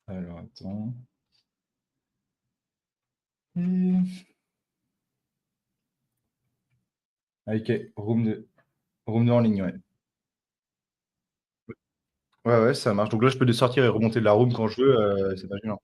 Alors, attends. Hmm. Ok, room 2 en ligne, ouais. Ouais, ouais, ça marche. Donc là, je peux sortir et remonter de la room quand je veux, c'est pas gênant.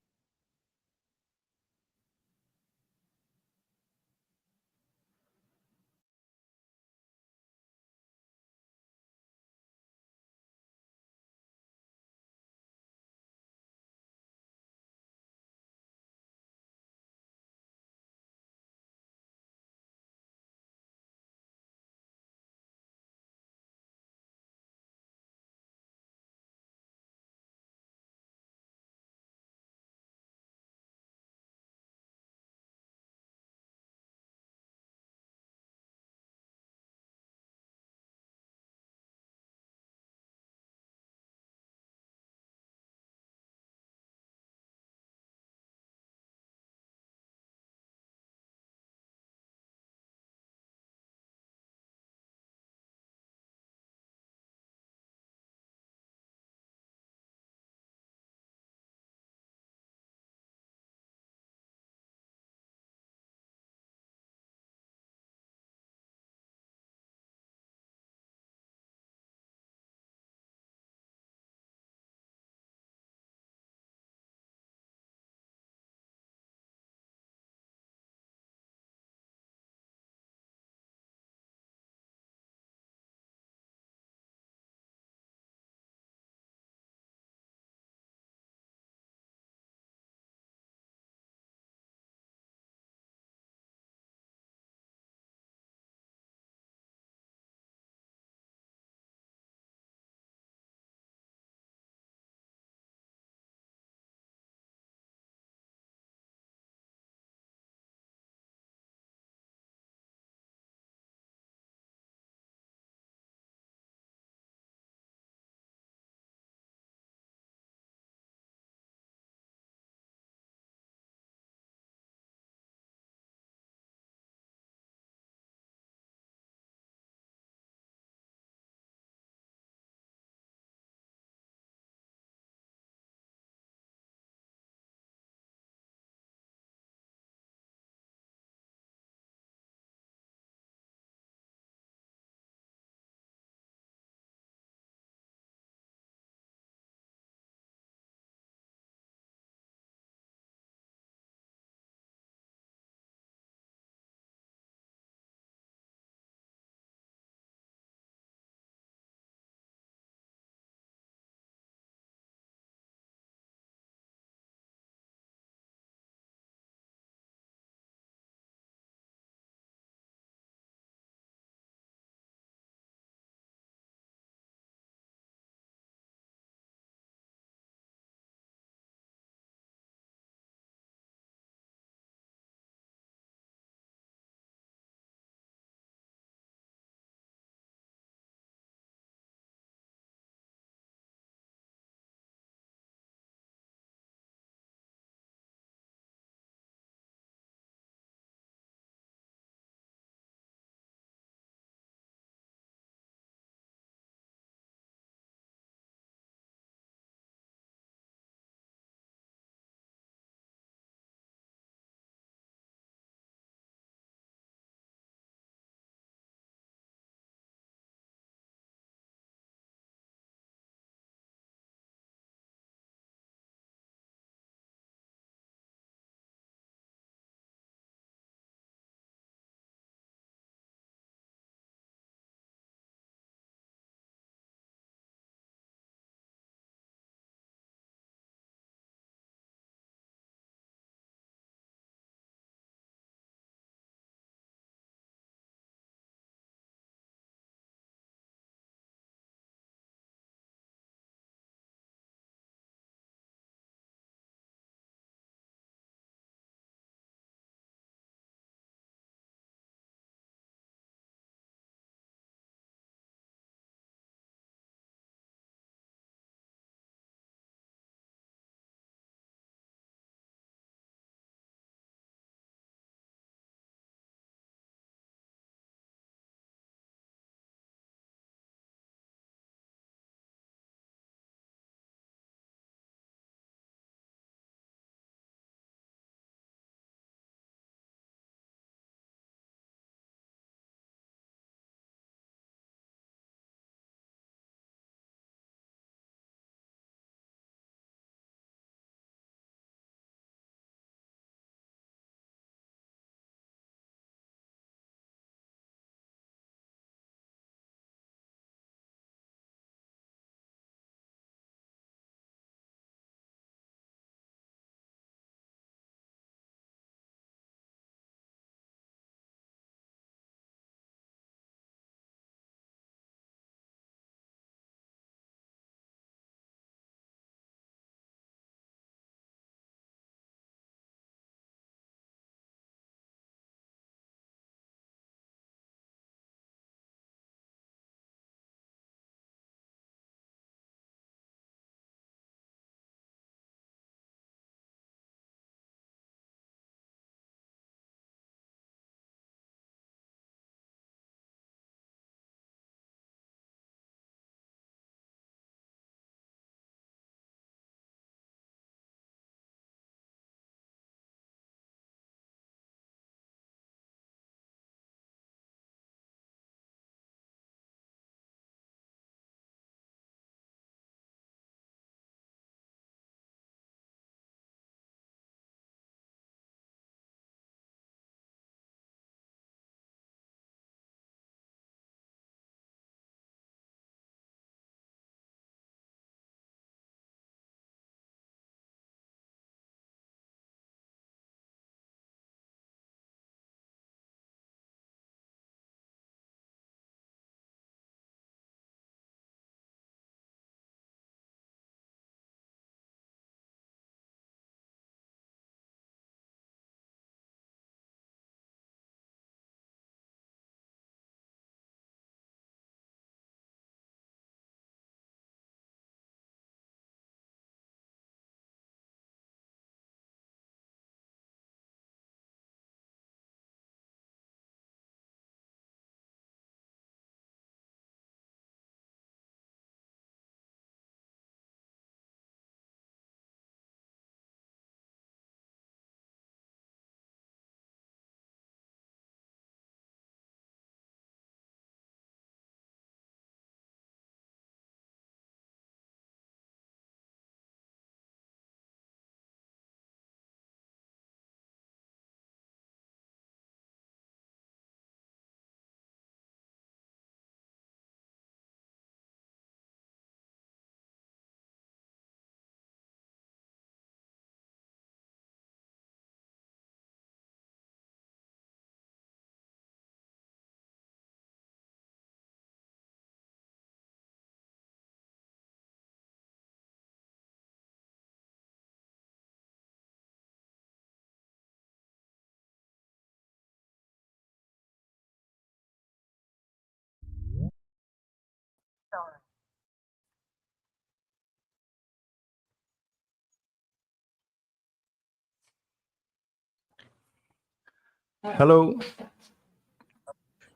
Hello.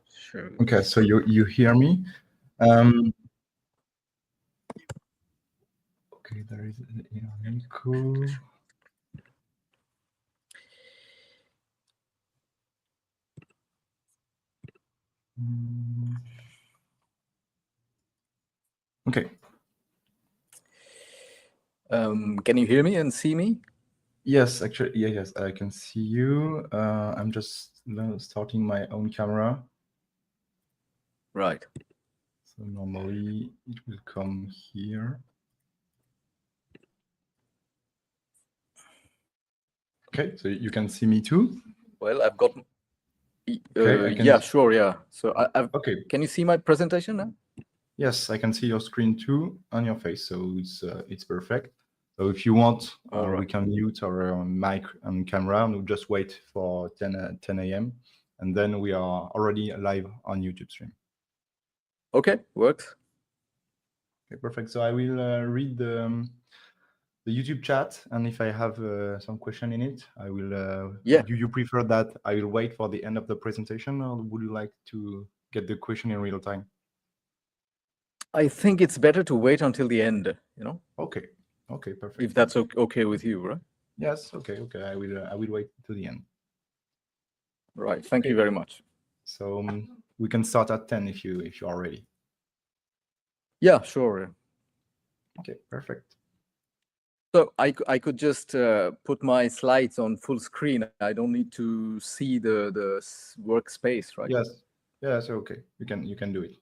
Sure. Okay, so you hear me? Okay, there is Nico. Okay. Can you hear me and see me? Yes, actually, yes, I can see you. I'm just starting my own camera. Right. So normally it will come here. Okay, so you can see me too? Well, I've got. Okay, yeah, sure, yeah. So I've. Okay. Can you see my presentation now? Yes, I can see your screen too on your face, so it's perfect. So if you want, Right. we can mute our mic and camera, and we'll just wait for 10 a.m. and then we are already live on YouTube stream. Okay, works. Okay, perfect. So I will read the YouTube chat, and if I have some question in it, I will. Yeah. Do you prefer that I will wait for the end of the presentation, or would you like to get the question in real time? I think it's better to wait until the end. You know. Okay. Okay. Perfect. If that's okay with you, right? Yes. Okay. Okay. I will wait to the end. Right. Thank you very much. So we can start at 10 if you are ready. Yeah, sure. Okay, perfect. So I could just put my slides on full screen. I don't need to see the workspace, right? Yes. Yes. Okay. You can do it.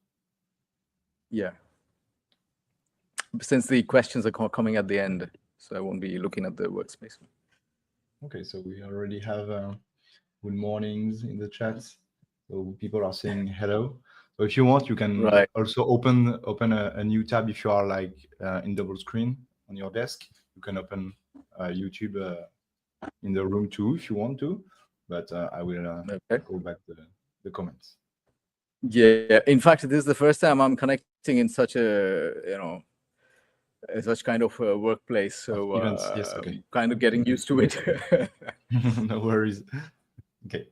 Yeah. Since the questions are coming at the end, so I won't be looking at the workspace. Okay. So we already have good mornings in the chat. So people are saying hello. So if you want, you can also open a new tab if you are like in double screen on your desk. You can open YouTube in the room too if you want to. But I will go back the comments. Yeah, in fact, this is the first time I'm connecting in such a such kind of workplace. So events, yes, okay. I'm kind of getting used to it. No worries. Okay.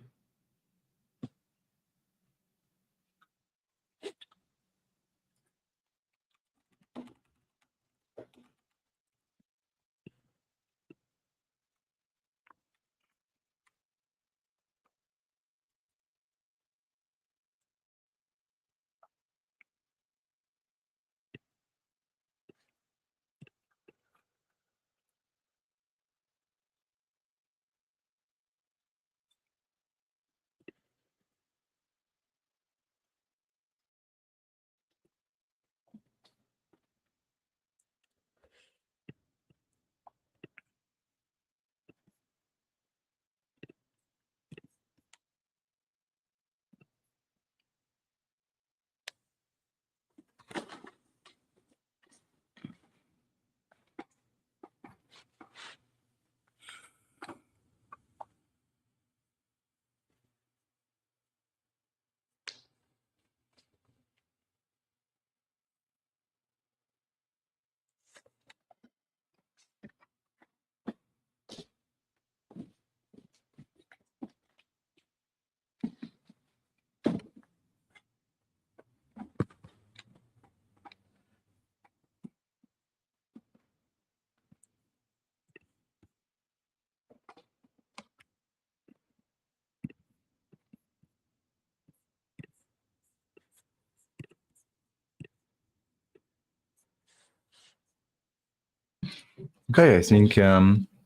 Okay, I think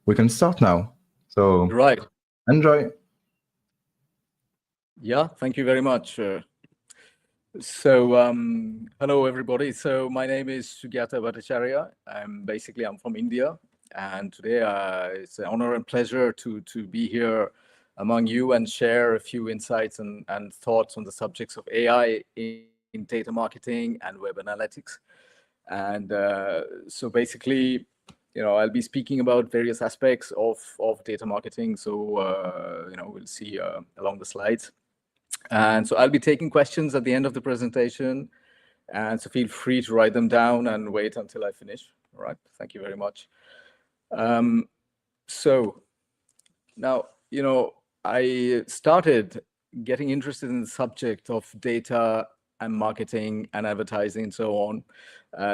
we can start now. So right. Enjoy. Yeah, thank you very much. So hello everybody. So my name is Sugyata Bhattacharya. I'm from India, and today it's an honor and pleasure to be here among you and share a few insights and thoughts on the subjects of AI in data marketing and web analytics. And so basically, I'll be speaking about various aspects of data marketing. So we'll see along the slides. And so I'll be taking questions at the end of the presentation. And so feel free to write them down and wait until I finish. All right. Thank you very much. So now, I started getting interested in the subject of data and marketing and advertising and so on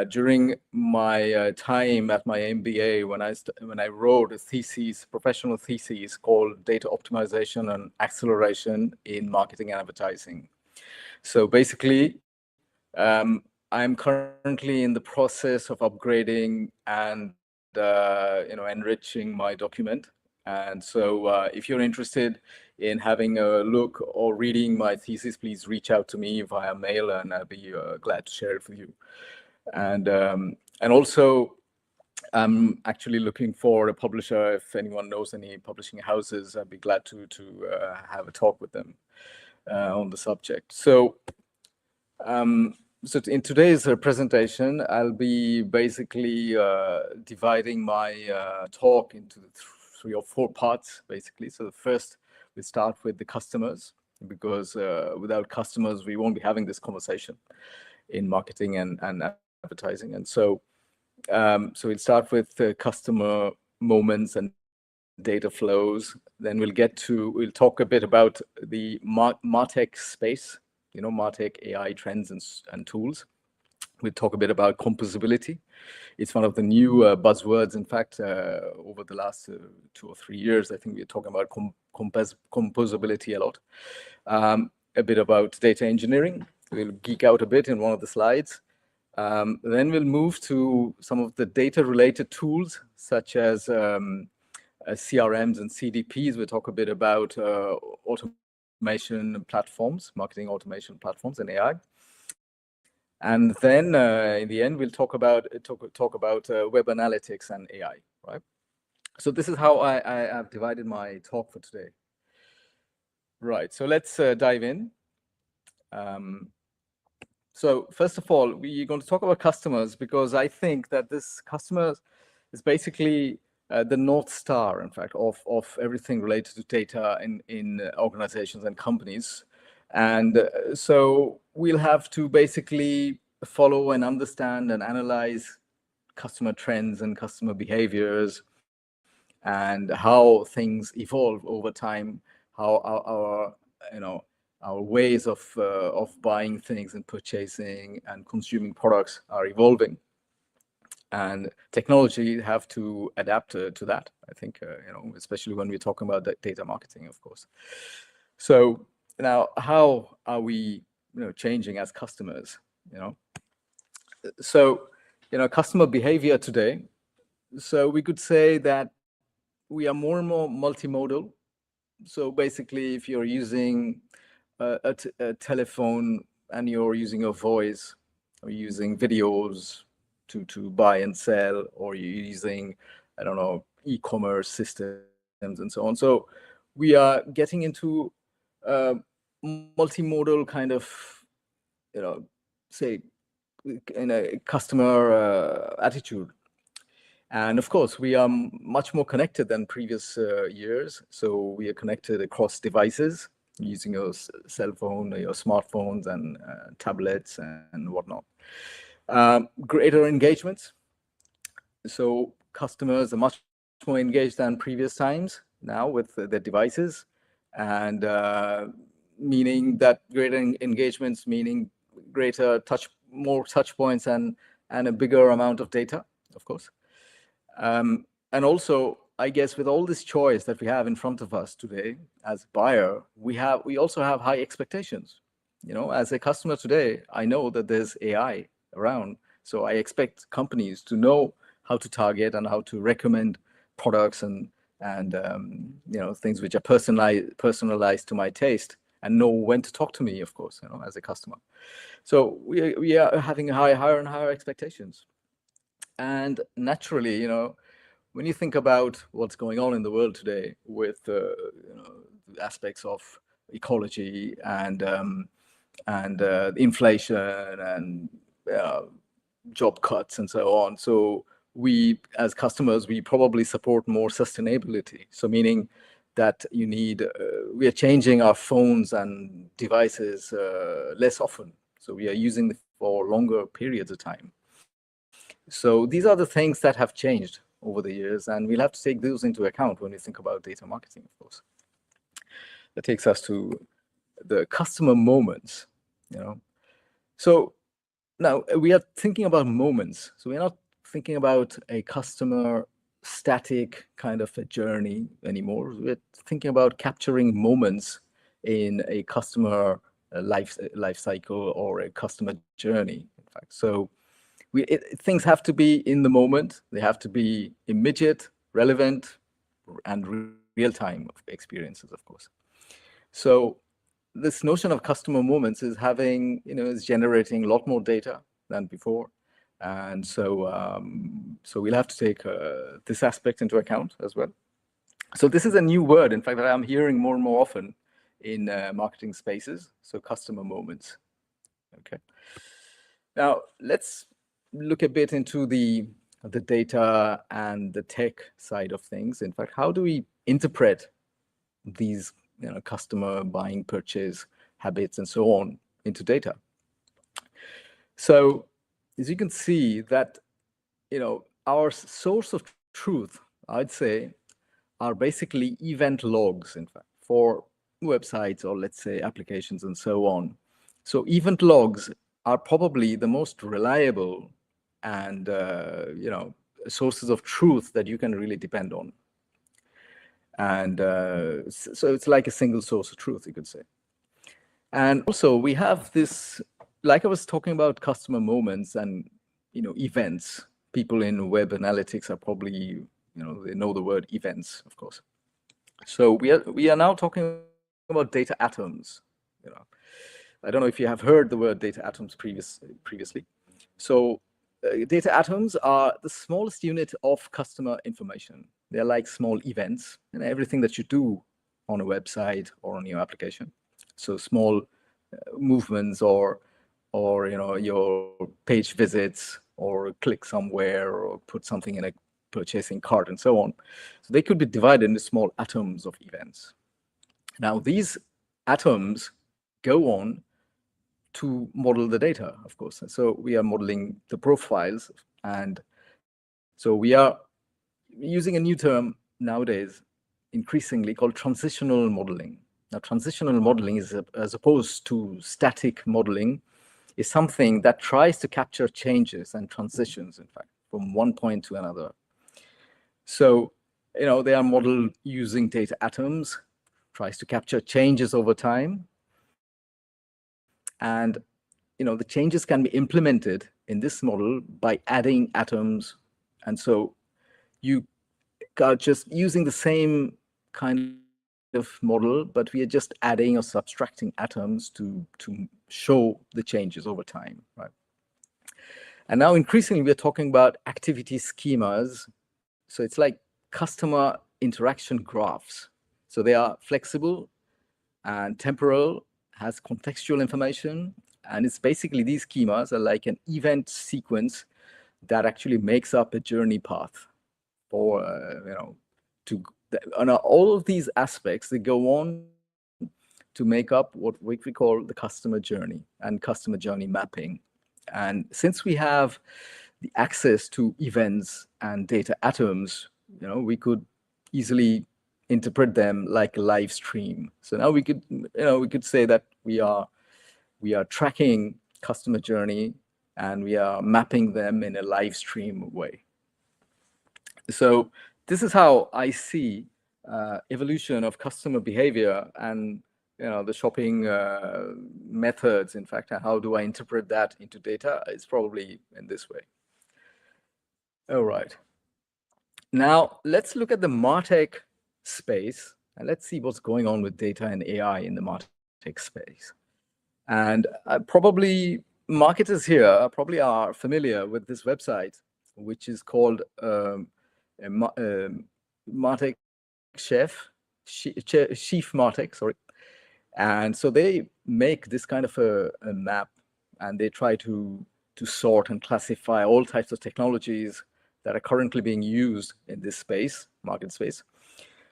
during my time at my MBA when I wrote a thesis, professional thesis called Data Optimization and Acceleration in Marketing and Advertising. So basically, I'm currently in the process of upgrading and enriching my document. And so if you're interested in having a look or reading my thesis, please reach out to me via mail, and I'll be glad to share it with you. And also, I'm actually looking for a publisher. If anyone knows any publishing houses, I'd be glad to have a talk with them on the subject. So in today's presentation, I'll be basically dividing my talk into 3 or 4 parts, basically. So the first, we start with the customers, because without customers, we won't be having this conversation in marketing and advertising. And so we'll start with customer moments and data flows. Then we'll talk a bit about the Martech space, Martech AI trends and tools. We'll talk a bit about composability. It's one of the new buzzwords. In fact, over the last 2 or 3 years, I think we're talking about composability a lot. A bit about data engineering. We'll geek out a bit in one of the slides. Then we'll move to some of the data-related tools, such as CRMs and CDPs. We'll talk a bit about automation platforms, marketing automation platforms, and AI. And then in the end, we'll talk about web analytics and AI, right? So this is how I have divided my talk for today. Right, so let's dive in. So first of all, we're going to talk about customers, because I think that this customers is basically the North Star, in fact, of everything related to data in organizations and companies. And so we'll have to basically follow and understand and analyze customer trends and customer behaviors and how things evolve over time, how our ways of buying things and purchasing and consuming products are evolving. And technology have to adapt to that, I think, especially when we're talking about data marketing, of course. So now, how are we changing as customers? So customer behavior today. So we could say that we are more and more multimodal. So basically, if you're using a telephone and you're using a voice, or using videos to buy and sell, or you're using, I don't know, e-commerce systems and so on. So we are getting into multimodal kind of, say, in a customer attitude. And of course, we are much more connected than previous years. So we are connected across devices, using your cell phone, your smartphones, and tablets and whatnot. Greater engagements. So customers are much more engaged than previous times now with their devices, and meaning that greater engagements, meaning more touch points and a bigger amount of data, of course. And also, I guess, with all this choice that we have in front of us today as a buyer, we also have high expectations. As a customer today, I know that there's AI around, so I expect companies to know how to target and how to recommend products and things which are personalized to my taste, and know when to talk to me, of course, as a customer. So we are having higher and higher expectations. And naturally, when you think about what's going on in the world today with aspects of ecology and inflation and job cuts and so on, so we, as customers, we probably support more sustainability. So meaning that we are changing our phones and devices less often. So we are using them for longer periods of time. So these are the things that have changed over the years, and we'll have to take those into account when we think about data marketing, of course. that takes us to the customer moments. So now we are thinking about moments. So we're not thinking about a customer static kind of a journey anymore. We're thinking about capturing moments in a customer life cycle or a customer journey, in fact. So things have to be in the moment. They have to be immediate, relevant, and real-time experiences, of course. So this notion of customer moments is is generating a lot more data than before. And so we'll have to take this aspect into account as well. So this is a new word, in fact, that I'm hearing more and more often in marketing spaces. So customer moments. Okay. Now let's look a bit into the data and the tech side of things. In fact, how do we interpret these customer buying, purchase habits, and so on into data? So as you can see that, our source of truth, I'd say, are basically event logs, in fact, for websites or let's say applications and so on. So event logs are probably the most reliable and sources of truth that you can really depend on. And so it's like a single source of truth, you could say. And also we have this, like I was talking about customer moments and events. People in web analytics are probably, they know the word events, of course. So we are now talking about data atoms. I don't know if you have heard the word data atoms previously. So data atoms are the smallest unit of customer information. They're like small events and everything that you do on a website or on your application. So small movements or your page visits or click somewhere or put something in a purchasing cart and so on. So they could be divided into small atoms of events. Now these atoms go on to model the data, of course. And so we are modeling the profiles, and so we are using a new term nowadays increasingly called transitional modeling. Now, transitional modeling is, as opposed to static modeling, is something that tries to capture changes and transitions, in fact, from one point to another. So, they are modeled using data atoms, tries to capture changes over time. And, the changes can be implemented in this model by adding atoms. And so you are just using the same kind of model, but we are just adding or subtracting atoms to show the changes over time, right? And now increasingly, we're talking about activity schemas. So it's like customer interaction graphs. So they are flexible and temporal, has contextual information. And it's basically, these schemas are like an event sequence that actually makes up a journey path for, and all of these aspects, they go on to make up what we call the customer journey and customer journey mapping. And since we have the access to events and data atoms, we could easily interpret them like a live stream. So now we could say that we are tracking customer journey and we are mapping them in a live stream way. So this is how I see evolution of customer behavior and the shopping methods. In fact, how do I interpret that into data? It's probably in this way. All right. Now let's look at the Martech space and let's see what's going on with data and AI in the Martech space. And probably marketers here probably are familiar with this website, which is called Martech Chief Martech, sorry. And so they make this kind of a map, and they try to sort and classify all types of technologies that are currently being used in this space, market space.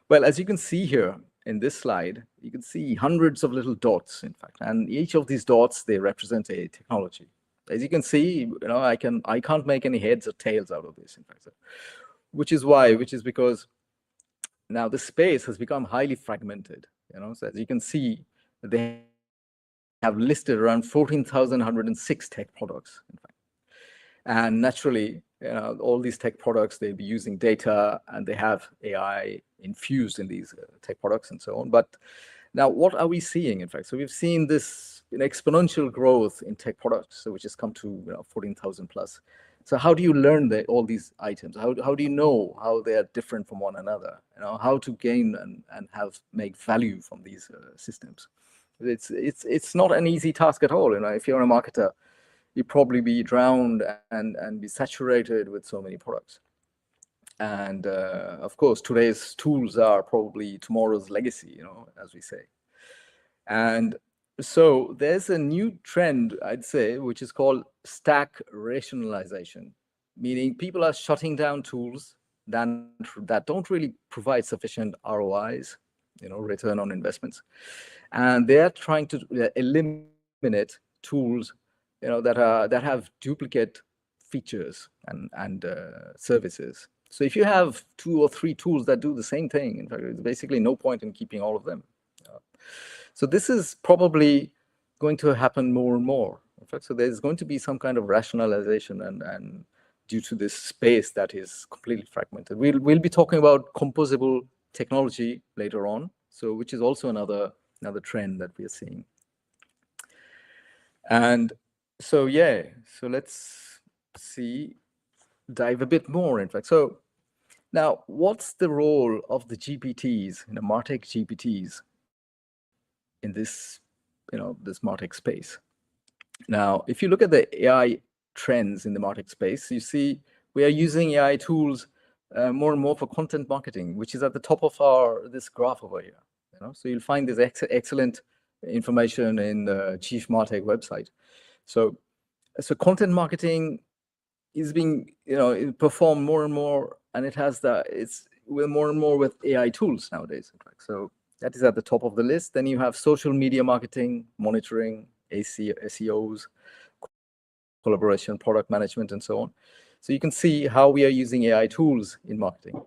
Well, as you can see here in this slide, you can see hundreds of little dots, in fact, and each of these dots, they represent a technology. As you can see, I can't make any heads or tails out of this, in fact, which is because now the space has become highly fragmented. So as you can see, they have listed around 14,106 tech products, in fact. And naturally, all these tech products, they'll be using data, and they have AI infused in these tech products and so on. But now, what are we seeing, in fact? So we've seen this exponential growth in tech products, which has come to 14,000 plus. So how do you learn all these items? How do you know how they are different from one another? How to gain and make value from these systems? It's not an easy task at all. If you're a marketer, you probably be drowned and be saturated with so many products. And of course, today's tools are probably tomorrow's legacy, as we say. And so there's a new trend, I'd say, which is called stack rationalization, meaning people are shutting down tools that don't really provide sufficient ROIs, return on investments. And they're trying to eliminate tools that have duplicate features and services. So if you have 2 or 3 tools that do the same thing, in fact, there's basically no point in keeping all of them. So this is probably going to happen more and more. In fact, so there's going to be some kind of rationalization and due to this space that is completely fragmented. We'll be talking about composable technology later on, so which is also another trend that we are seeing. And so so let's dive a bit more, in fact. So now, what's the role of the GPTs, Martech GPTs, in this Martech space? Now, if you look at the AI trends in the Martech space, you see we are using AI tools more and more for content marketing, which is at the top of this graph over here. So you'll find this excellent information in the Chief Martech website. So content marketing is being performed more and more, and it's more and more with AI tools nowadays, in fact. So that is at the top of the list. Then you have social media marketing, monitoring, SEOs, collaboration, product management, and so on. So you can see how we are using AI tools in marketing.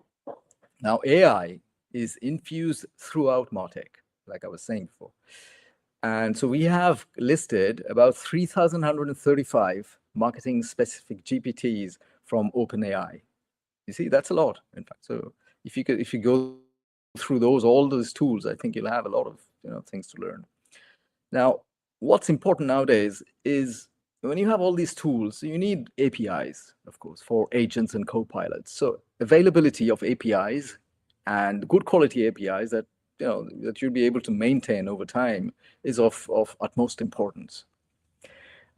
Now, AI is infused throughout Martech, like I was saying before. And so we have listed about 3,135 marketing-specific GPTs from OpenAI. You see, that's a lot, in fact. So if you go through all those tools, I think you'll have a lot of things to learn. Now, what's important nowadays is when you have all these tools, you need APIs, of course, for agents and co-pilots. So availability of APIs and good quality APIs that you'll be able to maintain over time is of utmost importance.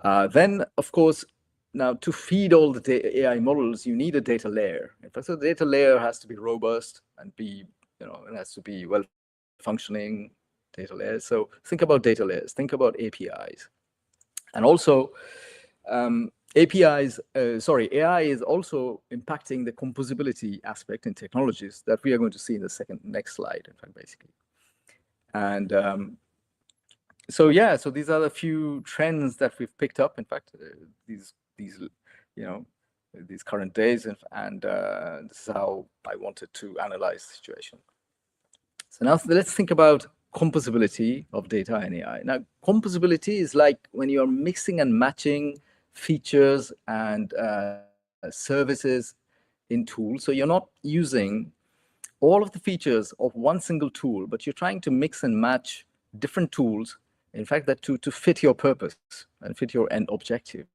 Then, of course, now to feed all the AI models, you need a data layer. So the data layer has to be robust and it has to be well-functioning data layers. So think about data layers, think about APIs. And also, AI is also impacting the composability aspect in technologies that we are going to see in the next slide, in fact, basically. And so these are the few trends that we've picked up, in fact, these current days, and this is how I wanted to analyze the situation. So now let's think about composability of data and AI. Now, composability is like when you're mixing and matching features and services in tools. So you're not using all of the features of one single tool, but you're trying to mix and match different tools, in fact, that to fit your purpose and fit your end objective,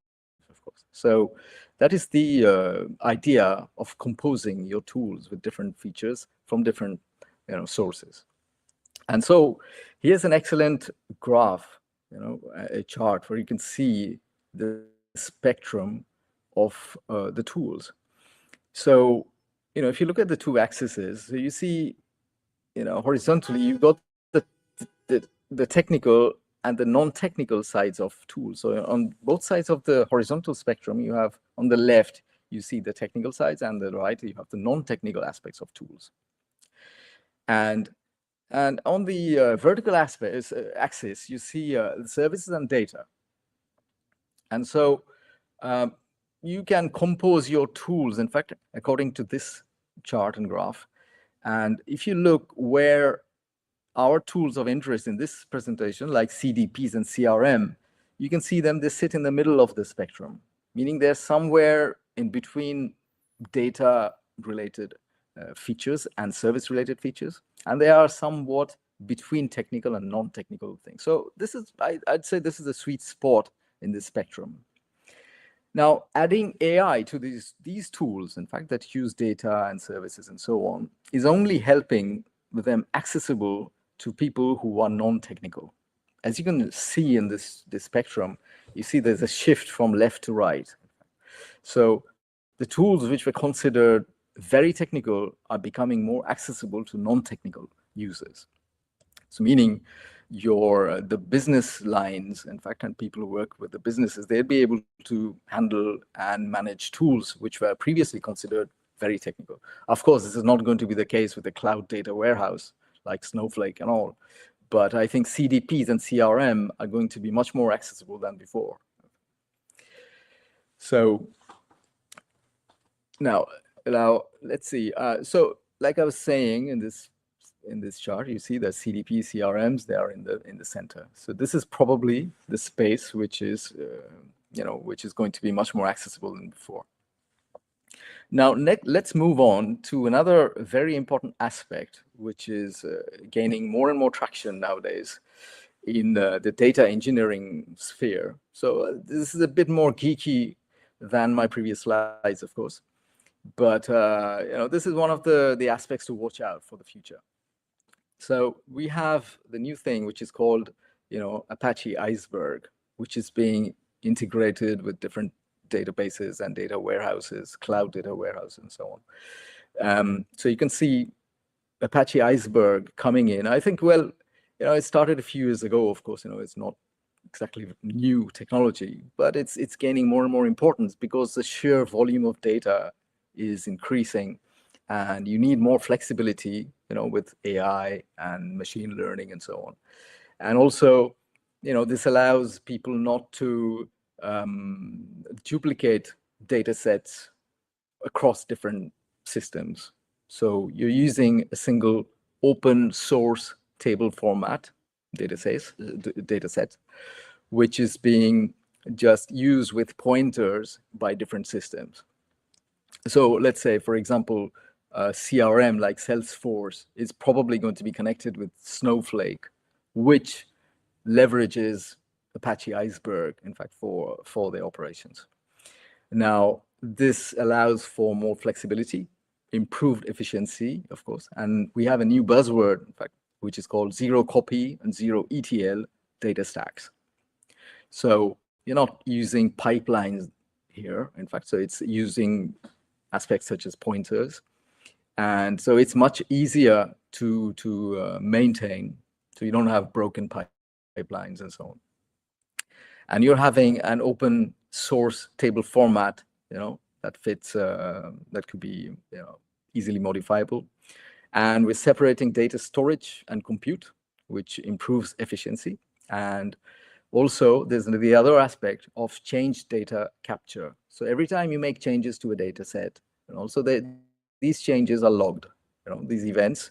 of course. So that is the idea of composing your tools with different features from different sources. And so here's an excellent graph, a chart where you can see the spectrum of the tools. So, if you look at the two axes, so you see, horizontally, you've got the technical and the non-technical sides of tools. So on both sides of the horizontal spectrum, you have on the left, you see the technical sides, and the right, you have the non-technical aspects of tools. And on the vertical axis, you see services and data. And so you can compose your tools, in fact, according to this chart and graph. And if you look where our tools of interest in this presentation, like CDPs and CRM, you can see them, they sit in the middle of the spectrum, meaning they're somewhere in between data-related features and service-related features, and they are somewhat between technical and non-technical things. So this is, I'd say this is a sweet spot in this spectrum. Now, adding AI to these tools, in fact, that use data and services and so on, is only helping with them accessible to people who are non-technical. As you can see in this spectrum, you see there's a shift from left to right. So the tools which were considered very technical are becoming more accessible to non-technical users. So meaning the business lines, in fact, and people who work with the businesses, they'd be able to handle and manage tools which were previously considered very technical. Of course, this is not going to be the case with the cloud data warehouse like Snowflake and all, but I think CDPs and CRM are going to be much more accessible than before. So now let's see. So like I was saying in this chart, you see that CDP, CRMs, they are in the center. So this is probably the space which is which is going to be much more accessible than before. Now let's move on to another very important aspect, which is gaining more and more traction nowadays in the data engineering sphere. So this is a bit more geeky than my previous slides, of course, but this is one of the aspects to watch out for the future. So we have the new thing, which is called, Apache Iceberg, which is being integrated with different databases and data warehouses, cloud data warehouses, and so on. So you can see Apache Iceberg coming in. I think, well, it started a few years ago, of course, it's not exactly new technology, but it's gaining more and more importance because the sheer volume of data is increasing, and you need more flexibility, with AI and machine learning and so on. And also, this allows people not to duplicate data sets across different systems. So you're using a single open source table format data set, which is being just used with pointers by different systems. So let's say, for example, CRM like Salesforce is probably going to be connected with Snowflake, which leverages Apache Iceberg, in fact, for their operations. Now, this allows for more flexibility, improved efficiency, of course, and we have a new buzzword, in fact, which is called zero copy and zero ETL data stacks. So you're not using pipelines here, in fact, so it's using aspects such as pointers. And so it's much easier to maintain, so you don't have broken pipelines and so on. And you're having an open source table format, that fits, that could be, easily modifiable. And we're separating data storage and compute, which improves efficiency. And also, there's the other aspect of change data capture. So every time you make changes to a data set, and also these changes are logged, these events,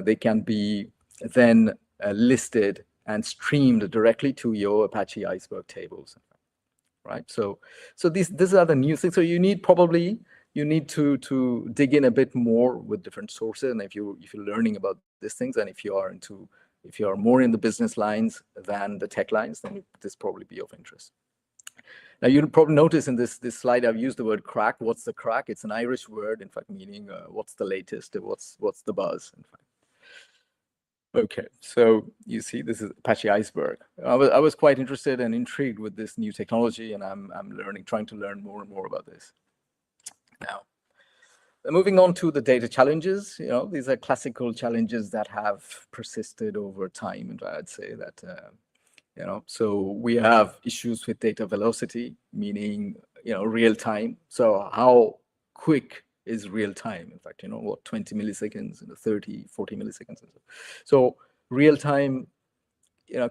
they can be then listed and streamed directly to your Apache Iceberg tables, right? So these are the new things. So you need to dig in a bit more with different sources, and if you're learning about these things, and if you are more in the business lines than the tech lines, then this probably be of interest. Now, you'll probably notice in this slide, I've used the word crack. What's the crack? It's an Irish word, in fact, meaning what's the latest, what's the buzz, in fact. Okay, so you see, this is Apache Iceberg. I was quite interested and intrigued with this new technology, and I'm trying to learn more and more about this. Now, moving on to the data challenges, these are classical challenges that have persisted over time, and I'd say that, so we have issues with data velocity, meaning, real time. So how quick is real time? In fact, 20 milliseconds, 30, 40 milliseconds. So real time,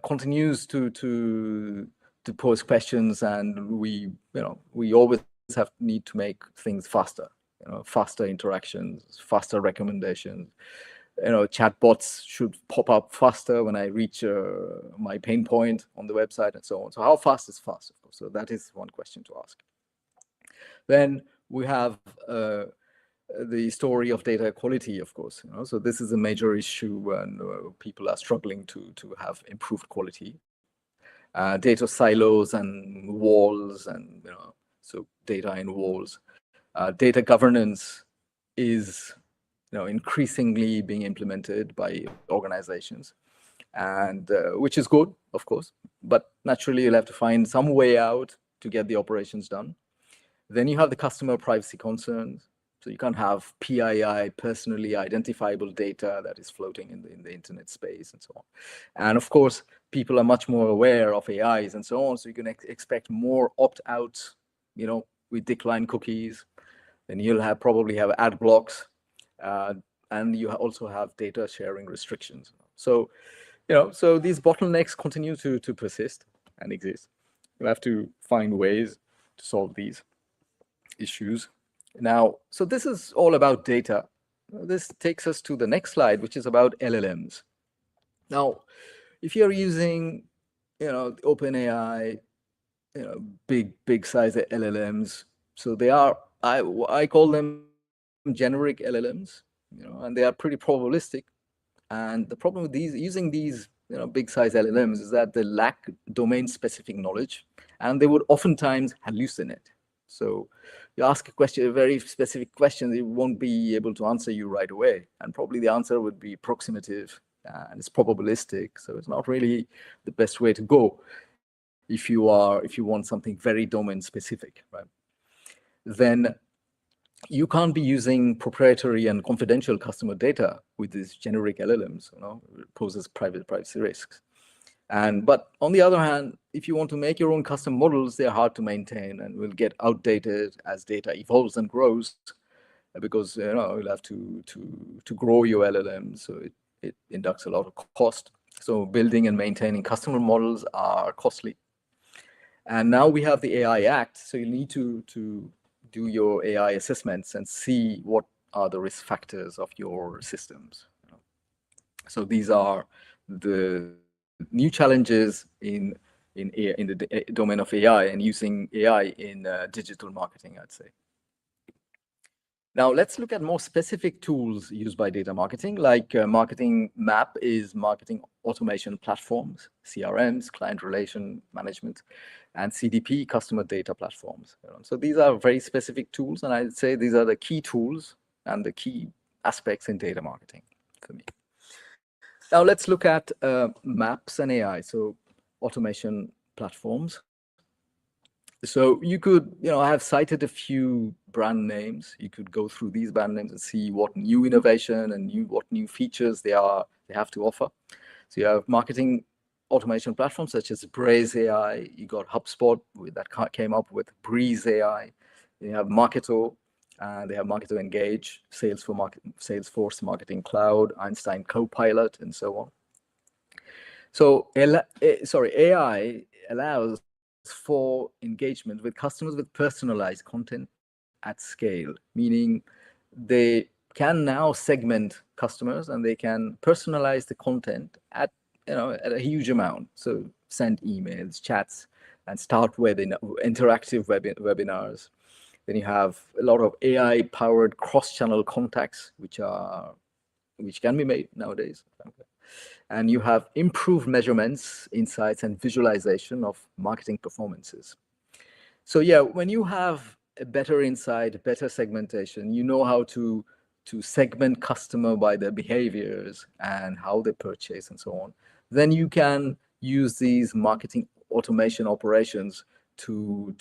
continues to pose questions, and we always need to make things faster, faster interactions, faster recommendations. chatbots should pop up faster when I reach my pain point on the website and so on. So how fast is fast, of course? So that is one question to ask. Then we have the story of data quality, of course. So this is a major issue, and people are struggling to have improved quality. Data silos and walls, and so data in walls. Data governance is increasingly being implemented by organizations, and which is good, of course, but naturally you'll have to find some way out to get the operations done. Then you have the customer privacy concerns. So you can't have PII, personally identifiable data, that is floating in the internet space and so on. And of course, people are much more aware of AIs and so on. So you can expect more opt-outs, with decline cookies. Then you'll probably have ad blocks, and you also have data sharing restrictions. So, so these bottlenecks continue to persist and exist. You have to find ways to solve these issues. Now, so this is all about data. This takes us to the next slide, which is about LLMs. Now, if you're using, OpenAI, big size LLMs, so they are, I call them generic LLMs, and they are pretty probabilistic. And the problem with using these, big size LLMs is that they lack domain specific knowledge, and they would oftentimes hallucinate. So you ask a very specific question, it won't be able to answer you right away. And probably the answer would be approximative, and it's probabilistic. So it's not really the best way to go if you want something very domain specific, right? Then you can't be using proprietary and confidential customer data with these generic LLMs. It poses privacy risks. But on the other hand, if you want to make your own custom models, they're hard to maintain and will get outdated as data evolves and grows, because you'll have to grow your LLM, so it inducts a lot of cost. So building and maintaining customer models are costly. And now we have the AI Act, so you need to do your AI assessments and see what are the risk factors of your systems. So these are the new challenges in the domain of AI and using AI in digital marketing, I'd say. Now let's look at more specific tools used by data marketing, like Marketing Map is marketing automation platforms, CRMs, client relation management, and CDP, customer data platforms. So these are very specific tools, and I'd say these are the key tools and the key aspects in data marketing for me. Now let's look at maps and AI, so automation platforms. So you could, I have cited a few brand names. You could go through these brand names and see what new innovation and what new features they have to offer. So you have marketing automation platforms such as Braze AI. You got HubSpot that came up with Breeze AI. You have Marketo. They have Marketo Engage, Salesforce Marketing Cloud, Einstein Copilot, and so on. So AI allows for engagement with customers with personalized content at scale, meaning they can now segment customers and they can personalize the content at a huge amount. So send emails, chats, and start interactive webinars. Then you have a lot of AI-powered cross-channel contacts, which can be made nowadays. And you have improved measurements, insights, and visualization of marketing performances. So yeah, when you have a better insight, better segmentation, you know how to segment customer by their behaviors and how they purchase and so on, then you can use these marketing automation operations to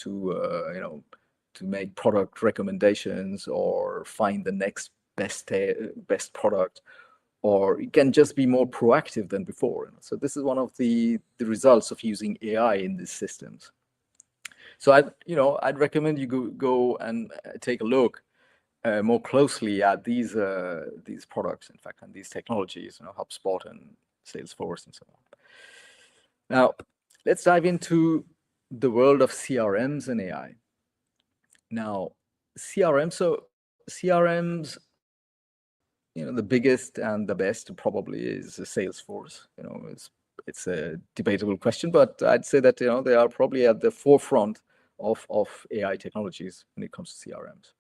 make product recommendations or find the next best product, or it can just be more proactive than before. So this is one of the results of using AI in these systems. So I'd recommend you go and take a look more closely at these products, in fact, and these technologies, HubSpot and Salesforce and so on. Now, let's dive into the world of CRMs and AI. Now, CRMs the biggest and the best probably is Salesforce. It's a debatable question, but I'd say that they are probably at the forefront of AI technologies when it comes to CRMs.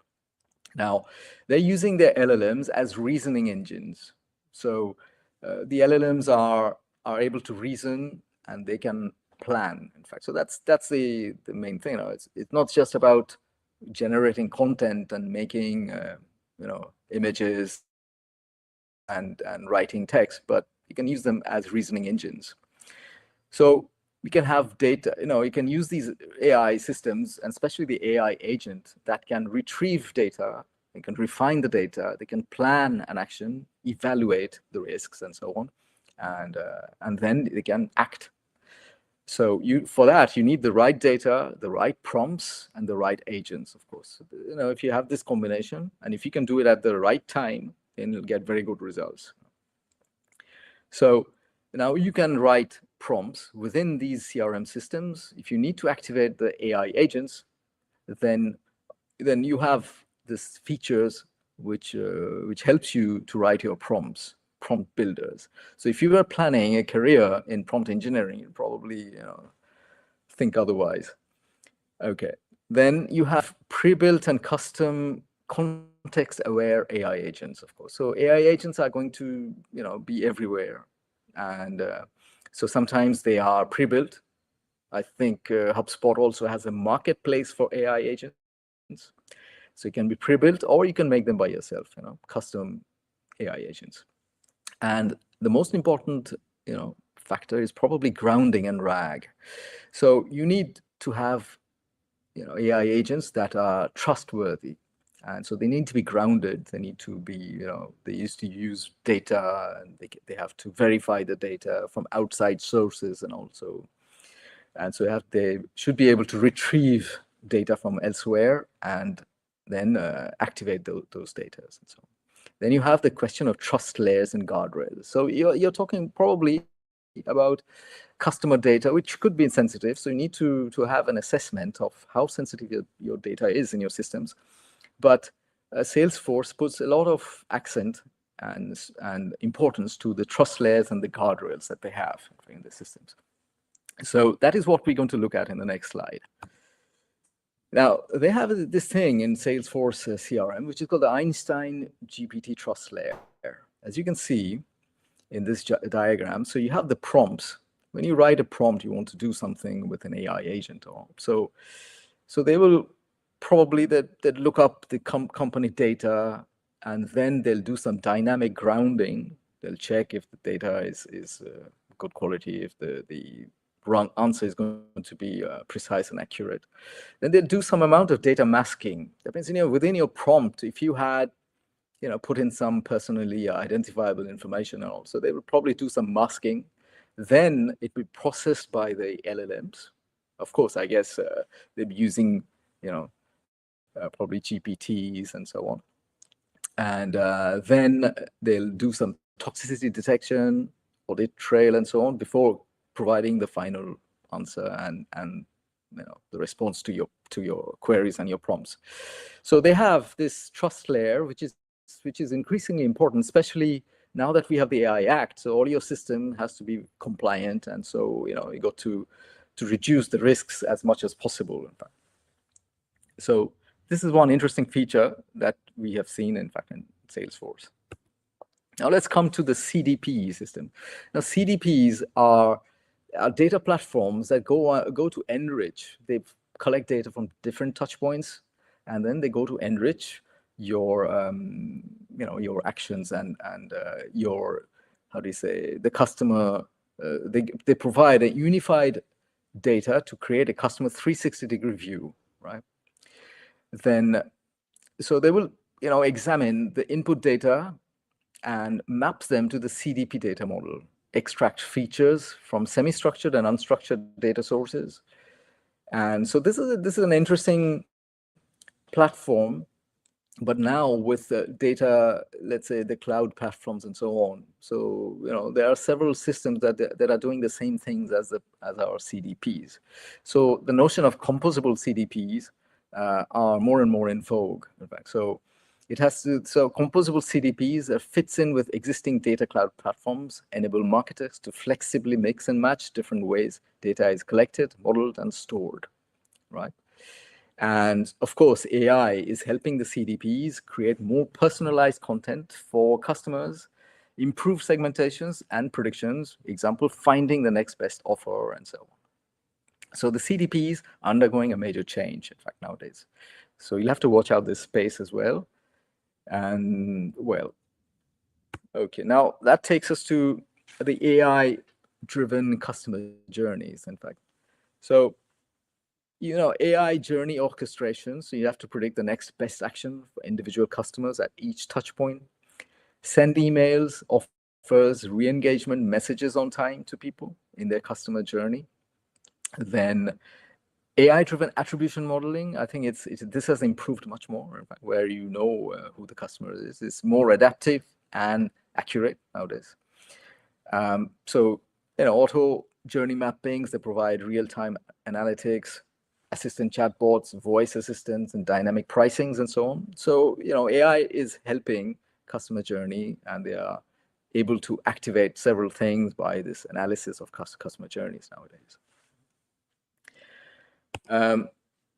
Now, they're using their LLMs as reasoning engines. So the LLMs are able to reason, and they can plan, in fact. So that's the main thing. It's not just about generating content and making images and writing text, but you can use them as reasoning engines. So we can have data, you can use these AI systems, and especially the AI agent that can retrieve data, they can refine the data, they can plan an action, evaluate the risks, and so on, and then they can act. So for that, you need the right data, the right prompts, and the right agents, of course. If you have this combination, and if you can do it at the right time, then you'll get very good results. So now you can write prompts within these CRM systems. If you need to activate the AI agents, then you have these features which helps you to write your prompts, prompt builders. So if you were planning a career in prompt engineering, you'd probably think otherwise. Okay. Then you have pre-built and custom context-aware AI agents, of course. So AI agents are going to be everywhere, and so sometimes they are pre-built. I think HubSpot also has a marketplace for AI agents. So it can be pre-built, or you can make them by yourself, custom AI agents. And the most important, factor is probably grounding and RAG. So you need to have, AI agents that are trustworthy. And so they need to be grounded. They need to be, they used to use data, and they have to verify the data from outside sources, and also, and so they should be able to retrieve data from elsewhere and then activate those data and so on. Then you have the question of trust layers and guardrails. So you're talking probably about customer data, which could be sensitive. So you need to have an assessment of how sensitive your data is in your systems. But Salesforce puts a lot of accent and importance to the trust layers and the guardrails that they have in the systems. So that is what we're going to look at in the next slide. Now, they have this thing in Salesforce CRM, which is called the Einstein GPT trust layer. As you can see in this diagram, so you have the prompts. When you write a prompt, you want to do something with an AI agent. So they will probably they'd look up the company data, and then they'll do some dynamic grounding. They'll check if the data is good quality, if the wrong answer is going to be precise and accurate. Then they'll do some amount of data masking. That means, within your prompt, if you had, put in some personally identifiable information, and also they will probably do some masking. Then it will be processed by the LLMs. Of course, I guess they'll be using, probably GPTs and so on. And then they'll do some toxicity detection, audit trail, and so on before providing the final answer and the response to your queries and your prompts. So they have this trust layer, which is increasingly important, especially now that we have the AI Act. So all your system has to be compliant, and so you got to reduce the risks as much as possible, in fact. So this is one interesting feature that we have seen, in fact, in Salesforce. Now let's come to the CDP system. Now CDPs are data platforms that go to enrich. They collect data from different touch points, and then they go to enrich your your actions and your, how do you say, the customer. They provide a unified data to create a customer 360-degree view, right? Then so they will examine the input data and maps them to the CDP data model, extract features from semi-structured and unstructured data sources. And so this is an interesting platform, but now with the data, let's say the cloud platforms and so on. So there are several systems that are doing the same things as our CDPs. So the notion of composable CDPs are more and more in vogue, in fact. So It has to, so composable CDPs fits in with existing data cloud platforms, enable marketers to flexibly mix and match different ways data is collected, modeled, and stored, right? And of course, AI is helping the CDPs create more personalized content for customers, improve segmentations and predictions, example, finding the next best offer and so on. So the CDPs are undergoing a major change, in fact, nowadays. So you'll have to watch out this space as well. And well, okay, now that takes us to the AI-driven customer journeys, in fact. So, you know, AI journey orchestration. So you have to predict the next best action for individual customers at each touch point. Send emails, offers, re-engagement messages on time to people in their customer journey. Then AI-driven attribution modeling, I think this has improved much more, in fact, where you know who the customer is. It's more adaptive and accurate nowadays. So, you know, auto journey mappings, they provide real-time analytics, assistant chatbots, voice assistants, and dynamic pricings, and so on. So, you know, AI is helping customer journey, and they are able to activate several things by this analysis of customer journeys nowadays.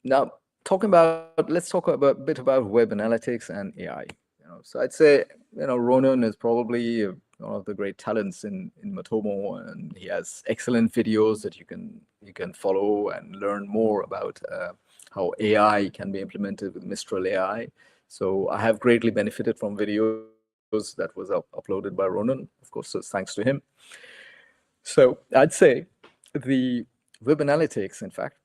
Now, let's talk a bit about web analytics and AI. You know, so I'd say, you know, Ronan is probably one of the great talents in Matomo, and he has excellent videos that you can follow and learn more about how AI can be implemented with Mistral AI. So I have greatly benefited from videos that was uploaded by Ronan, of course, so thanks to him. So I'd say the web analytics, in fact,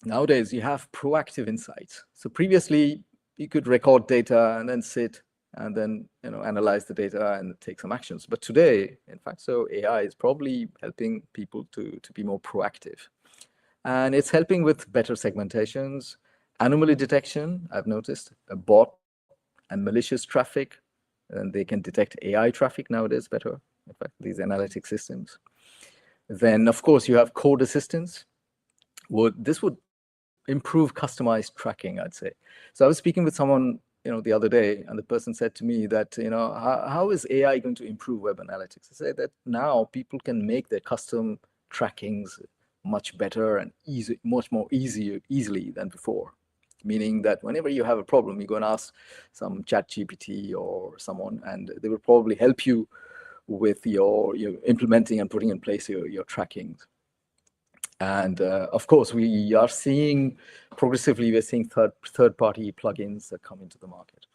nowadays you have proactive insights. So previously you could record data and then sit and then, you know, analyze the data and take some actions. But today, in fact, so AI is probably helping people to be more proactive. And it's helping with better segmentations, anomaly detection. I've noticed a bot and malicious traffic, and they can detect AI traffic nowadays better, in fact, these analytic systems. Then, of course, you have code assistance. This would improve customized tracking, I'd say. So I was speaking with someone, you know, the other day, and the person said to me that, you know, how is AI going to improve web analytics? I said that now people can make their custom trackings much better and much more easily than before. Meaning that whenever you have a problem, you go and ask some ChatGPT or someone, and they will probably help you with your implementing and putting in place your trackings. And of course, we are seeing progressively, we're seeing third-party plugins that come into the market.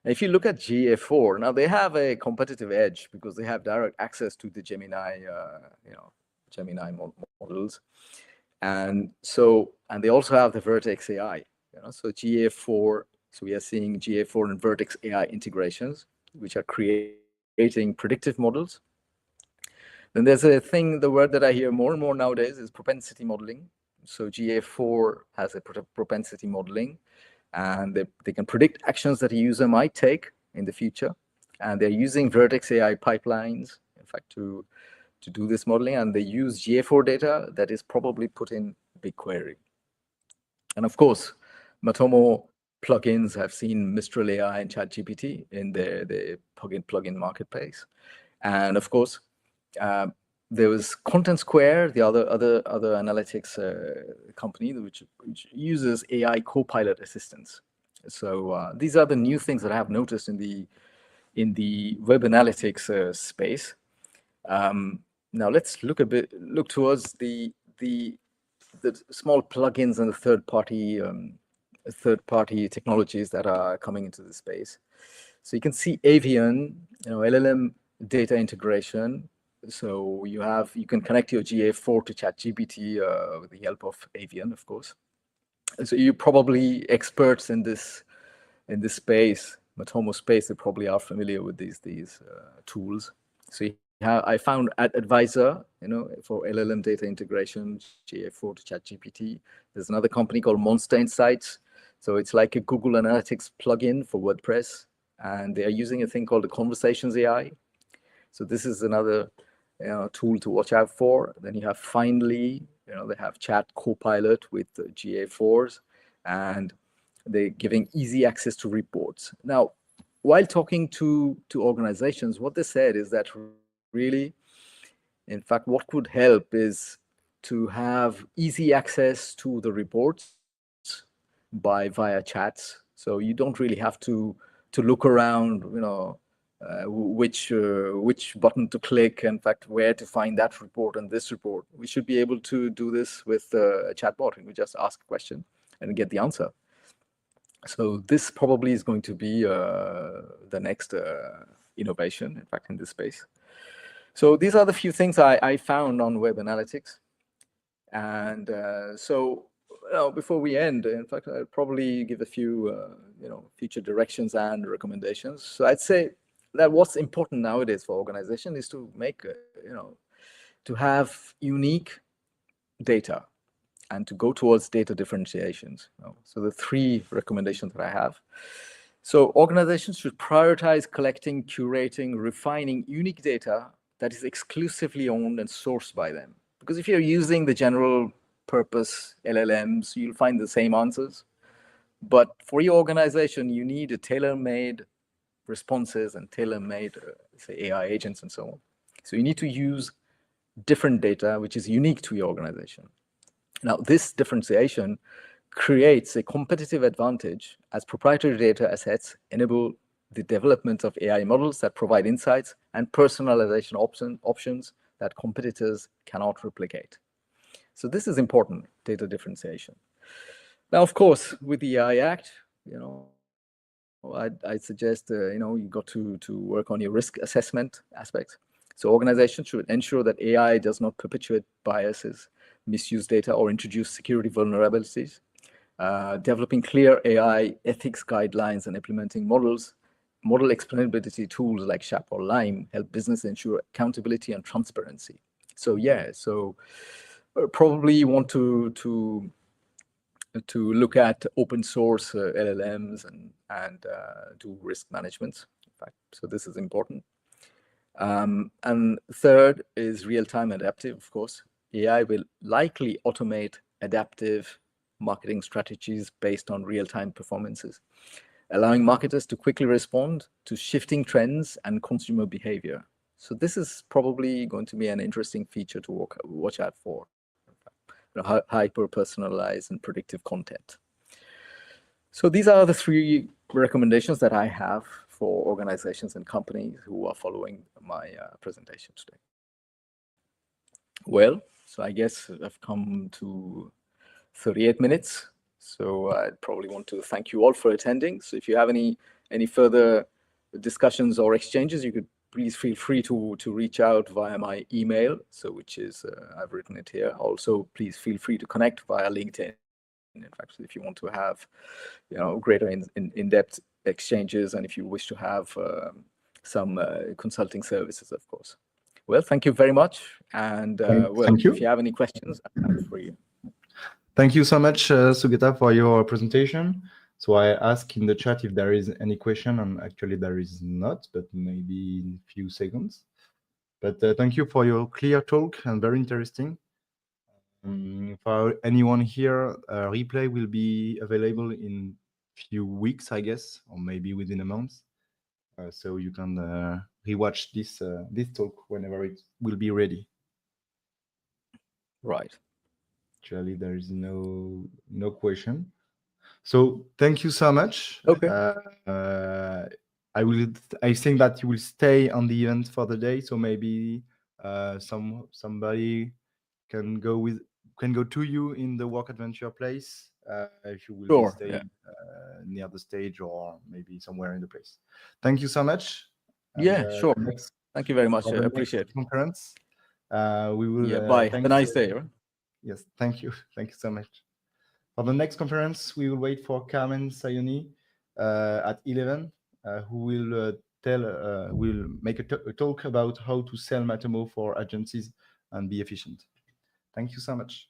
If you look at GA4, now they have a competitive edge because they have direct access to the Gemini, Gemini models, and they also have the Vertex AI. You know, so GA4. So we are seeing GA4 and Vertex AI integrations, which are creating predictive models. Then there's a thing, the word that I hear more and more nowadays is propensity modeling. So GA4 has a propensity modeling, and they can predict actions that a user might take in the future. And they're using Vertex AI pipelines, in fact, to do this modeling. And they use GA4 data that is probably put in BigQuery. And of course, Matomo plugins have seen Mistral AI and ChatGPT in their plugin marketplace. And of course, there was Content Square, the other analytics company, which uses AI Copilot assistance. So these are the new things that I have noticed in the web analytics space. Now let's look towards the small plugins and the third-party technologies that are coming into the space. So you can see Avian, you know, LLM data integration. So you can connect your GA4 to ChatGPT with the help of Avian, of course. So you're probably experts in this space, Matomo space. They probably are familiar with these tools. So I found Advisor, you know, for LLM data integration, GA4 to ChatGPT. There's another company called Monster Insights. So it's like a Google Analytics plugin for WordPress, and they are using a thing called the Conversations AI. So this is another tool to watch out for. Then you have Finally, you know, they have Chat Copilot with GA4s, and They're giving easy access to reports. Now, while talking to organizations, what they said is that really, in fact, what could help is to have easy access to the reports via chats. So you don't really have to look around, which button to click, in fact, where to find that report and this report. We should be able to do this with a chatbot, and we just ask a question and get the answer. So this probably is going to be the next innovation, in fact, in this space. So these are the few things I found on web analytics. And so before we end, in fact, I'll probably give a few future directions and recommendations. So I'd say that what's important nowadays for organization is to make, to have unique data and to go towards data differentiations. So the 3 recommendations that I have. So organizations should prioritize collecting, curating, refining unique data that is exclusively owned and sourced by them. Because if you're using the general purpose LLMs, you'll find the same answers. But for your organization, you need a tailor-made responses and tailor-made, say, AI agents and so on. So you need to use different data, which is unique to your organization. Now, this differentiation creates a competitive advantage as proprietary data assets enable the development of AI models that provide insights and personalization options that competitors cannot replicate. So this is important, data differentiation. Now, of course, with the AI Act, I'd suggest, you got to work on your risk assessment aspects. So organizations should ensure that AI does not perpetuate biases, misuse data, or introduce security vulnerabilities. Developing clear AI ethics guidelines and implementing model explainability tools like SHAP or LIME help business ensure accountability and transparency. So probably you want to look at open source LLMs and do risk management. In fact, so this is important. And third is real-time adaptive, of course. AI will likely automate adaptive marketing strategies based on real-time performances, allowing marketers to quickly respond to shifting trends and consumer behavior. So this is probably going to be an interesting feature to watch out for. Hyper-personalized and predictive content. So these are the 3 recommendations that I have for organizations and companies who are following my presentation today. Well, so I guess I've come to 38 minutes. So I'd probably want to thank you all for attending. So if you have any further discussions or exchanges, you could please feel free to reach out via my email. So which is, I've written it here. Also, please feel free to connect via LinkedIn. In fact, if you want to have, greater in-depth exchanges, and if you wish to have some consulting services, of course. Well, thank you very much. And thank you. If you have any questions, I'm free. Thank you so much, Sugata, for your presentation. So I ask in the chat if there is any question, and actually there is not, but maybe in a few seconds. But thank you for your clear talk and very interesting. For anyone here, a replay will be available in few weeks, I guess, or maybe within a month. So you can rewatch this talk whenever it will be ready. Right. Actually, there is no question. So thank you so much. Okay. I think that you will stay on the event for the day. So maybe somebody can go to you in the work adventure place if you will be staying near the stage or maybe somewhere in the place. Thank you so much. And, sure. Thank you very much. I appreciate it. Conference. We will. Yeah. Bye. Have a nice day. Right? Yes. Thank you. Thank you so much. For the next conference, we will wait for Carmen Sayoni at 11, who will make a talk about how to sell Matomo for agencies and be efficient. Thank you so much.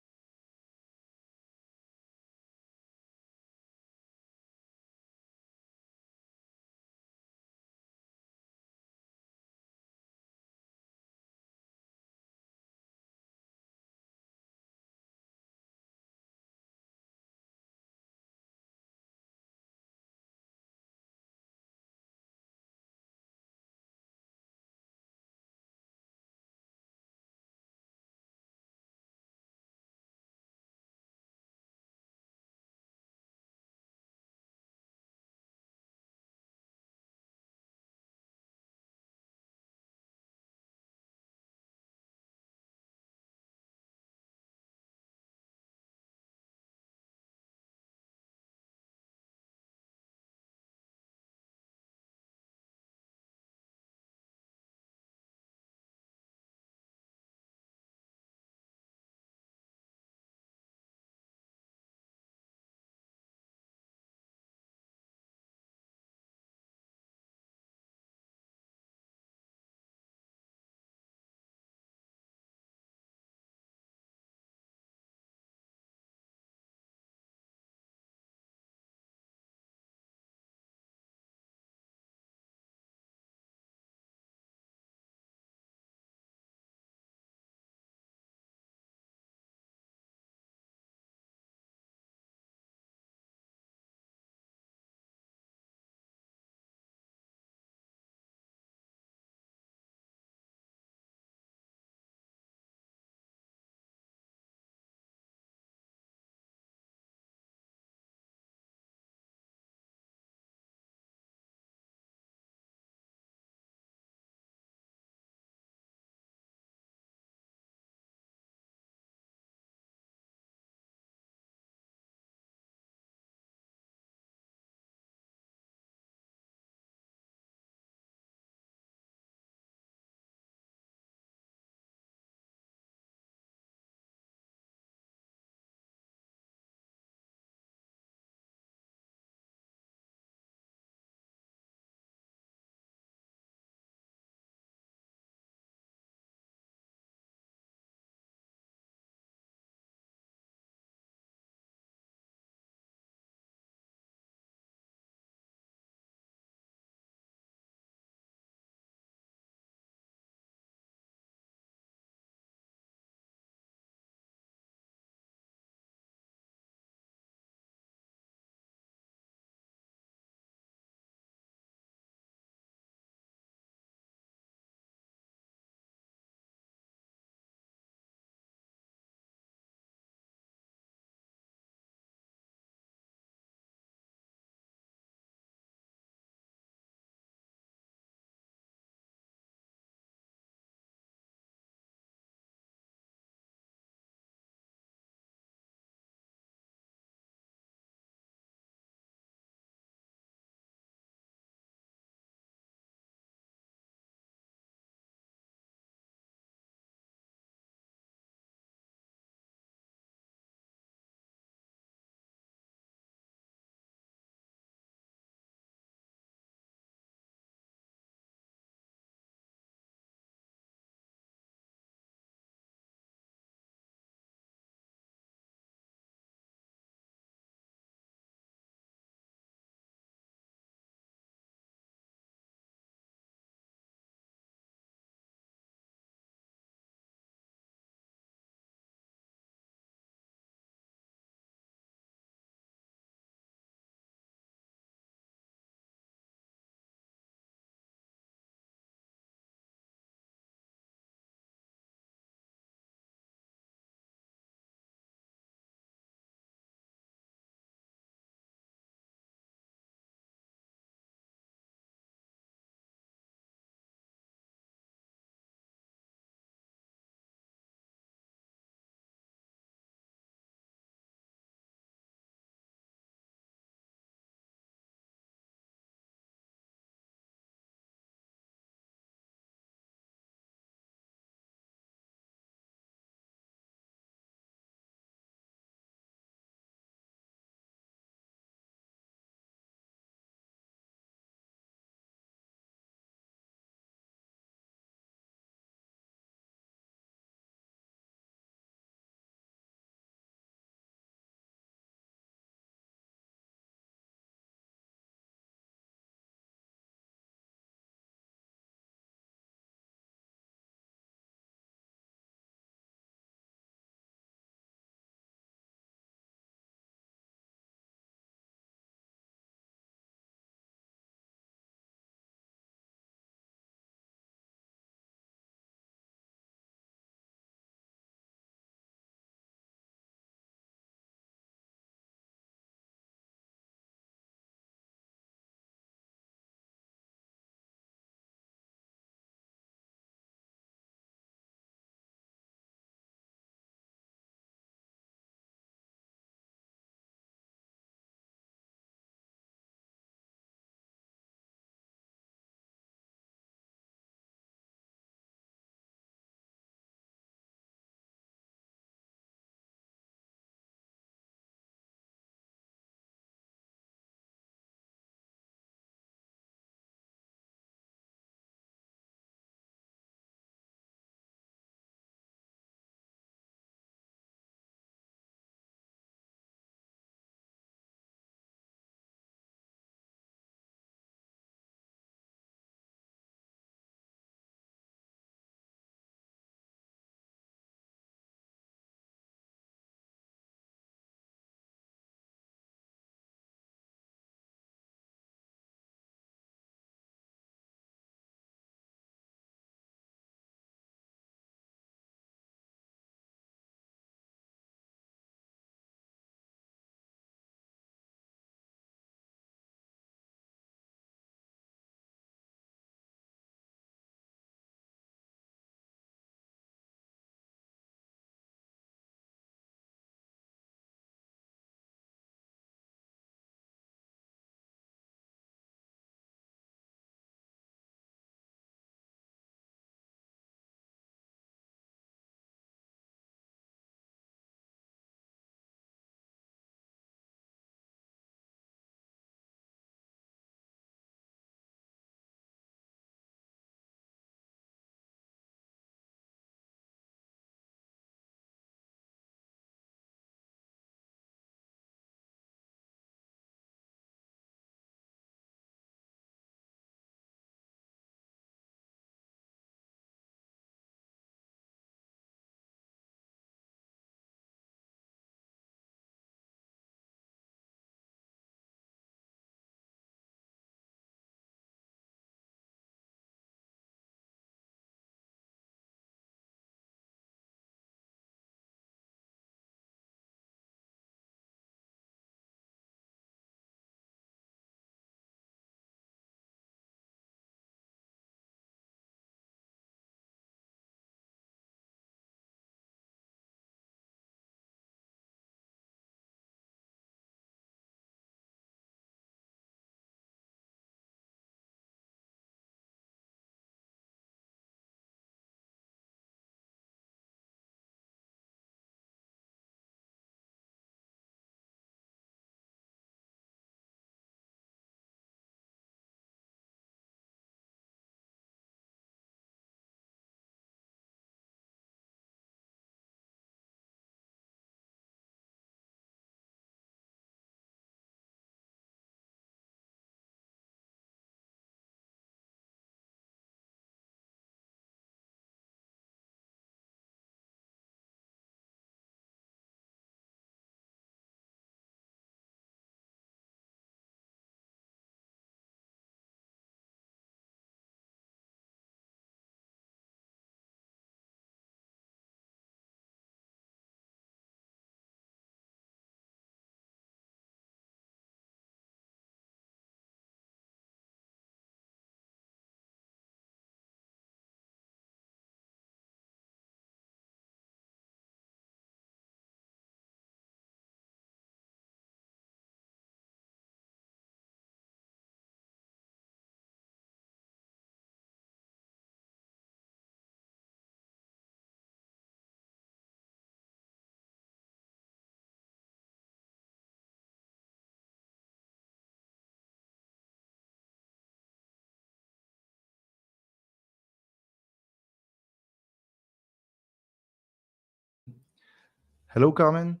Hello, Carmen.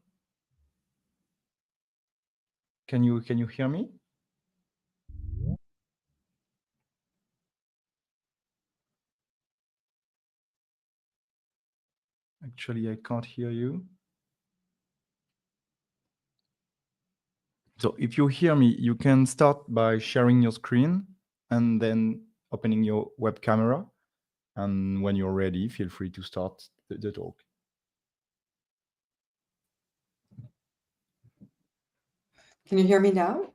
Can you hear me? Actually, I can't hear you. So if you hear me, you can start by sharing your screen and then opening your web camera. And when you're ready, feel free to start the talk. Can you hear me now?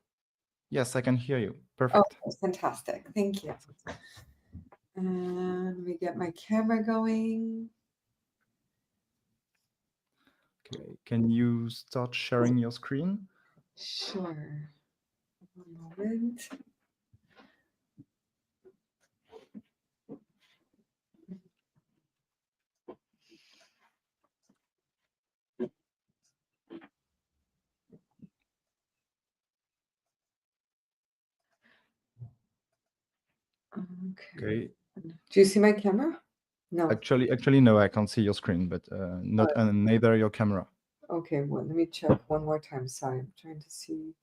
Yes, I can hear you. Perfect. Oh, fantastic. Thank you. And let me get my camera going. Okay. Can you start sharing your screen? Sure. One moment. Okay. Do you see my camera? No. Actually, no, I can't see your screen, but not neither your camera. Okay, well, let me check one more time. Sorry, I'm trying to see.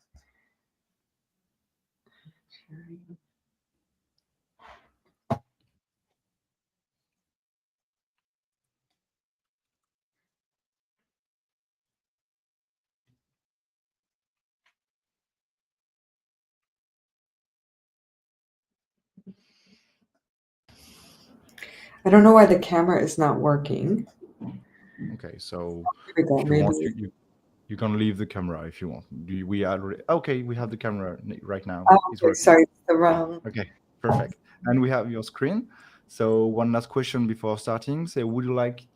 I don't know why the camera is not working. Okay, so Here we go, if you want, you can leave the camera if you want. We already okay? We have the camera right now. It's okay, working. sorry, it's the wrong. Okay, perfect. And we have your screen. So one last question before starting. So would you like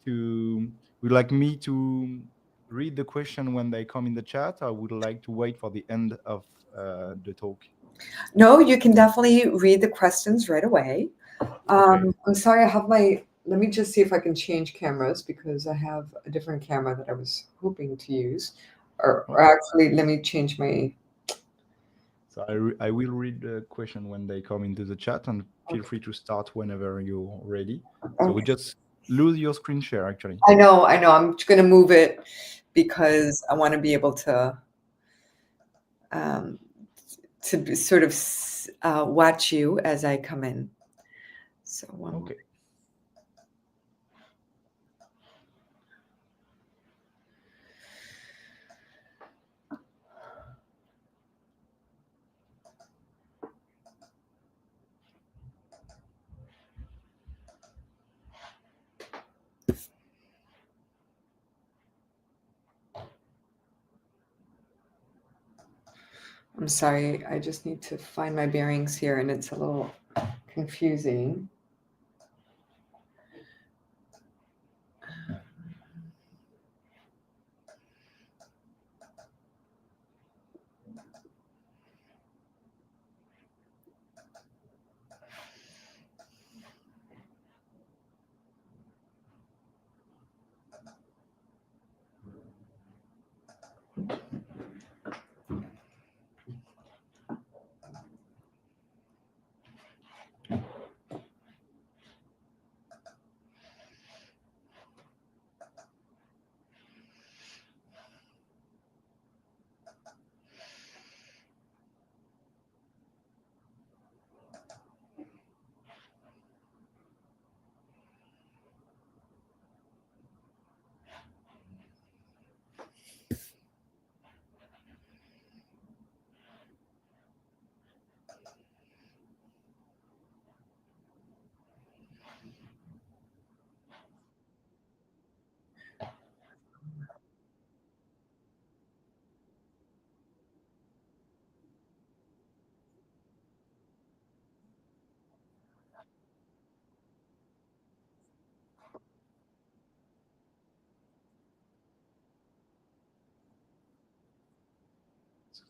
me to read the question when they come in the chat, or would you like to wait for the end of the talk? No, you can definitely read the questions right away. Okay. I'm sorry, I have my, let me just see if I can change cameras because I have a different camera that I was hoping to use. Or actually, let me change my. So I will read the question when they come into the chat, and feel free to start whenever you're ready. So we just lose your screen share, actually. I know. I'm going to move it because I want to be able to sort of watch you as I come in. So one more. I'm sorry, I just need to find my bearings here and it's a little confusing.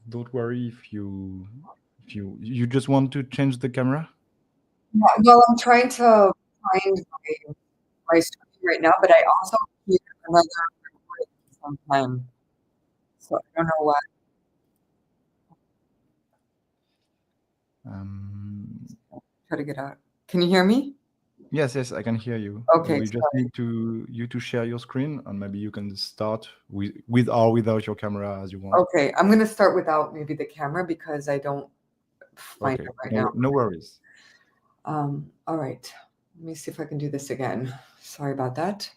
Don't worry if you just want to change the camera. Well, I'm trying to find my screen right now, but I also hear another recording sometime. So I don't know why. Try to get out. Can you hear me? Yes, yes, I can hear you. Okay, We just need you to share your screen, and maybe you can start with or without your camera as you want. Okay, I'm going to start without maybe the camera because I don't find it right now. No worries. All right. Let me see if I can do this again. Sorry about that.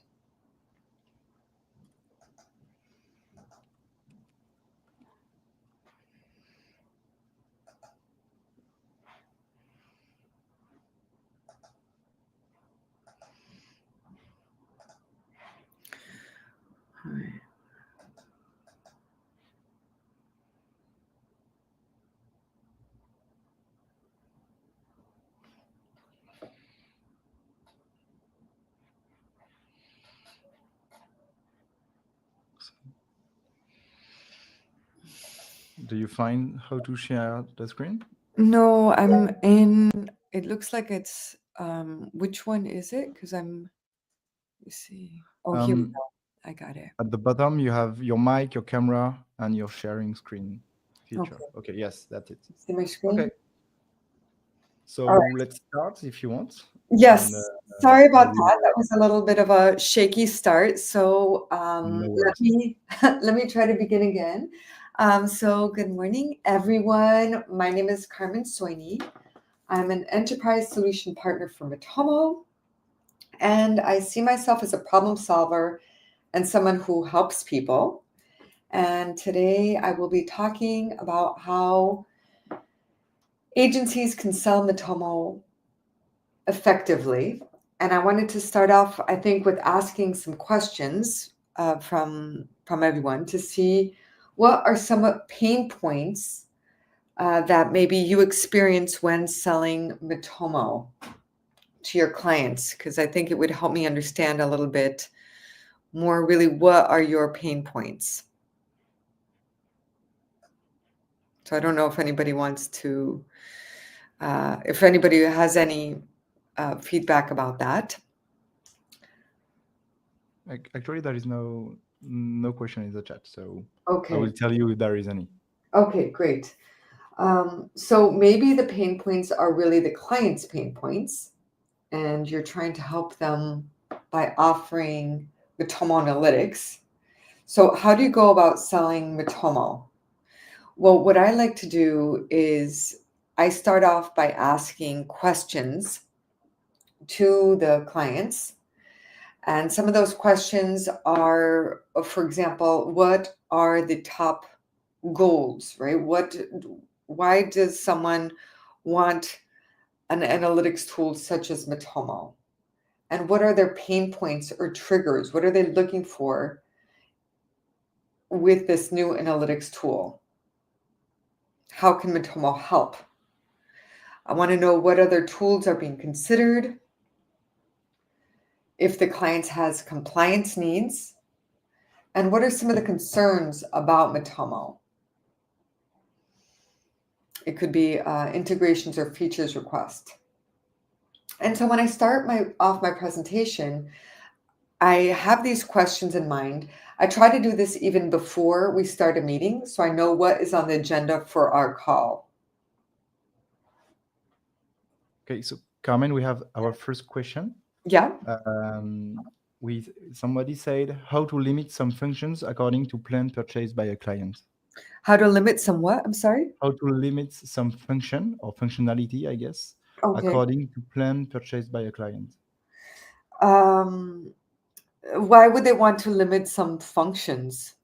All right. Do you find how to share the screen? No, I'm in. It looks like it's. Which one is it? Because you see. Oh, here we go. I got it. At the bottom, you have your mic, your camera, and your sharing screen feature. Okay, yes, that's it. See my screen? Okay. So All right. let's start if you want. Yes. And, Sorry about I will- that. That was a little bit of a shaky start. So No let worries. me let me try to begin again. So good morning, everyone. My name is Carmen Soini. I'm an enterprise solution partner for Matomo, and I see myself as a problem solver and someone who helps people. And today I will be talking about how agencies can sell Matomo effectively. And I wanted to start off, I think, with asking some questions from everyone to see what are some pain points that maybe you experience when selling Matomo to your clients, because I think it would help me understand a little bit more really what are your pain points. So I don't know if anybody wants to, if anybody has any feedback about that. Actually, there is no question in the chat, so Okay. I will tell you if there is any. Okay, great. So maybe the pain points are really the client's pain points, and you're trying to help them by offering Matomo Analytics. So how do you go about selling Matomo? Well, what I like to do is I start off by asking questions to the clients. And some of those questions are, for example, what are the top goals, right? Why does someone want an analytics tool such as Matomo? And what are their pain points or triggers? What are they looking for with this new analytics tool? How can Matomo help? I want to know what other tools are being considered, if the client has compliance needs, and what are some of the concerns about Matomo? It could be integrations or features request. And so when I start off my presentation, I have these questions in mind. I try to do this even before we start a meeting, so I know what is on the agenda for our call. Okay, so Carmen, we have our first question. Yeah. Somebody said how to limit some functions according to plan purchased by a client. How to limit some what? I'm sorry? How to limit some function or functionality, I guess, Okay. according to plan purchased by a client. Why would they want to limit some functions?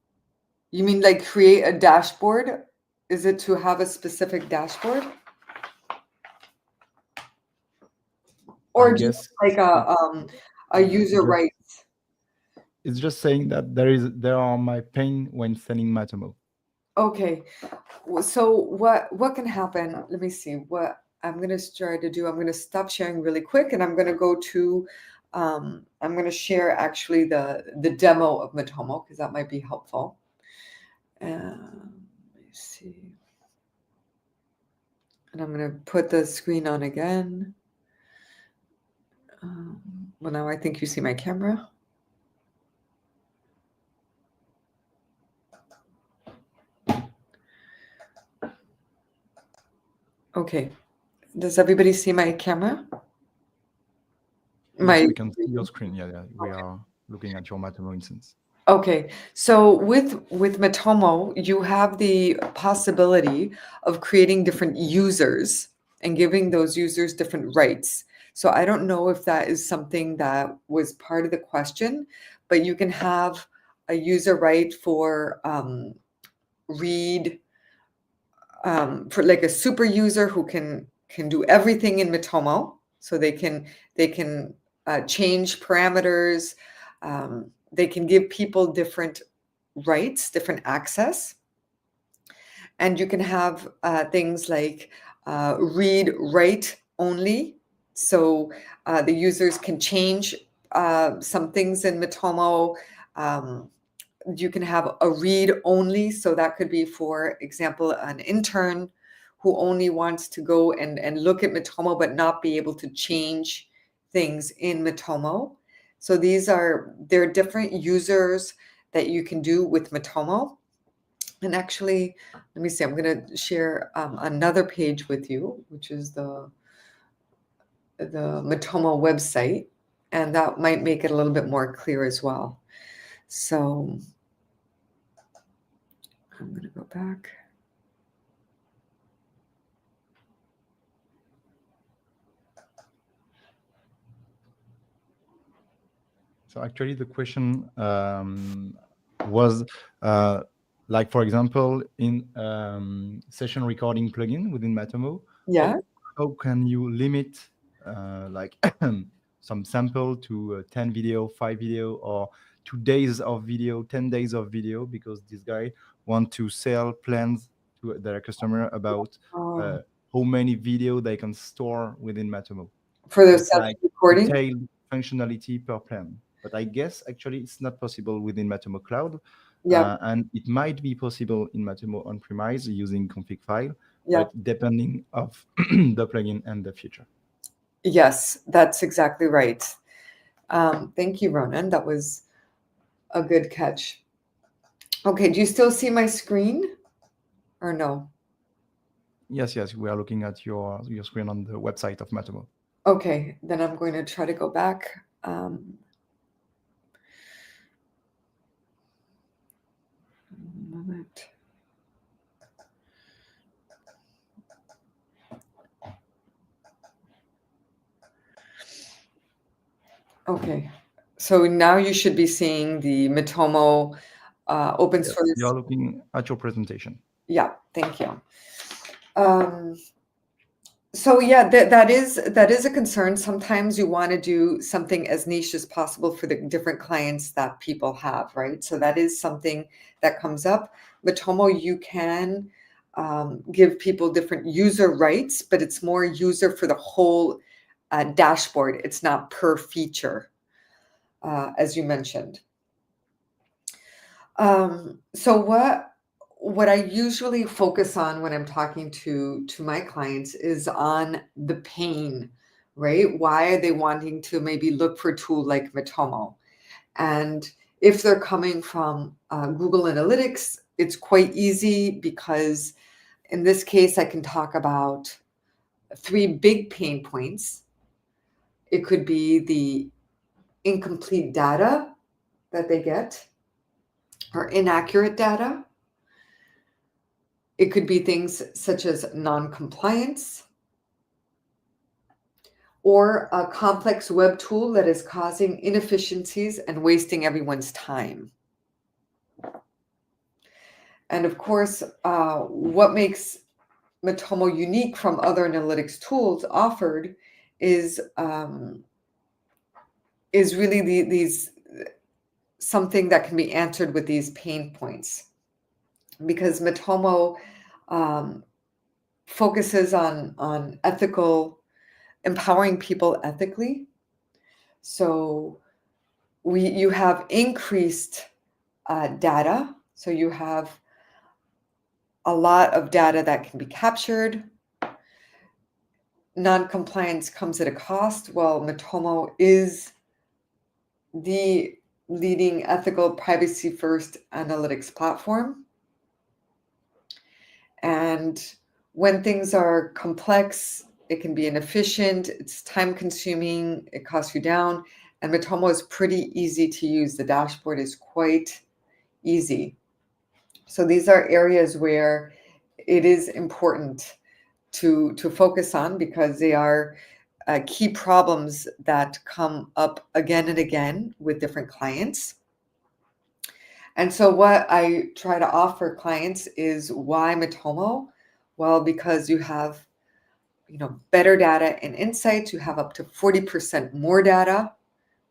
You mean like create a dashboard? Is it to have a specific dashboard? Or just like a user rights? It's just saying that there are my pain when selling Matomo. Okay. So what can happen? Let me see what I'm going to try to do. I'm going to stop sharing really quick, and I'm going to go to I'm going to share actually the demo of Matomo, because that might be helpful. Let me see. And I'm going to put the screen on again. Well, now I think you see my camera. Okay. Does everybody see my camera? Yes, we can see your screen. Yeah, we are looking at your Matomo instance. Okay, so with Matomo, you have the possibility of creating different users and giving those users different rights. So I don't know if that is something that was part of the question, but you can have a user right for read, for like a super user who can do everything in Matomo. So they can change parameters. They can give people different rights, different access. And you can have things like read, write only. So the users can change some things in Matomo. You can have a read only. So that could be, for example, an intern who only wants to go and look at Matomo but not be able to change things in Matomo. So there are different users that you can do with Matomo. And actually, let me see, I'm going to share another page with you, which is the Matomo website, and that might make it a little bit more clear as well. So I'm going to go back. So actually, the question was like, for example, in session recording plugin within Matomo, Yeah. how can you limit like some sample to 10 video, 5 video, or 2 days of video, 10 days of video, because this guy want to sell plans to their customer about how many video they can store within Matomo. For the It's like recording detailed functionality per plan. But I guess actually it's not possible within Matomo Cloud. Yeah. And it might be possible in Matomo on-premise using config file, Yeah. but depending of the plugin and the feature. Yes, that's exactly right. Thank you, Ronan. That was a good catch. Okay, do you still see my screen or no? Yes, we are looking at your screen on the website of Matomo. Okay, then I'm going to try to go back. Moment. Okay, so now you should be seeing the Matomo open source. You're looking at your presentation. Yeah, thank you. So yeah, that is a concern. Sometimes you want to do something as niche as possible for the different clients that people have, right? So that is something that comes up. Matomo, you can give people different user rights, but it's more user for the whole dashboard. It's not per feature, as you mentioned. So what I usually focus on when I'm talking to my clients is on the pain, right? Why are they wanting to maybe look for a tool like Matomo? And if they're coming from Google Analytics, it's quite easy, because in this case, I can talk about 3 big pain points. It could be the incomplete data that they get, or inaccurate data. It could be things such as non-compliance, or a complex web tool that is causing inefficiencies and wasting everyone's time. And of course, what makes Matomo unique from other analytics tools offered is really these something that can be answered with these pain points, because Matomo focuses on ethical, empowering people ethically. So you have increased data. So you have a lot of data that can be captured. Non-compliance comes at a cost. Well, Matomo is the leading ethical, privacy-first analytics platform. And when things are complex, it can be inefficient, it's time consuming, it costs you down. And Matomo is pretty easy to use. The dashboard is quite easy. So these are areas where it is important to focus on, because they are key problems that come up again and again with different clients. And so what I try to offer clients is, why Matomo? Well, because you have better data and insights. You have up to 40% more data,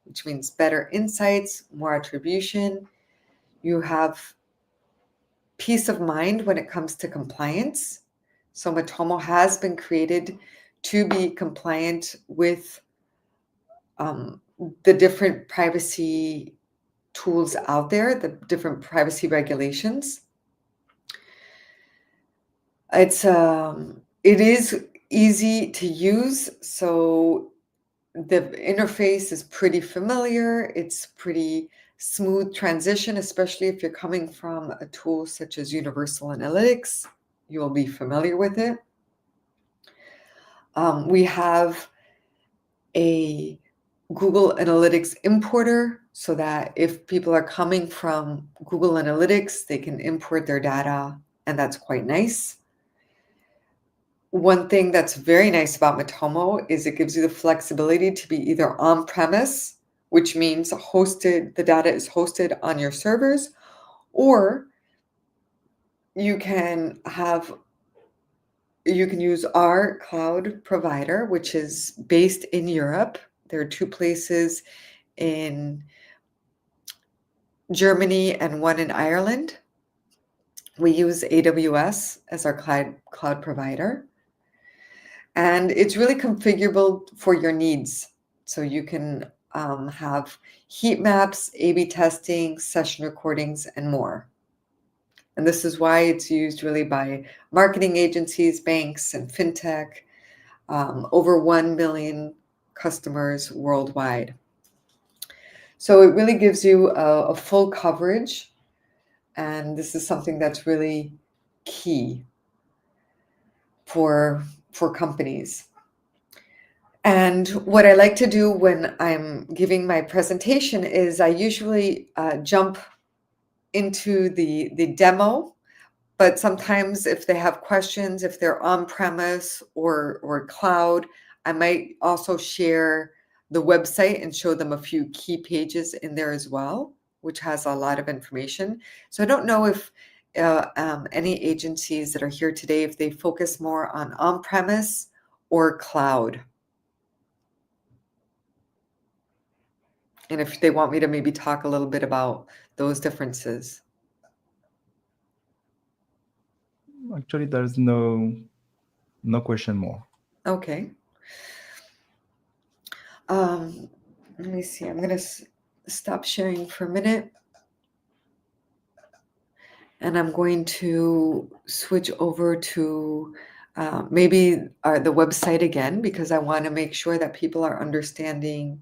which means better insights, more attribution. You have peace of mind when it comes to compliance. So Matomo has been created to be compliant with the different privacy tools out there, the different privacy regulations. It is easy to use, so the interface is pretty familiar. It's pretty smooth transition, especially if you're coming from a tool such as Universal Analytics. You will be familiar with it. We have a Google Analytics importer, so that if people are coming from Google Analytics, they can import their data, and that's quite nice. One thing that's very nice about Matomo is it gives you the flexibility to be either on-premise, which means the data is hosted on your servers, or you can use our cloud provider, which is based in Europe. There are 2 places in Germany and 1 in Ireland. We use AWS as our cloud provider. And it's really configurable for your needs. So you can have heat maps, A/B testing, session recordings, and more. And this is why it's used really by marketing agencies, banks, and fintech, over 1 million customers worldwide. So it really gives you a full coverage. And this is something that's really key for companies. And what I like to do when I'm giving my presentation is I usually jump into the demo, but sometimes if they have questions, if they're on-premise or cloud, I might also share the website and show them a few key pages in there as well, which has a lot of information. So I don't know if any agencies that are here today, if they focus more on on-premise or cloud. And if they want me to maybe talk a little bit about those differences. Actually, there's no question more. Okay. Let me see. I'm going to stop sharing for a minute. And I'm going to switch over to maybe the website again, because I want to make sure that people are understanding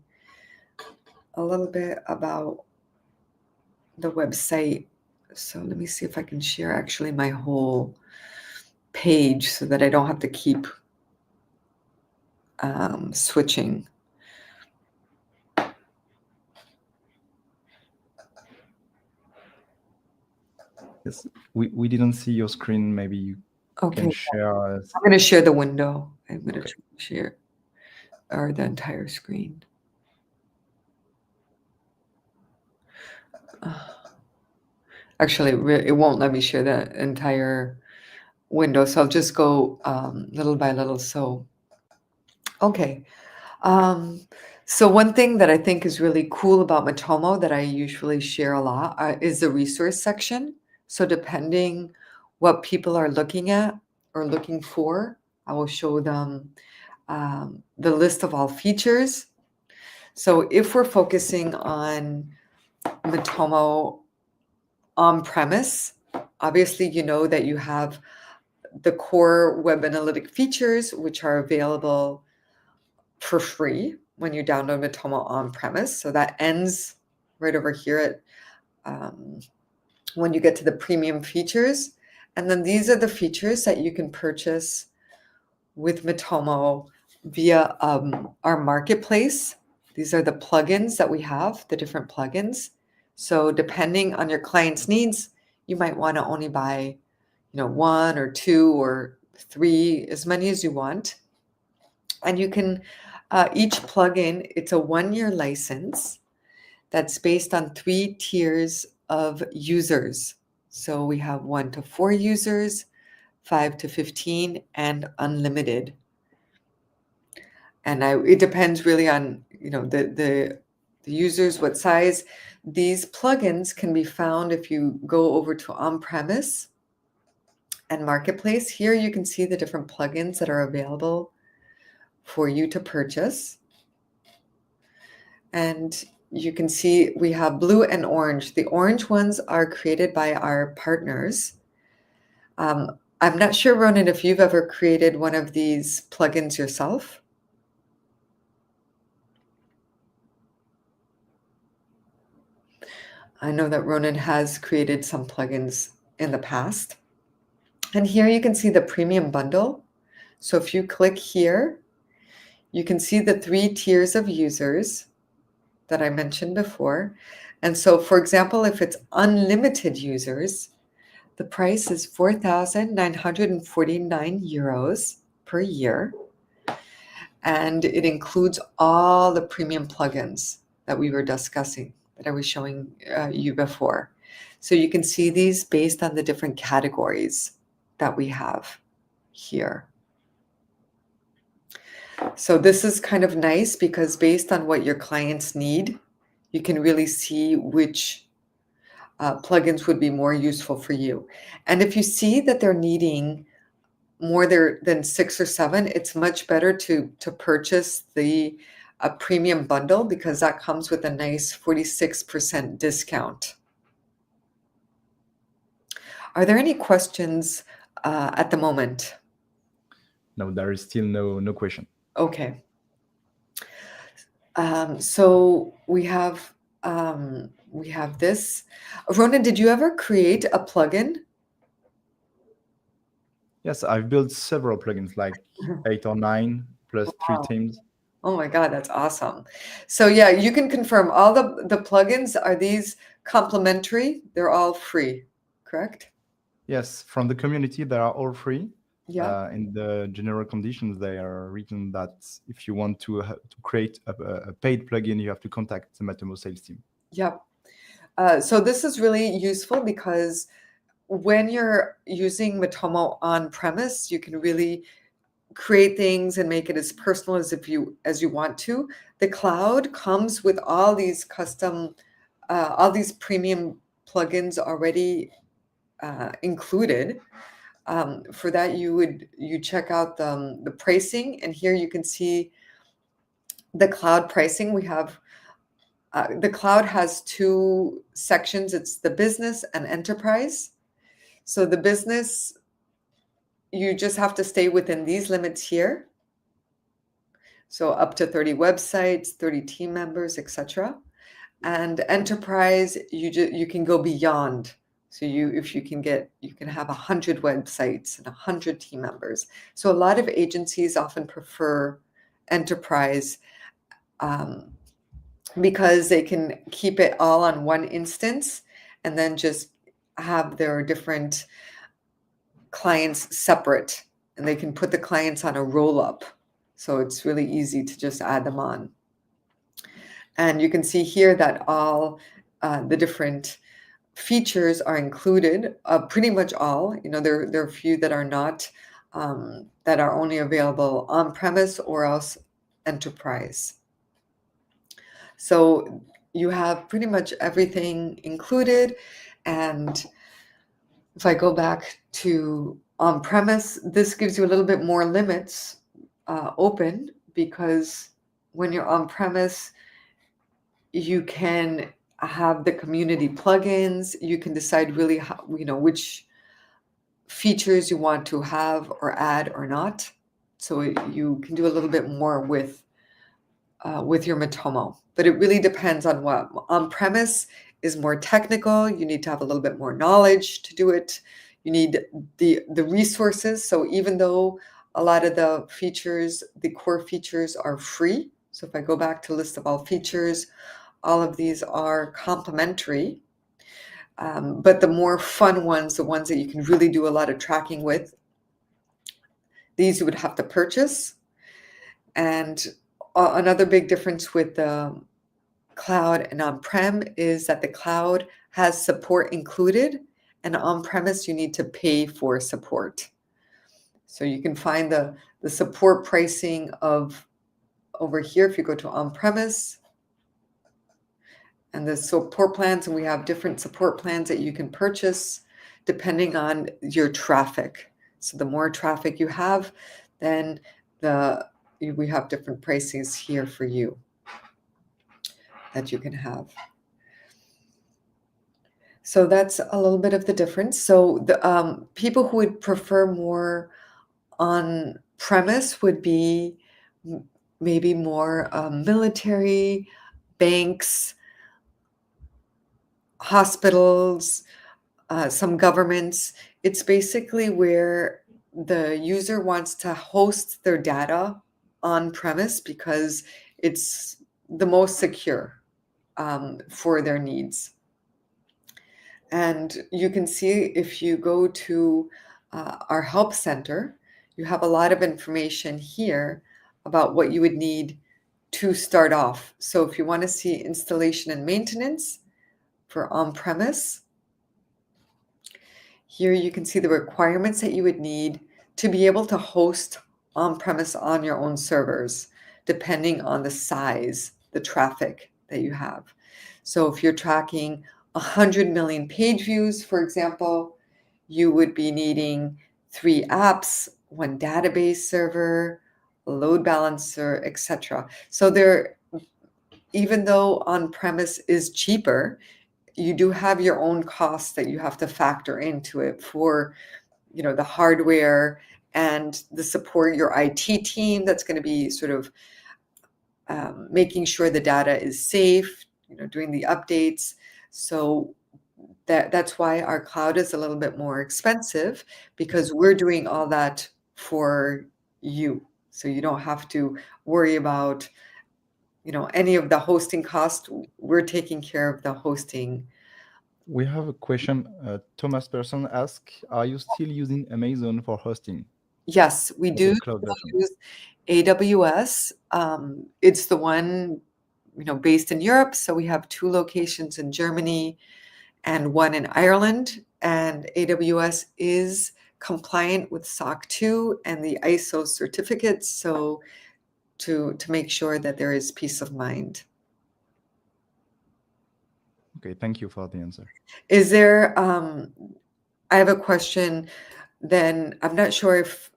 a little bit about the website. So let me see if I can share actually my whole page so that I don't have to keep switching. Yes, we didn't see your screen. Maybe you can share. I'm going to share the window. I'm going to share the entire screen. Actually, it won't let me share the entire window, so I'll just go little by little. So, okay. So one thing that I think is really cool about Matomo that I usually share a lot is the resource section. So depending what people are looking at or looking for, I will show them the list of all features. So if we're focusing on Matomo on-premise, obviously you know that you have the core web analytic features, which are available for free when you download Matomo on-premise. So that ends right over here at when you get to the premium features. And then these are the features that you can purchase with Matomo via our marketplace. These are the plugins that we have, the different plugins. So depending on your client's needs, you might want to only buy, 1 or 2 or 3, as many as you want. And you can, each plugin, it's a 1-year license that's based on 3 tiers of users. So we have 1 to 4 users, 5 to 15, and unlimited. And it depends really on the users, what size. These plugins can be found if you go over to on-premise and marketplace. Here you can see the different plugins that are available for you to purchase. And you can see we have blue and orange. The orange ones are created by our partners. I'm not sure, Ronan, if you've ever created one of these plugins yourself. I know that Ronan has created some plugins in the past. And here you can see the premium bundle. So if you click here, you can see the 3 tiers of users that I mentioned before. And so, for example, if it's unlimited users, the price is 4,949 euros per year. And it includes all the premium plugins that we were discussing, that I was showing you before. So you can see these based on the different categories that we have here. So this is kind of nice because based on what your clients need, you can really see which plugins would be more useful for you. And if you see that they're needing more than 6 or 7, it's much better to purchase the premium bundle because that comes with a nice 46% discount. Are there any questions at the moment? No, there is still no question. Okay. So we have this. Ronan, did you ever create a plugin? Yes, I've built several plugins, like 8 or 9 plus 3 themes. Oh my God, that's awesome. So yeah, you can confirm all the plugins, are these complimentary? They're all free, correct? Yes, from the community, they are all free. Yeah. In the general conditions, they are written that if you want to create a paid plugin, you have to contact the Matomo sales team. Yep. So this is really useful because when you're using Matomo on premise, you can really create things and make it as personal as you want to. The cloud comes with all these custom, all these premium plugins already included. For that, you check out the pricing, and here you can see the cloud pricing. We have the cloud has 2 sections. It's the business and enterprise. So the business, you just have to stay within these limits here. So up to 30 websites, 30 team members, etc. And enterprise, you can go beyond. So you can have 100 websites and 100 team members. So a lot of agencies often prefer enterprise because they can keep it all on one instance and then just have their different clients separate, and they can put the clients on a roll up. So it's really easy to just add them on. And you can see here that all the different features are included, pretty much all. There are a few that are not, that are only available on premise or else enterprise. So you have pretty much everything included. And if I go back to on premise, this gives you a little bit more limits open, because when you're on premise, you can have the community plugins. You can decide really how, which features you want to have or add or not. So you can do a little bit more with your Matomo, but it really depends on what. On premise is more technical. You need to have a little bit more knowledge to do it. You need the resources. So even though a lot of the features, the core features are free. So if I go back to list of all features, all of these are complimentary. But the more fun ones, the ones that you can really do a lot of tracking with, these you would have to purchase. And another big difference with the cloud and on-prem is that the cloud has support included, and on-premise you need to pay for support. So you can find the support pricing of over here if you go to on-premise and the support plans, and we have different support plans that you can purchase depending on your traffic. So the more traffic you have, then we have different prices here for you that you can have. So that's a little bit of the difference. So the people who would prefer more on premise would be maybe more military, banks, hospitals, some governments. It's basically where the user wants to host their data on premise because it's the most secure for their needs. And you can see if you go to our help center, you have a lot of information here about what you would need to start off. So if you want to see installation and maintenance for on-premise, here you can see the requirements that you would need to be able to host on-premise on your own servers, depending on the size, the traffic that you have. So if you're tracking 100 million page views, for example, you would be needing 3 apps, 1 database server, a load balancer, etc. So even though on-premise is cheaper, you do have your own costs that you have to factor into it for, the hardware and the support, your IT team that's going to be sort of making sure the data is safe, doing the updates. So that's why our cloud is a little bit more expensive, because we're doing all that for you. So you don't have to worry about, any of the hosting costs. We're taking care of the hosting. We have a question. Thomas Person asks, are you still using Amazon for hosting? Yes, we do use AWS. It's the one, based in Europe. So we have 2 locations in Germany and 1 in Ireland. And AWS is compliant with SOC 2 and the ISO certificates. So to make sure that there is peace of mind. Okay, thank you for the answer. Is there, I have a question then. I'm not sure if,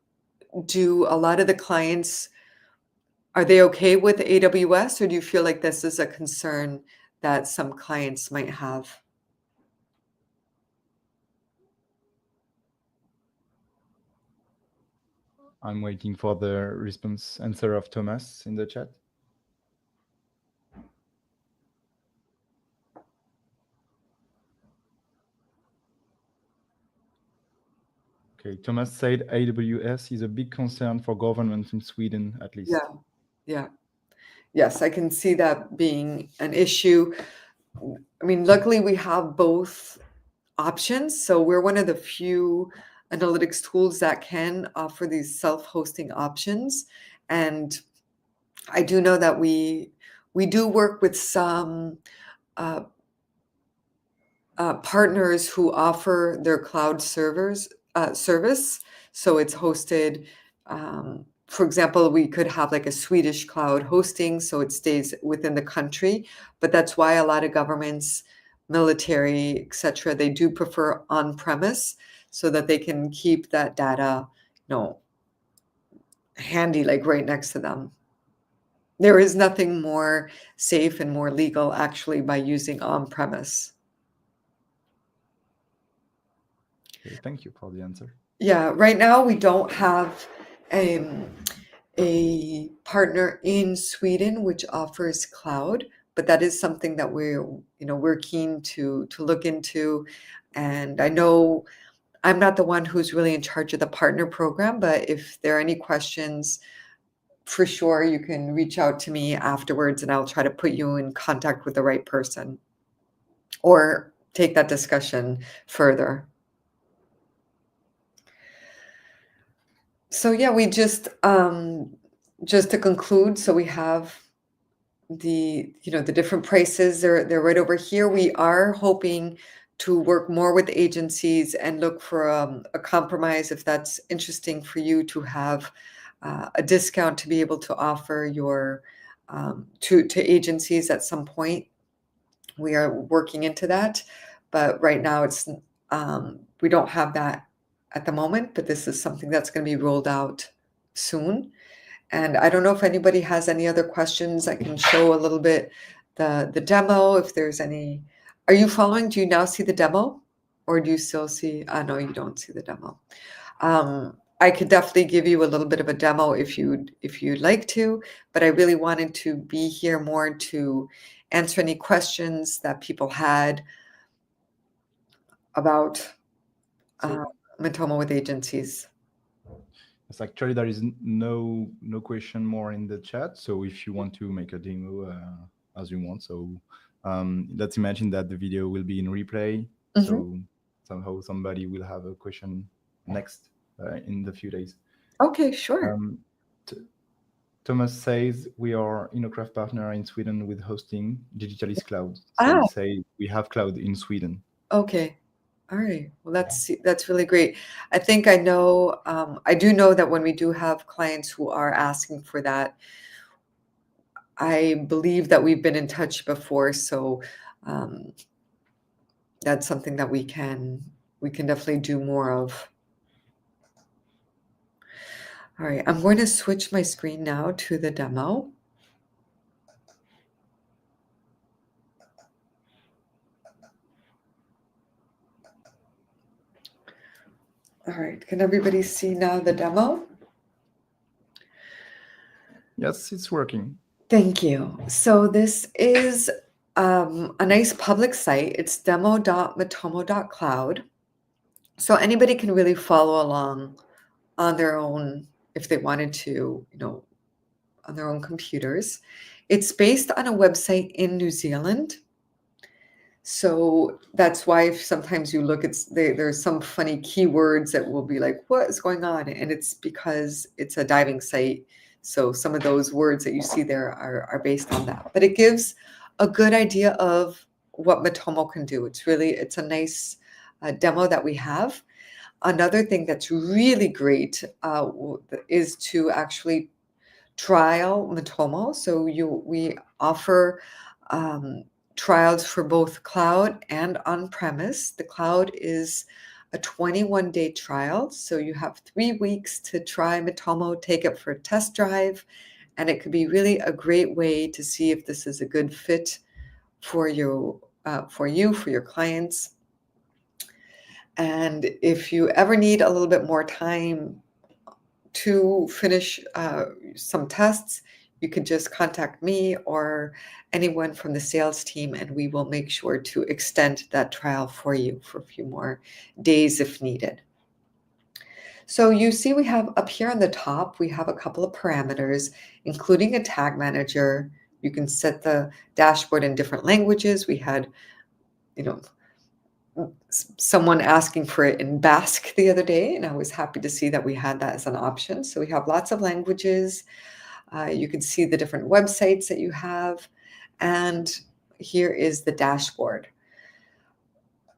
do a lot of the clients, are they okay with AWS, or do you feel like this is a concern that some clients might have? I'm waiting for the answer of Thomas in the chat. Okay, Thomas said AWS is a big concern for government in Sweden, at least. Yeah. Yes, I can see that being an issue. I mean, luckily we have both options. So we're one of the few analytics tools that can offer these self-hosting options. And I do know that we do work with some partners who offer their cloud service. So it's hosted, for example, we could have like a Swedish cloud hosting, so it stays within the country. But that's why a lot of governments, military, etc., they do prefer on-premise, so that they can keep that data, handy, like right next to them. There is nothing more safe and more legal actually by using on-premise. Okay, thank you for the answer. Yeah, right now we don't have a partner in Sweden which offers cloud, but that is something that we're keen to look into. And I know I'm not the one who's really in charge of the partner program, but if there are any questions, for sure, you can reach out to me afterwards and I'll try to put you in contact with the right person or take that discussion further. So yeah, we just to conclude, so we have the different prices. They're right over here. We are hoping to work more with agencies and look for a compromise if that's interesting for you, to have a discount to be able to offer your to agencies at some point. We are working into that, but right now it's we don't have that at the moment, but this is something that's going to be rolled out soon. And I don't know if anybody has any other questions. I can show a little bit the demo if there's any. Are you following? Do you now see the demo, or do you still see? No, you don't see the demo. I could definitely give you a little bit of a demo if you'd like to, but I really wanted to be here more to answer any questions that people had about Matomo with agencies. It's actually there is no question more in the chat. So if you want to make a demo as you want, so let's imagine that the video will be in replay. Mm-hmm. So somehow somebody will have a question next in the few days. Okay, sure. Thomas says we are InnoCraft partner in Sweden with hosting Decentralized cloud. So we say we have cloud in Sweden. Okay. All right. Well, that's really great. I think I know, I do know that when we do have clients who are asking for that, I believe that we've been in touch before. So that's something that we can definitely do more of. All right. I'm going to switch my screen now to the demo. All right, can everybody see now the demo? Yes, it's working. Thank you. So this is a nice public site. It's demo.matomo.cloud. So anybody can really follow along on their own if they wanted to, on their own computers. It's based on a website in New Zealand. So that's why if sometimes you look, there's some funny keywords that will be like, what is going on? And it's because it's a diving site. So some of those words that you see there are based on that. But it gives a good idea of what Matomo can do. It's a nice demo that we have. Another thing that's really great is to actually trial Matomo. So we offer trials for both cloud and on-premise. The cloud is a 21-day trial. So you have 3 weeks to try Matomo, take it for a test drive, and it could be really a great way to see if this is a good fit for you, for your clients. And if you ever need a little bit more time to finish some tests, you can just contact me or anyone from the sales team, and we will make sure to extend that trial for you for a few more days if needed. So you see we have up here on the top, we have a couple of parameters, including a tag manager. You can set the dashboard in different languages. We had, someone asking for it in Basque the other day, and I was happy to see that we had that as an option. So we have lots of languages. You can see the different websites that you have. And here is the dashboard.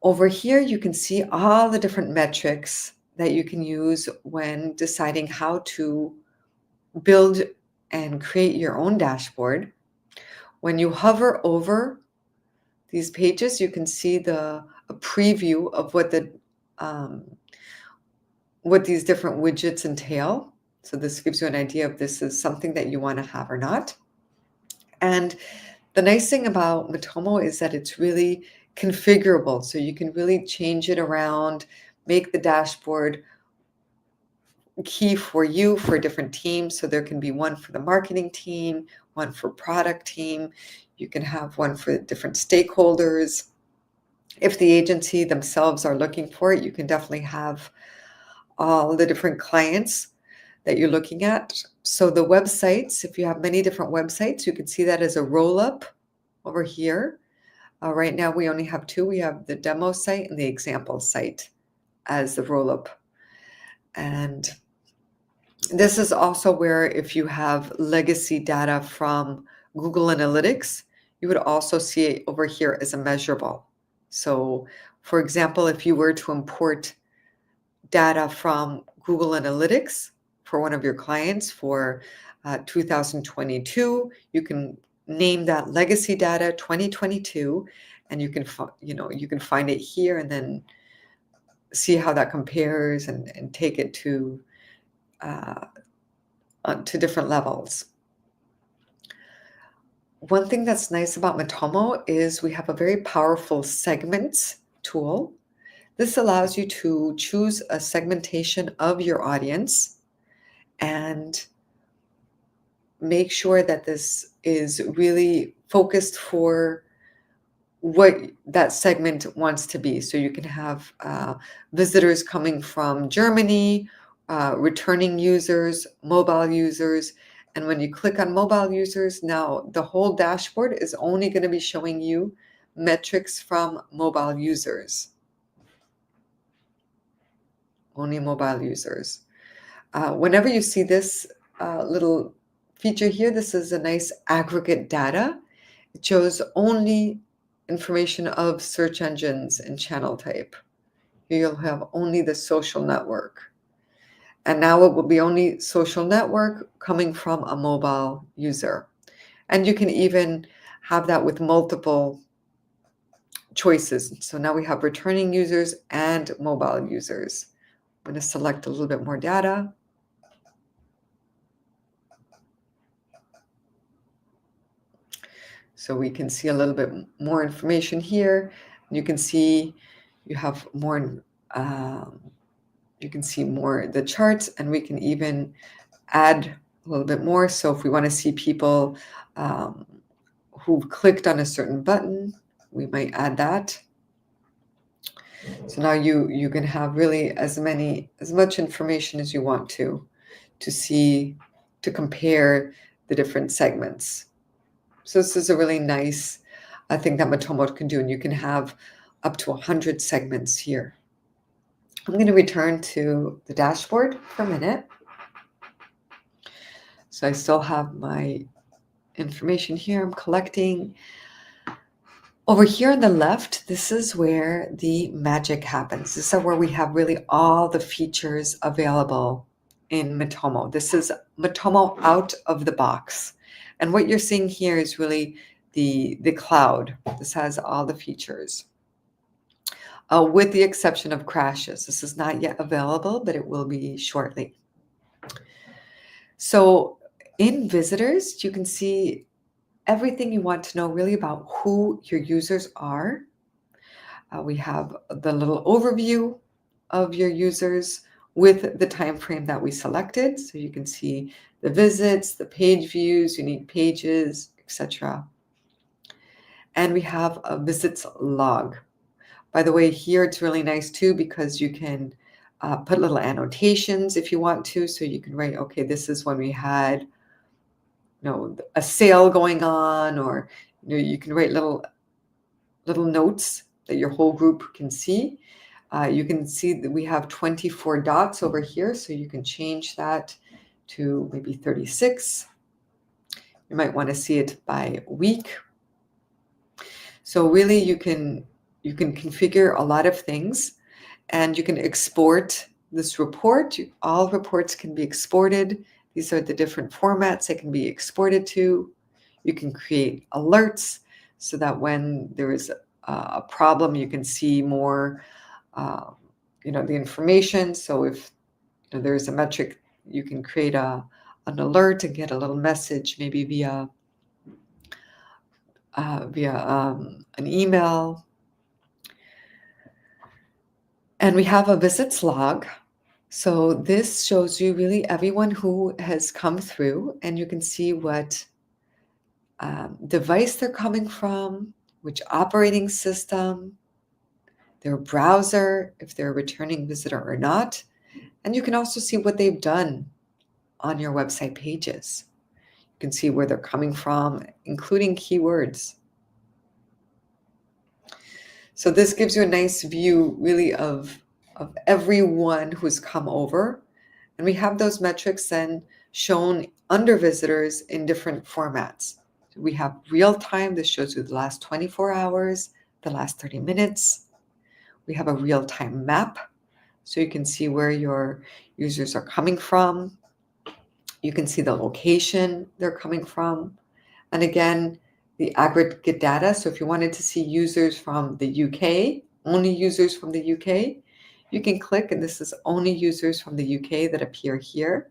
Over here, you can see all the different metrics that you can use when deciding how to build and create your own dashboard. When you hover over these pages, you can see a preview of what these different widgets entail. So this gives you an idea if this is something that you want to have or not. And the nice thing about Matomo is that it's really configurable. So you can really change it around, make the dashboard key for you for different teams. So there can be one for the marketing team, one for product team. You can have one for different stakeholders. If the agency themselves are looking for it, you can definitely have all the different clients that you're looking at. So the websites, if you have many different websites, you can see that as a roll-up over here. Right now we only have two. We have the demo site and the example site as the roll-up. And this is also where if you have legacy data from Google Analytics, you would also see it over here as a measurable. So for example, if you were to import data from Google Analytics for one of your clients for 2022, you can name that legacy data 2022, and you can you can find it here and then see how that compares and take it to different levels. One thing that's nice about Matomo is we have a very powerful segments tool. This allows you to choose a segmentation of your audience and make sure that this is really focused for what that segment wants to be. So you can have visitors coming from Germany, returning users, mobile users. And when you click on mobile users, now the whole dashboard is only going to be showing you metrics from mobile users. Only mobile users. Whenever you see this little feature here, this is a nice aggregate data. It shows only information of search engines and channel type. Here you'll have only the social network. And now it will be only social network coming from a mobile user. And you can even have that with multiple choices. So now we have returning users and mobile users. I'm going to select a little bit more data. So we can see a little bit more information here. You can see you have more, you can see more the charts, and we can even add a little bit more. So if we want to see people who've clicked on a certain button, we might add that. So now you can have really as much information as you want to see, to compare the different segments. So this is a really nice thing that Matomo can do, and you can have up to 100 segments here. I'm going to return to the dashboard for a minute. So I still have my information here I'm collecting. Over here on the left, this is where the magic happens. This is where we have really all the features available in Matomo. This is Matomo out of the box. And what you're seeing here is really the cloud. This has all the features, with the exception of crashes. This is not yet available, but it will be shortly. So in visitors, you can see everything you want to know really about who your users are. We have the little overview of your users with the time frame that we selected. So you can see the visits, the page views, unique pages, etc. And we have a visits log. By the way, here it's really nice too, because you can put little annotations if you want to. So you can write, okay, this is when we had a sale going on, or you can write little notes that your whole group can see. You can see that we have 24 dots over here, so you can change that to maybe 36. You might want to see it by week. So really you can configure a lot of things, and you can export this report. All reports can be exported. These are the different formats they can be exported to. You can create alerts so that when there is a problem, you can see more, the information. So if there's a metric, you can create an alert and get a little message, maybe via an email. And we have a visits log. So this shows you really everyone who has come through, and you can see what device they're coming from, which operating system, their browser, if they're a returning visitor or not. And you can also see what they've done on your website pages. You can see where they're coming from, including keywords. So this gives you a nice view really of everyone who's come over. And we have those metrics then shown under visitors in different formats. So we have real time. This shows you the last 24 hours, the last 30 minutes. We have a real time map, so you can see where your users are coming from. You can see the location they're coming from. And again, the aggregate data. So if you wanted to see users from the UK, only users from the UK, you can click, and this is only users from the UK that appear here.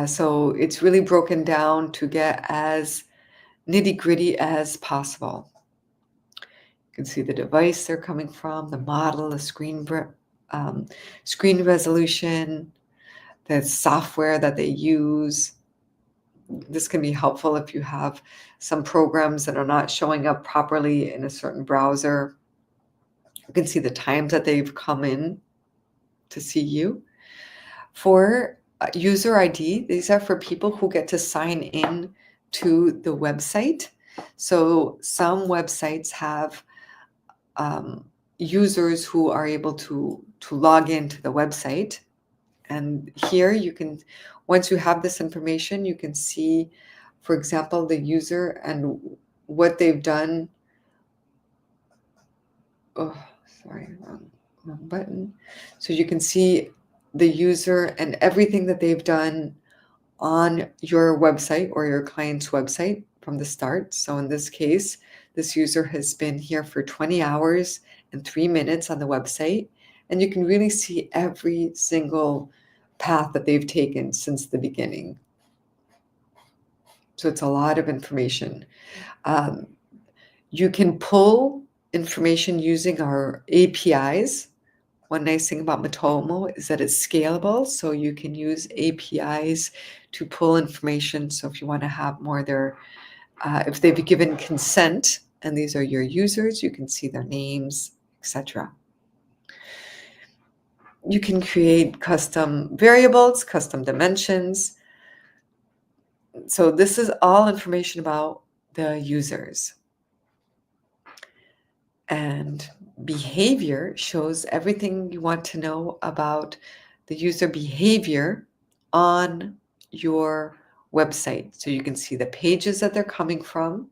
So it's really broken down to get as nitty-gritty as possible. You can see the device they're coming from, the model, the screen resolution, the software that they use. This can be helpful if you have some programs that are not showing up properly in a certain browser. You can see the times that they've come in to see you. For user ID, these are for people who get to sign in to the website. So some websites have users who are able to log into the website. And here you can, once you have this information, you can see, for example, the user and what they've done. Oh, sorry, wrong button. So you can see the user and everything that they've done on your website or your client's website from the start. So in this case, this user has been here for 20 hours and 3 minutes on the website. And you can really see every single path that they've taken since the beginning. So it's a lot of information. You can pull information using our APIs. One nice thing about Matomo is that it's scalable, so you can use APIs to pull information. So if you want to have more there, if they've given consent, and these are your users, you can see their names, etc. You can create custom variables, custom dimensions. So this is all information about the users. And behavior shows everything you want to know about the user behavior on your website. So you can see the pages that they're coming from,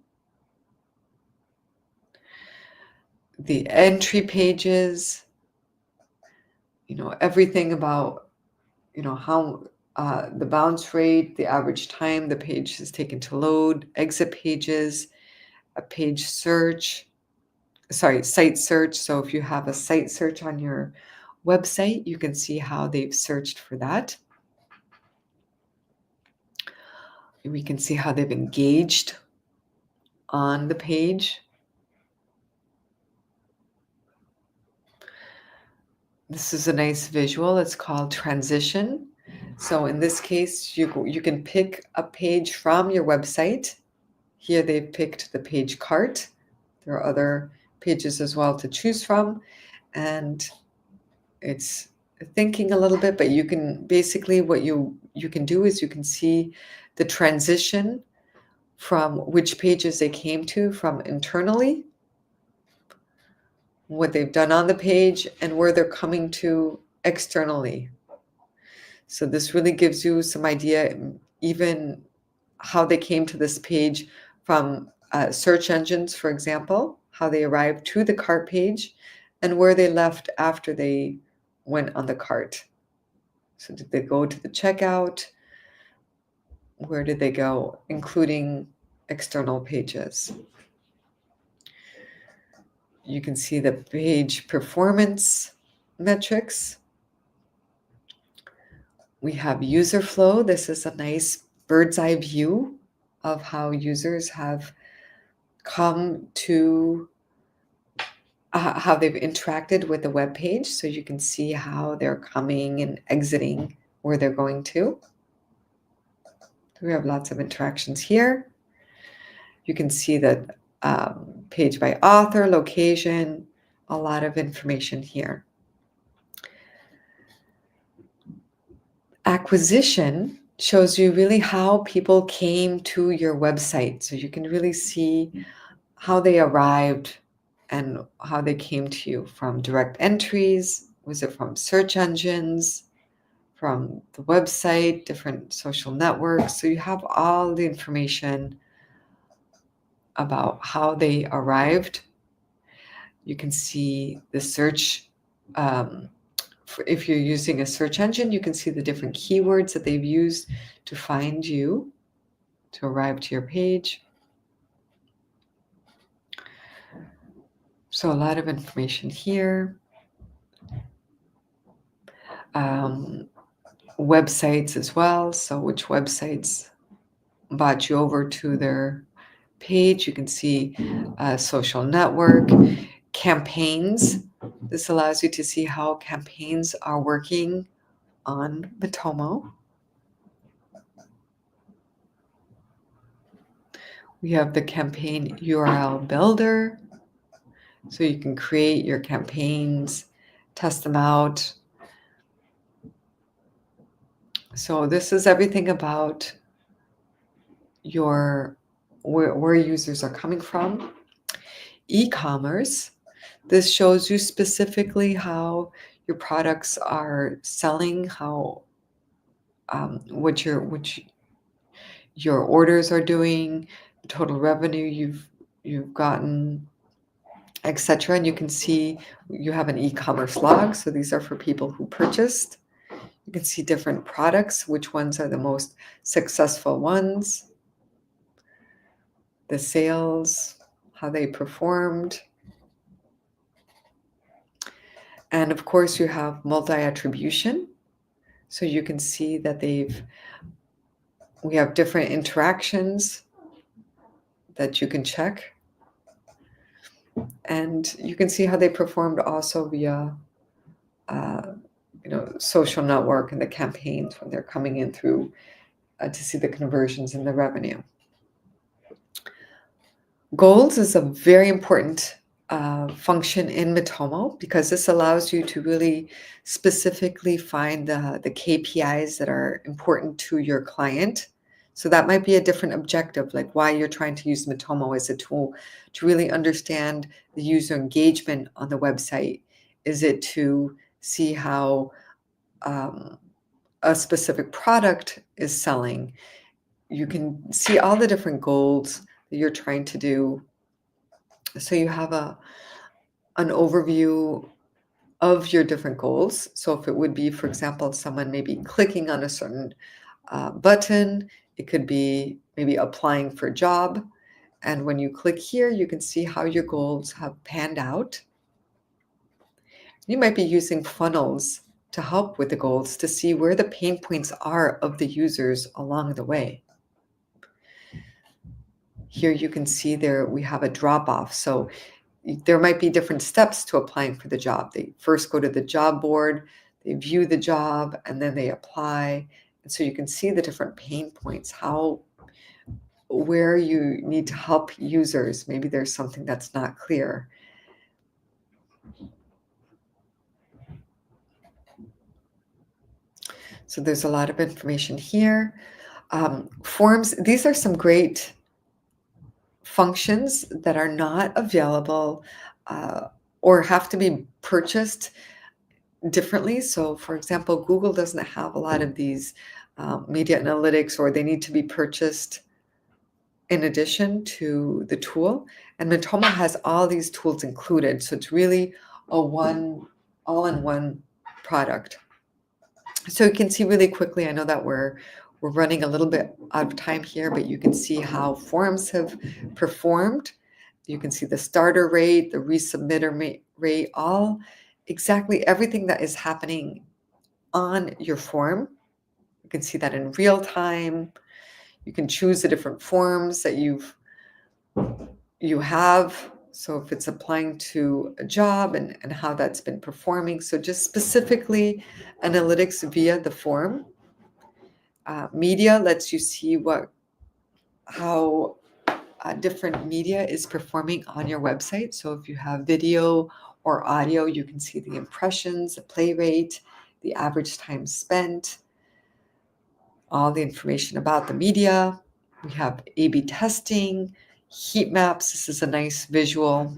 the entry pages, everything about, how the bounce rate, the average time the page is taken to load, exit pages, a page search, site search. So if you have a site search on your website, you can see how they've searched for that. We can see how they've engaged on the page. This is a nice visual. It's called transition. So in this case, you can pick a page from your website. Here they've picked the page cart. There are other pages as well to choose from. And it's thinking a little bit, but you can basically, what you can do is you can see the transition from which pages they came to from internally, what they've done on the page, and where they're coming to externally. So this really gives you some idea, even how they came to this page from search engines, for example, how they arrived to the cart page, and where they left after they went on the cart. So did they go to the checkout? Where did they go, including external pages? You can see the page performance metrics. We have user flow. This is a nice bird's eye view of how users have come to how they've interacted with the web page. So you can see how they're coming and exiting, where they're going to. we have lots of interactions here. You can see that page by author, location, a lot of information here. Acquisition shows you really how people came to your website. So you can really see how they arrived and how they came to you, from direct entries. Was it from search engines, from the website, different social networks? So you have all the information about how they arrived. You can see the search. If you're using a search engine, you can see the different keywords that they've used to find you, to arrive to your page. So a lot of information here. Websites as well. So which websites brought you over to their page. You can see social network, campaigns. This allows you to see how campaigns are working on Matomo. We have the campaign URL builder. So you can create your campaigns, test them out. So this is everything about your where users are coming from. E-commerce. This shows you specifically how your products are selling, how what your orders are doing, the total revenue you've gotten, etc. And you can see you have an e-commerce log. So these are for people who purchased. You can see different products, which ones are the most successful ones, the sales, how they performed. And of course, you have multi-attribution. So you can see that we have different interactions that you can check. And you can see how they performed also via social network and the campaigns when they're coming in through to see the conversions and the revenue. Goals is a very important function in Matomo, because this allows you to really specifically find the KPIs that are important to your client. So that might be a different objective, like why you're trying to use Matomo as a tool to really understand the user engagement on the website. Is it to see how a specific product is selling? You can see all the different goals that you're trying to do. So you have an overview of your different goals. So if it would be, for example, someone maybe clicking on a certain button, it could be maybe applying for a job. And when you click here, you can see how your goals have panned out. You might be using funnels to help with the goals, to see where the pain points are of the users along the way. Here you can see there we have a drop-off. So there might be different steps to applying for the job. They first go to the job board, they view the job, and then they apply. And so you can see the different pain points, where you need to help users. Maybe there's something that's not clear. So there's a lot of information here. Forms, these are some great functions that are not available or have to be purchased differently. So for example, Google doesn't have a lot of these media analytics, or they need to be purchased in addition to the tool. And Matomo has all these tools included. So it's really a all-in-one product. So you can see really quickly, I know that we're running a little bit out of time here, but you can see how forms have performed. You can see the starter rate, the resubmitter rate, exactly everything that is happening on your form. You can see that in real time. You can choose the different forms that you have. So if it's applying to a job and how that's been performing. So just specifically analytics via the form. Media lets you see how different media is performing on your website. So if you have video or audio, you can see the impressions, the play rate, the average time spent, all the information about the media. We have A/B testing, heat maps. This is a nice visual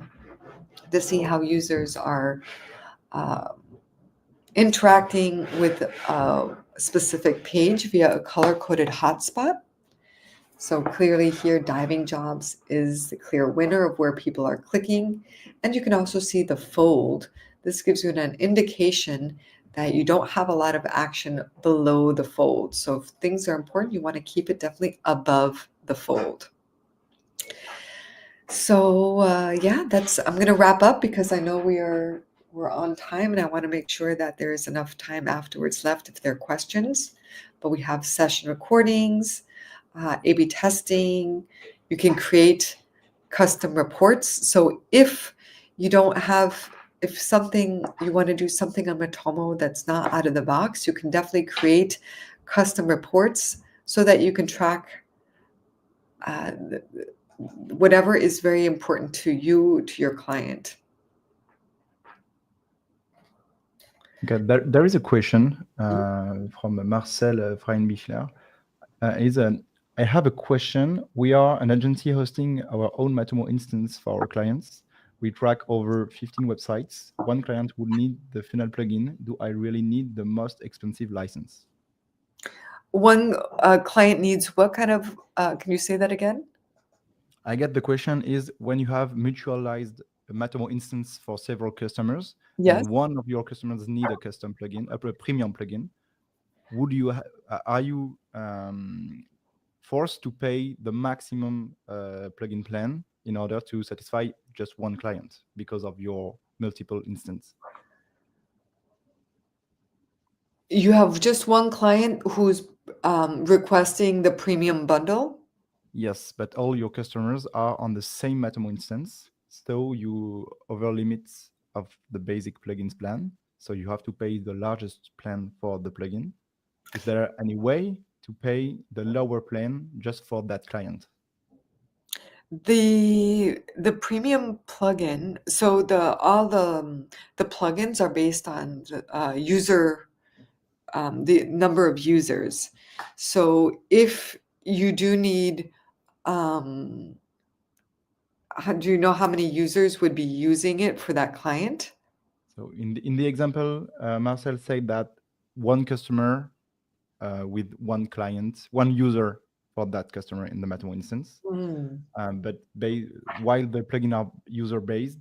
to see how users are interacting with a specific page via a color-coded hotspot. So clearly here, diving jobs is the clear winner of where people are clicking. And you can also see the fold. This gives you an indication that you don't have a lot of action below the fold. So if things are important, you want to keep it definitely above the fold. So yeah, I'm going to wrap up because I know we're on time, and I want to make sure that there is enough time afterwards left if there are questions. But we have session recordings, A/B testing. You can create custom reports. So if you want to do something on Matomo that's not out of the box, you can definitely create custom reports so that you can track whatever is very important to you, to your client. Okay, there is a question from Marcel Freinbichler. I have a question. We are an agency hosting our own Matomo instance for our clients. We track over 15 websites. One client would need the funnel plugin. Do I really need the most expensive license? One client needs what kind of, can you say that again? I get the question is when you have mutualized a Matomo instance for several customers, Yes. and one of your customers need a custom plugin, a premium plugin, are you forced to pay the maximum plugin plan in order to satisfy just one client because of your multiple instance? You have just one client who's requesting the premium bundle? Yes, but all your customers are on the same Matomo instance, so you over limits of the basic plugins plan, so you have to pay the largest plan for the plugin. Is there any way to pay the lower plan just for that client? The premium plugin, so all the plugins are based on user, the number of users. So if you do need, do you know how many users would be using it for that client? So in the example, Marcel said that one customer with one client, one user for that customer in the Matomo instance. But while the plugin are user-based,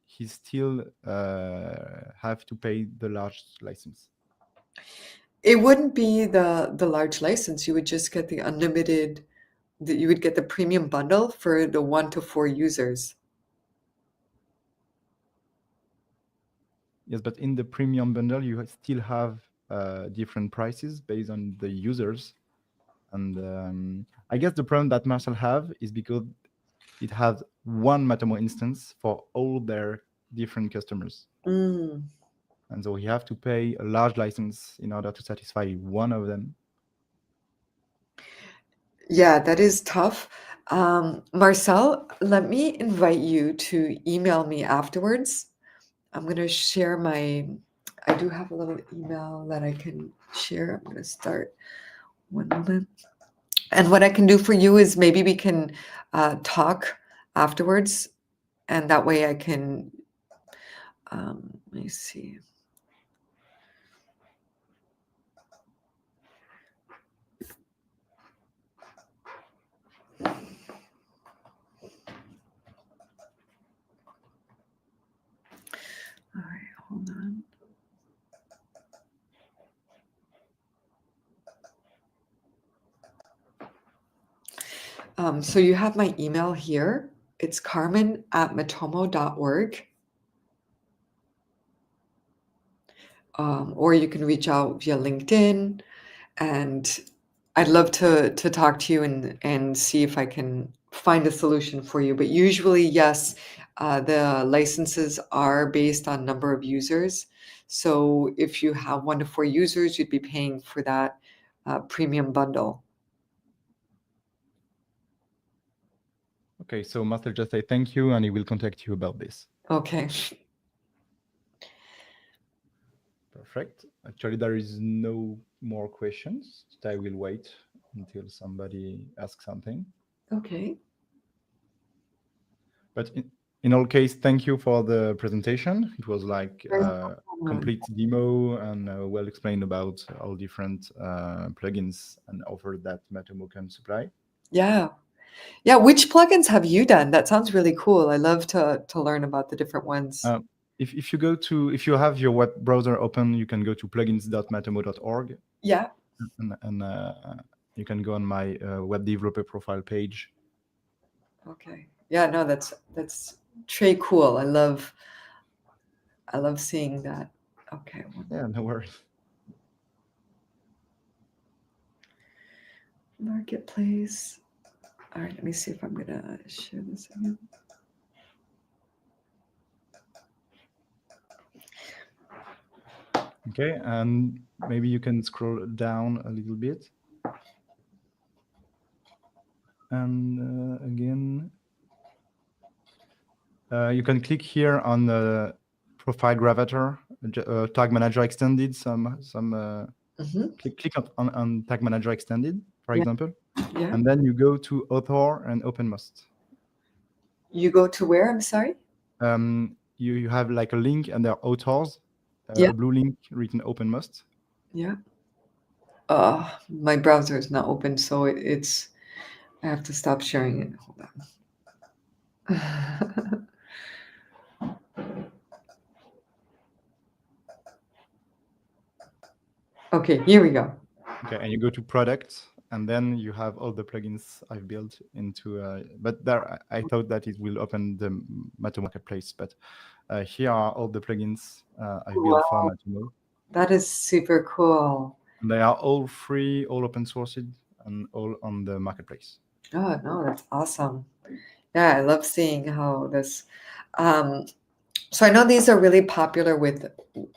he still have to pay the large license. It wouldn't be the large license. You would just get the unlimited, you would get the premium bundle for the 1 to 4 users. Yes, but in the premium bundle, you still have different prices based on the users. And I guess the problem that Marcel have is because it has one Matomo instance for all their different customers. And so you have to pay a large license in order to satisfy one of them. Yeah, that is tough. Marcel, let me invite you to email me afterwards. I'm going to share I do have a little email that I can share. I'm going to start one moment. And what I can do for you is maybe we can talk afterwards, and that way I can, let me see. All right, hold on. So you have my email here. It's carmen@matomo.org. Or you can reach out via LinkedIn, and I'd love to talk to you and see if I can find a solution for you. But usually, yes, the licenses are based on number of users. So if you have 1 to 4 users, you'd be paying for that premium bundle. Okay, so Master just say thank you, and he will contact you about this. Okay. Perfect. Actually, there is no more questions. I will wait until somebody asks something. Okay. But in all case, thank you for the presentation. It was like a complete demo and well explained about all different plugins and offer that MatomoCamp supply. Yeah. Yeah. Which plugins have you done? That sounds really cool. I love to learn about the different ones. If you have your web browser open, you can go to plugins.matomo.org. Yeah. And you can go on my web developer profile page. Okay. Yeah, no, that's très cool. I love seeing that. Okay. Yeah, no worries. Marketplace. All right, let me see if I'm gonna share this again. Okay, and maybe you can scroll down a little bit. And again, you can click here on the profile gravatar, tag manager extended. Click on tag manager extended, for example. Yeah. And then you go to author and openmost. You go to where? I'm sorry. You have like a link, and there are authors. Yeah. A blue link written openmost. Yeah. My browser is not open, so it's. I have to stop sharing it. Hold on. Okay, here we go. Okay, and you go to products, and then you have all the plugins I've built into. But there, I thought that it will open the Matomo marketplace, but here are all the plugins I've built for Matomo. That is super cool. And they are all free, all open sourced, and all on the marketplace. Oh no, that's awesome. Yeah, I love seeing how this. So I know these are really popular with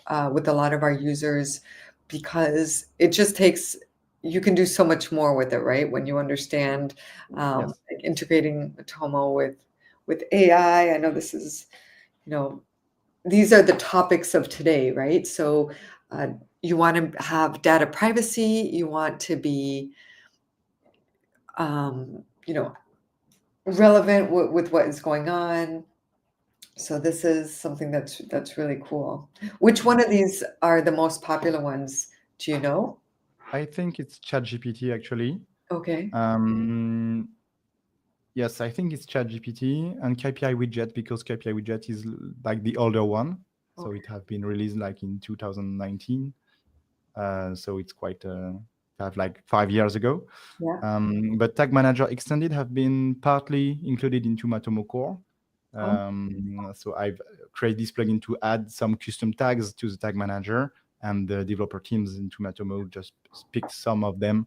a lot of our users because it just takes. You can do so much more with it, right? When you understand Yes. like integrating Matomo with AI. I know this is, these are the topics of today, right? So you want to have data privacy. You want to be, relevant with what is going on. So this is something that's really cool. Which one of these are the most popular ones? Do you know? I think it's ChatGPT actually. Okay. Yes, I think it's ChatGPT and KPI widget, because KPI widget is like the older one. So it have been released like in 2019. So it's quite have like 5 years ago. Yeah. But Tag Manager Extended have been partly included into Matomo Core. So I've created this plugin to add some custom tags to the Tag Manager, and the developer teams into Matomo just picked some of them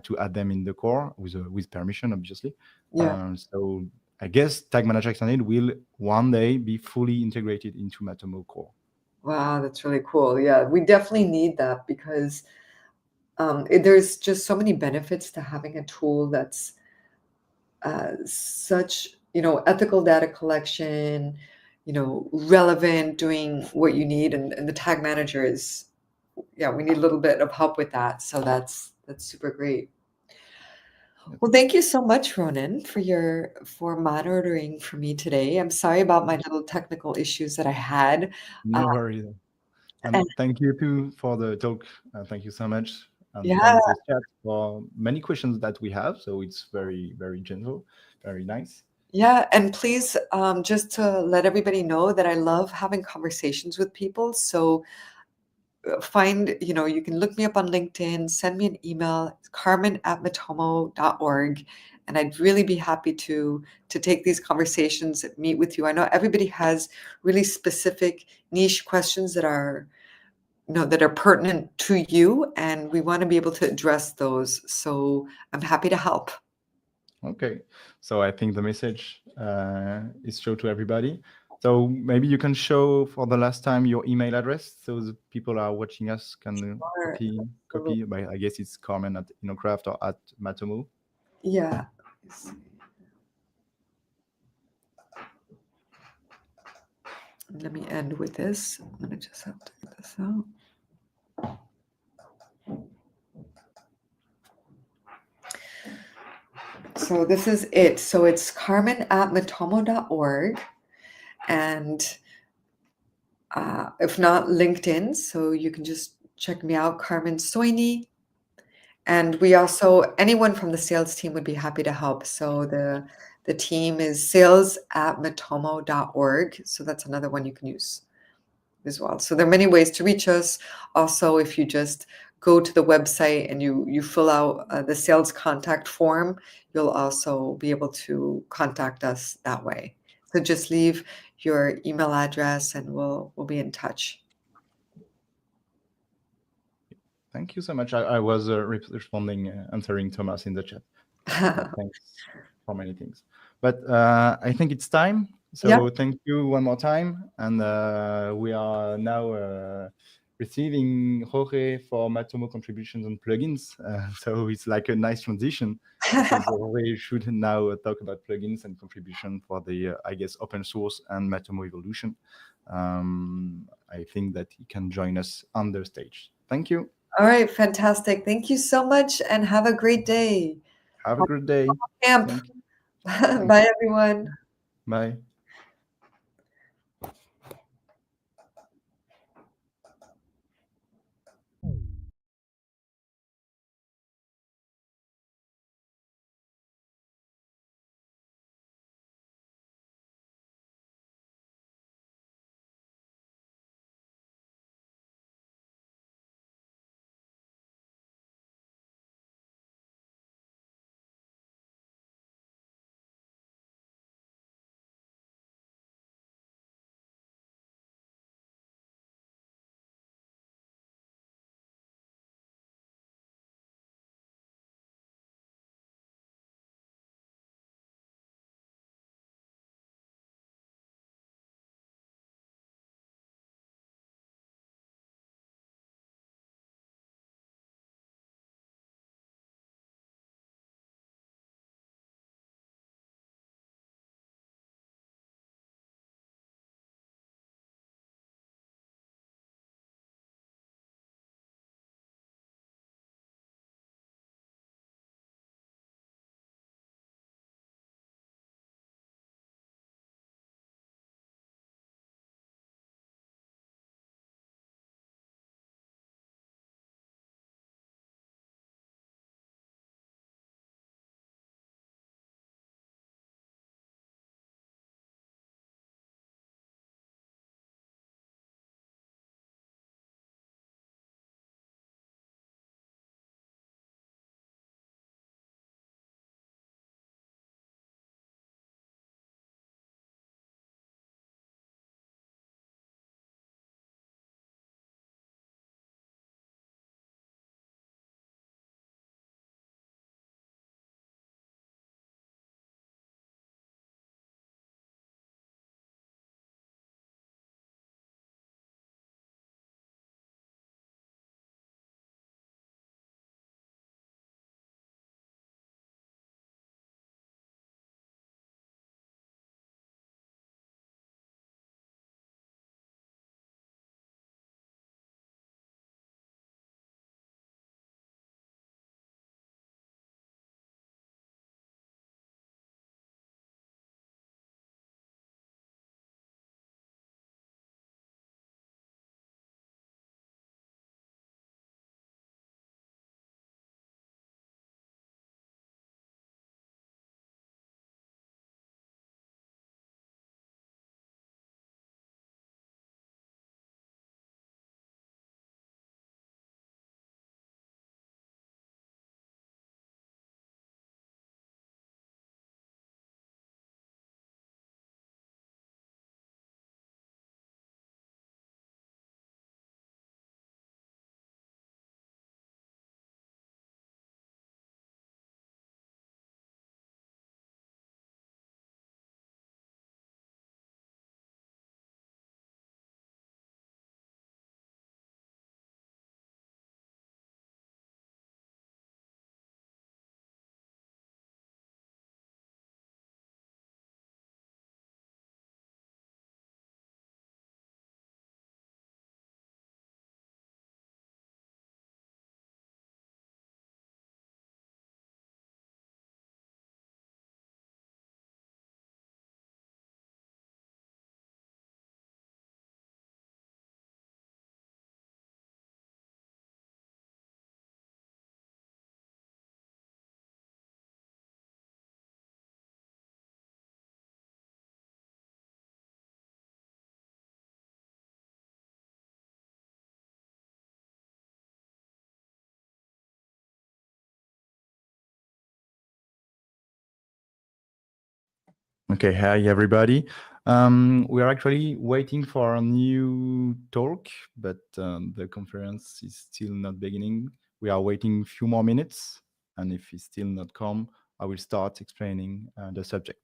to add them in the core with permission, obviously. Yeah. So I guess Tag Manager Extended will one day be fully integrated into Matomo Core. Wow, that's really cool. Yeah, we definitely need that because there's just so many benefits to having a tool that's such, ethical data collection, relevant, doing what you need. And the tag manager is, we need a little bit of help with that. So that's super great. Well, thank you so much, Ronan, for monitoring for me today. I'm sorry about my little technical issues that I had. No worries. And thank you too for the talk. Thank you so much. And thanks the chat for many questions that we have. So it's very, very gentle, very nice. Yeah, and please, just to let everybody know that I love having conversations with people. So you can look me up on LinkedIn, send me an email, carmen@matomo.org. And I'd really be happy to take these conversations, meet with you. I know everybody has really specific niche questions that are pertinent to you, and we want to be able to address those. So I'm happy to help. Okay, so I think the message is shown to everybody. So maybe you can show for the last time your email address, so the people are watching us can copy. But I guess it's Carmen at InnoCraft or at Matomo. Yeah. Let me end with this. I'm gonna just have to get this out. So this is it. So it's Carmen at Matomo.org. And if not, LinkedIn. So you can just check me out, Carmen Soini. And we also, anyone from the sales team would be happy to help. So the team is sales@matomo.org. So that's another one you can use as well. So there are many ways to reach us. Also, if you just go to the website and you fill out the sales contact form, you'll also be able to contact us that way. So just leave your email address and we'll be in touch. Thank you so much. I was responding, answering Thomas in the chat. Thanks for many things. But I think it's time. So thank you one more time. And we are now receiving Jorge for Matomo contributions and plugins. So it's like a nice transition because Jorge should now talk about plugins and contribution for the, I guess, open source and Matomo evolution. I think that he can join us on the stage. Thank you. All right, fantastic. Thank you so much and have a great day. Have a great day. Camp. Bye, everyone. Bye. Okay, hi everybody. We are actually waiting for a new talk, but the conference is still not beginning. We are waiting a few more minutes, and if it's still not come, I will start explaining the subject.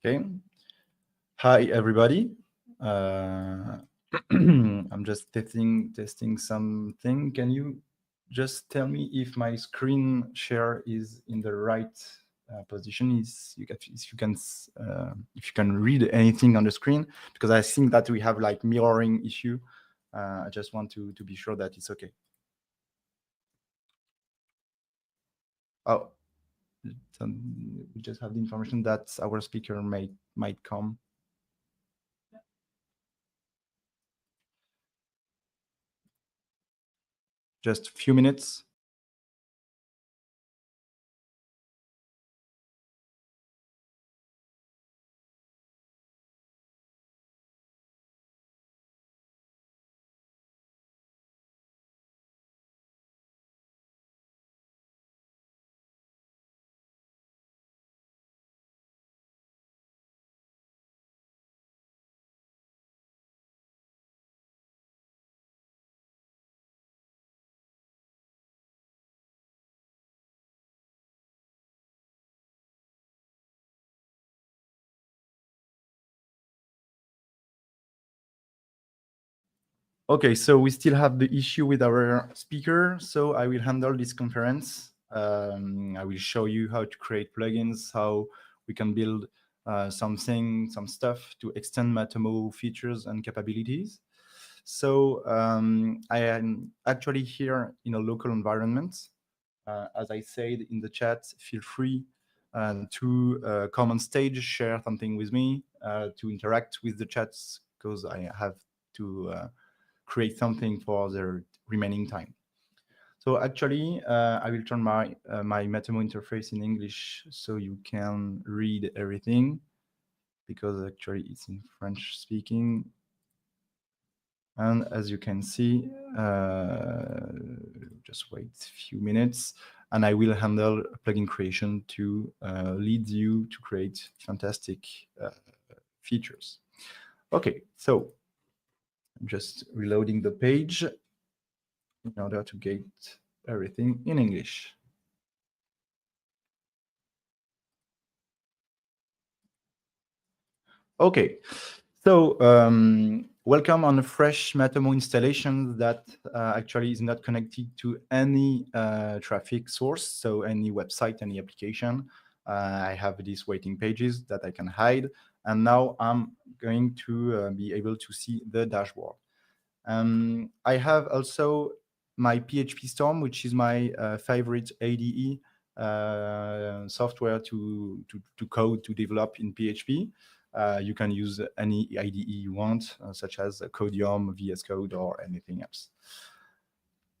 Okay. Hi everybody. I'm just testing something. Can you just tell me if my screen share is in the right position? If you can read anything on the screen, because I think that we have like mirroring issue. I just want to be sure that it's okay. Oh, we just have the information that our speaker might come. Just a few minutes. Okay, so we still have the issue with our speaker, so I will handle this conference. I will show you how to create plugins, how we can build some stuff to extend Matomo features and capabilities. So I am actually here in a local environment. As I said in the chat, feel free to come on stage, share something with me, to interact with the chats, because I have to create something for the remaining time. So actually, I will turn my Matomo interface in English so you can read everything, because actually it's in French speaking. And as you can see, just wait a few minutes, and I will handle plugin creation to lead you to create fantastic features. Okay, so I'm just reloading the page in order to get everything in English. Okay, so welcome on a fresh Matomo installation that actually is not connected to any traffic source, so any website, any application. I have these waiting pages that I can hide, and now I'm going to be able to see the dashboard. I have also my PHP Storm, which is my favorite ADE software to code, to develop in PHP. You can use any IDE you want, such as Codium, VS Code, or anything else.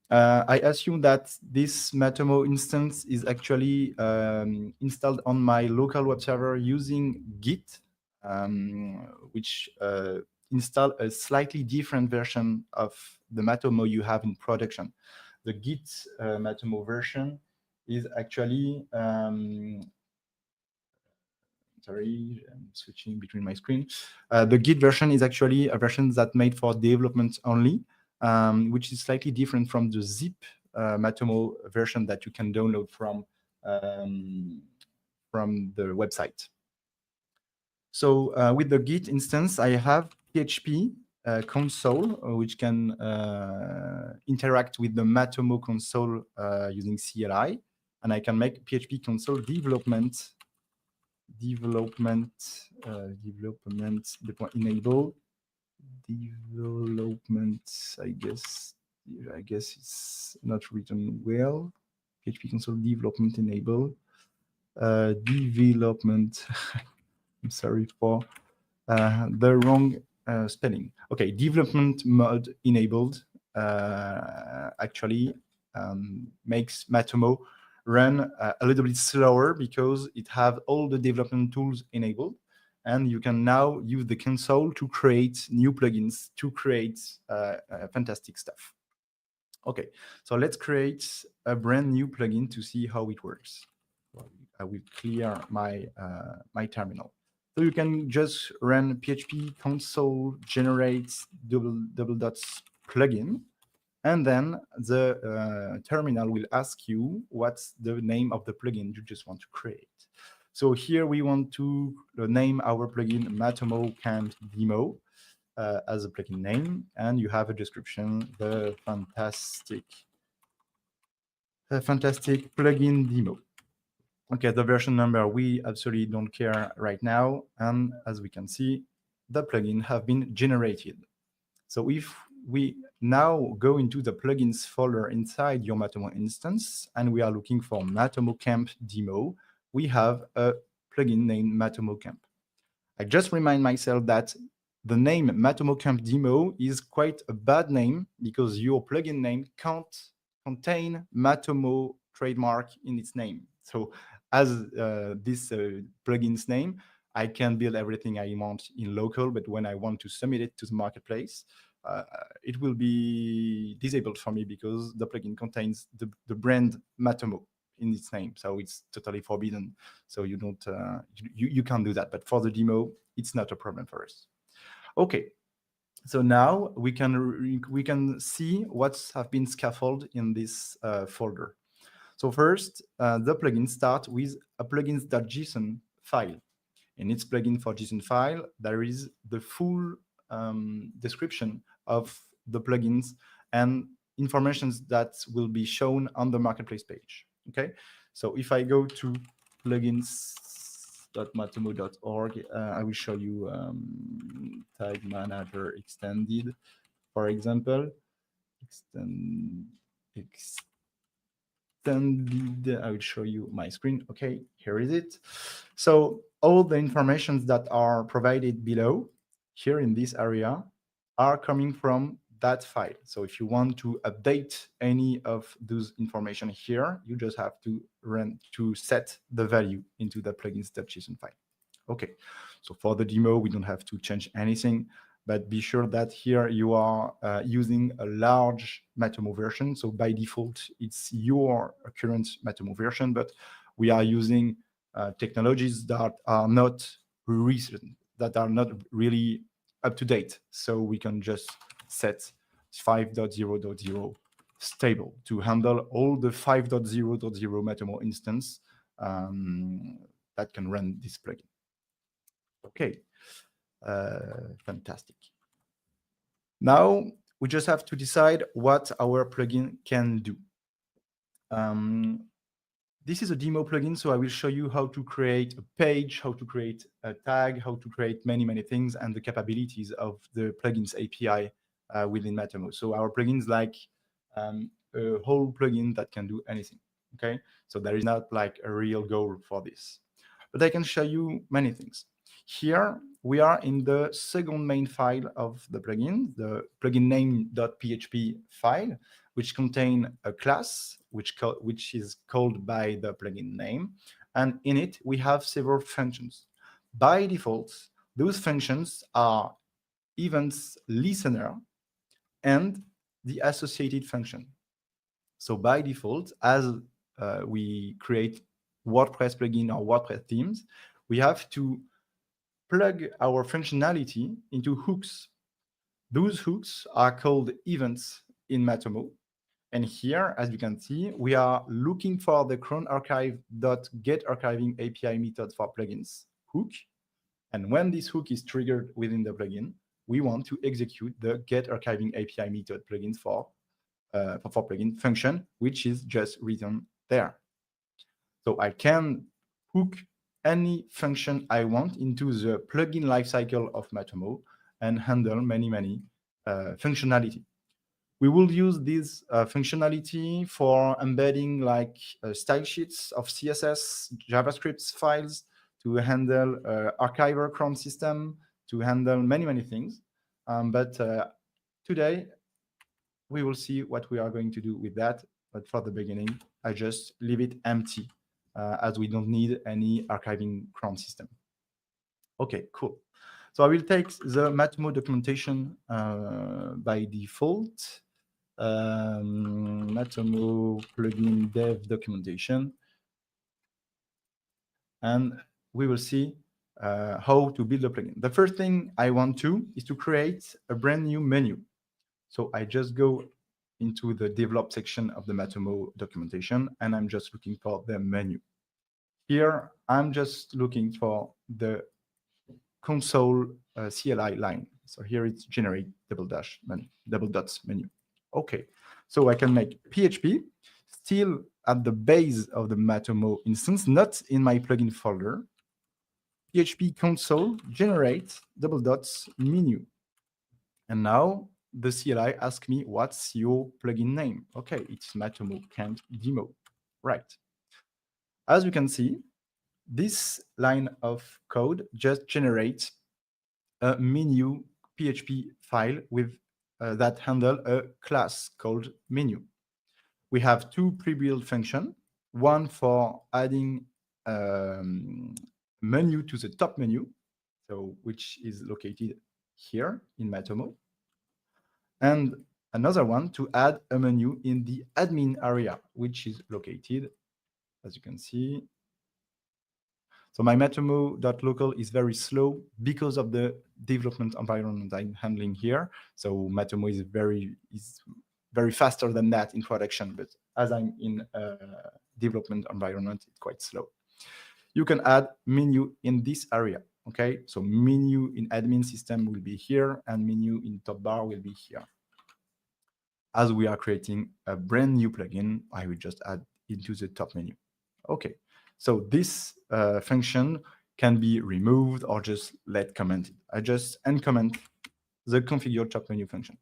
I assume that this Matomo instance is actually installed on my local web server using Git, which install a slightly different version of the Matomo you have in production. The Git Matomo version is actually sorry, I'm switching between my screen. The Git version is actually a version that's made for development only, which is slightly different from the zip Matomo version that you can download from the website. So with the Git instance, I have PHP console, which can interact with the Matomo console using CLI, and I can make PHP console development enable development. I guess it's not written well. PHP console development enable development. I'm sorry for the wrong spelling. Okay, development mode enabled actually makes Matomo run a little bit slower because it have all the development tools enabled, and you can now use the console to create new plugins, to create fantastic stuff. Okay, so let's create a brand new plugin to see how it works. I will clear my my terminal. So you can just run PHP console generates double dots plugin, and then the terminal will ask you what's the name of the plugin you just want to create. So here we want to name our plugin MatomoCamp Demo as a plugin name, and you have a description, the fantastic plugin demo. Okay, the version number, we absolutely don't care right now. And as we can see, the plugin have been generated. So if we now go into the plugins folder inside your Matomo instance, and we are looking for MatomoCamp demo, we have a plugin named MatomoCamp. I just remind myself that the name MatomoCamp demo is quite a bad name because your plugin name can't contain Matomo trademark in its name. So as this plugin's name, I can build everything I want in local, but when I want to submit it to the marketplace, it will be disabled for me because the plugin contains the brand Matomo in its name, so it's totally forbidden. So you don't you can't do that. But for the demo, it's not a problem for us. Okay, so now we can see what's have been scaffolded in this folder. So first, the plugin starts with a plugins.json file. In its plugin for JSON file, there is the full description of the plugins and informations that will be shown on the marketplace page. Okay, so if I go to plugins.matomo.org, I will show you Tag Manager extended, for example. I will show you my screen. Okay, here is it. So all the informations that are provided below here in this area are coming from that file. So if you want to update any of those information here, you just have to set the value into the plugins.json file. Okay, so for the demo, we don't have to change anything, but be sure that here you are using a large Matomo version. So by default, it's your current Matomo version, but we are using technologies that are not recent, that are not really up to date. So we can just set 5.0.0 stable to handle all the 5.0.0 Matomo instance that can run this plugin. Okay, fantastic. Now we just have to decide what our plugin can do. This is a demo plugin, so I will show you how to create a page, how to create a tag, how to create many things, and the capabilities of the plugins API within Matomo. So our plugin is like a whole plugin that can do anything. Okay, so there is not like a real goal for this, but I can show you many things. Here we are in the second main file of the plugin, the plugin name.php file, which contain a class which is called by the plugin name, and in it we have several functions. By default, those functions are events listener and the associated function. So by default, as we create WordPress plugin or WordPress themes, we have to plug our functionality into hooks. Those hooks are called events in Matomo. And here, as you can see, we are looking for the cron archive.getArchiving API method for plugins hook. And when this hook is triggered within the plugin, we want to execute the getArchiving API method plugins for plugin function, which is just written there. So I can hook any function I want into the plugin lifecycle of Matomo and handle many functionality. We will use this functionality for embedding like style sheets of CSS, JavaScript files, to handle archiver cron system, to handle many things. But today, we will see what we are going to do with that. But for the beginning, I just leave it empty as we don't need any archiving cron system. Okay, cool. So I will take the Matomo documentation by default. Matomo plugin dev documentation. And we will see how to build a plugin. The first thing I want to is to create a brand new menu. So I just go into the develop section of the Matomo documentation, and I'm just looking for the menu. Here, I'm just looking for the console CLI line. So here it's generate double dots menu. Okay, so I can make PHP still at the base of the Matomo instance, not in my plugin folder. PHP console generate double dots menu. And now the CLI asks me, what's your plugin name? Okay, it's MatomoCamp demo, right? As you can see, this line of code just generates a menu PHP file with that handle a class called menu. We have two pre-built functions, one for adding menu to the top menu, so which is located here in Matomo, and another one to add a menu in the admin area, which is located, as you can see. So my Matomo.local is very slow because of the development environment I'm handling here. So Matomo is very faster than that in production, but as I'm in a development environment, it's quite slow. You can add menu in this area, okay? So menu in admin system will be here, and menu in top bar will be here. As we are creating a brand new plugin, I will just add into the top menu. Okay, so this function can be removed or just let commented. I just uncomment the configure top menu function.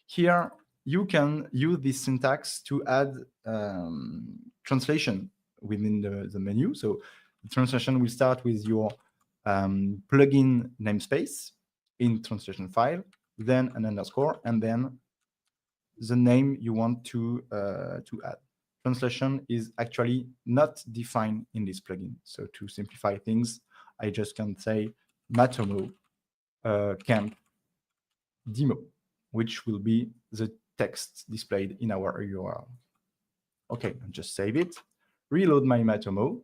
Here, you can use this syntax to add translation within the menu. So the translation will start with your plugin namespace in translation file. then an underscore, and then the name you want to add. Translation is actually not defined in this plugin. So to simplify things, I just can say Matomo Camp demo, which will be the text displayed in our URL. Okay, I'll just save it, reload my Matomo,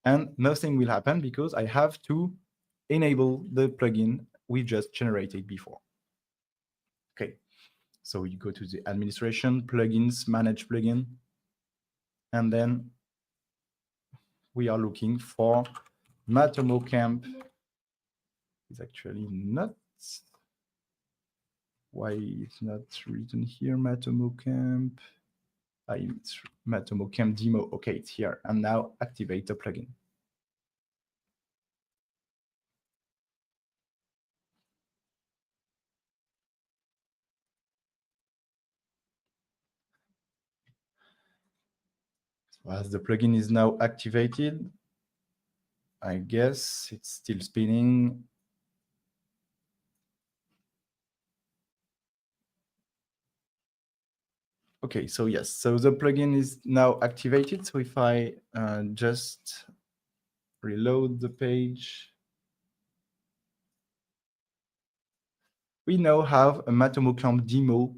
and nothing will happen because I have to enable the plugin we just generated before. Okay, so you go to the administration, plugins, manage plugin, and then we are looking for MatomoCamp. It's actually not. Why it's not written here, MatomoCamp? It's MatomoCamp demo. Okay, it's here. And now activate the plugin. So as the plugin is now activated, I guess it's still spinning. Okay, so yes, so the plugin is now activated. So if I just reload the page, we now have a MatomoCamp demo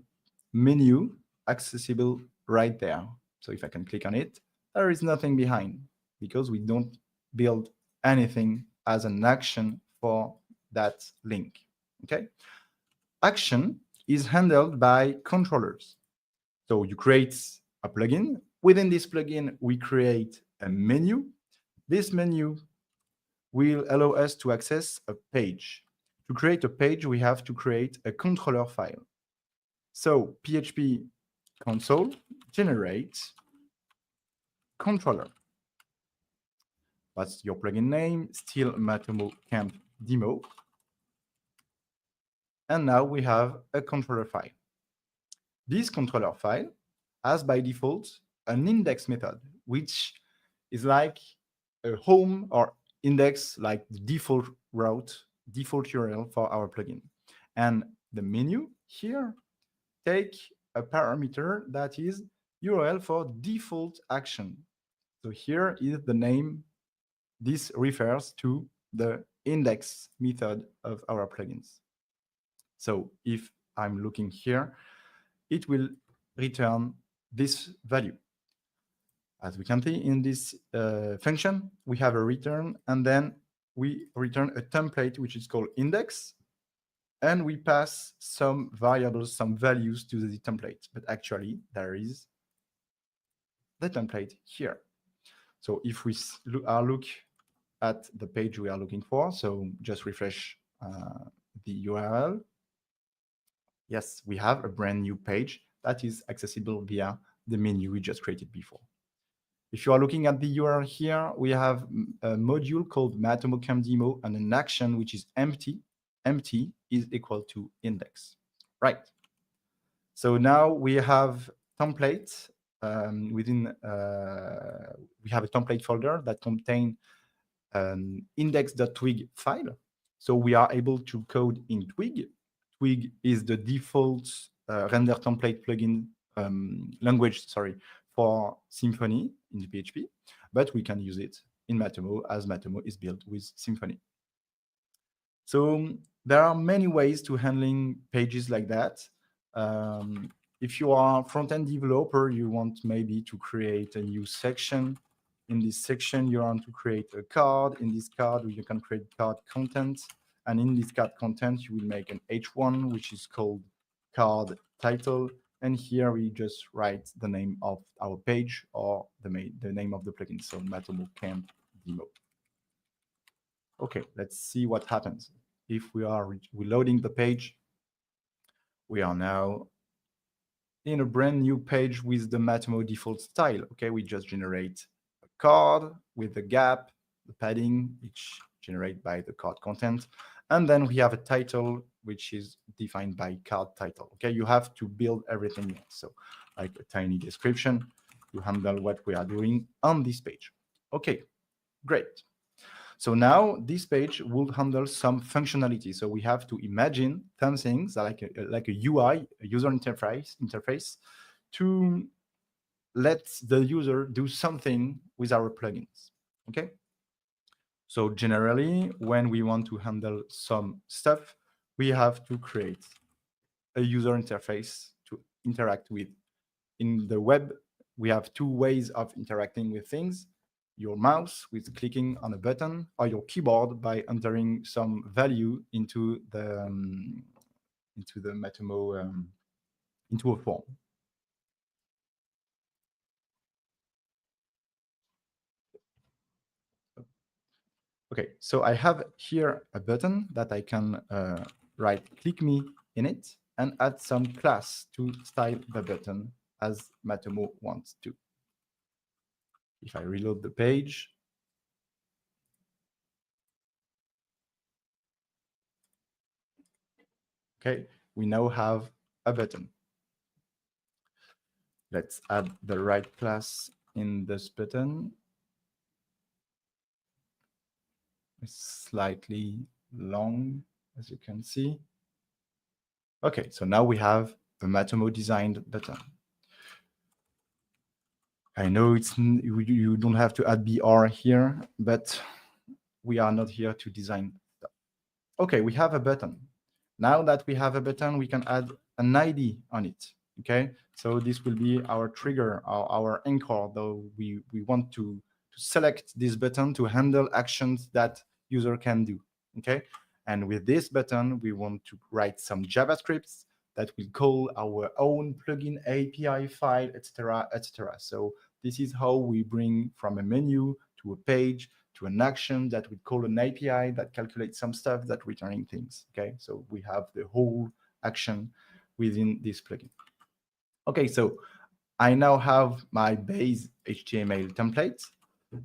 menu accessible right there. So if I can click on it, there is nothing behind because we don't build anything as an action for that link. Okay, action is handled by controllers. So you create a plugin. Within this plugin, we create a menu. This menu will allow us to access a page. To create a page, we have to create a controller file. So PHP console generates controller. What's your plugin name? Still MatomoCamp demo. And now we have a controller file. This controller file has by default an index method, which is like a home or index, like the default route, default URL for our plugin. And the menu here take a parameter that is URL for default action. So here is the name. This refers to the index method of our plugins. So if I'm looking here, it will return this value. As we can see in this function, we have a return, and then we return a template, which is called index, and we pass some variables, some values to the template. But actually, there is the template here. So if we look at the page we are looking for, so just refresh the URL. Yes, we have a brand new page that is accessible via the menu we just created before. If you are looking at the URL here, we have a module called MatomoCamp demo and an action which is empty. Empty is equal to index. Right. So now we have templates within. We have a template folder that contains an index.twig file. So we are able to code in Twig. Twig is the default render template plugin language, for Symfony in the PHP, but we can use it in Matomo as Matomo is built with Symfony. So there are many ways to handling pages like that. If you are a front-end developer, you want maybe to create a new section. In this section, you want to create a card. In this card, you can create card content. And in this card content, you will make an H1, which is called card title. And here we just write the name of our page or the name of the plugin. So MatomoCamp demo. Okay, let's see what happens. If we are reloading the page, we are now in a brand new page with the Matomo default style. Okay, we just generate a card with the gap, the padding, which generated by the card content. And then we have a title, which is defined by card title. Okay, you have to build everything. So like a tiny description to handle what we are doing on this page. Okay, great. So now this page will handle some functionality. So we have to imagine some things like a UI, a user interface, to let the user do something with our plugins. Okay. So generally, when we want to handle some stuff, we have to create a user interface to interact with. In the web, we have two ways of interacting with things: your mouse with clicking on a button, or your keyboard by entering some value into the Matomo into a form. Okay, so I have here a button that I can right-click me in it and add some class to style the button as Matomo wants to. If I reload the page, okay, we now have a button. Let's add the right class in this button. It's slightly long, as you can see. Okay, so now we have a Matomo designed button. I know you don't have to add BR here, but we are not here to design stuff. Okay, we have a button. Now that we have a button, we can add an ID on it. Okay, so this will be our trigger, our anchor, though we want to select this button to handle actions that user can do. Okay, and with this button, we want to write some JavaScripts that will call our own plugin API file, etc., etc. So this is how we bring from a menu to a page to an action that would call an API that calculates some stuff that returning things. Okay, so we have the whole action within this plugin. Okay, so I now have my base HTML template,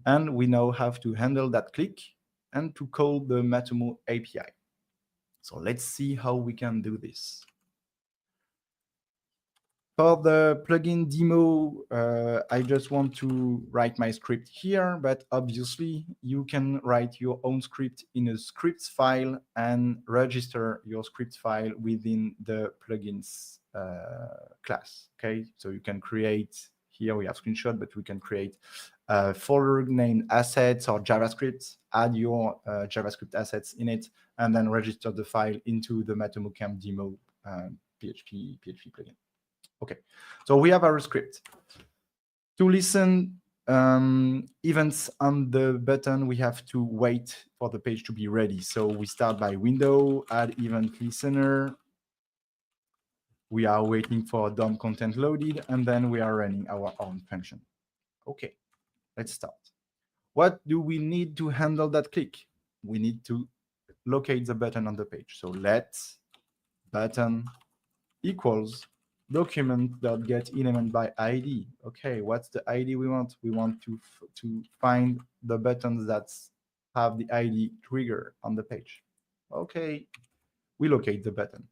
and we now have to handle that click and to call the Matomo API. So let's see how we can do this. For the plugin demo, I just want to write my script here, but obviously you can write your own script in a scripts file and register your script file within the plugins class. Okay, so you can create, here we have screenshot, but we can create a folder named assets or JavaScript, add your JavaScript assets in it, and then register the file into the MatomoCamp demo PHP plugin. Okay, so we have our script. To listen events on the button, we have to wait for the page to be ready. So we start by window, add event listener. We are waiting for DOM content loaded, and then we are running our own function. Okay, let's start. What do we need to handle that click? We need to locate the button on the page. So let button equals document.getElementById. Okay, what's the ID we want? We want to find the buttons that have the ID trigger on the page. Okay, we locate the button.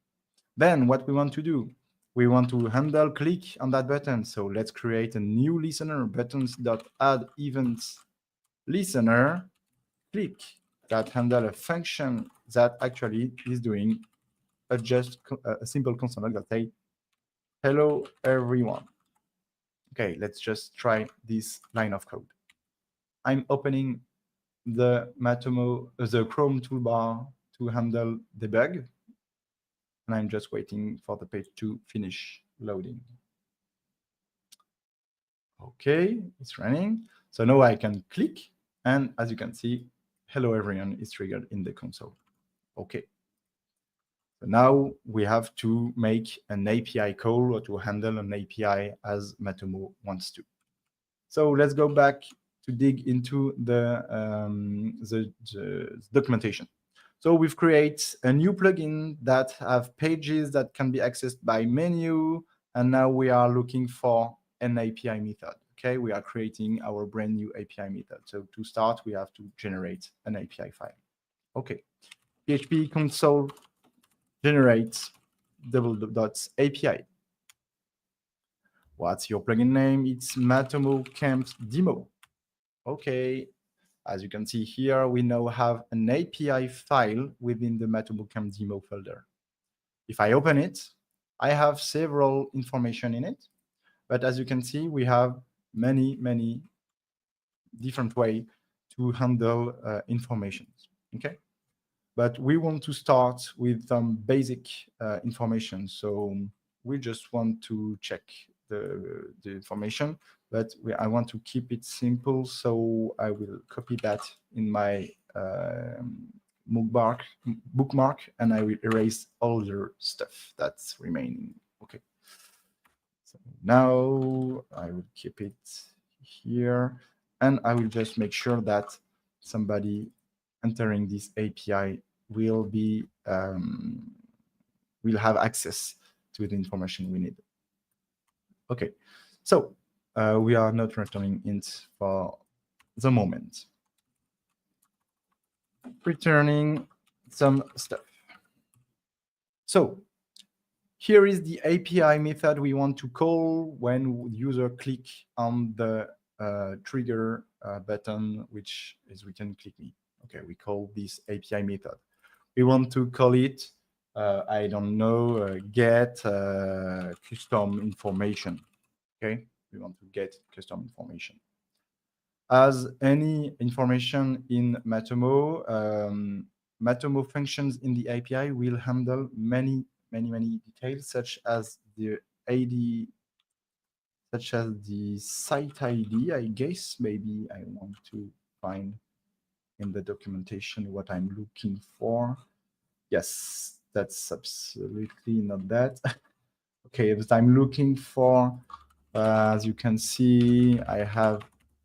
Then what we want to do? We want to handle click on that button. So let's create a new listener, buttons.addEvents listener click that handle a function that actually is doing just a simple console that say, hello, everyone. Okay, let's just try this line of code. I'm opening the Matomo, the Chrome toolbar to handle debug, and I'm just waiting for the page to finish loading. Okay, it's running. So now I can click, and as you can see, hello, everyone is triggered in the console. Okay. So now we have to make an API call or to handle an API as Matomo wants to. So let's go back to dig into the documentation. So we've created a new plugin that have pages that can be accessed by menu, and now we are looking for an API method. Okay, we are creating our brand new API method. So to start, we have to generate an API file. Okay, PHP console generates double-dots-API. What's your plugin name? It's MatomoCamp demo. Okay, As you can see here, we now have an API file within the MatomoCamp demo folder. If I open it, I have several information in it, but as you can see, we have many different ways to handle information. Okay, but we want to start with some basic information. So we just want to check the information, but I want to keep it simple. So I will copy that in my bookmark, and I will erase all the stuff that's remaining. Okay. So now I will keep it here, and I will just make sure that somebody entering this API will have access to the information we need. Okay, so we are not returning int for the moment. Returning some stuff. So here is the API method we want to call when user click on the trigger button, which is written click me. Okay, we call this API method. We want to call it, I don't know, get custom information. Okay, we want to get custom information. As any information in Matomo, Matomo functions in the API will handle many details, such as the ID, such as the site ID, I guess. Maybe I want to find in the documentation what I'm looking for. Yes, that's absolutely not that. Okay, but I'm looking for, as you can see, I have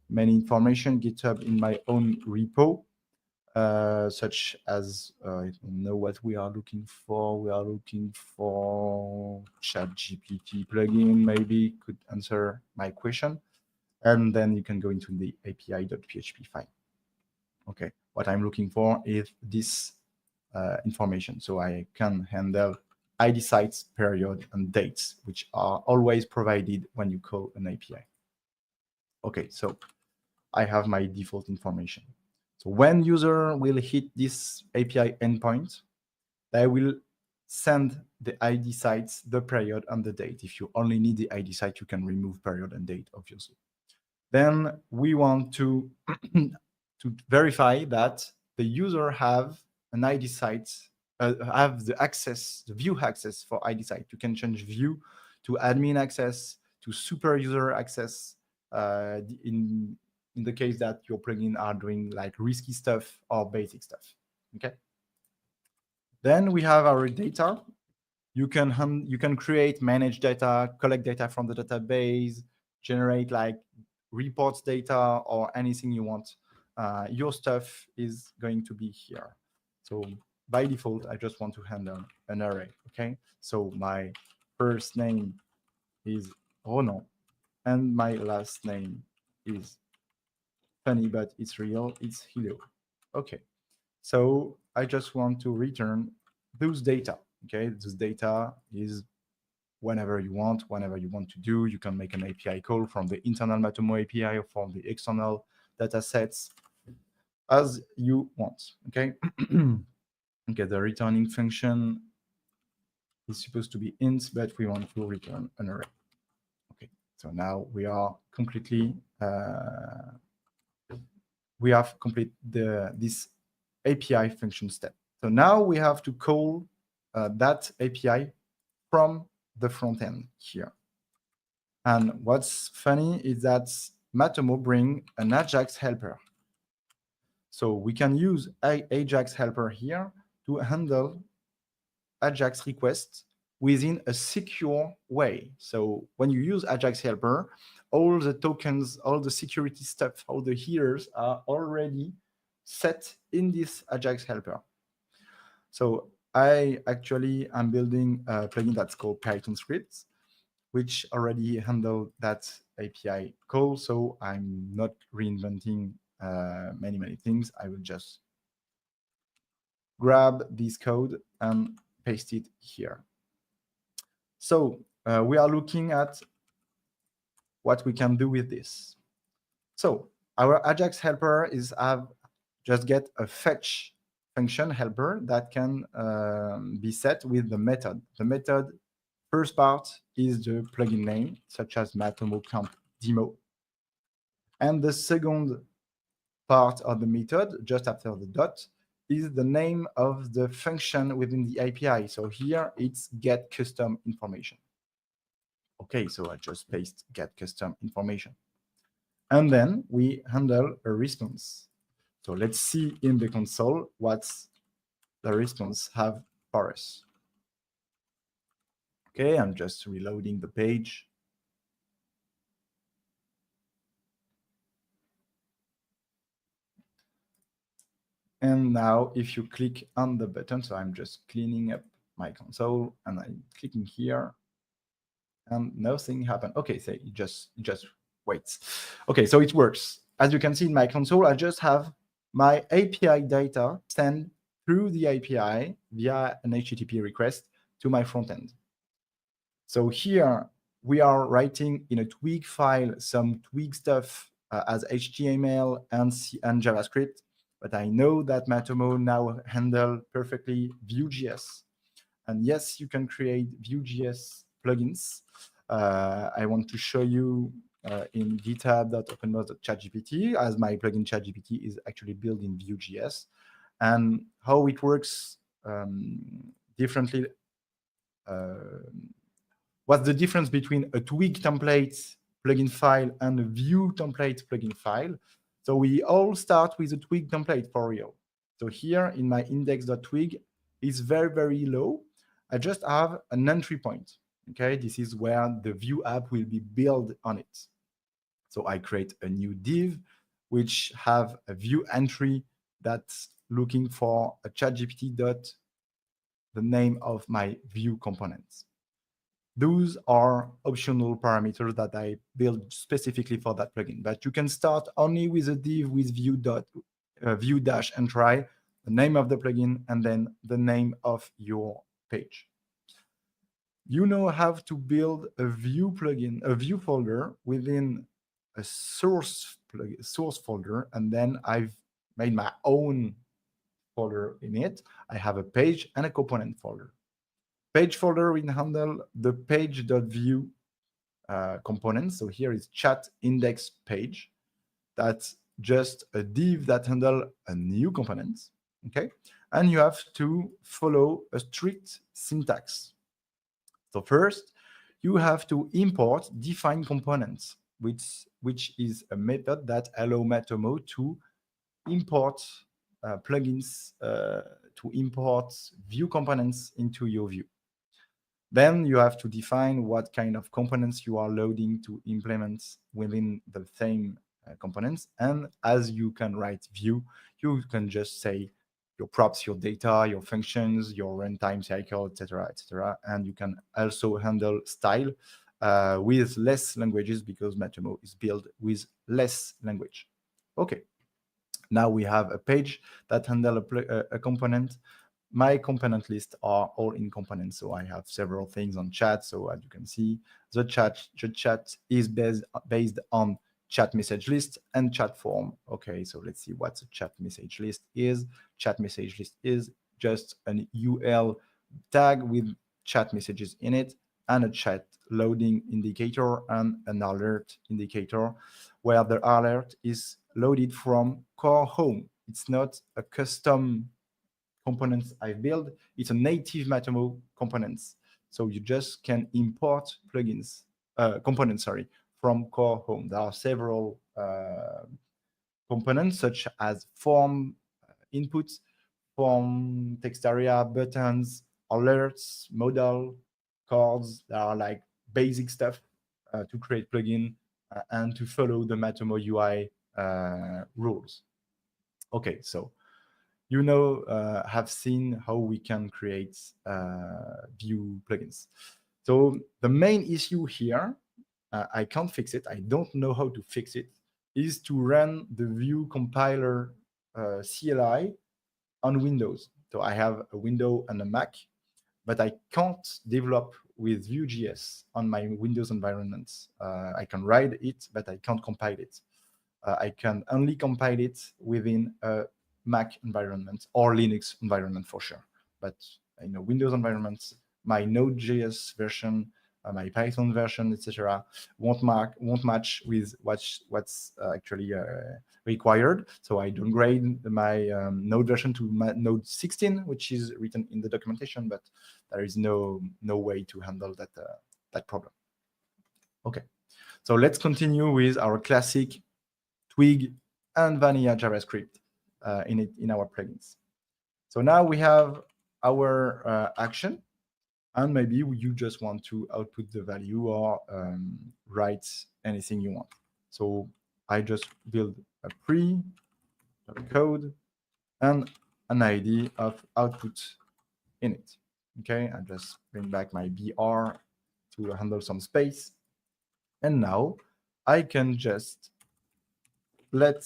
many information, GitHub in my own repo, such as, I don't know what we are looking for. We are looking for ChatGPT plugin, maybe could answer my question. And then you can go into the api.php file. Okay, what I'm looking for is this information. So I can handle ID sites, period, and dates, which are always provided when you call an API. Okay, so I have my default information. So when user will hit this API endpoint, they will send the ID sites, the period, and the date. If you only need the ID site, you can remove period and date, obviously. Then we want to verify that the user have an ID site, have the access, the view access for ID site. You can change view to admin access, to super user access, in the case that your plugin are doing like risky stuff or basic stuff. Okay. Then we have our data. You can create, manage data, collect data from the database, generate like reports data or anything you want. Your stuff is going to be here. So by default, I just want to handle an array. Okay. So my first name is Ronan, and my last name is funny, but it's real. It's Hilo. Okay. So I just want to return those data. Okay. This data is whenever you want to do. You can make an API call from the internal Matomo API or from the external data sets as you want. Okay. Okay, the returning function is supposed to be int, but we want to return an array. Okay, so now we are completely we have complete this API function step. So now we have to call that API from the front end here. And what's funny is that Matomo bring an Ajax helper. So we can use Ajax helper here to handle Ajax requests within a secure way. So when you use Ajax helper, all the tokens, all the security stuff, all the headers are already set in this Ajax helper. So I actually am building a plugin that's called Python scripts, which already handle that API call. So I'm not reinventing many things. I will just grab this code and paste it here. So we are looking at what we can do with this. So our Ajax helper is just get a fetch function helper that can be set with the method. The method first part is the plugin name, such as MatomoCamp demo. And the second part of the method, just after the dot, is the name of the function within the API. So here it's get custom information. Okay, so I just paste get custom information. And then we handle a response. So let's see in the console what the response have for us. Okay, I'm just reloading the page. And now if you click on the button, so I'm just cleaning up my console and I'm clicking here and nothing happened. Okay, so it just waits. Okay, so it works. As you can see in my console, I just have my API data sent through the API via an HTTP request to my front end. So here we are writing in a twig file some twig stuff as HTML and JavaScript, but I know that Matomo now handle perfectly Vue.js. And yes, you can create Vue.js plugins. I want to show you in github.openbox.chatgpt, as my plugin ChatGPT is actually built in Vue.js, and how it works differently. What's the difference between a twig template plugin file and a Vue template plugin file? So we all start with a twig template for real. So here in my index.twig, it's very, very low. I just have an entry point. Okay, this is where the Vue app will be built on it. So I create a new div, which have a Vue entry that's looking for a ChatGPT dot the name of my Vue components. Those are optional parameters that I built specifically for that plugin. But you can start only with a div with Vue-entry, the name of the plugin, and then the name of your page. You now have to build a Vue plugin, a Vue folder within a source folder, and then I've made my own folder in it. I have a page and a component folder. Page folder will handle the page.vue component. So here is chat index page. That's just a div that handle a new component. Okay, and you have to follow a strict syntax. So first, you have to import define components, which is a method that allow Matomo to import plugins, to import Vue components into your Vue. Then you have to define what kind of components you are loading to implement within the same components. And as you can write Vue, you can just say your props, your data, your functions, your runtime cycle, etc., etc. And you can also handle style with less languages because Matomo is built with less language. Okay, now we have a page that handle a component. My component list are all in components, so I have several things on chat. So as you can see, the chat is based on chat message list and chat form. Okay, so let's see what the chat message list is. Chat message list is just an UL tag with chat messages in it and a chat loading indicator and an alert indicator, where the alert is loaded from core home. It's not a custom components I build. It's a native Matomo components. So you just can import plugins, components, sorry, from core home. There are several components such as form inputs, form text area, buttons, alerts, modal, cards. That are like basic stuff to create plugin and to follow the Matomo UI rules. Okay, so you know, have seen how we can create Vue plugins. So the main issue here, I can't fix it, I don't know how to fix it, is to run the Vue compiler CLI on Windows. So I have a Windows and a Mac, but I can't develop with Vue.js on my Windows environment. I can write it, but I can't compile it. I can only compile it within a Mac environment or Linux environment for sure. But Windows environments, my Node.js version, my Python version, etc., won't match with what's actually required. So I downgrade my Node version to Node 16, which is written in the documentation, but there is no way to handle that problem. Okay, so let's continue with our classic Twig and vanilla JavaScript in our plugins. So now we have our action, and maybe you just want to output the value or write anything you want. So I just build a code and an ID of output in it. Okay, I just bring back my BR to handle some space. And now I can just let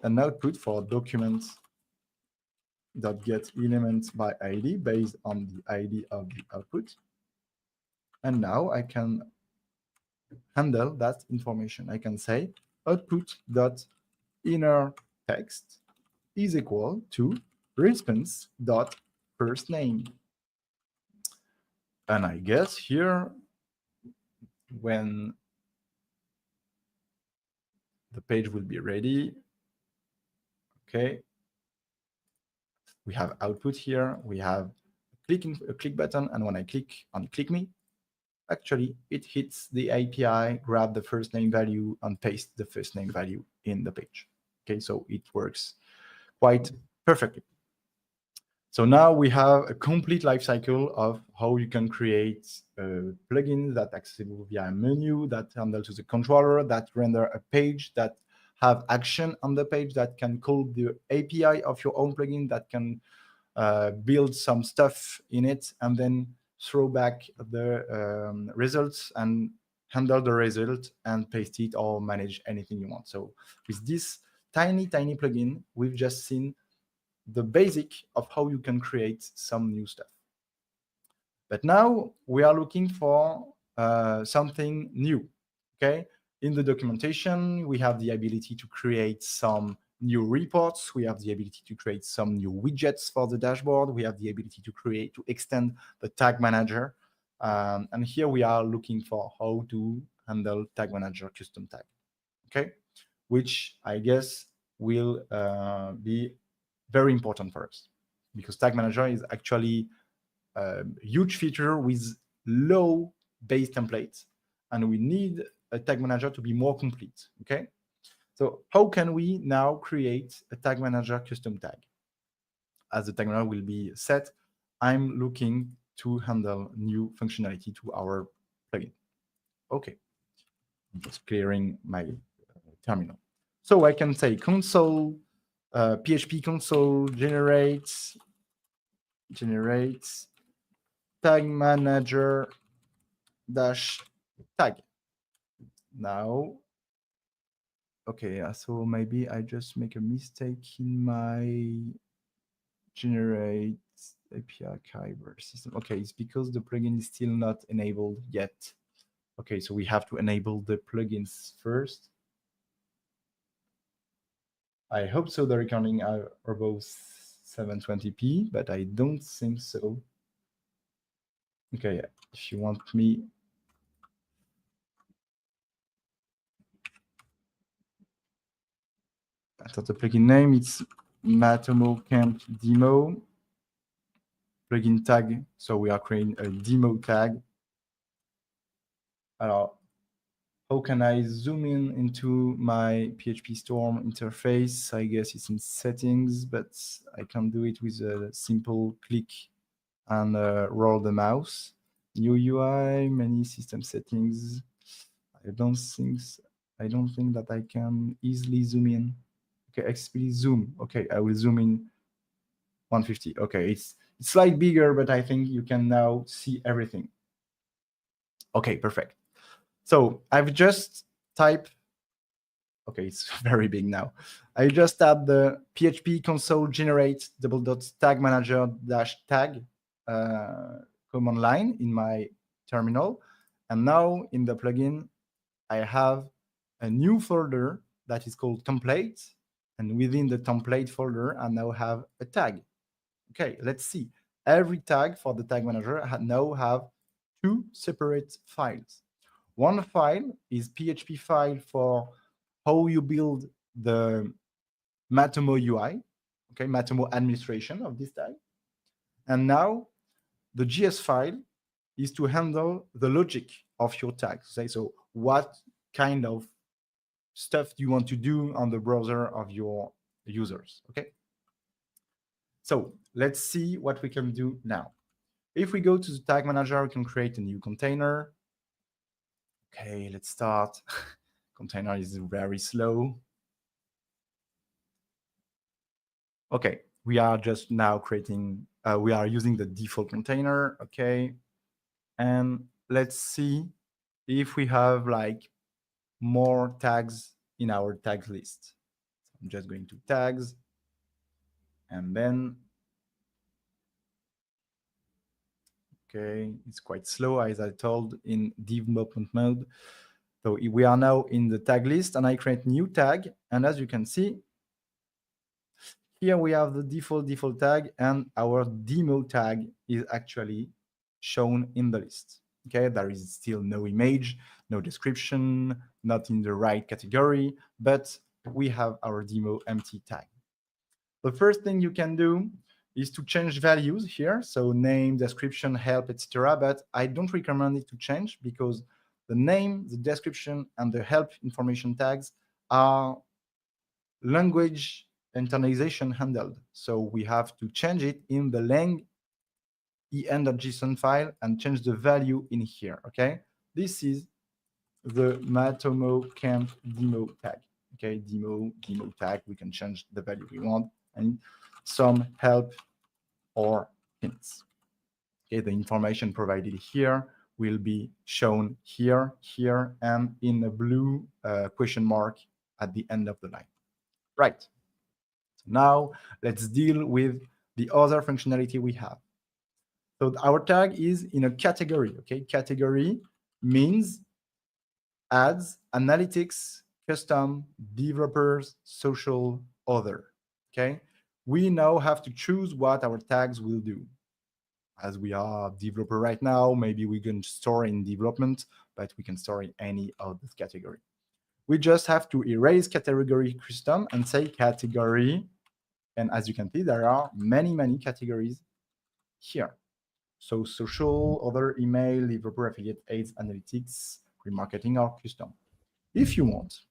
an output for document.get elements by ID based on the ID of the output. And now I can handle that information. I can say output.inner text is equal to response.firstName. And I guess here, when the page will be ready, okay, we have output here, we have a click button, and when I click on click me, actually it hits the API, grab the first name value, and paste the first name value in the page. Okay, so it works quite perfectly. So now we have a complete life cycle of how you can create a plugin that accessible via a menu, that handles to the controller, that render a page, that have action on the page, that can call the API of your own plugin, that can build some stuff in it, and then throw back the results and handle the result and paste it or manage anything you want. So with this tiny plugin, we've just seen the basic of how you can create some new stuff. But now we are looking for something new. Okay, in the documentation, we have the ability to create some new reports. We have the ability to create some new widgets for the dashboard. We have the ability to extend the tag manager. And here we are looking for how to handle tag manager custom tag. Okay, which I guess will be very important for us, because tag manager is actually a huge feature with low base templates, and we need a tag manager to be more complete. Okay, so how can we now create a tag manager custom tag? As the tag manager will be set, I'm looking to handle new functionality to our plugin. Okay, I'm just clearing my terminal. So I can say console, PHP console generates tag manager dash tag. Now, okay, so maybe I just make a mistake in my generate API Kyber system. Okay, it's because the plugin is still not enabled yet. Okay, so we have to enable the plugins first. I hope so the recording are above 720p, but I don't think so. Okay, yeah. If you want me, so the plugin name, it's MatomoCamp demo plugin tag. So we are creating a demo tag. Alors, how can I zoom in into my PHP Storm interface? I guess it's in settings, but I can do it with a simple click and roll the mouse. New UI, many system settings. I don't think that I can easily zoom in. Okay, XP zoom. Okay, I will zoom in 150. Okay, it's slightly bigger, but I think you can now see everything. Okay, perfect. So I've just typed, okay, it's very big now. I just tapped the PHP console generate _tag manager -tag command line in my terminal. And now in the plugin, I have a new folder that is called template. And within the template folder, I now have a tag. Okay, let's see. Every tag for the tag manager now have two separate files. One file is PHP file for how you build the Matomo UI, okay, Matomo administration of this tag. And now the JS file is to handle the logic of your tags. Okay? So what kind of stuff do you want to do on the browser of your users, okay? So let's see what we can do now. If we go to the tag manager, we can create a new container. Okay, let's start. Container is very slow. Okay, we are just now creating, we are using the default container, okay? And let's see if we have like more tags in our tags list. So I'm just going to tags, and then, okay, it's quite slow, as I told, in development mode. So we are now in the tag list, and I create new tag, and as you can see, here we have the default tag, and our demo tag is actually shown in the list. Okay, there is still no image, no description, not in the right category, but we have our demo empty tag. The first thing you can do is to change values here, so name, description, help, etc. But I don't recommend it to change because the name, the description, and the help information tags are language internalization handled. So we have to change it in the lang en.json file and change the value in here, okay? This is the MatomoCamp demo tag, okay? Demo tag, we can change the value we want, and some help or hints. Okay, the information provided here will be shown here, here, and in a blue question mark at the end of the line. Right. So now let's deal with the other functionality we have. So our tag is in a category, okay? Category means ads, analytics, custom, developers, social, other, okay? We now have to choose what our tags will do. As we are a developer right now, maybe we can store in development, but we can store in any of this category. We just have to erase category custom and say category. And as you can see, there are many, many categories here. So social, other, email, developer, affiliate, ads, analytics, remarketing, or custom. If you want,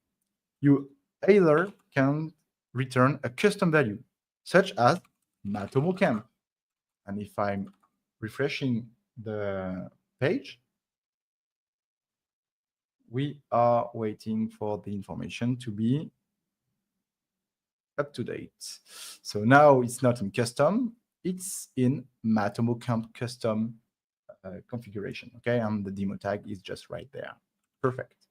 you either can return a custom value, such as MatomoCamp. And if I'm refreshing the page, we are waiting for the information to be up to date. So now it's not in custom, it's in MatomoCamp custom configuration, okay? And the demo tag is just right there. Perfect.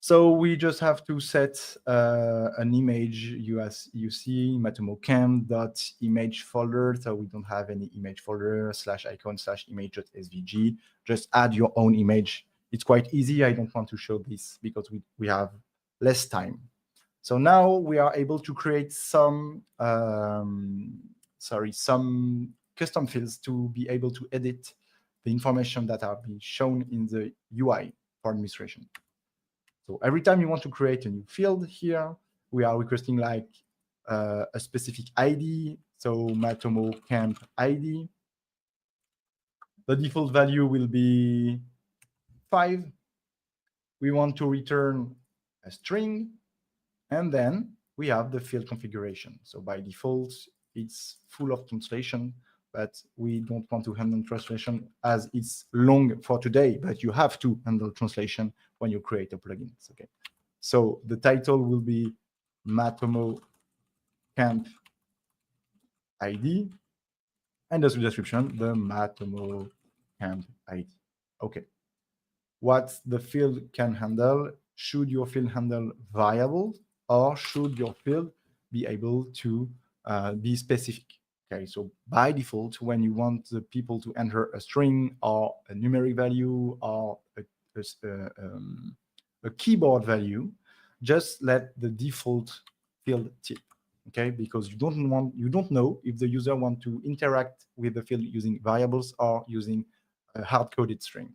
So we just have to set an image. You see MatomoCamp.image folder. So we don't have any image folder /icon/image.svg. Just add your own image. It's quite easy. I don't want to show this because we have less time. So now we are able to create some custom fields to be able to edit the information that are being shown in the UI for administration. So every time you want to create a new field here, we are requesting like a specific ID. So MatomoCamp ID. The default value will be 5. We want to return a string, and then we have the field configuration. So by default, it's full of translation, but we don't want to handle translation as it's long for today, but you have to handle translation when you create a plugin. Okay. So the title will be MatomoCamp ID, and the description, the MatomoCamp ID. Okay. What the field can handle? Should your field handle variables, or should your field be able to be specific? Okay, so by default, when you want the people to enter a string or a numeric value or a keyboard value, just let the default field tip, okay? Because you don't know if the user want to interact with the field using variables or using a hard-coded string.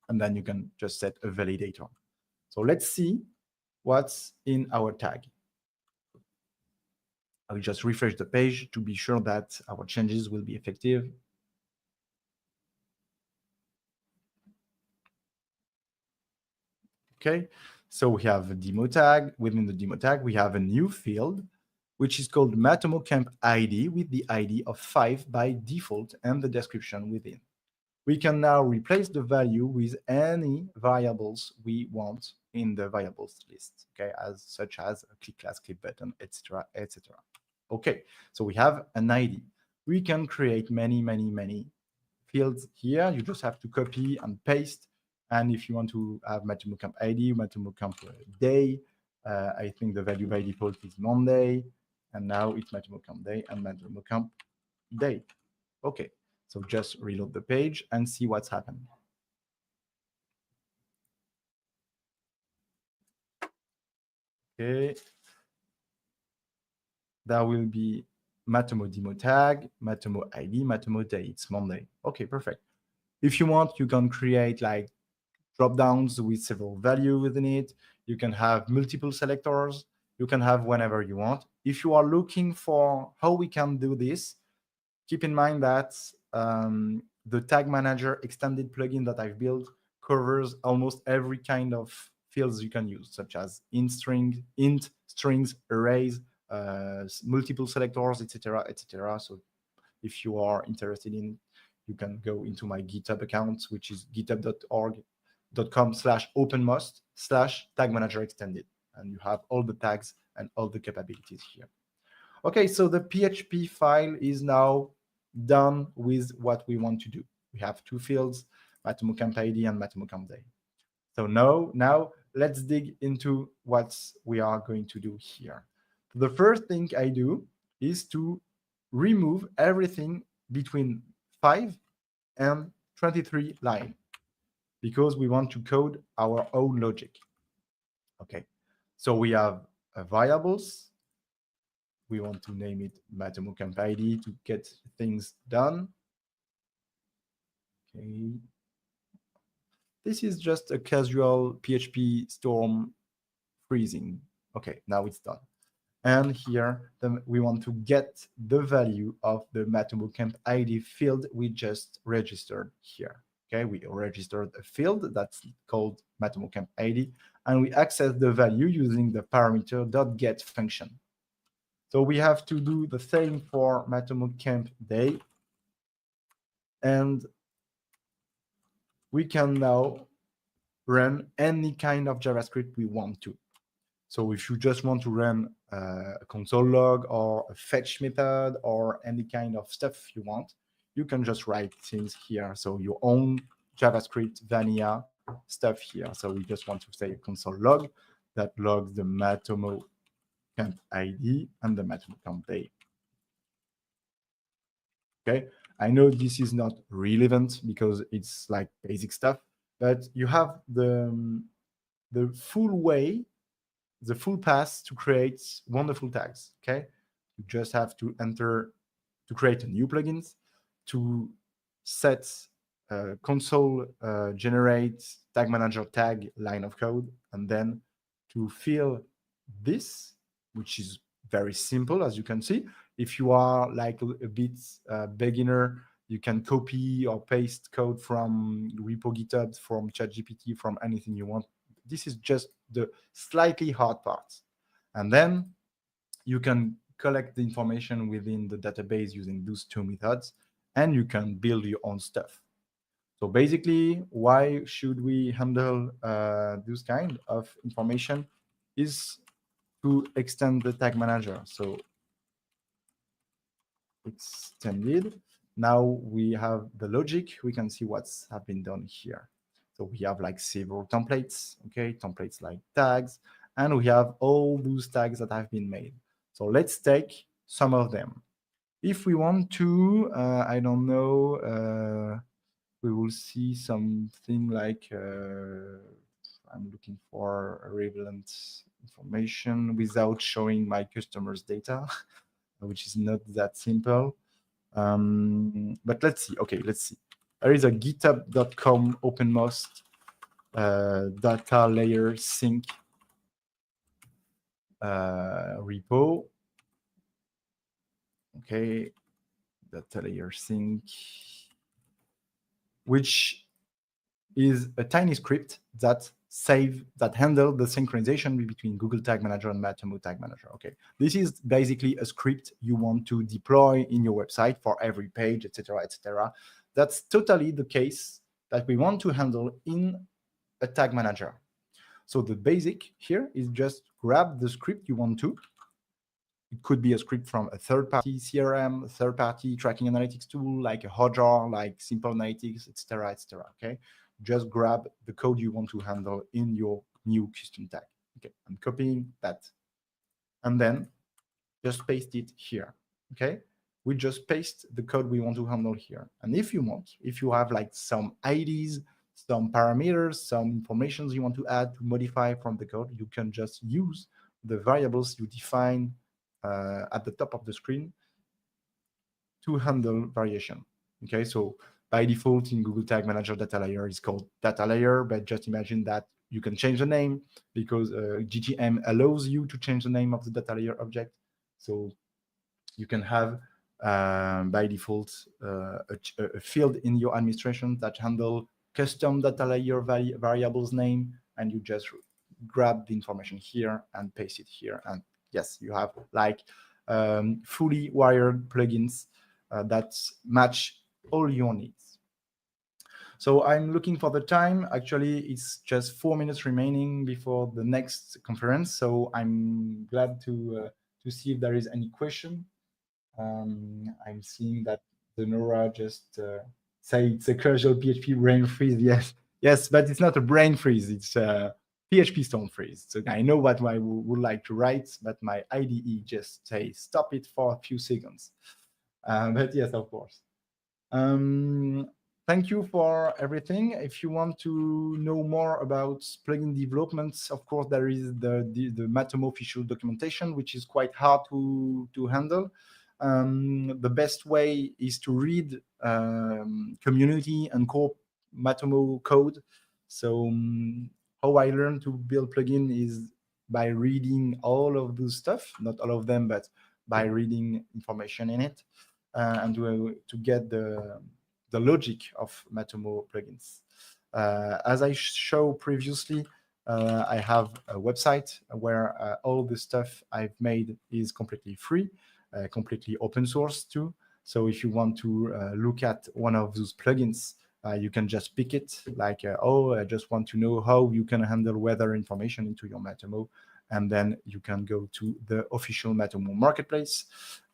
And then you can just set a validator. So let's see what's in our tag. I will just refresh the page to be sure that our changes will be effective. Okay, so we have a demo tag. Within the demo tag, we have a new field, which is called MatomoCamp ID with the ID of 5 by default and the description within. We can now replace the value with any variables we want in the variables list, okay, such as a click class, click button, etc., etc. Okay, so we have an ID. We can create many fields here. You just have to copy and paste. And if you want to have MatomoCamp ID, MatomoCamp day, I think the value by default is Monday, and now it's MatomoCamp day and MatomoCamp day. Okay, so just reload the page and see what's happened. Okay, there will be Matomo demo tag, Matomo ID, Matomo day. It's Monday. Okay, perfect. If you want, you can create like drop downs with several values within it. You can have multiple selectors. You can have whenever you want. If you are looking for how we can do this, keep in mind that the Tag Manager extended plugin that I've built covers almost every kind of fields you can use, such as int, strings, arrays, multiple selectors, etc., etc. So if you are interested in, you can go into my GitHub account, which is github.com/openmost/tag manager extended, and you have all the tags and all the capabilities here. Okay, so the PHP file is now done with what we want to do. We have two fields, MatomoCamp ID and MatomoCamp day. So now let's dig into what we are going to do here. The first thing I do is to remove everything between 5 and 23 line, because we want to code our own logic. Okay, so we have variables. We want to name it MatomoCamp ID to get things done. Okay, this is just a casual PHP storm freezing. Okay, now it's done. And here we want to get the value of the MatomoCamp ID field we just registered here. Okay, we registered a field that's called MatomoCamp ID, and we access the value using the parameter .get function. So we have to do the same for MatomoCamp day, and we can now run any kind of JavaScript we want to. So if you just want to run a console log or a fetch method or any kind of stuff you want, you can just write things here. So your own JavaScript vanilla stuff here. So we just want to say a console log that logs the MatomoCamp ID and the MatomoCamp day. Okay, I know this is not relevant because it's like basic stuff, but you have the full way, the full path to create wonderful tags. Okay, you just have to enter to create a new plugins, to set console generate tag manager tag line of code, and then to fill this, which is very simple, as you can see. If you are like a bit beginner, you can copy or paste code from repo GitHub, from ChatGPT, from anything you want. This is just the slightly hard part. And then you can collect the information within the database using those two methods, and you can build your own stuff. So basically, why should we handle this kind of information is to extend the tag manager. So extended. Now we have the logic. We can see what's have been done here. So we have like several templates, okay, templates like tags, and we have all those tags that have been made. So let's take some of them. If we want to, I don't know, we will see something like, I'm looking for relevant information without showing my customers' data, which is not that simple. But let's see. Okay, let's see. There is a github.com openmost data layer sync repo. Okay, data layer sync, which is a tiny script that handle the synchronization between Google Tag Manager and Matomo Tag Manager. Okay, this is basically a script you want to deploy in your website for every page, etc., etc. That's totally the case that we want to handle in a tag manager. So the basic here is just grab the script you want to. It could be a script from a third-party CRM, a third-party tracking analytics tool like a Hotjar, like Simple Analytics, etc., etc. Okay, just grab the code you want to handle in your new custom tag. Okay, I'm copying that, and then just paste it here. Okay, we just paste the code we want to handle here. And if you want, if you have like some IDs, some parameters, some information you want to add to modify from the code, you can just use the variables you define at the top of the screen to handle variation. Okay, so by default in Google Tag Manager, data layer is called data layer, but just imagine that you can change the name because GTM allows you to change the name of the data layer object. So you can have by default a field in your administration that handle custom data layer variables name, and you just grab the information here and paste it here, and yes, you have like fully wired plugins that match all your needs. So I'm looking for the time. Actually, it's just 4 minutes remaining before the next conference. So I'm glad to see if there is any question. I'm seeing that the Nora just say it's a casual PHP brain freeze. Yes, but it's not a brain freeze. It's a PHP stone freeze. So I know what I would like to write, but my IDE just say stop it for a few seconds. But yes, of course. Thank you for everything. If you want to know more about plugin developments, of course, there is the Matomo official documentation, which is quite hard to handle. The best way is to read community and core Matomo code. So how I learned to build plugin is by reading all of those stuff, not all of them, but by reading information in it and to get the logic of Matomo plugins. As I showed previously, I have a website where all the stuff I've made is completely free, completely open source too. So if you want to look at one of those plugins, you can just pick it, like, oh, I just want to know how you can handle weather information into your Matomo. And then you can go to the official Matomo marketplace,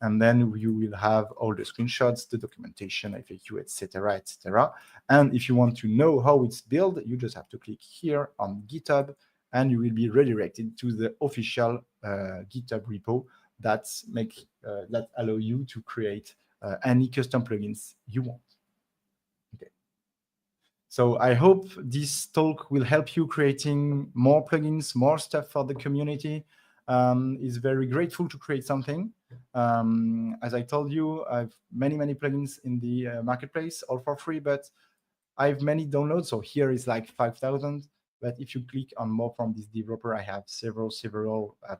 and then you will have all the screenshots, the documentation, FAQ, etc., etc. And if you want to know how it's built, you just have to click here on GitHub, and you will be redirected to the official GitHub repo that allow you to create any custom plugins you want. Okay. So I hope this talk will help you creating more plugins, more stuff for the community. It's very grateful to create something. As I told you, I have many plugins in the marketplace, all for free, but I have many downloads. So here is like 5,000. But if you click on more from this developer, I have several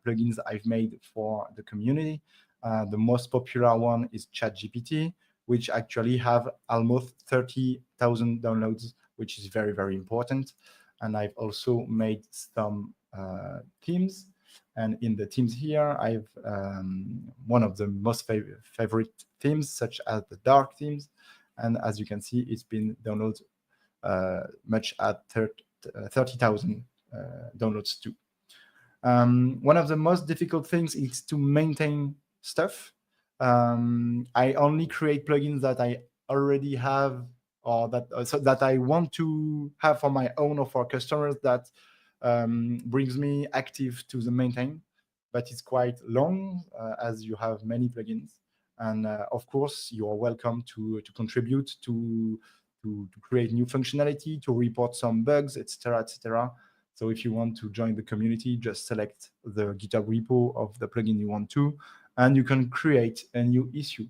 plugins I've made for the community. The most popular one is ChatGPT, which actually have almost 30,000 downloads, which is very important. And I've also made some themes. And in the themes here, I have one of the most favorite themes, such as the dark themes. And as you can see, it's been downloaded much at 30,000 downloads too. One of the most difficult things is to maintain stuff. I only create plugins that I already have, or that I want to have for my own or for customers, that brings me active to the maintain. But it's quite long as you have many plugins. And of course, you are welcome to contribute to create new functionality, to report some bugs, etc., etc. So if you want to join the community, just select the GitHub repo of the plugin you want to, and you can create a new issue.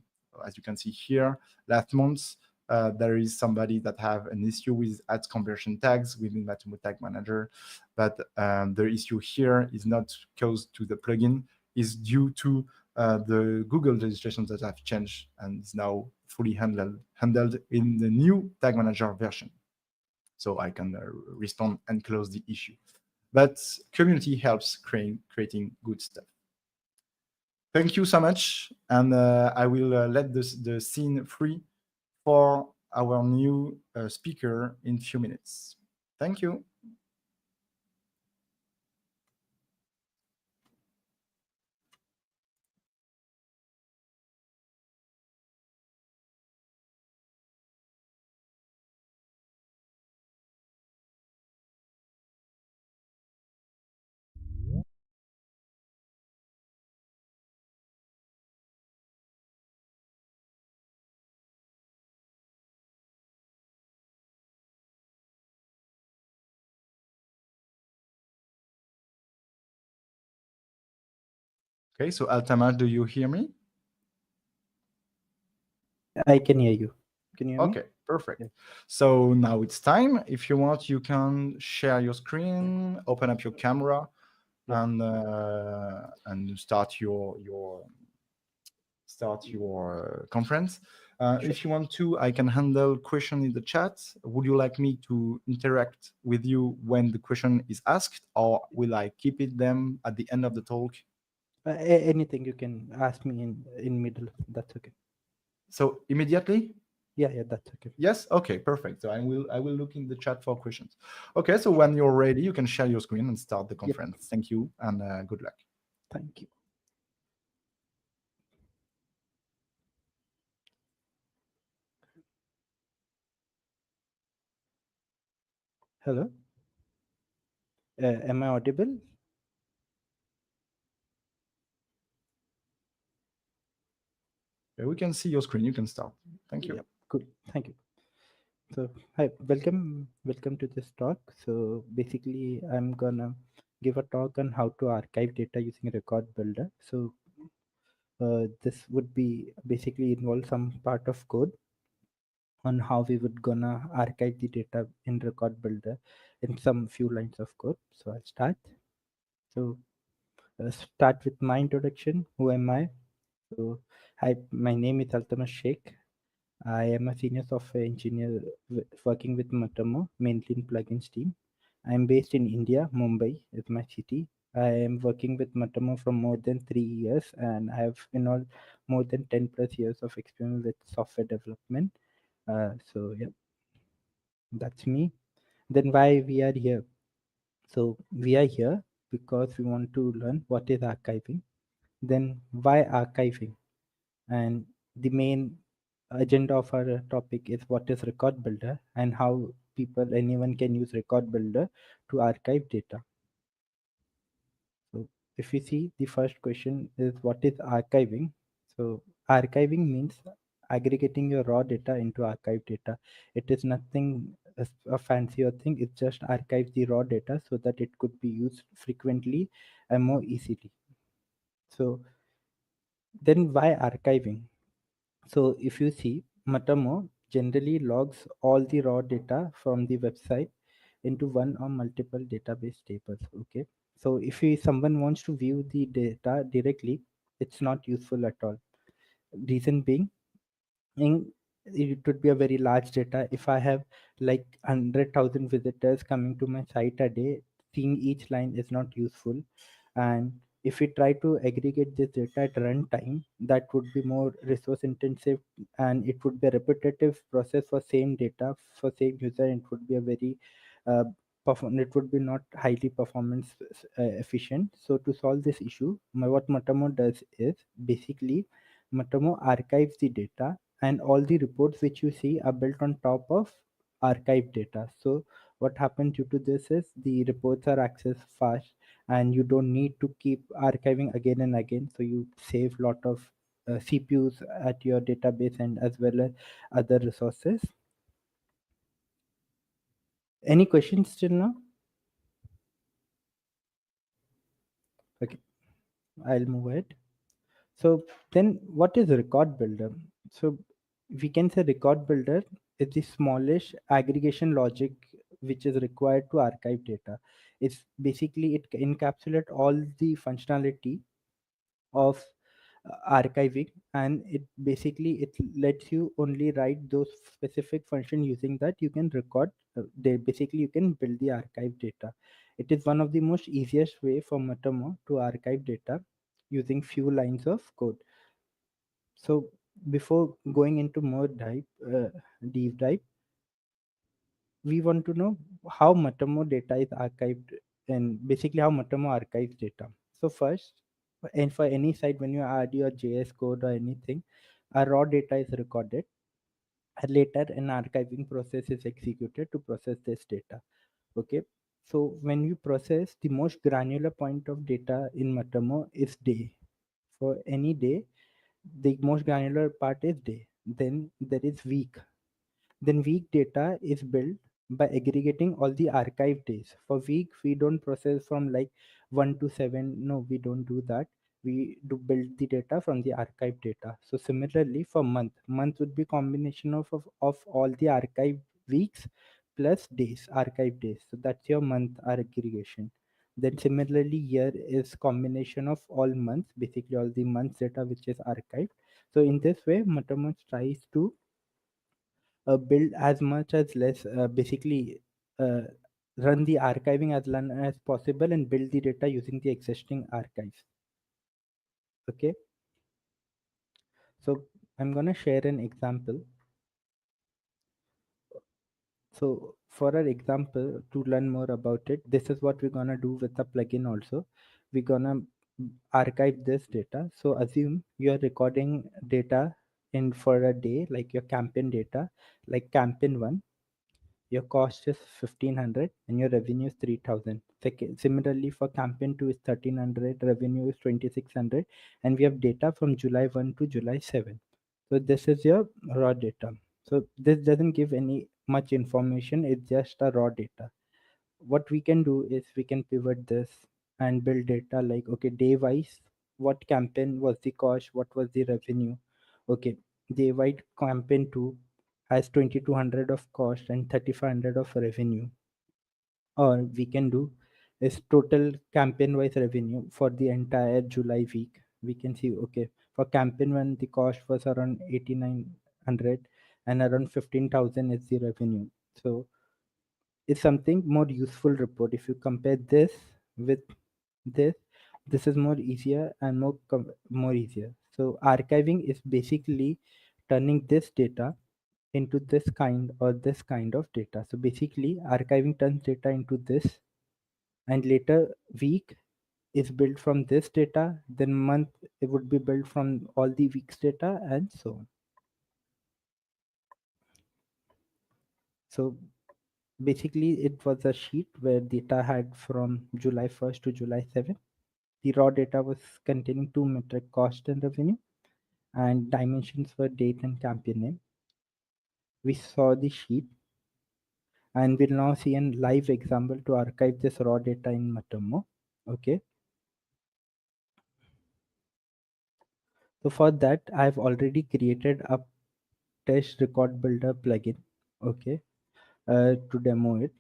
As you can see here, last month, there is somebody that have an issue with ads conversion tags within Matomo Tag Manager, but the issue here is not caused to the plugin, is due to the Google registrations that have changed and is now fully handled in the new Tag Manager version. So I can respond and close the issue. But community helps creating good stuff. Thank you so much, and I will let the scene free for our new speaker in a few minutes. Thank you. Okay, so Altamar, do you hear me? I can hear you. Can you hear me? Okay, perfect. Yeah. So now it's time. If you want, you can share your screen, open up your camera, and start your conference. Sure. If you want to, I can handle question in the chat. Would you like me to interact with you when the question is asked, or will I keep it them at the end of the talk? Anything you can ask me in middle. That's okay. So immediately? Yeah, that's okay. Yes. Okay. Perfect. So I will look in the chat for questions. Okay. So when you're ready, you can share your screen and start the conference. Yep. Thank you and good luck. Thank you. Hello. Am I audible? Yeah, we can see your screen. You can start. Thank you. Yep. Good. Thank you. So hi, welcome to this talk. So basically, I'm gonna give a talk on how to archive data using Record Builder. So this would be basically involve some part of code on how we would gonna archive the data in Record Builder in some few lines of code. So I'll start. So start with my introduction. Who am I? So hi, my name is Altama Sheikh. I am a senior software engineer working with Matomo, mainly in plugins team. I am based in India. Mumbai is my city. I am working with Matomo for more than 3 years, and I have in all more than 10 plus years of experience with software development. So yeah, that's me. Then why we are here? So we are here because we want to learn what is archiving. Then why archiving? And the main agenda of our topic is what is Record Builder and how anyone can use Record Builder to archive data. So if you see, the first question is what is archiving? So archiving means aggregating your raw data into archive data. It is nothing a fancier thing. It just archives the raw data so that it could be used frequently and more easily. So then why archiving? So if you see, Matomo generally logs all the raw data from the website into one or multiple database tables. Okay. So if someone wants to view the data directly, it's not useful at all. Reason being, it would be a very large data. If I have like 100,000 visitors coming to my site a day, seeing each line is not useful. And if we try to aggregate this data at runtime, that would be more resource intensive, and it would be a repetitive process for same data for same user. It would be a very it would be not highly performance efficient. So to solve this issue, what Matomo does is basically Matomo archives the data, and all the reports which you see are built on top of archive data. So what happens due to this is the reports are accessed fast, and you don't need to keep archiving again and again. So you save lot of CPUs at your database and as well as other resources. Any questions till now? I'll move ahead. So then what is a record builder? So we can say record builder is the smallish aggregation logic which is required to archive data. It's basically, it encapsulates all the functionality of archiving, and it basically it lets you only write those specific function. Using that you can record, they basically you can build the archive data. It is one of the most easiest way for Matomo to archive data using few lines of code. So before going into more deep dive, we want to know how Matomo data is archived, and basically how Matomo archives data. So first, and for any site, when you add your JS code or anything, a raw data is recorded, and later an archiving process is executed to process this data. Okay. So when you process, the most granular point of data in Matomo is day. For any day, the most granular part is day. Then there is week. Then week data is built by aggregating all the archive days. For week, we don't process from like 1 to 7. No, we don't do that. We do build the data from the archive data. So similarly for month would be combination of all the archive weeks plus days, archive days. So that's your month aggregation. Then similarly, year is combination of all months, basically all the months data which is archived. So in this way, Matomo tries to build as much as less, basically uh, run the archiving as long as possible and build the data using the existing archives. Okay, so I'm gonna share an example. So for our example, to learn more about it, this is what we're gonna do with the plugin also. We're gonna archive this data. So assume you're recording data in for a day, like your campaign data, like campaign 1. Your cost is 1500 and your revenue is 3000. Similarly for campaign 2 is 1300, revenue is 2600, and we have data from July 1 to July 7. So this is your raw data. So this doesn't give any much information, it's just a raw data. What we can do is we can pivot this and build data like, okay, day wise, what campaign was the cost, what was the revenue. Okay, day wide campaign 2 has 2200 of cost and 3500 of revenue. Or we can do is total campaign wise revenue for the entire July week. We can see, okay, for campaign 1 the cost was around 8900 and around 15,000 is the revenue. So it's something more useful report. If you compare this with this, this is more easier and more easier. So archiving is basically turning this data into this kind or this kind of data. So basically archiving turns data into this, and later week is built from this data, then month it would be built from all the weeks data, and so on. So basically it was a sheet where data had from July 1st to July 7th. The raw data was containing two metric, cost and revenue, and dimensions were date and campaign name. We saw the sheet, and we'll now see a live example to archive this raw data in Matomo. Okay. So for that, I've already created a test record builder plugin. Okay. To demo it.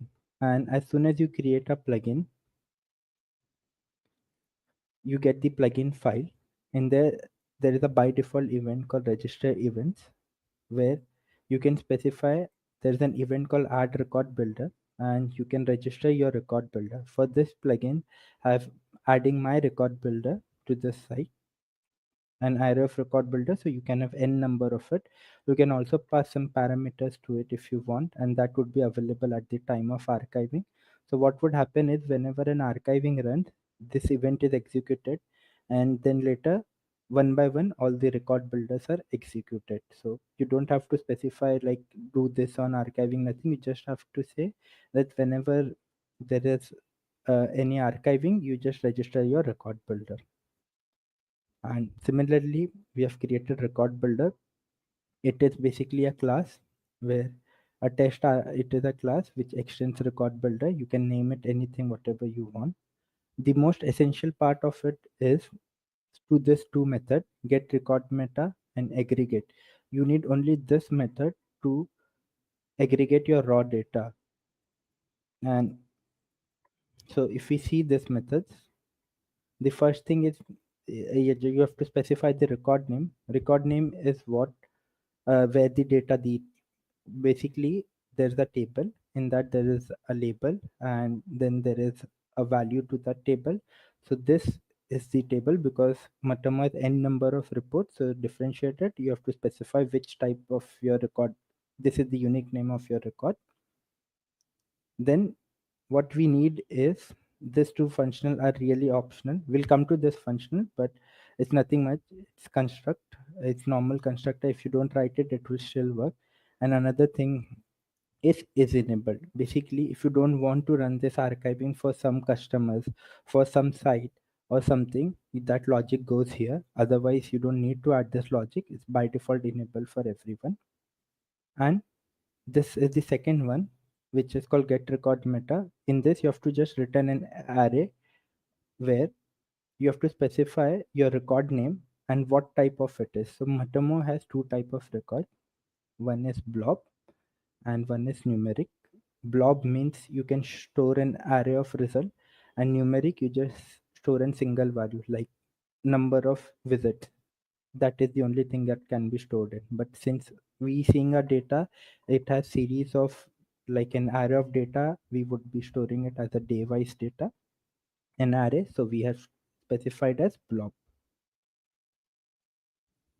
And as soon as you create a plugin, you get the plugin file. In there is a by default event called register events, where you can specify there's an event called add record builder, and you can register your record builder. For this plugin, I've adding my record builder to this site, an array of record builder, so you can have n number of it. You can also pass some parameters to it if you want, and that would be available at the time of archiving. So what would happen is whenever an archiving runs, this event is executed, and then later one by one all the record builders are executed. So you don't have to specify like do this on archiving, nothing. You just have to say that whenever there is any archiving, you just register your record builder. And similarly, we have created record builder. It is basically a class where it is a class which extends record builder. You can name it anything, whatever you want. The most essential part of it is to this two method, get record meta and aggregate. You need only this method to aggregate your raw data. And so if we see this methods, the first thing is you have to specify the record name. Record name is what where the data, the basically there's a table, in that there is a label and then there is a value to that table. So this is the table because Matomo has n number of reports, so differentiated you have to specify which type of your record. This is the unique name of your record. Then what we need is these two functional are really optional. We'll come to this functional, but it's nothing much. It's construct, it's normal constructor. If you don't write it, it will still work. And another thing is enabled. Basically, if you don't want to run this archiving for some customers, for some site or something, that logic goes here. Otherwise, you don't need to add this logic. It's by default enabled for everyone. And this is the second one, which is called get record meta. In this, you have to just return an array where you have to specify your record name and what type of it is. So Matomo has two type of record. One is blob and one is numeric. Blob means you can store an array of result, and numeric you just store a single value like number of visits. That is the only thing that can be stored in. But since we seeing our data, it has series of like an array of data, we would be storing it as a day wise data, an array. So we have specified as blob.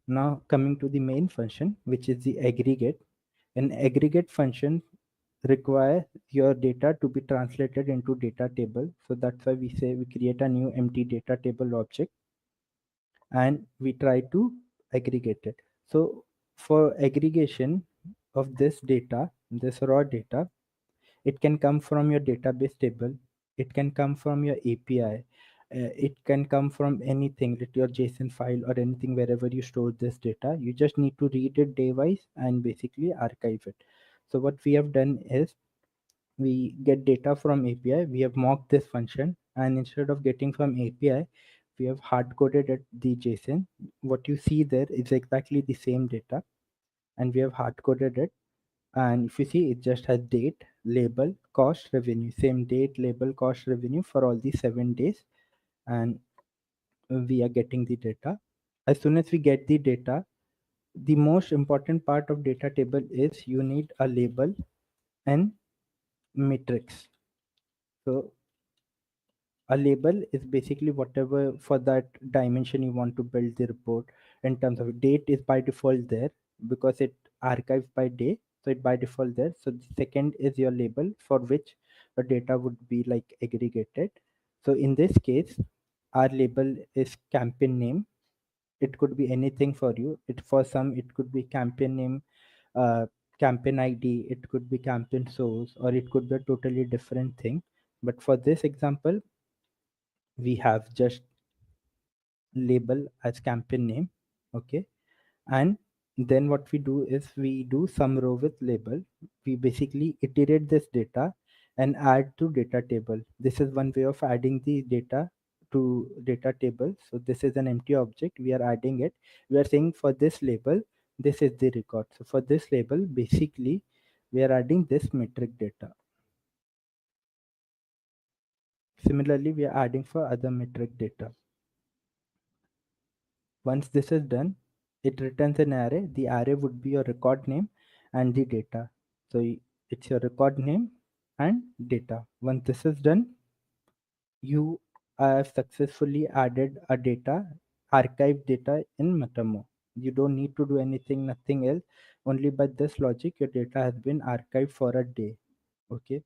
Now coming to the main function, which is the aggregate. An aggregate function require your data to be translated into data table. So that's why we say we create a new empty data table object and we try to aggregate it. So for aggregation of this data, this raw data, it can come from your database table, it can come from your API, it can come from anything, like your JSON file or anything, wherever you store this data. You just need to read it day wise and basically archive it. So what we have done is we get data from API, we have mocked this function, and instead of getting from API, we have hard coded at the JSON. What you see there is exactly the same data, and we have hard coded it. And if you see, it just has date, label, cost, revenue, same date, label, cost, revenue for all the 7 days, and we are getting the data. As soon as we get the data, the most important part of data table is you need a label and matrix. So a label is basically whatever for that dimension you want to build the report. In terms of date is by default there because it archives by day, so it by default there. So the second is your label for which the data would be like aggregated. So in this case our label is campaign name. It could be anything for you. It for some it could be campaign name, uh, campaign ID, it could be campaign source, or it could be a totally different thing. But for this example, we have just label as campaign name. Okay, and then what we do is we do some row with label. We basically iterate this data and add to data table. This is one way of adding the data to data table. So this is an empty object, we are adding it. We are saying for this label this is the record. So for this label basically we are adding this metric data. Similarly we are adding for other metric data. Once this is done, it returns an array. The array would be your record name and the data. So it's your record name and data. Once this is done, you have successfully added a data, archive data in Matomo. You don't need to do anything, nothing else. Only by this logic, your data has been archived for a day. Okay.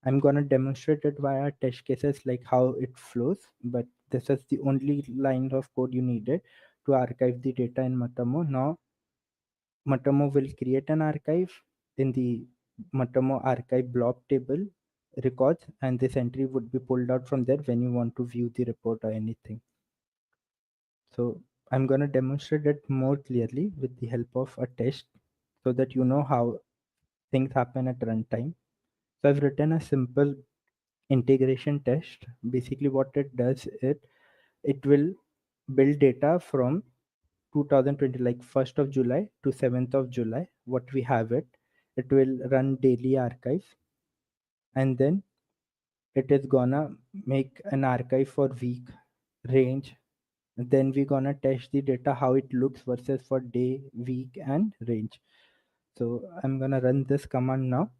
I'm going to demonstrate it via test cases like how it flows, but this is the only line of code you needed to archive the data in Matomo. Now, Matomo will create an archive in the Matomo archive blob table records, and this entry would be pulled out from there when you want to view the report or anything. So I'm going to demonstrate it more clearly with the help of a test so that you know how things happen at runtime. So I've written a simple integration test. Basically what it does, it will build data from 2020, like 1st of July to 7th of July, what we have it will run daily archive, and then it is gonna make an archive for week, range. Then we're gonna test the data how it looks versus for day, week, and range. So I'm gonna run this command now.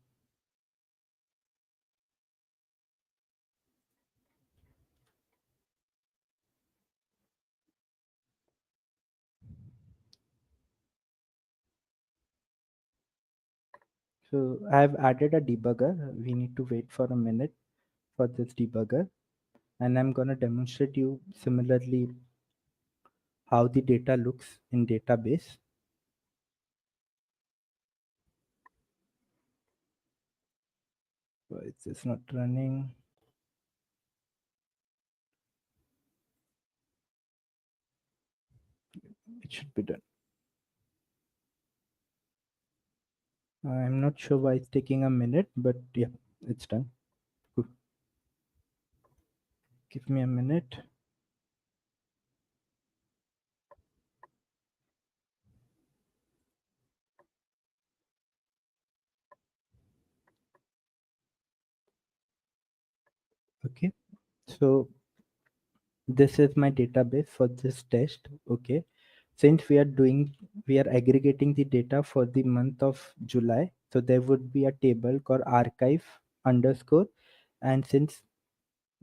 So I have added a debugger. We need to wait for a minute for this debugger, and I'm gonna demonstrate you similarly how the data looks in database. Why is this not running? It should be done. I'm not sure why it's taking a minute, but yeah, it's done. Good. Give me a minute. Okay, so this is my database for this test. Okay, since we are aggregating the data for the month of July, so there would be a table called archive underscore, and since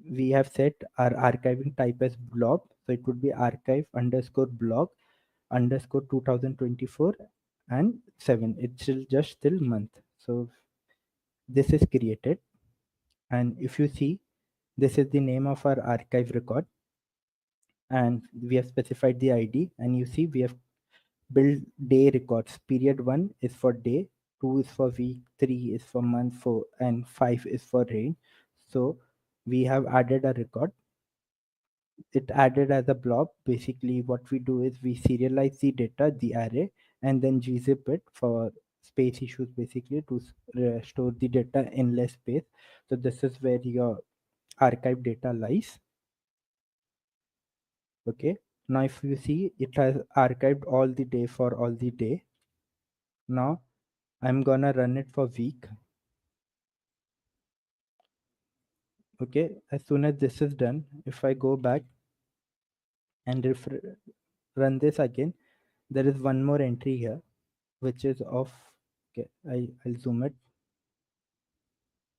we have set our archiving type as blob, so it would be archive underscore blog underscore 2024 and 7. It's still month. So this is created, and if you see, this is the name of our archive record, and we have specified the ID, and you see we have build day records. Period 1 is for day, 2 is for week, 3 is for month, 4 and 5 is for range. So we have added a record. It added as a blob. Basically what we do is we serialize the data, the array, and then gzip it for space issues, basically to store the data in less space. So this is where your archive data lies. Okay, now if you see, it has archived all the day for all the day. Now I'm gonna run it for week. Okay, as soon as this is done, if I go back and run this again, there is one more entry here which is of, okay, I'll zoom it,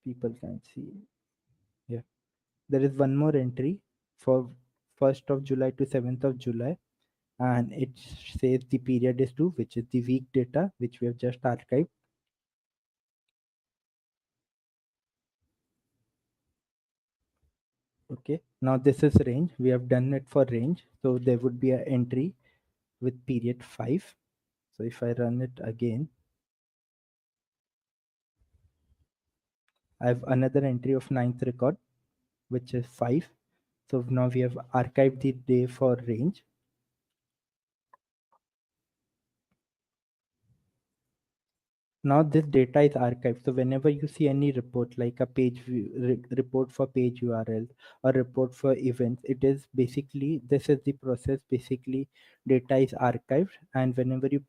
people can see. Yeah, there is one more entry for 1st of July to 7th of July, and it says the period is 2, which is the week data which we have just archived. Okay, now this is range. We have done it for range, so there would be an entry with period 5. So if I run it again, I have another entry of 9th record, which is 5. So now we have archived the day for range. Now this data is archived. So whenever you see any report, like a page view, report for page URL or report for events, it is basically, this is the process. Basically data is archived, and whenever you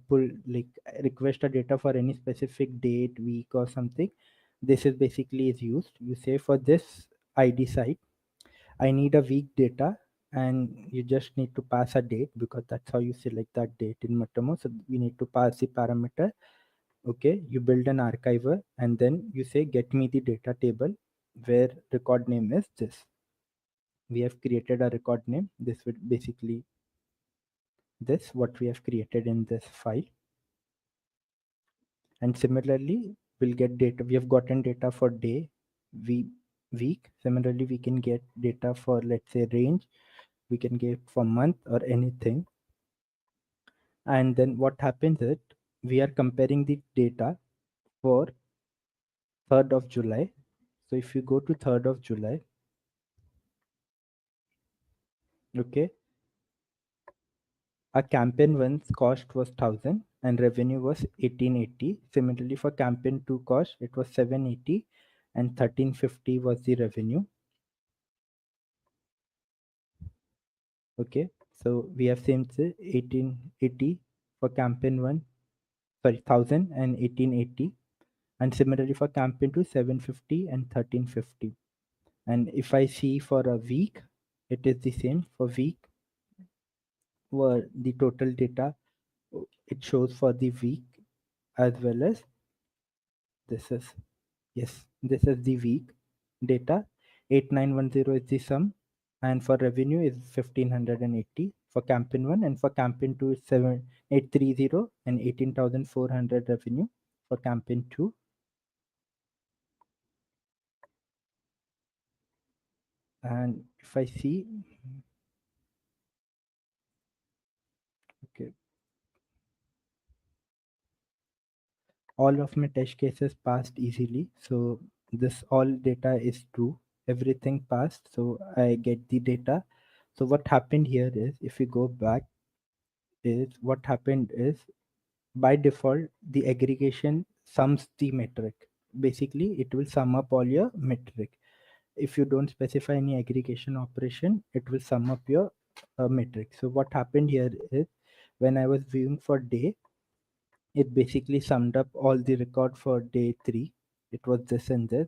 pull, like request a data for any specific date, week or something, this is basically is used. You say for this ID site, I need a week data, and you just need to pass a date, because that's how you select that date in Matomo. So we need to pass the parameter. Okay, you build an archiver, and then you say get me the data table where record name is this. We have created a record name. This would basically this what we have created in this file. And similarly, we'll get data. We have gotten data for day, week. Similarly, we can get data for, let's say, range. We can get for month or anything. And then what happens is we are comparing the data for 3rd of July. So if you go to 3rd of July, okay, our campaign 1's cost was 1000 and revenue was 1880. Similarly, for campaign 2 cost, it was 780 and 1350 was the revenue. Okay, so we have same 1880 for campaign 1, sorry, 1000 and 1880, and similarly for campaign 2, 750 and 1350. And if I see for a week, it is the same for week, where the total data it shows for the week, as well as this is, yes, this is the week data. 8910 is the sum, and for revenue is 1580 for campaign 1, and for campaign 2 is 7830 and 18,400 revenue for campaign 2. And if I see, okay, all of my test cases passed easily, so this all data is true, everything passed, so I get the data. So what happened here is, if we go back, is what happened is, by default the aggregation sums the metric. Basically it will sum up all your metric. If you don't specify any aggregation operation, it will sum up your metric. So what happened here is, when I was viewing for day, it basically summed up all the record for day 3. It was this and this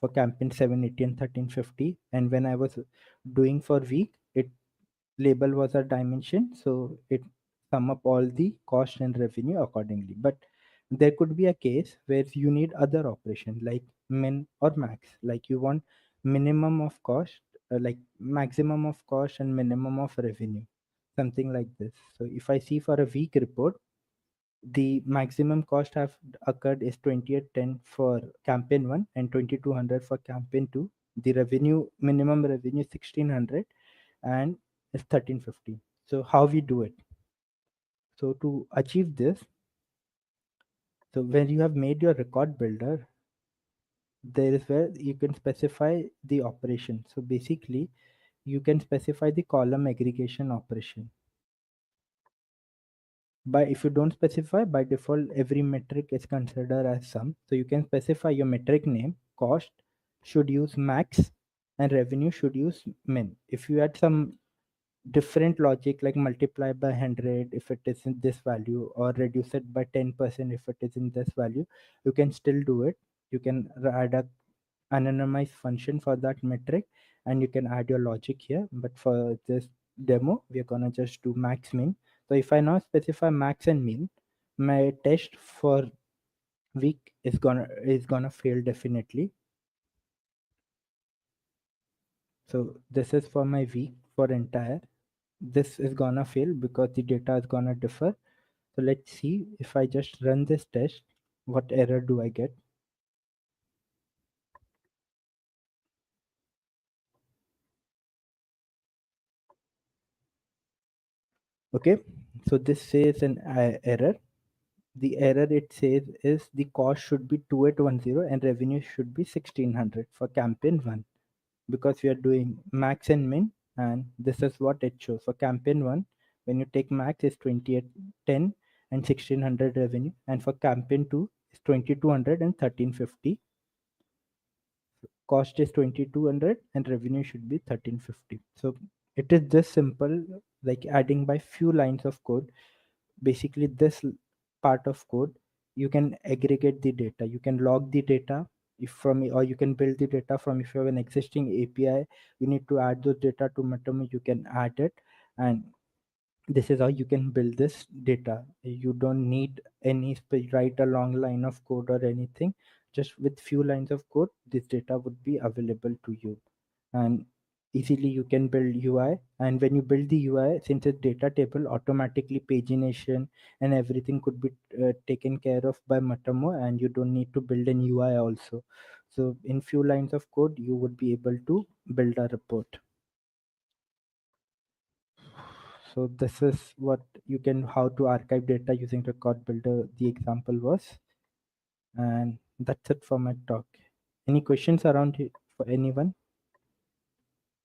for campaign 780 and 1350. And when I was doing for week, it label was a dimension, so it sum up all the cost and revenue accordingly. But there could be a case where you need other operation like min or max, like you want minimum of cost, like maximum of cost and minimum of revenue, something like this. So if I see for a week report, the maximum cost have occurred is 2810 for campaign 1 and 2200 for campaign 2. The revenue, minimum revenue 1600 and is 1350. So how we do it? So to achieve this, so when you have made your record builder, there is where you can specify the operation. So basically you can specify the column aggregation operation. But if you don't specify, by default every metric is considered as sum. So you can specify your metric name, cost should use max, and revenue should use min. If you add some different logic like multiply by 100 if it is in this value, or reduce it by 10% if it is in this value, you can still do it. You can add a anonymized function for that metric, and you can add your logic here. But for this demo, we're gonna just do max min. So if I now specify max and min, my test for week is gonna fail definitely. So this is for my week for entire. This is gonna fail because the data is gonna differ. So let's see, if I just run this test, what error do I get? Okay, so this says an error. The error it says is the cost should be 2810 and revenue should be 1600 for campaign 1, because we are doing max and min, and this is what it shows for campaign 1. When you take max is 2810 and 1600 revenue, and for campaign 2 is 2200 and 1350. Cost is 2200 and revenue should be 1350. So it is this simple, like adding by few lines of code. Basically this part of code, you can aggregate the data, you can log the data if from, or you can build the data from, if you have an existing API, you need to add those data to Matomo, you can add it. And this is how you can build this data. You don't need any write a long line of code or anything. Just with few lines of code, this data would be available to you, and easily you can build UI. And when you build the UI, since it's data table, automatically pagination and everything could be taken care of by Matomo, and you don't need to build an UI also. So in few lines of code, you would be able to build a report. So this is what you can, how to archive data using record builder, the example was. And that's it for my talk. Any questions around here for anyone?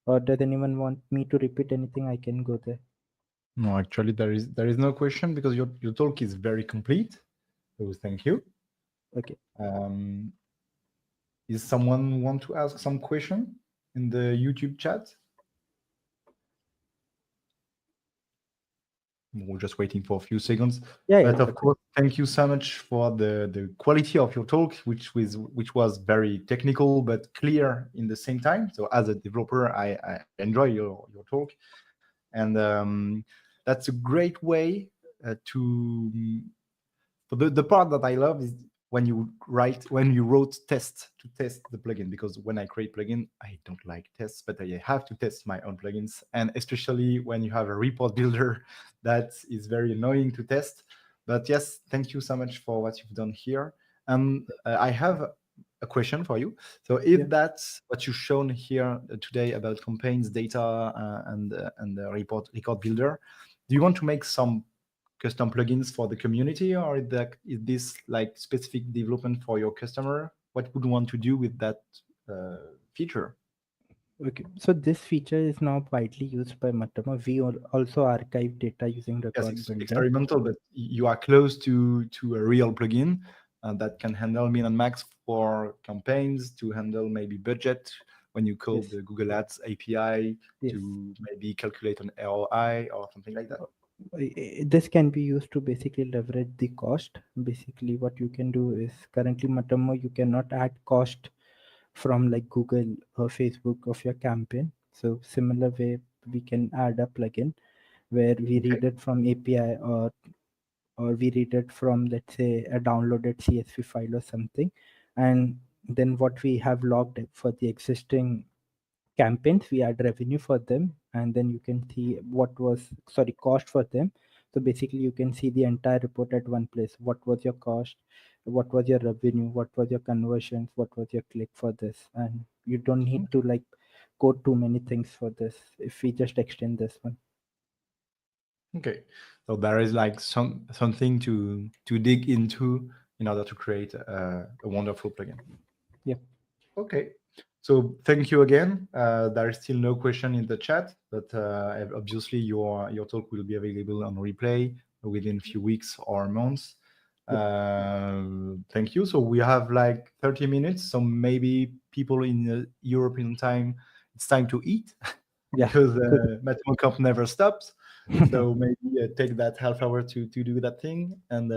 Or does anyone want me to repeat anything? I can go there. No, actually, there is no question because your talk is very complete. So thank you. Okay. Is someone want to ask some question in the YouTube chat? we're just waiting for a few seconds. Yeah, But yeah, of course, thank you so much for the quality of your talk, which was very technical but clear in the same time. So as a developer, I enjoy your talk, and that's a great way to. So the part that I love is when you wrote test to test the plugin, because when I create plugin, I don't like tests, but I have to test my own plugins. And especially when you have a report builder, that is very annoying to test. But yes, thank you so much for what you've done here. I have a question for you. So if that's what you've shown here today about campaigns, data, and the record builder, do you want to make some custom plugins for the community, or is this like specific development for your customer? What would you want to do with that feature? Okay, so this feature is now widely used by Matomo. We also archive data using Yes, record it's builder. experimental, but you are close to a real plugin that can handle min and max for campaigns, to handle maybe budget when you call the Google Ads API, to maybe calculate an ROI or something like that. This can be used to basically leverage the cost. Basically, what you can do is, currently Matomo, you cannot add cost from like Google or Facebook of your campaign. So similar way, we can add a plugin where we read it from API, or we read it from, let's say, a downloaded CSV file or something, and then what we have logged for the existing campaigns, we add revenue for them, and then you can see what was cost for them. So basically you can see the entire report at one place. What was your cost, what was your revenue, what was your conversions, what was your click for this, and you don't need to like code too many things for this if we just extend this one. Okay, so there is like something to dig into in order to create a wonderful plugin. Yeah. Okay, so thank you again. There is still no question in the chat, but obviously your talk will be available on replay within a few weeks or months. Thank you. So we have like 30 minutes. So maybe people in European time, it's time to eat because MatomoCamp never stops. So maybe take that half hour to do that thing, and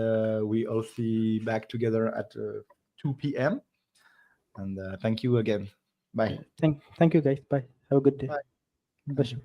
we all see back together at 2 p.m. And thank you again. Bye. Thank you guys. Bye. Have a good day. Bye.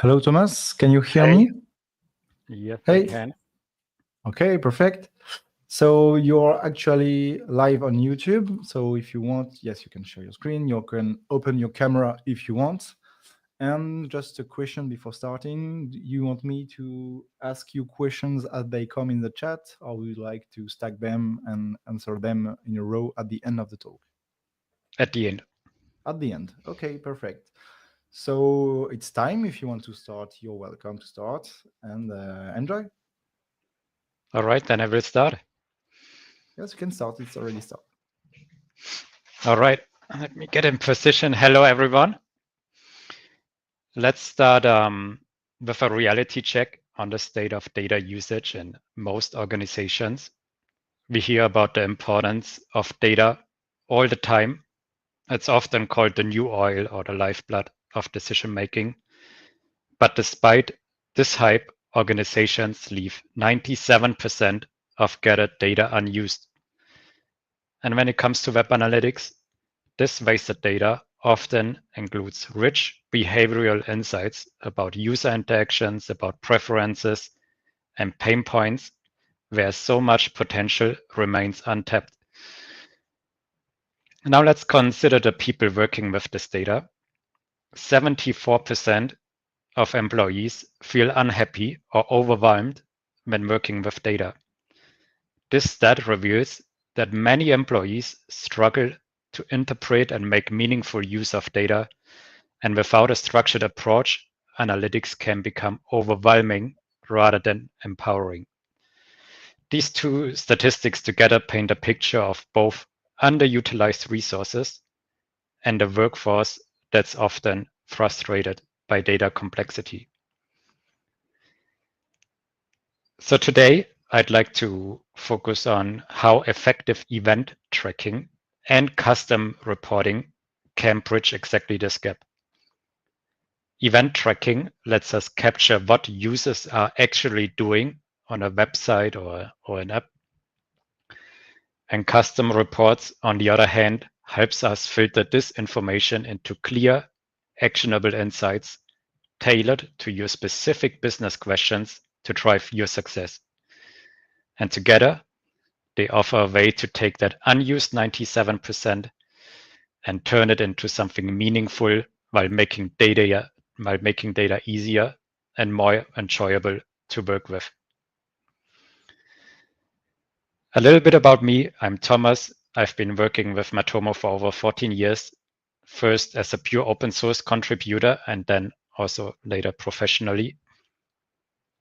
Hello, Thomas. Can you hear Hey. me? Yes, Hey. I can. Okay, perfect. So you're actually live on YouTube. So if you want, yes, you can share your screen. You can open your camera if you want. And just a question before starting. Do you want me to ask you questions as they come in the chat, or would you like to stack them and answer them in a row at the end of the talk? At the end. At the end. Okay, perfect. So it's time. If you want to start, you're welcome to start and enjoy. All right, then I will start. Yes, you can start. It's already started. All right, let me get in position. Hello, everyone. Let's start with a reality check on the state of data usage in most organizations. We hear about the importance of data all the time. It's often called the new oil or the lifeblood of decision making. But despite this hype, organizations leave 97% of gathered data unused. And when it comes to web analytics, this wasted data often includes rich behavioral insights about user interactions, about preferences, and pain points, where so much potential remains untapped. Now let's consider the people working with this data. 74% of employees feel unhappy or overwhelmed when working with data. This stat reveals that many employees struggle to interpret and make meaningful use of data, and without a structured approach, analytics can become overwhelming rather than empowering. These two statistics together paint a picture of both underutilized resources and a workforce that's often frustrated by data complexity. So today, I'd like to focus on how effective event tracking and custom reporting can bridge exactly this gap. Event tracking lets us capture what users are actually doing on a website or an app. And custom reports, on the other hand, helps us filter this information into clear, actionable insights tailored to your specific business questions to drive your success. And together, they offer a way to take that unused 97% and turn it into something meaningful while making data easier and more enjoyable to work with. A little bit about me. I'm Thomas. I've been working with Matomo for over 14 years, first as a pure open source contributor and then also later professionally.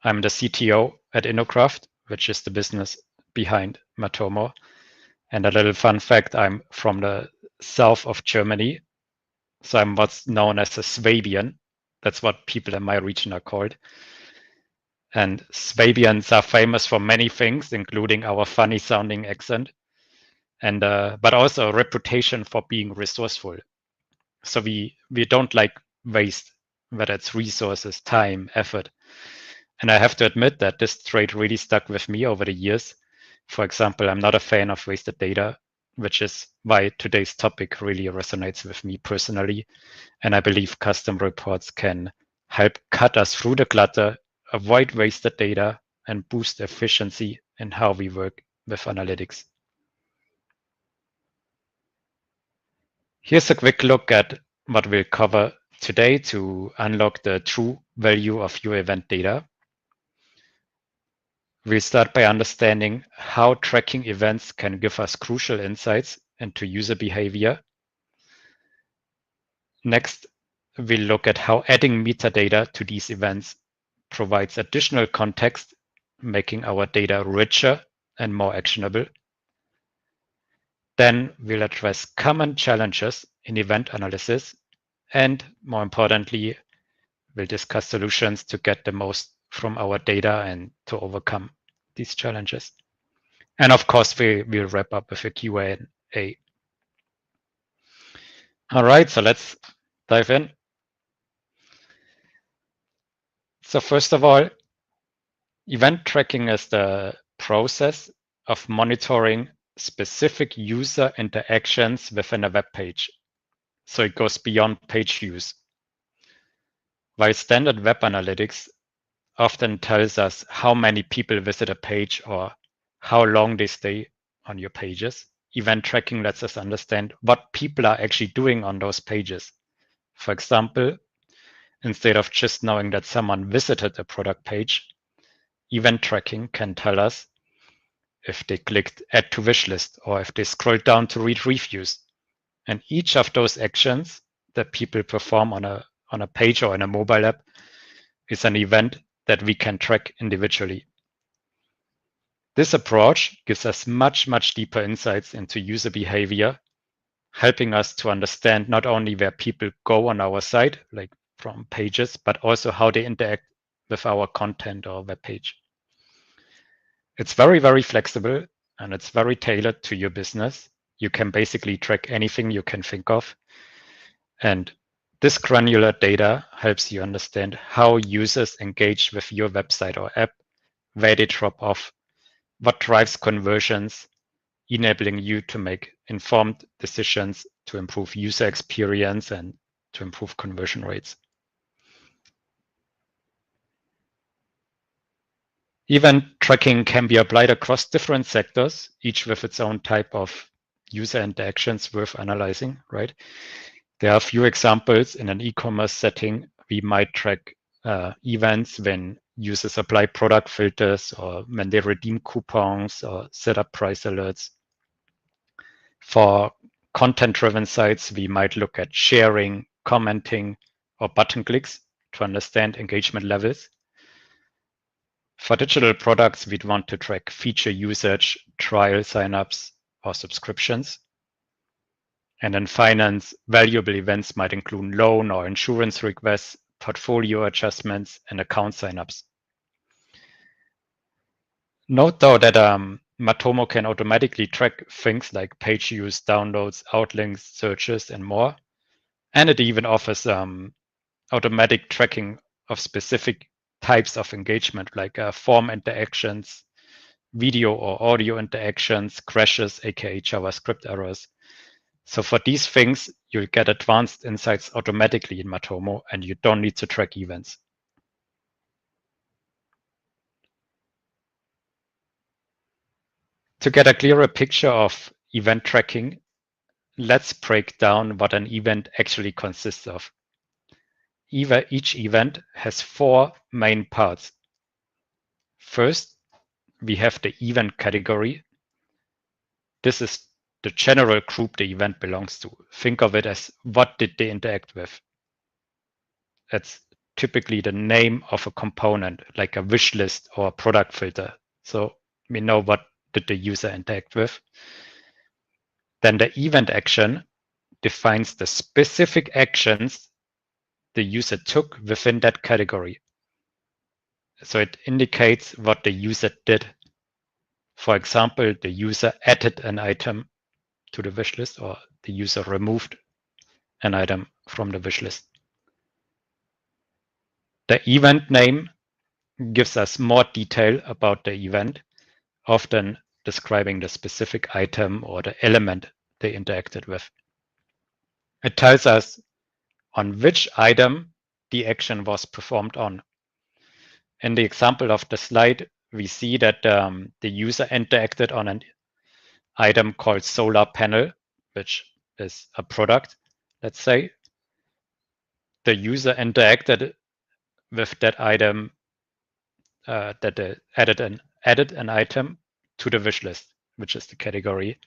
I'm the CTO at InnoCraft, which is the business behind Matomo. And a little fun fact, I'm from the south of Germany. So I'm what's known as a Swabian. That's what people in my region are called. And Swabians are famous for many things, including our funny sounding accent, and but also a reputation for being resourceful. So we don't like waste, whether it's resources, time, effort. And I have to admit that this trait really stuck with me over the years. For example, I'm not a fan of wasted data, which is why today's topic really resonates with me personally. And I believe custom reports can help cut us through the clutter, avoid wasted data, and boost efficiency in how we work with analytics. Here's a quick look at what we'll cover today to unlock the true value of your event data. We'll start by understanding how tracking events can give us crucial insights into user behavior. Next, we'll look at how adding metadata to these events provides additional context, making our data richer and more actionable. Then we'll address common challenges in event analysis, and more importantly, we'll discuss solutions to get the most from our data and to overcome these challenges. And of course, we'll wrap up with a Q&A. All right, so let's dive in. So first of all, event tracking is the process of monitoring specific user interactions within a web page. So it goes beyond page views. While standard web analytics often tells us how many people visit a page or how long they stay on your pages, event tracking lets us understand what people are actually doing on those pages. For example, instead of just knowing that someone visited a product page, event tracking can tell us if they clicked add to wishlist or if they scrolled down to read reviews. And each of those actions that people perform on a page or in a mobile app is an event that we can track individually. This approach gives us much, much deeper insights into user behavior, helping us to understand not only where people go on our site, like from pages, but also how they interact with our content or web page. It's very, very flexible and it's very tailored to your business. You can basically track anything you can think of. And this granular data helps you understand how users engage with your website or app, where they drop off, what drives conversions, enabling you to make informed decisions to improve user experience and to improve conversion rates. Event tracking can be applied across different sectors, each with its own type of user interactions worth analyzing, right? There are a few examples. In an e-commerce setting. We might track events when users apply product filters or when they redeem coupons or set up price alerts. For content-driven sites, we might look at sharing, commenting, or button clicks to understand engagement levels. For digital products, we'd want to track feature usage, trial signups, or subscriptions. And in finance, valuable events might include loan or insurance requests, portfolio adjustments, and account signups. Note though that Matomo can automatically track things like page views, downloads, outlinks, searches, and more. And it even offers automatic tracking of specific types of engagement, like form interactions, video or audio interactions, crashes, aka JavaScript errors. So for these things, you'll get advanced insights automatically in Matomo, and you don't need to track events. To get a clearer picture of event tracking, let's break down what an event actually consists of. Each event has 4 main parts. First, we have the event category. This is the general group the event belongs to. Think of it as what did they interact with. That's typically the name of a component, like a wish list or a product filter. So we know what did the user interact with. Then the event action defines the specific actions the user took within that category. So it indicates what the user did. For example, the user added an item to the wish list, or the user removed an item from the wish list. The event name gives us more detail about the event, often describing the specific item or the element they interacted with. It tells us on which item the action was performed on. In the example of the slide, we see that the user interacted on an item called solar panel, which is a product, let's say. The user interacted with that item that they added an item to the wish list, which is the category.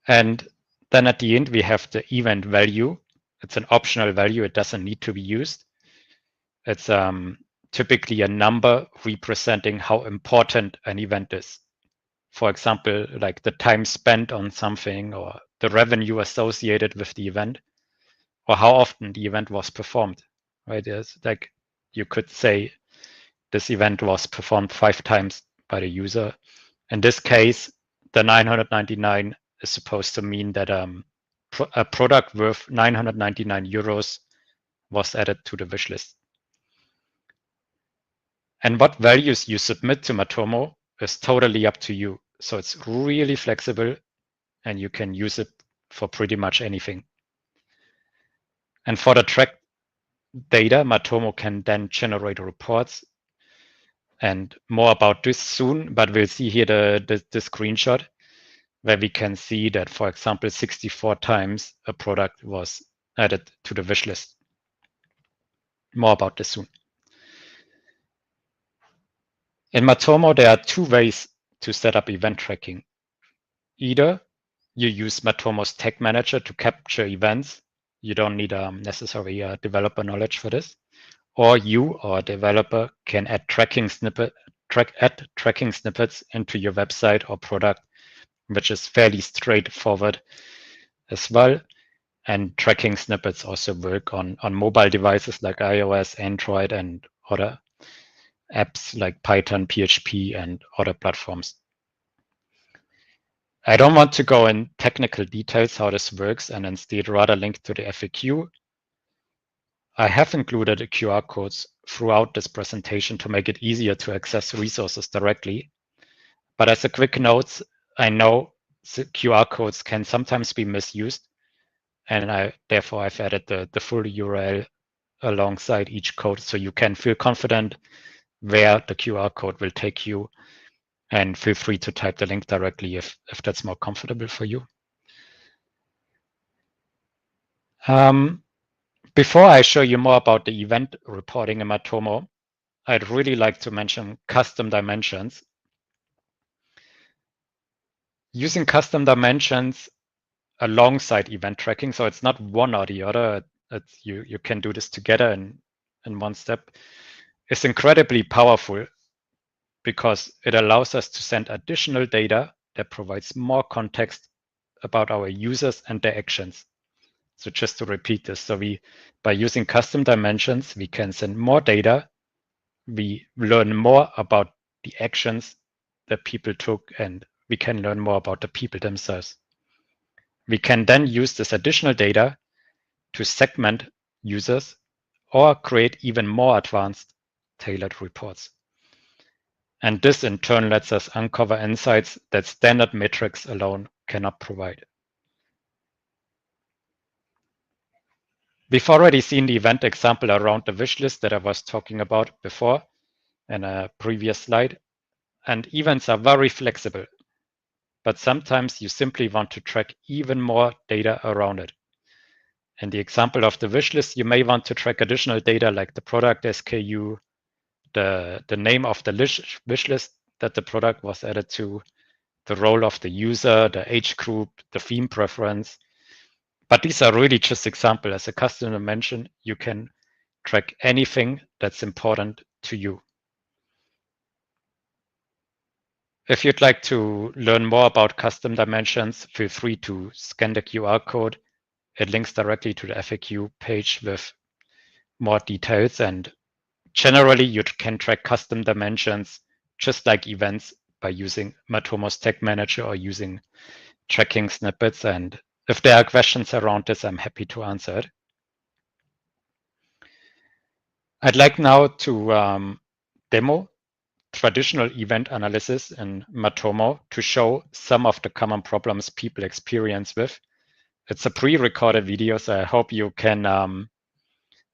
And then at the end, we have the event value. It's an optional value. It doesn't need to be used. It's typically a number representing how important an event is. For example, like the time spent on something or the revenue associated with the event, or how often the event was performed, right? It's like you could say this event was performed 5 times by the user. In this case, the 999 is supposed to mean that a product worth 999 euros was added to the wish list. And what values you submit to Matomo is totally up to you. So it's really flexible and you can use it for pretty much anything. And for the data, Matomo can then generate reports. And more about this soon, but we'll see here the screenshot where we can see that, for example, 64 times a product was added to the wish list. More about this soon. In Matomo, there are two ways to set up event tracking. Either you use Matomo's Tag Manager to capture events. You don't need necessarily developer knowledge for this. Or you or a developer can add tracking snippets into your website or product, which is fairly straightforward as well. And tracking snippets also work on mobile devices like iOS, Android, and other apps like Python, PHP, and other platforms. I don't want to go in technical details how this works and instead rather link to the FAQ. I have included QR codes throughout this presentation to make it easier to access resources directly. But as a quick note, I know QR codes can sometimes be misused, and therefore I've added the full URL alongside each code so you can feel confident where the QR code will take you, and feel free to type the link directly if that's more comfortable for you. Before I show you more about the event reporting in Matomo, I'd really like to mention custom dimensions. Using custom dimensions alongside event tracking, so it's not one or the other, you can do this together in one step, is incredibly powerful because it allows us to send additional data that provides more context about our users and their actions. So just to repeat this, so by using custom dimensions, we can send more data, we learn more about the actions that people took, and we can learn more about the people themselves. We can then use this additional data to segment users or create even more advanced tailored reports. And this in turn lets us uncover insights that standard metrics alone cannot provide. We've already seen the event example around the wish list that I was talking about before in a previous slide. And events are very flexible, but sometimes you simply want to track even more data around it. In the example of the wish list, you may want to track additional data like the product SKU, the name of the wish list that the product was added to, the role of the user, the age group, the theme preference. But these are really just examples. As a custom dimension, you can track anything that's important to you. If you'd like to learn more about custom dimensions, feel free to scan the QR code. It links directly to the FAQ page with more details. And generally, you can track custom dimensions just like events by using Matomo's Tag Manager or using tracking snippets. And if there are questions around this, I'm happy to answer it. I'd like now to demo traditional event analysis in Matomo to show some of the common problems people experience with. It's a pre-recorded video, so I hope you can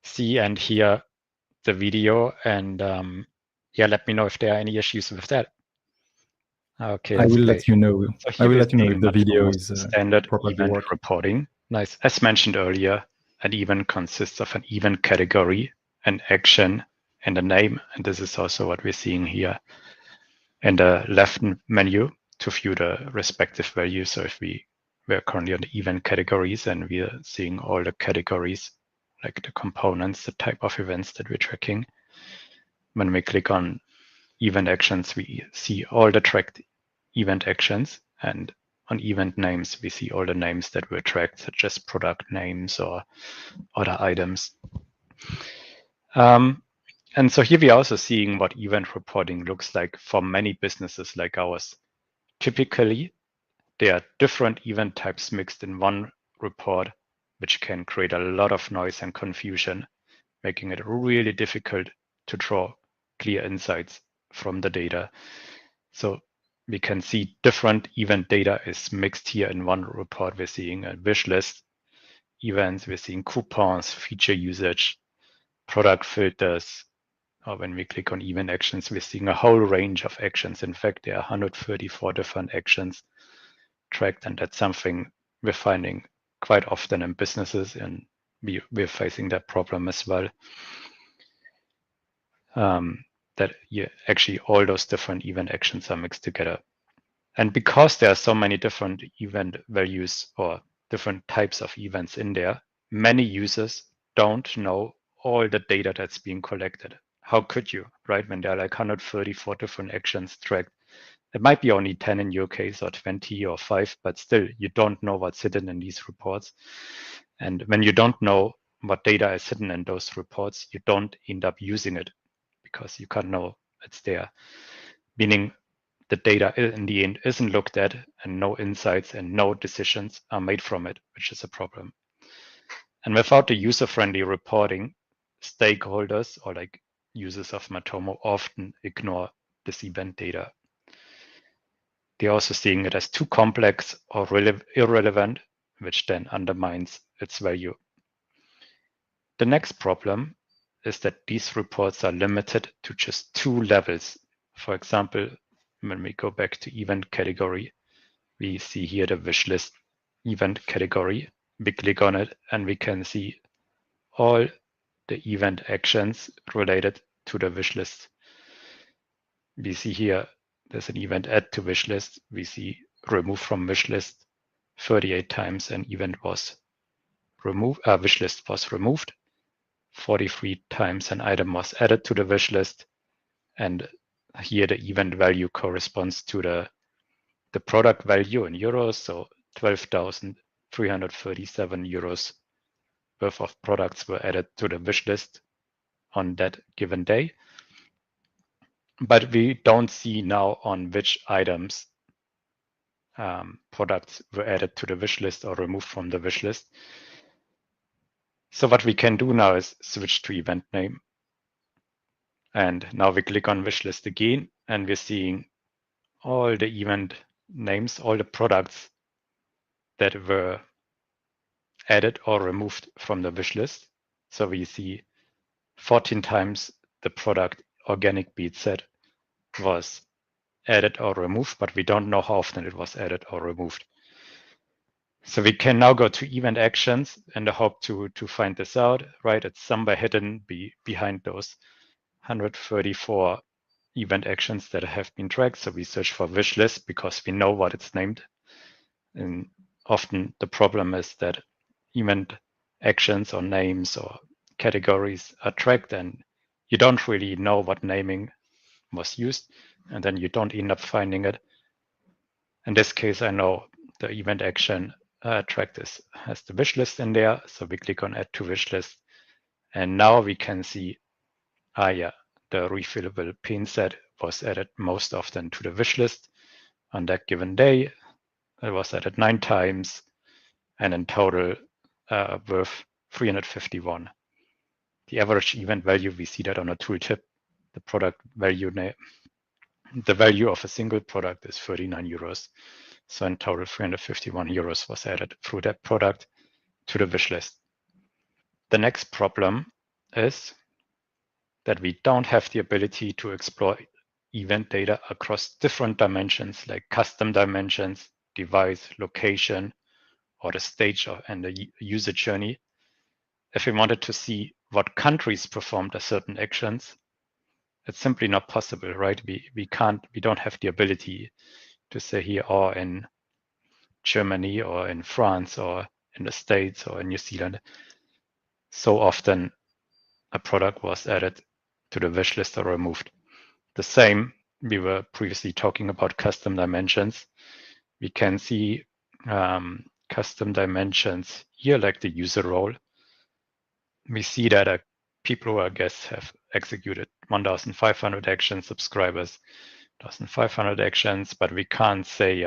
see and hear the video, and yeah, let me know if there are any issues with that. Okay, I will let you know. So I will let you know if Matomo's the video is standard properly event working. reporting. Nice. As mentioned earlier, an event consists of an event category, an action, and a name. And this is also what we're seeing here in the left menu to view the respective values. So if we're currently on the event categories and we are seeing all the categories, like the components, the type of events that we're tracking. When we click on event actions, we see all the tracked event actions, and on event names, we see all the names that were tracked, such as product names or other items. And so here we're also seeing what event reporting looks like for many businesses like ours. Typically, there are different event types mixed in one report, which can create a lot of noise and confusion, making it really difficult to draw clear insights from the data. So we can see different event data is mixed here in one report. We're seeing a wish list events, we're seeing coupons, feature usage, product filters, or when we click on event actions, we're seeing a whole range of actions. In fact, there are 134 different actions tracked, and that's something we're finding quite often in businesses, and we're facing that problem as well. That actually all those different event actions are mixed together. And because there are so many different event values or different types of events in there, many users don't know all the data that's being collected. How could you, right? When there are like 134 different actions tracked, it might be only 10 in your case or 20 or 5, but still you don't know what's hidden in these reports. And when you don't know what data is hidden in those reports, you don't end up using it because you can't know it's there. Meaning the data in the end isn't looked at and no insights and no decisions are made from it, which is a problem. And without the user-friendly reporting, stakeholders or like users of Matomo often ignore this event data. They're also seeing it as too complex or irrelevant, which then undermines its value. The next problem is that these reports are limited to just 2 levels. For example, when we go back to event category, we see here the wish list event category. We click on it and we can see all the event actions related to the wish list. We see here there's an event add to wish list. We see remove from wish list 38 times an event was removed, wish list was removed. 43 times an item was added to the wish list. And here the event value corresponds to the product value in euros. So 12,337 euros worth of products were added to the wish list on that given day. But we don't see now on which items products were added to the wish list or removed from the wish list. So what we can do now is switch to event name. And now we click on wish list again, and we're seeing all the event names, all the products that were added or removed from the wish list. So we see 14 times the product organic beet set was added or removed, but we don't know how often it was added or removed. So we can now go to event actions in the hope to find this out, right? It's somewhere hidden behind those 134 event actions that have been tracked. So we search for wish list because we know what it's named. And often the problem is that event actions or names or categories are tracked and you don't really know what naming was used, and then you don't end up finding it. In this case, I know the event action tracked has the wish list in there. So we click on add to wish list. And now we can see, the refillable pen set was added most often to the wish list on that given day. It was added 9 times, and in total worth 351. The average event value, we see that on a tooltip. The product value, the value of a single product is 39 euros. So in total, 351 euros was added through that product to the wish list. The next problem is that we don't have the ability to explore event data across different dimensions like custom dimensions, device, location, or the stage and the user journey. If we wanted to see what countries performed a certain actions, it's simply not possible, right? We don't have the ability to say here or in Germany or in France or in the States or in New Zealand. So often a product was added to the wish list or removed. The same, we were previously talking about custom dimensions. We can see custom dimensions here, like the user role. We see that people who, I guess, have executed 1,500 actions, subscribers, 1,500 actions, but we can't say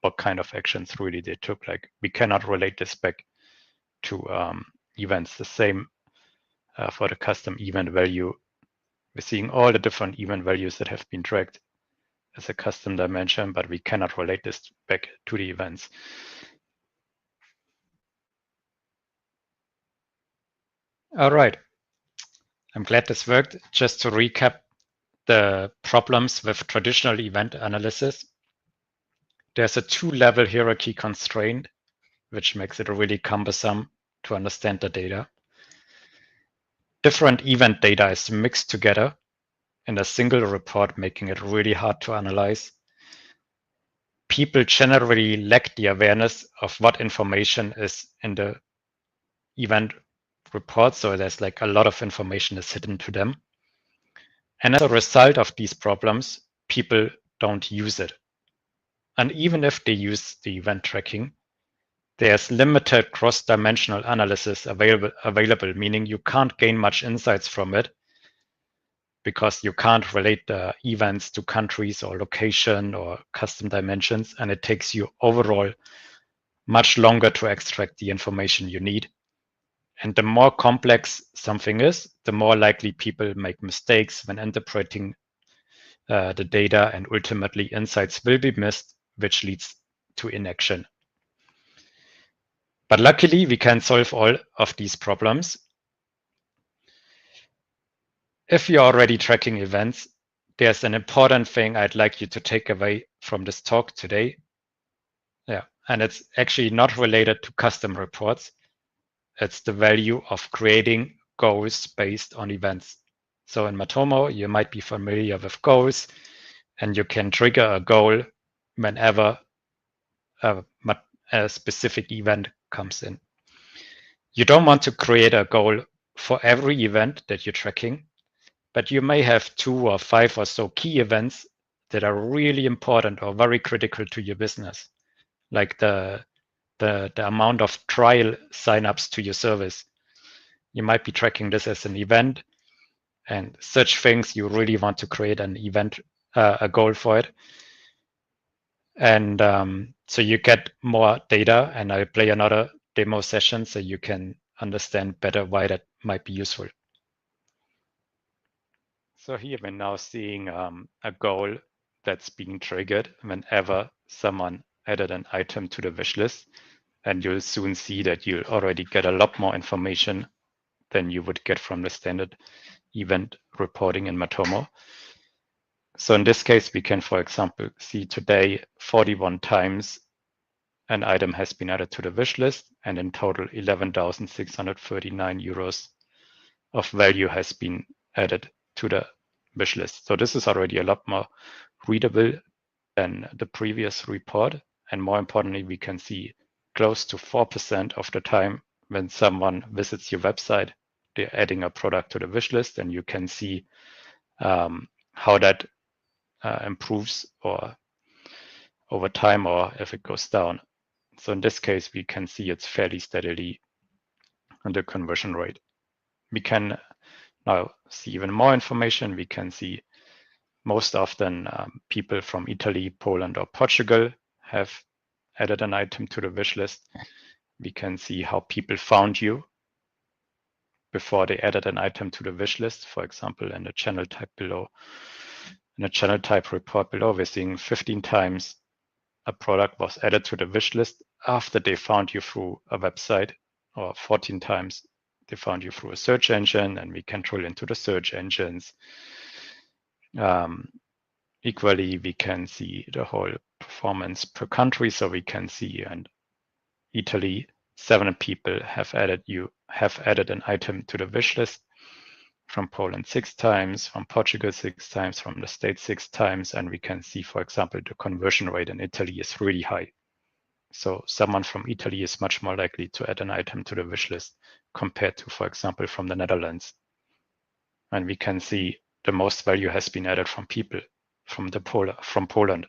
what kind of actions really they took. Like we cannot relate this back to events. The same for the custom event value. We're seeing all the different event values that have been tracked as a custom dimension, but we cannot relate this back to the events. All right. I'm glad this worked. Just to recap the problems with traditional event analysis, there's a 2-level hierarchy constraint, which makes it really cumbersome to understand the data. Different event data is mixed together in a single report, making it really hard to analyze. People generally lack the awareness of what information is in the event report, so there's like a lot of information is hidden to them. And as a result of these problems, people don't use it. And even if they use the event tracking, there's limited cross-dimensional analysis available, meaning you can't gain much insights from it because you can't relate the events to countries or location or custom dimensions, and it takes you overall much longer to extract the information you need. And the more complex something is, the more likely people make mistakes when interpreting the data, and ultimately insights will be missed, which leads to inaction. But luckily, we can solve all of these problems. If you're already tracking events, there's an important thing I'd like you to take away from this talk today. Yeah, and it's actually not related to custom reports. It's the value of creating goals based on events. So in Matomo, you might be familiar with goals, and you can trigger a goal whenever a specific event comes in. You don't want to create a goal for every event that you're tracking, but you may have 2 or 5 or so key events that are really important or very critical to your business, like the amount of trial signups to your service. You might be tracking this as an event, and such things you really want to create an event, a goal for it. And so you get more data, and I'll play another demo session so you can understand better why that might be useful. So here we're now seeing a goal that's being triggered whenever someone added an item to the wish list. And you'll soon see that you'll already get a lot more information than you would get from the standard event reporting in Matomo. So in this case, we can, for example, see today 41 times an item has been added to the wish list, and in total 11,639 euros of value has been added to the wish list. So this is already a lot more readable than the previous report. And more importantly, we can see close to 4% of the time when someone visits your website, they're adding a product to the wish list, and you can see how that improves or over time, or if it goes down. So in this case, we can see it's fairly steadily on the conversion rate. We can now see even more information. We can see most often people from Italy, Poland, or Portugal have added an item to the wish list. We can see how people found you before they added an item to the wish list. For example, in the channel type below, in the channel type report below, we're seeing 15 times a product was added to the wish list after they found you through a website, or 14 times they found you through a search engine, and we can drill into the search engines. Equally, we can see the whole performance per country. So we can see, and Italy, 7 people have added an item to the wish list. From Poland 6 times, from Portugal 6 times, from the States 6 times, and we can see, for example, the conversion rate in Italy is really high. So someone from Italy is much more likely to add an item to the wish list compared to, for example, from the Netherlands. And we can see the most value has been added from people from Poland.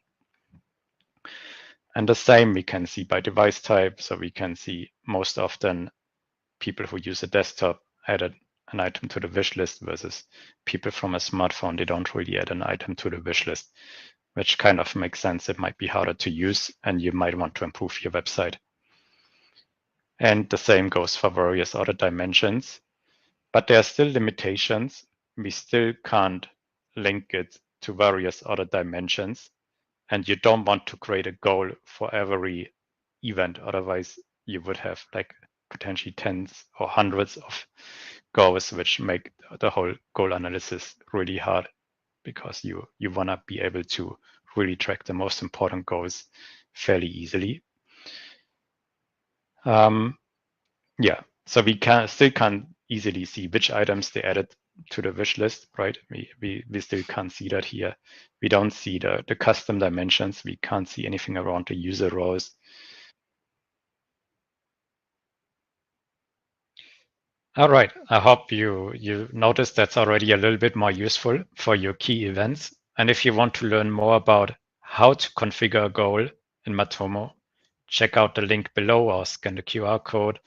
And the same we can see by device type. So we can see most often people who use a desktop added an item to the wish list versus people from a smartphone. They don't really add an item to the wish list, which kind of makes sense. It might be harder to use, and you might want to improve your website. And the same goes for various other dimensions, but there are still limitations. We still can't link it to various other dimensions, and you don't want to create a goal for every event. Otherwise, you would have like potentially tens or hundreds of goals which make the whole goal analysis really hard, because you want to be able to really track the most important goals fairly easily. Yeah, so we still can't easily see which items they added to the wish list, right? We still can't see that here. We don't see the custom dimensions. We can't see anything around the user roles. All right, I hope you noticed that's already a little bit more useful for your key events. And if you want to learn more about how to configure a goal in Matomo, check out the link below or scan the QR code.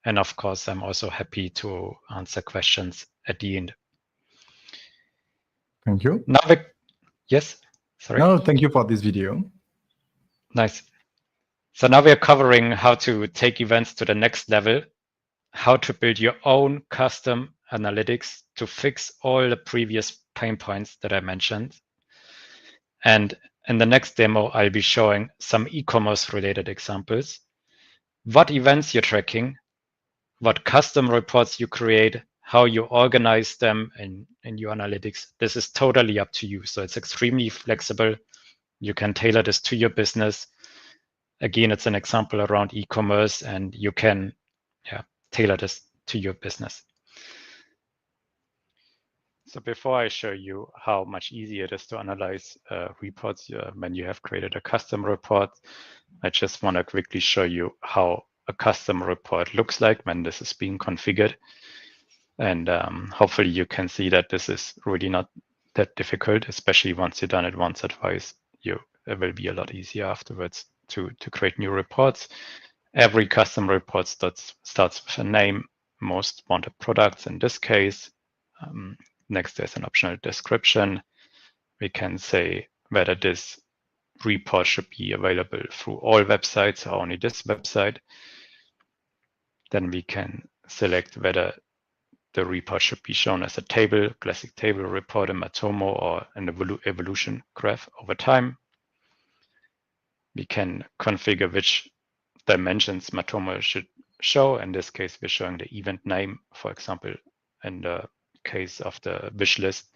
And of course, I'm also happy to answer questions at the end. Thank you. Now, yes, sorry. No, thank you for this video. Nice. So now we're covering how to take events to the next level, how to build your own custom analytics to fix all the previous pain points that I mentioned. And in the next demo, I'll be showing some e-commerce related examples, what events you're tracking, what custom reports you create, how you organize them in your analytics. This is totally up to you. So it's extremely flexible. You can tailor this to your business. Again, it's an example around e-commerce, and you can tailor this to your business. So before I show you how much easier it is to analyze reports when you have created a custom report, I just want to quickly show you how a custom report looks like when this is being configured. And hopefully you can see that this is really not that difficult, especially once you've done it once or twice. It will be a lot easier afterwards to create new reports. Every custom report starts with a name, most wanted products in this case. Next, there's an optional description. We can say whether this report should be available through all websites or only this website. Then we can select whether the report should be shown as a table, classic table report in Matomo, or an evolution graph over time. We can configure which dimensions Matomo should show. In this case, we're showing the event name, for example. In the case of the wish list,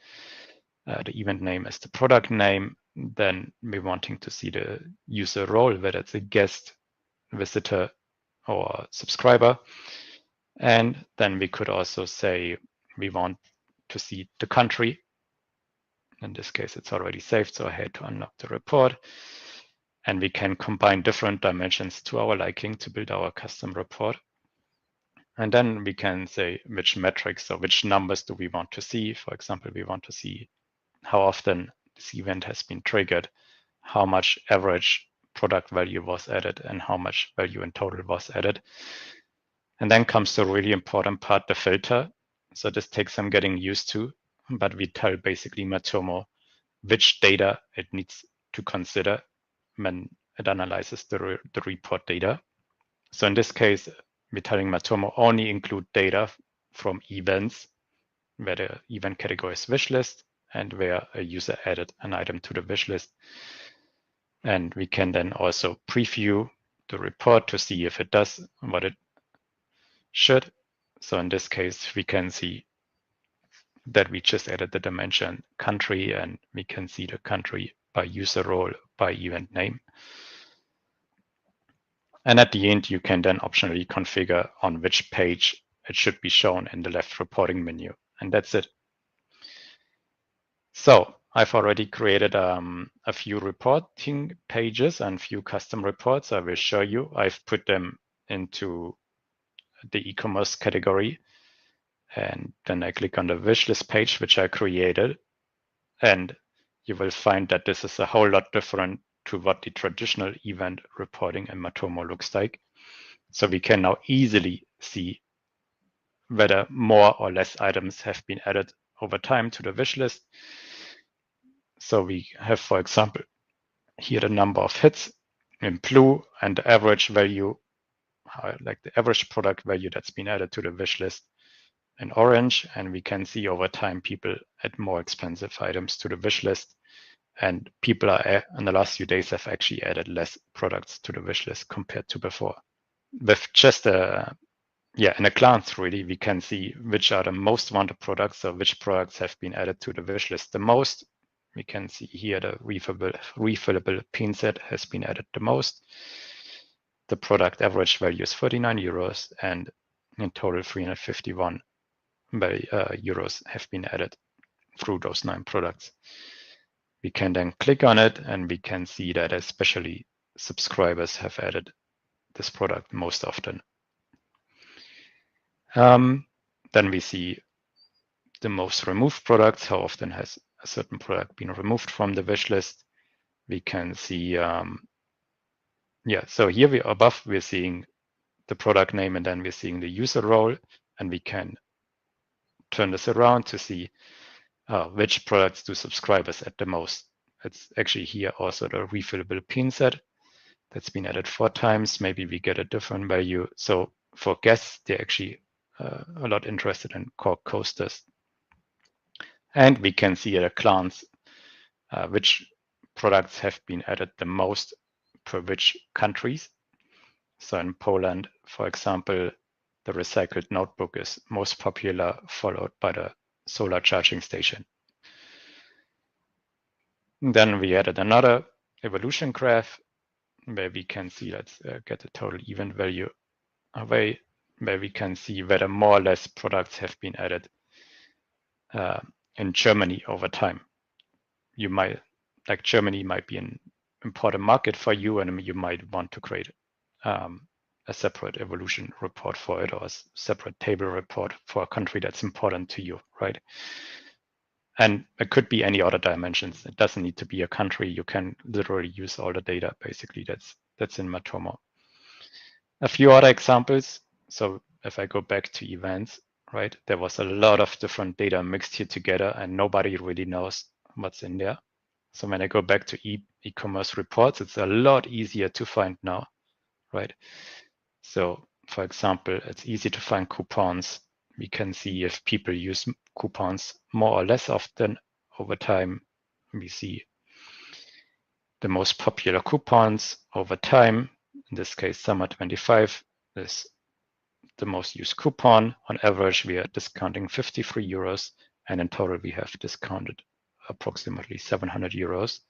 the event name is the product name. Then we're wanting to see the user role, whether it's a guest, visitor, or subscriber. And then we could also say we want to see the country. In this case, it's already saved, so I had to unlock the report. And we can combine different dimensions to our liking to build our custom report. And then we can say which metrics or which numbers do we want to see. For example, we want to see how often this event has been triggered, how much average product value was added, and how much value in total was added. And then comes the really important part, the filter. So this takes some getting used to, but we tell basically Matomo which data it needs to consider when it analyzes the report data. So in this case, we're telling Matomo only include data from events where the event category is wish list and where a user added an item to the wish list. And we can then also preview the report to see if it does what it should. So in this case, we can see that we just added the dimension country, and we can see the country by user role, by event name. And at the end, you can then optionally configure on which page it should be shown in the left reporting menu. And that's it. So I've already created a few reporting pages and few custom reports. I will show you. I've put them into the e-commerce category. And then I click on the wishlist page, which I created. And you will find that this is a whole lot different to what the traditional event reporting in Matomo looks like. So we can now easily see whether more or less items have been added over time to the wish list. So we have, for example, here the number of hits in blue and the average value, like the average product value that's been added to the wish list in orange. And we can see over time people add more expensive items to the wish list. And people are in the last few days have actually added less products to the wish list compared to before. With just a yeah, in a glance, really, we can see which are the most wanted products, so which products have been added to the wish list the most. We can see here the refillable pin set has been added the most. The product average value is 49 euros, and in total 351 euros have been added through those 9 products. We can then click on it, and we can see that especially subscribers have added this product most often. Then we see the most removed products, how often has a certain product been removed from the wish list. We can see, yeah, so here above we're seeing the product name, and then we're seeing the user role, and we can turn this around to see which products do subscribers add the most. It's actually here also the refillable pin set that's been added 4 times. Maybe we get a different value. So for guests, they're actually a lot interested in cork coasters. And we can see at a glance which products have been added the most per which countries. So in Poland, for example, the recycled notebook is most popular, followed by the solar charging station. And then we added another evolution graph where we can see, let's get the total event value away, where we can see whether more or less products have been added in Germany over time. You might, like Germany might be an important market for you, and you might want to create a separate evolution report for it, or a separate table report for a country that's important to you, right? And it could be any other dimensions. It doesn't need to be a country. You can literally use all the data basically that's in Matomo. A few other examples. So if I go back to events, right, there was a lot of different data mixed here together, and nobody really knows what's in there. So when I go back to e-commerce reports, it's a lot easier to find now, right? So for example, it's easy to find coupons. We can see if people use coupons more or less often over time. We see the most popular coupons over time. In this case, summer 25 is the most used coupon. On average, we are discounting 53 euros, and in total, we have discounted approximately 700 euros.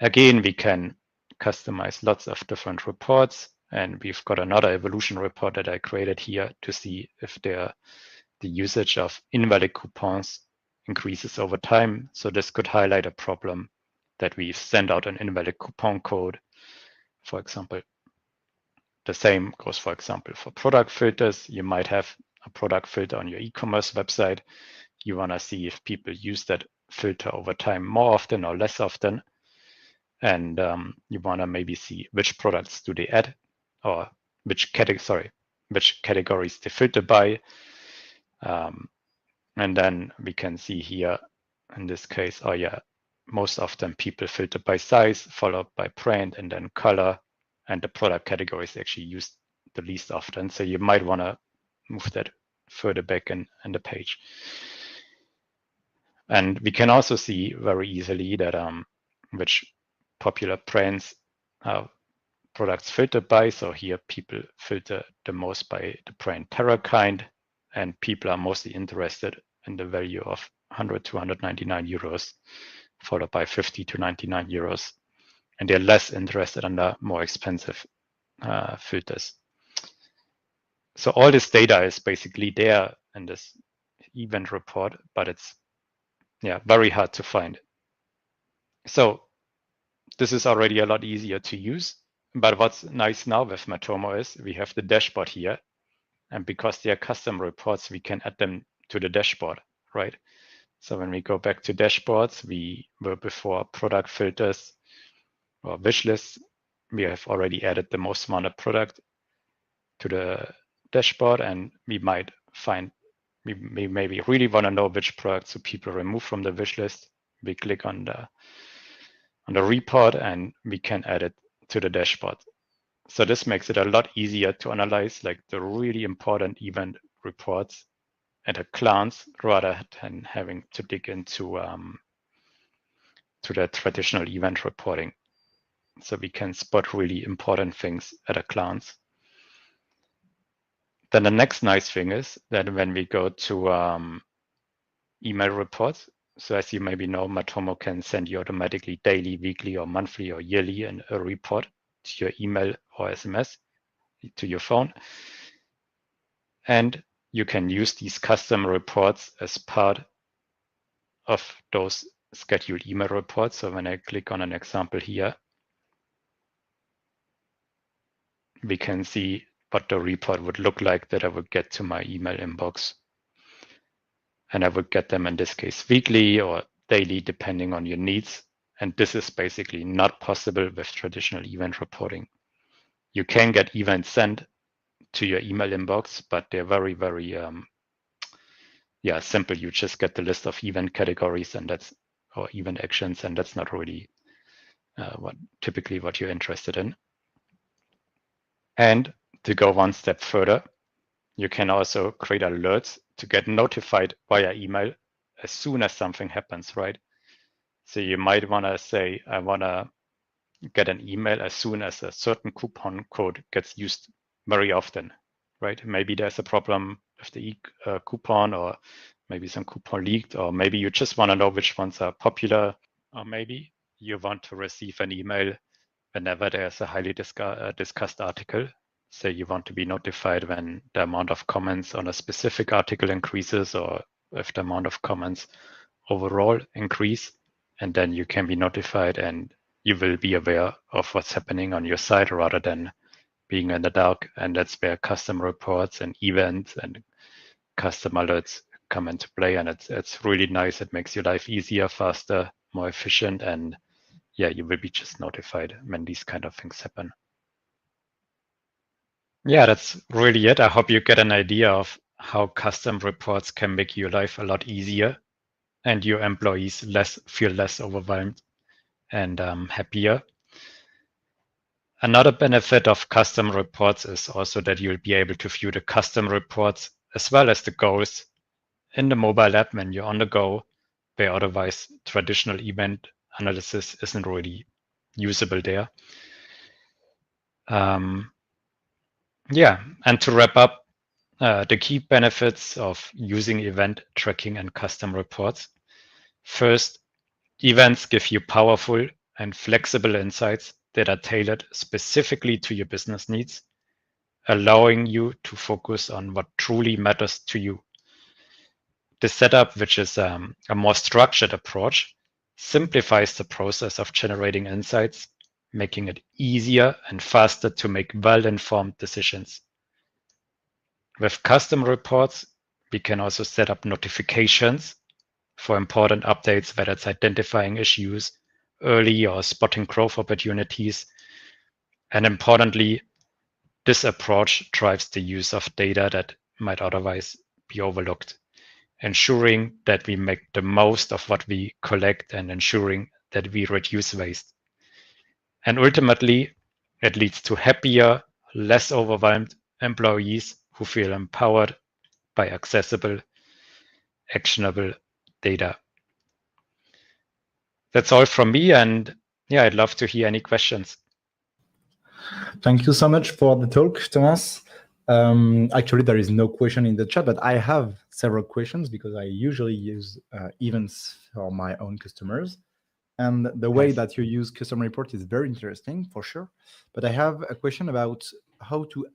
Again, we can customize lots of different reports, and we've got another evolution report that I created here to see if the usage of invalid coupons increases over time. So this could highlight a problem that we send out an invalid coupon code, for example. The same goes, for example, for product filters. You might have a product filter on your e-commerce website. You want to see if people use that filter over time more often or less often. And you want to maybe see which products do they add, or which categories they filter by. And then we can see here, in this case, oh yeah, most often people filter by size, followed by brand, and then color. And the product category is actually used the least often. So you might want to move that further back in the page. And we can also see very easily that which popular brands products filtered by. So here people filter the most by the brand TerraKind, and people are mostly interested in the value of 100 to 199 euros, followed by 50 to 99 euros. And they're less interested in the more expensive filters. So all this data is basically there in this event report, but it's very hard to find. So this is already a lot easier to use. But what's nice now with Matomo is we have the dashboard here. And because they are custom reports, we can add them to the dashboard, right? So when we go back to dashboards, we were before product filters or wish lists. We have already added the most wanted product to the dashboard, and we might find, we maybe really want to know which products do people remove from the wish list. We click on the report, and we can add it to the dashboard. So this makes it a lot easier to analyze like the really important event reports at a glance, rather than having to dig into to the traditional event reporting. So we can spot really important things at a glance. Then the next nice thing is that when we go to email reports, so as you maybe know, Matomo can send you automatically daily, weekly, or monthly, or yearly a report to your email or SMS to your phone. And you can use these custom reports as part of those scheduled email reports. So when I click on an example here, we can see what the report would look like that I would get to my email inbox. And I would get them in this case weekly or daily, depending on your needs. And this is basically not possible with traditional event reporting. You can get events sent to your email inbox, but they're very, very simple. You just get the list of event categories or event actions, and that's not really typically what you're interested in. And to go one step further, you can also create alerts to get notified via email as soon as something happens, right? So you might want to say, I want to get an email as soon as a certain coupon code gets used very often, right? Maybe there's a problem with the coupon, or maybe some coupon leaked, or maybe you just want to know which ones are popular, or maybe you want to receive an email whenever there's a highly discussed article. Say you want to be notified when the amount of comments on a specific article increases, or if the amount of comments overall increase, and then you can be notified and you will be aware of what's happening on your site rather than being in the dark. And that's where custom reports and events and custom alerts come into play. And it's really nice. It makes your life easier, faster, more efficient. And yeah, you will be just notified when these kind of things happen. Yeah, that's really it. I hope you get an idea of how custom reports can make your life a lot easier and your employees feel less overwhelmed and happier. Another benefit of custom reports is also that you'll be able to view the custom reports as well as the goals in the mobile app when you're on the go, where otherwise traditional event analysis isn't really usable there. And to wrap up, the key benefits of using event tracking and custom reports. First, events give you powerful and flexible insights that are tailored specifically to your business needs, allowing you to focus on what truly matters to you. The setup, which is a more structured approach, simplifies the process of generating insights, making it easier and faster to make well-informed decisions. With custom reports, we can also set up notifications for important updates, whether it's identifying issues early or spotting growth opportunities. And importantly, this approach drives the use of data that might otherwise be overlooked, ensuring that we make the most of what we collect and ensuring that we reduce waste. And ultimately, it leads to happier, less overwhelmed employees who feel empowered by accessible, actionable data. That's all from me. And yeah, I'd love to hear any questions. Thank you so much for the talk, Thomas. Actually, there is no question in the chat, but I have several questions because I usually use events for my own customers. And the way that you use custom report is very interesting, for sure. But I have a question about how to,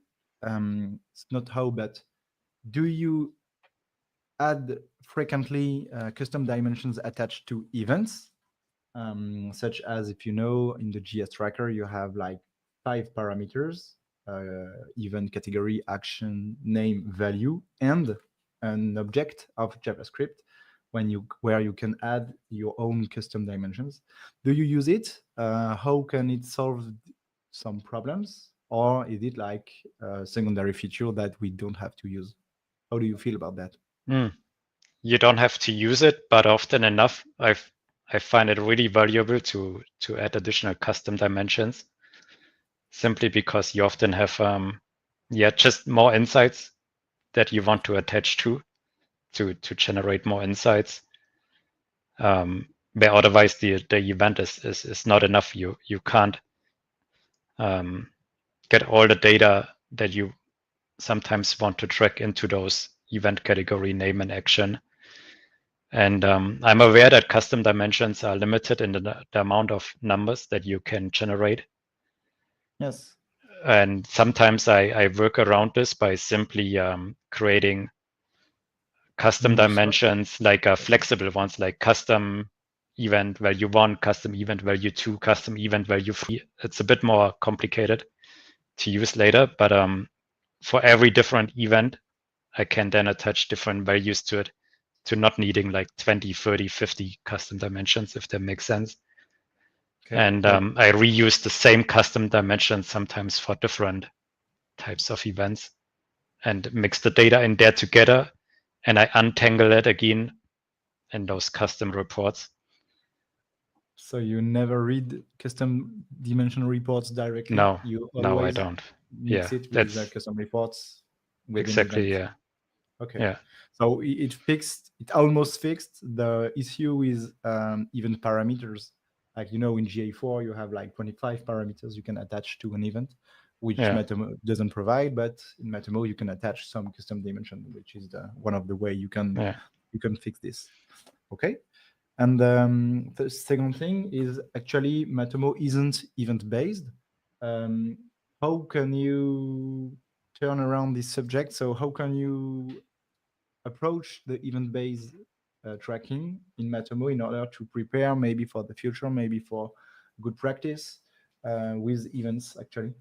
not how, but do you add frequently custom dimensions attached to events? Such as, if you know, in the GS tracker, you have like 5 parameters, event category, action, name, value, and an object of JavaScript where you can add your own custom dimensions. Do you use it? How can it solve some problems? Or is it like a secondary feature that we don't have to use? How do you feel about that? You don't have to use it, but often enough, I find it really valuable to add additional custom dimensions, simply because you often have just more insights that you want to attach to generate more insights. Where otherwise the event is not enough. You can't get all the data that you sometimes want to track into those event category name and action. And I'm aware that custom dimensions are limited in the amount of numbers that you can generate. Yes. And sometimes I work around this by simply creating custom dimensions, like flexible ones, like custom event value 1, custom event value 2, custom event value 3. It's a bit more complicated to use later, but for every different event, I can then attach different values to it, to not needing like 20, 30, 50 custom dimensions, if that makes sense. Okay, and I reuse the same custom dimensions sometimes for different types of events and mix the data in there together. And I untangle it again in those custom reports. So you never read custom dimension reports directly? No, you no, I don't. Mix it with the custom reports within exactly, event. yeah. Okay. Yeah. So it almost fixed the issue with event parameters. Like, in GA4, you have like 25 parameters you can attach to an event, which Matomo doesn't provide, but in Matomo, you can attach some custom dimension, which is one of the way you can fix this. Okay. And the second thing is actually Matomo isn't event-based. How can you turn around this subject? So how can you approach the event-based tracking in Matomo in order to prepare maybe for the future, maybe for good practice with events actually?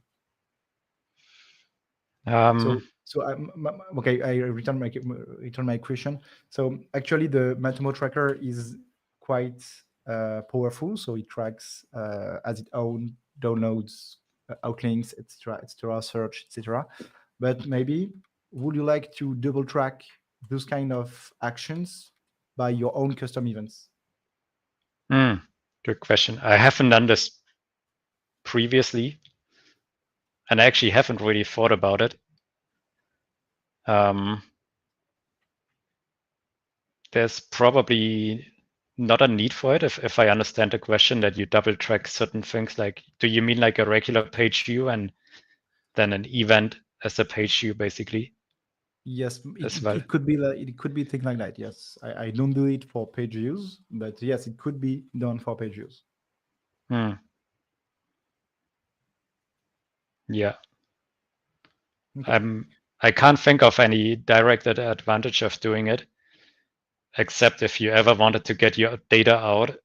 Okay, I return my question. So actually, the Matomo tracker is quite powerful. So it tracks as its own downloads, outlinks, etc., search, etc. But maybe would you like to double track those kind of actions by your own custom events? Good question. I haven't done this previously, and I actually haven't really thought about it. There's probably not a need for it, if I understand the question, that you double track certain things. Like, do you mean like a regular page view and then an event as a page view, basically? Yes, it could be things like that. Yes, I don't do it for page views, but yes, it could be done for page views. Yeah. Okay. I can't think of any direct advantage of doing it, except if you ever wanted to get your data out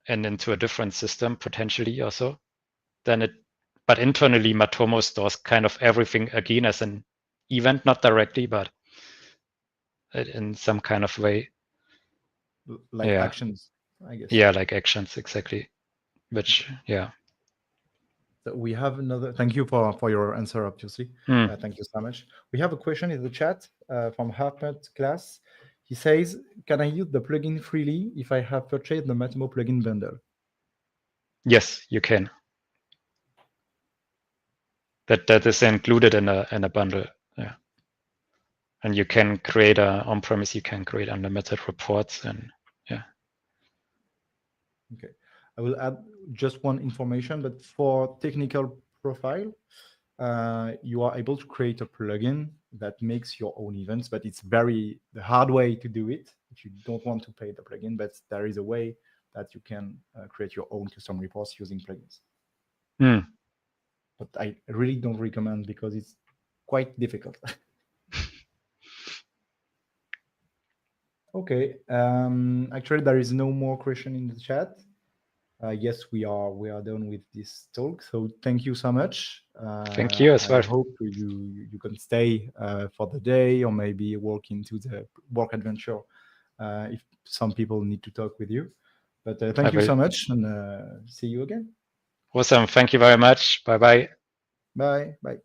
and into a different system potentially also, then but internally Matomo stores kind of everything again as an event, not directly, but in some kind of way. Like actions, I guess. Yeah, like actions, exactly. Which, yeah. So we have another. Thank you for your answer, obviously. Thank you so much. We have a question in the chat from Harpert class. He says, "Can I use the plugin freely if I have purchased the Matomo plugin bundle?" Yes, you can. That is included in a bundle. Yeah. And you can create on-premise. You can create unlimited reports, and yeah. Okay, I will add just one information, but for technical profile, you are able to create a plugin that makes your own events, but it's the hard way to do it if you don't want to pay the plugin, but there is a way that you can create your own custom reports using plugins. But I really don't recommend because it's quite difficult. Okay, actually there is no more question in the chat. Yes, we are done with this talk. So thank you so much. Thank you as well. I hope you can stay for the day or maybe walk into the work adventure if some people need to talk with you. But thank you so much, and see you again. Awesome. Thank you very much. Bye-bye. Bye. Bye.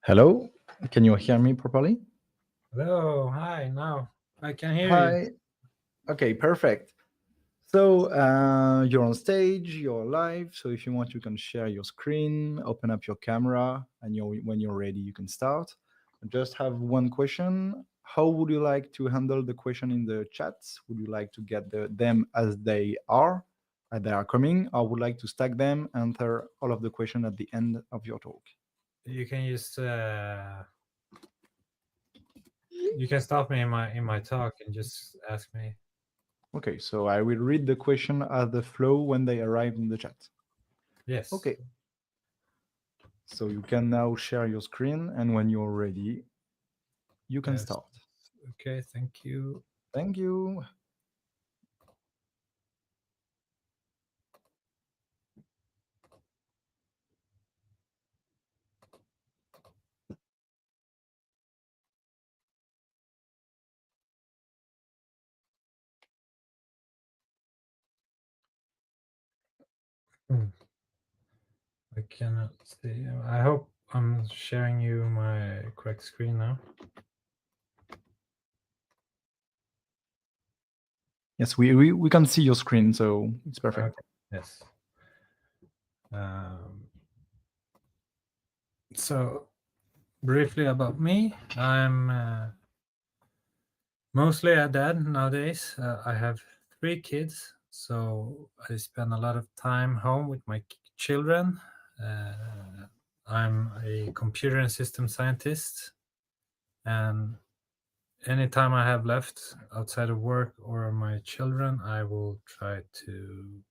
Hello, can you hear me properly? Hello, hi, now I can hear you. Hi. Okay, perfect. So you're on stage, you're live. So if you want, you can share your screen, open up your camera, and when you're ready, you can start. I just have one question. How would you like to handle the question in the chats? Would you like to get them as they are coming, or would like to stack them, answer all of the question at the end of your talk? You can just you can stop me in my talk and just ask me. Okay, so I will read the question as the flow when they arrive in the chat. Yes. Okay. So you can now share your screen, and when you're ready, you can start. Okay, thank you. Thank you. I cannot see. I hope I'm sharing you my correct screen now. Yes, we can see your screen, so it's perfect. Okay. Yes. So briefly about me, I'm mostly a dad nowadays. I have 3 kids, so I spend a lot of time home with my children. I'm a computer and system scientist, and anytime I have left outside of work or my children, I will try to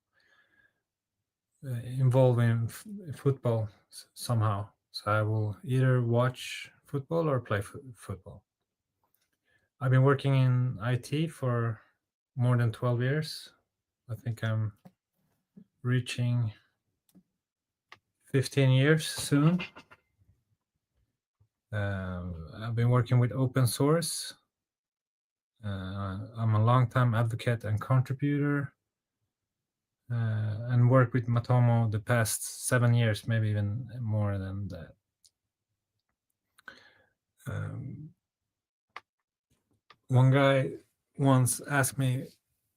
involve in football somehow. So I will either watch football or play football. I've been working in IT for more than 12 years. I think I'm reaching 15 years soon. I've been working with open source. I'm a long-time advocate and contributor, and work with Matomo the past 7 years, maybe even more than that. One guy once asked me,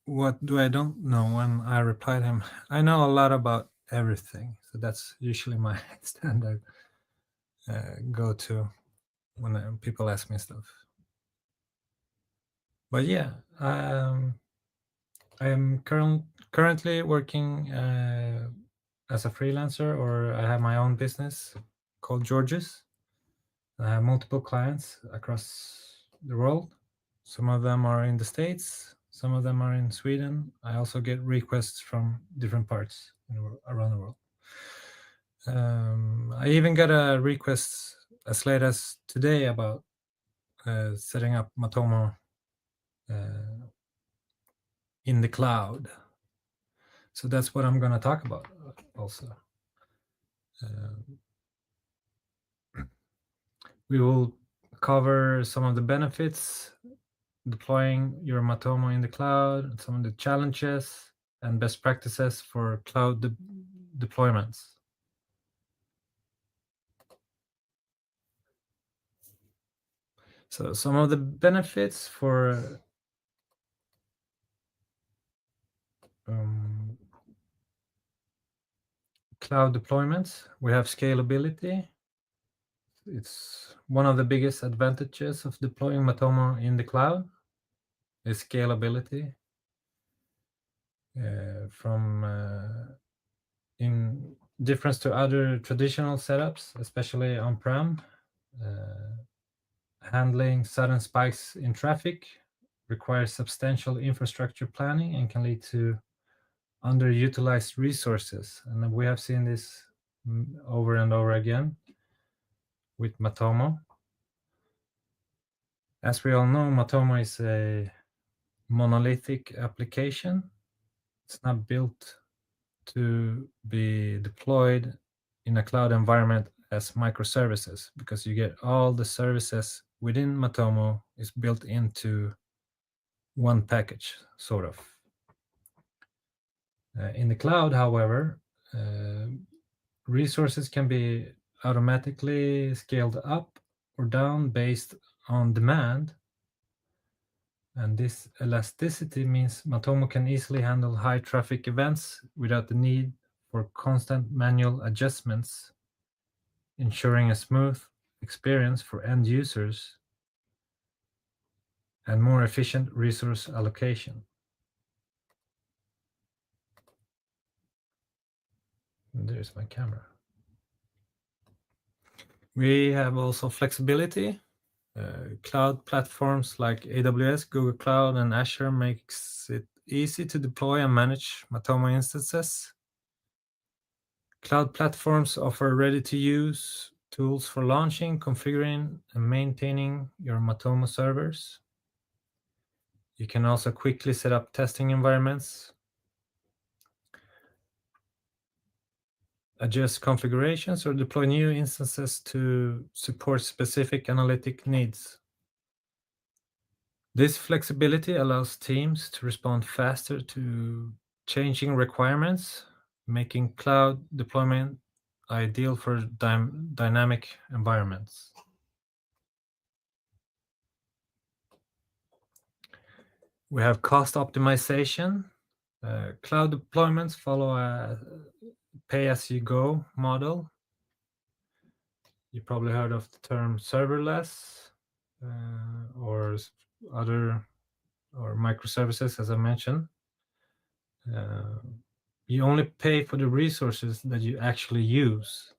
what do I don't know? And I replied him, I know a lot about everything. So that's usually my standard go-to when people ask me stuff. But yeah, I am currently working as a freelancer, or I have my own business called George's. I have multiple clients across the world. Some of them are in the States, some of them are in Sweden. I also get requests from different parts around the world. I even got a request as late as today about setting up Matomo in the cloud. So that's what I'm going to talk about also. We will cover some of the benefits deploying your Matomo in the cloud, some of the challenges and best practices for cloud deployments. So some of the benefits for cloud deployments, we have scalability. It's one of the biggest advantages of deploying Matomo in the cloud is scalability. In difference to other traditional setups, especially on-prem, handling sudden spikes in traffic requires substantial infrastructure planning and can lead to underutilized resources. And we have seen this over and over again with Matomo. As we all know, Matomo is a monolithic application. It's not built to be deployed in a cloud environment as microservices, because you get all the services within Matomo is built into one package, sort of. In the cloud, however, resources can be automatically scaled up or down based on demand. And this elasticity means Matomo can easily handle high traffic events without the need for constant manual adjustments, ensuring a smooth experience for end users and more efficient resource allocation. And there's my camera. We have also flexibility. Cloud platforms like AWS, Google Cloud, and Azure makes it easy to deploy and manage Matomo instances. Cloud platforms offer ready-to-use tools for launching, configuring, and maintaining your Matomo servers. You can also quickly set up testing environments, adjust configurations, or deploy new instances to support specific analytic needs. This flexibility allows teams to respond faster to changing requirements, making cloud deployment ideal for dynamic environments. We have cost optimization. Cloud deployments follow a pay-as-you-go model. You probably heard of the term serverless or microservices, as I mentioned. You only pay for the resources that you actually use.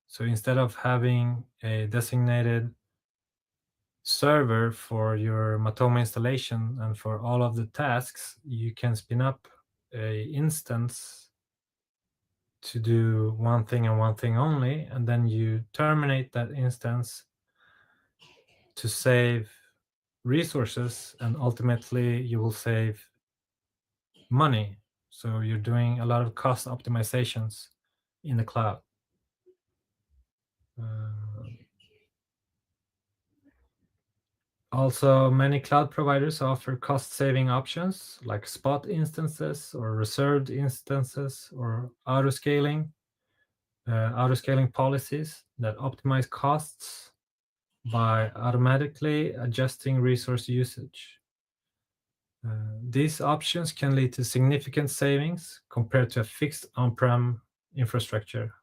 So instead of having a designated server for your Matomo installation and for all of the tasks, you can spin up a instance to do one thing and one thing only, and then you terminate that instance to save resources, and ultimately you will save money. So you're doing a lot of cost optimizations in the cloud. Also, many cloud providers offer cost-saving options like spot instances or reserved instances or auto-scaling policies that optimize costs by automatically adjusting resource usage. These options can lead to significant savings compared to a fixed on-prem infrastructure,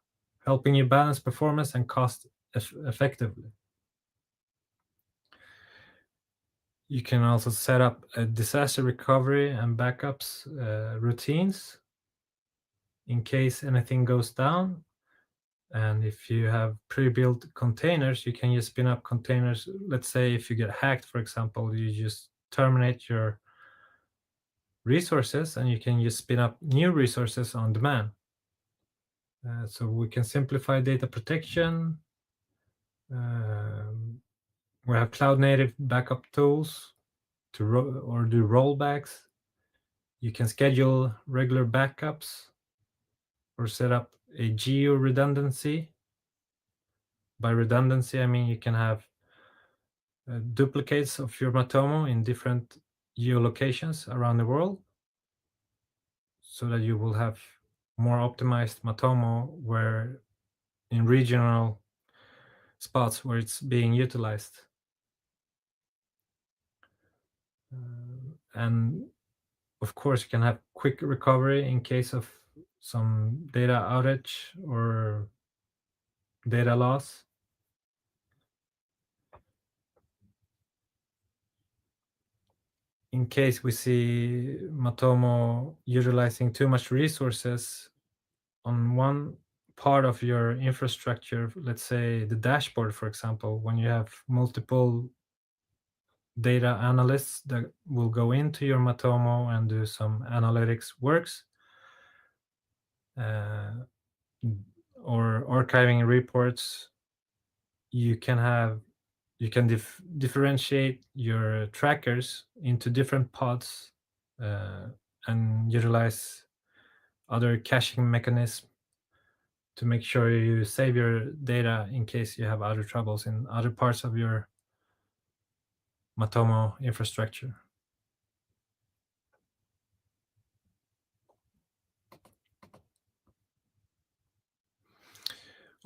helping you balance performance and cost effectively. You can also set up a disaster recovery and backups routines in case anything goes down. And if you have pre-built containers, you can just spin up containers. Let's say if you get hacked, for example, you just terminate your resources and you can just spin up new resources on demand. So we can simplify data protection. We have cloud-native backup tools to do rollbacks. You can schedule regular backups or set up a geo redundancy. By redundancy, I mean you can have duplicates of your Matomo in different geolocations around the world so that you will have more optimized Matomo where in regional spots where it's being utilized. And of course, you can have quick recovery in case of some data outage or data loss. In case we see Matomo utilizing too much resources on one part of your infrastructure, let's say the dashboard, for example, when you have multiple data analysts that will go into your Matomo and do some analytics works, or archiving reports, you can differentiate your trackers into different pods and utilize other caching mechanisms to make sure you save your data in case you have other troubles in other parts of your Matomo infrastructure.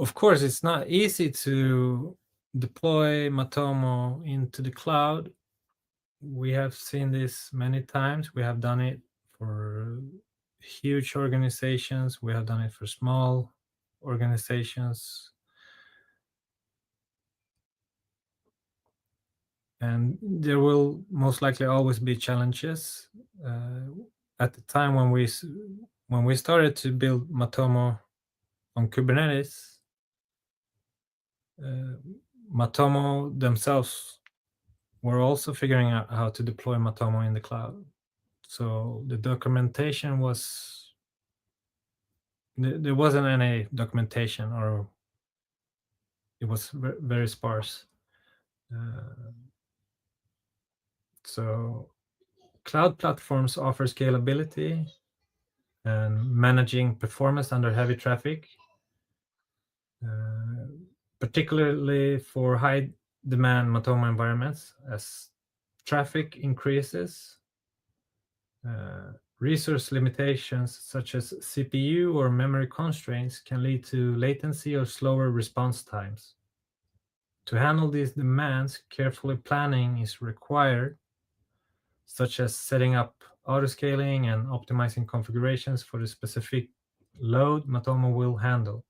Of course, it's not easy to deploy Matomo into the cloud. We have seen this many times. We have done it for huge organizations. We have done it for small organizations. And there will most likely always be challenges. At the time when we started to build Matomo on Kubernetes, Matomo themselves were also figuring out how to deploy Matomo in the cloud. So the documentation was, there wasn't any documentation, or it was very sparse. So cloud platforms offer scalability and managing performance under heavy traffic, particularly for high demand Matomo environments. As traffic increases, resource limitations such as CPU or memory constraints can lead to latency or slower response times. To handle these demands, carefully planning is required, such as setting up autoscaling and optimizing configurations for the specific load Matomo will handle.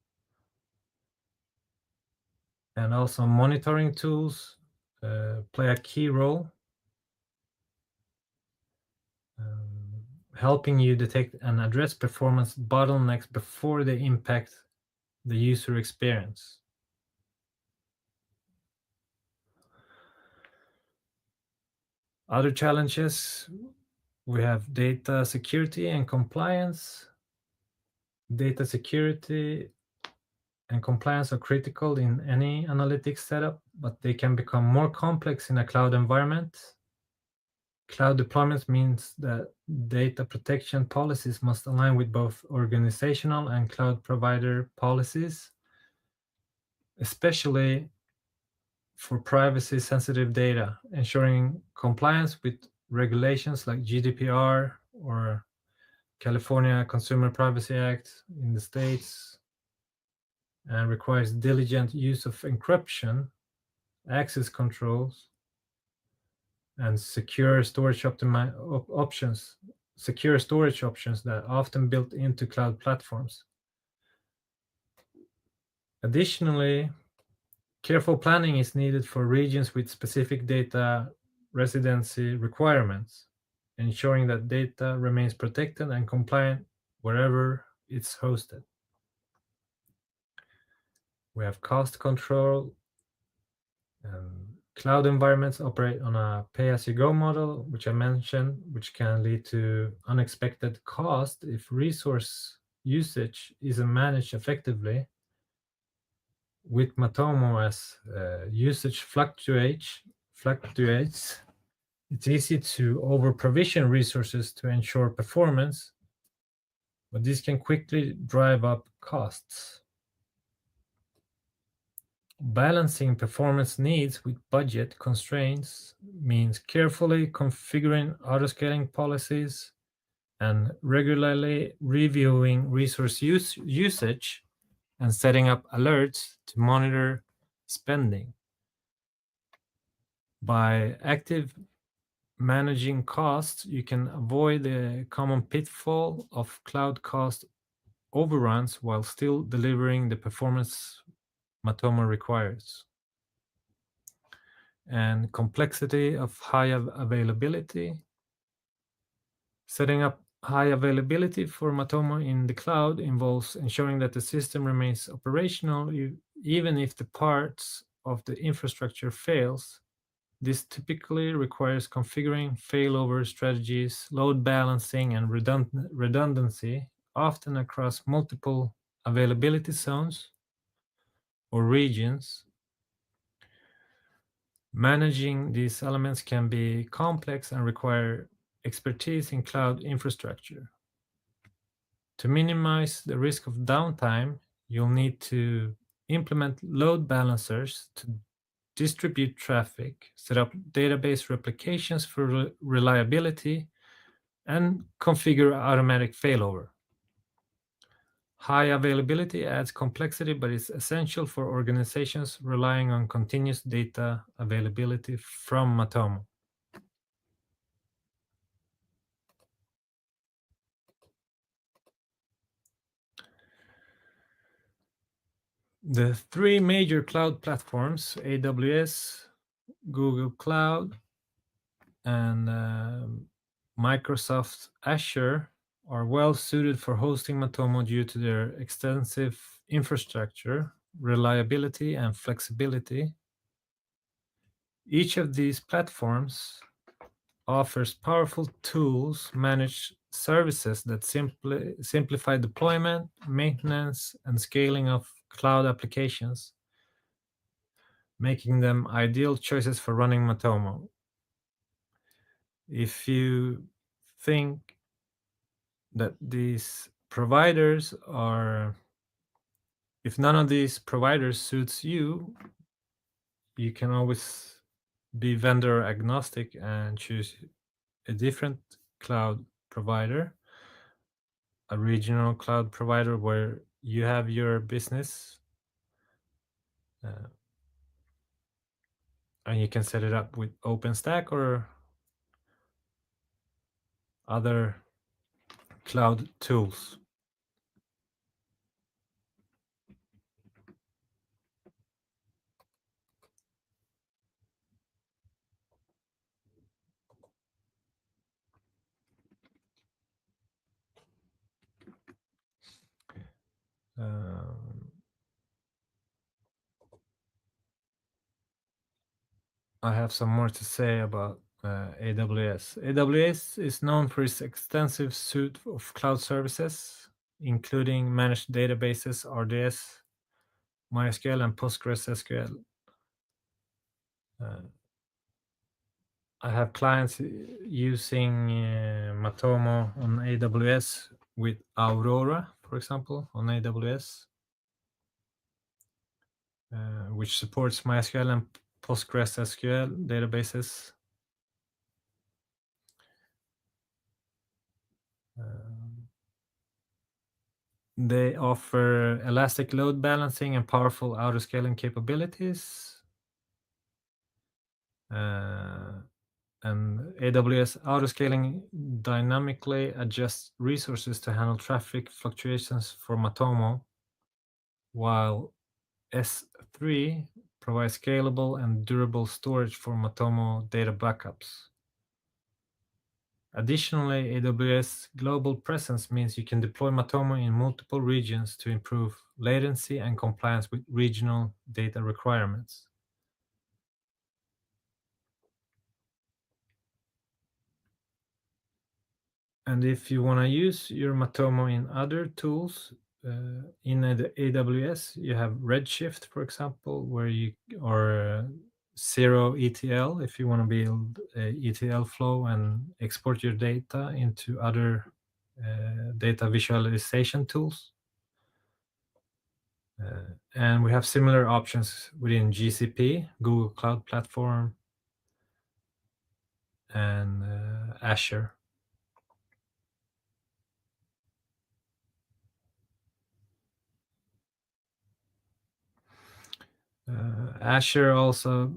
And also monitoring tools play a key role, helping you detect and address performance bottlenecks before they impact the user experience. Other challenges, we have data security and compliance. Data security and compliance are critical in any analytics setup, but they can become more complex in a cloud environment. Cloud deployments means that data protection policies must align with both organizational and cloud provider policies, especially for privacy-sensitive data, ensuring compliance with regulations like GDPR or California Consumer Privacy Act in the States, and requires diligent use of encryption, access controls, and secure storage options that are often built into cloud platforms. Additionally, careful planning is needed for regions with specific data residency requirements, ensuring that data remains protected and compliant wherever it's hosted. We have cost control. Cloud environments operate on a pay-as-you-go model, which I mentioned, which can lead to unexpected cost if resource usage isn't managed effectively. With Matomo, as usage fluctuates, it's easy to over-provision resources to ensure performance, but this can quickly drive up costs. Balancing performance needs with budget constraints means carefully configuring autoscaling policies and regularly reviewing resource usage and setting up alerts to monitor spending. By active managing costs, you can avoid the common pitfall of cloud cost overruns while still delivering the performance Matomo requires. And complexity of high availability. Setting up high availability for Matomo in the cloud involves ensuring that the system remains operational even if the parts of the infrastructure fails. This typically requires configuring failover strategies, load balancing, and redundancy, often across multiple availability zones or regions. Managing these elements can be complex and require expertise in cloud infrastructure. To minimize the risk of downtime, you'll need to implement load balancers to distribute traffic, set up database replications for reliability, and configure automatic failover. High availability adds complexity, but it's essential for organizations relying on continuous data availability from Matomo. The three major cloud platforms, AWS, Google Cloud, and Microsoft Azure, are well suited for hosting Matomo due to their extensive infrastructure, reliability, and flexibility. Each of these platforms offers powerful tools, managed services that simplify deployment, maintenance, and scaling of cloud applications, making them ideal choices for running Matomo. If you think that these providers are, if none of these providers suits you, you can always be vendor agnostic and choose a different cloud provider, a regional cloud provider where you have your business, and you can set it up with OpenStack or other cloud tools. I have some more to say about AWS. AWS is known for its extensive suite of cloud services, including managed databases, RDS, MySQL, and PostgreSQL. I have clients using Matomo on AWS with Aurora, for example, on AWS, which supports MySQL and PostgreSQL databases. They offer elastic load balancing and powerful auto-scaling capabilities. And AWS auto-scaling dynamically adjusts resources to handle traffic fluctuations for Matomo, while S3 provides scalable and durable storage for Matomo data backups. Additionally, AWS global presence means you can deploy Matomo in multiple regions to improve latency and compliance with regional data requirements. And if you want to use your Matomo in other tools, in the AWS, you have Redshift, for example, where you, or Zero ETL, if you want to build a ETL flow and export your data into other data visualization tools. And we have similar options within GCP, Google Cloud Platform, and Azure. Azure also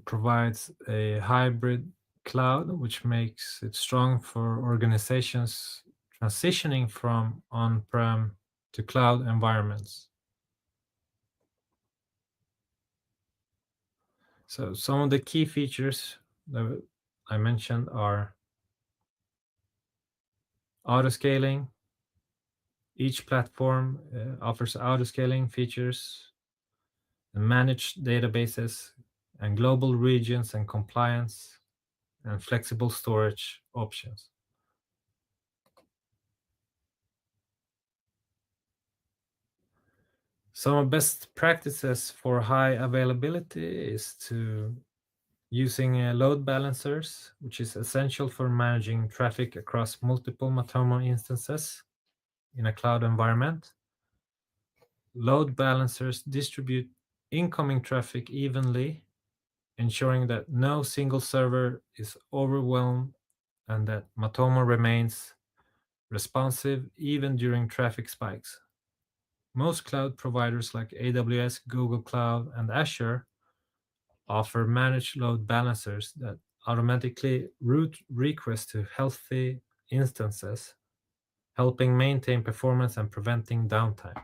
provides a hybrid cloud, which makes it strong for organizations transitioning from on-prem to cloud environments. So some of the key features that I mentioned are auto-scaling. Each platform offers auto-scaling features, and managed databases, and global regions and compliance, and flexible storage options. Some best practices for high availability is to using load balancers, which is essential for managing traffic across multiple Matomo instances in a cloud environment. Load balancers distribute incoming traffic evenly, ensuring that no single server is overwhelmed and that Matomo remains responsive even during traffic spikes. Most cloud providers like AWS, Google Cloud, and Azure offer managed load balancers that automatically route requests to healthy instances, helping maintain performance and preventing downtime.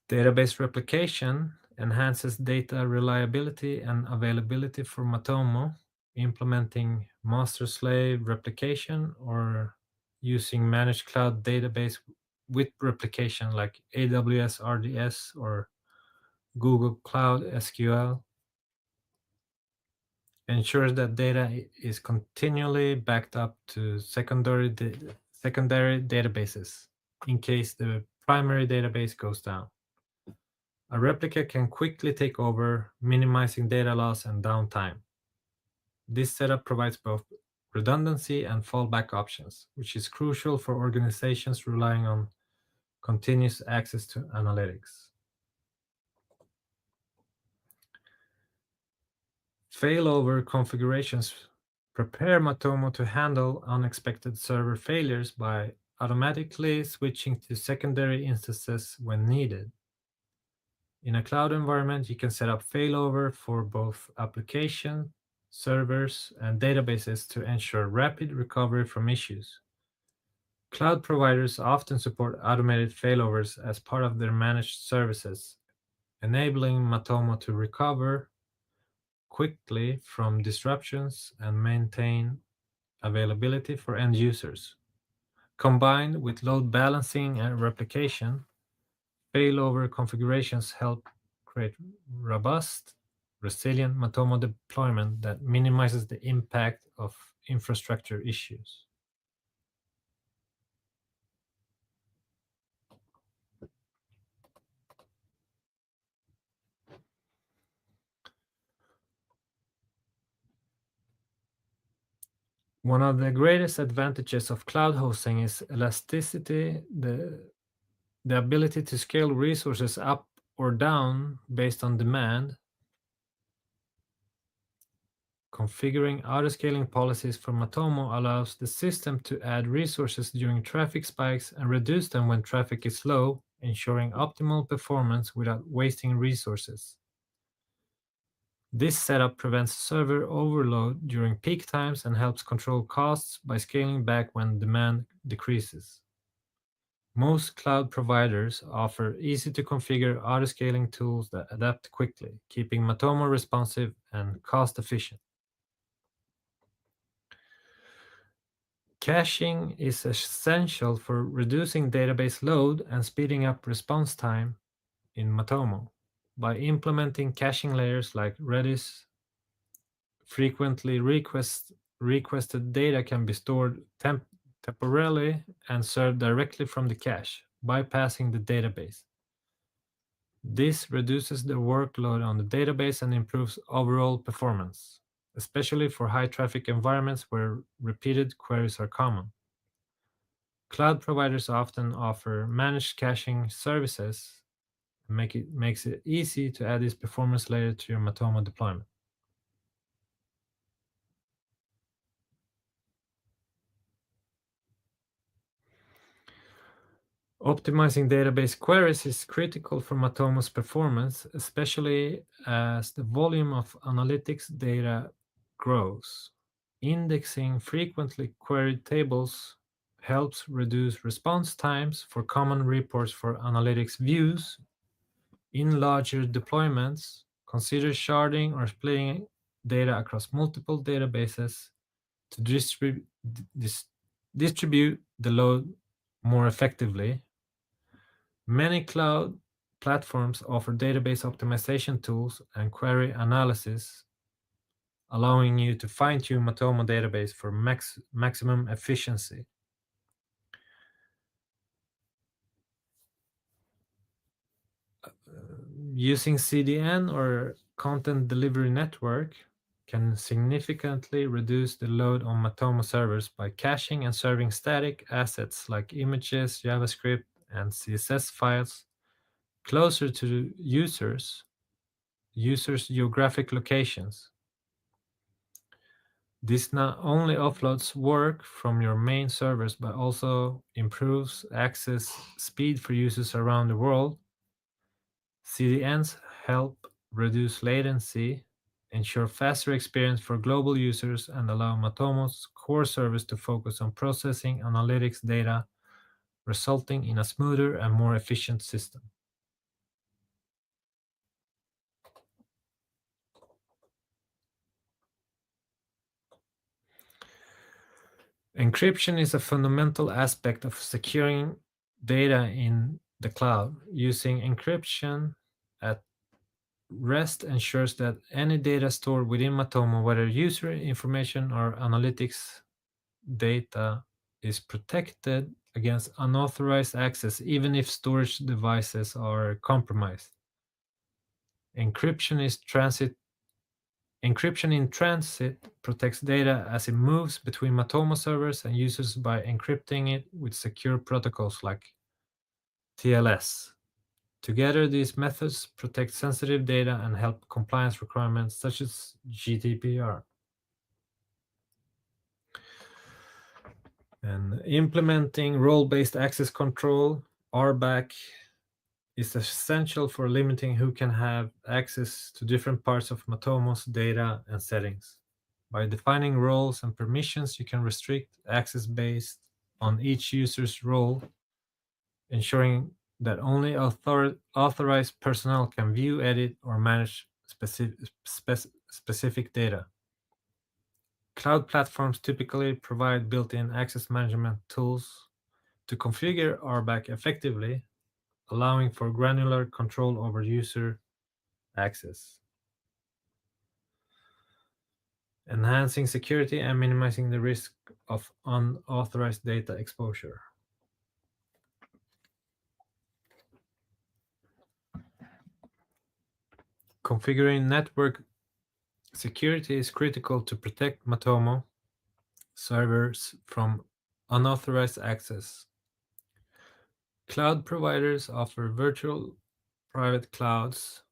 Database replication enhances data reliability and availability for Matomo, implementing master-slave replication or using managed cloud database with replication like AWS RDS or Google Cloud SQL ensures that data is continually backed up to secondary databases in case the primary database goes down. A replica can quickly take over, minimizing data loss and downtime. This setup provides both redundancy and fallback options, which is crucial for organizations relying on continuous access to analytics. Failover configurations prepare Matomo to handle unexpected server failures by automatically switching to secondary instances when needed. In a cloud environment, you can set up failover for both application, servers, and databases to ensure rapid recovery from issues. Cloud providers often support automated failovers as part of their managed services, enabling Matomo to recover quickly from disruptions and maintain availability for end users. Combined with load balancing and replication, failover configurations help create robust, resilient Matomo deployment that minimizes the impact of infrastructure issues. One of the greatest advantages of cloud hosting is elasticity, the ability to scale resources up or down based on demand. Configuring auto-scaling policies for Matomo allows the system to add resources during traffic spikes and reduce them when traffic is low, ensuring optimal performance without wasting resources. This setup prevents server overload during peak times and helps control costs by scaling back when demand decreases. Most cloud providers offer easy-to-configure auto-scaling tools that adapt quickly, keeping Matomo responsive and cost-efficient. Caching is essential for reducing database load and speeding up response time in Matomo. By implementing caching layers like Redis, frequently requested data can be stored temporarily and served directly from the cache, bypassing the database. This reduces the workload on the database and improves overall performance, especially for high-traffic environments where repeated queries are common. Cloud providers often offer managed caching services and makes it easy to add this performance layer to your Matomo deployment. Optimizing database queries is critical for Matomo's performance, especially as the volume of analytics data grows. Indexing frequently queried tables helps reduce response times for common reports for analytics views. In larger deployments, consider sharding or splitting data across multiple databases to distribute the load more effectively. Many cloud platforms offer database optimization tools and query analysis, allowing you to fine-tune Matomo database for maximum efficiency. Using CDN or content delivery network can significantly reduce the load on Matomo servers by caching and serving static assets like images, JavaScript, and CSS files closer to users' geographic locations. This not only offloads work from your main servers, but also improves access speed for users around the world. CDNs help reduce latency, ensure faster experience for global users, and allow Matomo's core service to focus on processing analytics data, resulting in a smoother and more efficient system. Encryption is a fundamental aspect of securing data in the cloud. Using encryption at rest ensures that any data stored within Matomo, whether user information or analytics data, is protected against unauthorized access, even if storage devices are compromised. Encryption in transit protects data as it moves between Matomo servers and users by encrypting it with secure protocols like TLS. Together, these methods protect sensitive data and help compliance requirements such as GDPR. And implementing role-based access control, RBAC, is essential for limiting who can have access to different parts of Matomo's data and settings. By defining roles and permissions, you can restrict access based on each user's role, ensuring that only authorized personnel can view, edit, or manage specific data. Cloud platforms typically provide built-in access management tools to configure RBAC effectively, allowing for granular control over user access, enhancing security and minimizing the risk of unauthorized data exposure. Configuring network security is critical to protect Matomo servers from unauthorized access. Cloud providers offer virtual private clouds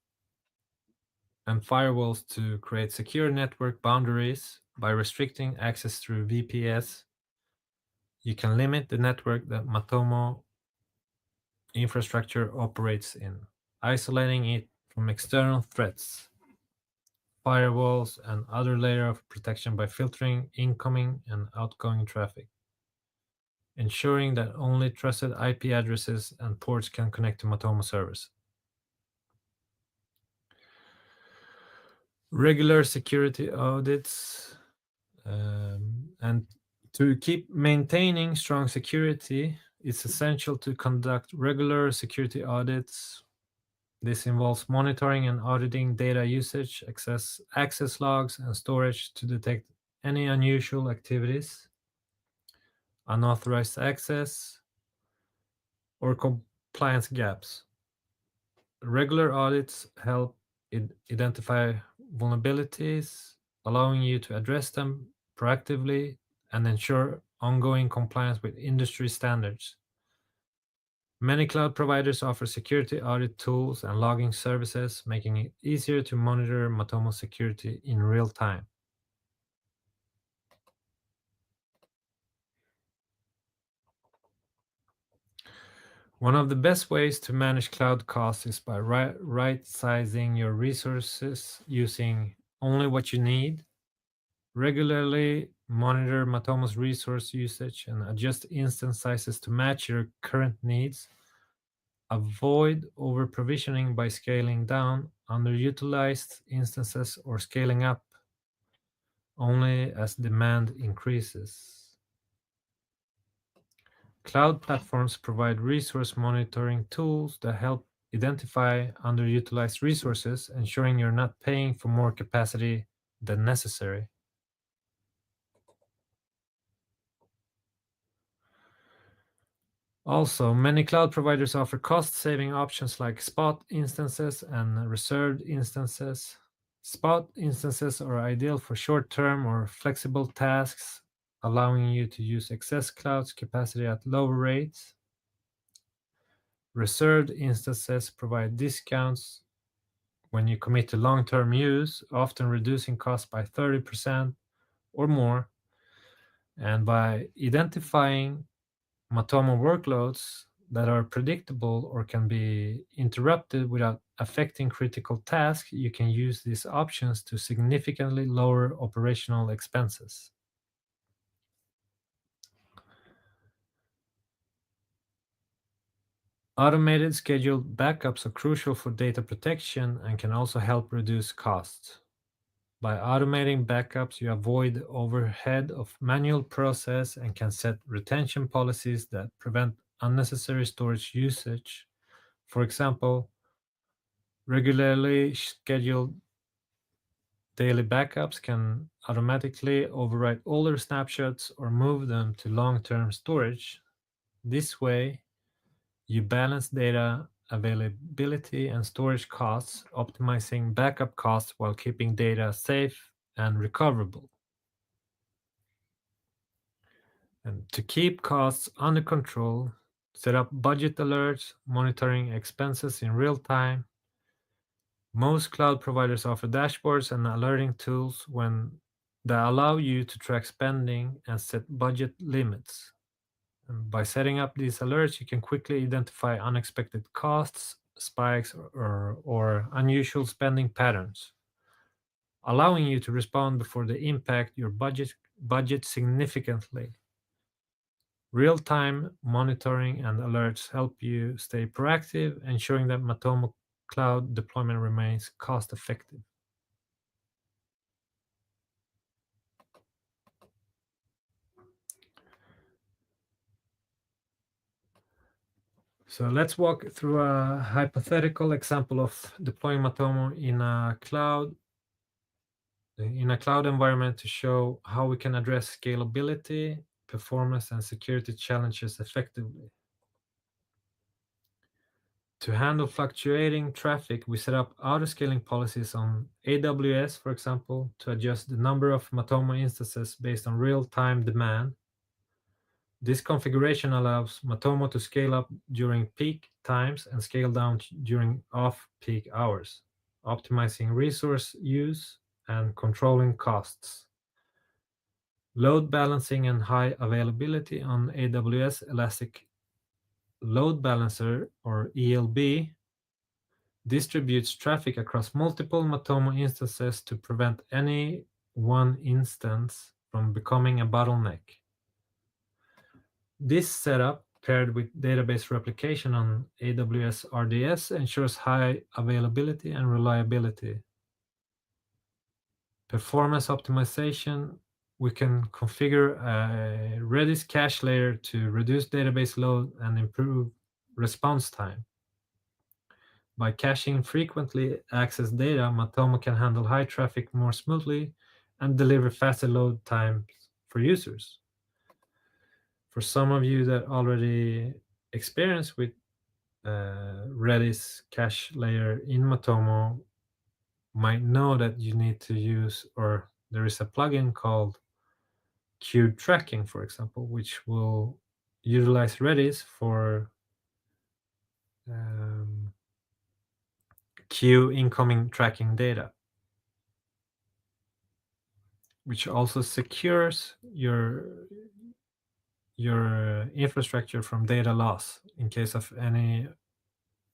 and firewalls to create secure network boundaries. By restricting access through VPS, you can limit the network that Matomo infrastructure operates in, isolating it from external threats, firewalls, and other layer of protection by filtering incoming and outgoing traffic, ensuring that only trusted IP addresses and ports can connect to Matomo servers. Regular security audits, and to keep maintaining strong security, it's essential to conduct regular security audits. This involves monitoring and auditing data usage, access logs, and storage to detect any unusual activities, unauthorized access, or compliance gaps. Regular audits help identify vulnerabilities, allowing you to address them proactively and ensure ongoing compliance with industry standards. Many cloud providers offer security audit tools and logging services, making it easier to monitor Matomo security in real time. One of the best ways to manage cloud costs is by right-sizing your resources using only what you need. Regularly monitor Matomo's resource usage and adjust instance sizes to match your current needs. Avoid over-provisioning by scaling down underutilized instances or scaling up only as demand increases. Cloud platforms provide resource monitoring tools that help identify underutilized resources, ensuring you're not paying for more capacity than necessary. Also, many cloud providers offer cost-saving options like spot instances and reserved instances. Spot instances are ideal for short-term or flexible tasks, allowing you to use excess cloud capacity at lower rates. Reserved instances provide discounts when you commit to long-term use, often reducing costs by 30%, or more. And by identifying Matomo workloads that are predictable or can be interrupted without affecting critical tasks, you can use these options to significantly lower operational expenses. Automated scheduled backups are crucial for data protection and can also help reduce costs. By automating backups, you avoid the overhead of manual process and can set retention policies that prevent unnecessary storage usage. For example, regularly scheduled daily backups can automatically overwrite older snapshots or move them to long-term storage. This way, you balance data availability and storage costs, optimizing backup costs while keeping data safe and recoverable. And to keep costs under control, set up budget alerts, monitoring expenses in real time. Most cloud providers offer dashboards and alerting tools that allow you to track spending and set budget limits. And by setting up these alerts, you can quickly identify unexpected costs, spikes, or unusual spending patterns, allowing you to respond before they impact your budget significantly. Real-time monitoring and alerts help you stay proactive, ensuring that Matomo cloud deployment remains cost-effective. So let's walk through a hypothetical example of deploying Matomo in a cloud environment to show how we can address scalability, performance, and security challenges effectively. To handle fluctuating traffic, we set up auto-scaling policies on AWS, for example, to adjust the number of Matomo instances based on real-time demand. This configuration allows Matomo to scale up during peak times and scale down during off-peak hours, optimizing resource use and controlling costs. Load balancing and high availability on AWS Elastic Load Balancer, or ELB, distributes traffic across multiple Matomo instances to prevent any one instance from becoming a bottleneck. This setup, paired with database replication on AWS RDS, ensures high availability and reliability. Performance optimization, we can configure a Redis cache layer to reduce database load and improve response time. By caching frequently accessed data, Matomo can handle high traffic more smoothly and deliver faster load times for users. For some of you that already experience with Redis cache layer in Matomo might know that you need to use, or there is a plugin called queue tracking, for example, which will utilize Redis for queue incoming tracking data, which also secures your infrastructure from data loss in case of any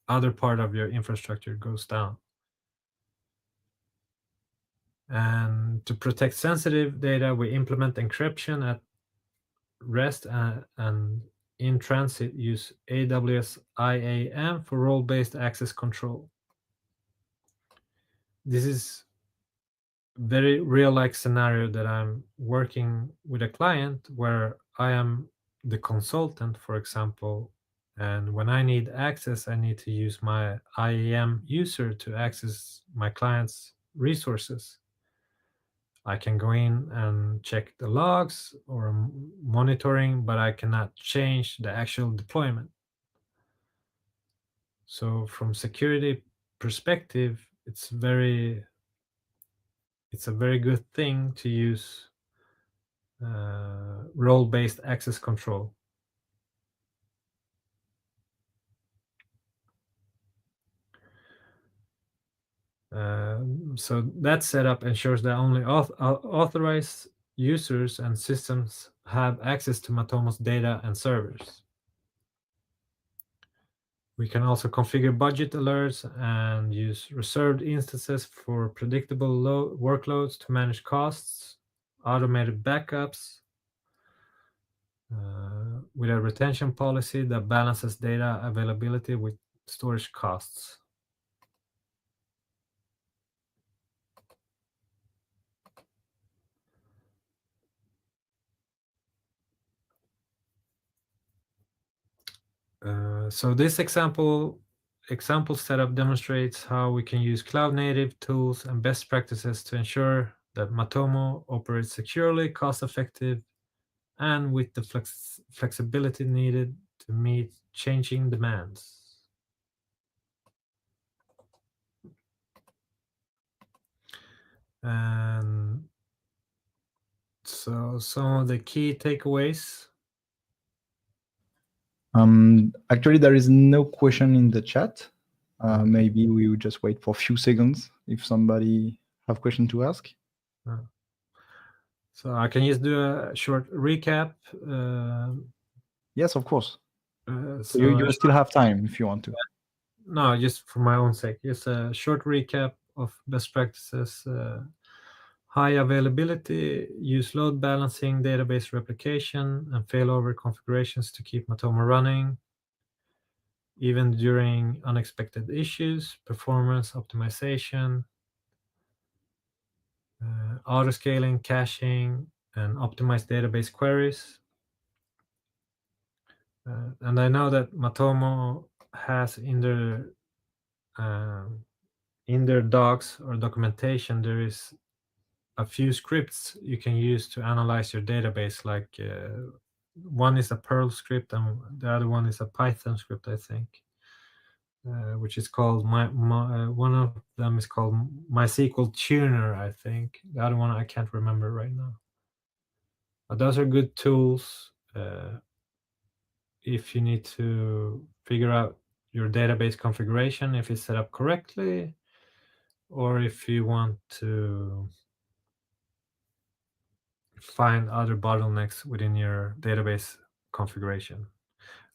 other part of your infrastructure goes down. And to protect sensitive data, we implement encryption at rest and in transit use AWS IAM for role-based access control. This is very real-like scenario that I'm working with a client where I am the consultant, for example, and when I need access, I need to use my IAM user to access my client's resources. I can go in and check the logs or monitoring, but I cannot change the actual deployment. So from security perspective, it's a very good thing to use role-based access control. So that setup ensures that only authorized users and systems have access to Matomo's data and servers. We can also configure budget alerts and use reserved instances for predictable workloads to manage costs, automated backups, with a retention policy that balances data availability with storage costs. So this example setup demonstrates how we can use cloud-native tools and best practices to ensure that Matomo operates securely, cost-effective, and with the flexibility needed to meet changing demands. And so some of the key takeaways. Actually, there is no question in the chat. Maybe we will just wait for a few seconds if somebody have question to ask. So I can just do a short recap. Yes, of course. So you still have time if you want to. No, just for my own sake. Just a short recap of best practices. High availability, use load balancing, database replication, and failover configurations to keep Matomo running, even during unexpected issues, performance optimization, auto-scaling, caching, and optimized database queries. And I know that Matomo has in their docs or documentation, there is a few scripts you can use to analyze your database. Like one is a Perl script and the other one is a Python script, I think, which is called one of them is called MySQL Tuner, I think. The other one I can't remember right now. But those are good tools if you need to figure out your database configuration, if it's set up correctly, or if you want to find other bottlenecks within your database configuration.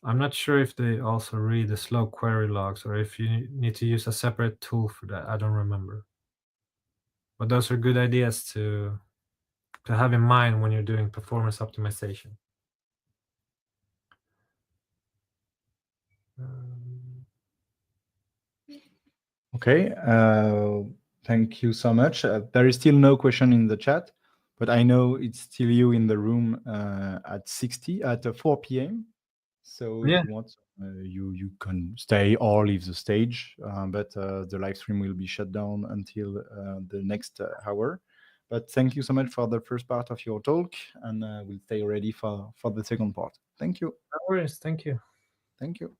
I'm not sure if they also read the slow query logs or if you need to use a separate tool for that. I don't remember. But those are good ideas to have in mind when you're doing performance optimization. Okay, thank you so much. There is still no question in the chat, but I know it's still you in the room at 4 p.m. So if you want, you can stay or leave the stage, but the live stream will be shut down until the next hour. But thank you so much for the first part of your talk, and we'll stay ready for the second part. Thank you. No worries. Thank you. Thank you.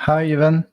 Hi, Ivan.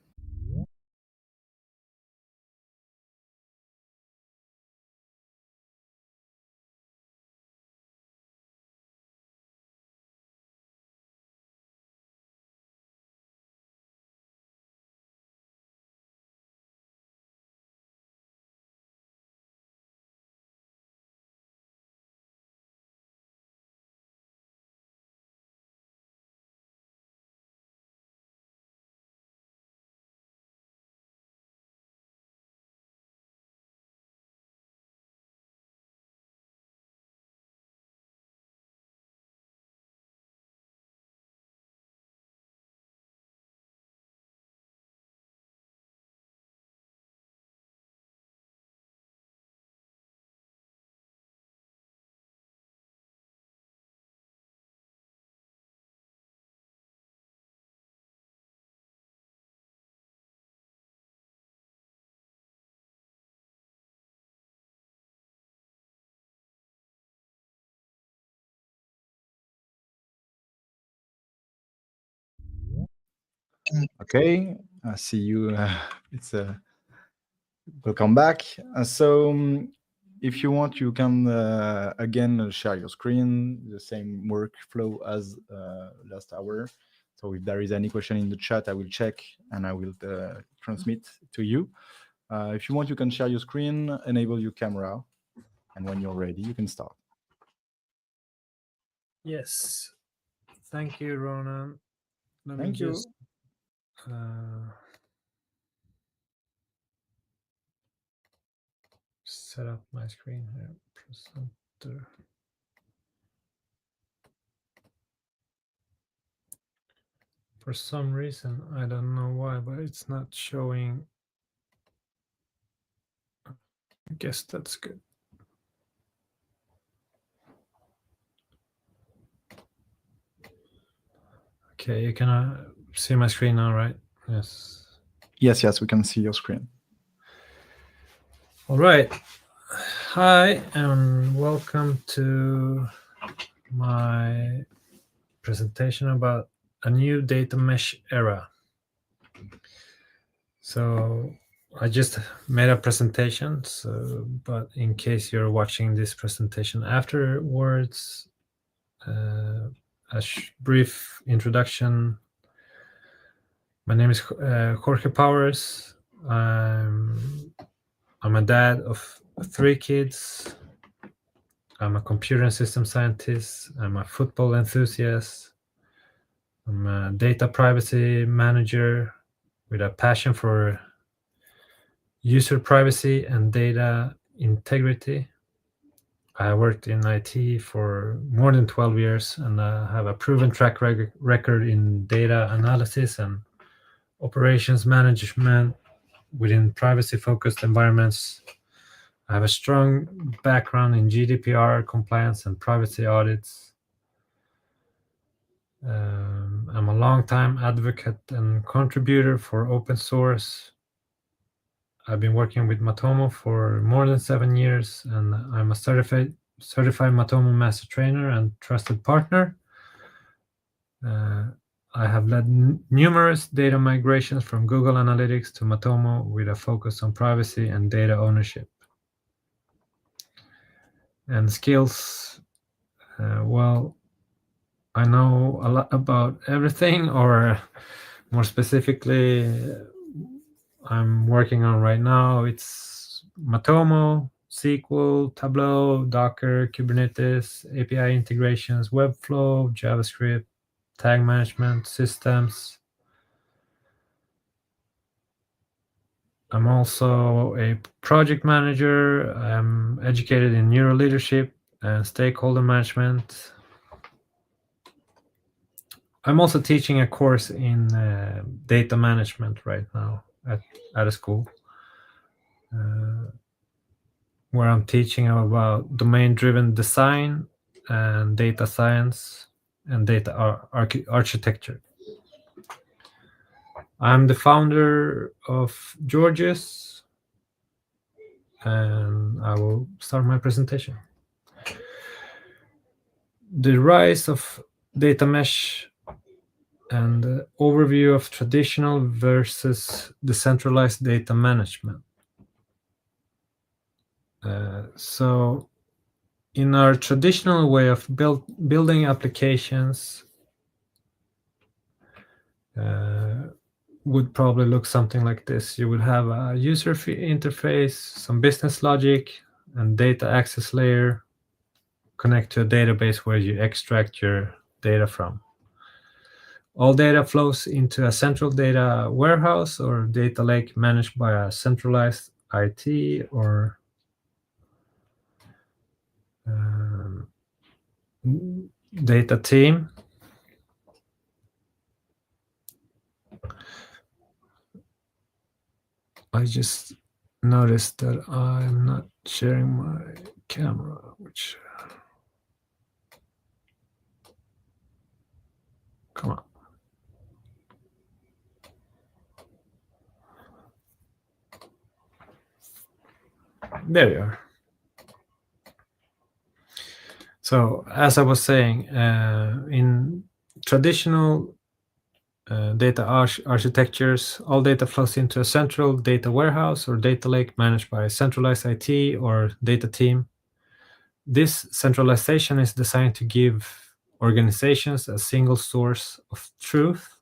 Okay, I see you. It's welcome back. If you want, you can again share your screen, the same workflow as last hour. So if there is any question in the chat, I will check and I will transmit to you. If you want, you can share your screen, enable your camera, and when you're ready, you can start. Yes. Thank you, Ronan. Thank you. Set up my screen here. Presenter. For some reason, I don't know why, but it's not showing. I guess that's good. Okay, you can see my screen now, right? Yes. Yes, we can see your screen. All right. Hi, and welcome to my presentation about a new data mesh era. So I just made a presentation, but in case you're watching this presentation afterwards, a brief introduction. My name is Jorge Powers. I'm a dad of 3 kids. I'm a computer and system scientist. I'm a football enthusiast. I'm a data privacy manager with a passion for user privacy and data integrity. I worked in IT for more than 12 years and have a proven track record in data analysis and operations management within privacy-focused environments. I have a strong background in GDPR compliance and privacy audits. I'm a long-time advocate and contributor for open source. I've been working with Matomo for more than 7 years, and I'm a certified Matomo master trainer and trusted partner. I have led numerous data migrations from Google Analytics to Matomo with a focus on privacy and data ownership. And skills, well, I know a lot about everything, or more specifically, I'm working on right now, it's Matomo, SQL, Tableau, Docker, Kubernetes, API integrations, Webflow, JavaScript, tag management, systems. I'm also a project manager. I'm educated in neuro leadership and stakeholder management. I'm also teaching a course in data management right now at a school where I'm teaching about domain-driven design and data science and data architecture. I'm the founder of Georges, and I will start my presentation. The rise of data mesh and overview of traditional versus decentralized data management. So in our traditional way of building applications, would probably look something like this. You would have a user interface, some business logic, and data access layer connect to a database where you extract your data from. All data flows into a central data warehouse or data lake managed by a centralized IT or data team. I just noticed that I'm not sharing my camera, which... Come on. There you are. So as I was saying, in traditional data architectures, all data flows into a central data warehouse or data lake managed by a centralized IT or data team. This centralization is designed to give organizations a single source of truth,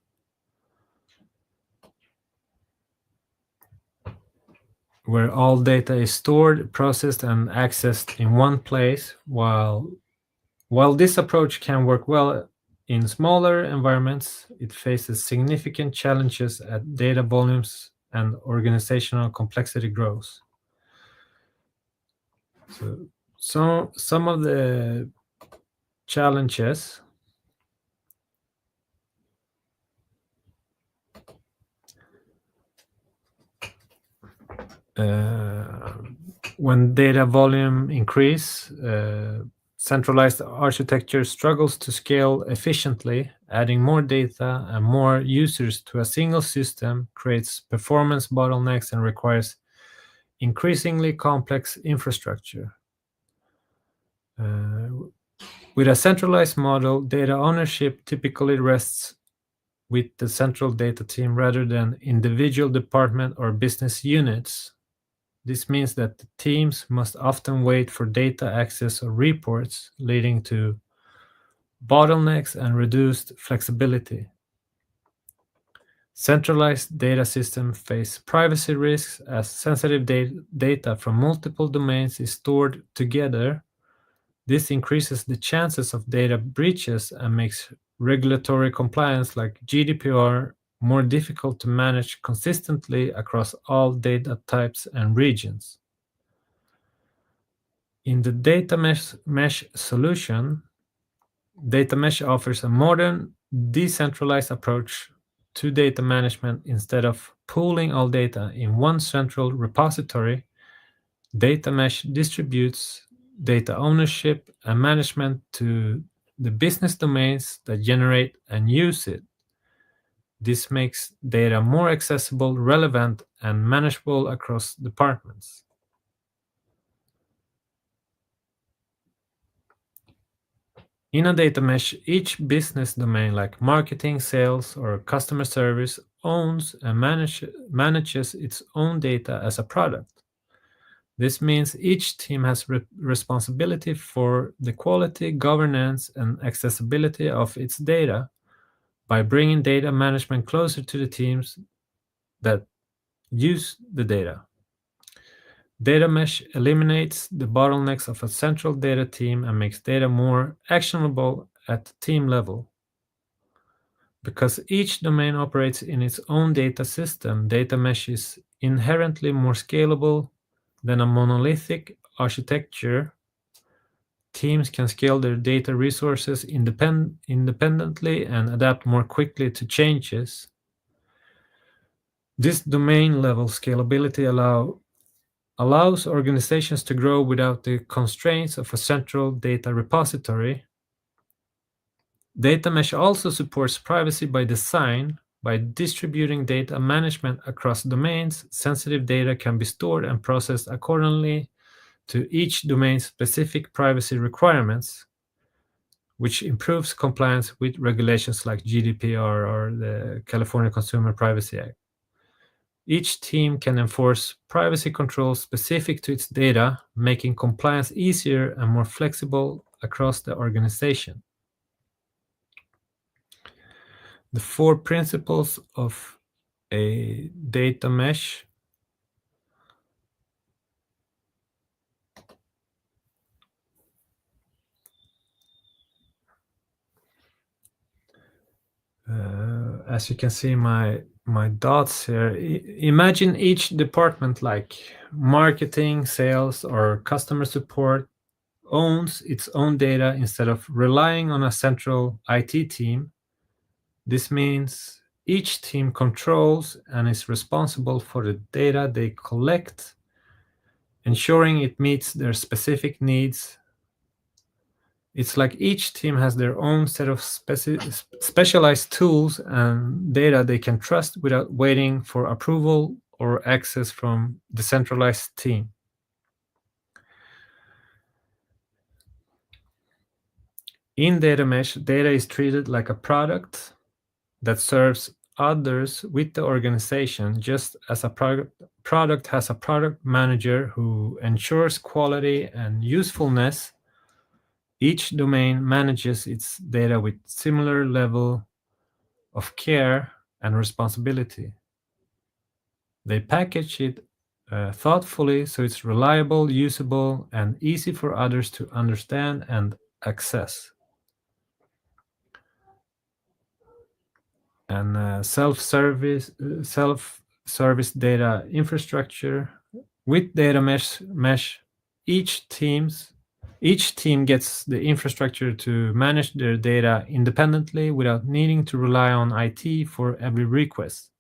where all data is stored, processed, and accessed in one place. While this approach can work well in smaller environments, it faces significant challenges as data volumes and organizational complexity grows. So some of the challenges when data volume increase, centralized architecture struggles to scale efficiently. Adding more data and more users to a single system creates performance bottlenecks and requires increasingly complex infrastructure. With a centralized model, data ownership typically rests with the central data team rather than individual department or business units. This means that the teams must often wait for data access or reports, leading to bottlenecks and reduced flexibility. Centralized data systems face privacy risks as sensitive data from multiple domains is stored together. This increases the chances of data breaches and makes regulatory compliance like GDPR more difficult to manage consistently across all data types and regions. In the data mesh solution, data mesh offers a modern, decentralized approach to data management. Instead of pooling all data in one central repository, data mesh distributes data ownership and management to the business domains that generate and use it. This makes data more accessible, relevant, and manageable across departments. In a data mesh, each business domain like marketing, sales, or customer service owns and manages its own data as a product. This means each team has responsibility for the quality, governance, and accessibility of its data. By bringing data management closer to the teams that use the data, data mesh eliminates the bottlenecks of a central data team and makes data more actionable at the team level. Because each domain operates in its own data system, data mesh is inherently more scalable than a monolithic architecture. Teams can scale their data resources independently and adapt more quickly to changes. This domain-level scalability allows organizations to grow without the constraints of a central data repository. Data mesh also supports privacy by design. By distributing data management across domains, sensitive data can be stored and processed accordingly to each domain's specific privacy requirements. which improves compliance with regulations like GDPR or the California Consumer Privacy Act. Each team can enforce privacy controls specific to its data, making compliance easier and more flexible across the organization. The 4 principles of a data mesh as you can see my dots here, imagine each department like marketing, sales, or customer support owns its own data instead of relying on a central IT team. This means each team controls and is responsible for the data they collect, ensuring it meets their specific needs. It's like each team has their own set of specialized tools and data they can trust without waiting for approval or access from the centralized team. In data mesh, data is treated like a product that serves others with the organization, just as a product has a product manager who ensures quality and usefulness. Each domain manages its data with similar level of care and responsibility. They package it thoughtfully so it's reliable, usable, and easy for others to understand and access. And self-service data infrastructure with data mesh, each team gets the infrastructure to manage their data independently without needing to rely on IT for every request.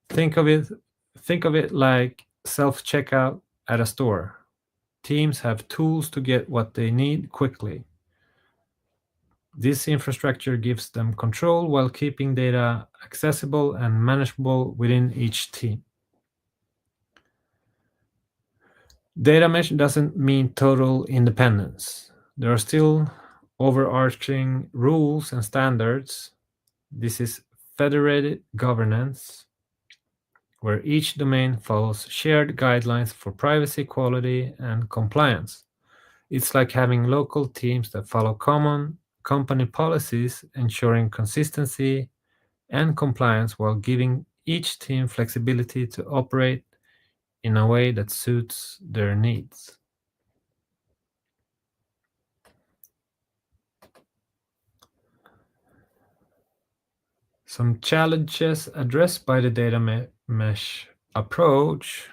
Think of it like self-checkout at a store. Teams have tools to get what they need quickly. This infrastructure gives them control while keeping data accessible and manageable within each team. Data mesh doesn't mean total independence. There are still overarching rules and standards. This is federated governance, where each domain follows shared guidelines for privacy, quality, and compliance. It's like having local teams that follow common company policies, ensuring consistency and compliance while giving each team flexibility to operate in a way that suits their needs. Some challenges addressed by the data mesh approach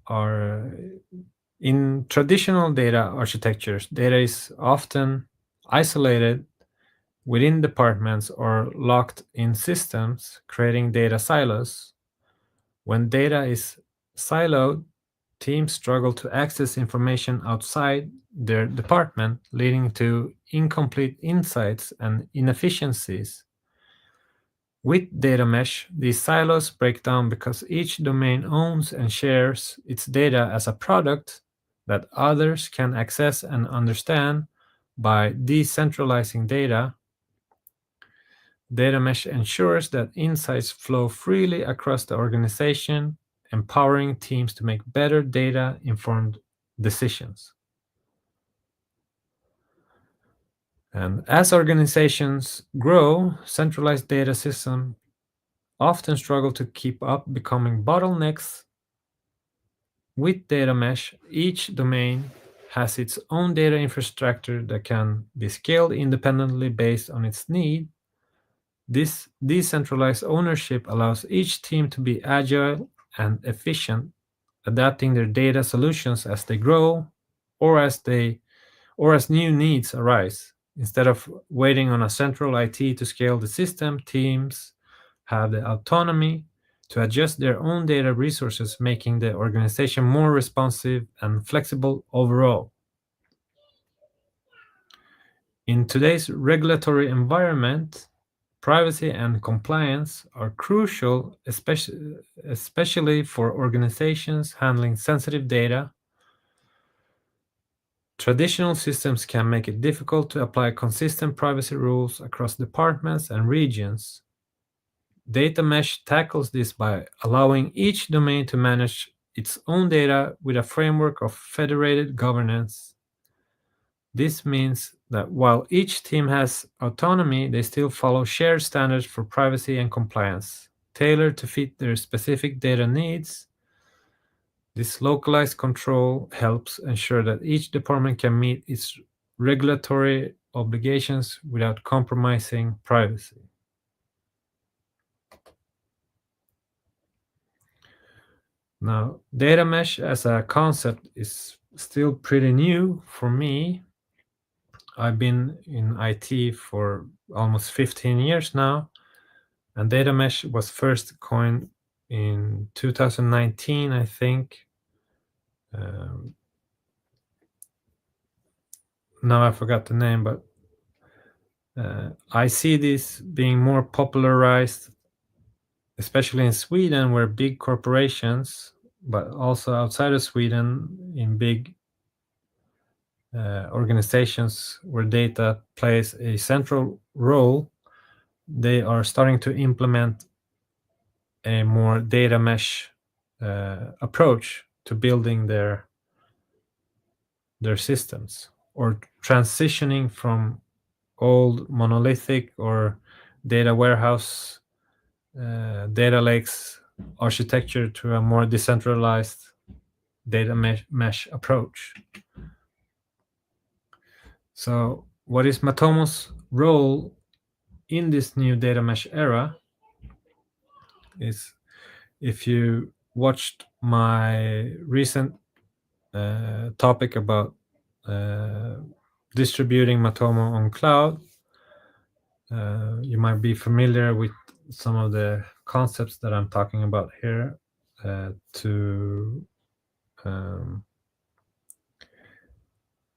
are in traditional data architectures, data is often isolated within departments or locked in systems, creating data silos. When data is siloed, teams struggle to access information outside their department, leading to incomplete insights and inefficiencies. With data mesh, these silos break down because each domain owns and shares its data as a product that others can access and understand. By decentralizing data, data mesh ensures that insights flow freely across the organization, empowering teams to make better data-informed decisions. And as organizations grow, centralized data systems often struggle to keep up, becoming bottlenecks. With data mesh, each domain has its own data infrastructure that can be scaled independently based on its need. This decentralized ownership allows each team to be agile and efficient, adapting their data solutions as they grow or as new needs arise. Instead of waiting on a central IT to scale the system, teams have the autonomy to adjust their own data resources, making the organization more responsive and flexible overall. In today's regulatory environment, privacy and compliance are crucial, especially for organizations handling sensitive data. Traditional systems can make it difficult to apply consistent privacy rules across departments and regions. Data mesh tackles this by allowing each domain to manage its own data with a framework of federated governance. This means that while each team has autonomy, they still follow shared standards for privacy and compliance, tailored to fit their specific data needs. This localized control helps ensure that each department can meet its regulatory obligations without compromising privacy. Now, data mesh as a concept is still pretty new for me. I've been in IT for almost 15 years now, and data mesh was first coined in 2019, I think. Now I forgot the name, but I see this being more popularized, especially in Sweden, where big corporations, but also outside of Sweden, in big organizations where data plays a central role, they are starting to implement a more data mesh approach to building their systems, or transitioning from old monolithic or data warehouse data lakes architecture to a more decentralized data mesh approach. So what is Matomo's role in this new data mesh era is, if you watched my recent topic about distributing Matomo on cloud, you might be familiar with some of the concepts that I'm talking about here.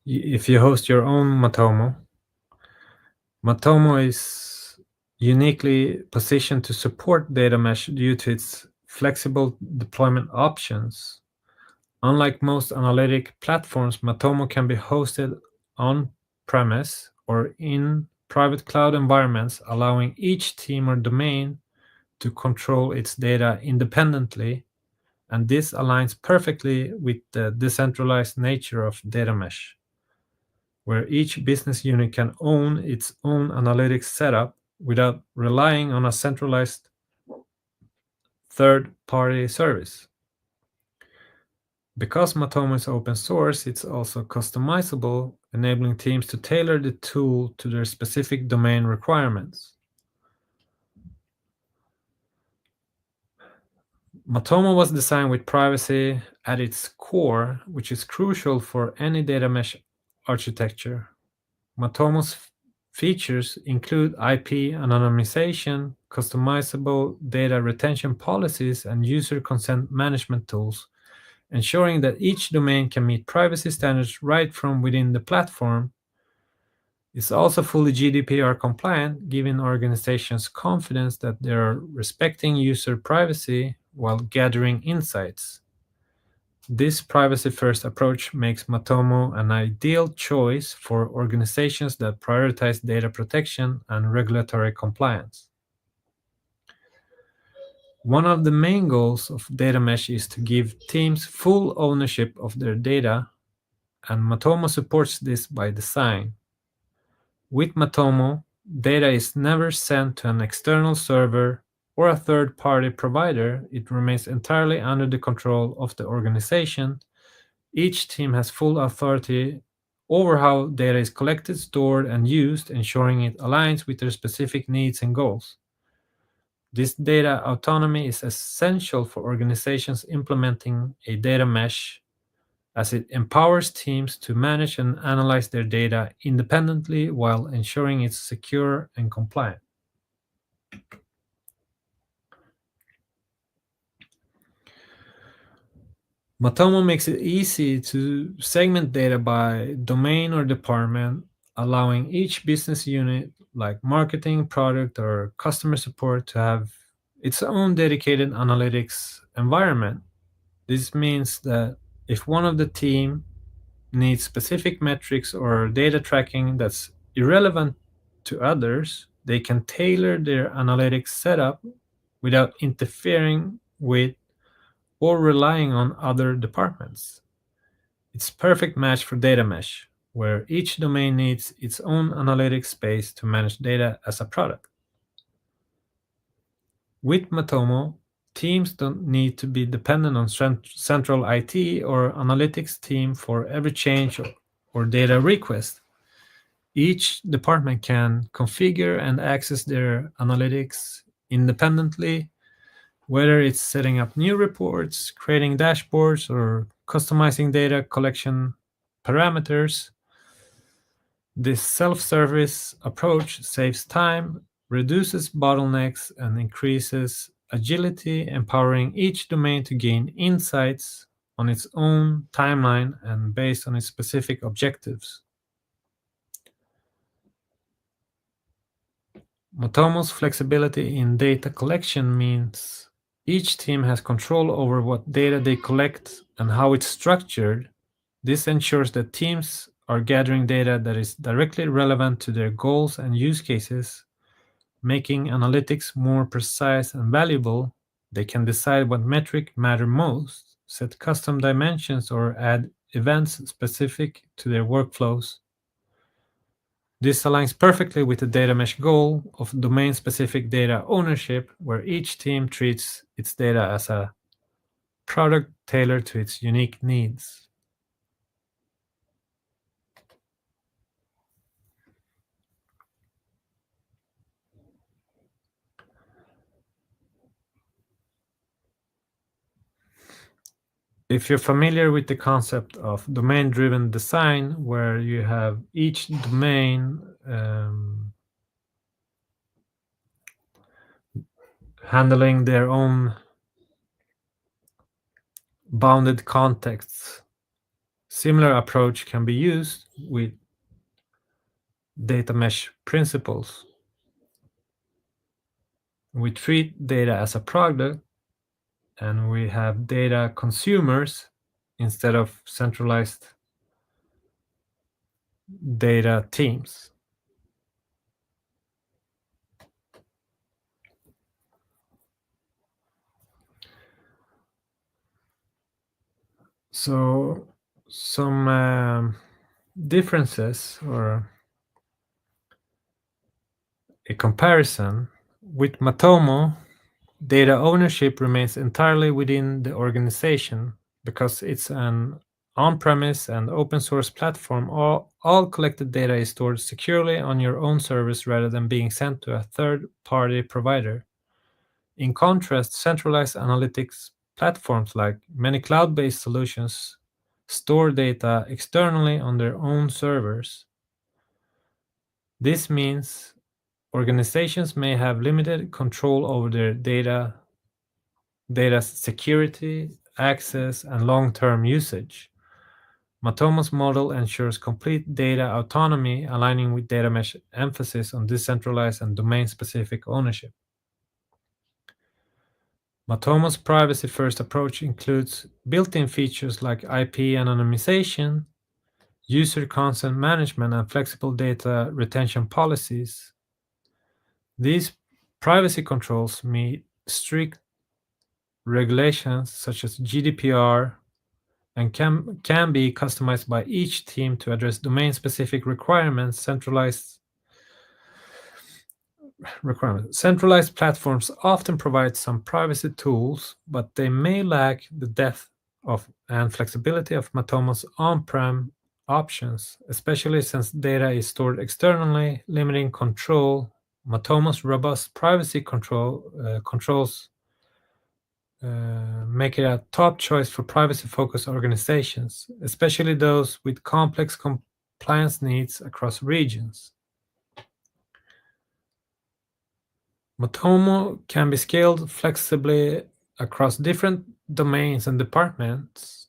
If you host your own Matomo, Matomo is uniquely positioned to support data mesh due to its flexible deployment options. Unlike most analytic platforms, Matomo can be hosted on-premise or in private cloud environments, allowing each team or domain to control its data independently, and this aligns perfectly with the decentralized nature of data mesh, where each business unit can own its own analytics setup without relying on a centralized third-party service. Because Matomo is open source, it's also customizable, enabling teams to tailor the tool to their specific domain requirements. Matomo was designed with privacy at its core, which is crucial for any data mesh architecture. Matomo's features include IP anonymization, customizable data retention policies, and user consent management tools, ensuring that each domain can meet privacy standards right from within the platform. It's also fully GDPR compliant, giving organizations confidence that they are respecting user privacy while gathering insights. This privacy-first approach makes Matomo an ideal choice for organizations that prioritize data protection and regulatory compliance. One of the main goals of data mesh is to give teams full ownership of their data, and Matomo supports this by design. With Matomo, data is never sent to an external server or a third-party provider. It remains entirely under the control of the organization. Each team has full authority over how data is collected, stored, and used, ensuring it aligns with their specific needs and goals. This data autonomy is essential for organizations implementing a data mesh, as it empowers teams to manage and analyze their data independently while ensuring it's secure and compliant. Matomo makes it easy to segment data by domain or department, allowing each business unit, like marketing, product, or customer support, to have its own dedicated analytics environment. This means that if one of the team needs specific metrics or data tracking that's irrelevant to others, they can tailor their analytics setup without interfering with or relying on other departments. It's a perfect match for data mesh, where each domain needs its own analytics space to manage data as a product. With Matomo, teams don't need to be dependent on central IT or analytics team for every change or data request. Each department can configure and access their analytics independently, whether it's setting up new reports, creating dashboards, or customizing data collection parameters. This self-service approach saves time, reduces bottlenecks, and increases agility, empowering each domain to gain insights on its own timeline and based on its specific objectives. Matomo's flexibility in data collection means each team has control over what data they collect and how it's structured. This ensures that teams are gathering data that is directly relevant to their goals and use cases, making analytics more precise and valuable. They can decide what metric matter most, set custom dimensions, or add events specific to their workflows. This aligns perfectly with the data mesh goal of domain-specific data ownership, where each team treats its data as a product tailored to its unique needs. If you're familiar with the concept of domain-driven design, where you have each domain handling their own bounded contexts, similar approach can be used with data mesh principles. We treat data as a product, and we have data consumers instead of centralized data teams. So some differences or a comparison with Matomo, data ownership remains entirely within the organization because it's an on-premise and open source platform. All collected data is stored securely on your own service rather than being sent to a third-party provider. In contrast, centralized analytics platforms like many cloud-based solutions store data externally on their own servers. This means organizations may have limited control over their data security, access, and long-term usage. Matomo's model ensures complete data autonomy, aligning with data mesh emphasis on decentralized and domain-specific ownership. Matomo's privacy-first approach includes built-in features like IP anonymization, user consent management, and flexible data retention policies. These privacy controls meet strict regulations such as GDPR and can be customized by each team to address domain-specific requirements. Centralized platforms often provide some privacy tools, but they may lack the depth and flexibility of Matomo's on-prem options, especially since data is stored externally, limiting control. Matomo's robust privacy controls make it a top choice for privacy-focused organizations, especially those with complex compliance needs across regions. Matomo can be scaled flexibly across different domains and departments,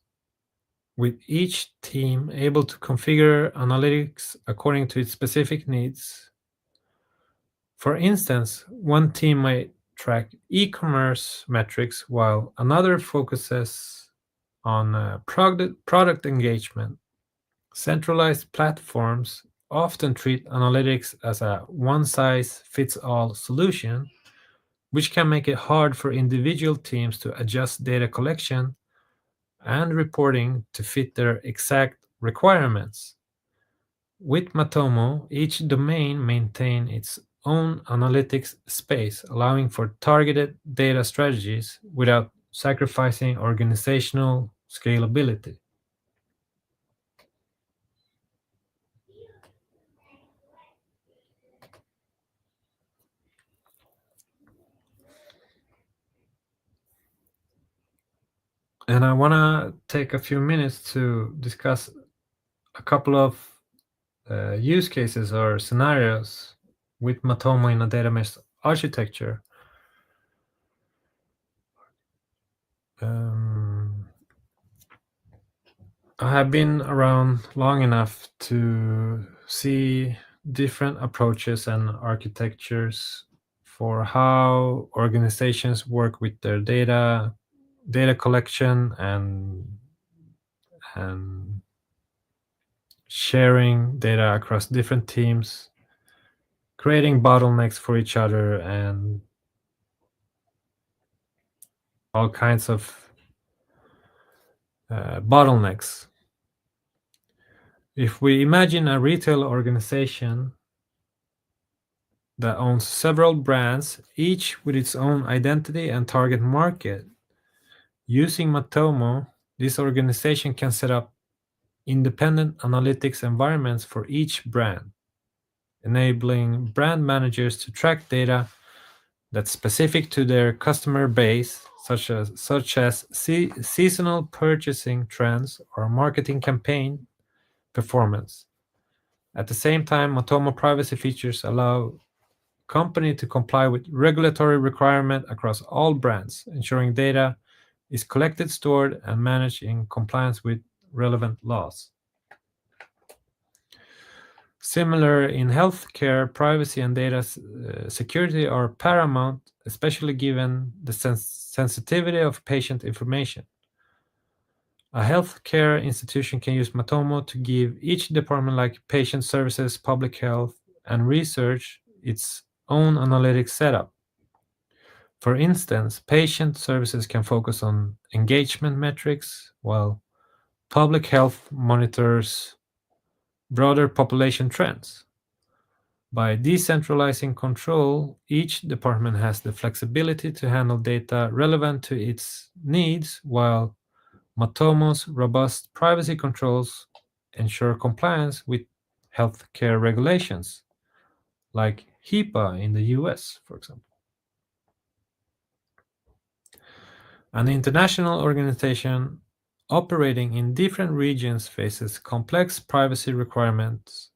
with each team able to configure analytics according to its specific needs. For instance, one team might track e-commerce metrics while another focuses on product engagement. Centralized platforms often treat analytics as a one-size-fits-all solution, which can make it hard for individual teams to adjust data collection and reporting to fit their exact requirements. With Matomo, each domain maintains its own analytics space, allowing for targeted data strategies without sacrificing organizational scalability. And I want to take a few minutes to discuss a couple of use cases or scenarios with Matomo in a data mesh architecture. I have been around long enough to see different approaches and architectures for how organizations work with their data collection and sharing data across different teams, creating bottlenecks for each other, and all kinds of bottlenecks. If we imagine a retail organization that owns several brands, each with its own identity and target market, using Matomo, this organization can set up independent analytics environments for each brand, enabling brand managers to track data that's specific to their customer base, such as seasonal purchasing trends or marketing campaign performance. At the same time, Matomo privacy features allow company to comply with regulatory requirement across all brands, ensuring data is collected, stored, and managed in compliance with relevant laws. Similar in healthcare, privacy and data security are paramount, especially given the sensitivity of patient information. A healthcare institution can use Matomo to give each department, like patient services, public health, and research, its own analytics setup. For instance, patient services can focus on engagement metrics, while public health monitors broader population trends. By decentralizing control, each department has the flexibility to handle data relevant to its needs, while Matomo's robust privacy controls ensure compliance with healthcare regulations, like HIPAA in the US, for example. An international organization operating in different regions faces complex privacy requirements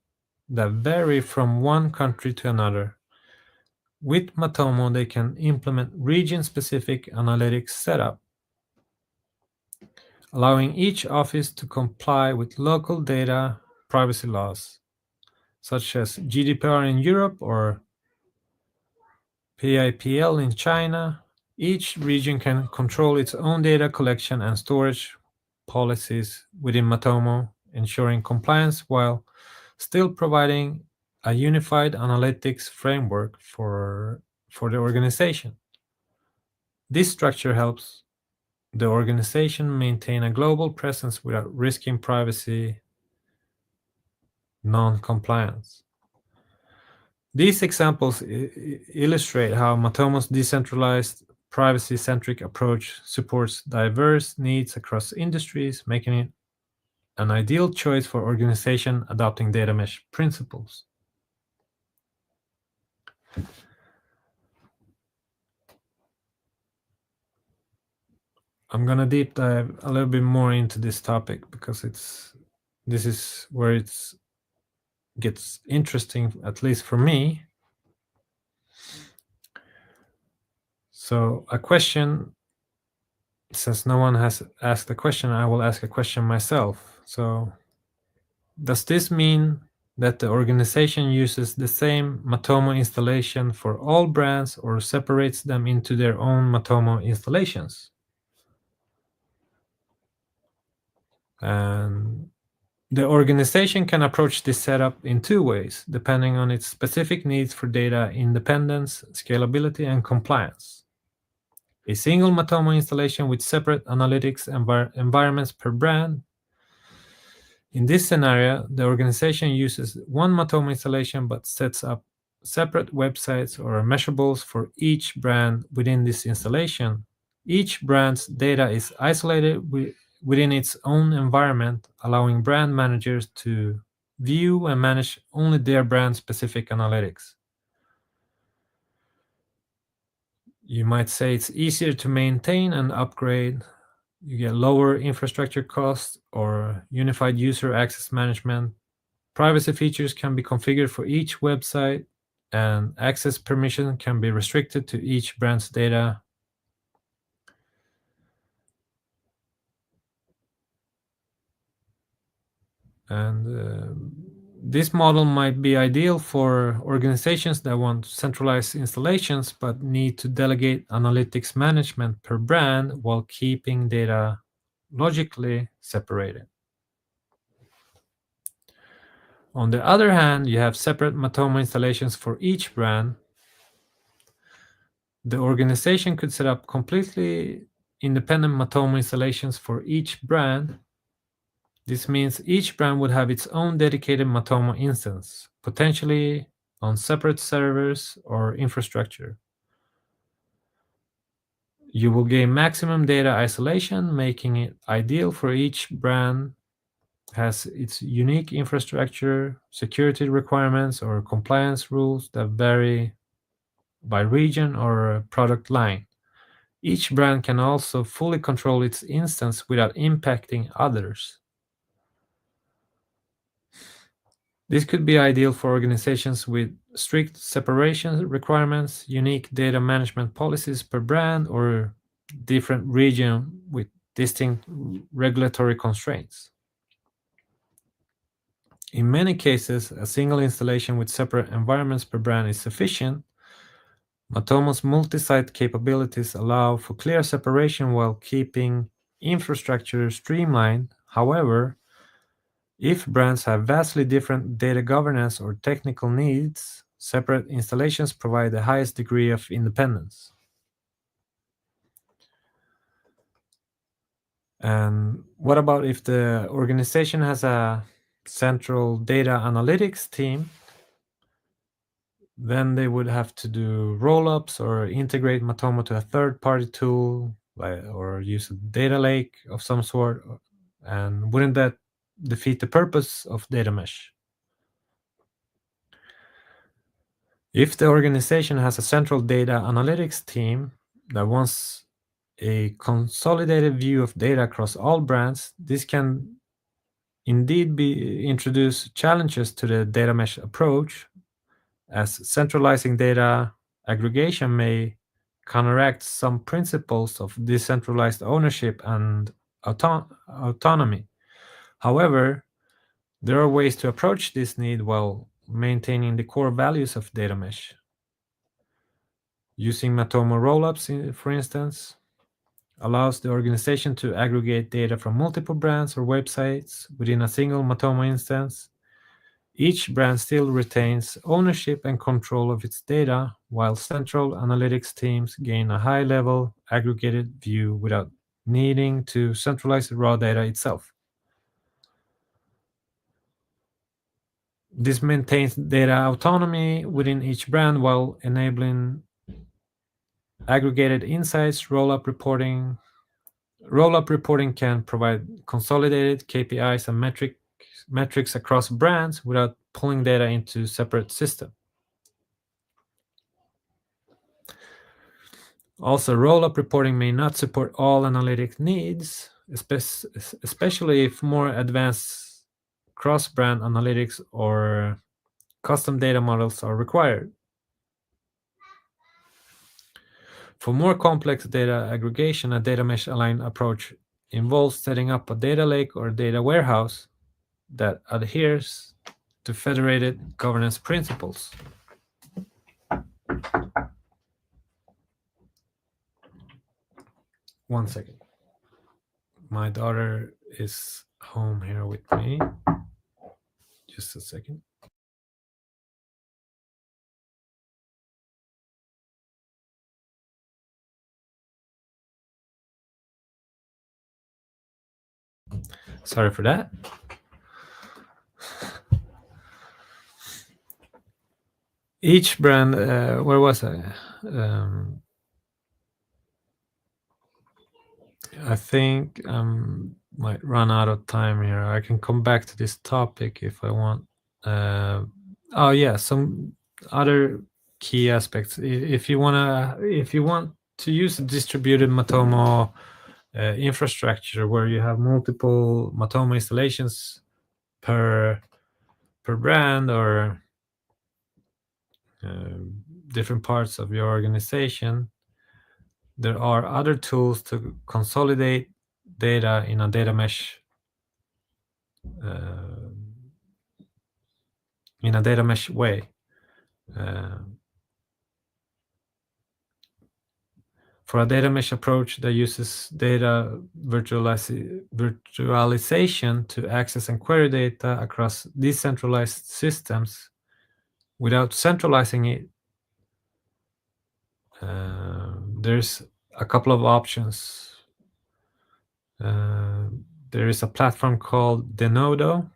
that vary from one country to another. With Matomo, they can implement region-specific analytics setup, allowing each office to comply with local data privacy laws, such as GDPR in Europe or PIPL in China. Each region can control its own data collection and storage policies within Matomo, ensuring compliance while still providing a unified analytics framework for the organization. This structure helps the organization maintain a global presence without risking privacy non-compliance. These examples illustrate how Matomo's decentralized, privacy-centric approach supports diverse needs across industries, making it an ideal choice for organizations adopting data mesh principles. I'm gonna deep dive a little bit more into this topic because this is where it gets interesting, at least for me. So a question, since no one has asked a question, I will ask a question myself. So does this mean that the organization uses the same Matomo installation for all brands or separates them into their own Matomo installations? And The organization can approach this setup in two ways, depending on its specific needs for data independence, scalability, and compliance. A single Matomo installation with separate analytics environments per brand. In this scenario, the organization uses one Matomo installation but sets up separate websites or measurables for each brand within this installation. Each brand's data is isolated within its own environment, allowing brand managers to view and manage only their brand-specific analytics. You might say it's easier to maintain and upgrade. You get lower infrastructure costs or unified user access management. Privacy features can be configured for each website, and access permission can be restricted to each brand's data. And this model might be ideal for organizations that want centralized installations but need to delegate analytics management per brand while keeping data logically separated. On the other hand, you have separate Matomo installations for each brand. The organization could set up completely independent Matomo installations for each brand. This means each brand would have its own dedicated Matomo instance, potentially on separate servers or infrastructure. You will gain maximum data isolation, making it ideal for each brand has its unique infrastructure, security requirements, or compliance rules that vary by region or product line. Each brand can also fully control its instance without impacting others. This could be ideal for organizations with strict separation requirements, unique data management policies per brand, or different region with distinct regulatory constraints. In many cases, a single installation with separate environments per brand is sufficient. Matomo's multi-site capabilities allow for clear separation while keeping infrastructure streamlined. However, if brands have vastly different data governance or technical needs, separate installations provide the highest degree of independence. And what about if the organization has a central data analytics team? Then they would have to do roll-ups or integrate Matomo to a third-party tool, or use a data lake of some sort. And wouldn't that defeat the purpose of data mesh? If the organization has a central data analytics team that wants a consolidated view of data across all brands, this can indeed introduce challenges to the data mesh approach, as centralizing data aggregation may counteract some principles of decentralized ownership and autonomy. However, there are ways to approach this need while maintaining the core values of data mesh. Using Matomo rollups, for instance, allows the organization to aggregate data from multiple brands or websites within a single Matomo instance. Each brand still retains ownership and control of its data, while central analytics teams gain a high-level aggregated view without needing to centralize the raw data itself. This maintains data autonomy within each brand while enabling aggregated insights. Roll-up reporting can provide consolidated KPIs and metrics across brands without pulling data into separate systems. Also, roll-up reporting may not support all analytic needs, especially if more advanced cross-brand analytics or custom data models are required. For more complex data aggregation, a data mesh-aligned approach involves setting up a data lake or data warehouse that adheres to federated governance principles. One second. My daughter is home here with me. Just a second. Sorry for that. Each brand, where was I? I think I might run out of time here. I can come back to this topic if I want. Oh yeah, some other key aspects. If you want to use a distributed Matomo infrastructure where you have multiple Matomo installations per brand or different parts of your organization, there are other tools to consolidate data in a data mesh way. For a data mesh approach that uses data virtualization to access and query data across decentralized systems without centralizing it, there's a couple of options. There is a platform called Denodo,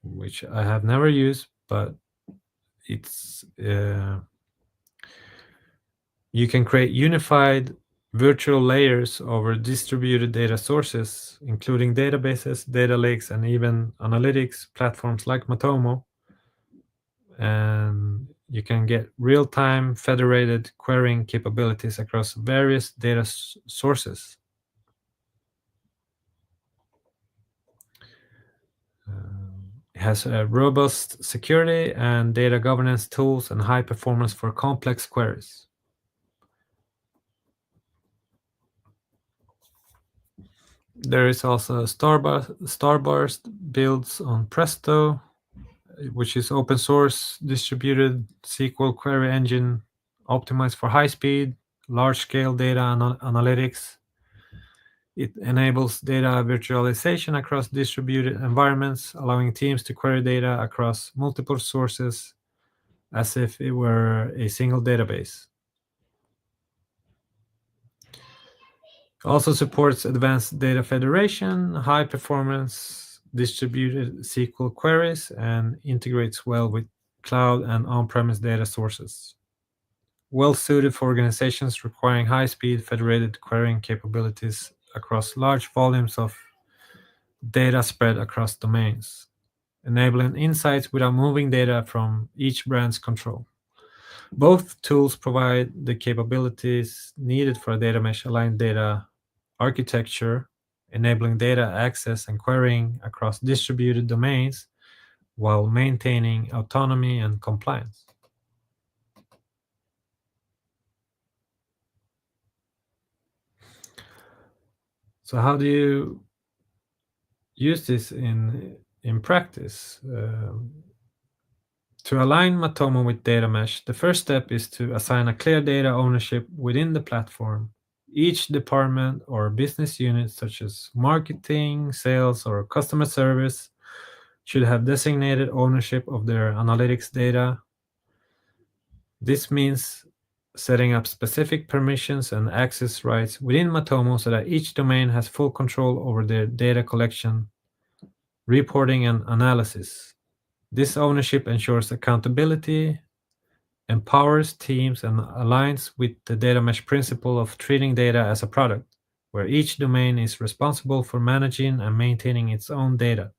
which I have never used, but it's you can create unified virtual layers over distributed data sources, including databases, data lakes, and even analytics platforms like Matomo. And you can get real-time federated querying capabilities across various data sources. It has a robust security and data governance tools and high performance for complex queries. There is also Starburst builds on Presto, which is open source distributed SQL query engine optimized for high speed, large scale data analytics. It enables data virtualization across distributed environments, allowing teams to query data across multiple sources as if it were a single database. Also supports advanced data federation, high performance distributed SQL queries, and integrates well with cloud and on-premise data sources. Well suited for organizations requiring high-speed federated querying capabilities across large volumes of data spread across domains, enabling insights without moving data from each brand's control. Both tools provide the capabilities needed for a data mesh aligned data architecture, enabling data access and querying across distributed domains while maintaining autonomy and compliance. So how do you use this in practice? To align Matomo with data mesh, the first step is to assign a clear data ownership within the platform. Each department or business unit, such as marketing, sales, or customer service, should have designated ownership of their analytics data. This means setting up specific permissions and access rights within Matomo so that each domain has full control over their data collection, reporting, and analysis. This ownership ensures accountability, empowers teams, and aligns with the data mesh principle of treating data as a product, where each domain is responsible for managing and maintaining its own data.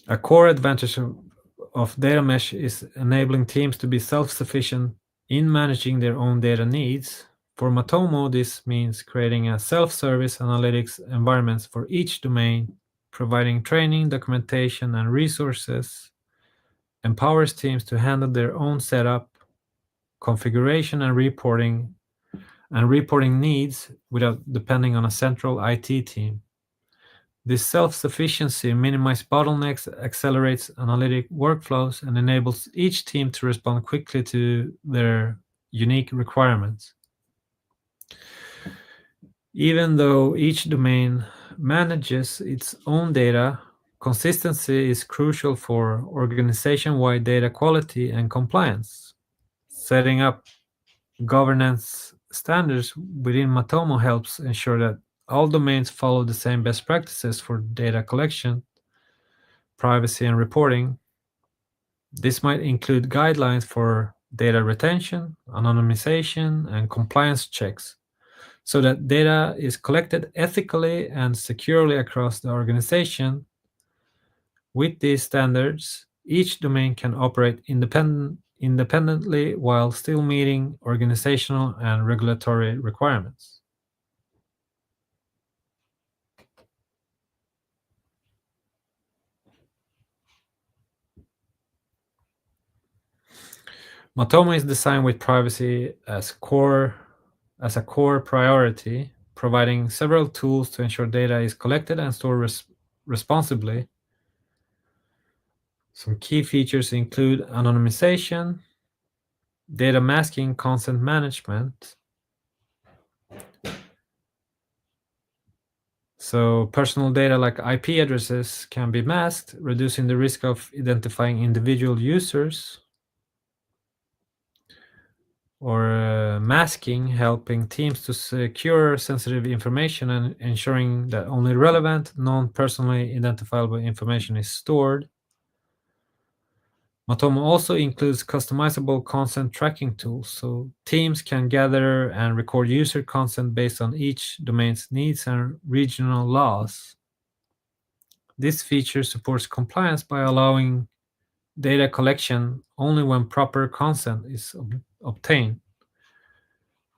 A core advantage of data mesh is enabling teams to be self-sufficient in managing their own data needs. For Matomo, this means creating a self-service analytics environments for each domain, providing training, documentation, and resources, empowers teams to handle their own setup, configuration, and reporting needs without depending on a central IT team. This self-sufficiency minimizes bottlenecks, accelerates analytic workflows, and enables each team to respond quickly to their unique requirements. Even though each domain manages its own data, consistency is crucial for organization-wide data quality and compliance. Setting up governance standards within Matomo helps ensure that all domains follow the same best practices for data collection, privacy, and reporting. This might include guidelines for data retention, anonymization, and compliance checks, so that data is collected ethically and securely across the organization. With these standards, each domain can operate independently while still meeting organizational and regulatory requirements. Matomo is designed with privacy as a core priority, providing several tools to ensure data is collected and stored responsibly. Some key features include anonymization, data masking, consent management. So personal data like IP addresses can be masked, reducing the risk of identifying individual users. Or masking, helping teams to secure sensitive information and ensuring that only relevant, non-personally identifiable information is stored. Matomo also includes customizable consent tracking tools, so teams can gather and record user consent based on each domain's needs and regional laws. This feature supports compliance by allowing data collection only when proper consent is obtained.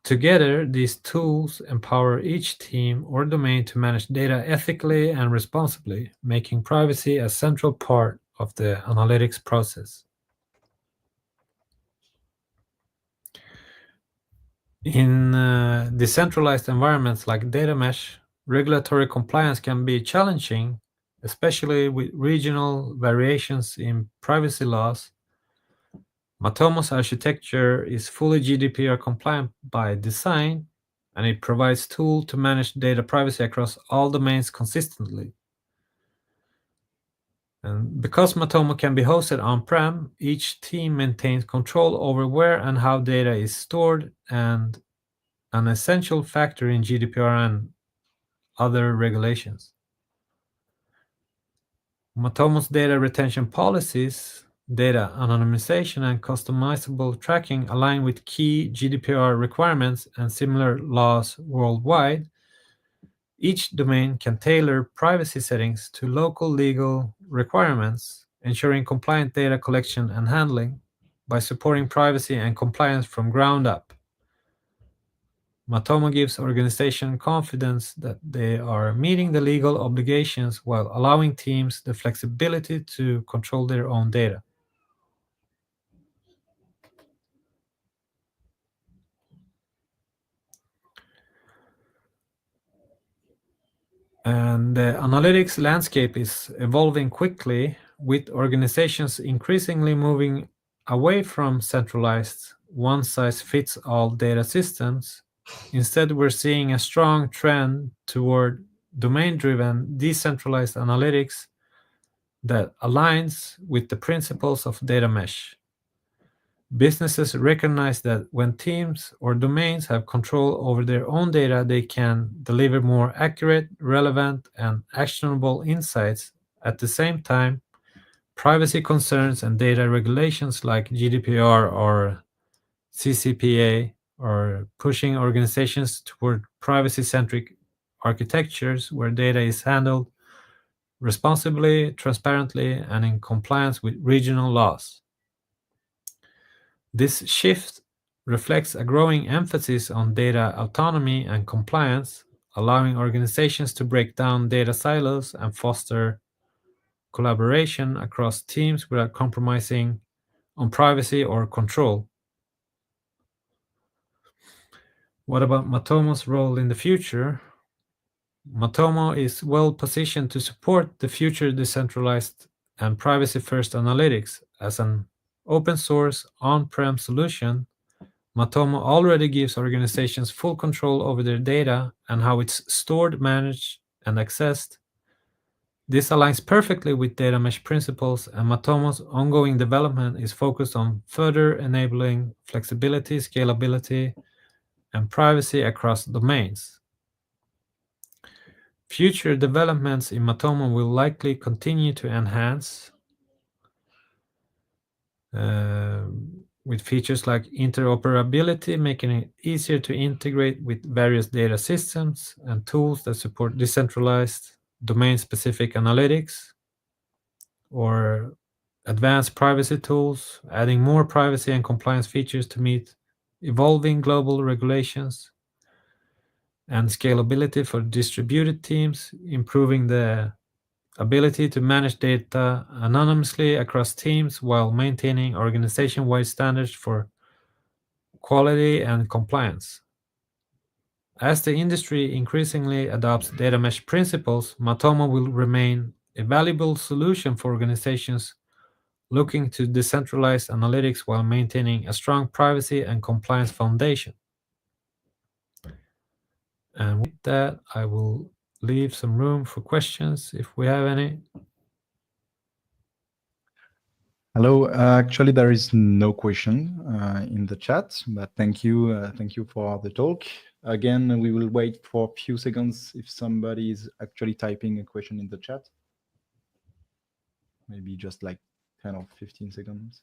Together, these tools empower each team or domain to manage data ethically and responsibly, making privacy a central part of the analytics process. In decentralized environments like data mesh, regulatory compliance can be challenging, especially with regional variations in privacy laws. Matomo's architecture is fully GDPR compliant by design, and it provides tools to manage data privacy across all domains consistently. And because Matomo can be hosted on-prem, each team maintains control over where and how data is stored, and an essential factor in GDPR and other regulations. Matomo's data retention policies, data anonymization, and customizable tracking align with key GDPR requirements and similar laws worldwide. Each domain can tailor privacy settings to local legal requirements, ensuring compliant data collection and handling by supporting privacy and compliance from ground up. Matomo gives organizations confidence that they are meeting the legal obligations while allowing teams the flexibility to control their own data. And the analytics landscape is evolving quickly, with organizations increasingly moving away from centralized, one-size-fits-all data systems. Instead, we're seeing a strong trend toward domain-driven, decentralized analytics that aligns with the principles of data mesh. Businesses recognize that when teams or domains have control over their own data, they can deliver more accurate, relevant, and actionable insights. At the same time, privacy concerns and data regulations like GDPR or CCPA are pushing organizations toward privacy-centric architectures where data is handled responsibly, transparently, and in compliance with regional laws. This shift reflects a growing emphasis on data autonomy and compliance, allowing organizations to break down data silos and foster collaboration across teams without compromising on privacy or control. What about Matomo's role in the future? Matomo is well positioned to support the future decentralized and privacy-first analytics. As an open source on-prem solution, Matomo already gives organizations full control over their data and how it's stored, managed, and accessed. This aligns perfectly with data mesh principles, and Matomo's ongoing development is focused on further enabling flexibility, scalability, and privacy across domains. Future developments in Matomo will likely continue to enhance with features like interoperability, making it easier to integrate with various data systems and tools that support decentralized domain-specific analytics, or advanced privacy tools, adding more privacy and compliance features to meet evolving global regulations, and scalability for distributed teams, improving the ability to manage data anonymously across teams while maintaining organization-wide standards for quality and compliance. As the industry increasingly adopts data mesh principles, Matomo will remain a valuable solution for organizations looking to decentralize analytics while maintaining a strong privacy and compliance foundation. And with that, I will leave some room for questions if we have any. Hello. Actually, there is no question in the chat, but thank you for the talk. Again, we will wait for a few seconds if somebody is actually typing a question in the chat. Maybe just like 10 or 15 seconds.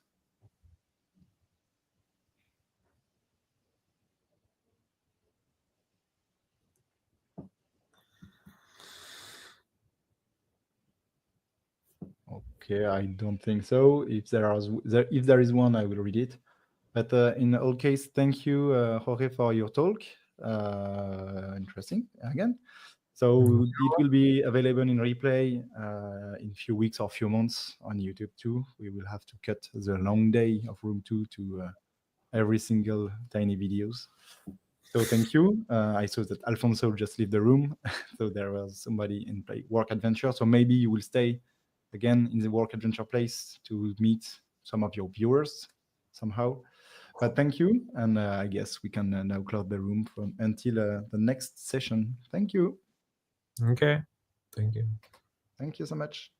Okay, I don't think so. If there is one, I will read it. But in all case, thank you, Jorge, for your talk. Interesting again. So it will be available in replay in a few weeks or few months on YouTube too. We will have to cut the long day of room 2 to every single tiny videos. So thank you. I saw that Alfonso just left the room. So there was somebody in Work Adventure. So maybe you will stay again in the Work Adventure place to meet some of your viewers somehow. But thank you. And I guess we can now close the room until the next session. Thank you. Okay. Thank you. Thank you so much.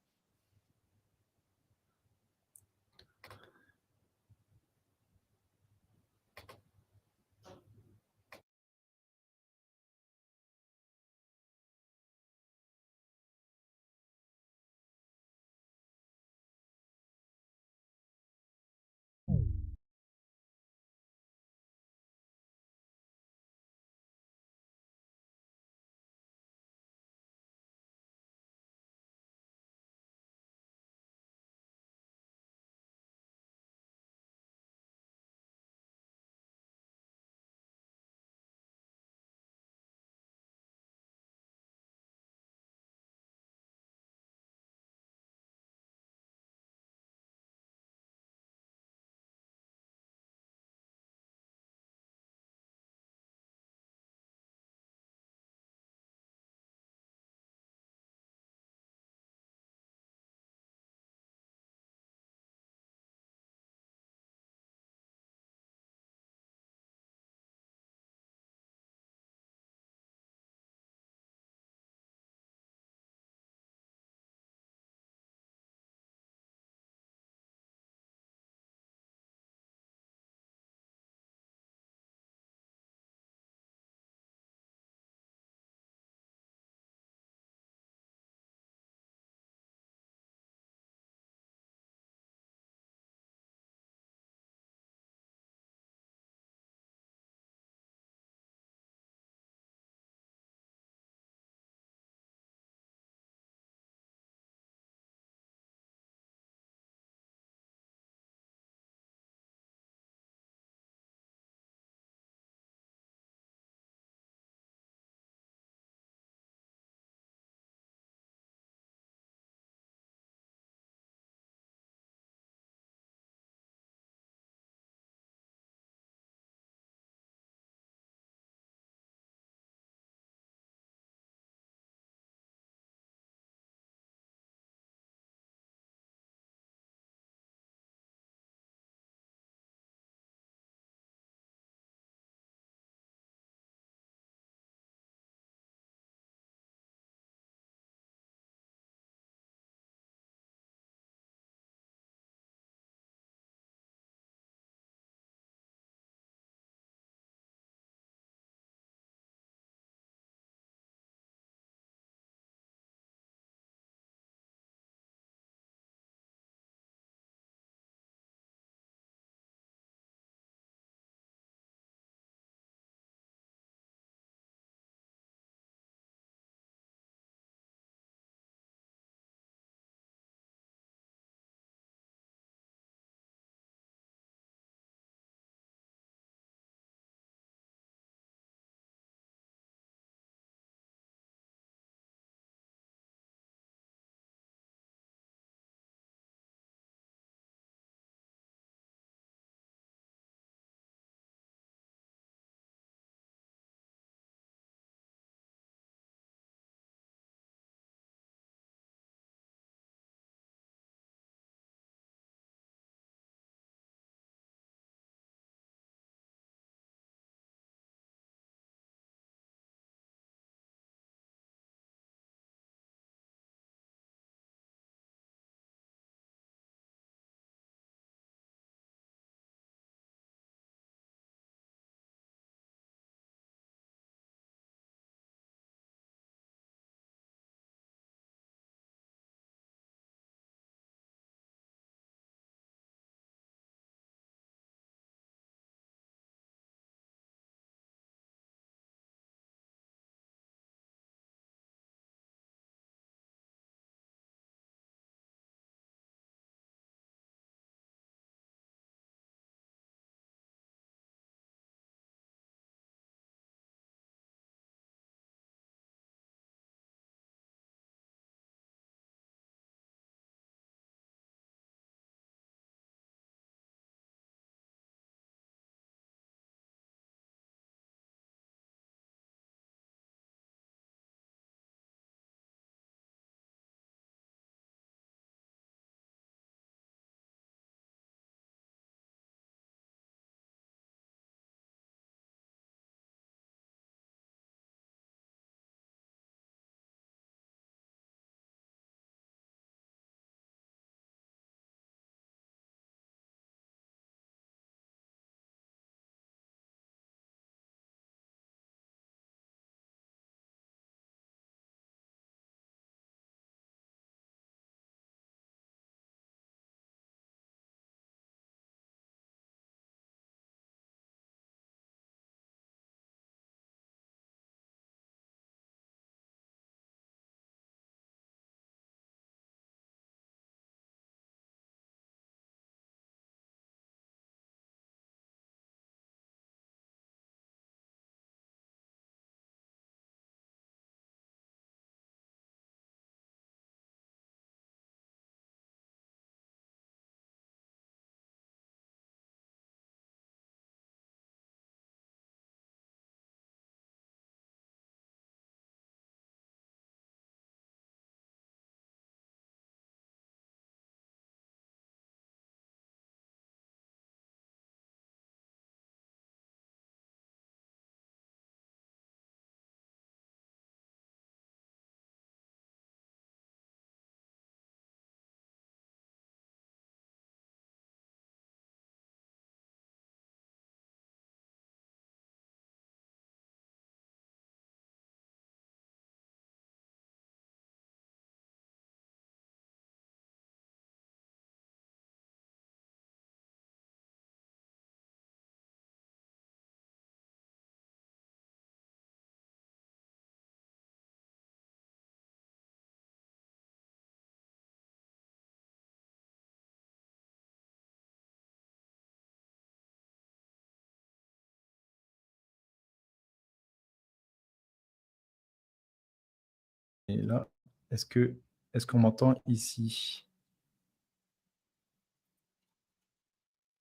Et là, est-ce qu'on m'entend ici?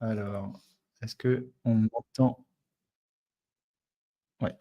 Alors, est-ce qu'on m'entend? Ouais.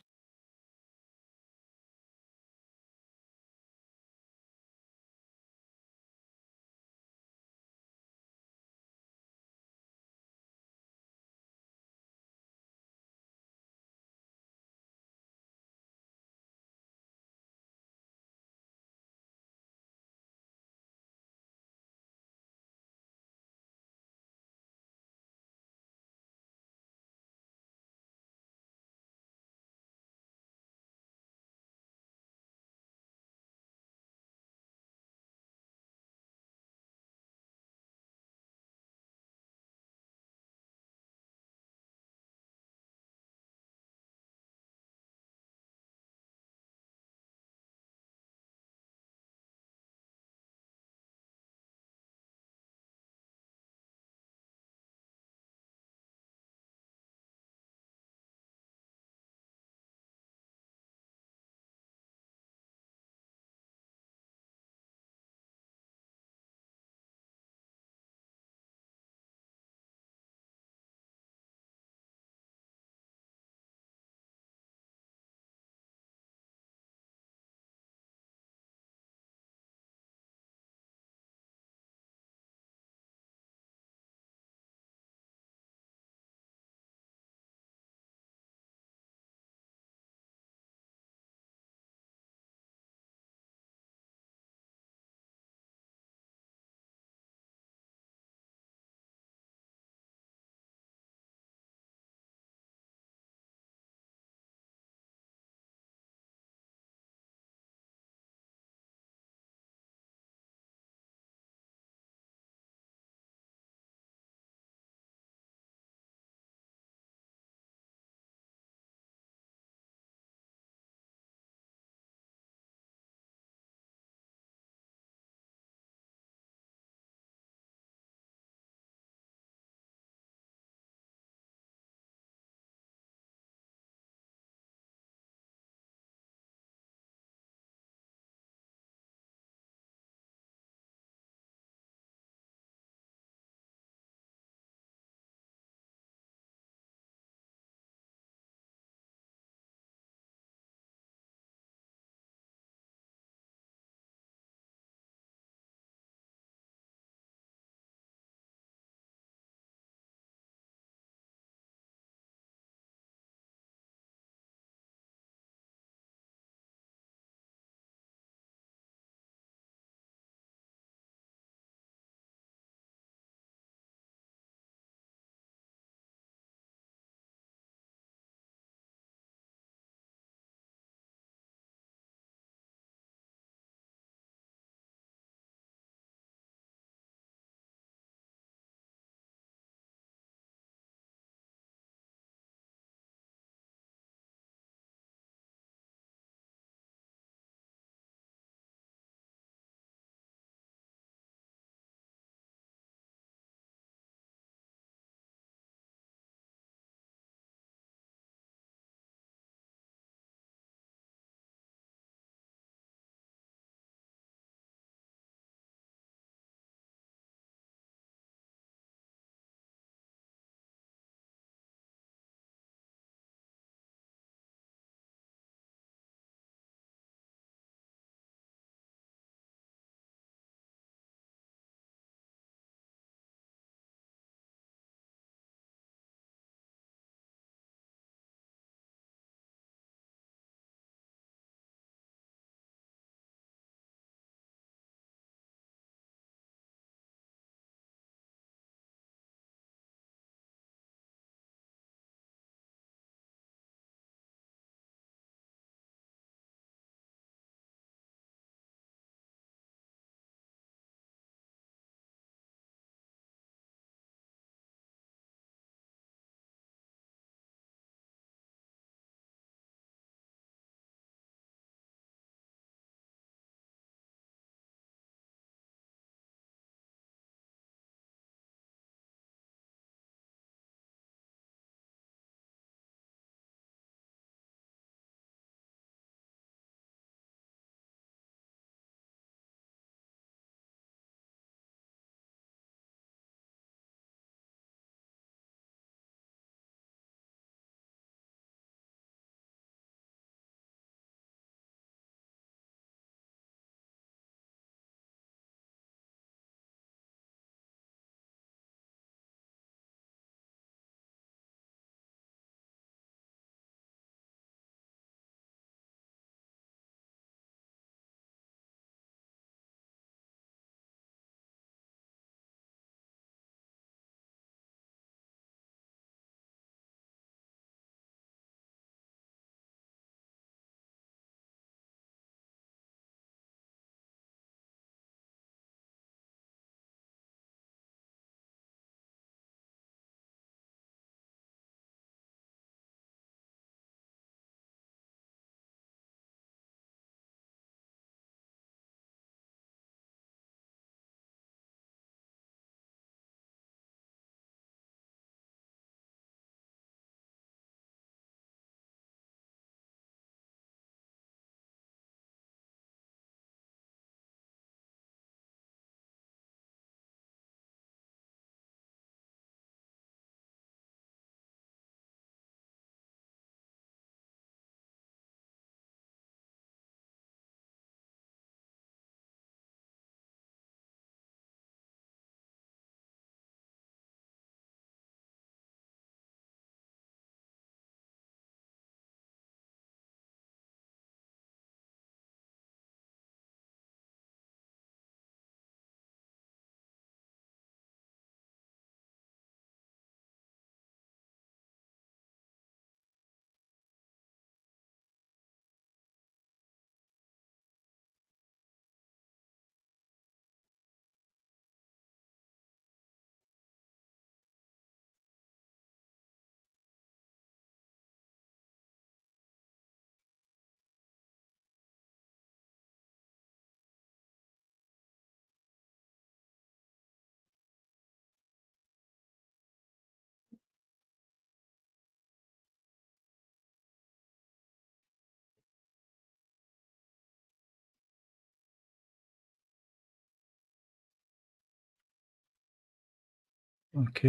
Ok.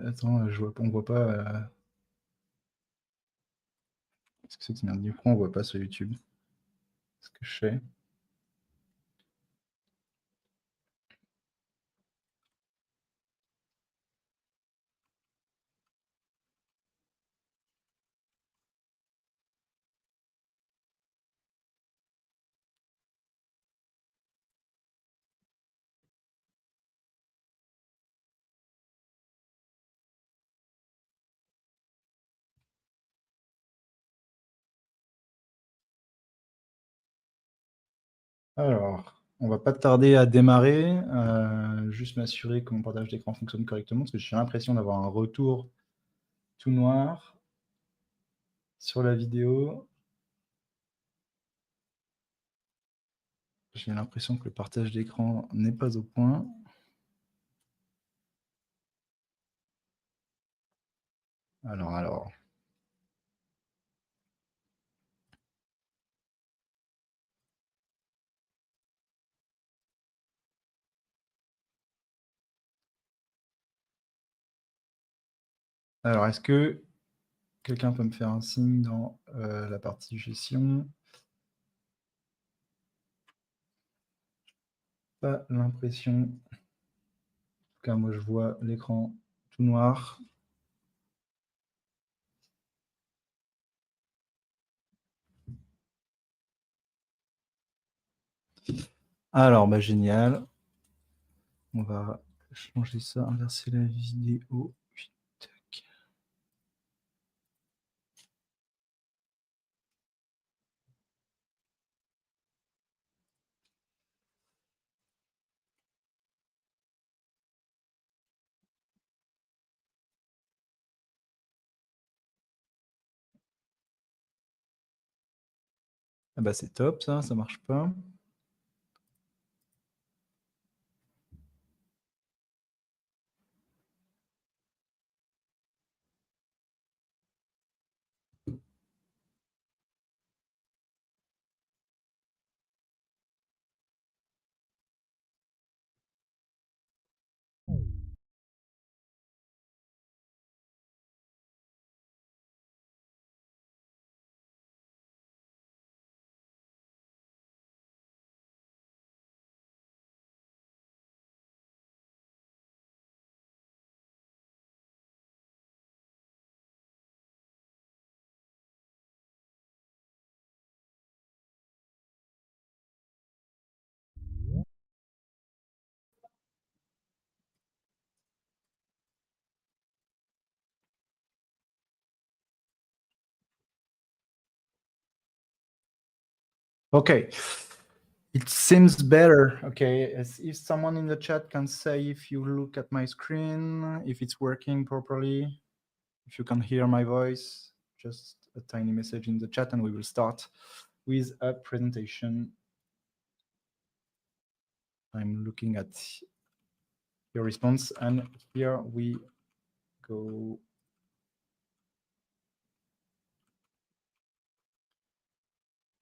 Attends, on voit pas. Qu'est-ce que c'est que merde du coup, on voit pas sur YouTube. Ce que je fais. Alors, on va pas tarder à démarrer. Juste m'assurer que mon partage d'écran fonctionne correctement, parce que j'ai l'impression d'avoir un retour tout noir sur la vidéo. J'ai l'impression que le partage d'écran n'est pas au point. Alors. Alors, est-ce que quelqu'un peut me faire un signe dans la partie gestion? Pas l'impression. En tout cas, moi, je vois l'écran tout noir. Alors, bah, génial. On va changer ça, inverser la vidéo. Tac. Ah bah c'est top, ça marche pas. Okay. It seems better. Okay, if someone in the chat can say if you look at my screen, if it's working properly, if you can hear my voice, just a tiny message in the chat and we will start with a presentation. I'm looking at your response and here we go.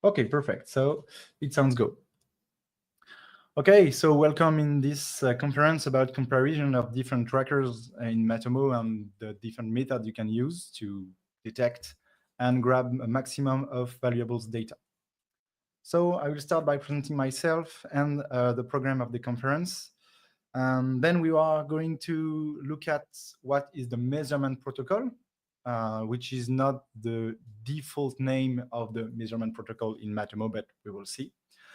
Okay, perfect. So it sounds good. Okay, so welcome in this conference about comparison of different trackers in Matomo and the different methods you can use to detect and grab a maximum of valuables data. So I will start by presenting myself and the program of the conference. Then we are going to look at what is the measurement protocol, which is not the default name of the measurement protocol in Matomo, but we will see.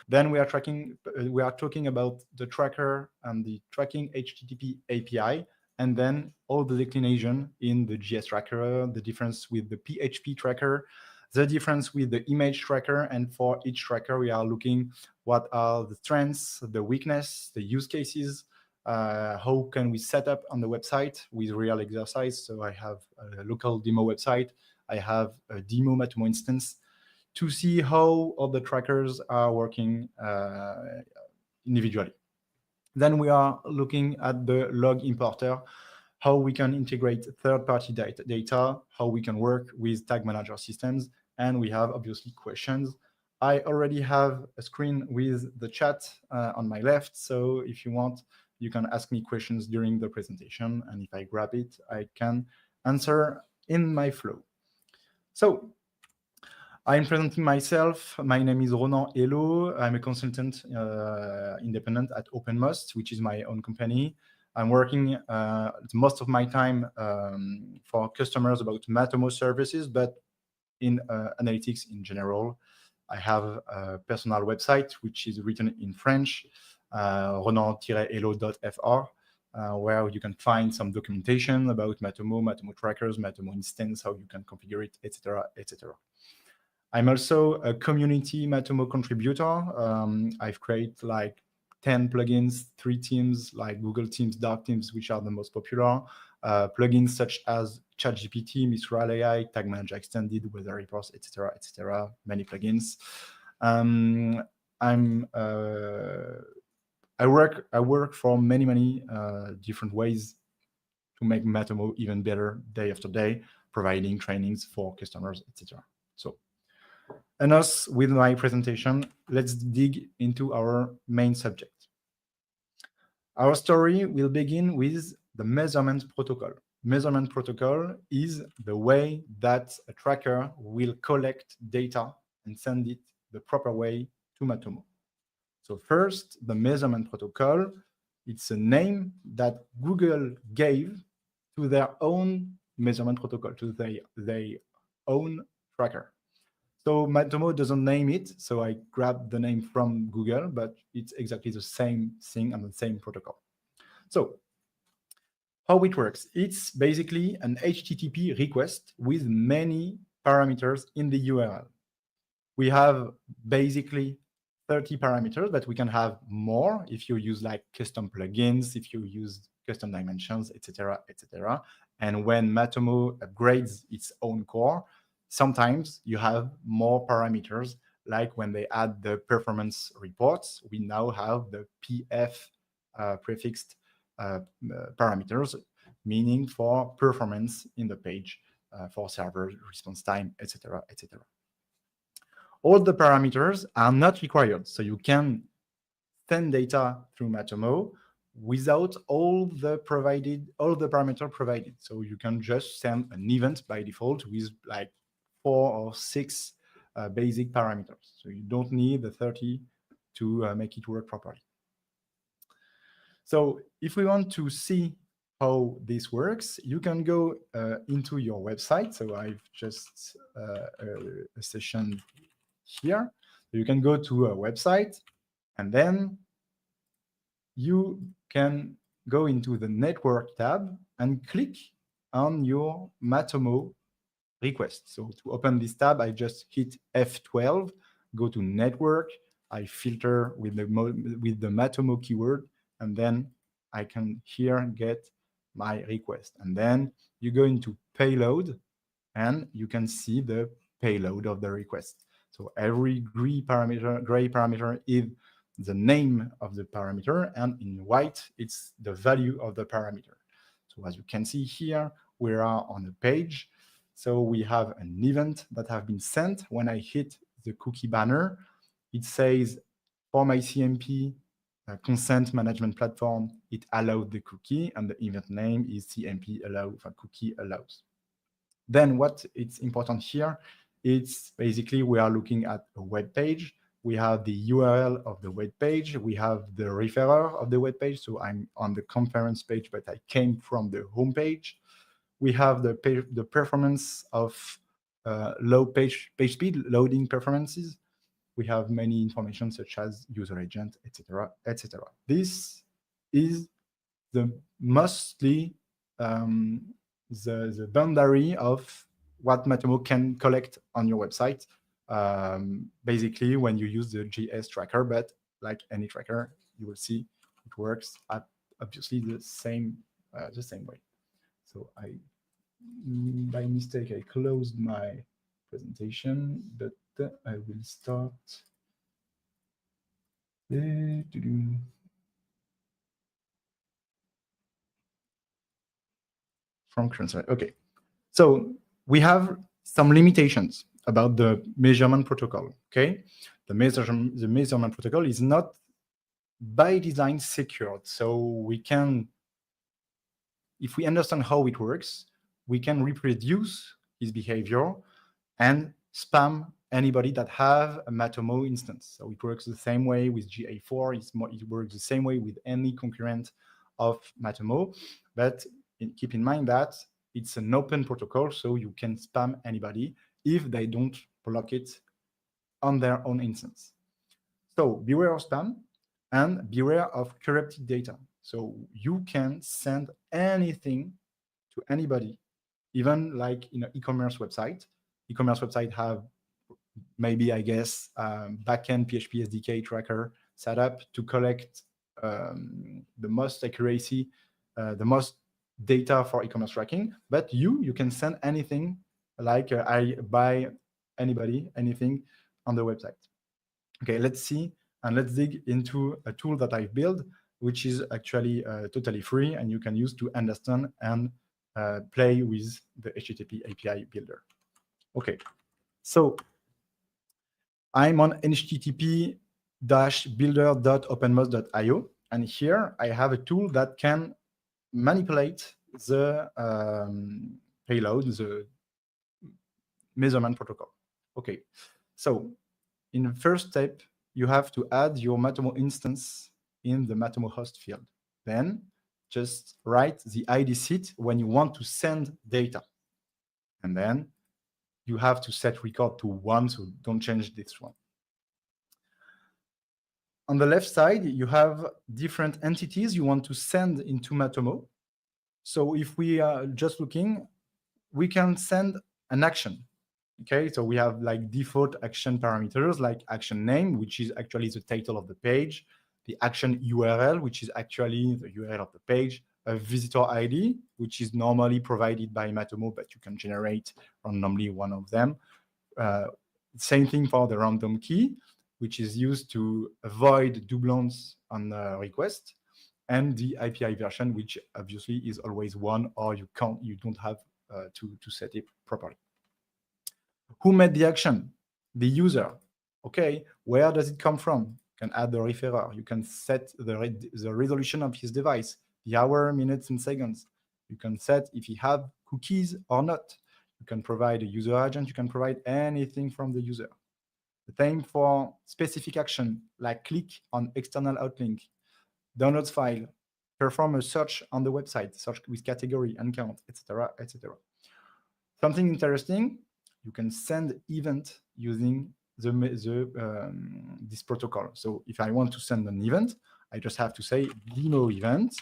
Then we are talking about the tracker and the tracking HTTP API, and then all the declination in the GS tracker, the difference with the PHP tracker, the difference with the image tracker, and for each tracker we are looking what are the strengths, the weakness, the use cases, how can we set up on the website with real exercise. So I have a local demo website, I have a demo Matomo instance, to see how all the trackers are working individually. Then we are looking at the log importer, how we can integrate third-party data, how we can work with tag manager systems, and we have obviously questions. I already have a screen with the chat on my left, so if you want, you can ask me questions during the presentation, and if I grab it, I can answer in my flow. So I'm presenting myself. My name is Ronan Hello. I'm a consultant independent at OpenMost, which is my own company. I'm working most of my time for customers about Matomo services, but in analytics in general. I have a personal website, which is written in French, ronan-hello.fr, where you can find some documentation about Matomo, Matomo trackers, Matomo instance, how you can configure it, etc., etc. I'm also a community Matomo contributor. I've created like 10 plugins, 3 themes like Google Themes, Dark Themes, which are the most popular. Plugins such as ChatGPT, Mistral AI, Tag Manager Extended, Weather Reports, etc., etc. Many plugins. I work for many different ways to make Matomo even better day after day, providing trainings for customers, etc. So, enough with my presentation. Let's dig into our main subject. Our story will begin with the measurement protocol. Measurement protocol is the way that a tracker will collect data and send it the proper way to Matomo. So first, the measurement protocol, it's a name that Google gave to their own measurement protocol, to their own tracker. So Matomo doesn't name it, so I grabbed the name from Google, but it's exactly the same thing and the same protocol. So how it works, it's basically an HTTP request with many parameters in the URL. We have basically 30 parameters, but we can have more if you use like custom plugins, if you use custom dimensions, etc., etc. And when Matomo upgrades its own core, sometimes you have more parameters, like when they add the performance reports, we now have the PF prefixed parameters, meaning for performance in the page, for server response time, etc., etc. All the parameters are not required, so you can send data through Matomo without all the parameters provided. So you can just send an event by default with like 4 or 6 basic parameters. So you don't need the 30 to make it work properly. So if we want to see how this works, you can go into your website. So I've just a session here. So you can go to a website, and then you can go into the network tab and click on your Matomo request. So to open this tab, I just hit F12, go to network, I filter with the Matomo keyword, and then I can here get my request. And then you go into payload, and you can see the payload of the request. So every gray parameter is the name of the parameter, and in white, it's the value of the parameter. So as you can see here, we are on a page. So we have an event that have been sent. When I hit the cookie banner, it says, for my CMP consent management platform, it allowed the cookie, and the event name is CMP allow for cookie allows. Then what is important here, it's basically we are looking at a web page. We have the URL of the web page. We have the referrer of the web page. So I'm on the conference page, but I came from the home page. We have the performance of low page speed, loading performances. We have many information such as user agent, etc., etc. This is the mostly the boundary of what Matomo can collect on your website. Basically, when you use the GS tracker, but like any tracker, you will see it works at obviously the same way. So by mistake, I closed my presentation, but I will start. From current slide. Okay, so we have some limitations about the measurement protocol. Okay, the measurement protocol is not by design secured. So we can, if we understand how it works, we can reproduce his behavior and spam anybody that have a Matomo instance. So it works the same way with GA4. It works the same way with any concurrent of Matomo. But keep in mind that it's an open protocol, so you can spam anybody if they don't block it on their own instance. So beware of spam and beware of corrupted data. So you can send anything to anybody, even like in an e-commerce website. E-commerce website have maybe, I guess, backend PHP SDK tracker set up to collect the most accuracy, the most data for e-commerce tracking. But you can send anything, like I buy anybody, anything on the website. Okay, let's see, and let's dig into a tool that I've built, which is actually totally free, and you can use to understand and play with the HTTP API builder. Okay, so I'm on http-builder.openmoz.io, and here I have a tool that can manipulate the payload, the measurement protocol. Okay, so in the first step, you have to add your Matomo instance in the Matomo host field. Then just write the ID seed when you want to send data. And then you have to set record to 1, so don't change this one. On the left side, you have different entities you want to send into Matomo. So if we are just looking, we can send an action. Okay, so we have like default action parameters like action name, which is actually the title of the page, the action URL, which is actually the URL of the page, a visitor ID, which is normally provided by Matomo, but you can generate randomly one of them. Same thing for the random key, which is used to avoid doublons on the request, and the API version, which obviously is always 1, or you don't have to set it properly. Who made the action? The user. Okay, where does it come from? You can add the referrer. You can set the resolution of his device, the hour, minutes, and seconds. You can set if he have cookies or not. You can provide a user agent. You can provide anything from the user. The same for specific action, like click on external outlink, downloads file, perform a search on the website, search with category and count, etc., etc. Something interesting, you can send event using this protocol. So if I want to send an event, I just have to say demo event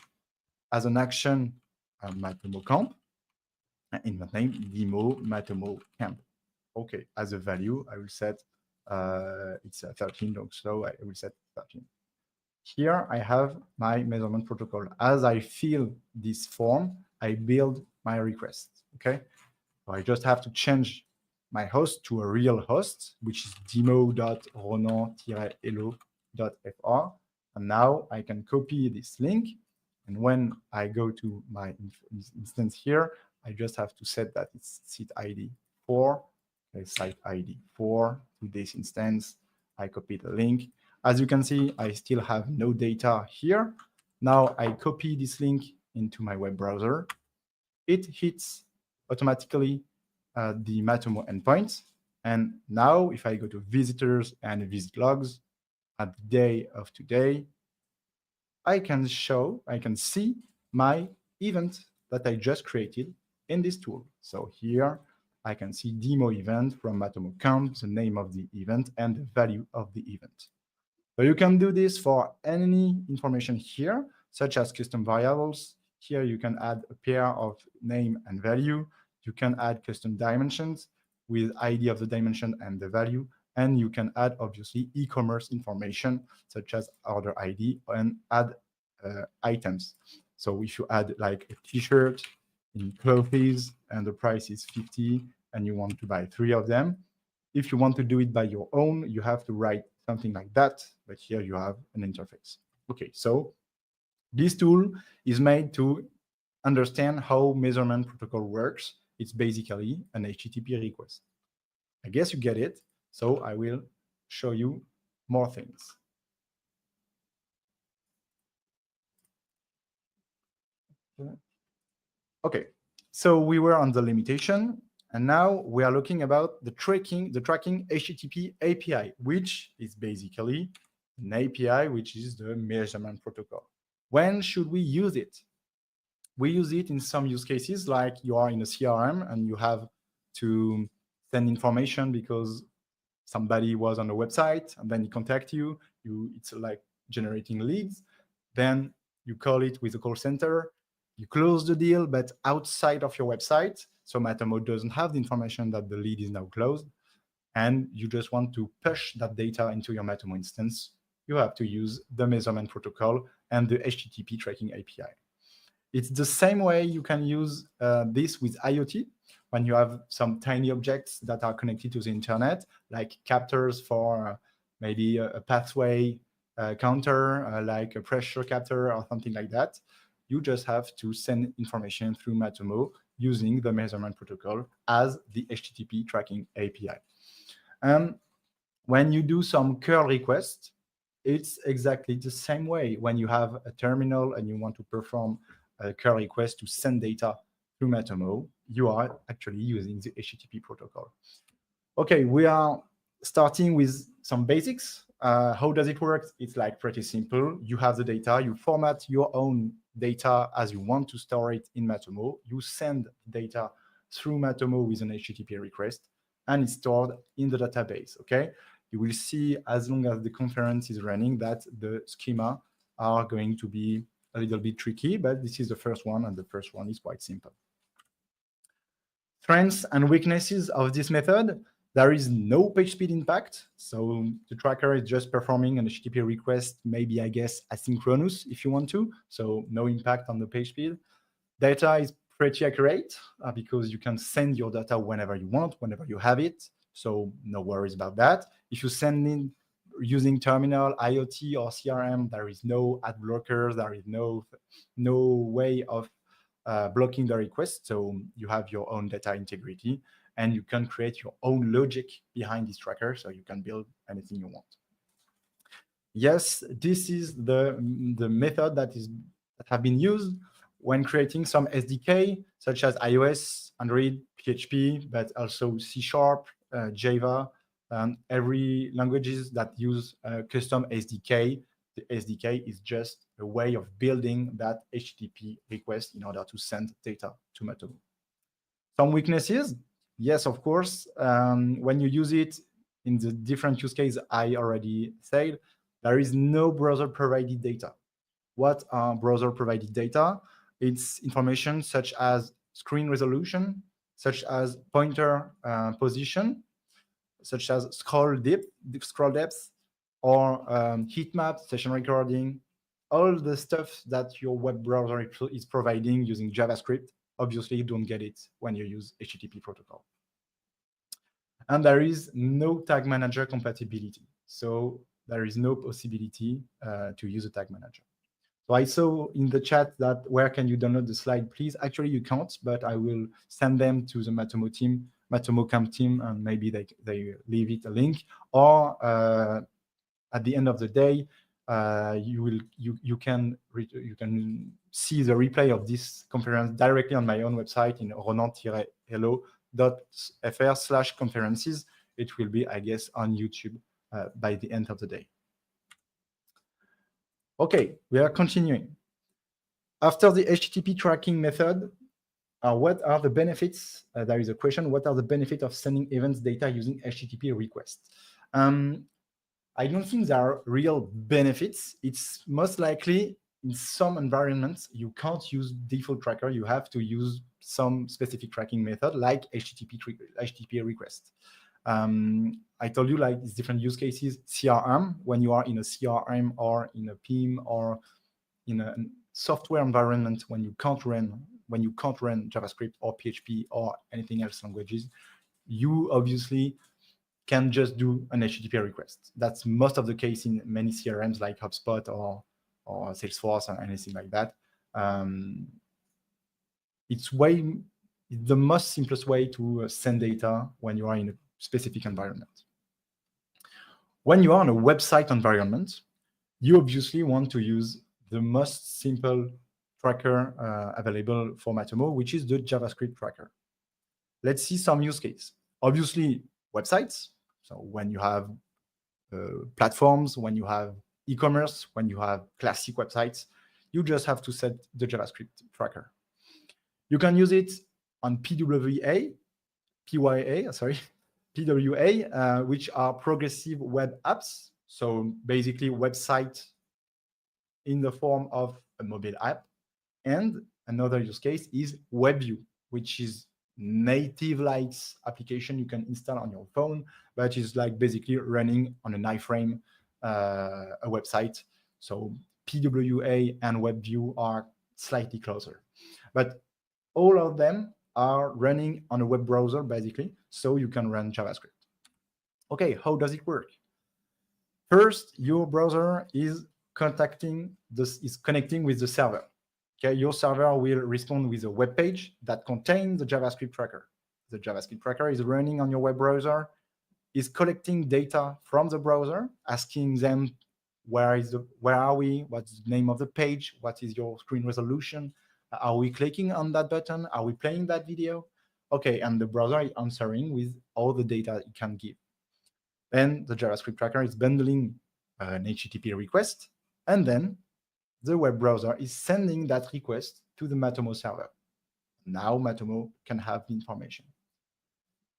as an action MatomoCamp, and in the name demo MatomoCamp. Okay, as a value, I will set it's 13, so I will set 13. Here I have my measurement protocol. As I fill this form, I build my request. Okay, so I just have to change my host to a real host, which is demo.ronan-hello.fr. And now I can copy this link. And when I go to my instance here, I just have to set that it's site ID 4, okay, site ID 4 to this instance. I copy the link. As you can see, I still have no data here. Now I copy this link into my web browser. It hits automatically the Matomo endpoint. And now if I go to visitors and visit logs at the day of today, I can see my event that I just created in this tool. So here I can see demo event from MatomoCamp, the name of the event and the value of the event. So you can do this for any information here, such as custom variables. Here you can add a pair of name and value. You can add custom dimensions with ID of the dimension and the value. And you can add, obviously, e-commerce information, such as order ID, and add items. So if you add like a t-shirt in clothes and the price is 50 and you want to buy 3 of them, if you want to do it by your own, you have to write something like that, but here you have an interface. Okay, so this tool is made to understand how measurement protocol works. It's basically an HTTP request. I guess you get it, so I will show you more things. Okay, so we were on the limitation, and now we are looking about the tracking HTTP API, which is basically an API, which is the measurement protocol. When should we use it? We use it in some use cases, like you are in a CRM and you have to send information because somebody was on a website and then he contact you. It's like generating leads. Then you call it with a call center. You close the deal, but outside of your website. So Matomo doesn't have the information that the lead is now closed. And you just want to push that data into your Matomo instance. You have to use the measurement protocol and the HTTP tracking API. It's the same way you can use this with IoT when you have some tiny objects that are connected to the internet, like captors for maybe a pathway counter, like a pressure captor or something like that. You just have to send information through Matomo using the measurement protocol as the HTTP tracking API. When you do some curl requests, it's exactly the same way. When you have a terminal and you want to perform a curl request to send data through Matomo, you are actually using the HTTP protocol. Okay, we are starting with some basics. How does it work? It's like pretty simple. You have the data, you format your own data as you want to store it in Matomo. You send data through Matomo with an HTTP request, and it's stored in the database, okay? You will see, as long as the conference is running, that the schema are going to be a little bit tricky, but this is the first one, and the first one is quite simple. Strengths and weaknesses of this method: there is no page speed impact. So the tracker is just performing an HTTP request, maybe, I guess, asynchronous if you want to. So no impact on the page speed. Data is pretty accurate because you can send your data whenever you want, whenever you have it. So no worries about that. If you send in using terminal, IoT, or CRM, there is no ad blockers. There is no way of blocking the request. So you have your own data integrity, and you can create your own logic behind this tracker, so you can build anything you want. Yes, this is the method that have been used when creating some SDK, such as iOS, Android, PHP, but also C#, Java, and every languages that use custom SDK. The SDK is just a way of building that HTTP request in order to send data to Matomo. Some weaknesses, yes, of course. When you use it in the different use case I already said, there is no browser-provided data. What are browser-provided data? It's information such as screen resolution, such as pointer position, such as scroll depth, or heat map, session recording, all the stuff that your web browser is providing using JavaScript. Obviously, you don't get it when you use HTTP protocol. And there is no tag manager compatibility. So there is no possibility to use a tag manager. So I saw in the chat that where can you download the slide, please? Actually, you can't, but I will send them to the Matomo team, MatomoCamp team, and maybe they leave it a link. Or at the end of the day, you can see the replay of this conference directly on my own website in ronan-hello.fr/conferences. It will be, I guess, on YouTube by the end of the day. Okay, we are continuing. After the HTTP tracking method, what are the benefits? There is a question, what are the benefits of sending events data using HTTP requests? I don't think there are real benefits. It's most likely in some environments, you can't use default tracker. You have to use some specific tracking method like HTTP request. I told you, like, these different use cases. CRM, when you are in a CRM or in a PIM or in a software environment, when you can't run JavaScript or PHP or anything else languages, you obviously can just do an HTTP request. That's most of the case in many CRMs like HubSpot or Salesforce or anything like that. It's the most simplest way to send data when you are in a specific environment. When you are in a website environment, you obviously want to use the most simple tracker available for Matomo, which is the JavaScript tracker. Let's see some use case. Obviously, websites. So when you have platforms, when you have e-commerce, when you have classic websites, you just have to set the JavaScript tracker. You can use it on PWA, which are progressive web apps. So basically website in the form of a mobile app. And another use case is WebView, which is native Lights application you can install on your phone, but is like basically running on an iframe, a website. So PWA and WebView are slightly closer, but all of them are running on a web browser basically, so you can run JavaScript. Okay, how does it work? First, your browser is connecting with the server. Okay, your server will respond with a web page that contains the JavaScript tracker. The JavaScript tracker is running on your web browser, is collecting data from the browser, asking them where are we, what's the name of the page, what is your screen resolution, are we clicking on that button, are we playing that video? Okay, and the browser is answering with all the data it can give. Then the JavaScript tracker is bundling an HTTP request, and then the web browser is sending that request to the Matomo server. Now Matomo can have the information.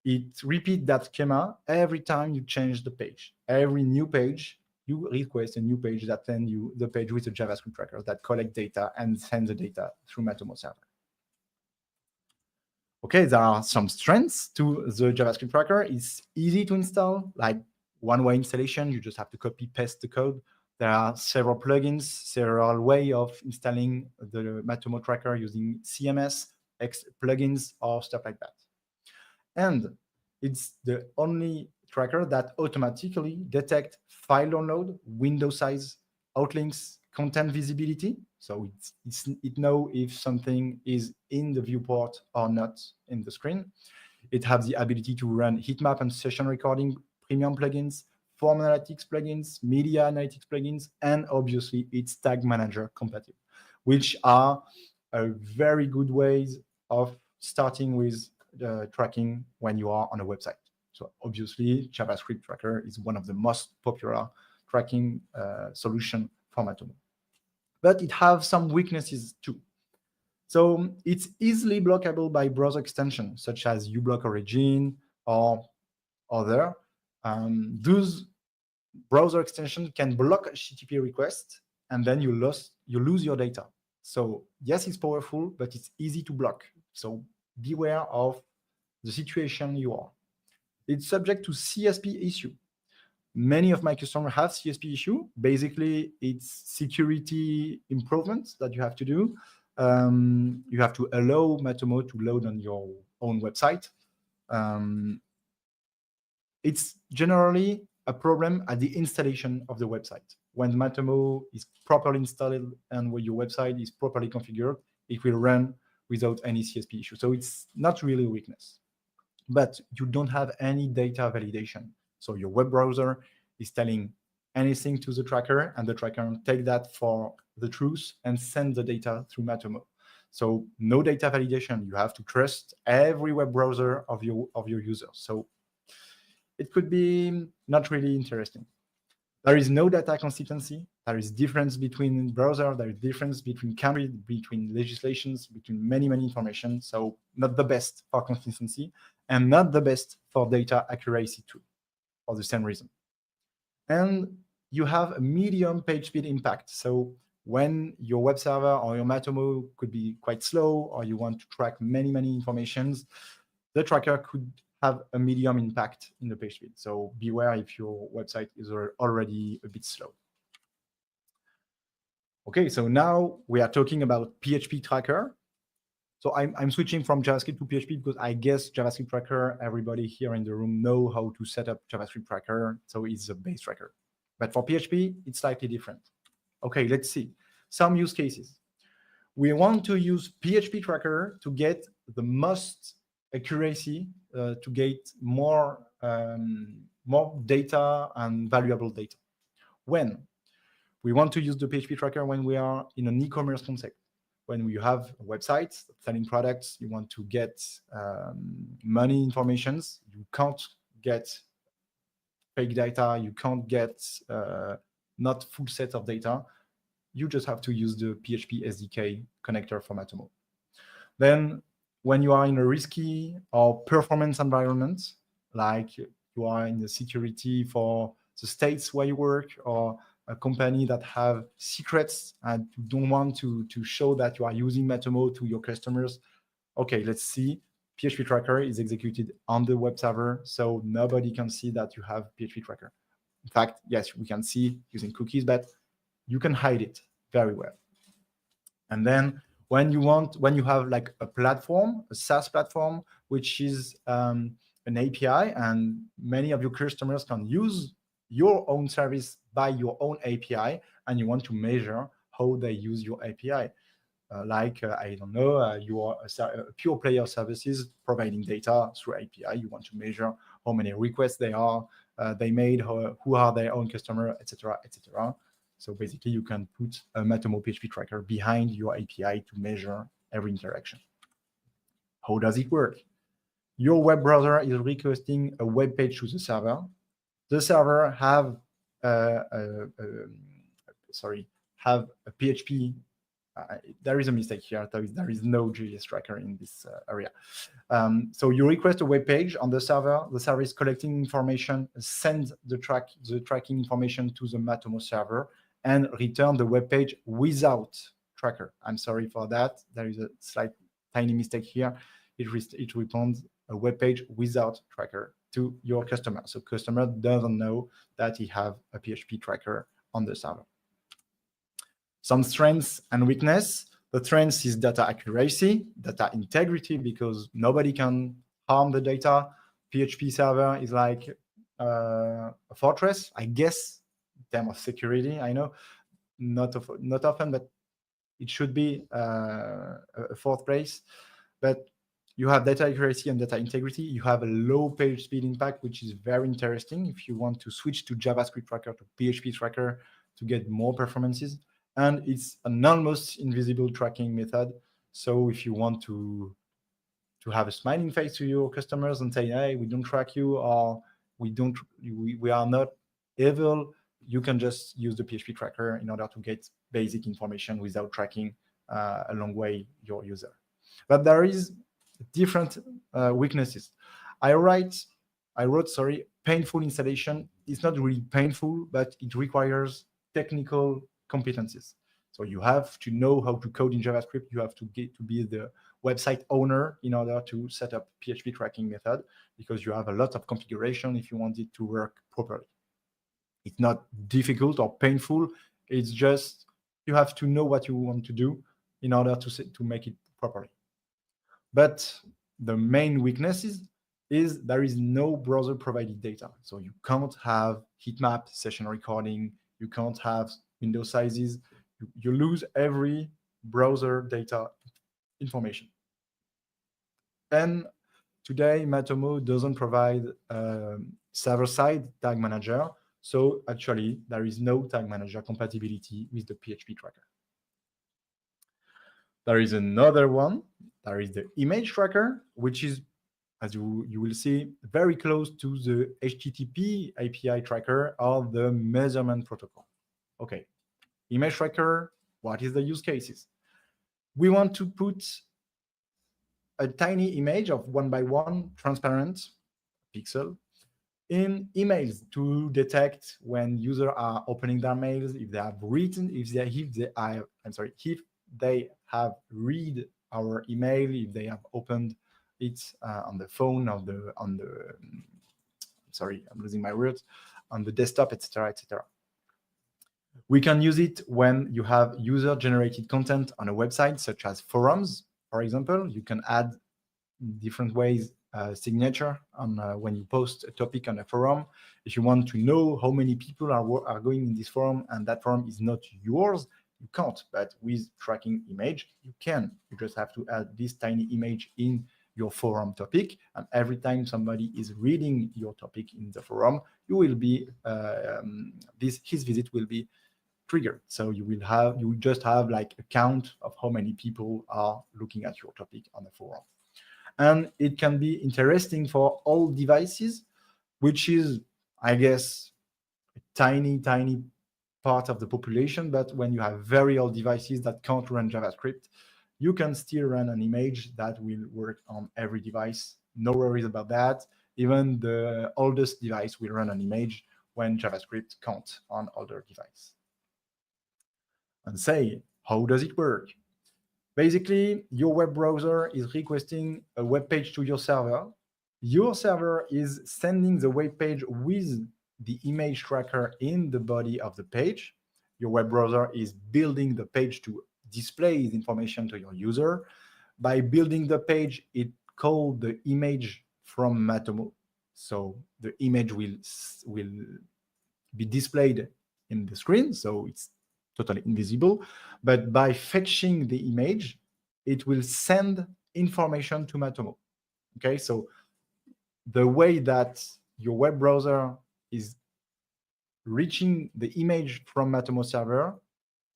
It repeats that schema every time you change the page. Every new page, you request a new page that sends you the page with the JavaScript tracker that collect data and send the data through Matomo server. Okay, there are some strengths to the JavaScript tracker. It's easy to install, like one-way installation. You just have to copy, paste the code. There are several plugins, several ways of installing the Matomo tracker using CMS, plugins, or stuff like that. And it's the only tracker that automatically detects file download, window size, outlinks, content visibility. So it knows if something is in the viewport or not in the screen. It has the ability to run heat map and session recording premium plugins, form analytics plugins, media analytics plugins, and obviously it's tag manager compatible, which are a very good ways of starting with tracking when you are on a website. So obviously JavaScript tracker is one of the most popular tracking solution for Matomo. But it has some weaknesses too. So it's easily blockable by browser extensions such as uBlock Origin or other. Those browser extensions can block HTTP requests, and then you lose your data. So yes, it's powerful, but it's easy to block. So beware of the situation you are. It's subject to CSP issue. Many of my customers have CSP issue. Basically, it's security improvements that you have to do. You have to allow Matomo to load on your own website. It's generally a problem at the installation of the website. When Matomo is properly installed and when your website is properly configured, it will run without any CSP issue. So it's not really a weakness. But you don't have any data validation. So your web browser is telling anything to the tracker, and the tracker will take that for the truth and send the data through Matomo. So no data validation. You have to trust every web browser of your users. So it could be not really interesting. There is no data consistency. There is difference between browsers. There is difference between countries, between legislations, between many information. So not the best for consistency and not the best for data accuracy too, for the same reason. And you have a medium page speed impact. So when your web server or your Matomo could be quite slow, or you want to track many informations, the tracker could have a medium impact in the page speed. So beware if your website is already a bit slow. Okay, so now we are talking about PHP tracker. So I'm switching from JavaScript to PHP because I guess JavaScript tracker, everybody here in the room know how to set up JavaScript tracker. So it's a base tracker. But for PHP, it's slightly different. Okay, let's see. Some use cases. We want to use PHP tracker to get the most accuracy, to get more data and valuable data. When? We want to use the PHP tracker when we are in an e-commerce concept, when you have websites selling products, you want to get money informations, you can't get fake data, you can't get not full set of data, you just have to use the PHP SDK connector for Matomo. Then when you are in a risky or performance environment, like you are in the security for the states where you work, or a company that have secrets and you don't want to show that you are using Matomo to your customers, okay, let's see. PHP tracker is executed on the web server, so nobody can see that you have PHP tracker. In fact, yes, we can see using cookies, but you can hide it very well. And then when you have like a platform, a SaaS platform, which is an API, and many of your customers can use your own service by your own API, and you want to measure how they use your API. I don't know, you are a pure player services providing data through API. You want to measure how many requests they made, who are their own customer, etc., etc. So basically, you can put a Matomo PHP tracker behind your API to measure every interaction. How does it work? Your web browser is requesting a web page to the server. The server have a PHP. There is a mistake here. There is no JS tracker in this area. So you request a web page on the server. The server is collecting information, send the tracking information to the Matomo server, and return the web page without tracker. I'm sorry for that. There is a slight tiny mistake here. It returns a web page without tracker to your customer. So customer doesn't know that he have a PHP tracker on the server. Some strengths and weakness. The strengths is data accuracy, data integrity, because nobody can harm the data. PHP server is like a fortress, I guess, in terms of security. I know not often, but it should be a fourth place. But you have data accuracy and data integrity. You have a low page speed impact, which is very interesting if you want to switch to JavaScript tracker to PHP tracker to get more performances. And it's an almost invisible tracking method. So if you want to have a smiling face to your customers and say, hey, we don't track you, or we are not evil, you can just use the PHP tracker in order to get basic information without tracking a long way your user. But there is different weaknesses. I wrote, painful installation. It's not really painful, but it requires technical competencies. So you have to know how to code in JavaScript. You have to get to be the website owner in order to set up PHP tracking method, because you have a lot of configuration if you want it to work properly. It's not difficult or painful. It's just you have to know what you want to do in order to make it properly. But the main weakness is there is no browser provided data. So you can't have heat map, session recording, you can't have window sizes. You lose every browser data information. And today, Matomo doesn't provide server-side tag manager. So actually, there is no tag manager compatibility with the PHP tracker. There is another one. There is the image tracker, which is, as you will see, very close to the HTTP API tracker or the measurement protocol. Okay, image tracker, what is the use cases? We want to put a tiny image of 1x1 transparent pixel in emails to detect when users are opening their mails, if they have written, if they have read our email, if they have opened it on the phone, sorry, I'm losing my words, on the desktop, etc., etc. We can use it when you have user-generated content on a website, such as forums, for example. You can add different ways signature on when you post a topic on a forum. If you want to know how many people are going in this forum and that forum is not yours, you can't. But with tracking image, you can. You just have to add this tiny image in your forum topic, and every time somebody is reading your topic in the forum, you will be his visit will be triggered. So you will just have like a count of how many people are looking at your topic on the forum. And it can be interesting for all devices, which is, I guess, a tiny part of the population. But when you have very old devices that can't run JavaScript, you can still run an image that will work on every device. No worries about that. Even the oldest device will run an image when JavaScript can't on older device. And say, how does it work? Basically, your web browser is requesting a web page to your server. Your server is sending the web page with the image tracker in the body of the page. Your web browser is building the page to display the information to your user. By building the page, it called the image from Matomo. So the image will be displayed in the screen, so it's totally invisible. But by fetching the image, it will send information to Matomo. Okay, so the way that your web browser is reaching the image from Matomo server,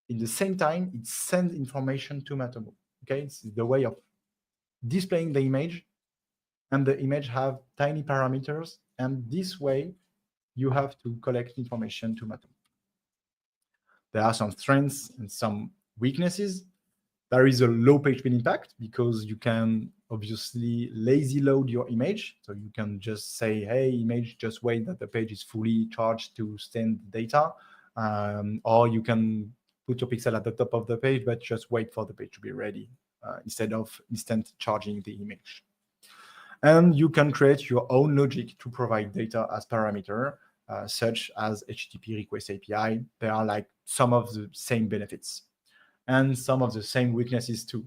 in the same time, it sends information to Matomo. Okay, it's the way of displaying the image, and the image have tiny parameters, and this way you have to collect information to Matomo. There are some strengths and some weaknesses. There is a low page speed impact because you can obviously lazy load your image. So you can just say, hey, image, just wait that the page is fully charged to send data. Or you can put your pixel at the top of the page, but just wait for the page to be ready instead of instant charging the image. And you can create your own logic to provide data as parameter, such as HTTP request API. They are like some of the same benefits and some of the same weaknesses too.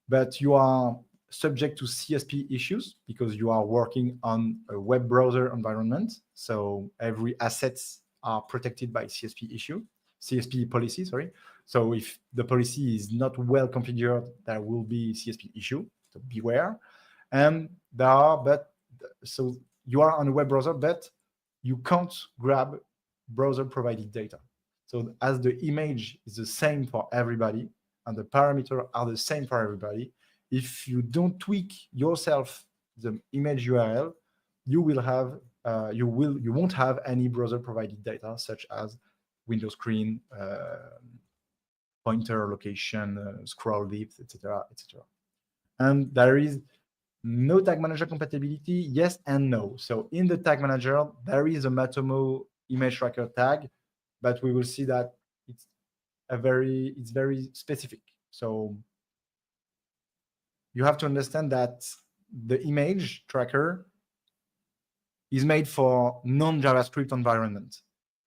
But you are subject to CSP issues because you are working on a web browser environment. So every assets are protected by CSP policy, sorry. So if the policy is not well configured, there will be CSP issue, so beware. And there are, but so you are on a web browser, but you can't grab browser provided data. So as the image is the same for everybody and the parameters are the same for everybody, if you don't tweak yourself the image URL, you will have you won't have any browser provided data such as window screen, pointer location, scroll depth, etc., etc. And there is no tag manager compatibility, yes and no. So in the tag manager, there is a Matomo image tracker tag, but we will see that it's very specific. So you have to understand that the image tracker is made for non-JavaScript environment,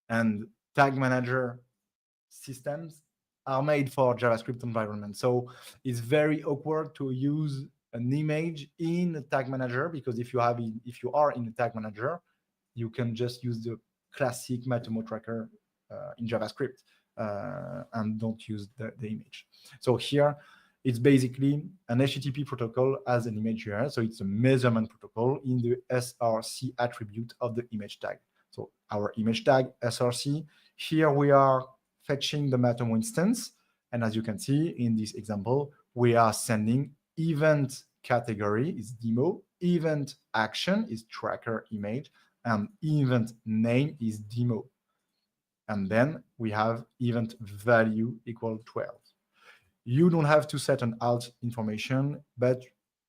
and tag manager systems are made for JavaScript environment. So it's very awkward to use an image in a tag manager, because if you are in a tag manager, you can just use the classic Matomo tracker in JavaScript and don't use the image. So here it's basically an HTTP protocol as an image URL. So it's a measurement protocol in the SRC attribute of the image tag. So our image tag SRC, here we are fetching the Matomo instance. And as you can see in this example, we are sending event category is demo, event action is tracker image, and event name is demo. And then we have event value equal 12. You don't have to set an alt information, but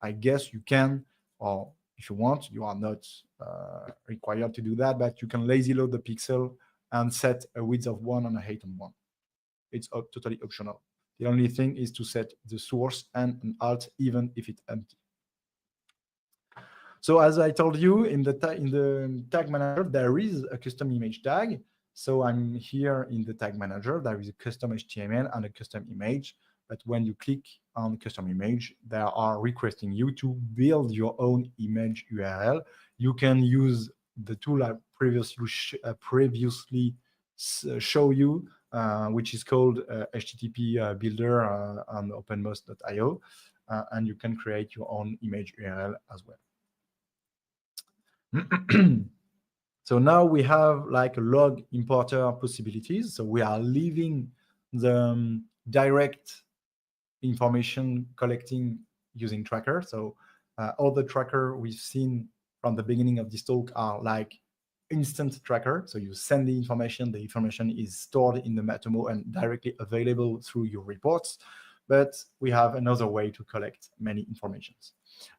I guess you can, or if you want, you are not required to do that, but you can lazy load the pixel and set a width of 1 and a height of 1. It's totally optional. The only thing is to set the source and an alt, even if it's empty. So as I told you, in the tag manager, there is a custom image tag. So I'm here in the tag manager. There is a custom HTML and a custom image. But when you click on custom image, they are requesting you to build your own image URL. You can use the tool I previously show you, which is called HTTP Builder on openmost.io, and you can create your own image URL as well. So now we have like a log importer possibilities. So we are leaving the direct information collecting using tracker. So all the tracker we've seen from the beginning of this talk are like instant tracker. So you send the information is stored in the Matomo and directly available through your reports. But we have another way to collect many informations.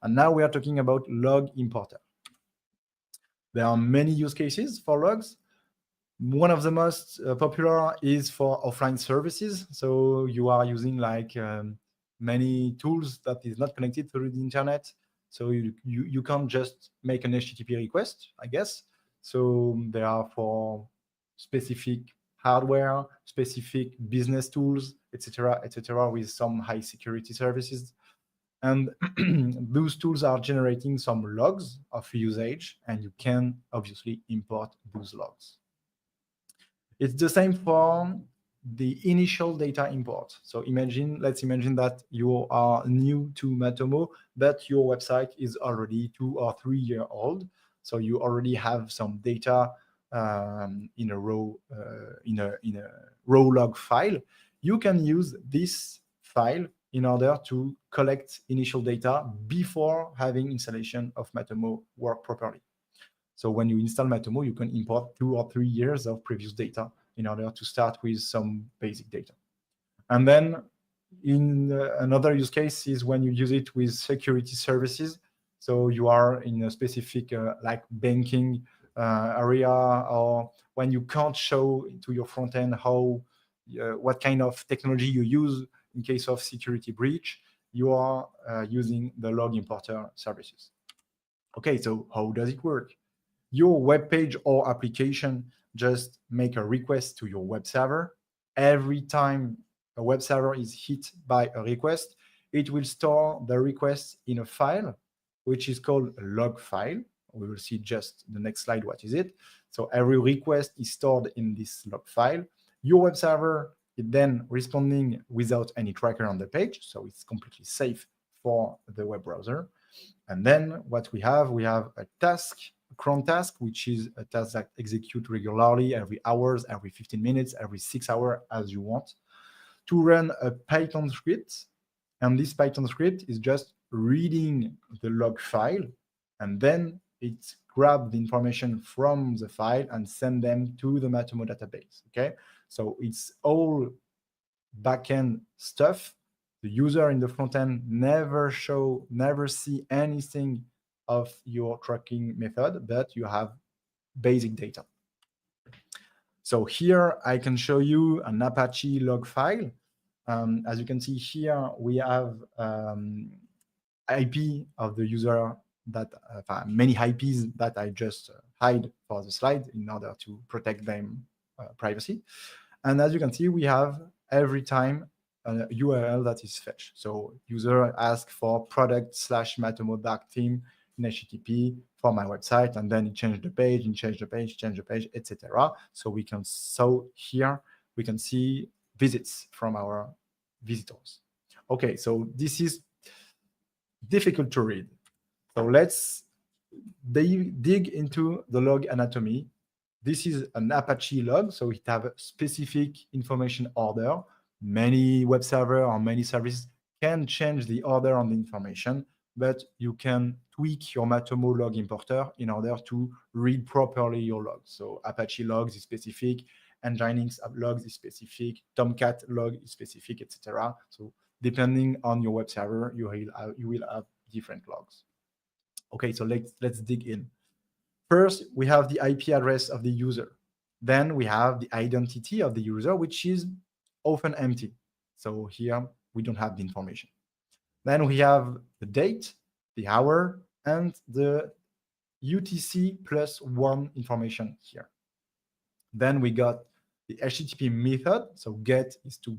And now we are talking about log importer. There are many use cases for logs. One of the most popular is for offline services. So you are using like many tools that is not connected through the internet. So you can't just make an HTTP request, I guess. So they are for specific hardware, specific business tools, etc., with some high security services. And those tools are generating some logs of usage, and you can obviously import those logs. It's the same for the initial data import. So let's imagine that you are new to Matomo, but your website is already 2 or 3 years old. So you already have some data in a raw log file. You can use this file in order to collect initial data before having installation of Matomo work properly. So when you install Matomo, you can import 2 or 3 years of previous data in order to start with some basic data. And then in another use case is when you use it with security services. So you are in a specific like banking area, or when you can't show to your front end what kind of technology you use in case of security breach, you are using the log importer services. Okay, so how does it work? Your web page or application just make a request to your web server. Every time a web server is hit by a request, it will store the request in a file, which is called a log file. We will see just the next slide what is it. So every request is stored in this log file. Your web server is then responding without any tracker on the page, so it's completely safe for the web browser. And then what we have a task, a cron task, which is a task that executes regularly every hours, every 15 minutes, every 6 hours, as you want, to run a Python script. And this Python script is just reading the log file, and then it grabs the information from the file and send them to the Matomo database. Okay, so it's all backend stuff. The user in the front end never see anything of your tracking method, but you have basic data. So here I can show you an Apache log file. As you can see here, we have IP of the user that many IPs that I just hide for the slide in order to protect them privacy. And as you can see, we have every time a URL that is fetched. So user asks for product/Matomo dark theme in HTTP for my website, and then it changed the page, etc. So here we can see visits from our visitors. Okay, so this is difficult to read. So let's dig into the log anatomy. This is an Apache log, so it has a specific information order. Many web servers or many services can change the order on the information, but you can tweak your Matomo log importer in order to read properly your logs. So Apache logs is specific, Nginx logs is specific, Tomcat log is specific, etc. So depending on your web server, you will have different logs. Okay, so let's dig in. First, we have the IP address of the user. Then we have the identity of the user, which is often empty. So here we don't have the information. Then we have the date, the hour, and the UTC +1 information here. Then we got the HTTP method. So get is to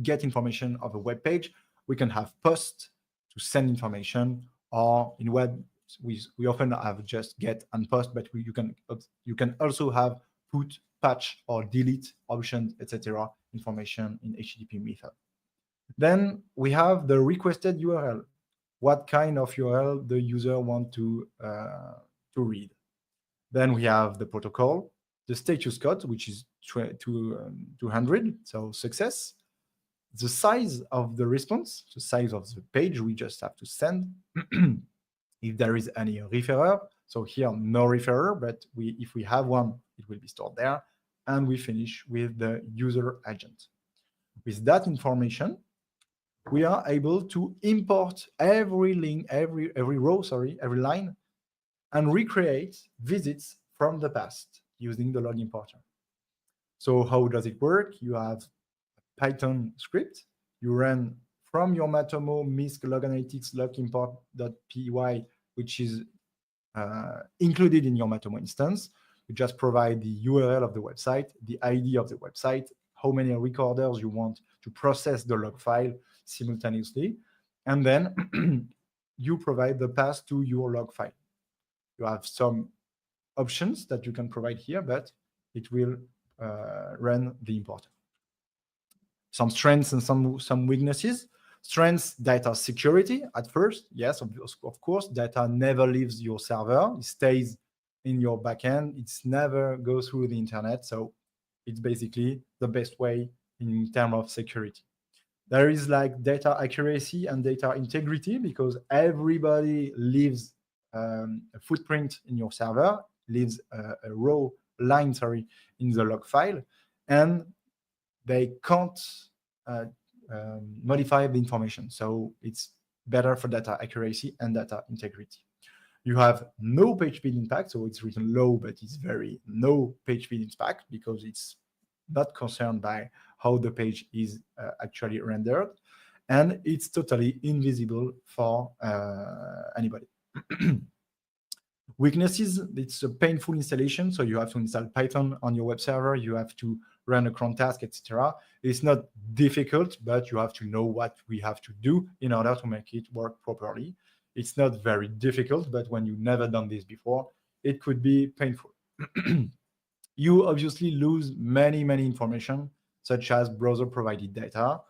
get information of a web page. We can have post to send information, or in web, we often have just get and post, but you can also have put, patch, or delete options, etc. information in HTTP method. Then we have the requested URL. What kind of URL the user want to read. Then we have the protocol, the status code, which is 200, so success, the size of the response, the size of the page we just have to send, if there is any referrer. So here, no referrer, but if we have one, it will be stored there. And we finish with the user agent. With that information, we are able to import every link, every row, every line, and recreate visits from the past using the log importer. So how does it work? You have a Python script. You run from your Matomo misc log analytics log import.py, which is included in your Matomo instance. You just provide the URL of the website, the ID of the website, how many recorders you want to process the log file simultaneously, and then you provide the path to your log file. You have some options that you can provide here, but it will run the importer. Some strengths and some weaknesses. Strengths, data security at first. Yes, of course, data never leaves your server. It stays in your backend. It's never goes through the internet. So it's basically the best way in terms of security. There is like data accuracy and data integrity, because everybody leaves a footprint in your server, leaves a raw line, in the log file, and they can't modify the information. So it's better for data accuracy and data integrity. You have no page speed impact, so it's written low, but it's very no page speed impact because it's not concerned by how the page is actually rendered, and it's totally invisible for anybody. Weaknesses, it's a painful installation, so you have to install Python on your web server, you have to run a cron task, etc. It's not difficult, but you have to know what we have to do in order to make it work properly. It's not very difficult, but when you've never done this before, it could be painful. You obviously lose many information, such as browser-provided data,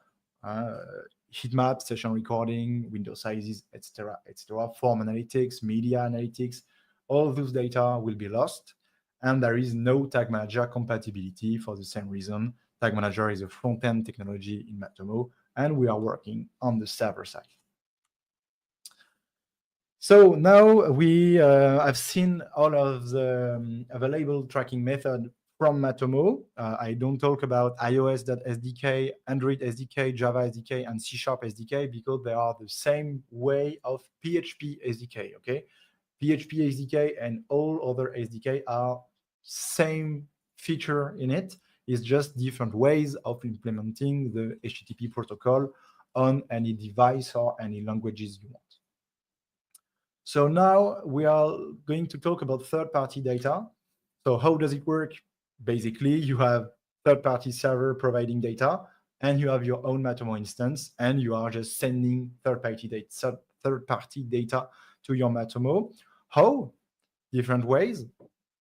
heat map, session recording, window sizes, etc., form analytics, media analytics. All of those data will be lost, and there is no tag manager compatibility for the same reason. Tag manager is a front-end technology in Matomo, and we are working on the server side. So now we have seen all of the available tracking method from Matomo. I don't talk about iOS.SDK, Android SDK, Java SDK, and C# SDK because they are the same way of PHP SDK, okay? PHP SDK and all other SDK are same feature in it. It's just different ways of implementing the HTTP protocol on any device or any languages you want. So now we are going to talk about third-party data. So how does it work? Basically, you have third-party server providing data, and you have your own Matomo instance, and you are just sending third-party data to your Matomo. How? Different ways.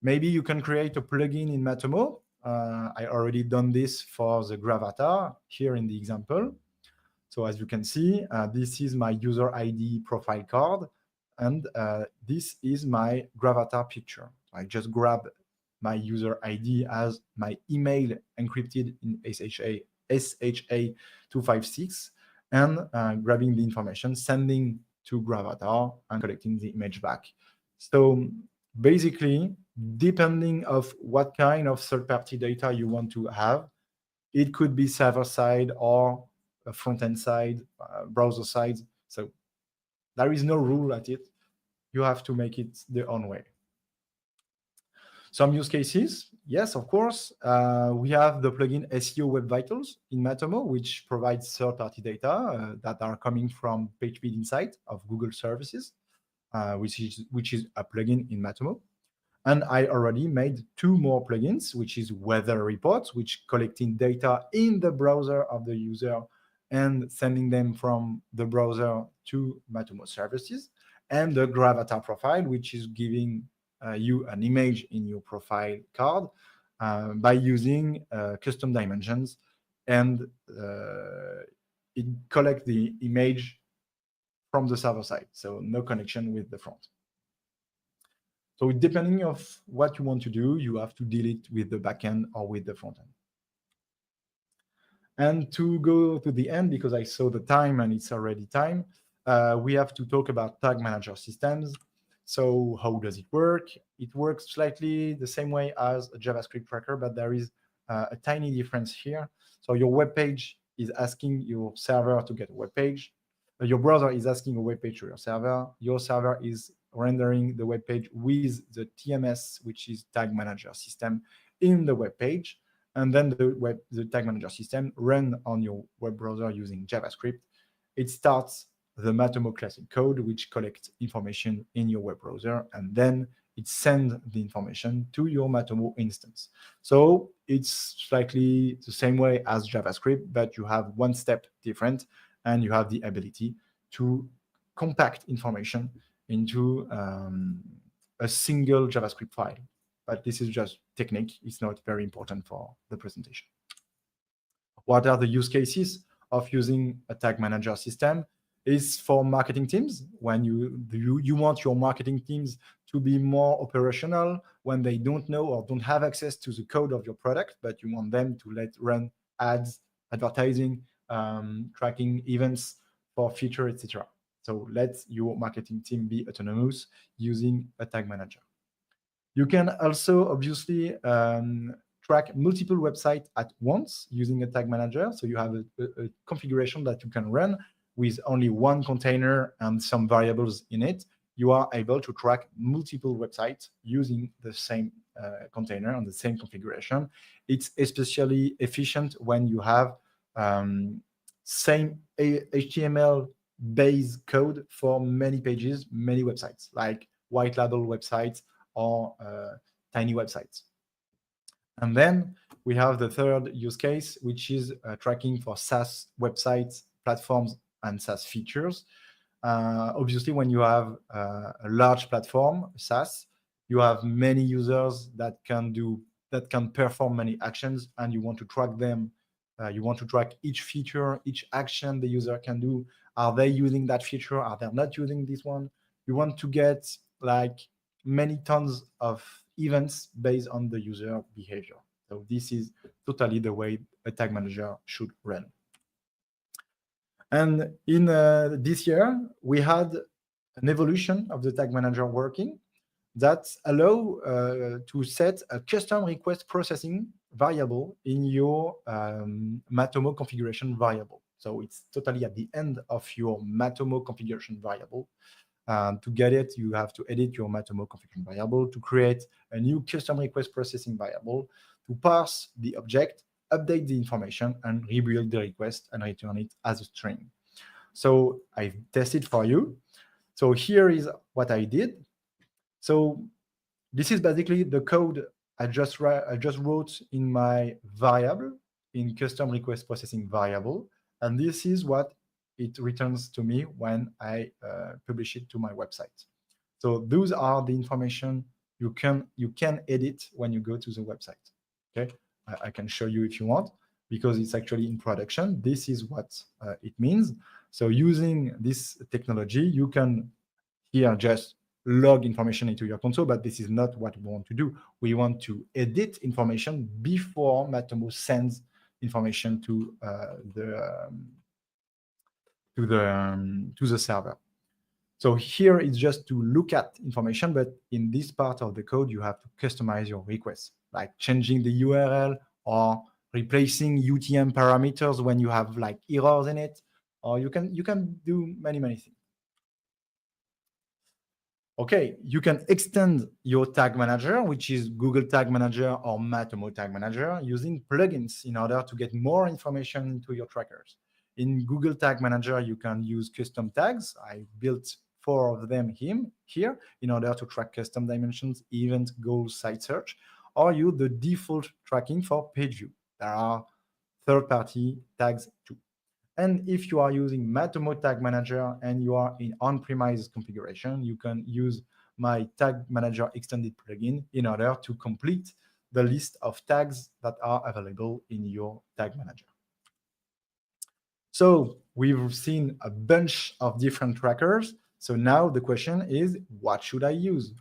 Maybe you can create a plugin in Matomo. I already done this for the Gravatar here in the example. So as you can see, this is my user ID profile card, and this is my Gravatar picture. I just grab my user ID as my email encrypted in SHA-256, and grabbing the information, sending to Gravatar, and collecting the image back. So basically, depending of what kind of third-party data you want to have, it could be server-side or a front-end side, browser side. So there is no rule at it. You have to make it the own way. Some use cases, yes, of course. We have the plugin SEO Web Vitals in Matomo, which provides third-party data that are coming from PageSpeed Insight of Google services, which is a plugin in Matomo. And I already made 2 more plugins, which is Weather Reports, which collecting data in the browser of the user and sending them from the browser to Matomo services, and the Gravatar profile, which is giving you an image in your profile card by using custom dimensions, and it collects the image from the server side, so no connection with the front. So depending of what you want to do, you have to deal it with the backend or with the front end. And to go to the end, because I saw the time and it's already time, we have to talk about tag manager systems. So how does it work? It works slightly the same way as a JavaScript tracker, but there is a tiny difference here. So your web page is asking your server to get a web page. Your browser is asking a web page to your server. Your server is rendering the web page with the TMS, which is Tag Manager System, in the web page. And then the Tag Manager System run on your web browser using JavaScript. It starts the Matomo classic code, which collects information in your web browser, and then it sends the information to your Matomo instance. So it's slightly the same way as JavaScript, but you have one step different, and you have the ability to compact information into a single JavaScript file. But this is just technique. It's not very important for the presentation. What are the use cases of using a tag manager system? Is for marketing teams, when you want your marketing teams to be more operational when they don't know or don't have access to the code of your product, but you want them to run ads, advertising, tracking events for feature, etc. So let your marketing team be autonomous using a tag manager. You can also obviously track multiple websites at once using a tag manager. So you have a configuration that you can run with only one container and some variables in it. You are able to track multiple websites using the same container and the same configuration. It's especially efficient when you have same HTML-based code for many pages, many websites, like white label websites or tiny websites. And then we have the third use case, which is tracking for SaaS websites, platforms, and SaaS features. Obviously, when you have a large platform, SaaS, you have many users that can perform many actions, and you want to track them. You want to track each feature, each action the user can do. Are they using that feature? Are they not using this one? You want to get like many tons of events based on the user behavior. So this is totally the way a tag manager should run. And in this year, we had an evolution of the tag manager working that allow to set a custom request processing variable in your Matomo configuration variable. So it's totally at the end of your Matomo configuration variable. To get it, you have to edit your Matomo configuration variable to create a new custom request processing variable to parse the object, update the information, and rebuild the request and return it as a string. So I've tested for you. So here is what I did. So this is basically the code I just wrote in my variable, in custom request processing variable. And this is what it returns to me when I publish it to my website. So those are the information you can edit when you go to the website. Okay, I can show you if you want, because it's actually in production. This is what it means. So using this technology, you can here just log information into your console, but this is not what we want to do. We want to edit information before Matomo sends information to the server. So here it's just to look at information, but in this part of the code, you have to customize your request, like changing the URL or replacing UTM parameters when you have like errors in it, or you can do many things. Okay, you can extend your tag manager, which is Google Tag Manager or Matomo Tag Manager, using plugins in order to get more information into your trackers. In Google Tag Manager, you can use custom tags. I built 4 of them here in order to track custom dimensions, event, goal, site search, or use the default tracking for page view. There are third-party tags too. And if you are using Matomo Tag Manager and you are in on-premise configuration, you can use my Tag Manager extended plugin in order to complete the list of tags that are available in your Tag Manager. So we've seen a bunch of different trackers. So now the question is, what should I use?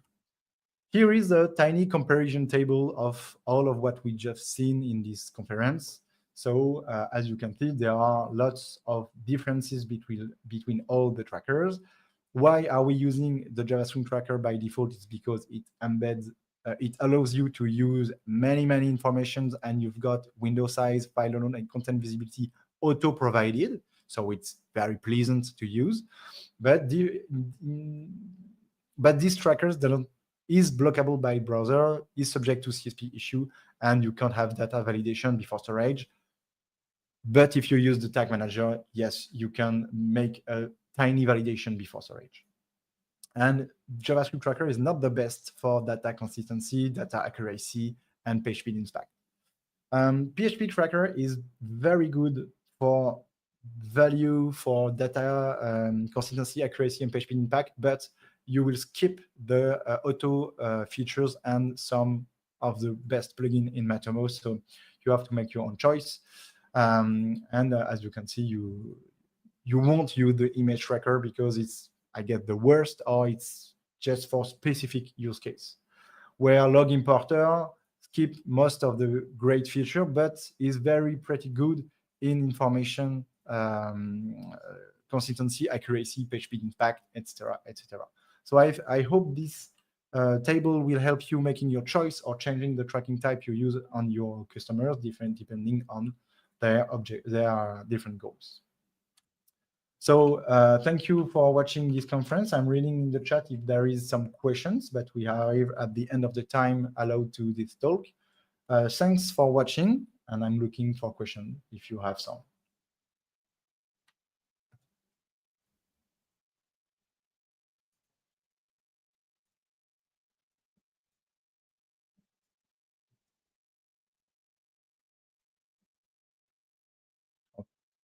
Here is a tiny comparison table of all of what we just seen in this conference. So as you can see, there are lots of differences between all the trackers. Why are we using the JavaScript tracker by default? It's because it embeds, it allows you to use many informations, and you've got window size, file alone, and content visibility auto-provided. So it's very pleasant to use. But these trackers is blockable by browser, is subject to CSP issue, and you can't have data validation before storage. But if you use the tag manager, yes, you can make a tiny validation before storage. And JavaScript tracker is not the best for data consistency, data accuracy, and page speed inspect. PHP tracker is very good for value for data consistency, accuracy, and page speed impact, but you will skip the auto features and some of the best plugin in Matomo. So you have to make your own choice. And as you can see, you won't use the image tracker because it's, I get the worst, or it's just for specific use case. Where log importer skip most of the great feature, but is very pretty good in information consistency, accuracy, page speed impact, etc., etc. So I hope this table will help you making your choice or changing the tracking type you use on your customers, depending on their different goals. So thank you for watching this conference. I'm reading in the chat if there is some questions, but we are at the end of the time allowed to this talk. Thanks for watching, and I'm looking for questions if you have some.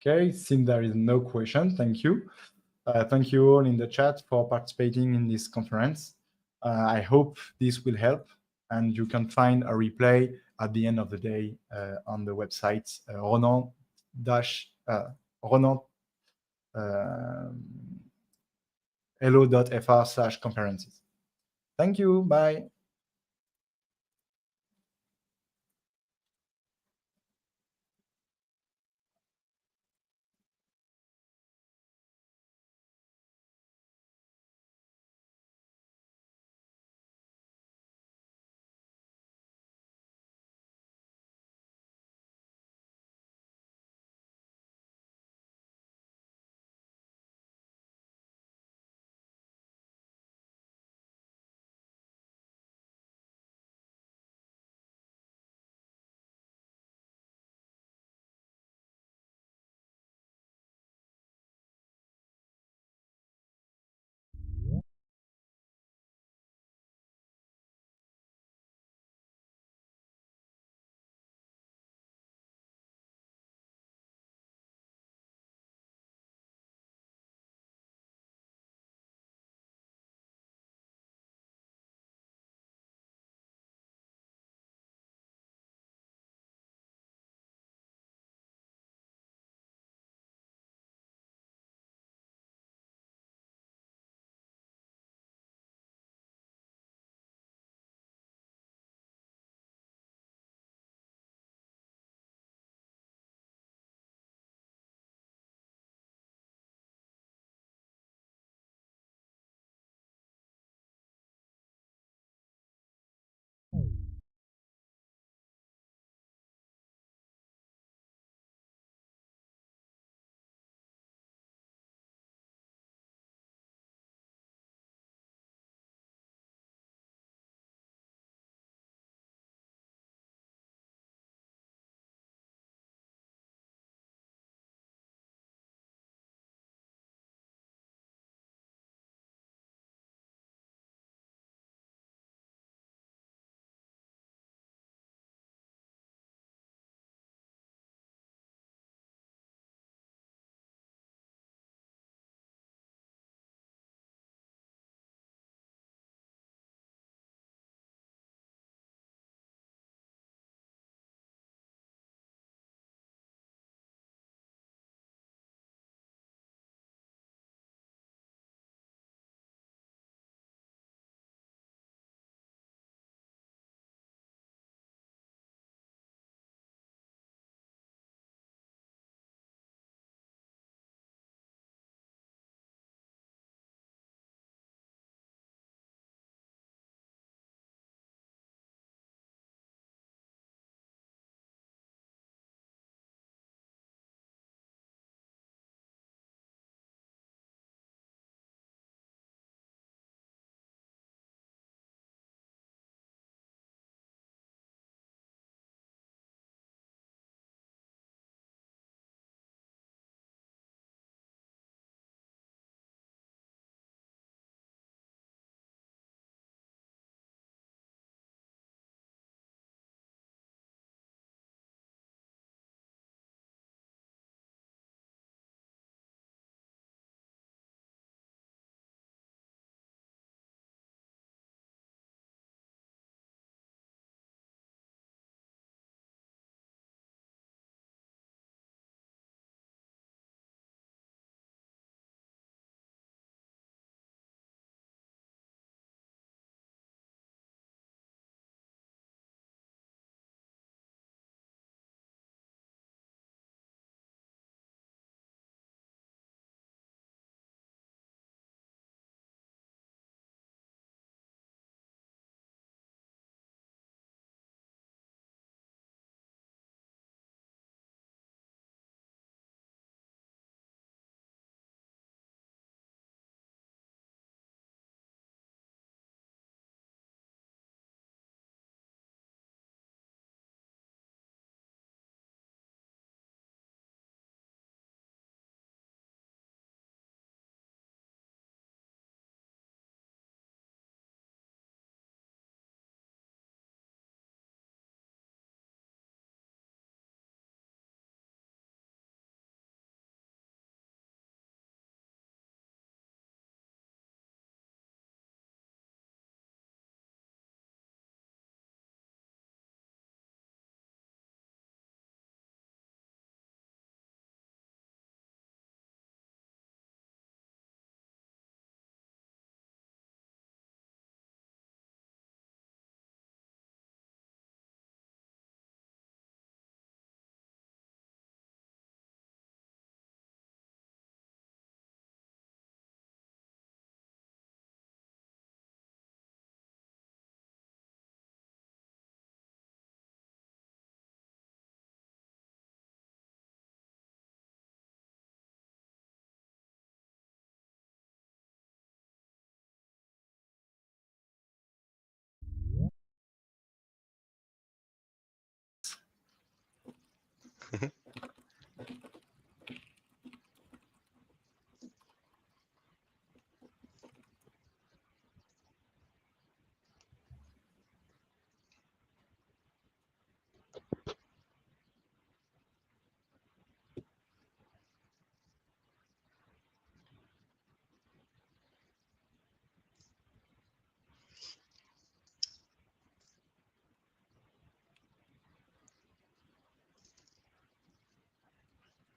Okay, since there is no question, thank you. Thank you all in the chat for participating in this conference. I hope this will help, and you can find a replay at the end of the day on the website hello.fr/conferences. Thank you. Bye.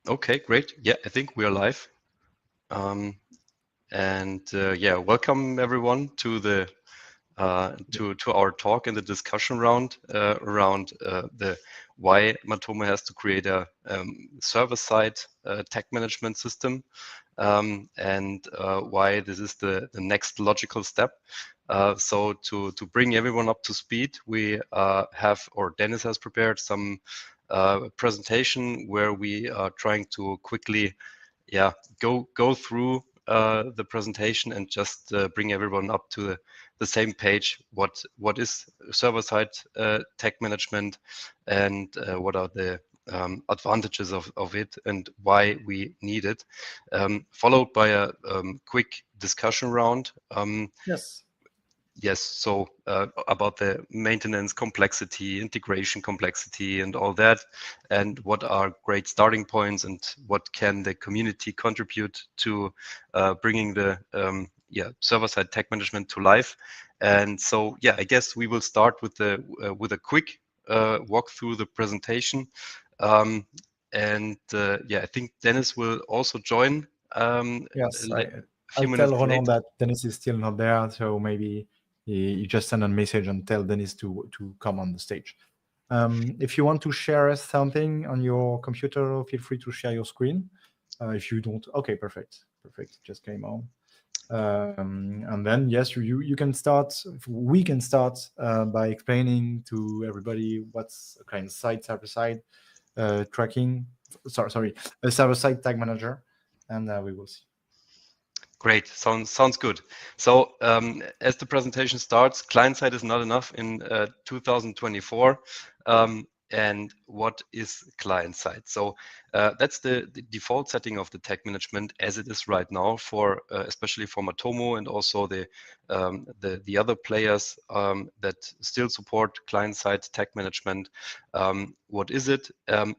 Okay, great. Yeah, I think we are live. Yeah, welcome everyone to the to our talk and the discussion round around the why Matomo has to create a server-side tech management system, and why this is the next logical step. So to bring everyone up to speed, we Dennis has prepared some presentation where we are trying to quickly go through the presentation and just bring everyone up to the same page. What is server-side tech management, and what are the advantages of it and why we need it, followed by a quick discussion round. Yes. Yes, so about the maintenance complexity, integration complexity, and all that, and what are great starting points, and what can the community contribute to bringing the server-side tech management to life. And so, yeah, I guess we will start with a quick walk through the presentation, I think Dennis will also join. Yes, A I'll few tell minutes Ronan late. that Dennis is still not there, so maybe you just send a message and tell Dennis to come on the stage. If you want to share something on your computer, feel free to share your screen. If you don't, okay, perfect, just came on. And then yes, you can start. We can start by explaining to everybody what's a client-side, server-side tracking. Sorry, a server-side tag manager, and we will see. Great, sounds good. So as the presentation starts, client side is not enough in 2024. And what is client side? So that's the default setting of the tech management as it is right now, for especially for Matomo and also the other players that still support client side tech management. What is it?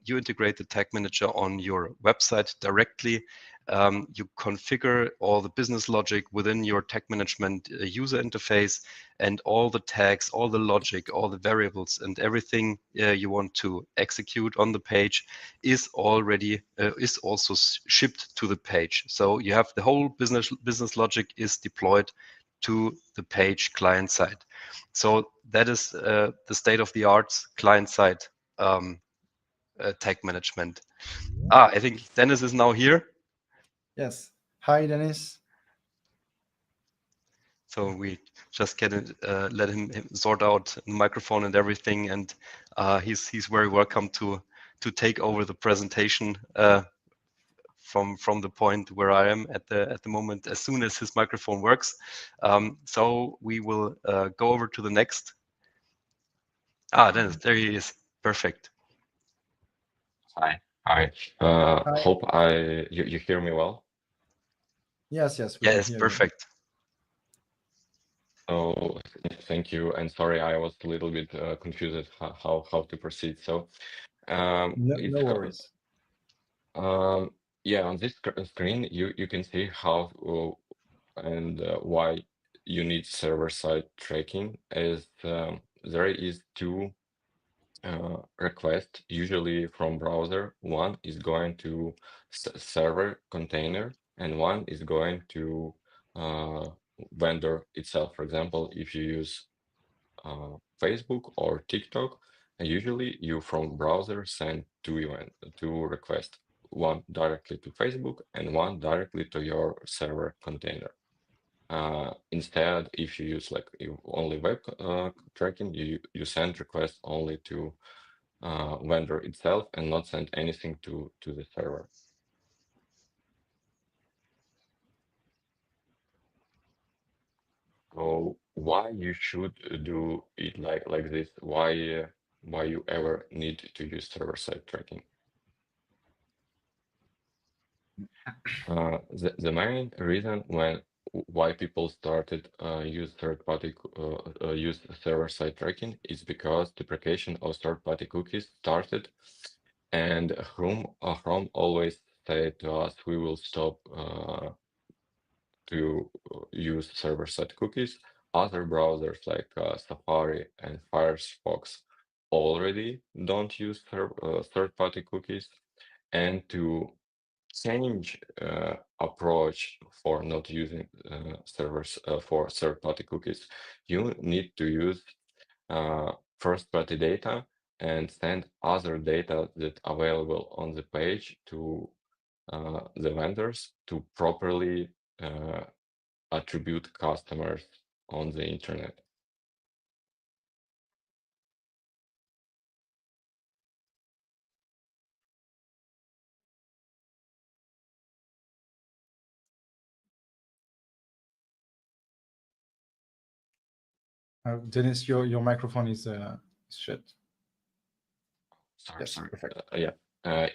You integrate the tag manager on your website directly. You configure all the business logic within your tag management user interface, and all the tags, all the logic, all the variables, and everything you want to execute on the page is also shipped to the page. So you have the whole business logic is deployed to the page client side. So that is the state of the art client side tag management. I think Dennis is now here. Yes. Hi, Dennis. So we just let him sort out the microphone and everything, and he's very welcome to take over the presentation from the point where I am at the moment, as soon as his microphone works. So we will go over to the next. Dennis, there he is. Perfect. Hi. Hi. Hope you hear me well. Yes, we can hear perfect. So thank you, and sorry, I was a little bit confused how to proceed. So no worries. Yeah, on this screen you can see how and why you need server-side tracking, as there is two request usually from browser. One is going to server container, and one is going to vendor itself. For example, if you use Facebook or TikTok, usually you from browser send two requests, one directly to Facebook and one directly to your server container. Instead, if you use only web tracking, you send requests only to vendor itself and not send anything to the server. So why you should do it like this? Why you ever need to use server-side tracking? The main reason why people started use use server-side tracking is because deprecation of third-party cookies started, and Chrome always said to us, we will stop to use server-side cookies. Other browsers like Safari and Firefox already don't use third-party cookies, and to change approach for not using servers for third-party cookies, you need to use first-party data and send other data that available on the page to the vendors to properly attribute customers on the internet. Dennis, your microphone is shut. Sorry, Yes, sorry. perfect.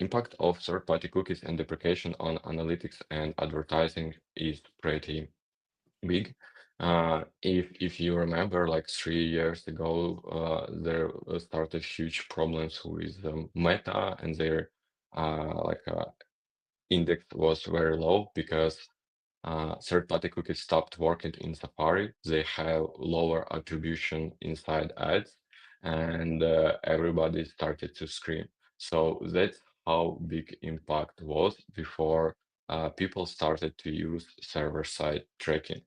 Impact of third-party cookies and deprecation on analytics and advertising is pretty big. If you remember, like 3 years ago, there started huge problems with Meta, and their index was very low because third-party cookies stopped working in Safari. They have lower attribution inside ads, and everybody started to scream. So that's how big impact was before people started to use server-side tracking.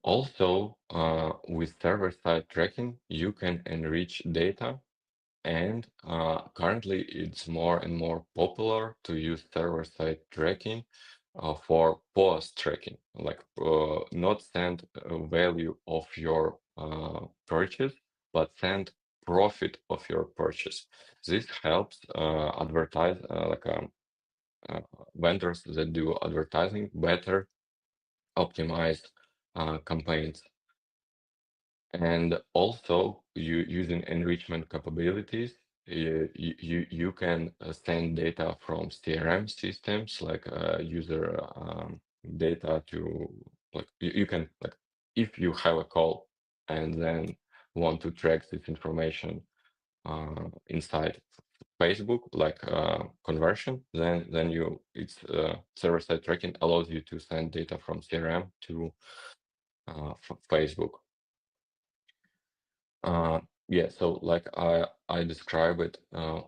Also, with server-side tracking, you can enrich data, and currently it's more and more popular to use server-side tracking for post tracking, like not send value of your purchase, but send profit of your purchase. This helps advertise vendors that do advertising better optimize campaigns. And also, using enrichment capabilities, you can send data from CRM systems like user data to like you can like if you have a call and then want to track this information inside Facebook, like conversion, then it's server-side tracking allows you to send data from CRM to Facebook. Yeah, so like I describe it,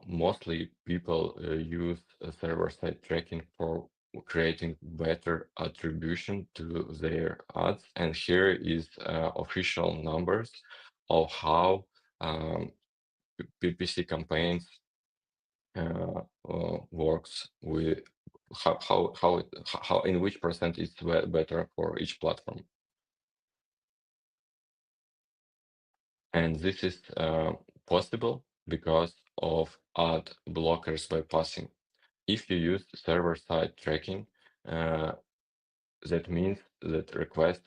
mostly people use server-side tracking for creating better attribution to their ads. And here is official numbers of how PPC campaigns works with how in which percent is better for each platform. And this is possible because of ad blockers bypassing. If you use server-side tracking, that means that request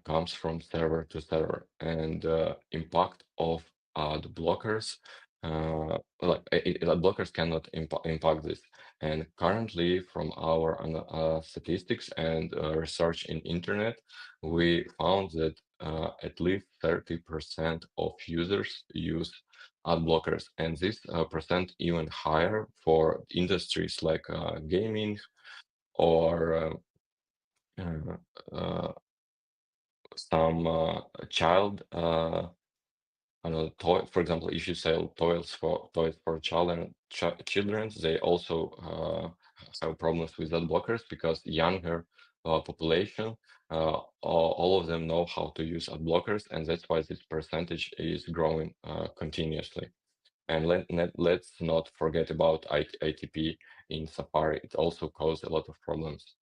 comes from server to server, and impact of ad blockers, ad blockers cannot impact this. And currently, from our statistics and research in internet, we found that at least 30% of users use ad blockers, and this percent even higher for industries like gaming or some child toy. For example, if you sell toys for children, they also have problems with ad blockers because younger population, all of them know how to use ad blockers, and that's why this percentage is growing continuously. And let's not forget about ITP in Safari. It also caused a lot of problems.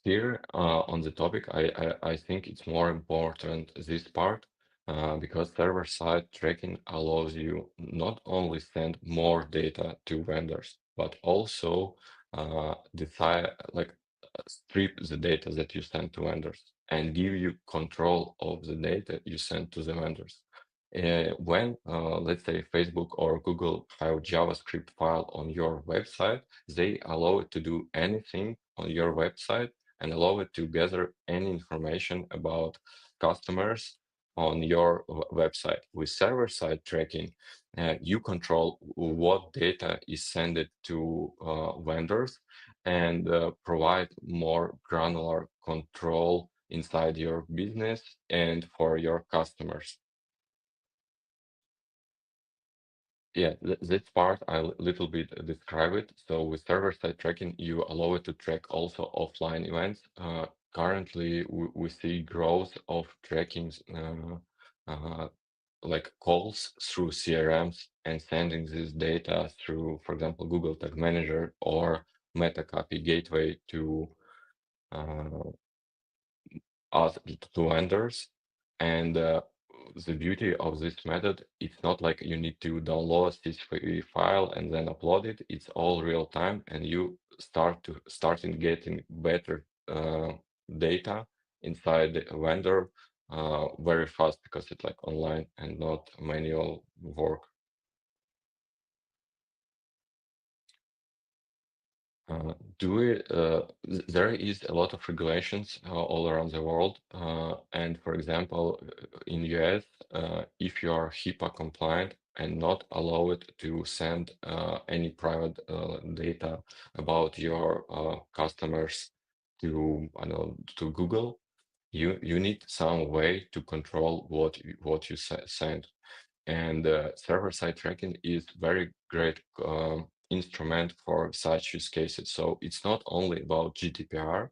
Here on the topic, I think it's more important this part because server-side tracking allows you not only send more data to vendors, but also decide like strip the data that you send to vendors and give you control of the data you send to the vendors. When, let's say, Facebook or Google have JavaScript file on your website, they allow it to do anything on your website and allow it to gather any information about customers on your website. With server-side tracking, you control what data is sent to vendors and provide more granular control inside your business and for your customers. Yeah, this part I little bit describe it. So with server-side tracking, you allow it to track also offline events. Currently, we see growth of tracking like calls through CRMs and sending this data through, for example, Google Tag Manager or MetaCopy Gateway to us to vendors. And the beauty of this method, it's not like you need to download a CSV file and then upload it. It's all real time, and you starting getting better data inside the vendor very fast because it's like online and not manual work. There is a lot of regulations all around the world, and for example, in US, if you are HIPAA compliant and not allowed to send any private data about your customers to to Google, you need some way to control what you send. And server-side tracking is very great instrument for such use cases. So it's not only about GDPR.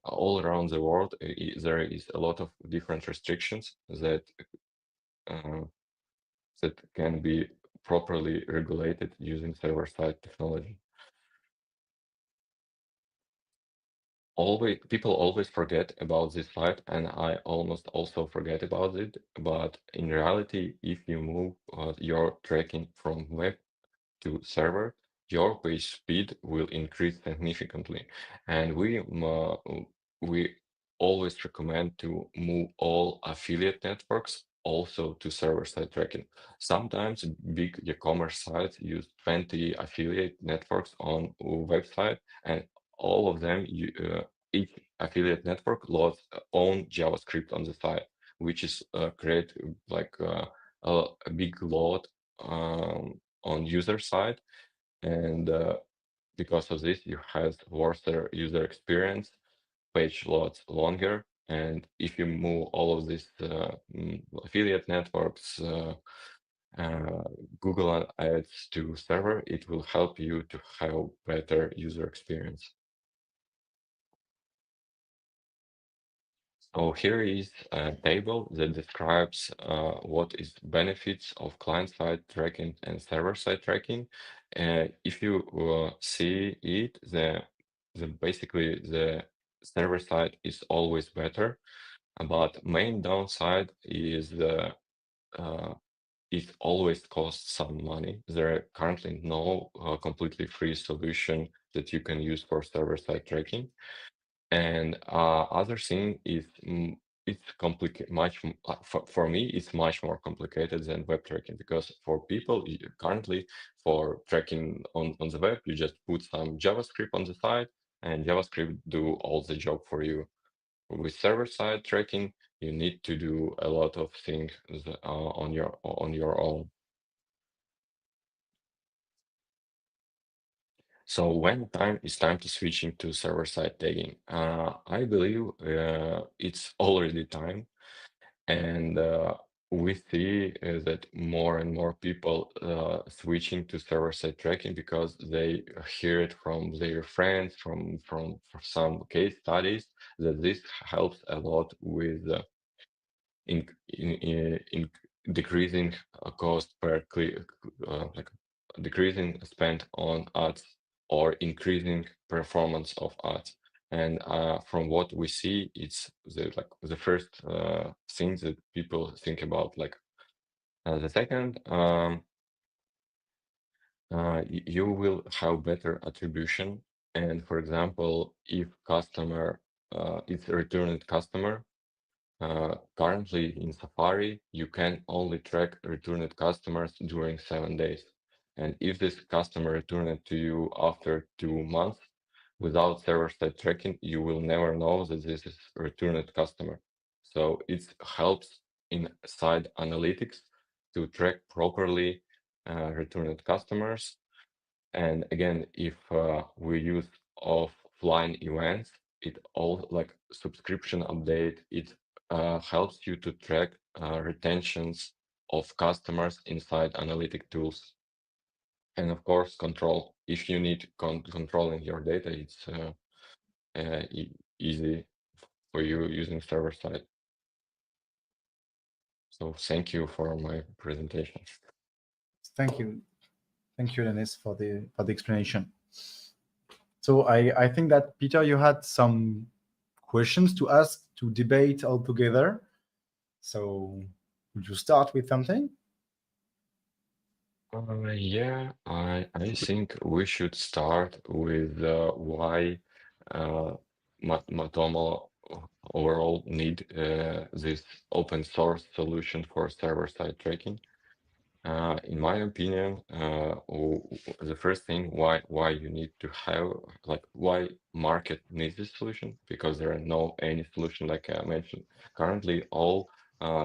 All around the world, there is a lot of different restrictions that that can be properly regulated using server-side technology. People always forget about this slide, and I almost also forget about it. But in reality, if you move your tracking from web to server, your page speed will increase significantly. And we always recommend to move all affiliate networks also to server-side tracking. Sometimes big e-commerce sites use 20 affiliate networks on a website, and all of them, each affiliate network loads own JavaScript on the site, which is create like a big load on user side, and because of this you have worse user experience, page loads longer, and if you move all of these affiliate networks, Google Ads to server, it will help you to have better user experience. So here is a table that describes what is benefits of client-side tracking and server-side tracking. If you see it, basically the server side is always better, but main downside is it always costs some money. There are currently no completely free solution that you can use for server-side tracking. And other thing is it's complicated for me it's much more complicated than web tracking, because for people currently for tracking on the web, you just put some JavaScript on the site and JavaScript do all the job for you. With server-side tracking, you need to do a lot of things on your own. So when it's time to switching to server-side tagging, I believe it's already time, and we see that more and more people switching to server-side tracking because they hear it from their friends, from some case studies, that this helps a lot with in decreasing cost per click, like decreasing spend on ads or increasing performance of ads. And from what we see, it's the first thing that people think about. Like the second, you will have better attribution. And for example, if customer it's a returned customer, Currently in Safari, you can only track returned customers during 7 days. And if this customer returned to you after 2 months, without server-side tracking, you will never know that this is a returned customer. So it helps in side analytics to track properly returned customers. And again, if we use offline events, it all like subscription update, it helps you to track retentions of customers inside analytic tools. And of course, control. If you need controlling your data, it's easy for you using server side. So thank you for my presentation. Thank you, Dennis, for the explanation. So I think that Peter, you had some questions to ask to debate all together. So would you start with something? Yeah, I think we should start with why Matomo overall need this open source solution for server-side tracking. In my opinion, the first thing why you need to have, like, why market needs this solution, because there are no any solution like I mentioned. Currently, all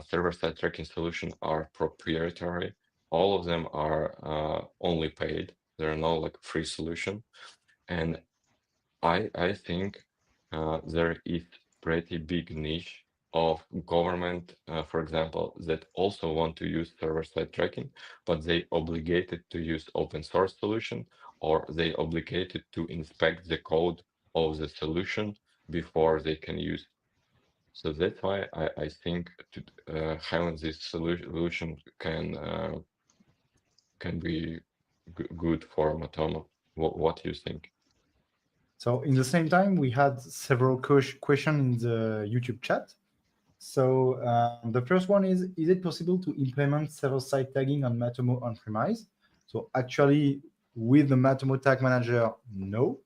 server-side tracking solutions are proprietary. All of them are only paid. There are no like free solution, and I think there is pretty big niche of government, for example, that also want to use server-side tracking, but they obligated to use open source solution, or they obligated to inspect the code of the solution before they can use. So that's why I think having this solution can be good for Matomo. What do you think? So in the same time, we had several questions in the YouTube chat. So the first one is it possible to implement server-side tagging on Matomo on-premise? So actually, with the Matomo Tag Manager, no.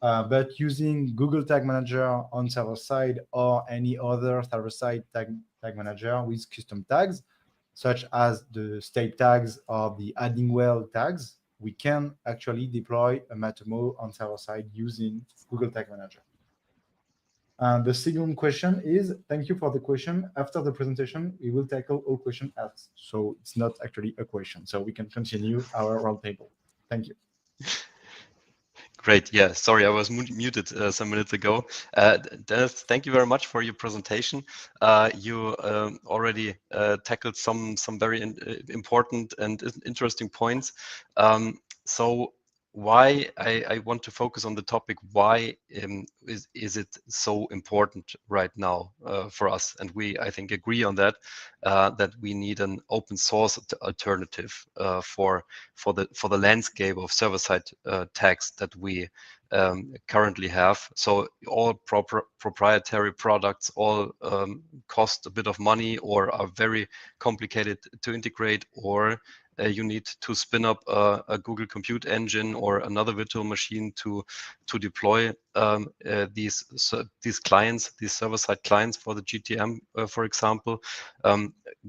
But using Google Tag Manager on server-side or any other server-side tag manager with custom tags, such as the state tags or the adding well tags, we can actually deploy a Matomo on server-side using Google Tag Manager. And the second question is, thank you for the question. After the presentation, we will tackle all questions asked. So it's not actually a question. So we can continue our roundtable. Thank you. Great. Yeah, sorry, I was muted some minutes ago. Dennis, thank you very much for your presentation. You already tackled some very important and interesting points. So why I want to focus on the topic, why is it so important right now for us? And I think agree on that, that we need an open source alternative for the landscape of server-side tags that we currently have. So all proprietary products all cost a bit of money or are very complicated to integrate, or you need to spin up a Google Compute Engine or another virtual machine to deploy these clients, these server-side clients for the GTM, for example.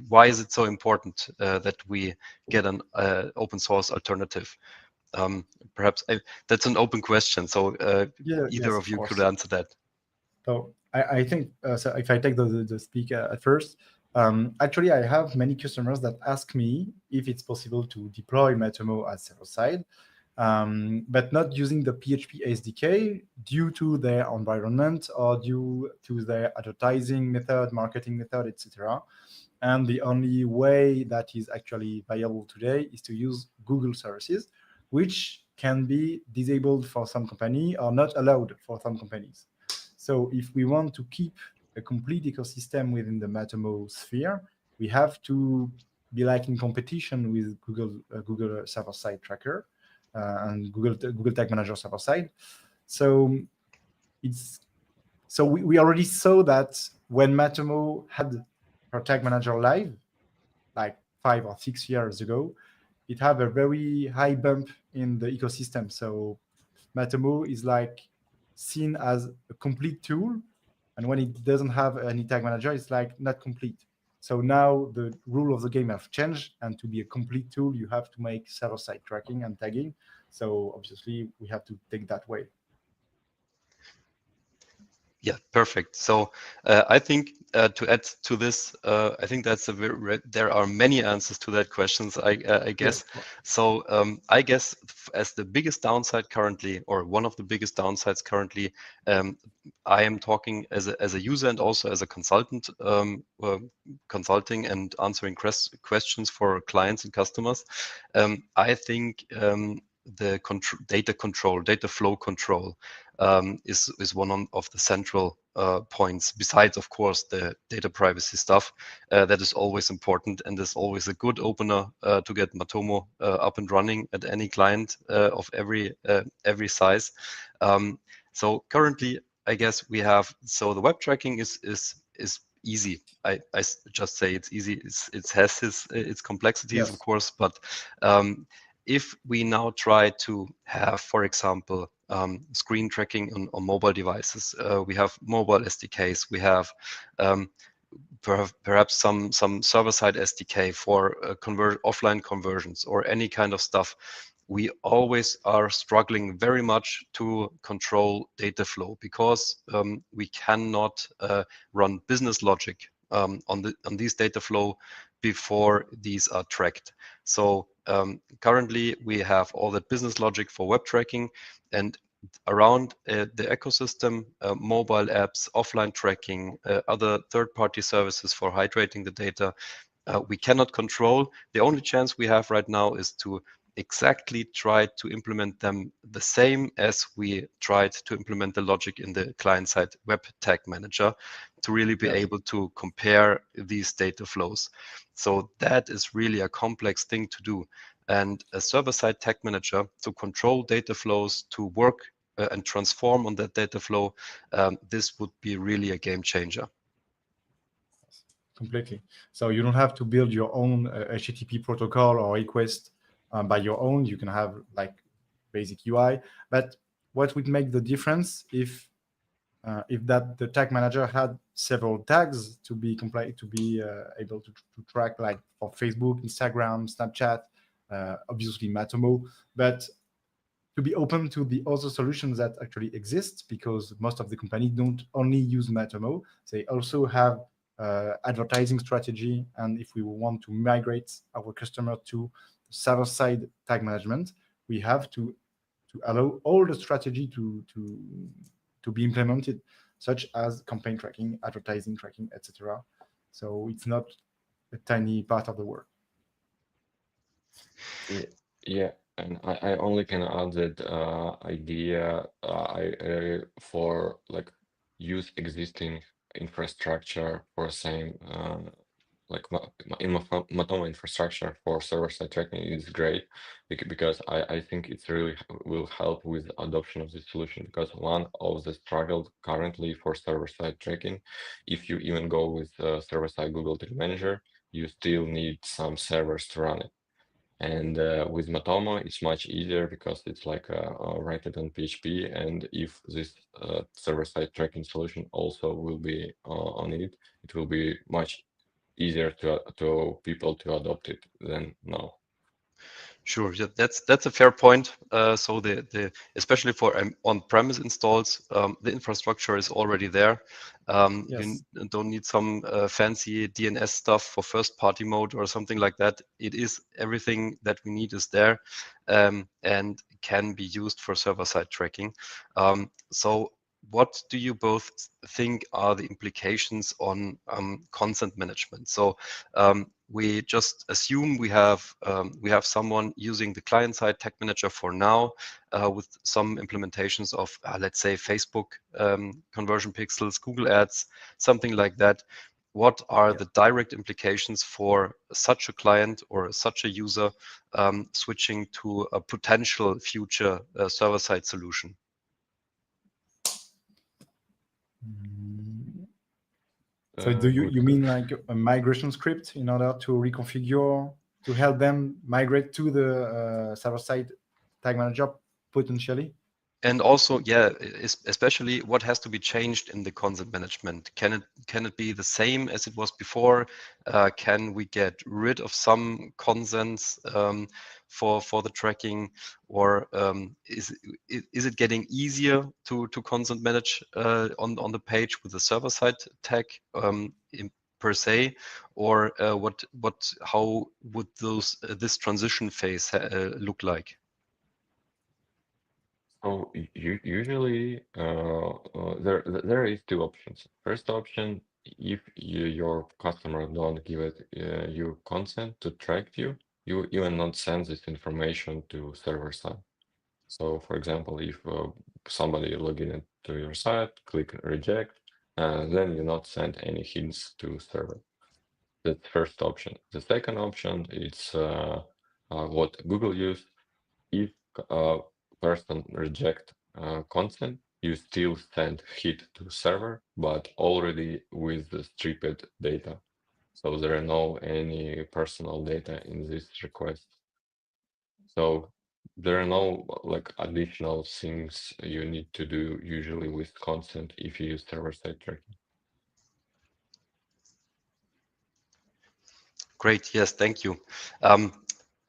Why is it so important that we get an open source alternative? Perhaps that's an open question. So either of you could answer that. So I think, so if I take the speak at first, actually I have many customers that ask me if it's possible to deploy Matomo as server-side, but not using the PHP SDK due to their environment or due to their advertising method, marketing method, etc. And the only way that is actually viable today is to use Google services, which can be disabled for some company or not allowed for some companies. So if we want to keep a complete ecosystem within the Matomo sphere, we have to be like in competition with Google server-side tracker and Google Tag Manager server-side. So we already saw that when Matomo had her Tag Manager live, like 5 or 6 years ago, it had a very high bump in the ecosystem. So Matomo is like seen as a complete tool And when it doesn't have any tag manager, it's like not complete. So now the rule of the game have changed, and to be a complete tool, you have to make server-side tracking and tagging. So obviously, we have to take that way. Yeah, perfect. So I think to add to this, I think that's there are many answers to that questions, I guess. Yes. So I guess as the biggest downside currently, or one of the biggest downsides currently, I am talking as a user and also as a consultant, consulting and answering questions for clients and customers. I think the data flow control is one of the central points, besides, of course, the data privacy stuff that is always important and is always a good opener to get Matomo up and running at any client of every size. So currently, I guess we have, so the web tracking is easy. I just say it's easy. It has its complexities, Yes. of course, but if we now try to have, for example, screen tracking on mobile devices, we have mobile SDKs, we have perhaps some server-side SDK for offline conversions or any kind of stuff. We always are struggling very much to control data flow because we cannot run business logic on these data flow before these are tracked. So currently we have all that business logic for web tracking, and around the ecosystem, mobile apps, offline tracking, other third-party services for hydrating the data, we cannot control. The only chance we have right now is to exactly try to implement them the same as we tried to implement the logic in the client-side web tag manager to really be able to compare these data flows. So that is really a complex thing to do. And a server-side tag manager to control data flows, to work and transform on that data flow, this would be really a game changer. Completely. So you don't have to build your own HTTP protocol or request by your own. You can have like basic UI. But what would make the difference if that the tag manager had several tags to be able to track, like for Facebook, Instagram, Snapchat, obviously Matomo, but to be open to the other solutions that actually exist, because most of the companies don't only use Matomo, they also have advertising strategy. And if we want to migrate our customer to server-side tag management, we have to allow all the strategy to be implemented, such as campaign tracking, advertising tracking, etc. So it's not a tiny part of the work. Yeah, and I only can add that idea for like use existing infrastructure for same like in Matomo infrastructure for server-side tracking is great because I think it's really will help with adoption of this solution, because one of the struggles currently for server-side tracking, if you even go with server-side Google Tag Manager, you still need some servers to run it. And with Matomo, it's much easier because it's like write it on PHP. And if this server-side tracking solution also will be on it, it will be much easier to people to adopt it than now. Sure, yeah, that's a fair point. So the especially for on-premise installs, the infrastructure is already there. Yes. You don't need some fancy DNS stuff for first-party mode or something like that. It is everything that we need is there, and can be used for server-side tracking. So what do you both think are the implications on consent management? So we just assume we have someone using the client-side tag manager for now with some implementations of let's say Facebook conversion pixels, Google Ads, something like that. What are the direct implications for such a client or such a user switching to a potential future server-side solution? So do you mean like a migration script in order to reconfigure, to help them migrate to the server-side tag manager potentially? And also, yeah, especially what has to be changed in the consent management. Can it be the same as it was before? Can we get rid of some consents for the tracking, or is it getting easier to consent manage on the page with the server side tag per se, or how would this transition phase look like? So usually there is two options. First option, if your customer don't give it you consent to track you, you even not send this information to server side. So for example, if somebody log in to your site, click reject, then you not send any hints to server. That's first option. The second option is what Google used. If a person reject consent, you still send hit to server, but already with the stripped data. So there are no any personal data in this request. So there are no like additional things you need to do usually with consent if you use server-side tracking. Great. Yes, thank you.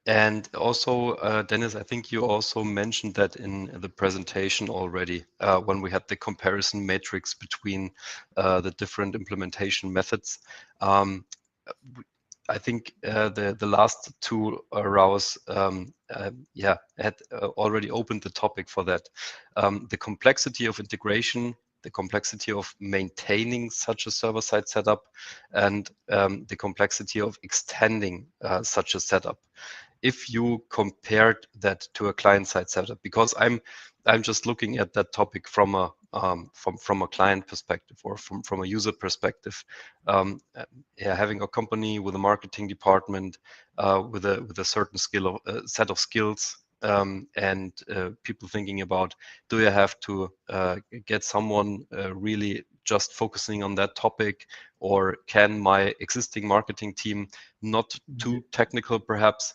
And also, Dennis, I think you also mentioned that in the presentation already when we had the comparison matrix between the different implementation methods. I think the last two rows, had already opened the topic for that. The complexity of integration, the complexity of maintaining such a server-side setup, and the complexity of extending such a setup. If you compared that to a client-side setup, because I'm just looking at that topic from a from a client perspective or from a user perspective. Having a company with a marketing department with a certain set of skills, and people thinking about, do you have to get someone really just focusing on that topic, or can my existing marketing team, not too technical perhaps,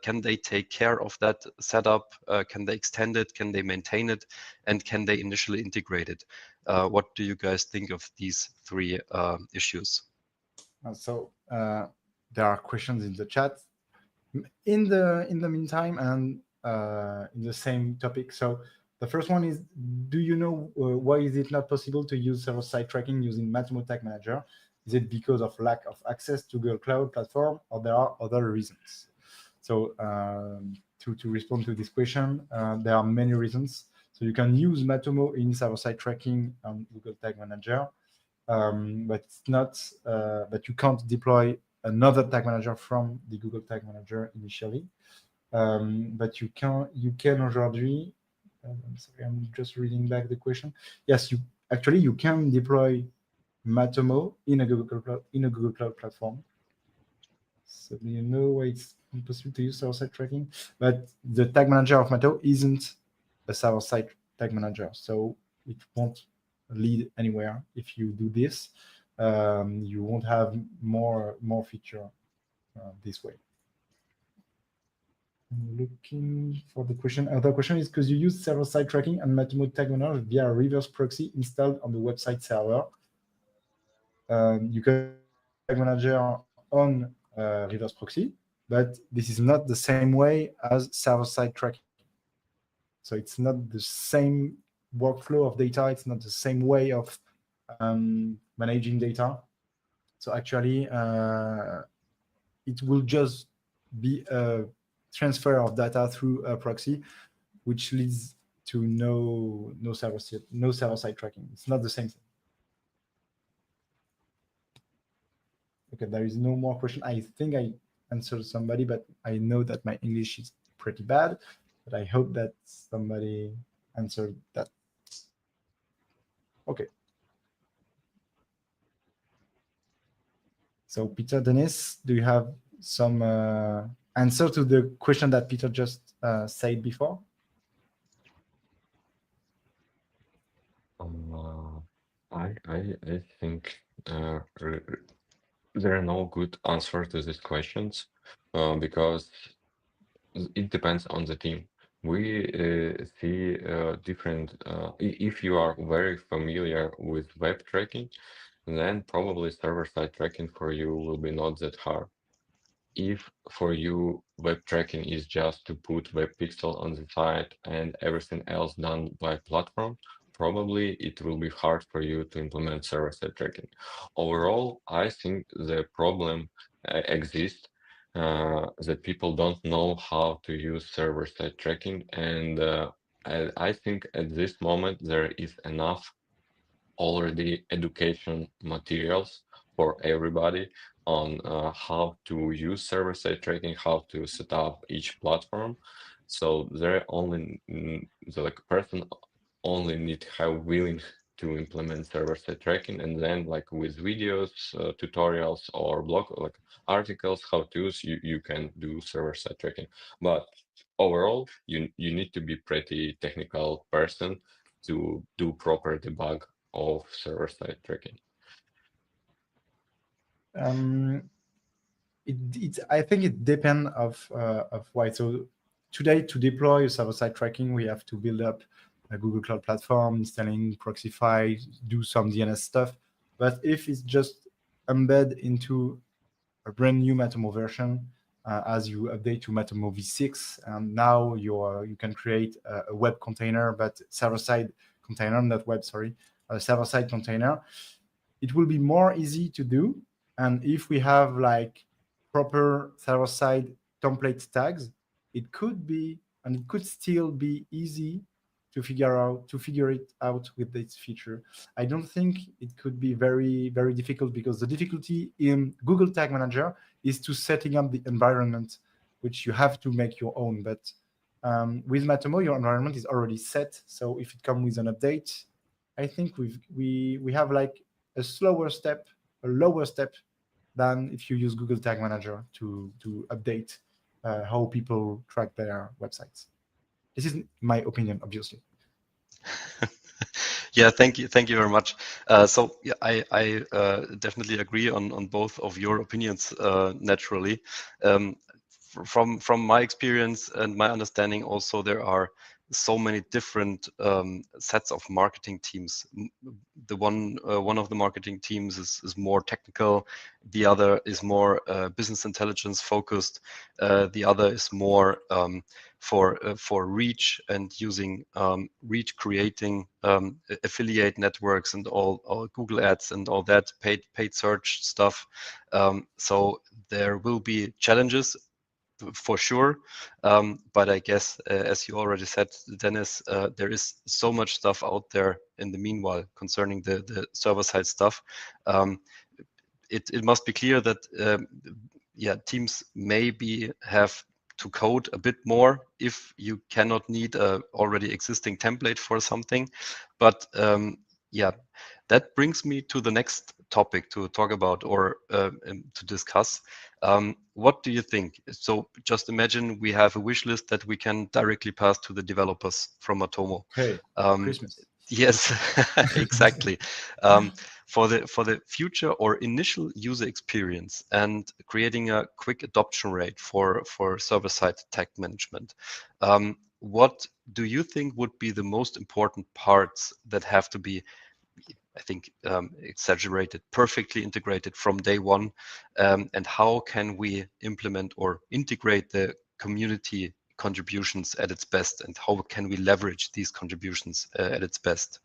can they take care of that setup? Can they extend it? Can they maintain it? And can they initially integrate it? What do you guys think of these three issues? So there are questions in the chat. In the meantime, and in the same topic. So the first one is, do you know why is it not possible to use server-side tracking using Matomo Tag Manager? Is it because of lack of access to Google Cloud Platform, or there are other reasons? So to respond to this question, there are many reasons. So you can use Matomo in server-side tracking on Google Tag Manager, but it's not. But you can't deploy another tag manager from the Google Tag Manager initially. But you can aujourd'hui. I'm sorry, I'm just reading back the question. Yes, you can deploy Matomo in a Google Cloud platform. So do you know why it's impossible to use server-side tracking? But the tag manager of Matomo isn't a server-side tag manager, so it won't lead anywhere if you do this. You won't have more feature this way. I'm looking for the question. Other question is, because you use server-side tracking and Matomo Tag Manager via a reverse proxy installed on the website server. You can Tag Manager on reverse proxy, but this is not the same way as server-side tracking. So it's not the same workflow of data. It's not the same way of managing data. So actually, it will just be a transfer of data through a proxy, which leads to no server-side tracking. It's not the same thing. Okay, there is no more question. I think I answered somebody, but I know that my English is pretty bad, but I hope that somebody answered that. Okay. So Peter, Dennis, do you have some answer to the question that Peter just said before? I think there are no good answer to these questions because it depends on the team. We see different, if you are very familiar with web tracking, then probably server-side tracking for you will be not that hard. If for you web tracking is just to put web pixel on the site and everything else done by platform, probably it will be hard for you to implement server-side tracking. Overall, I think the problem exists that people don't know how to use server-side tracking, and I think at this moment there is enough already education materials for everybody on how to use server-side tracking, how to set up each platform. So there only the person only need to have willing to implement server-side tracking, and then like with videos, tutorials, or blog like articles, how-tos, you can do server-side tracking. But overall, you need to be pretty technical person to do proper debug of server-side tracking. I think it depends of why. So today, to deploy server-side tracking, we have to build up a Google Cloud Platform, installing Proxify, do some DNS stuff. But if it's just embed into a brand new Matomo version, as you update to Matomo v6, and now you can create a web container, but server-side container, not web, sorry, a server-side container. It will be more easy to do. And if we have like proper server-side template tags, it could be, and it could still be easy to figure it out with this feature. I don't think it could be very, very difficult, because the difficulty in Google Tag Manager is to setting up the environment, which you have to make your own. But with Matomo, your environment is already set. So if it comes with an update, I think we have like a lower step than if you use Google Tag Manager to update how people track their websites. This is my opinion, obviously. Yeah, thank you very much. So yeah, I definitely agree on both of your opinions. Naturally, from my experience and my understanding, also there are so many different sets of marketing teams. The one of the marketing teams is more technical. The other is more business intelligence focused. The other is more for reach and using reach, creating affiliate networks and all Google ads and all that paid search stuff. So there will be challenges for sure, but I guess as you already said, Dennis, there is so much stuff out there in the meanwhile concerning the server-side stuff. It must be clear that yeah, teams maybe have to code a bit more if you cannot need a already existing template for something. But yeah, that brings me to the next topic to talk about or to discuss. What do you think? So just imagine we have a wish list that we can directly pass to the developers from Matomo. Okay, Christmas. Yes, exactly. For the future or initial user experience and creating a quick adoption rate for server-side tag management, what do you think would be the most important parts that have to be, I think, exaggerated, perfectly integrated from day one? And how can we implement or integrate the community contributions at its best? And how can we leverage these contributions at its best?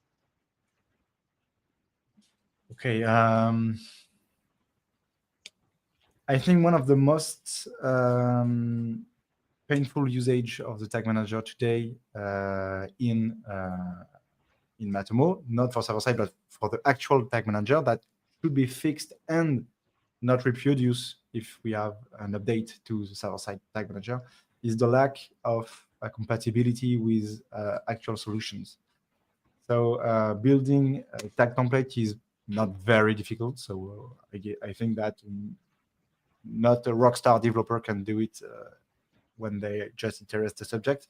Okay. I think one of the most painful usage of the tag manager today in Matomo, not for server-side, but for the actual tag manager, that should be fixed and not reproduced if we have an update to the server-side tag manager, is the lack of compatibility with actual solutions. So building a tag template is not very difficult. So I think that not a rockstar developer can do it when they just interest the subject.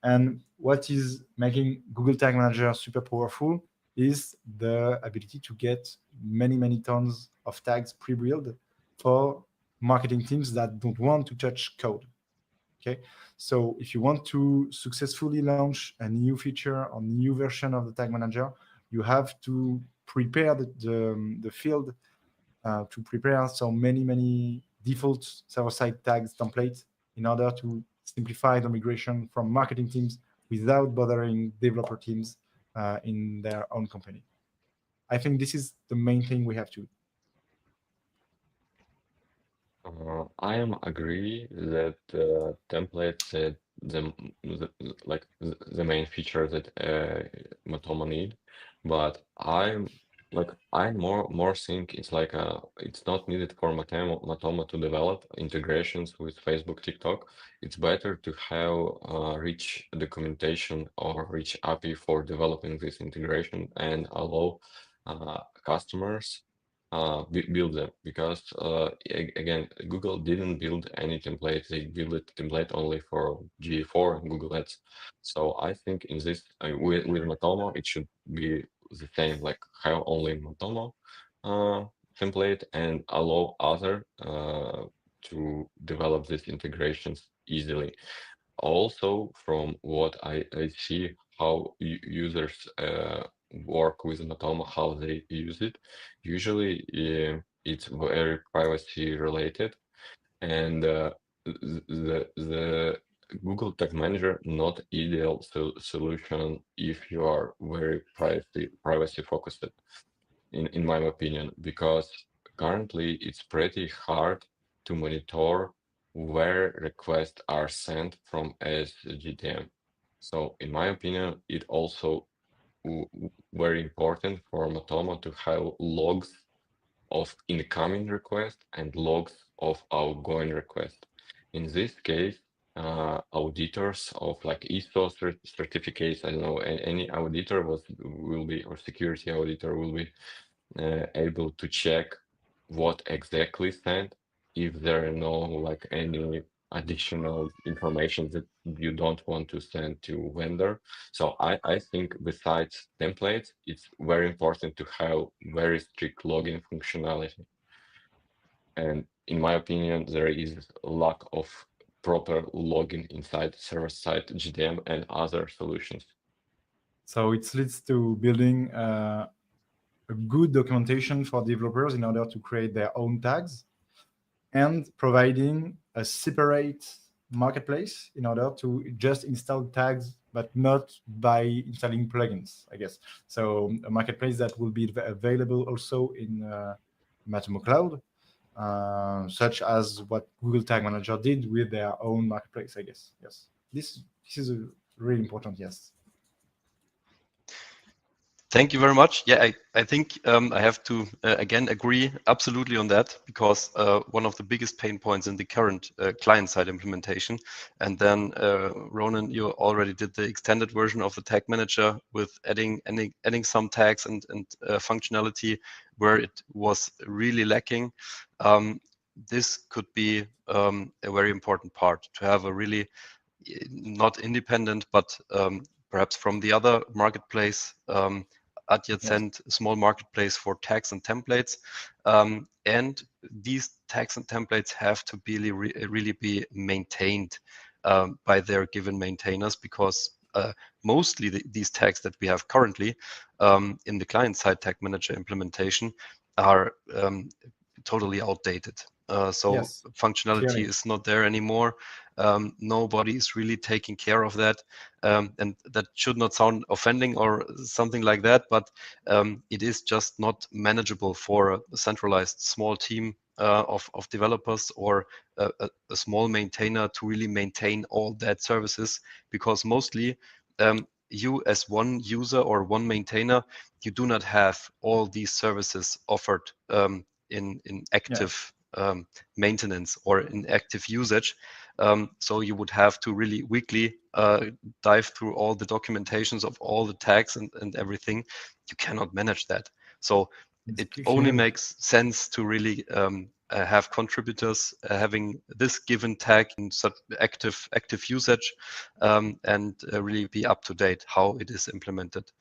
And what is making Google Tag Manager super powerful is the ability to get many, many tons of tags pre-built for marketing teams that don't want to touch code. Okay, so if you want to successfully launch a new feature or new version of the Tag Manager, you have to prepare the field to prepare so many default server-side tags templates in order to simplify the migration from marketing teams without bothering developer teams in their own company. I think this is the main thing we have to. I am agree that templates the main feature that Matomo need, but I more think it's like it's not needed for Matomo to develop integrations with Facebook, TikTok. It's better to have rich documentation or rich API for developing this integration and allow customers build them, because again, Google didn't build any templates. They built a template only for GA4 and Google Ads. So I think in this with Matomo it should be the same, like have only Matomo template and allow other to develop these integrations easily. Also, from what I see, how users work with Matomo, how they use it, usually it's very privacy related, and the Google Tag Manager not ideal solution if you are very privacy focused, in my opinion, because currently it's pretty hard to monitor where requests are sent from SGDM. So in my opinion, it also very important for Matomo to have logs of incoming request and logs of outgoing request. In this case, auditors of like ISO certificates, I don't know, any auditor will be, or security auditor will be able to check what exactly sent, if there are no like any additional information that you don't want to send to vendor. So I think besides templates, it's very important to have very strict login functionality. And in my opinion, there is a lack of proper login inside server-side GDM and other solutions. So it leads to building a good documentation for developers in order to create their own tags, and providing a separate marketplace in order to just install tags, but not by installing plugins, I guess. So a marketplace that will be available also in Matomo Cloud, such as what Google Tag Manager did with their own marketplace, I guess. Yes, this is really important, yes. Thank you very much. Yeah, I think I have to again agree absolutely on that, because one of the biggest pain points in the current client-side implementation, and then Ronan, you already did the extended version of the Tag Manager with adding some tags and functionality where it was really lacking. This could be a very important part, to have a really not independent, but perhaps from the other marketplace, adjacent small marketplace for tags and templates. And these tags and templates have to be really be maintained by their given maintainers, because mostly these tags that we have currently in the client-side Tag Manager implementation are totally outdated. So Yes, functionality clearly. is not there anymore. Nobody is really taking care of that. And that should not sound offending or something like that, but it is just not manageable for a centralized small team of developers or a small maintainer to really maintain all that services, because mostly you as one user or one maintainer, you do not have all these services offered in active maintenance or in active usage. So you would have to really weekly dive through all the documentations of all the tags and everything. You cannot manage that. So it only makes sense to really have contributors having this given tag in such active usage, and really be up to date how it is implemented.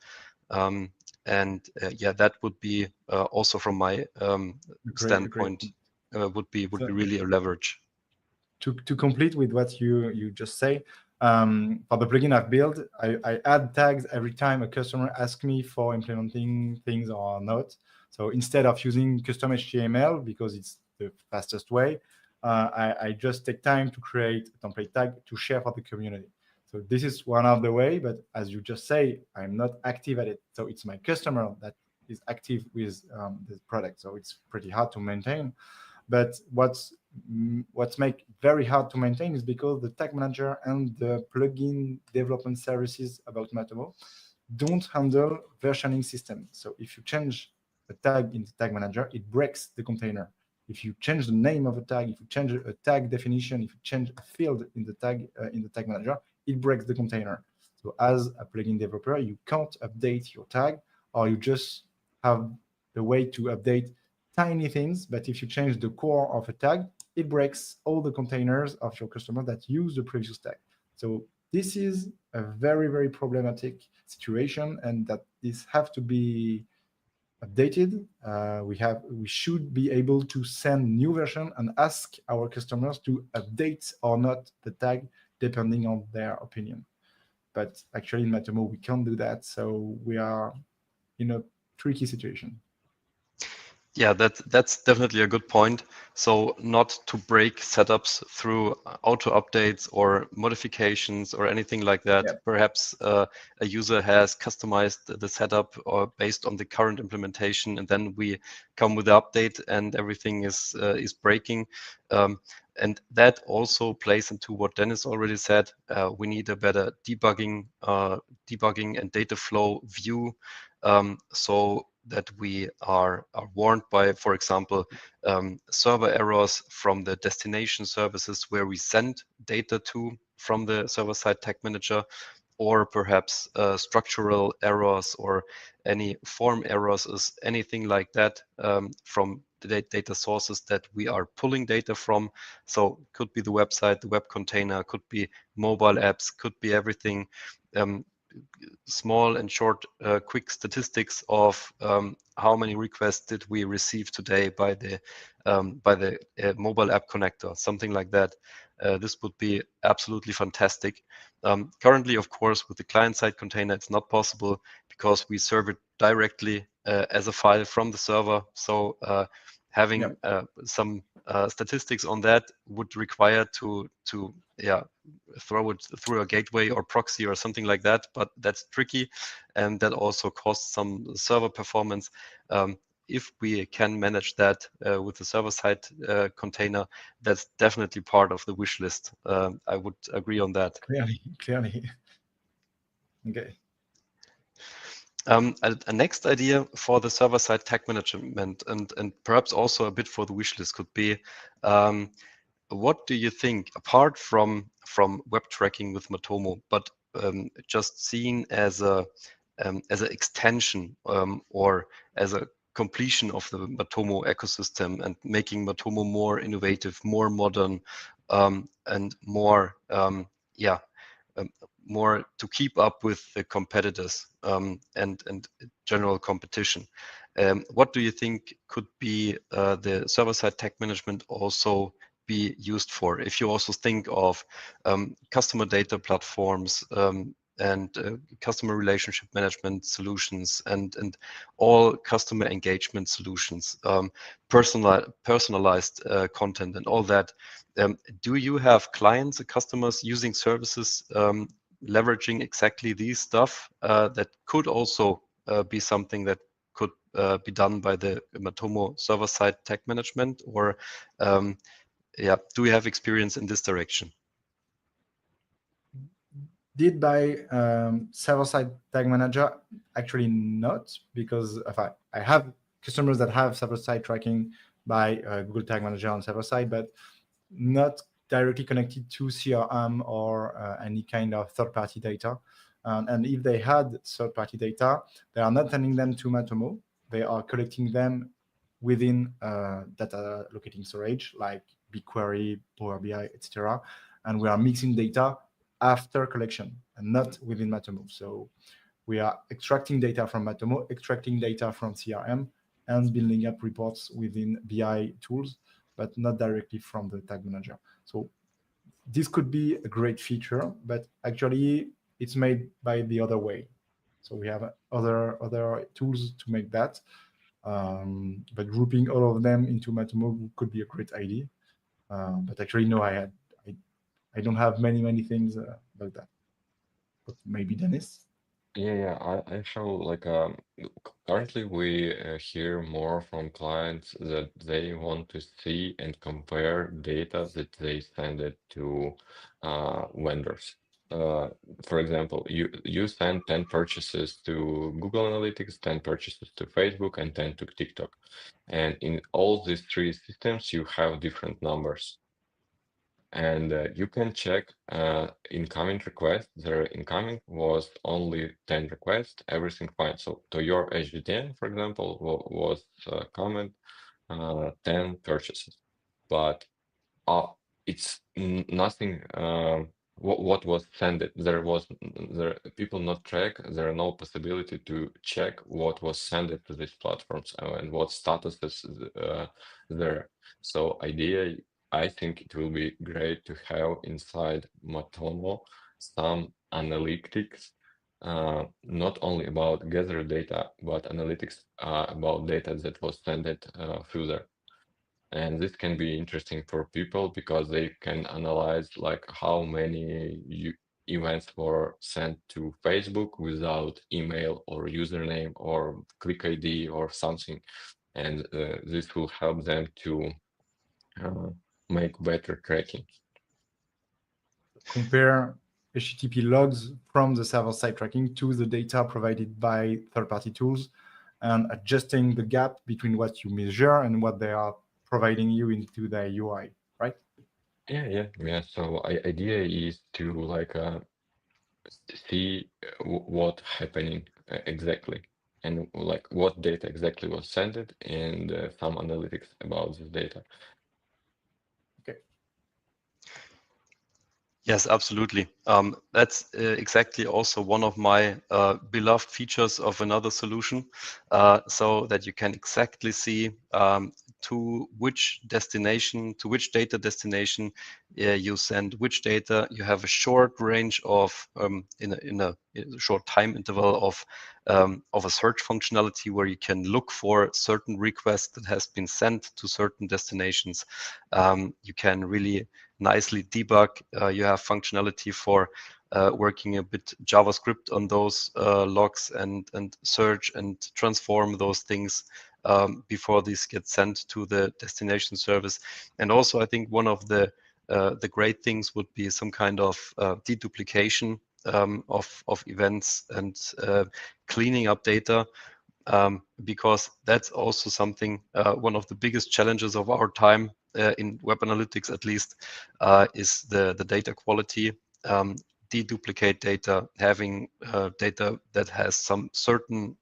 And yeah, that would be also from my standpoint would be really a leverage. to complete with what you just say, for the plugin I've built, I add tags every time a customer asks me for implementing things or not. So instead of using custom HTML, because it's the fastest way, I just take time to create a template tag to share for the community. So this is one of the way, but as you just say, I'm not active at it. So it's my customer that is active with the product. So it's pretty hard to maintain. But what's make very hard to maintain is because the tag manager and the plugin development services about Matomo don't handle versioning system. So if you change a tag in the tag manager, it breaks the container. If you change the name of a tag, if you change a tag definition, if you change a field in the tag manager, it breaks the container. So as a plugin developer, you can't update your tag, or you just have the way to update tiny things. But if you change the core of a tag, it breaks all the containers of your customer that use the previous tag. So this is a very, very problematic situation, and that this have to be updated. We should be able to send new version and ask our customers to update or not the tag depending on their opinion. But actually in Matomo, we can't do that. So we are in a tricky situation. Yeah, that's definitely a good point. So not to break setups through auto updates or modifications or anything like that. Yeah. Perhaps a user has customized the setup or based on the current implementation, and then we come with the update and everything is breaking. And that also plays into what Dennis already said. We need a better debugging and data flow view, so that we are warned by, for example, server errors from the destination services where we send data to from the server-side tag manager, or perhaps structural errors or any form errors, is anything like that from the data sources that we are pulling data from. So could be the website, the web container, could be mobile apps, could be everything. Small and short, quick statistics of how many requests did we receive today by the mobile app connector, something like that. This would be absolutely fantastic. Currently, of course, with the client-side container, it's not possible because we serve it directly as a file from the server. So having some statistics on that would require to throw it through a gateway or proxy or something like that, but that's tricky, and that also costs some server performance. If we can manage that with the server-side container, that's definitely part of the wish list. I would agree on that. Clearly. Okay. A next idea for the server-side tag management, and perhaps also a bit for the wish list, could be, what do you think, apart from web tracking with Matomo, but just seen as an extension or as a completion of the Matomo ecosystem, and making Matomo more innovative, more modern, and more more to keep up with the competitors and general competition. What do you think could be the server-side tag management also be used for? If you also think of customer data platforms and customer relationship management solutions and all customer engagement solutions, personalized content and all that. Do you have clients and customers using services leveraging exactly these stuff that could also be something that could be done by the Matomo server-side tag management? Or do you have experience in this direction? Did by server-side tag manager? Actually not, because I have customers that have server-side tracking by Google Tag Manager on server-side, but not directly connected to CRM or any kind of third-party data. And if they had third-party data, they are not sending them to Matomo. They are collecting them within data locating storage like BigQuery, Power BI, etc. And we are mixing data after collection and not within Matomo. So we are extracting data from Matomo, extracting data from CRM, and building up reports within BI tools, but not directly from the tag manager. So this could be a great feature, but actually it's made by the other way. So we have other tools to make that. But grouping all of them into Matomo could be a great idea. But actually, no, I don't have many things about that. But maybe Dennis. Yeah, I show like currently we hear more from clients that they want to see and compare data that they send it to vendors. For example, you send 10 purchases to Google Analytics, 10 purchases to Facebook, and 10 to TikTok. And in all these three systems, you have different numbers. And you can check incoming requests. Their incoming was only 10 requests, everything fine. So to your HDTN, for example, was comment 10 purchases, but it's nothing. What was sent? There people not track. There are no possibility to check what was sent to these platforms and what status is there. So I think it will be great to have inside Matomo some analytics, not only about gather data, but analytics about data that was sent further. And this can be interesting for people because they can analyze like how many events were sent to Facebook without email or username or click ID or something. And this will help them to make better tracking. Compare HTTP logs from the server-side tracking to the data provided by third-party tools and adjusting the gap between what you measure and what they are providing you into their UI, right? Yeah. So idea is to like see what happening exactly and like what data exactly was sent and some analytics about this data. Okay. Yes, absolutely. That's exactly also one of my beloved features of another solution, so that you can exactly see to which destination, to which data destination you send which data. You have a short range of in a short time interval of a search functionality where you can look for certain requests that has been sent to certain destinations. You can really nicely debug. You have functionality for working a bit JavaScript on those logs and search and transform those things before these get sent to the destination service. And also, I think one of the great things would be some kind of deduplication of events and cleaning up data. Because that's also something, one of the biggest challenges of our time in web analytics, at least, is the data quality. Deduplicate data, having data that has some certain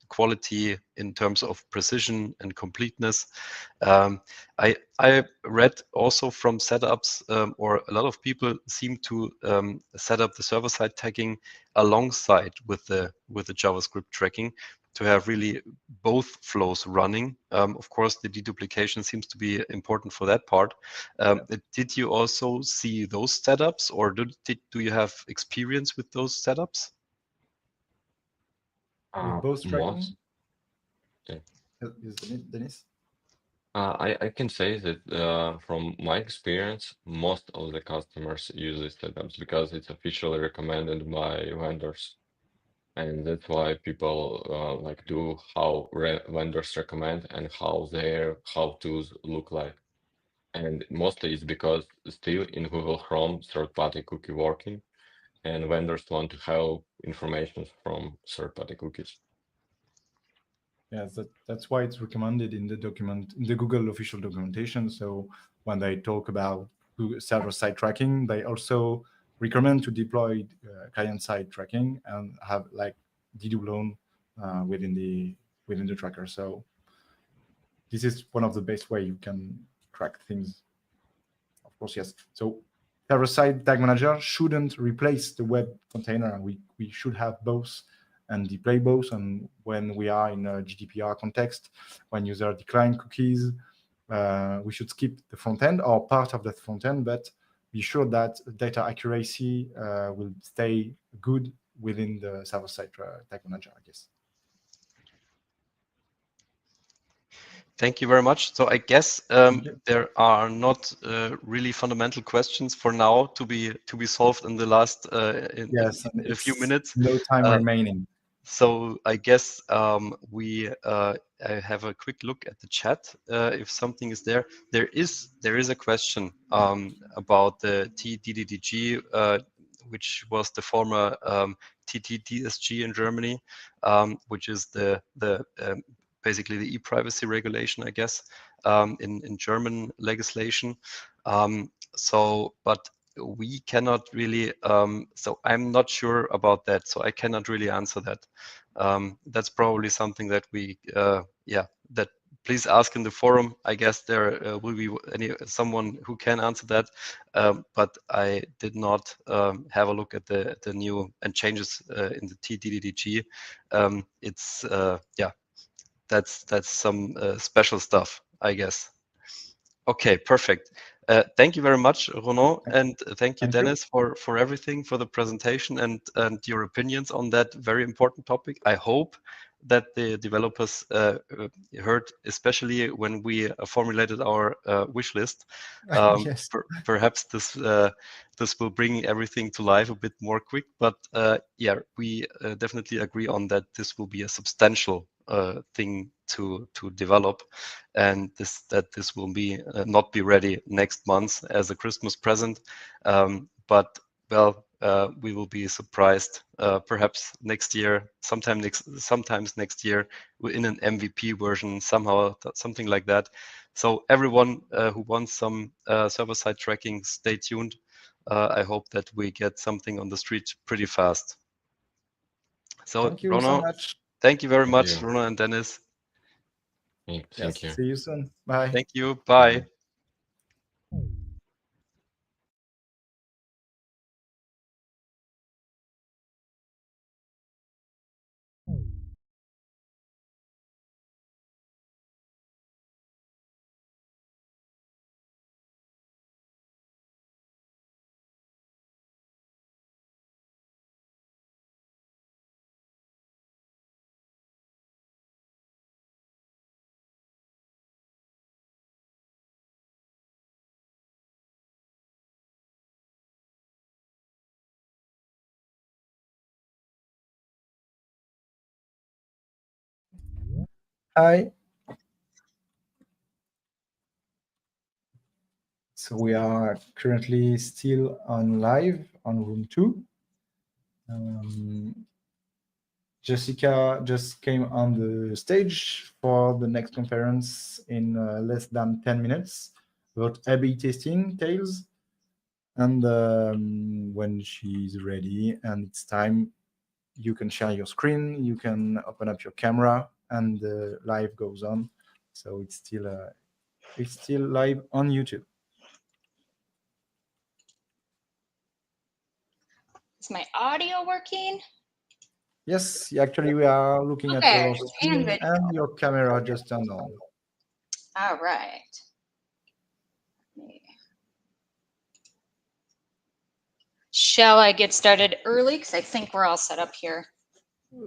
quality in terms of precision and completeness. I read also from setups, or a lot of people seem to set up the server-side tagging alongside with the JavaScript tracking, to have really both flows running. Of course, the deduplication seems to be important for that part. Did you also see those setups, or do you have experience with those setups? With both tracking? Okay. Is Dennis? I can say that from my experience, most of the customers use these setups because it's officially recommended by vendors. And that's why people like do how vendors recommend and how their how-tos look like. And mostly it's because still in Google Chrome, third-party cookie working, and vendors want to have information from third-party cookies. Yes, that's why it's recommended in the document, in the Google official documentation. So when they talk about server-side tracking, they also recommend to deploy client-side tracking and have like dedupe within the tracker. So this is one of the best way you can track things. Of course, yes. So server-side tag manager shouldn't replace the web container. We should have both and deploy both. And when we are in a GDPR context, when user decline cookies, we should skip the front end or part of that front end, but be sure that data accuracy will stay good within the server-side tag manager, I guess. Thank you very much. So I guess there are not really fundamental questions for now to be solved in the last in a few minutes. No time remaining. So I guess we have a quick look at the chat if something is there. There is a question about the TDDG, which was the former TTDSG in Germany, which is the basically the e-privacy regulation, I guess, in German legislation. But we cannot really, so I'm not sure about that. So I cannot really answer that. That's probably something that we, that please ask in the forum. I guess there will be someone who can answer that. But I did not have a look at the new and changes in the TDDG. It's, that's some special stuff, I guess. Okay, perfect. Thank you very much, Ronan, and thank you, Dennis, for everything, for the presentation and your opinions on that very important topic. I hope that the developers heard, especially when we formulated our wish list. Yes. Perhaps this will bring everything to life a bit more quick. But yeah, we definitely agree on that. This will be a substantial thing to develop, and this will be not be ready next month as a Christmas present. But well, we will be surprised perhaps next year, sometimes next year in an MVP version, somehow something like that. So everyone who wants some server-side tracking, stay tuned. I hope that we get something on the street pretty fast. So thank you Ronan, so much. Thank you very much, Ronan and Dennis. Thank you. See you soon. Bye. Thank you. Bye. Hi. So we are currently still on live on room 2. Jessica just came on the stage for the next conference in less than 10 minutes about A/B testing tales. And when she's ready and it's time, you can share your screen, you can open up your camera, and the live goes on. So it's still live on YouTube. Is my audio working? Yes, actually we are looking at your screen and your camera just turned on. All right. Shall I get started early? Because I think we're all set up here.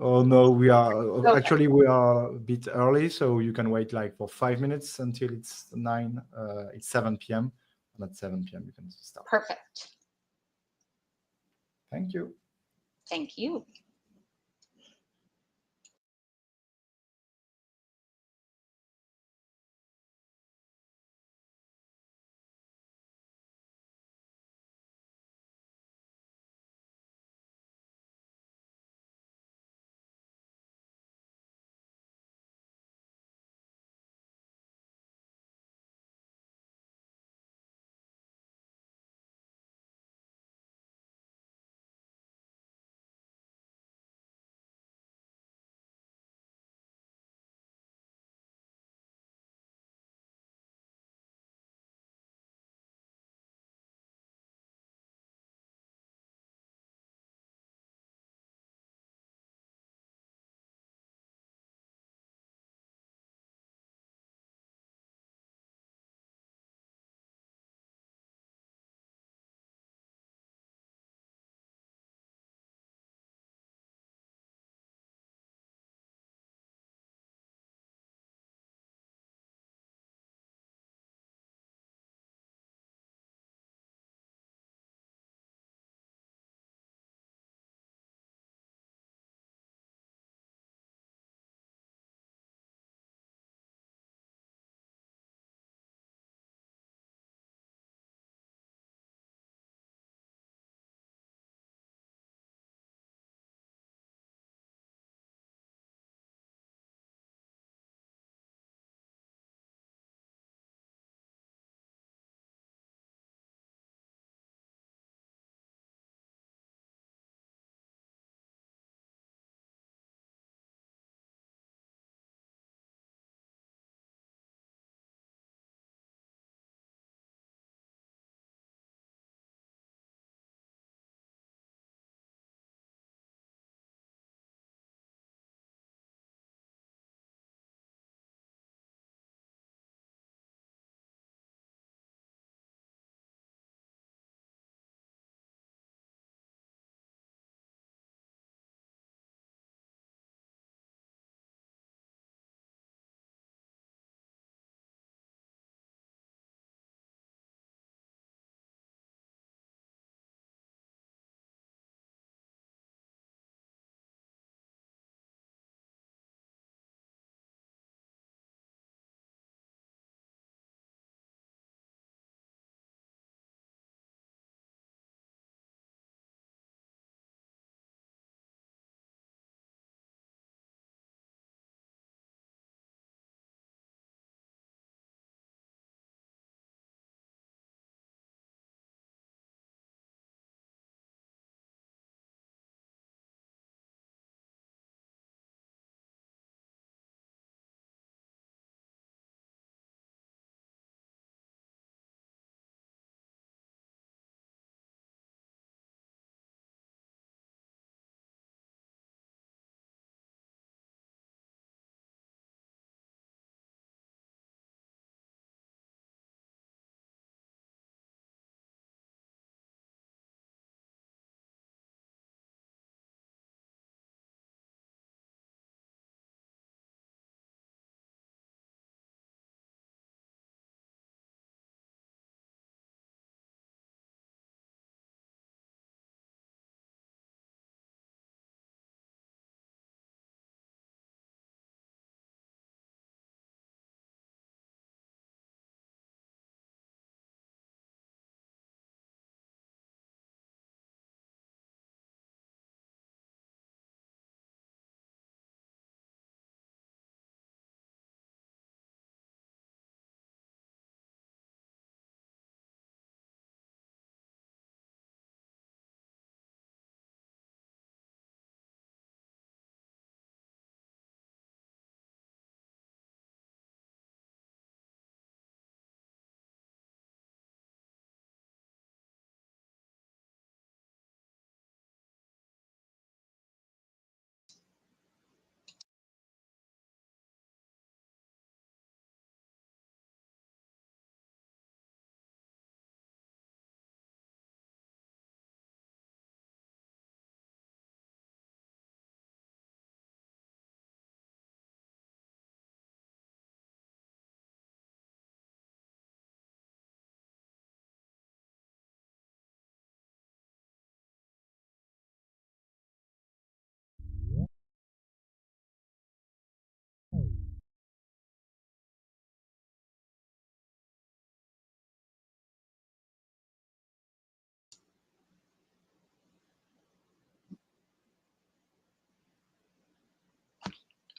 Oh no, we are actually we are a bit early, so you can wait like for 5 minutes until it's 7 p.m. And at 7 p.m. you can start. Perfect. Thank you. Thank you.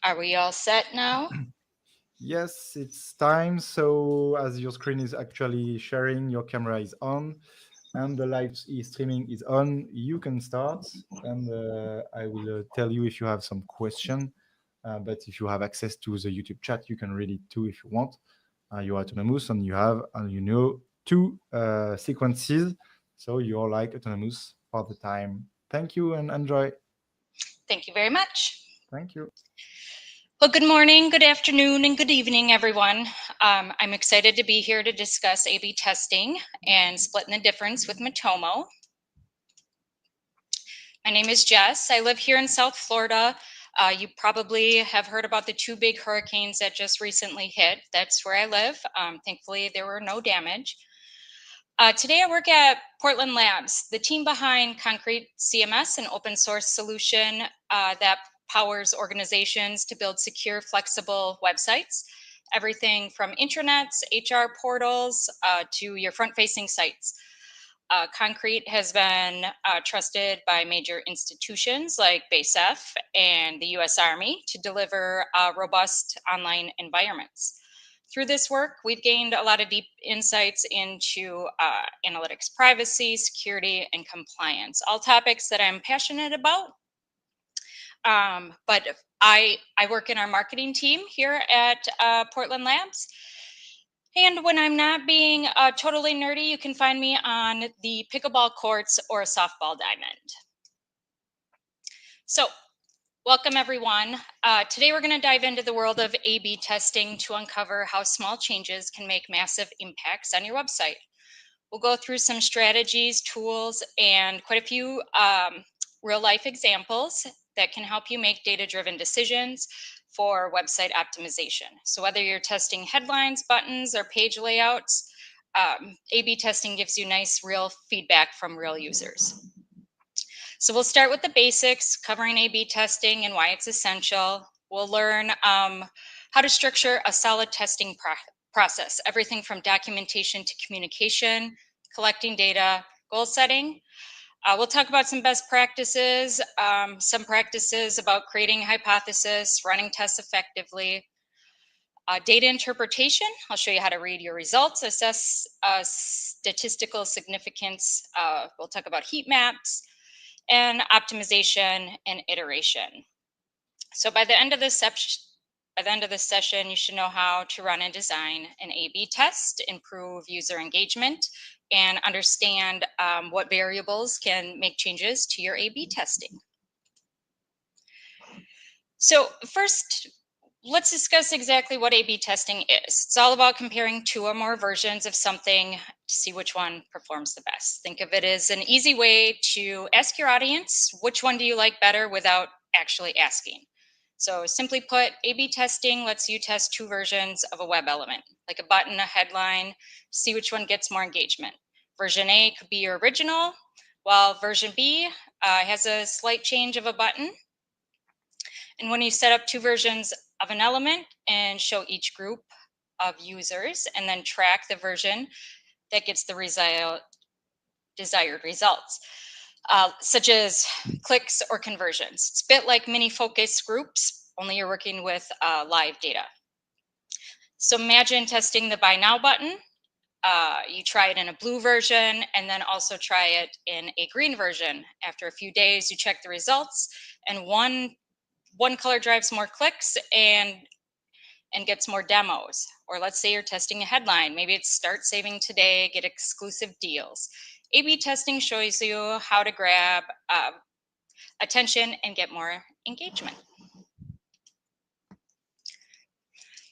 Are we all set now? Yes, it's time. So as your screen is actually sharing, your camera is on, and the live streaming is on, you can start. And I will tell you if you have some question. But if you have access to the YouTube chat, you can read it too if you want. You're autonomous, and you have, and you know, 2 sequences. So you're like autonomous for the time. Thank you and enjoy. Thank you very much. Thank you. Well, good morning, good afternoon, and good evening, everyone. I'm excited to be here to discuss A/B testing and splitting the difference with Matomo. My name is Jess. I live here in South Florida. You probably have heard about the 2 big hurricanes that just recently hit. That's where I live. Thankfully, there were no damage. Today, I work at Portland Labs, the team behind Concrete CMS, an open source solution that powers organizations to build secure, flexible websites. Everything from intranets, HR portals, to your front-facing sites. Concrete has been trusted by major institutions like BASF and the US Army to deliver robust online environments. Through this work, we've gained a lot of deep insights into analytics privacy, security, and compliance, all topics that I'm passionate about. But I work in our marketing team here at Portland Labs. And when I'm not being totally nerdy, you can find me on the pickleball courts or a softball diamond. So, welcome everyone. Today we're going to dive into the world of A/B testing to uncover how small changes can make massive impacts on your website. We'll go through some strategies, tools, and quite a few real-life examples that can help you make data-driven decisions for website optimization. So whether you're testing headlines, buttons, or page layouts, A/B testing gives you nice, real feedback from real users. So we'll start with the basics, covering A/B testing and why it's essential. We'll learn how to structure a solid testing process, everything from documentation to communication, collecting data, goal setting. We'll talk about some best practices, some practices about creating hypothesis, running tests effectively. Data interpretation, I'll show you how to read your results, assess statistical significance. We'll talk about heat maps, and optimization and iteration. So by the end of this session, you should know how to run and design an A/B test, improve user engagement, and understand what variables can make changes to your A/B testing. So first, let's discuss exactly what A/B testing is. It's all about comparing 2 or more versions of something to see which one performs the best. Think of it as an easy way to ask your audience, which one do you like better without actually asking? So simply put, A/B testing lets you test 2 versions of a web element, like a button, a headline, see which one gets more engagement. Version A could be your original, while version B has a slight change of a button. And when you set up 2 versions of an element and show each group of users and then track the version that gets the desired results, such as clicks or conversions. It's a bit like mini focus groups, only you're working with live data. So imagine testing the buy now button. You try it in a blue version and then also try it in a green version. After a few days, you check the results, and one color drives more clicks and gets more demos. Or let's say you're testing a headline. Maybe it's start saving today, get exclusive deals. A/B testing shows you how to grab attention and get more engagement.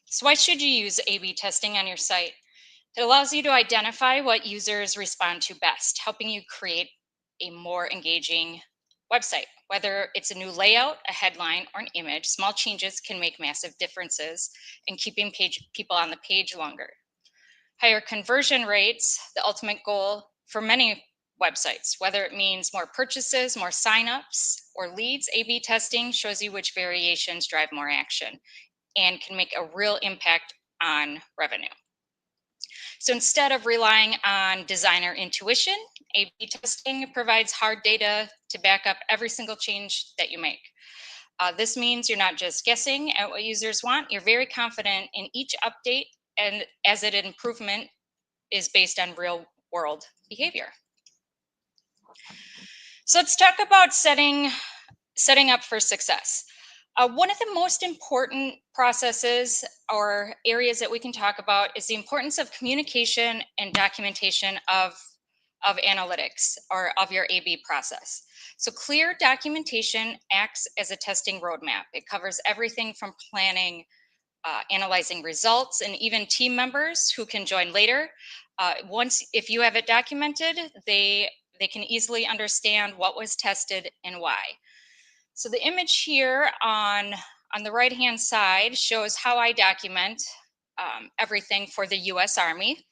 So why should you use A/B testing on your site? It allows you to identify what users respond to best, helping you create a more engaging website. Whether it's a new layout, a headline, or an image, small changes can make massive differences in keeping people on the page longer. Higher conversion rates, the ultimate goal for many websites, whether it means more purchases, more signups, or leads. A/B testing shows you which variations drive more action and can make a real impact on revenue. So instead of relying on designer intuition, A/B testing provides hard data to back up every single change that you make. This means you're not just guessing at what users want, you're very confident in each update, and as an improvement is based on real world behavior. So let's talk about setting up for success. One of the most important processes or areas that we can talk about is the importance of communication and documentation of analytics or of your A/B process. So clear documentation acts as a testing roadmap. It covers everything from planning, analyzing results, and even team members who can join later. If you have it documented, they can easily understand what was tested and why. So the image here on the right-hand side shows how I document everything for the U.S. Army.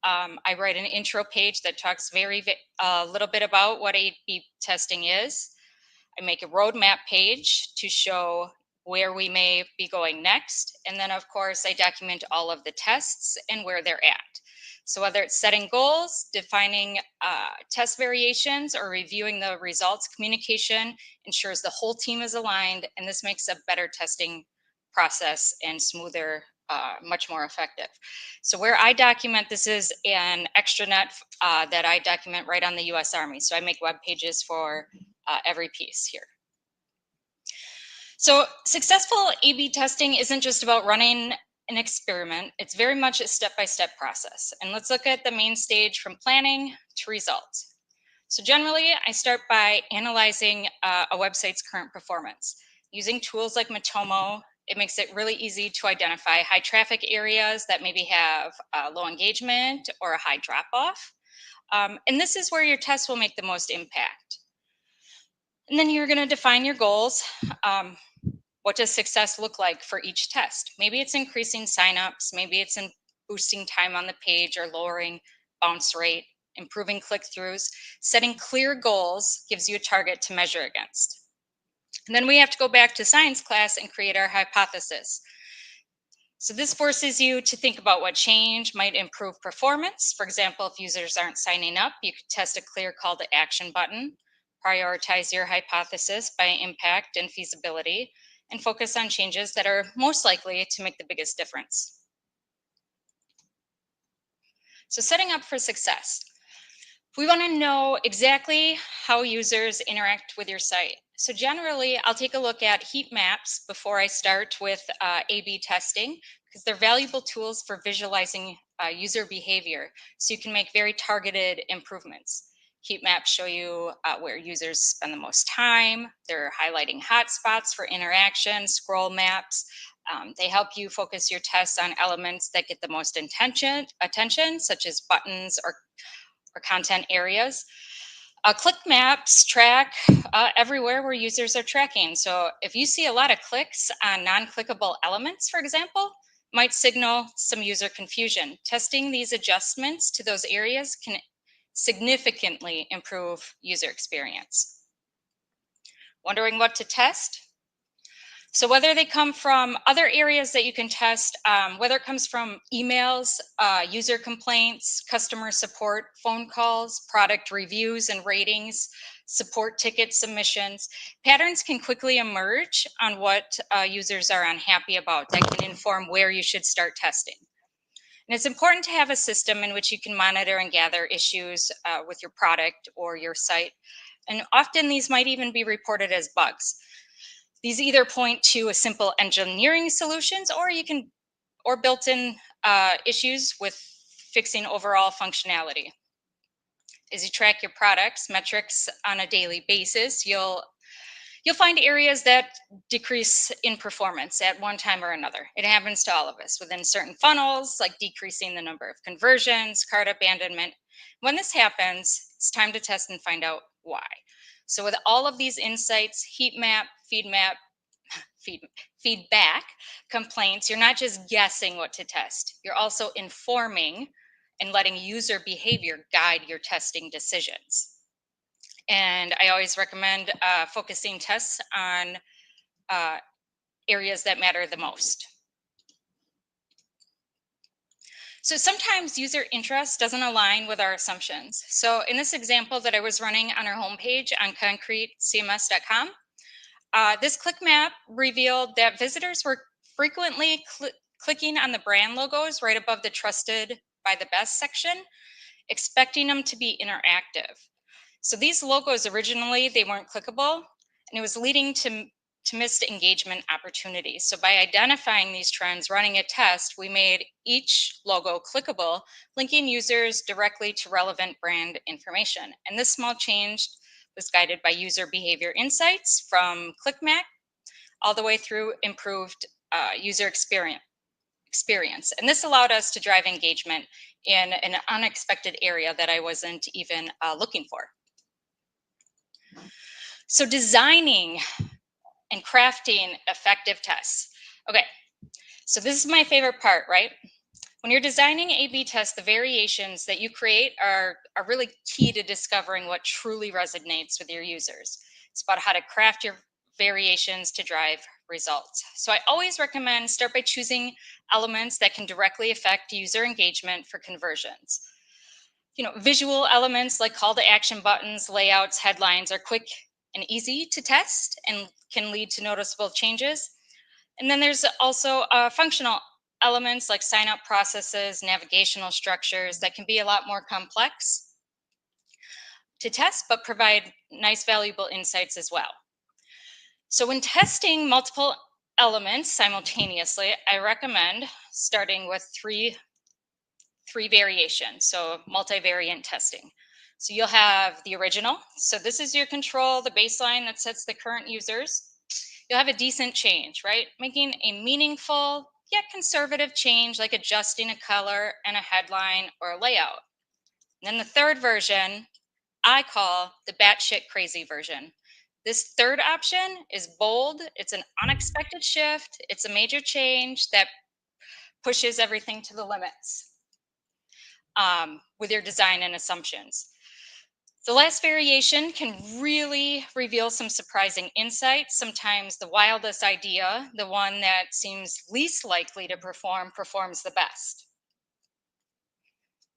I write an intro page that talks a little bit about what A/B testing is. I make a roadmap page to show where we may be going next. And then, of course, I document all of the tests and where they're at. So whether it's setting goals, defining test variations, or reviewing the results, communication ensures the whole team is aligned, and this makes a better testing process and smoother, much more effective. So where I document, this is an extranet that I document right on the US Army. So I make web pages for every piece here. So successful A/B testing isn't just about running an experiment. It's very much a step-by-step process. And let's look at the main stage from planning to results. So generally, I start by analyzing a website's current performance. Using tools like Matomo, it makes it really easy to identify high traffic areas that maybe have low engagement or a high drop-off. And this is where your test will make the most impact. And then you're going to define your goals. What does success look like for each test? Maybe it's increasing signups, maybe it's in boosting time on the page or lowering bounce rate, improving click-throughs. Setting clear goals gives you a target to measure against. And then we have to go back to science class and create our hypothesis. So this forces you to think about what change might improve performance. For example, if users aren't signing up, you could test a clear call to action button, prioritize your hypothesis by impact and feasibility, and focus on changes that are most likely to make the biggest difference. So setting up for success. We want to know exactly how users interact with your site. So generally, I'll take a look at heat maps before I start with A/B testing, because they're valuable tools for visualizing user behavior, so you can make very targeted improvements. Heat maps show you where users spend the most time. They're highlighting hotspots for interaction. Scroll maps, they help you focus your tests on elements that get the most attention, such as buttons or content areas. Click maps track everywhere where users are tracking. So if you see a lot of clicks on non-clickable elements, for example, might signal some user confusion. Testing these adjustments to those areas can significantly improve user experience. Wondering what to test? So whether they come from other areas that you can test, whether it comes from emails, user complaints, customer support, phone calls, product reviews and ratings, support ticket submissions, patterns can quickly emerge on what users are unhappy about that can inform where you should start testing. And it's important to have a system in which you can monitor and gather issues with your product or your site. And often these might even be reported as bugs. These either point to a simple engineering solutions, or built-in issues with fixing overall functionality. As you track your products metrics on a daily basis, you'll find areas that decrease in performance at one time or another. It happens to all of us within certain funnels, like decreasing the number of conversions, cart abandonment. When this happens, it's time to test and find out why. So with all of these insights, heat map, feedback, complaints, you're not just guessing what to test, you're also informing and letting user behavior guide your testing decisions. And I always recommend focusing tests on areas that matter the most. So sometimes user interest doesn't align with our assumptions. So in this example that I was running on our homepage on concretecms.com, this click map revealed that visitors were frequently clicking on the brand logos right above the trusted by the best section, expecting them to be interactive. So these logos originally, they weren't clickable, and it was leading to missed engagement opportunities. So by identifying these trends, running a test, we made each logo clickable, linking users directly to relevant brand information. And this small change was guided by user behavior insights from ClickMap all the way through improved user experience. And this allowed us to drive engagement in an unexpected area that I wasn't even looking for. So designing and crafting effective tests. Okay, so this is my favorite part, right? When you're designing A/B tests, the variations that you create are really key to discovering what truly resonates with your users. It's about how to craft your variations to drive results. So I always recommend start by choosing elements that can directly affect user engagement for conversions. Visual elements like call to action buttons, layouts, headlines are quick and easy to test and can lead to noticeable changes. And then there's also functional elements like sign up processes, navigational structures that can be a lot more complex to test, but provide nice, valuable insights as well. So when testing multiple elements simultaneously, I recommend starting with three variations, so multivariant testing. So you'll have the original. So this is your control, the baseline that sets the current users. You'll have a decent change, right? Making a meaningful yet conservative change, like adjusting a color and a headline or a layout. And then the third version, I call the batshit crazy version. This third option is bold. It's an unexpected shift. It's a major change that pushes everything to the limits with your design and assumptions. The last variation can really reveal some surprising insights. Sometimes the wildest idea, the one that seems least likely to perform, performs the best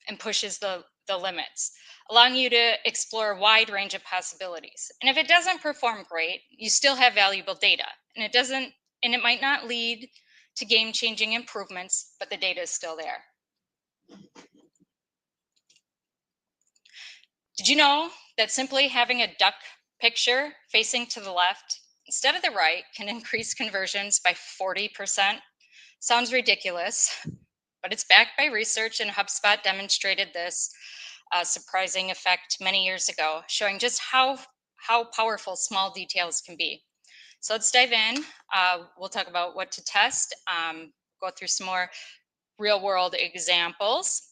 and pushes the limits, allowing you to explore a wide range of possibilities. And if it doesn't perform great, you still have valuable data. And it might not lead to game-changing improvements, but the data is still there. Did you know that simply having a duck picture facing to the left instead of the right can increase conversions by 40%? Sounds ridiculous, but it's backed by research, and HubSpot demonstrated this surprising effect many years ago, showing just how powerful small details can be. So let's dive in. We'll talk about what to test, go through some more real-world examples.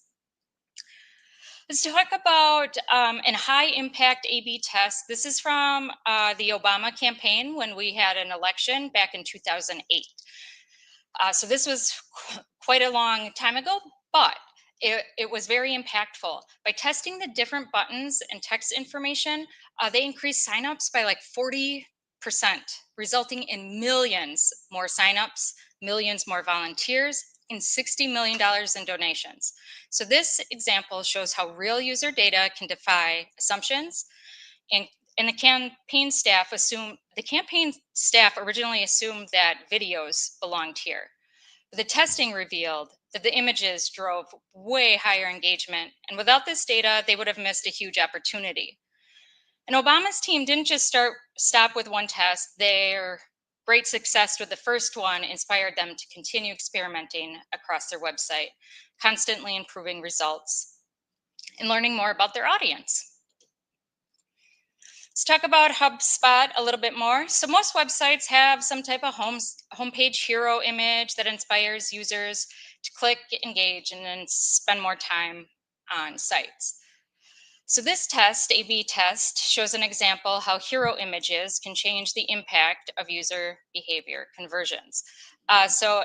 Let's talk about an high-impact A/B test. This is from the Obama campaign when we had an election back in 2008. So this was quite a long time ago, but it was very impactful. By testing the different buttons and text information, they increased signups by like 40%, resulting in millions more signups, millions more volunteers, and $60 million in donations. So this example shows how real user data can defy assumptions. And the campaign staff originally assumed that videos belonged here. But the testing revealed that the images drove way higher engagement. And without this data, they would have missed a huge opportunity. And Obama's team didn't just stop with one test. Their great success with the first one inspired them to continue experimenting across their website, constantly improving results and learning more about their audience. Let's talk about HubSpot a little bit more. So most websites have some type of homepage hero image that inspires users to click, engage, and then spend more time on sites. So this test, A/B test, shows an example how hero images can change the impact of user behavior conversions. So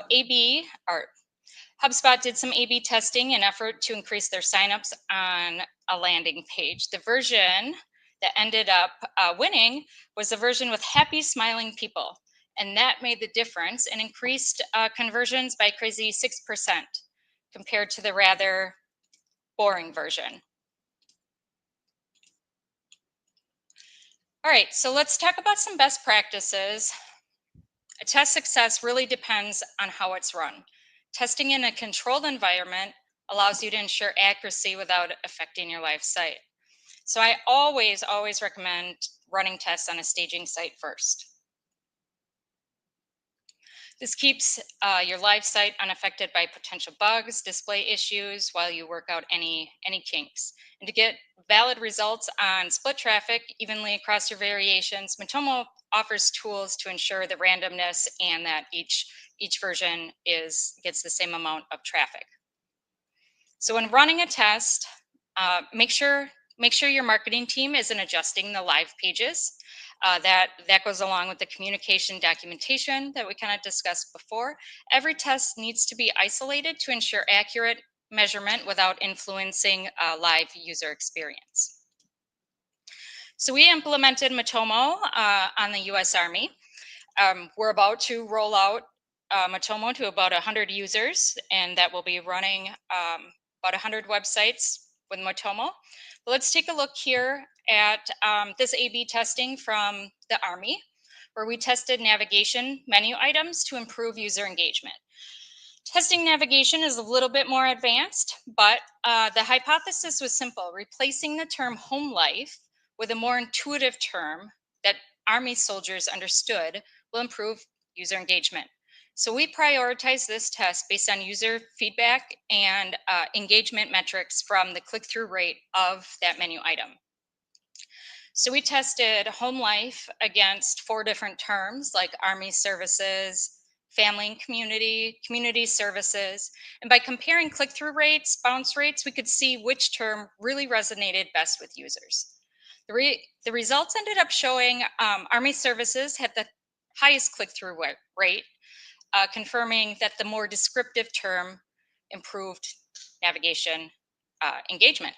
HubSpot did some A/B testing in effort to increase their signups on a landing page. The version that ended up winning was the version with happy, smiling people. And that made the difference and increased conversions by a crazy 6% compared to the rather boring version. All right, so let's talk about some best practices. A test success really depends on how it's run. Testing in a controlled environment allows you to ensure accuracy without affecting your live site. So I always recommend running tests on a staging site first. This keeps your live site unaffected by potential bugs, display issues while you work out any kinks. And to get valid results on split traffic evenly across your variations, Matomo offers tools to ensure the randomness and that each version gets the same amount of traffic. So when running a test, make sure your marketing team isn't adjusting the live pages. That goes along with the communication documentation that we kind of discussed before. Every test needs to be isolated to ensure accurate measurement without influencing live user experience. So we implemented Matomo on the US Army. We're about to roll out Matomo to about 100 users, and that will be running about 100 websites with Matomo. But let's take a look here at this A/B testing from the Army, where we tested navigation menu items to improve user engagement. Testing navigation is a little bit more advanced, but the hypothesis was simple: replacing the term home life with a more intuitive term that Army soldiers understood will improve user engagement. So we prioritize this test based on user feedback and engagement metrics from the click-through rate of that menu item. So we tested home life against 4 different terms like Army services, family and community services. And by comparing click-through rates, bounce rates, we could see which term really resonated best with users. The results ended up showing Army services had the highest click-through rate, confirming that the more descriptive term improved navigation engagement.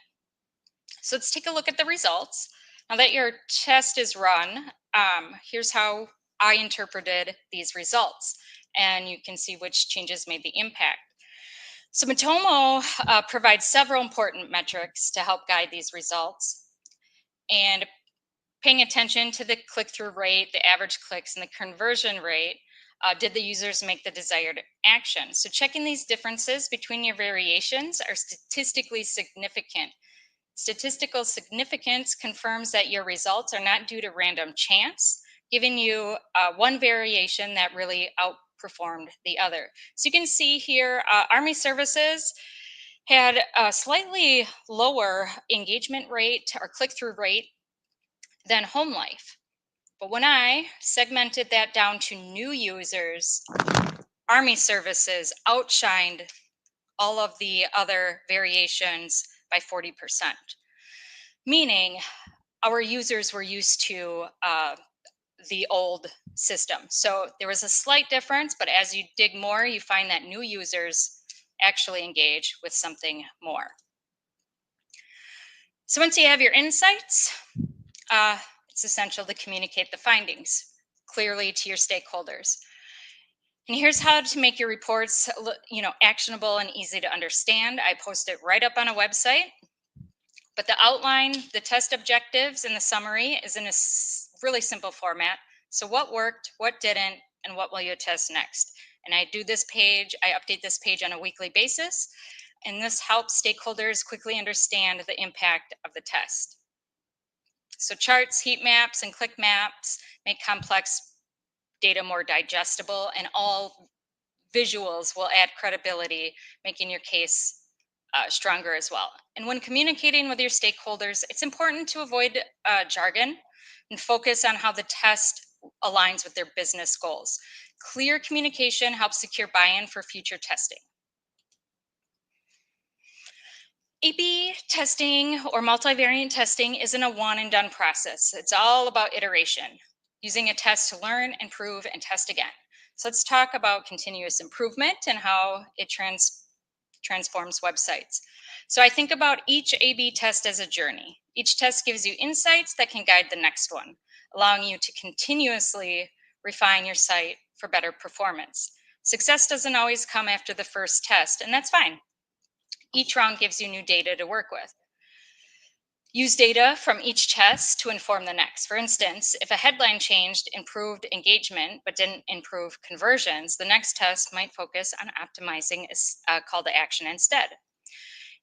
So let's take a look at the results. Now that your test is run, here's how I interpreted these results. And you can see which changes made the impact. So Matomo provides several important metrics to help guide these results. And paying attention to the click-through rate, the average clicks, and the conversion rate, did the users make the desired action? So checking these differences between your variations are statistically significant. Statistical significance confirms that your results are not due to random chance, giving you one variation that really outperformed the other. So you can see here, Army services had a slightly lower engagement rate or click-through rate than home life. But when I segmented that down to new users, Army services outshined all of the other variations by 40%. Meaning our users were used to the old system. So there was a slight difference, but as you dig more, you find that new users actually engage with something more. So once you have your insights, it's essential to communicate the findings clearly to your stakeholders. And here's how to make your reports, actionable and easy to understand. I post it right up on a website. But the outline, the test objectives, and the summary is in a really simple format. So what worked, what didn't, and what will you test next? And I update this page on a weekly basis. And this helps stakeholders quickly understand the impact of the test. So charts, heat maps, and click maps make complex data more digestible, and all visuals will add credibility, making your case stronger as well. And when communicating with your stakeholders, it's important to avoid jargon and focus on how the test aligns with their business goals. Clear communication helps secure buy-in for future testing. A/B testing or multivariate testing isn't a one and done process. It's all about iteration, using a test to learn, improve, and test again. So let's talk about continuous improvement and how it transforms websites. So I think about each A/B test as a journey. Each test gives you insights that can guide the next one, allowing you to continuously refine your site for better performance. Success doesn't always come after the first test, and that's fine. Each round gives you new data to work with. Use data from each test to inform the next. For instance, if a headline changed, improved engagement, but didn't improve conversions, the next test might focus on optimizing a call to action instead.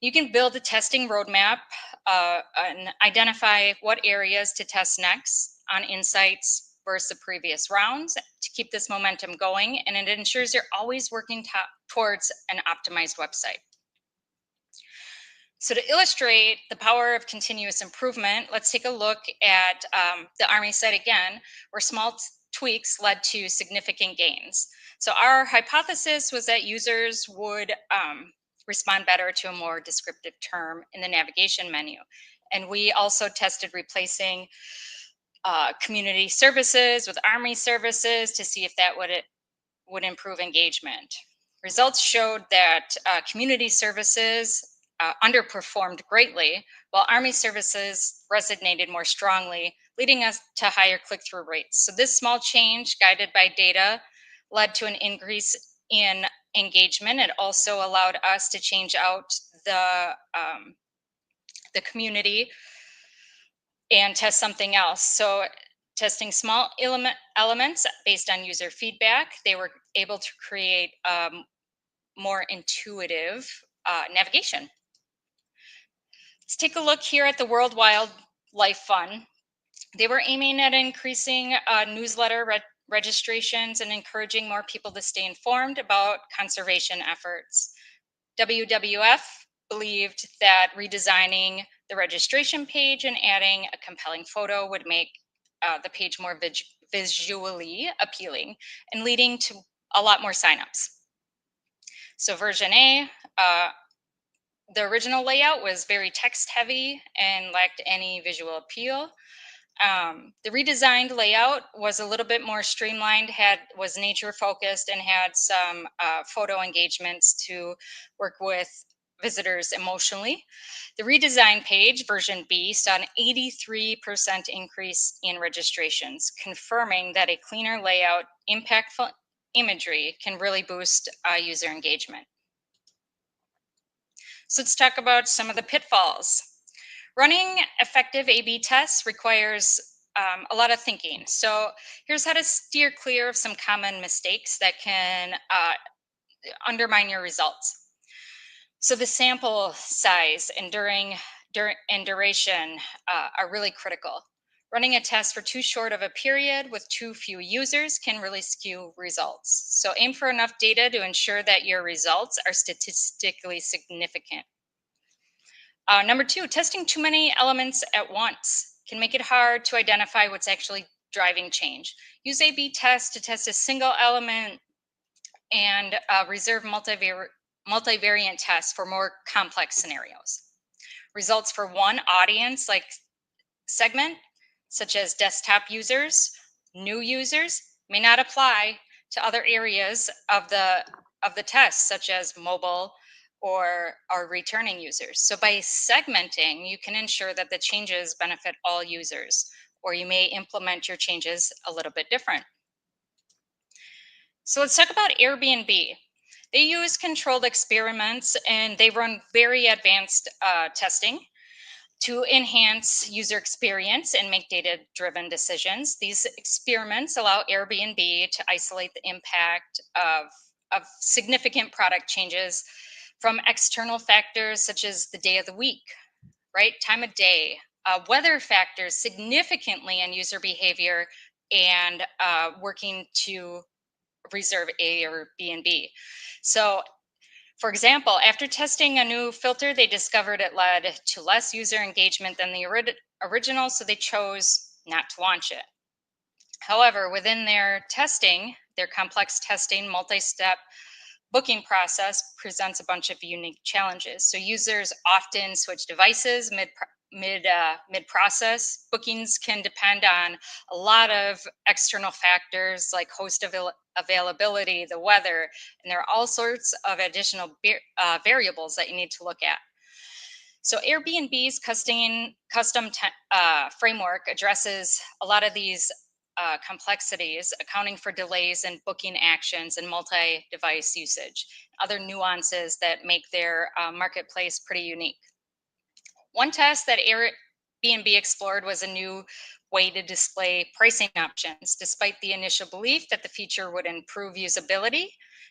You can build a testing roadmap and identify what areas to test next on insights versus the previous rounds to keep this momentum going, and it ensures you're always working towards an optimized website. So to illustrate the power of continuous improvement, let's take a look at the Army site again, where small tweaks led to significant gains. So our hypothesis was that users would respond better to a more descriptive term in the navigation menu. And we also tested replacing community services with Army services to see if that would improve engagement. Results showed that community services underperformed greatly, while Army services resonated more strongly, leading us to higher click-through rates. So this small change, guided by data, led to an increase in engagement. It also allowed us to change out the community and test something else. So testing small elements based on user feedback, they were able to create more intuitive navigation. Let's take a look here at the World Wildlife Fund. They were aiming at increasing newsletter registrations and encouraging more people to stay informed about conservation efforts. WWF believed that redesigning the registration page and adding a compelling photo would make the page more visually appealing and leading to a lot more signups. So version A, the original layout was very text heavy and lacked any visual appeal. The redesigned layout was a little bit more streamlined, was nature focused, and had some photo engagements to work with visitors emotionally. The redesigned page, version B, saw an 83% increase in registrations, confirming that a cleaner layout, impactful imagery can really boost user engagement. So let's talk about some of the pitfalls. Running effective A/B tests requires a lot of thinking. So here's how to steer clear of some common mistakes that can undermine your results. So the sample size and duration are really critical. Running a test for too short of a period with too few users can really skew results. So aim for enough data to ensure that your results are statistically significant. Number two, testing too many elements at once can make it hard to identify what's actually driving change. Use A/B tests to test a single element and reserve multivariant tests for more complex scenarios. Results for one audience like segment, such as desktop users, new users, may not apply to other areas of the test, such as mobile or returning users. So by segmenting, you can ensure that the changes benefit all users, or you may implement your changes a little bit different. So let's talk about Airbnb. They use controlled experiments and they run very advanced testing to enhance user experience and make data-driven decisions. These experiments allow Airbnb to isolate the impact of significant product changes from external factors such as the day of the week, right? Time of day, weather factors significantly on user behavior, and working to reserve A or B and B. So for example, after testing a new filter, they discovered it led to less user engagement than the original, so they chose not to launch it. However, within their testing, their complex testing, multi-step booking process presents a bunch of unique challenges. So users often switch devices mid-process. Bookings can depend on a lot of external factors like host availability, the weather, and there are all sorts of additional variables that you need to look at. So Airbnb's custom framework addresses a lot of these complexities, accounting for delays in booking actions and multi-device usage, other nuances that make their marketplace pretty unique. One test that Airbnb explored was a new way to display pricing options. Despite the initial belief that the feature would improve usability,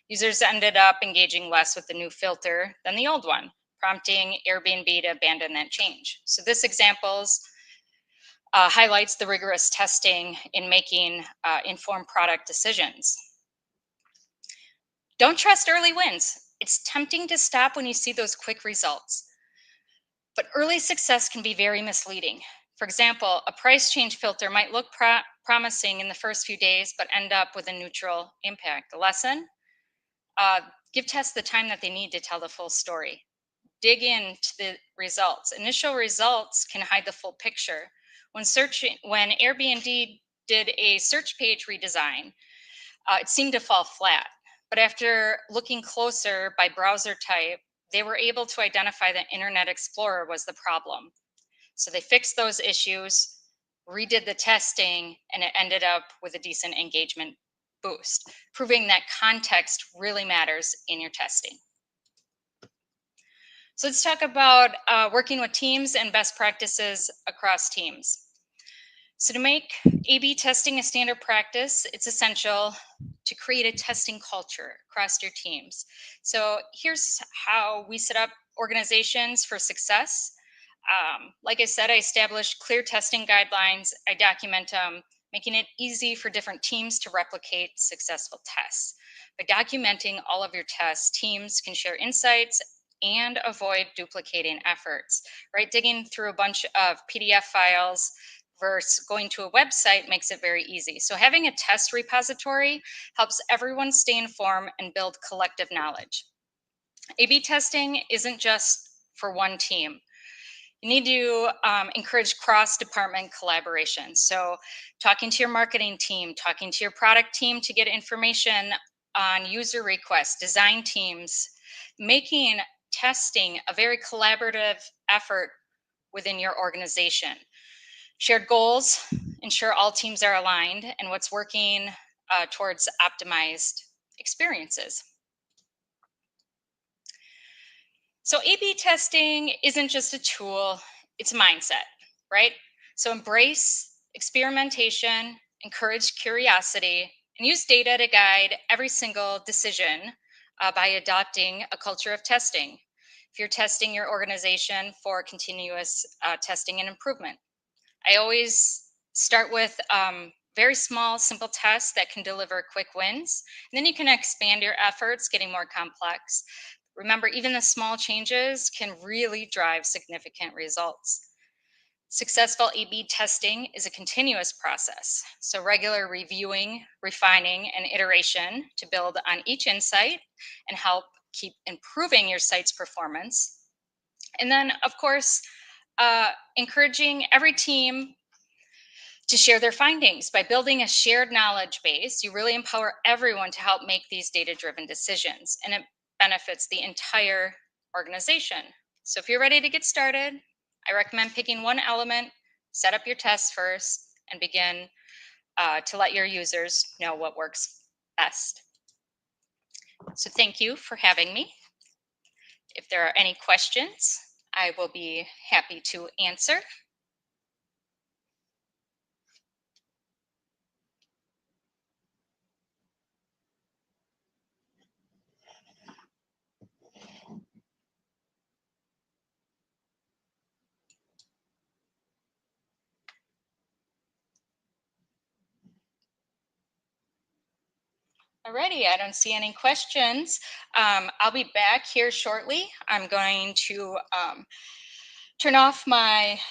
users ended up engaging less with the new filter than the old one, prompting Airbnb to abandon that change. So this examples highlights the rigorous testing in making informed product decisions. Don't trust early wins. It's tempting to stop when you see those quick results. But early success can be very misleading. For example, a price change filter might look promising in the first few days, but end up with a neutral impact. The lesson? Give tests the time that they need to tell the full story. Dig into the results. Initial results can hide the full picture. When Airbnb did a search page redesign, it seemed to fall flat. But after looking closer by browser type, they were able to identify that Internet Explorer was the problem. So they fixed those issues, redid the testing, and it ended up with a decent engagement boost, proving that context really matters in your testing. So let's talk about working with teams and best practices across teams. So to make A/B testing a standard practice, it's essential to create a testing culture across your teams. So here's how we set up organizations for success. Like I said, I established clear testing guidelines. I document them, making it easy for different teams to replicate successful tests. By documenting all of your tests, teams can share insights and avoid duplicating efforts, right? Digging through a bunch of PDF files versus going to a website makes it very easy. So having a test repository helps everyone stay informed and build collective knowledge. A/B testing isn't just for one team. You need to encourage cross-department collaboration. So talking to your marketing team, talking to your product team to get information on user requests, design teams, making testing a very collaborative effort within your organization. Shared goals, ensure all teams are aligned and what's working towards optimized experiences. So A/B testing isn't just a tool, it's a mindset, right? So embrace experimentation, encourage curiosity, and use data to guide every single decision by adopting a culture of testing. If you're testing your organization for continuous testing and improvement. I always start with very small, simple tests that can deliver quick wins. And then you can expand your efforts, getting more complex. Remember, even the small changes can really drive significant results. Successful A/B testing is a continuous process. So regular reviewing, refining, and iteration to build on each insight and help keep improving your site's performance. And then, of course, encouraging every team to share their findings. By building a shared knowledge base, you really empower everyone to help make these data-driven decisions, and it benefits the entire organization. So if you're ready to get started, I recommend picking one element, set up your tests first, and begin to let your users know what works best. So thank you for having me. If there are any questions, I will be happy to answer. Alrighty, I don't see any questions. I'll be back here shortly. I'm going to turn off my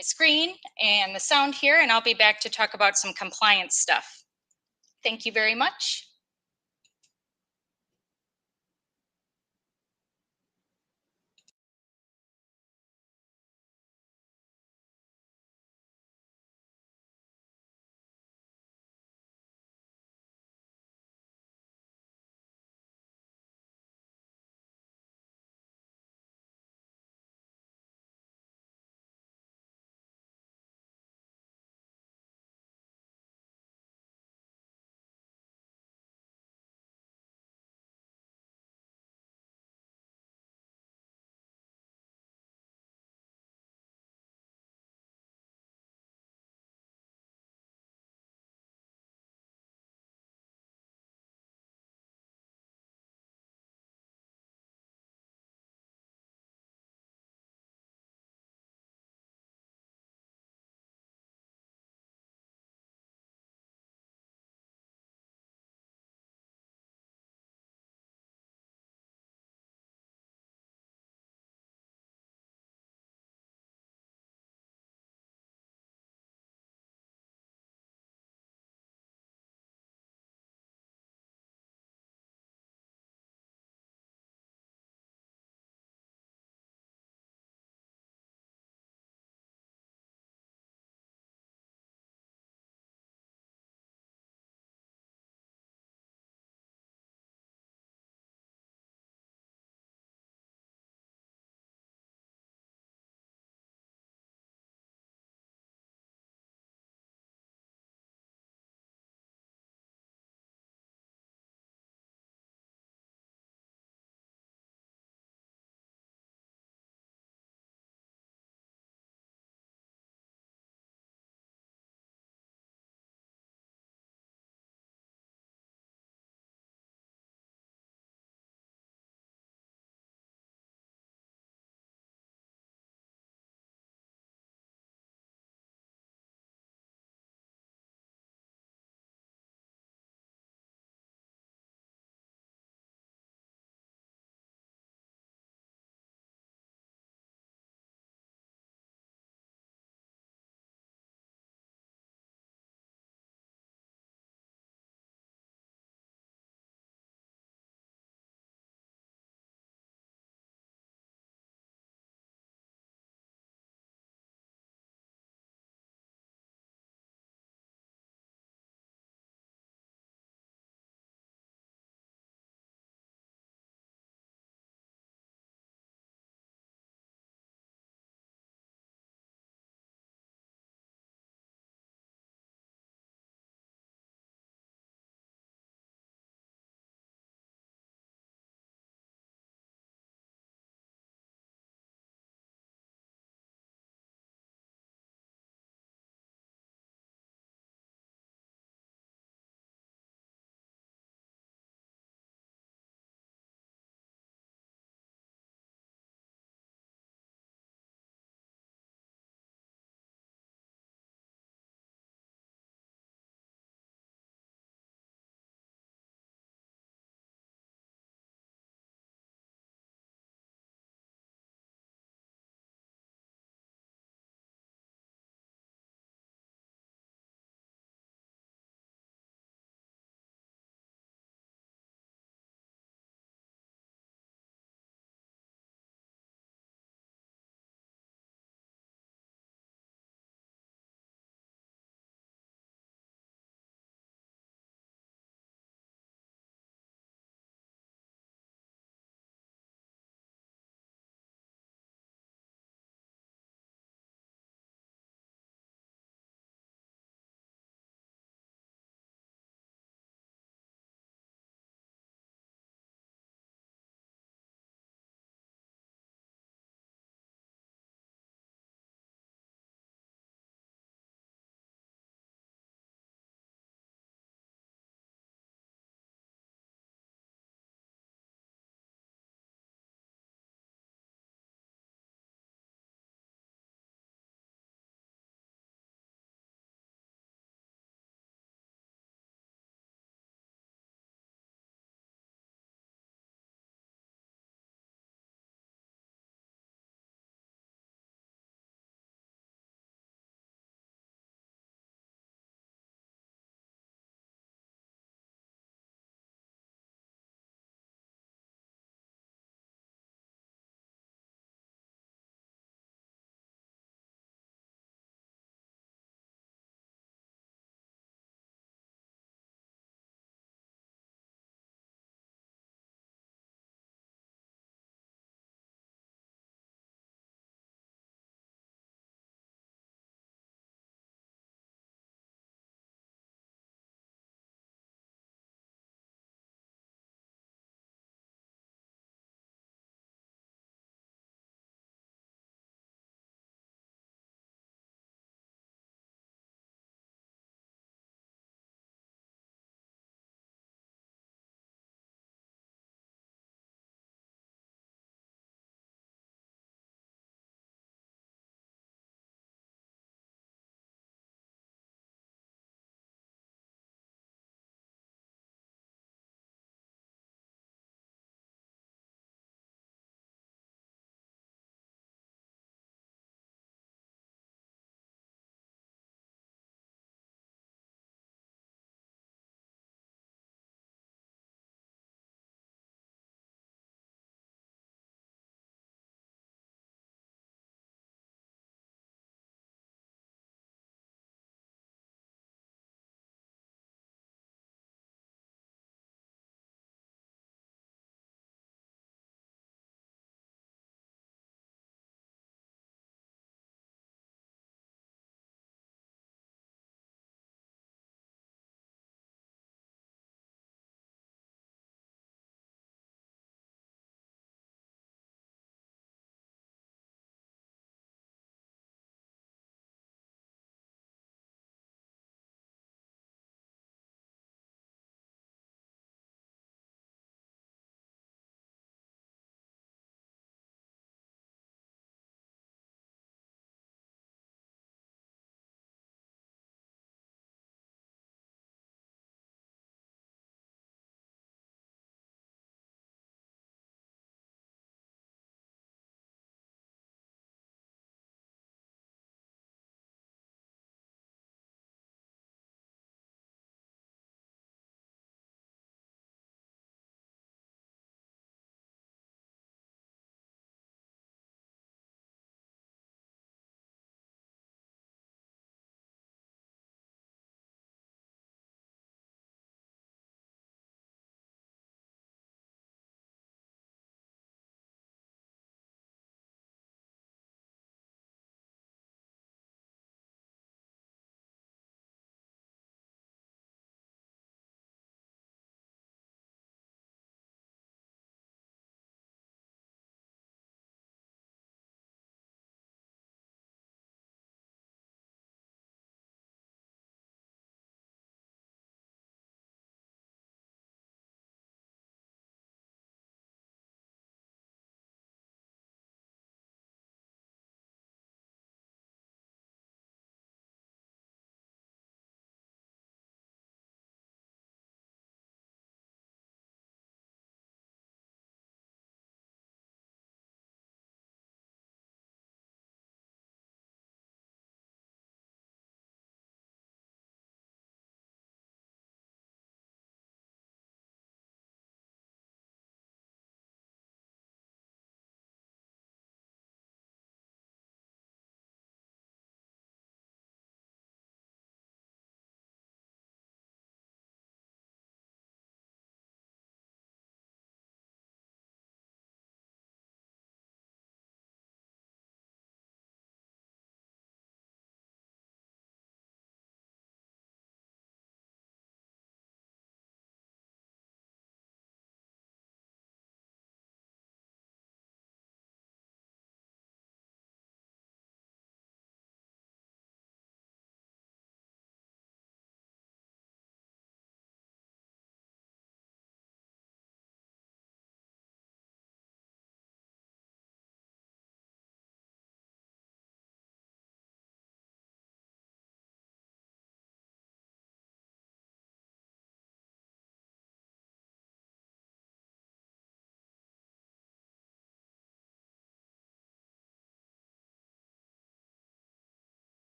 screen and the sound here, and I'll be back to talk about some compliance stuff. Thank you very much.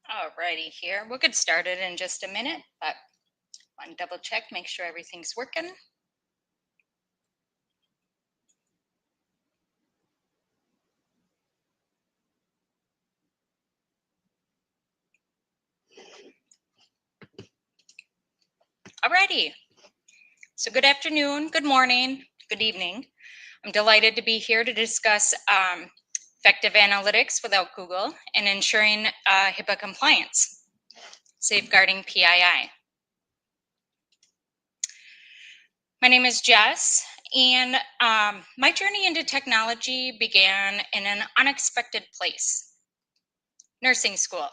Alrighty, here. We'll get started in just a minute, but I want to double check, make sure everything's working. Alrighty. So good afternoon, good morning, good evening. I'm delighted to be here to discuss effective analytics without Google and ensuring HIPAA compliance, safeguarding PII. My name is Jess, and my journey into technology began in an unexpected place, nursing school,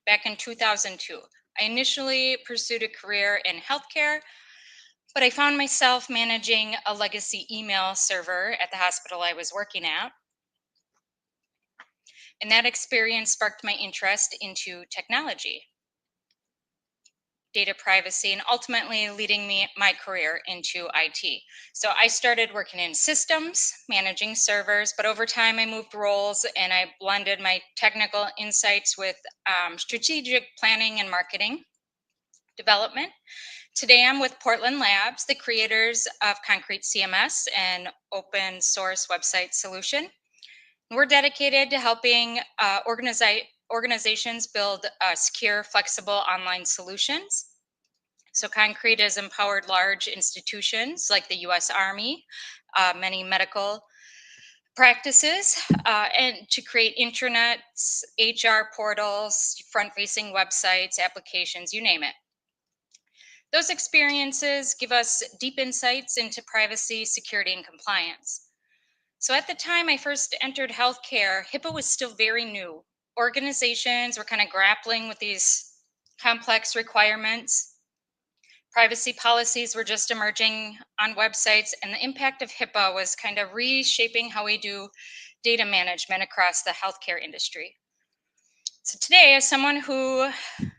back in 2002. I initially pursued a career in healthcare, but I found myself managing a legacy email server at the hospital I was working at. And that experience sparked my interest into technology, data privacy, and ultimately leading my career into IT. So I started working in systems, managing servers, but over time I moved roles and I blended my technical insights with strategic planning and marketing development. Today I'm with Portland Labs, the creators of Concrete CMS, an open source website solution. We're dedicated to helping organizations build secure, flexible online solutions. So Concrete has empowered large institutions like the US Army, many medical practices, and to create intranets, HR portals, front-facing websites, applications, you name it. Those experiences give us deep insights into privacy, security, and compliance. So at the time I first entered healthcare, HIPAA was still very new. Organizations were kind of grappling with these complex requirements. Privacy policies were just emerging on websites, and the impact of HIPAA was kind of reshaping how we do data management across the healthcare industry. So today, as someone who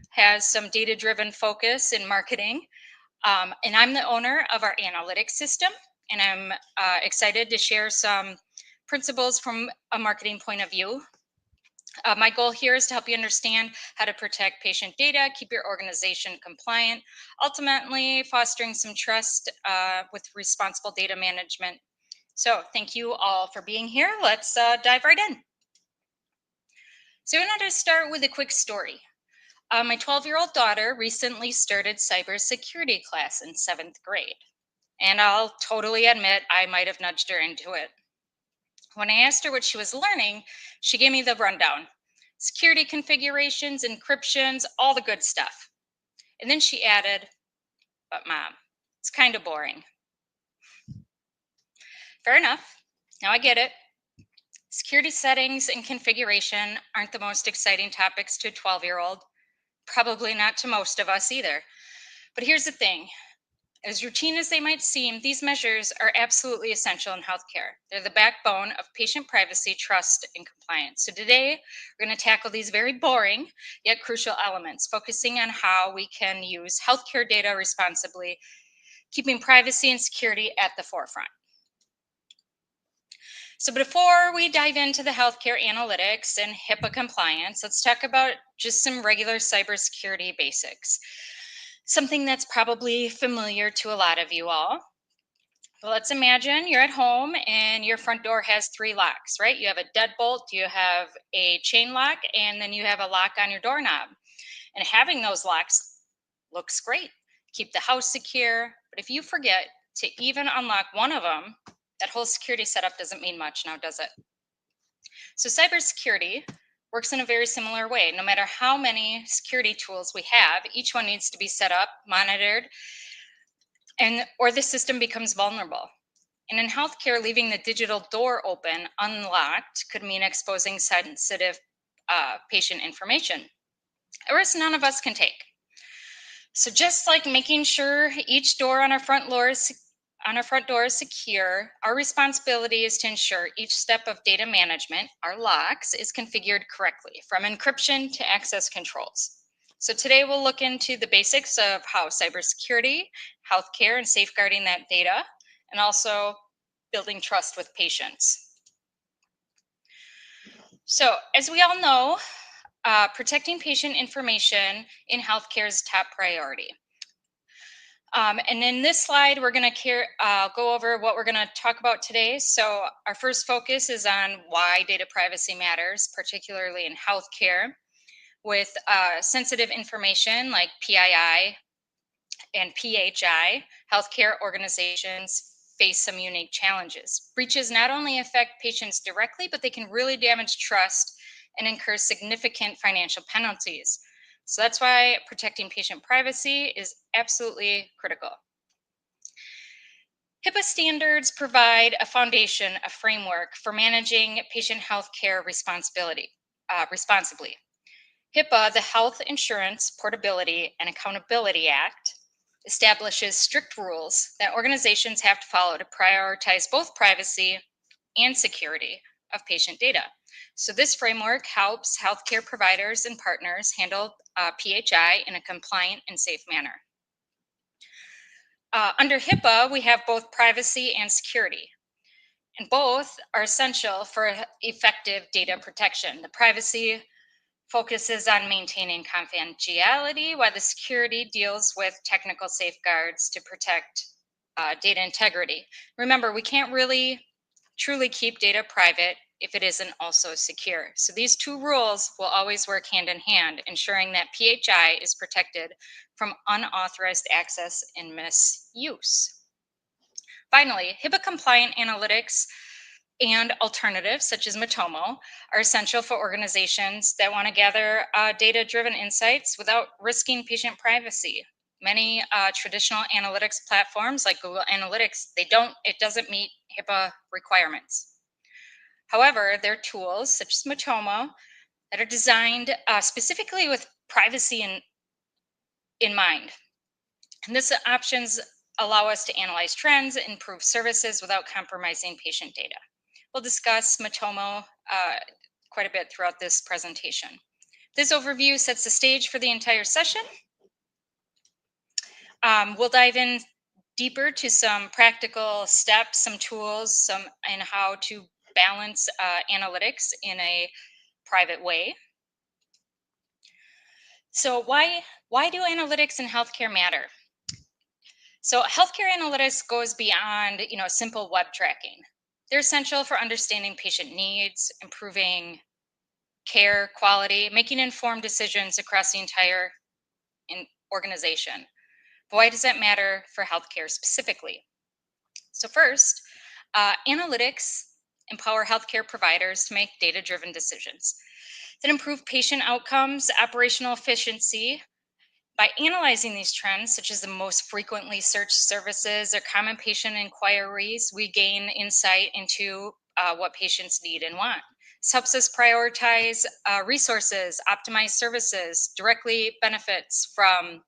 has some data-driven focus in marketing, and I'm the owner of our analytics system, and I'm excited to share some principles from a marketing point of view. My goal here is to help you understand how to protect patient data, keep your organization compliant, ultimately fostering some trust with responsible data management. So thank you all for being here. Let's dive right in. So I wanted to start with a quick story. My 12-year-old daughter recently started cybersecurity class in 7th grade. And I'll totally admit I might have nudged her into it. When I asked her what she was learning, she gave me the rundown. Security configurations, encryptions, all the good stuff. And then she added, but Mom, it's kind of boring. Fair enough. Now I get it. Security settings and configuration aren't the most exciting topics to a 12-year-old. Probably not to most of us either. But here's the thing. As routine as they might seem, these measures are absolutely essential in healthcare. They're the backbone of patient privacy, trust, and compliance. So today, we're going to tackle these very boring yet crucial elements, focusing on how we can use healthcare data responsibly, keeping privacy and security at the forefront. So before we dive into the healthcare analytics and HIPAA compliance, let's talk about just some regular cybersecurity basics. Something that's probably familiar to a lot of you all. But let's imagine you're at home and your front door has 3 locks, right? You have a deadbolt, you have a chain lock, and then you have a lock on your doorknob. And having those locks looks great. Keep the house secure. But if you forget to even unlock one of them, that whole security setup doesn't mean much now, does it? So cybersecurity works in a very similar way. No matter how many security tools we have, each one needs to be set up, monitored, or the system becomes vulnerable. And in healthcare, leaving the digital door open, unlocked, could mean exposing sensitive patient information, a risk none of us can take. So just like making sure each door on our front door is secure, our responsibility is to ensure each step of data management, our locks, is configured correctly, from encryption to access controls. So today we'll look into the basics of how cybersecurity, healthcare, and safeguarding that data, and also building trust with patients. So as we all know, protecting patient information in healthcare's top priority. And in this slide, we're going to go over what we're going to talk about today. So our first focus is on why data privacy matters, particularly in healthcare, with sensitive information like PII and PHI. Healthcare organizations face some unique challenges. Breaches not only affect patients directly, but they can really damage trust and incur significant financial penalties. So that's why protecting patient privacy is absolutely critical. HIPAA standards provide a foundation, a framework for managing patient healthcare responsibly. HIPAA, the Health Insurance Portability and Accountability Act, establishes strict rules that organizations have to follow to prioritize both privacy and security of patient data. So this framework helps healthcare providers and partners handle PHI in a compliant and safe manner. Under HIPAA, we have both privacy and security, and both are essential for effective data protection. The privacy focuses on maintaining confidentiality, while the security deals with technical safeguards to protect data integrity. Remember, we can't really truly keep data private if it isn't also secure. So these two rules will always work hand in hand, ensuring that PHI is protected from unauthorized access and misuse. Finally, HIPAA compliant analytics and alternatives such as Matomo are essential for organizations that want to gather data-driven insights without risking patient privacy. Many traditional analytics platforms like Google Analytics, it doesn't meet HIPAA requirements. However, there are tools such as Matomo that are designed specifically with privacy in mind. And these options allow us to analyze trends, improve services without compromising patient data. We'll discuss Matomo quite a bit throughout this presentation. This overview sets the stage for the entire session. We'll dive in deeper to some practical steps, some tools, and how to balance analytics in a private way. So why do analytics in healthcare matter? So healthcare analytics goes beyond simple web tracking. They're essential for understanding patient needs, improving care quality, making informed decisions across the entire organization. But why does that matter for healthcare specifically? So first, analytics empower healthcare providers to make data-driven decisions that improve patient outcomes, operational efficiency. By analyzing these trends, such as the most frequently searched services or common patient inquiries, we gain insight into what patients need and want. This helps us prioritize resources, optimize services, directly benefits from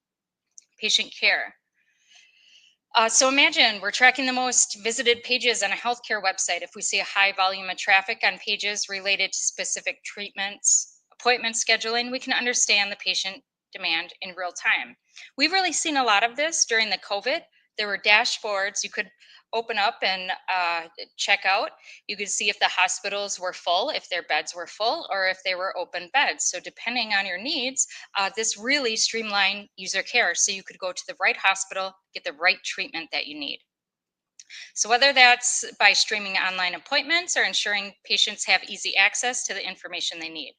patient care. So imagine we're tracking the most visited pages on a healthcare website. If we see a high volume of traffic on pages related to specific treatments, appointment scheduling, we can understand the patient demand in real time. We've really seen a lot of this during the COVID. There were dashboards you could open up and check out. You could see if the hospitals were full, if their beds were full, or if they were open beds. So depending on your needs, this really streamlined user care. So you could go to the right hospital, get the right treatment that you need. So whether that's by streaming online appointments or ensuring patients have easy access to the information they need.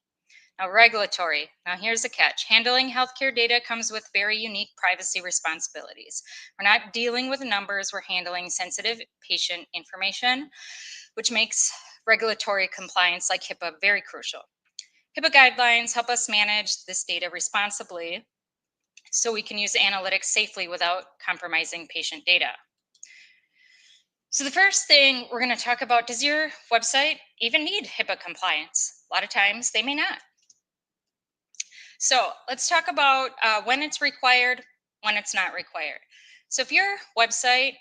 Now, regulatory. Now, here's the catch. Handling healthcare data comes with very unique privacy responsibilities. We're not dealing with numbers, we're handling sensitive patient information, which makes regulatory compliance like HIPAA very crucial. HIPAA guidelines help us manage this data responsibly so we can use analytics safely without compromising patient data. So the first thing we're going to talk about, does your website even need HIPAA compliance? A lot of times they may not. So let's talk about when it's required, when it's not required. So if your website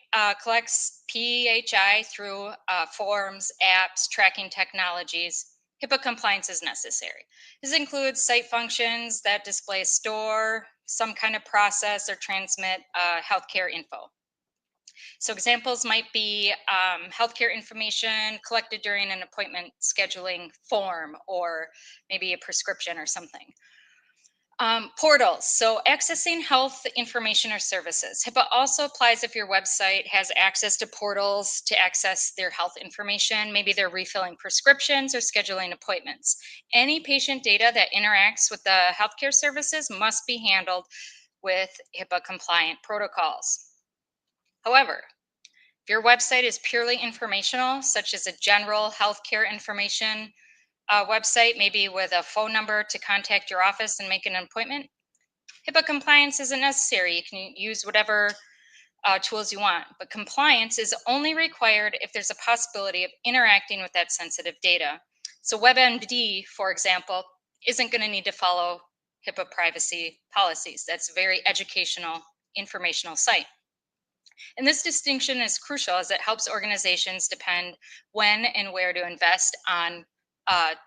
collects PHI through forms, apps, tracking technologies, HIPAA compliance is necessary. This includes site functions that display, store, some kind of process, or transmit healthcare info. So examples might be healthcare information collected during an appointment scheduling form, or maybe a prescription or something. Portals, so accessing health information or services. HIPAA also applies if your website has access to portals to access their health information. Maybe they're refilling prescriptions or scheduling appointments. Any patient data that interacts with the healthcare services must be handled with HIPAA compliant protocols. However, if your website is purely informational, such as a general healthcare information website, maybe with a phone number to contact your office and make an appointment, HIPAA compliance isn't necessary. You can use whatever tools you want, but compliance is only required if there's a possibility of interacting with that sensitive data. So WebMD, for example, isn't going to need to follow HIPAA privacy policies. That's a very educational, informational site. And this distinction is crucial as it helps organizations depend when and where to invest on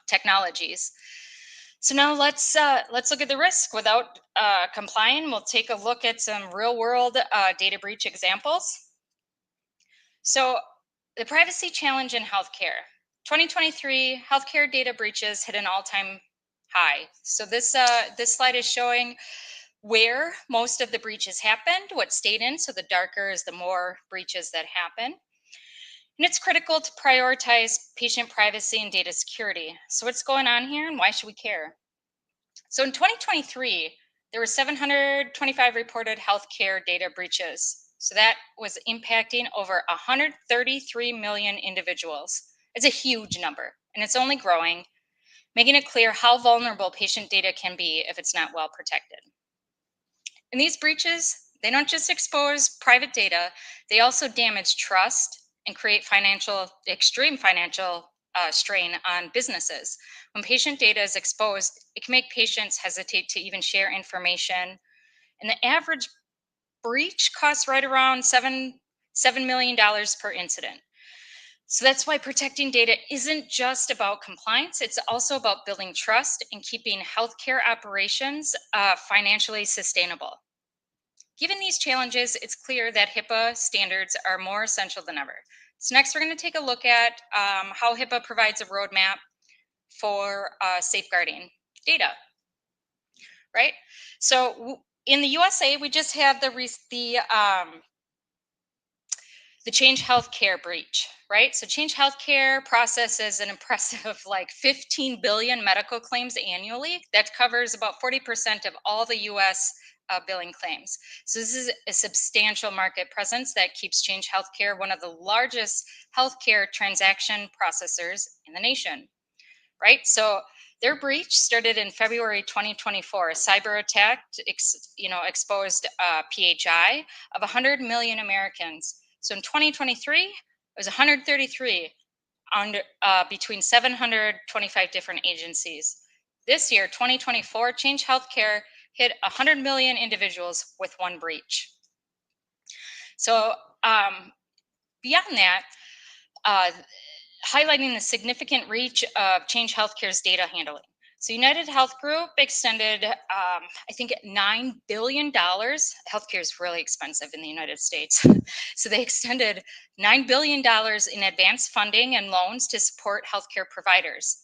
technologies. So now let's look at the risk without complying. We'll take a look at some real world data breach examples. So the privacy challenge in healthcare. 2023 healthcare data breaches hit an all-time high. So this slide is showing where most of the breaches happened, what state in. So the darker is the more breaches that happen. And it's critical to prioritize patient privacy and data security. So what's going on here and why should we care? So in 2023, there were 725 reported healthcare data breaches. So that was impacting over 133 million individuals. It's a huge number, and it's only growing, making it clear how vulnerable patient data can be if it's not well protected. And these breaches, they don't just expose private data, they also damage trust and create extreme financial strain on businesses. When patient data is exposed, it can make patients hesitate to even share information. And the average breach costs right around $7 million per incident. So that's why protecting data isn't just about compliance, it's also about building trust and keeping healthcare operations financially sustainable. Given these challenges, it's clear that HIPAA standards are more essential than ever. So next, we're going to take a look at how HIPAA provides a roadmap for safeguarding data, right? So in the USA, we just had the Change Healthcare breach, right? So Change Healthcare processes an impressive like 15 billion medical claims annually. That covers about 40% of all the US billing claims. So this is a substantial market presence that keeps Change Healthcare one of the largest healthcare transaction processors in the nation, right? So their breach started in February 2024. A cyber attack, exposed PHI of 100 million Americans. So in 2023, it was 133 between 725 different agencies. This year, 2024, Change Healthcare hit 100 million individuals with one breach. So beyond that, highlighting the significant reach of Change Healthcare's data handling. So United Health Group extended, I think, $9 billion. Healthcare is really expensive in the United States. So they extended $9 billion in advance funding and loans to support healthcare providers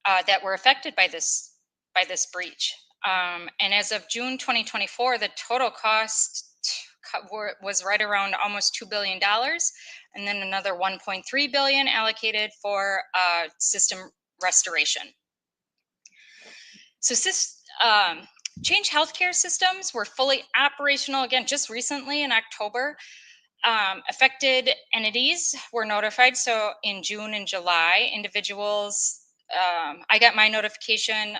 that were affected by this breach. And as of June 2024, the total cost was right around almost $2 billion, and then another 1.3 billion allocated for system restoration. So Change Healthcare systems were fully operational again just recently in October. Affected entities were notified. So in June and July, individuals, I got my notification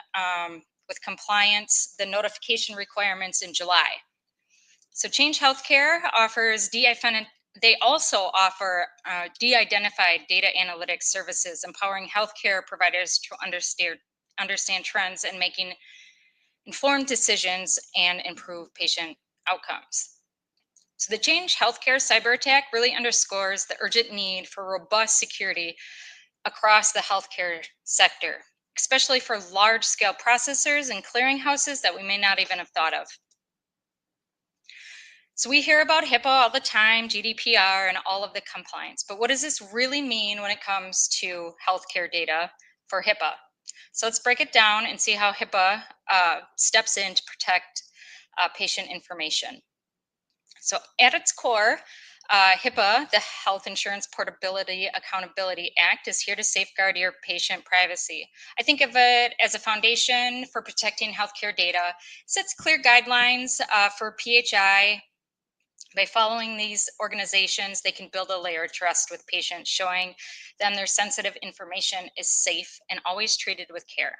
with compliance, the notification requirements in July. So Change Healthcare offers they also offer de-identified data analytics services, empowering healthcare providers to understand trends and making informed decisions and improve patient outcomes. So the Change Healthcare cyber attack really underscores the urgent need for robust security across the healthcare sector, especially for large-scale processors and clearinghouses that we may not even have thought of. So we hear about HIPAA all the time, GDPR, and all of the compliance. But what does this really mean when it comes to healthcare data for HIPAA? So let's break it down and see how HIPAA steps in to protect patient information. So at its core, HIPAA, the Health Insurance Portability Accountability Act, is here to safeguard your patient privacy. I think of it as a foundation for protecting healthcare data. It sets clear guidelines for PHI. By following these organizations, they can build a layer of trust with patients, showing them their sensitive information is safe and always treated with care.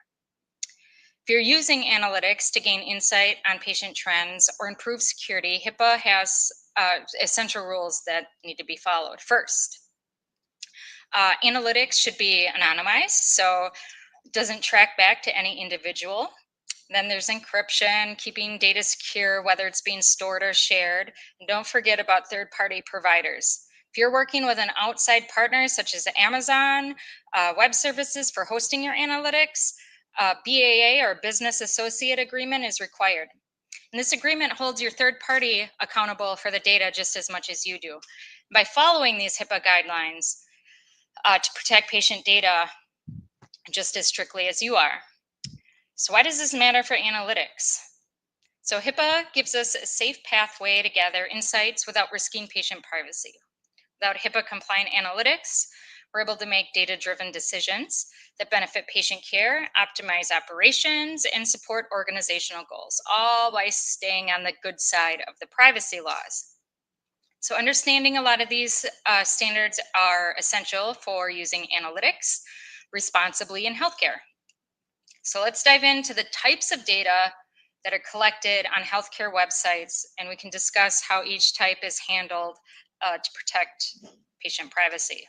If you're using analytics to gain insight on patient trends or improve security, HIPAA has essential rules that need to be followed. First, analytics should be anonymized, so it doesn't track back to any individual. Then there's encryption, keeping data secure, whether it's being stored or shared. And don't forget about third-party providers. If you're working with an outside partner, such as Amazon Web Services for hosting your analytics, BAA or Business Associate Agreement is required. And this agreement holds your third party accountable for the data just as much as you do. By following these HIPAA guidelines to protect patient data just as strictly as you are. So why does this matter for analytics? So HIPAA gives us a safe pathway to gather insights without risking patient privacy. Without HIPAA compliant analytics, we're able to make data-driven decisions that benefit patient care, optimize operations, and support organizational goals, all by staying on the good side of the privacy laws. So understanding a lot of these standards are essential for using analytics responsibly in healthcare. So let's dive into the types of data that are collected on healthcare websites, and we can discuss how each type is handled to protect patient privacy.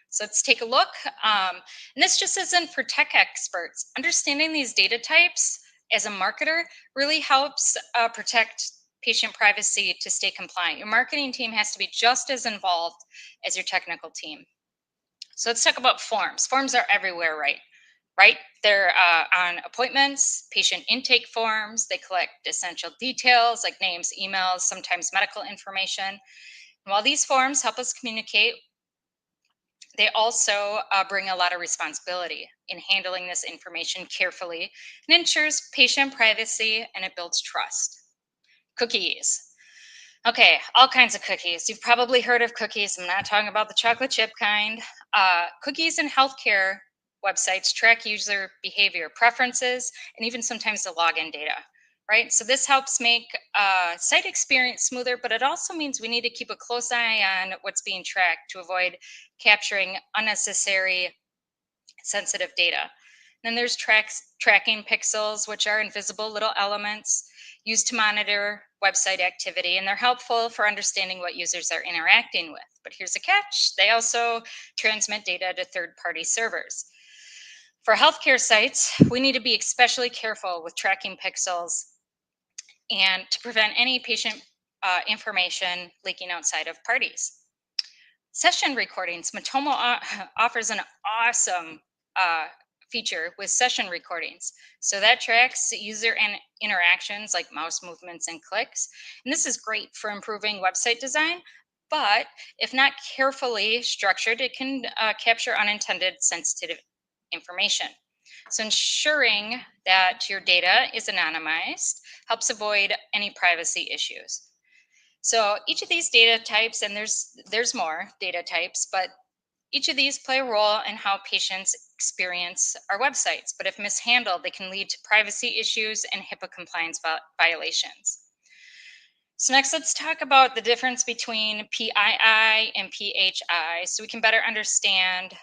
So let's take a look. And this just isn't for tech experts. Understanding these data types as a marketer really helps protect patient privacy to stay compliant. Your marketing team has to be just as involved as your technical team. So let's talk about forms. Forms are everywhere, right? They're on appointments, patient intake forms. They collect essential details like names, emails, sometimes medical information. And while these forms help us communicate, they also bring a lot of responsibility in handling this information carefully and ensures patient privacy, and it builds trust. Cookies. Okay, all kinds of cookies. You've probably heard of cookies. I'm not talking about the chocolate chip kind. Cookies in healthcare websites track user behavior, preferences, and even sometimes the login data, right? So this helps make site experience smoother, but it also means we need to keep a close eye on what's being tracked to avoid capturing unnecessary sensitive data. And then there's tracking pixels, which are invisible little elements used to monitor website activity, and they're helpful for understanding what users are interacting with. But here's a catch: they also transmit data to third-party servers. For healthcare sites, we need to be especially careful with tracking pixels and to prevent any patient information leaking outside of parties. Session recordings. Matomo offers an awesome feature with session recordings. So that tracks user interactions like mouse movements and clicks. And this is great for improving website design, but if not carefully structured, it can capture unintended sensitive information. So ensuring that your data is anonymized helps avoid any privacy issues. So each of these data types, and there's more data types, but each of these play a role in how patients experience our websites. But if mishandled, they can lead to privacy issues and HIPAA compliance violations. So next, let's talk about the difference between PII and PHI so we can better understand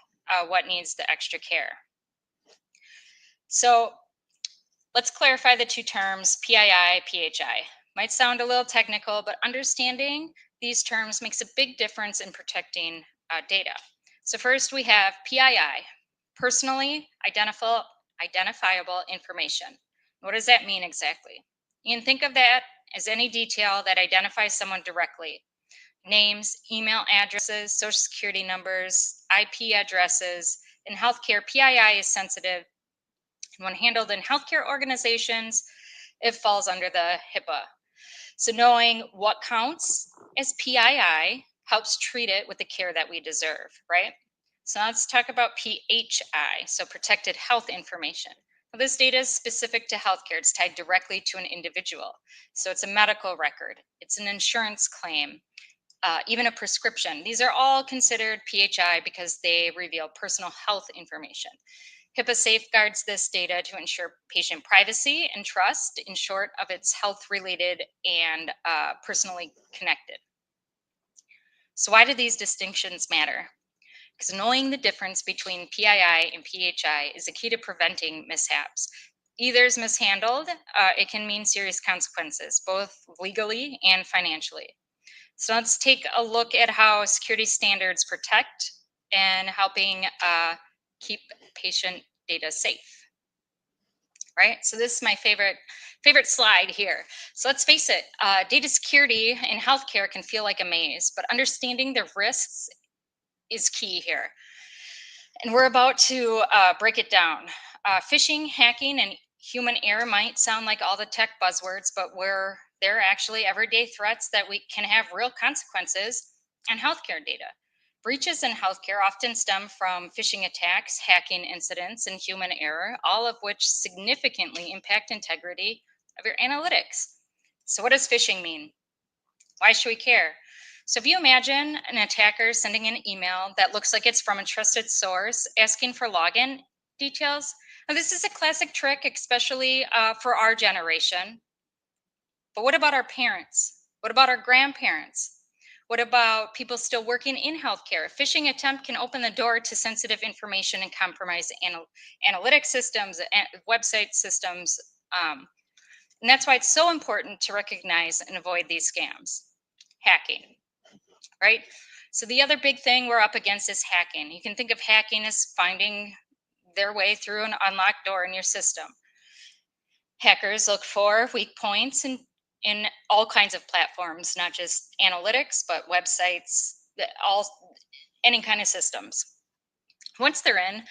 what needs the extra care. So let's clarify the two terms, PII, PHI. Might sound a little technical, but understanding these terms makes a big difference in protecting data. So first we have PII, personally identifiable information. What does that mean exactly? You can think of that as any detail that identifies someone directly. Names, email addresses, social security numbers, IP addresses. In healthcare, PII is sensitive. When handled in healthcare organizations, it falls under the HIPAA So knowing what counts as PII helps treat it with the care that we deserve, right? So now let's talk about PHI, so protected health information. Now, this data is specific to healthcare. It's tied directly to an individual. So it's a medical record, it's an insurance claim, even a prescription. These are all considered PHI because they reveal personal health information. HIPAA safeguards this data to ensure patient privacy and trust, in short, of its health-related and personally connected. So why do these distinctions matter? Because knowing the difference between PII and PHI is a key to preventing mishaps. Either is mishandled, it can mean serious consequences, both legally and financially. So let's take a look at how security standards protect and helping keep patient data safe. Right? So this is my favorite slide here. So let's face it, data security in healthcare can feel like a maze, but understanding the risks is key here. And we're about to break it down. Phishing, hacking, and human error might sound like all the tech buzzwords, but they're actually everyday threats that we can have real consequences on healthcare data. Breaches in healthcare often stem from phishing attacks, hacking incidents, and human error, all of which significantly impact integrity of your analytics. So what does phishing mean? Why should we care? So if you imagine an attacker sending an email that looks like it's from a trusted source asking for login details, now this is a classic trick, especially for our generation. But what about our parents? What about our grandparents? What about people still working in healthcare? A phishing attempt can open the door to sensitive information and compromise analytic systems, website systems. And that's why it's so important to recognize and avoid these scams. Hacking, right? So the other big thing we're up against is hacking. You can think of hacking as finding their way through an unlocked door in your system. Hackers look for weak points in all kinds of platforms, not just analytics, but websites, any kind of systems. Once they're in,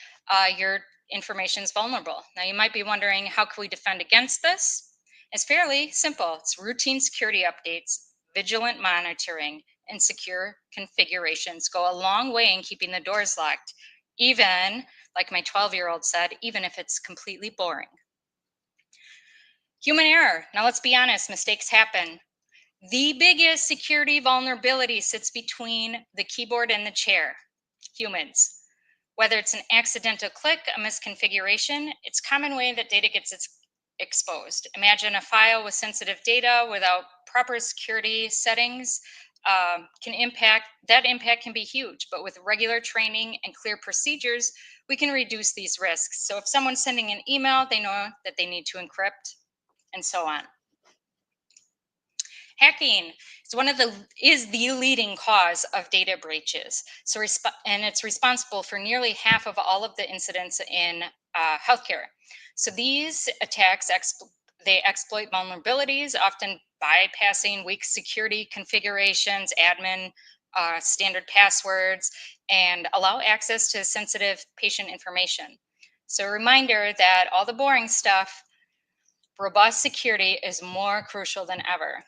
your information is vulnerable. Now you might be wondering, how can we defend against this? It's fairly simple. It's routine security updates, vigilant monitoring, and secure configurations go a long way in keeping the doors locked, even, like my 12-year-old said, even if it's completely boring. Human error. Now let's be honest, mistakes happen. The biggest security vulnerability sits between the keyboard and the chair, humans. Whether it's an accidental click, a misconfiguration, it's a common way that data gets exposed. Imagine a file with sensitive data without proper security settings. That impact can be huge, but with regular training and clear procedures, we can reduce these risks. So if someone's sending an email, they know that they need to encrypt, and so on. Hacking is the leading cause of data breaches. So and it's responsible for nearly half of all of the incidents in healthcare. So these attacks they exploit vulnerabilities, often bypassing weak security configurations, admin standard passwords, and allow access to sensitive patient information. So a reminder that all the boring stuff, robust security is more crucial than ever.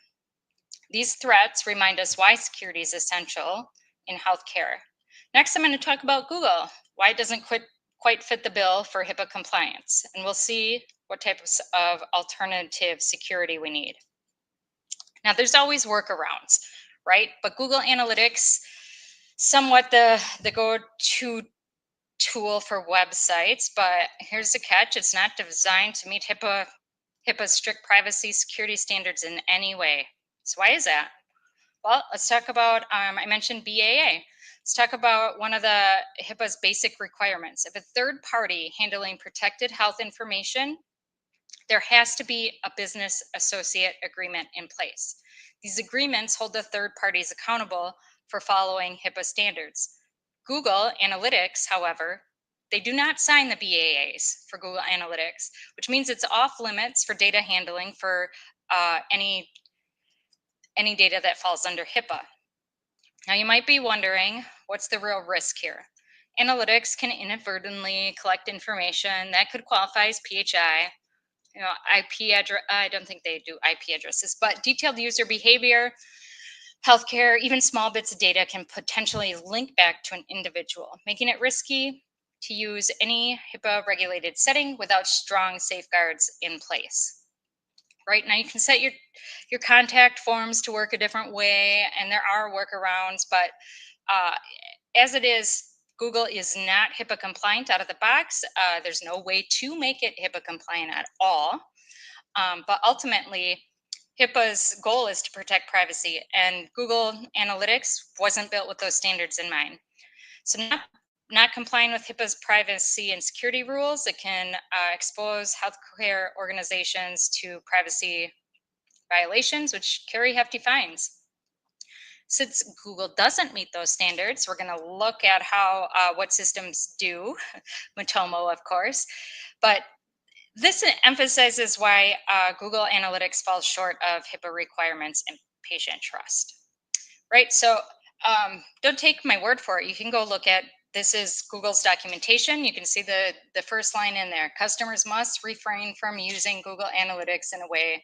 These threats remind us why security is essential in healthcare. Next, I'm going to talk about Google, why it doesn't quite fit the bill for HIPAA compliance, and we'll see what types of alternative security we need. Now, there's always workarounds, right? But Google Analytics, somewhat the go-to tool for websites, but here's the catch: it's not designed to meet HIPAA's strict privacy security standards in any way. So why is that? Well, let's talk about, I mentioned BAA. Let's talk about one of the HIPAA's basic requirements. If a third party handling protected health information, there has to be a business associate agreement in place. These agreements hold the third parties accountable for following HIPAA standards. Google Analytics, however, they do not sign the BAAs for Google Analytics, which means it's off limits for data handling for any data that falls under HIPAA. Now you might be wondering, what's the real risk here? Analytics can inadvertently collect information that could qualify as PHI, IP address. I don't think they do IP addresses, but detailed user behavior, healthcare, even small bits of data can potentially link back to an individual, making it risky to use any HIPAA regulated setting without strong safeguards in place. Right now, you can set your contact forms to work a different way, and there are workarounds, but as it is, Google is not HIPAA compliant out of the box. There's no way to make it HIPAA compliant at all. But ultimately, HIPAA's goal is to protect privacy, and Google Analytics wasn't built with those standards in mind. So not complying with HIPAA's privacy and security rules, it can expose healthcare organizations to privacy violations, which carry hefty fines. Since Google doesn't meet those standards, we're going to look at how what systems do, Matomo, of course, but this emphasizes why Google Analytics falls short of HIPAA requirements and patient trust, right? So don't take my word for it. You can go look at, this is Google's documentation. You can see the first line in there. Customers must refrain from using Google Analytics in a way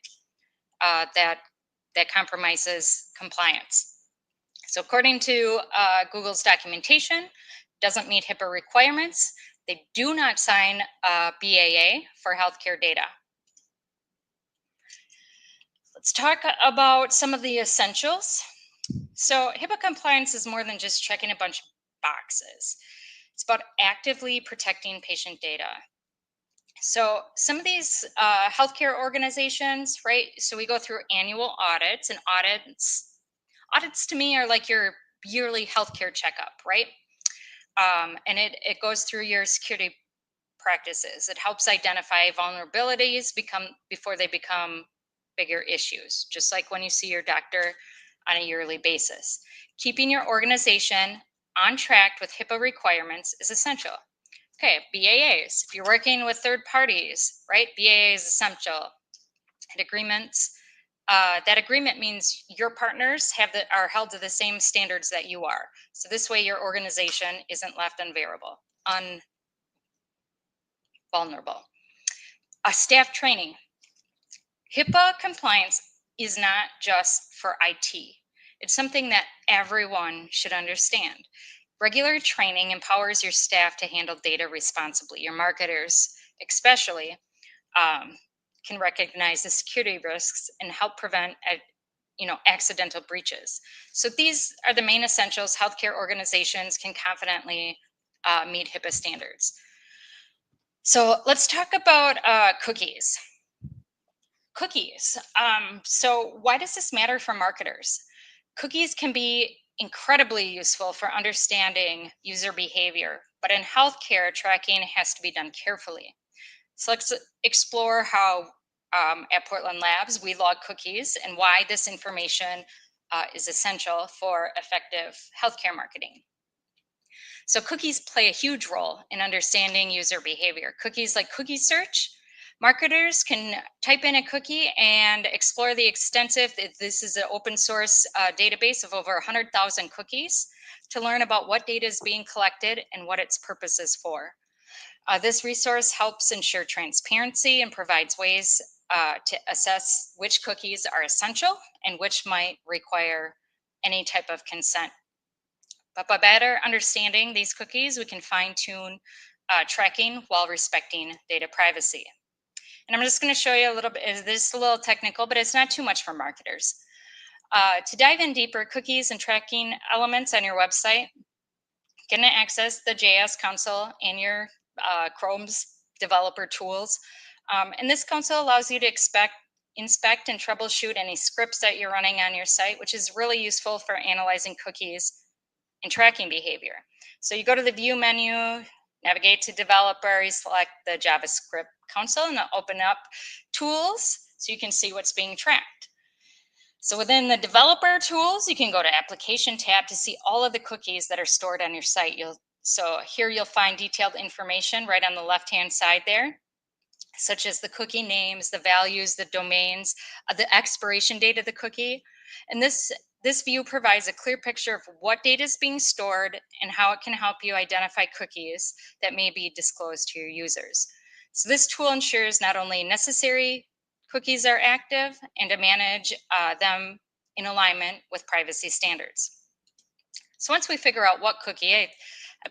that compromises compliance. So according to Google's documentation, doesn't meet HIPAA requirements. They do not sign BAA for healthcare data. Let's talk about some of the essentials. So HIPAA compliance is more than just checking a bunch of boxes. It's about actively protecting patient data. So some of these healthcare organizations, right? So we go through annual audits, and audits to me are like your yearly healthcare checkup, right? And it goes through your security practices. It helps identify vulnerabilities before they become bigger issues, just like when you see your doctor on a yearly basis. Keeping your organization on track with HIPAA requirements is essential. Okay, BAAs. If you're working with third parties, right? BAA is essential. And agreements. That agreement means your partners are held to the same standards that you are. So this way your organization isn't left vulnerable. Staff training. HIPAA compliance is not just for IT. It's something that everyone should understand. Regular training empowers your staff to handle data responsibly. Your marketers, especially, can recognize the security risks and help prevent accidental breaches. So these are the main essentials healthcare organizations can confidently meet HIPAA standards. So let's talk about cookies. Cookies. So why does this matter for marketers? Cookies can be incredibly useful for understanding user behavior, but in healthcare, tracking has to be done carefully. So let's explore how at Portland Labs we log cookies and why this information is essential for effective healthcare marketing. So cookies play a huge role in understanding user behavior. Cookies like cookie search. Marketers can type in a cookie and explore the extensive, this is an open source database of over 100,000 cookies to learn about what data is being collected and what its purpose is for. This resource helps ensure transparency and provides ways to assess which cookies are essential and which might require any type of consent. But by better understanding these cookies, we can fine-tune tracking while respecting data privacy. And I'm just going to show you a little bit, this is a little technical, but it's not too much for marketers. To dive in deeper, cookies and tracking elements on your website, you can access the JS console in your Chrome's developer tools. And this console allows you to inspect and troubleshoot any scripts that you're running on your site, which is really useful for analyzing cookies and tracking behavior. So you go to the view menu, navigate to developer, you select the JavaScript console and open up tools so you can see what's being tracked. So within the developer tools, you can go to application tab to see all of the cookies that are stored on your site. So here you'll find detailed information right on the left-hand side there, such as the cookie names, the values, the domains, the expiration date of the cookie. And this view provides a clear picture of what data is being stored and how it can help you identify cookies that may be disclosed to your users. So this tool ensures not only necessary cookies are active and to manage them in alignment with privacy standards. So once we figure out what cookie, I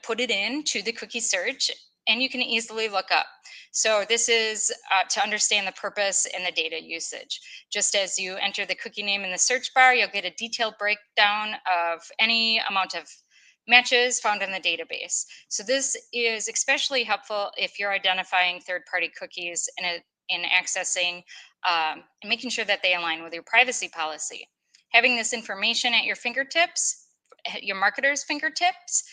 put it into the cookie search, and you can easily look up. So this is to understand the purpose and the data usage. Just as you enter the cookie name in the search bar, you'll get a detailed breakdown of any amount of matches found in the database. So this is especially helpful if you're identifying third-party cookies and accessing and making sure that they align with your privacy policy. Having this information at your fingertips, your marketer's fingertips,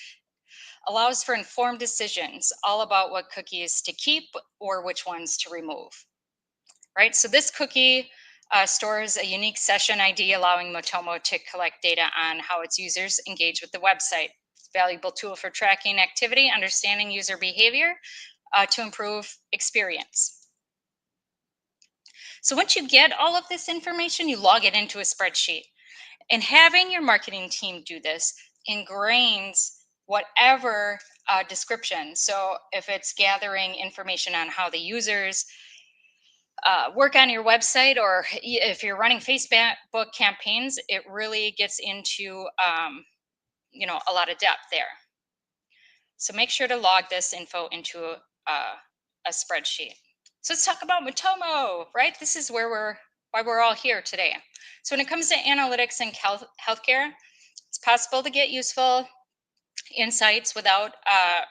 allows for informed decisions all about what cookies to keep or which ones to remove. Right, so this cookie stores a unique session ID, allowing Matomo to collect data on how its users engage with the website. It's a valuable tool for tracking activity, understanding user behavior to improve experience. So once you get all of this information, you log it into a spreadsheet. And having your marketing team do this ingrains whatever description. So if it's gathering information on how the users work on your website, or if you're running Facebook campaigns, it really gets into a lot of depth there. So make sure to log this info into a spreadsheet. So let's talk about Matomo, right? This is why we're all here today. So when it comes to analytics and healthcare, it's possible to get useful insights without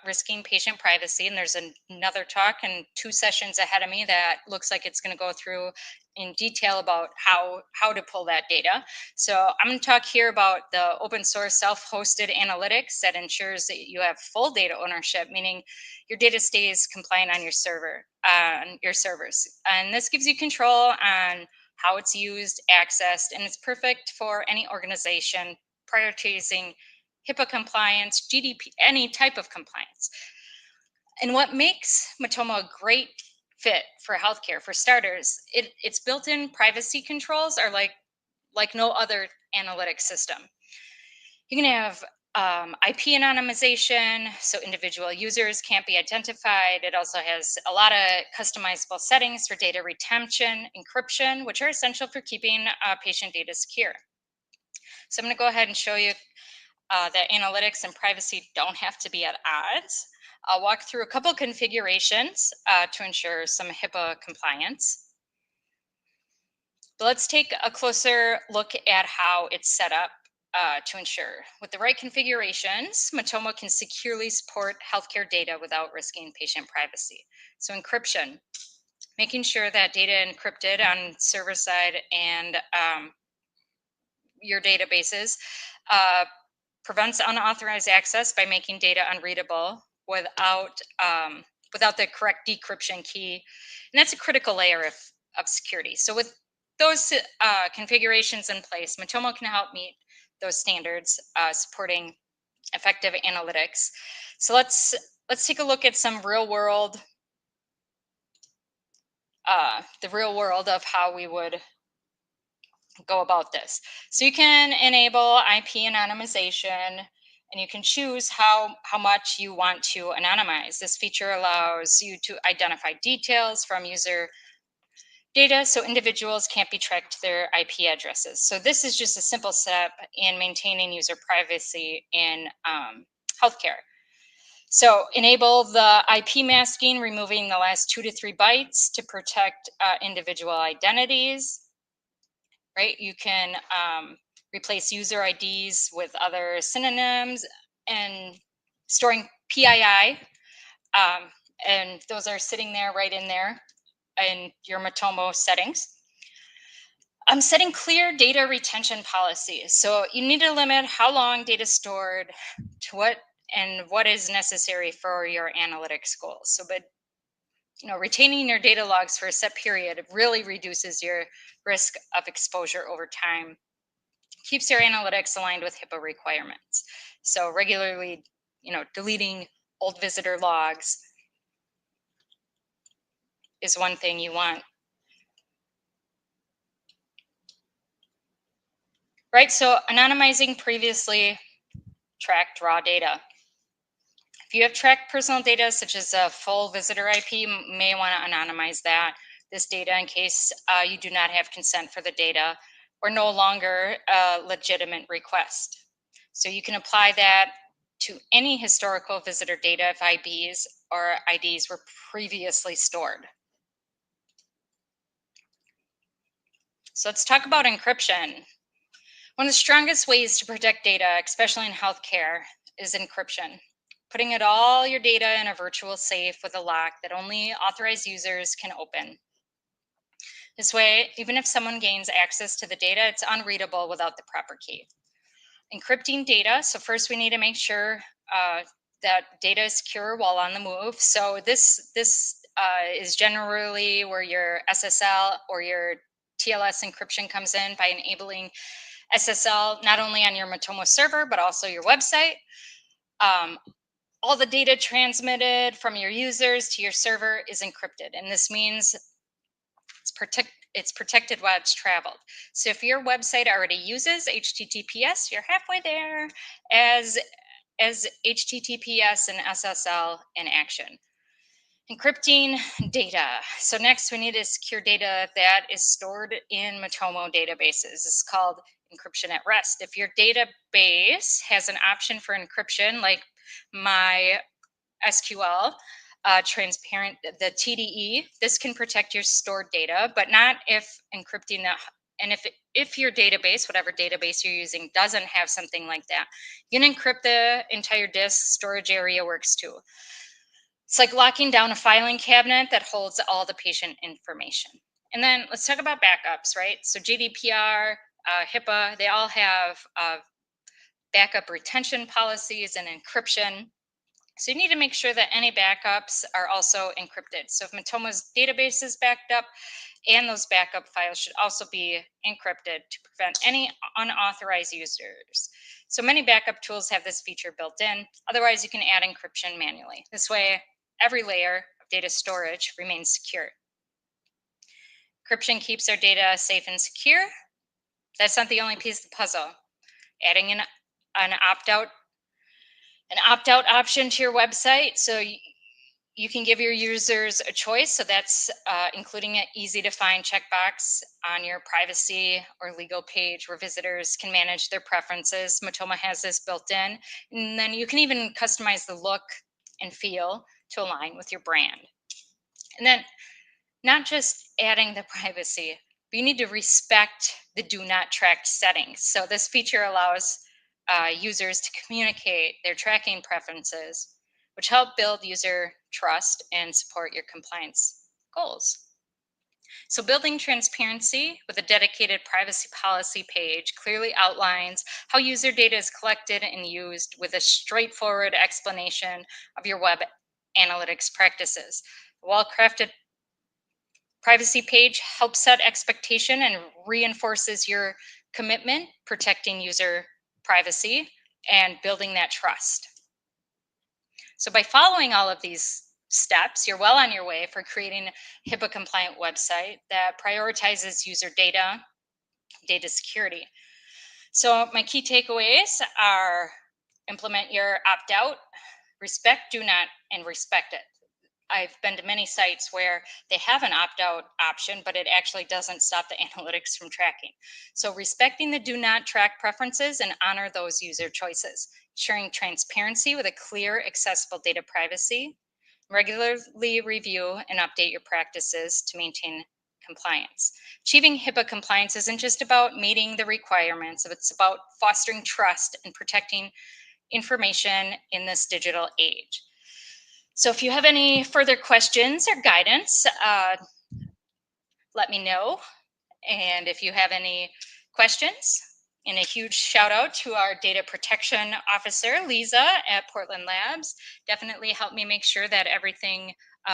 risking patient privacy. And there's another talk and 2 sessions ahead of me that looks like it's going to go through in detail about how to pull that data. So I'm going to talk here about the open source self-hosted analytics that ensures that you have full data ownership, meaning your data stays compliant on your servers. And this gives you control on how it's used, accessed, and it's perfect for any organization prioritizing HIPAA compliance, GDP, any type of compliance. And what makes Matomo a great fit for healthcare, for starters, its built-in privacy controls are like no other analytics system. You can have IP anonymization, so individual users can't be identified. It also has a lot of customizable settings for data retention, encryption, which are essential for keeping patient data secure. So I'm going to go ahead and show you that analytics and privacy don't have to be at odds. I'll walk through a couple configurations to ensure some HIPAA compliance. But let's take a closer look at how it's set up to ensure. With the right configurations, Matomo can securely support healthcare data without risking patient privacy. So encryption, making sure that data encrypted on server side and your databases prevents unauthorized access by making data unreadable without the correct decryption key. And that's a critical layer of security. So with those configurations in place, Matomo can help meet those standards, supporting effective analytics. So let's take a look at some real world, the real world of how we would go about this. So you can enable IP anonymization, and you can choose how much you want to anonymize. This feature allows you to identify details from user data so individuals can't be tracked to their IP addresses. So this is just a simple step in maintaining user privacy in healthcare. So enable the IP masking, removing the last 2 to 3 bytes to protect individual identities. Right, you can replace user IDs with other synonyms and storing PII, and those are sitting there right in there in your Matomo settings. I'm setting clear data retention policies. So you need to limit how long data is stored, to what is necessary for your analytics goals. So, but retaining your data logs for a set period really reduces your risk of exposure over time, keeps your analytics aligned with HIPAA requirements. So regularly, deleting old visitor logs is one thing you want. Right, so anonymizing previously tracked raw data. If If you have tracked personal data, such as a full visitor IP, you may want to anonymize this data in case you do not have consent for the data or no longer a legitimate request. So you can apply that to any historical visitor data if IBs or IDs were previously stored. So let's talk about encryption. One of the strongest ways to protect data, especially in healthcare, is encryption. Putting all your data in a virtual safe with a lock that only authorized users can open. This way, even if someone gains access to the data, it's unreadable without the proper key. Encrypting data, so first we need to make sure that data is secure while on the move. So this is generally where your SSL or your TLS encryption comes in by enabling SSL not only on your Matomo server, but also your website. All the data transmitted from your users to your server is encrypted. And this means it's protected while it's traveled. So if your website already uses HTTPS, you're halfway there as HTTPS and SSL in action. Encrypting data. So next we need a secure data that is stored in Matomo databases. It's called encryption at rest. If your database has an option for encryption, like my SQL, transparent, the TDE, this can protect your stored data, but not if encrypting the, and if your database, whatever database you're using, doesn't have something like that, you can encrypt the entire disk storage area works too. It's like locking down a filing cabinet that holds all the patient information. And then let's talk about backups, right? So GDPR, HIPAA, they all have backup retention policies and encryption. So you need to make sure that any backups are also encrypted. So if Matomo's database is backed up, and those backup files should also be encrypted to prevent any unauthorized users. So many backup tools have this feature built in. Otherwise, you can add encryption manually. This way, every layer of data storage remains secure. Encryption keeps our data safe and secure. That's not the only piece of the puzzle. Adding an opt-out option to your website, so you can give your users a choice. So that's including an easy to find checkbox on your privacy or legal page where visitors can manage their preferences. Matomo has this built in. And then you can even customize the look and feel to align with your brand. And then not just adding the privacy, but you need to respect the do not track settings. So this feature allows users to communicate their tracking preferences, which help build user trust and support your compliance goals. So building transparency with a dedicated privacy policy page clearly outlines how user data is collected and used with a straightforward explanation of your web analytics practices. A well-crafted privacy page helps set expectation and reinforces your commitment, protecting user privacy and building that trust. So by following all of these steps, you're well on your way for creating a HIPAA compliant website that prioritizes user data security. So my key takeaways are: implement your opt-out, respect, do not, and respect it. I've been to many sites where they have an opt-out option, but it actually doesn't stop the analytics from tracking. So respecting the do not track preferences and honor those user choices. Ensuring transparency with a clear, accessible data privacy. Regularly review and update your practices to maintain compliance. Achieving HIPAA compliance isn't just about meeting the requirements, it's about fostering trust and protecting information in this digital age. So if you have any further questions or guidance, let me know. And if you have any questions, and a huge shout out to our data protection officer, Lisa at Portland Labs, definitely helped me make sure that everything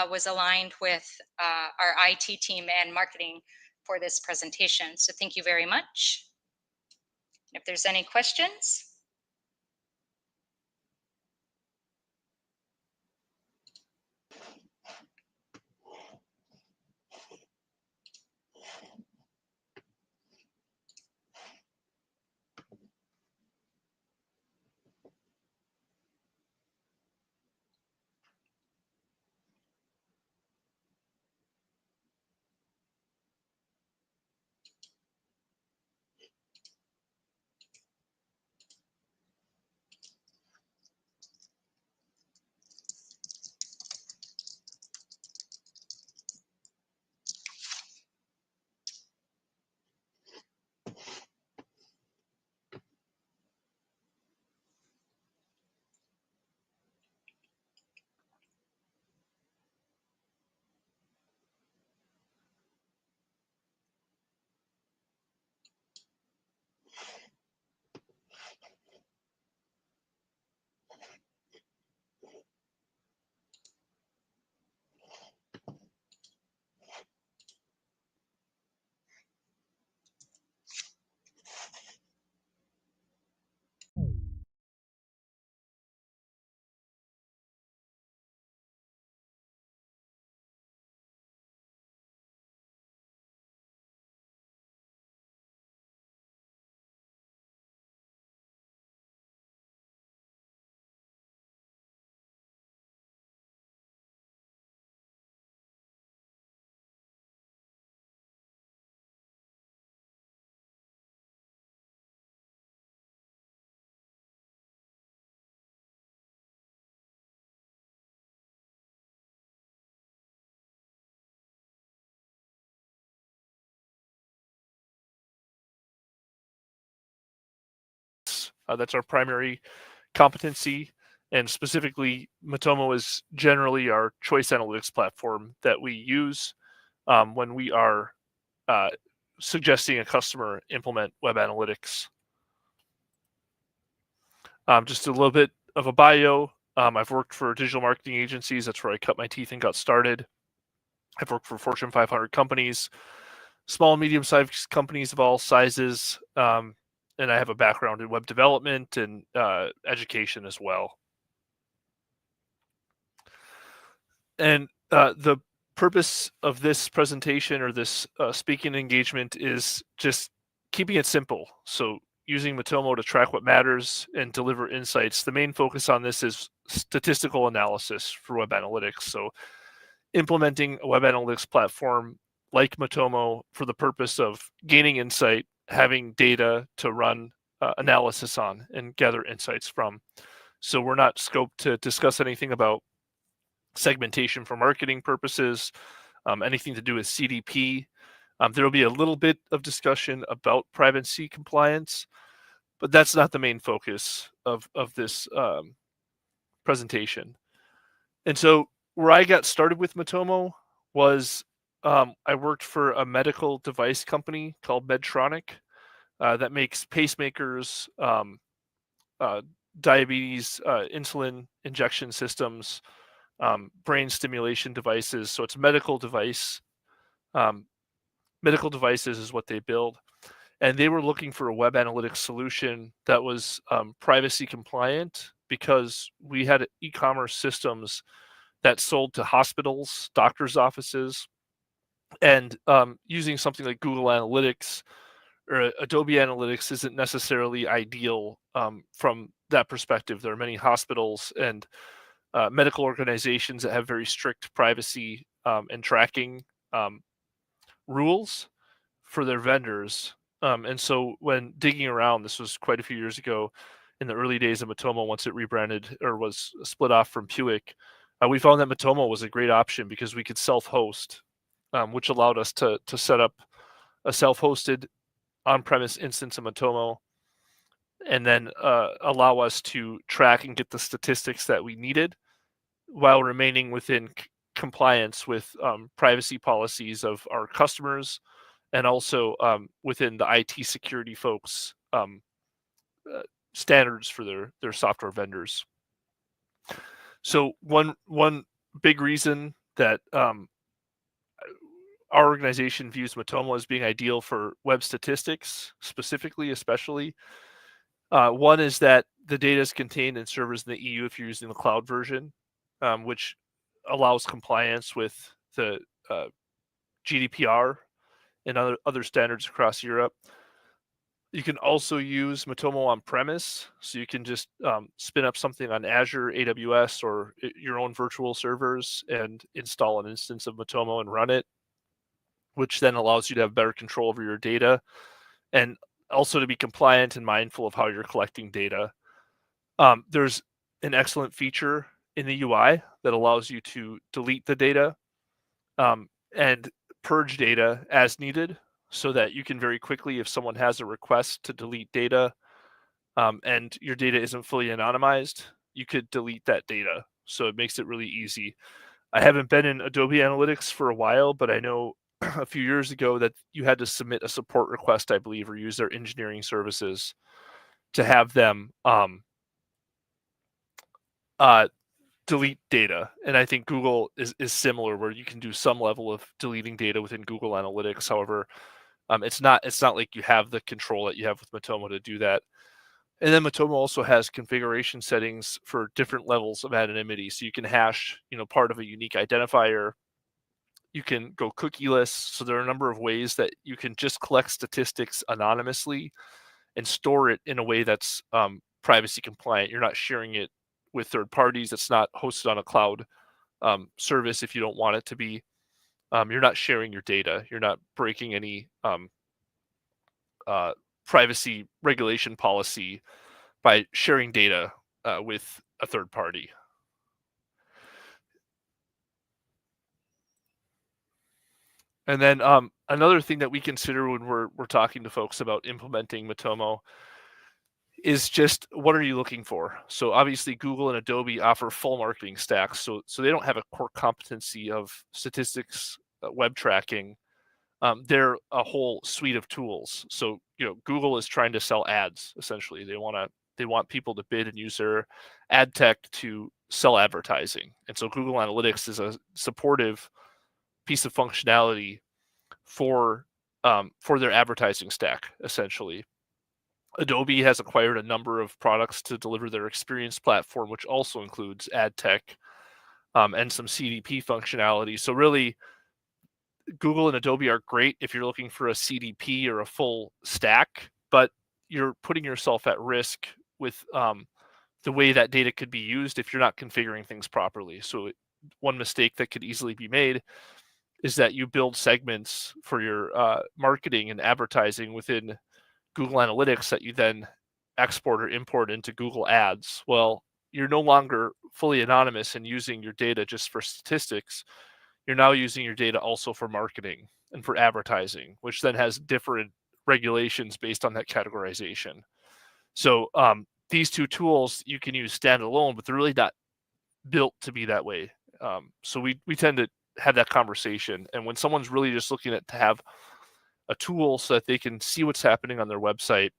was aligned with our IT team and marketing for this presentation. So thank you very much. If there's any questions. That's our primary competency. And specifically, Matomo is generally our choice analytics platform that we use when we are suggesting a customer implement web analytics. Just a little bit of a bio. I've worked for digital marketing agencies. That's where I cut my teeth and got started. I've worked for Fortune 500 companies, small and medium-sized companies of all sizes, and I have a background in web development and education as well. And the purpose of this presentation or this speaking engagement is just keeping it simple. So using Matomo to track what matters and deliver insights. The main focus on this is statistical analysis for web analytics. So implementing a web analytics platform like Matomo for the purpose of gaining insight, having data to run analysis on and gather insights from. So we're not scoped to discuss anything about segmentation for marketing purposes, anything to do with CDP. There will be a little bit of discussion about privacy compliance, but that's not the main focus of this presentation. And so where I got started with Matomo was I worked for a medical device company called Medtronic that makes pacemakers, diabetes, insulin injection systems, brain stimulation devices. So it's medical device. Medical devices is what they build. And they were looking for a web analytics solution that was privacy compliant because we had e-commerce systems that sold to hospitals, doctors' offices, and using something like Google Analytics or Adobe Analytics isn't necessarily ideal from that perspective. There are many hospitals and medical organizations that have very strict privacy and tracking rules for their vendors. And so when digging around, this was quite a few years ago in the early days of Matomo, once it rebranded or was split off from Puic, we found that Matomo was a great option because we could self-host, which allowed us to set up a self-hosted on-premise instance of Matomo and then allow us to track and get the statistics that we needed while remaining within compliance with privacy policies of our customers and also within the IT security folks' standards for their software vendors. So one big reason that our organization views Matomo as being ideal for web statistics, specifically, especially, one is that the data is contained in servers in the EU if you're using the cloud version, which allows compliance with the GDPR and other standards across Europe. You can also use Matomo on premise, so you can just spin up something on Azure, AWS, or your own virtual servers and install an instance of Matomo and run it, which then allows you to have better control over your data and also to be compliant and mindful of how you're collecting data. There's an excellent feature in the UI that allows you to delete the data and purge data as needed so that you can very quickly, if someone has a request to delete data and your data isn't fully anonymized, you could delete that data. So it makes it really easy. I haven't been in Adobe Analytics for a while, but I know a few years ago that you had to submit a support request, I believe, or use their engineering services to have them delete data. And I think Google is similar, where you can do some level of deleting data within Google Analytics. However, it's not like you have the control that you have with Matomo to do that. And then Matomo also has configuration settings for different levels of anonymity. So you can hash, part of a unique identifier. You can go cookieless. So there are a number of ways that you can just collect statistics anonymously and store it in a way that's privacy compliant. You're not sharing it with third parties. It's not hosted on a cloud service if you don't want it to be. You're not sharing your data. You're not breaking any privacy regulation policy by sharing data with a third party. And then another thing that we consider when we're talking to folks about implementing Matomo is just, what are you looking for? So obviously Google and Adobe offer full marketing stacks. So they don't have a core competency of statistics, web tracking. They're a whole suite of tools. So, Google is trying to sell ads, essentially. They want people to bid and use their ad tech to sell advertising. And so Google Analytics is a supportive piece of functionality for their advertising stack, essentially. Adobe has acquired a number of products to deliver their experience platform, which also includes ad tech and some CDP functionality. So really, Google and Adobe are great if you're looking for a CDP or a full stack, but you're putting yourself at risk with the way that data could be used if you're not configuring things properly. So one mistake that could easily be made is that you build segments for your marketing and advertising within Google Analytics that you then export or import into Google Ads. Well, you're no longer fully anonymous and using your data just for statistics. You're now using your data also for marketing and for advertising, which then has different regulations based on that categorization. So these two tools you can use standalone, but they're really not built to be that way. So we tend to have that conversation. And when someone's really just looking to have a tool so that they can see what's happening on their website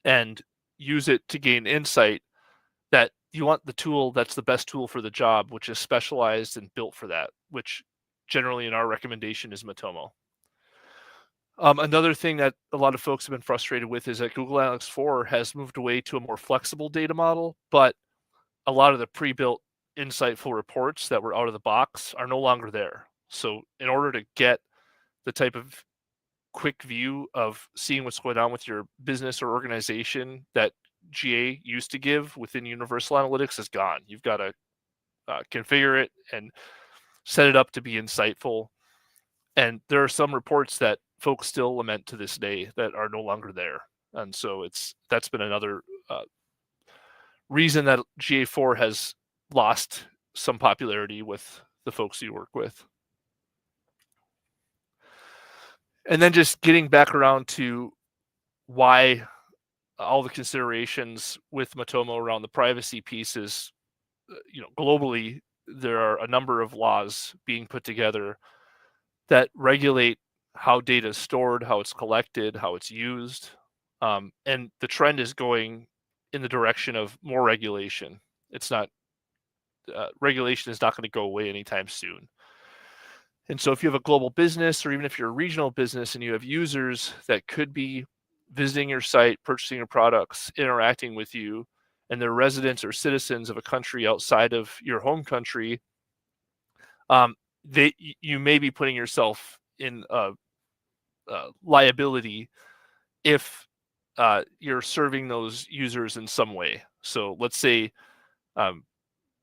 and use it to gain insight, that you want the tool that's the best tool for the job, which is specialized and built for that, which generally in our recommendation is Matomo. Another thing that a lot of folks have been frustrated with is that Google Analytics 4 has moved away to a more flexible data model, but a lot of the pre-built insightful reports that were out of the box are no longer there. So in order to get the type of quick view of seeing what's going on with your business or organization that GA used to give within Universal Analytics is gone. You've got to configure it and set it up to be insightful. And there are some reports that folks still lament to this day that are no longer there. And so that's been another reason that GA4 has lost some popularity with the folks you work with. And then just getting back around to why all the considerations with Matomo around the privacy pieces, globally, there are a number of laws being put together that regulate how data is stored, how it's collected, how it's used. And the trend is going in the direction of more regulation. It's not, regulation is not going to go away anytime soon. And so if you have a global business, or even if you're a regional business and you have users that could be visiting your site, purchasing your products, interacting with you, and they're residents or citizens of a country outside of your home country, you may be putting yourself in liability if you're serving those users in some way. So let's say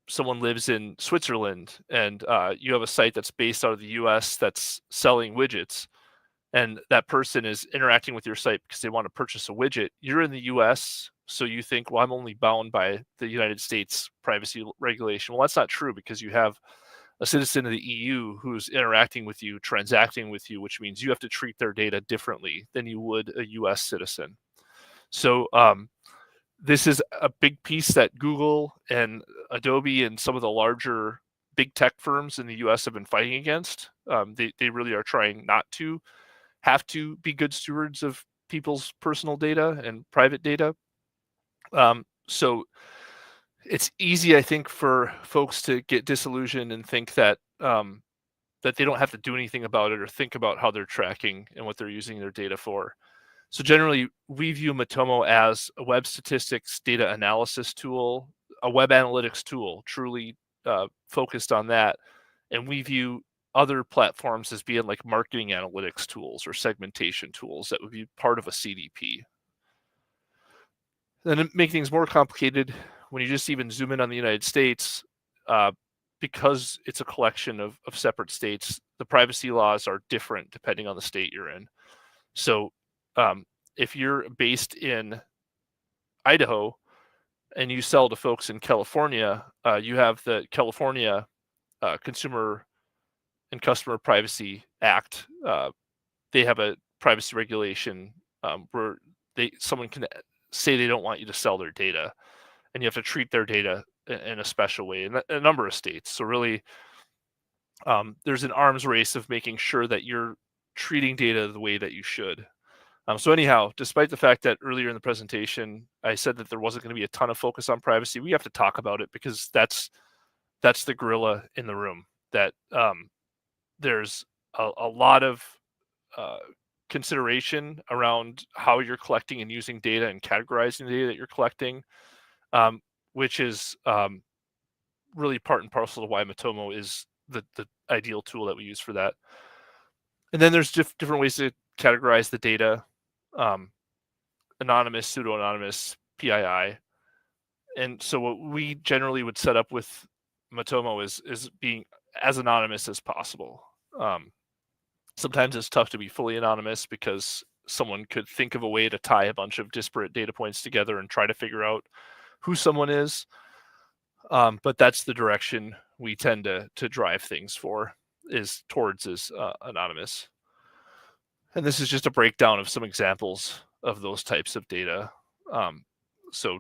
someone lives in Switzerland and you have a site that's based out of the US that's selling widgets, and that person is interacting with your site because they want to purchase a widget. You're in the US, so you think, well, I'm only bound by the United States privacy regulation. Well, that's not true, because you have a citizen of the EU who's interacting with you, transacting with you, which means you have to treat their data differently than you would a US citizen. So this is a big piece that Google and Adobe and some of the larger big tech firms in the US have been fighting against. They really are trying not to have to be good stewards of people's personal data and private data. So it's easy, I think, for folks to get disillusioned and think that that they don't have to do anything about it or think about how they're tracking and what they're using their data for. So generally, we view Matomo as a web statistics data analysis tool, a web analytics tool, truly focused on that. And we view other platforms as being like marketing analytics tools or segmentation tools that would be part of a CDP. Then to make things more complicated, when you just even zoom in on the United States, because it's a collection of separate states, the privacy laws are different depending on the state you're in. So if you're based in Idaho and you sell to folks in California, you have the California Consumer and Customer Privacy Act. They have a privacy regulation where someone can say they don't want you to sell their data, and you have to treat their data in a special way in a number of states. So really, there's an arms race of making sure that you're treating data the way that you should. So anyhow, despite the fact that earlier in the presentation, I said that there wasn't going to be a ton of focus on privacy, we have to talk about it because that's the gorilla in the room, that there's a lot of consideration around how you're collecting and using data and categorizing the data that you're collecting, which is really part and parcel to why Matomo is the ideal tool that we use for that. And then there's different ways to categorize the data, anonymous, pseudo-anonymous, PII. And so what we generally would set up with Matomo is being as anonymous as possible. Sometimes it's tough to be fully anonymous because someone could think of a way to tie a bunch of disparate data points together and try to figure out who someone is. But that's the direction we tend to drive things towards anonymous. And this is just a breakdown of some examples of those types of data. So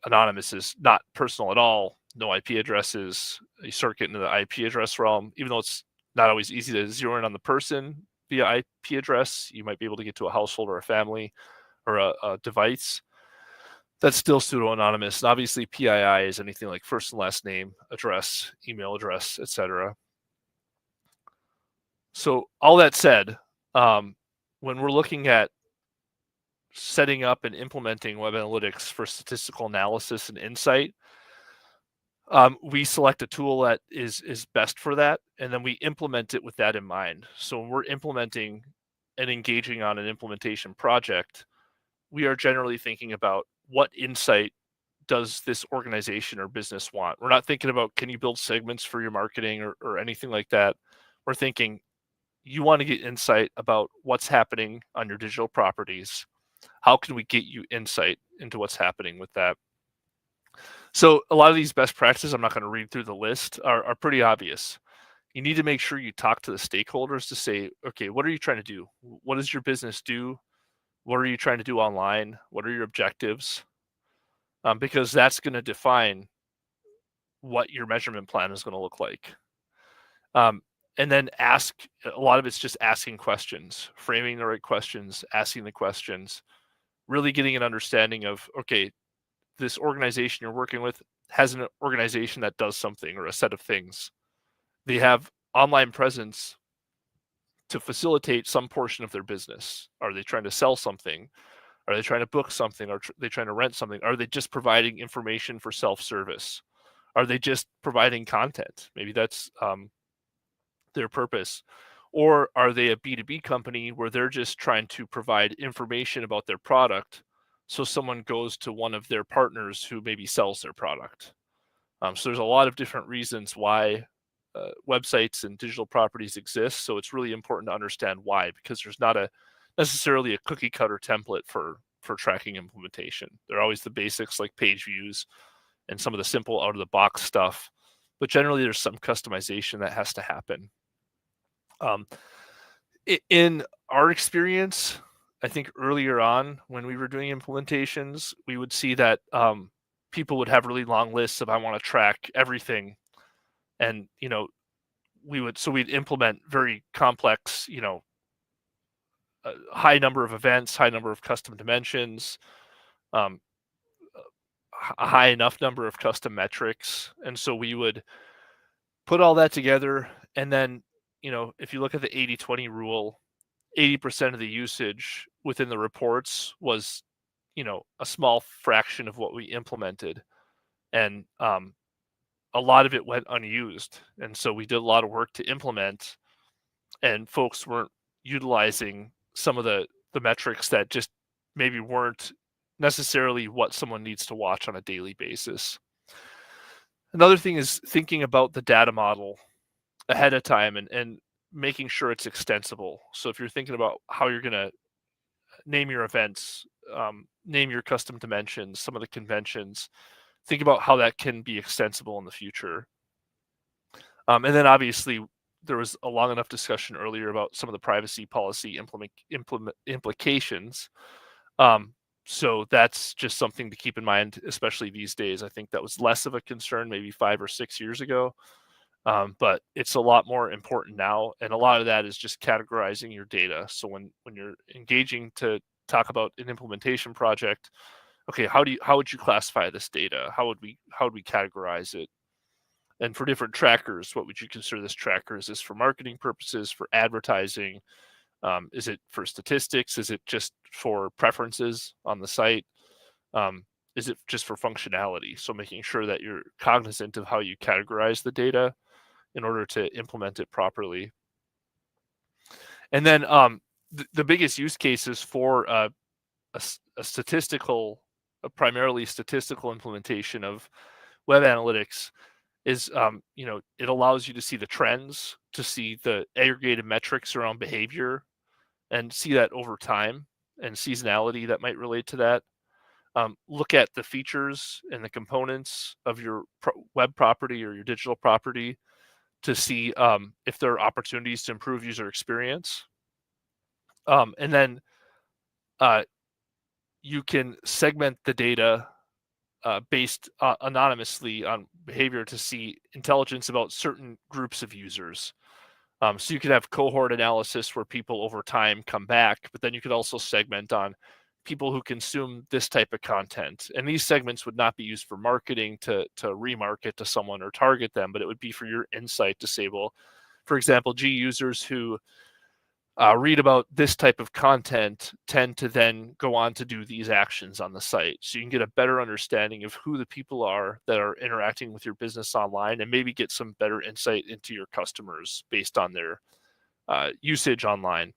anonymous is not personal at all, no IP addresses. You start getting into the IP address realm, even though it's not always easy to zero in on the person via IP address. You might be able to get to a household or a family or a device. That's still pseudo-anonymous. And obviously PII is anything like first and last name, address, email address, etc. So all that said, when we're looking at setting up and implementing web analytics for statistical analysis and insight, we select a tool that is best for that, and then we implement it with that in mind. So when we're implementing and engaging on an implementation project, we are generally thinking about what insight does this organization or business want. We're not thinking about, can you build segments for your marketing or anything like that. We're thinking, you want to get insight about what's happening on your digital properties. How can we get you insight into what's happening with that? So a lot of these best practices, I'm not going to read through the list, are pretty obvious. You need to make sure you talk to the stakeholders to say, okay, what are you trying to do? What does your business do? What are you trying to do online? What are your objectives? Because that's going to define what your measurement plan is going to look like. And then a lot of it's just asking questions, framing the right questions, asking the questions, really getting an understanding of, okay, this organization you're working with has an organization that does something or a set of things. They have online presence to facilitate some portion of their business. Are they trying to sell something? Are they trying to book something? Are they trying to rent something? Are they just providing information for self-service? Are they just providing content? Maybe that's their purpose. Or are they a B2B company where they're just trying to provide information about their product so someone goes to one of their partners who maybe sells their product? So there's a lot of different reasons why websites and digital properties exist. So it's really important to understand why, because there's not necessarily a cookie cutter template for tracking implementation. There are always the basics like page views and some of the simple out of the box stuff, but generally there's some customization that has to happen. In our experience, I think earlier on when we were doing implementations, we would see that people would have really long lists of, I want to track everything. And, we'd implement very complex, a high number of events, high number of custom dimensions, a high enough number of custom metrics. And so we would put all that together. And then, if you look at the 80-20 rule, 80% of the usage within the reports was, a small fraction of what we implemented. And a lot of it went unused. And so we did a lot of work to implement, and folks weren't utilizing some of the metrics that just maybe weren't necessarily what someone needs to watch on a daily basis. Another thing is thinking about the data model ahead of time and making sure it's extensible. So if you're thinking about how you're going to name your events, name your custom dimensions, some of the conventions, think about how that can be extensible in the future. And then obviously there was a long enough discussion earlier about some of the privacy policy implications. So that's just something to keep in mind, especially these days. I think that was less of a concern maybe 5 or 6 years ago, but it's a lot more important now. And a lot of that is just categorizing your data. So when you're engaging to talk about an implementation project, okay, how would you classify this data? How would we categorize it? And for different trackers, what would you consider this tracker? Is this for marketing purposes, for advertising? Is it for statistics? Is it just for preferences on the site? Is it just for functionality? So making sure that you're cognizant of how you categorize the data in order to implement it properly. And then the biggest use cases for a primarily statistical implementation of web analytics is, it allows you to see the trends, to see the aggregated metrics around behavior, and see that over time and seasonality that might relate to that. Look at the features and the components of your web property or your digital property to see if there are opportunities to improve user experience. And then you can segment the data based anonymously on behavior to see intelligence about certain groups of users. So you could have cohort analysis where people over time come back, but then you could also segment on people who consume this type of content. And these segments would not be used for marketing to remarket to someone or target them, but it would be for your insight to say, well, for example, users who read about this type of content tend to then go on to do these actions on the site. So you can get a better understanding of who the people are that are interacting with your business online, and maybe get some better insight into your customers based on their usage online.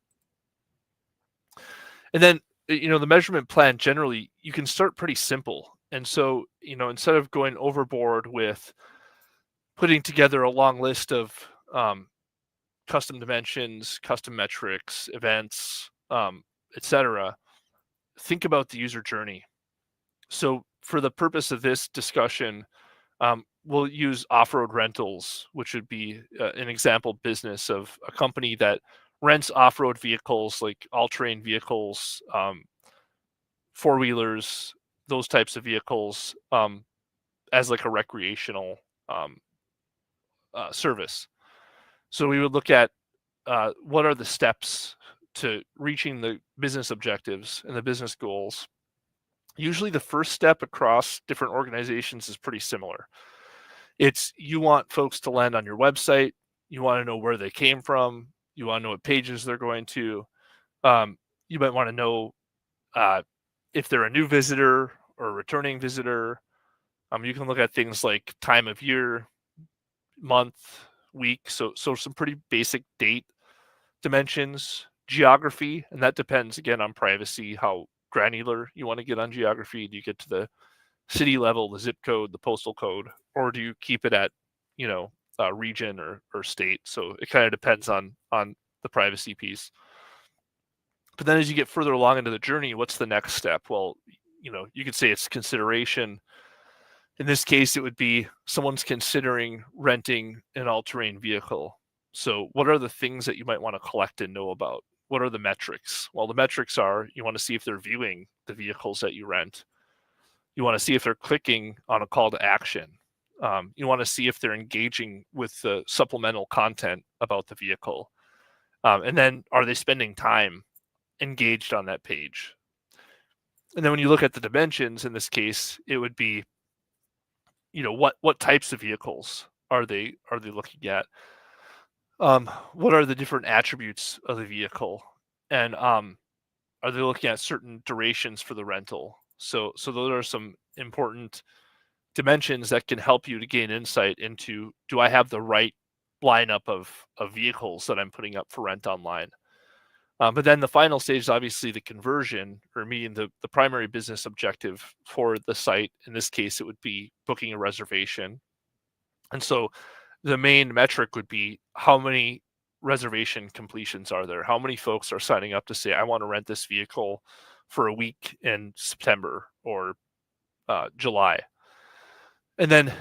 And then, the measurement plan, generally, you can start pretty simple. And so, instead of going overboard with putting together a long list of custom dimensions, custom metrics, events, etc., think about the user journey. So for the purpose of this discussion, we'll use off-road rentals, which would be an example business of a company that rents off-road vehicles, like all-terrain vehicles, four-wheelers, those types of vehicles, as like a recreational service. So we would look at what are the steps to reaching the business objectives and the business goals. Usually the first step across different organizations is pretty similar. It's, you want folks to land on your website. You want to know where they came from. You want to know what pages they're going to. You might want to know if they're a new visitor or a returning visitor. You can look at things like time of year, month, week. So some pretty basic date dimensions, geography, and that depends again on privacy, how granular you want to get on geography. Do you get to the city level, the zip code, the postal code, or do you keep it at, region or state? So it kind of depends on the privacy piece. But then as you get further along into the journey, what's the next step? Well, you could say it's consideration. In this case, it would be someone's considering renting an all-terrain vehicle. So what are the things that you might want to collect and know about? What are the metrics? Well, the metrics are, you want to see if they're viewing the vehicles that you rent. You want to see if they're clicking on a call to action. You want to see if they're engaging with the supplemental content about the vehicle. And then, are they spending time engaged on that page? And then when you look at the dimensions, in this case, it would be, what types of vehicles are they looking at? What are the different attributes of the vehicle? And are they looking at certain durations for the rental? So those are some important dimensions that can help you to gain insight into, do I have the right lineup of vehicles that I'm putting up for rent online? But then the final stage is obviously the conversion, or meeting the primary business objective for the site. In this case, it would be booking a reservation. And so the main metric would be, how many reservation completions are there? How many folks are signing up to say, I want to rent this vehicle for a week in September or July? And then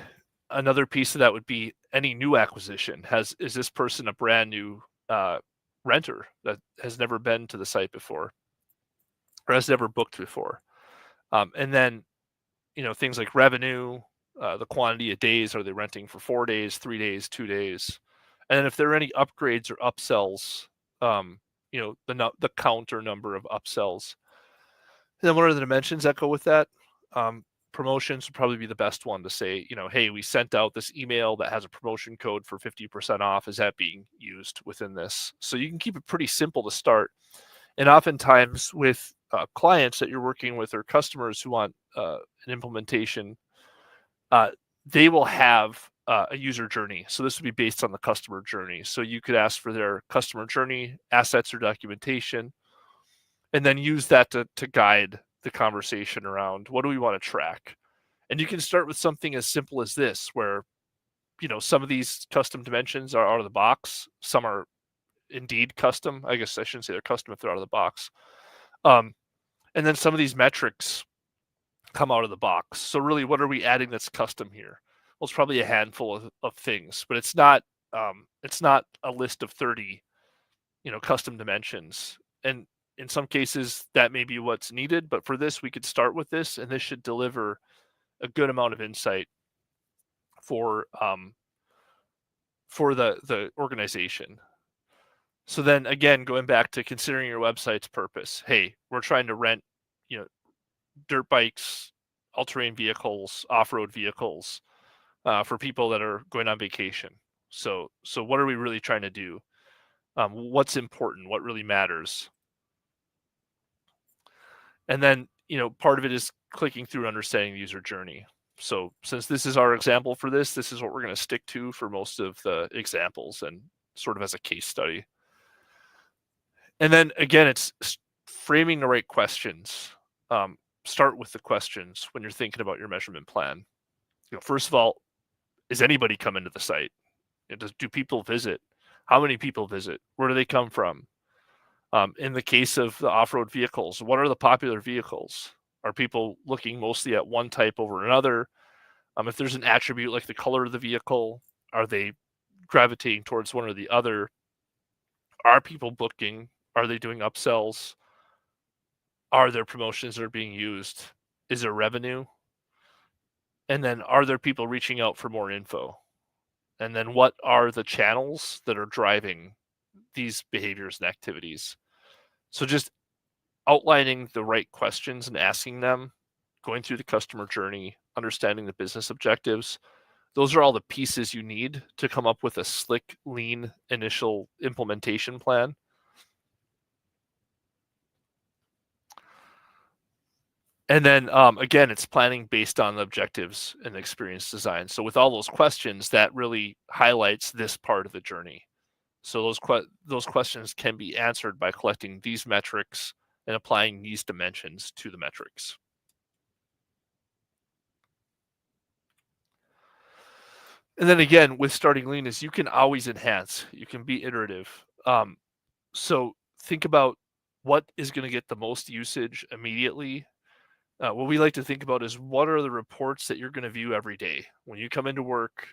another piece of that would be any new acquisition. Is this person a brand new renter that has never been to the site before or has never booked before? And then, things like revenue, the quantity of days, are they renting for 4 days, 3 days, 2 days? And then if there are any upgrades or upsells, the count or number of upsells. And then what are the dimensions that go with that? Promotions would probably be the best one to say, hey, we sent out this email that has a promotion code for 50% off. Is that being used within this? So you can keep it pretty simple to start. And oftentimes with clients that you're working with or customers who want an implementation, they will have a user journey. So this would be based on the customer journey. So you could ask for their customer journey, assets or documentation, and then use that to guide the conversation around what do we want to track. And you can start with something as simple as this, where some of these custom dimensions are out of the box. Some are indeed custom. I guess I shouldn't say they're custom if they're out of the box. And then some of these metrics come out of the box. So really, what are we adding that's custom here? Well, it's probably a handful of things, but it's not a list of 30 custom dimensions. And in some cases that may be what's needed, but for this we could start with this, and this should deliver a good amount of insight for the organization. So then again, going back to considering your website's purpose, hey, we're trying to rent dirt bikes, all-terrain vehicles, off-road vehicles for people that are going on vacation. So what are we really trying to do? What's important? What really matters? And then, part of it is clicking through and understanding the user journey. So since this is our example for this is what we're going to stick to for most of the examples and sort of as a case study. And then again, it's framing the right questions. Start with the questions when you're thinking about your measurement plan. First of all, is anybody coming to the site? Do people visit? How many people visit? Where do they come from? In the case of the off-road vehicles, what are the popular vehicles? Are people looking mostly at one type over another? If there's an attribute like the color of the vehicle, are they gravitating towards one or the other? Are people booking? Are they doing upsells? Are there promotions that are being used? Is there revenue? And then are there people reaching out for more info? And then what are the channels that are driving these behaviors and activities? So just outlining the right questions and asking them, going through the customer journey, understanding the business objectives. Those are all the pieces you need to come up with a slick, lean initial implementation plan. And then again, it's planning based on the objectives and experience design. So with all those questions, that really highlights this part of the journey. So those questions can be answered by collecting these metrics and applying these dimensions to the metrics. And then again, with starting lean is you can always enhance. You can be iterative. So think about what is going to get the most usage immediately. What we like to think about is what are the reports that you're going to view every day when you come into work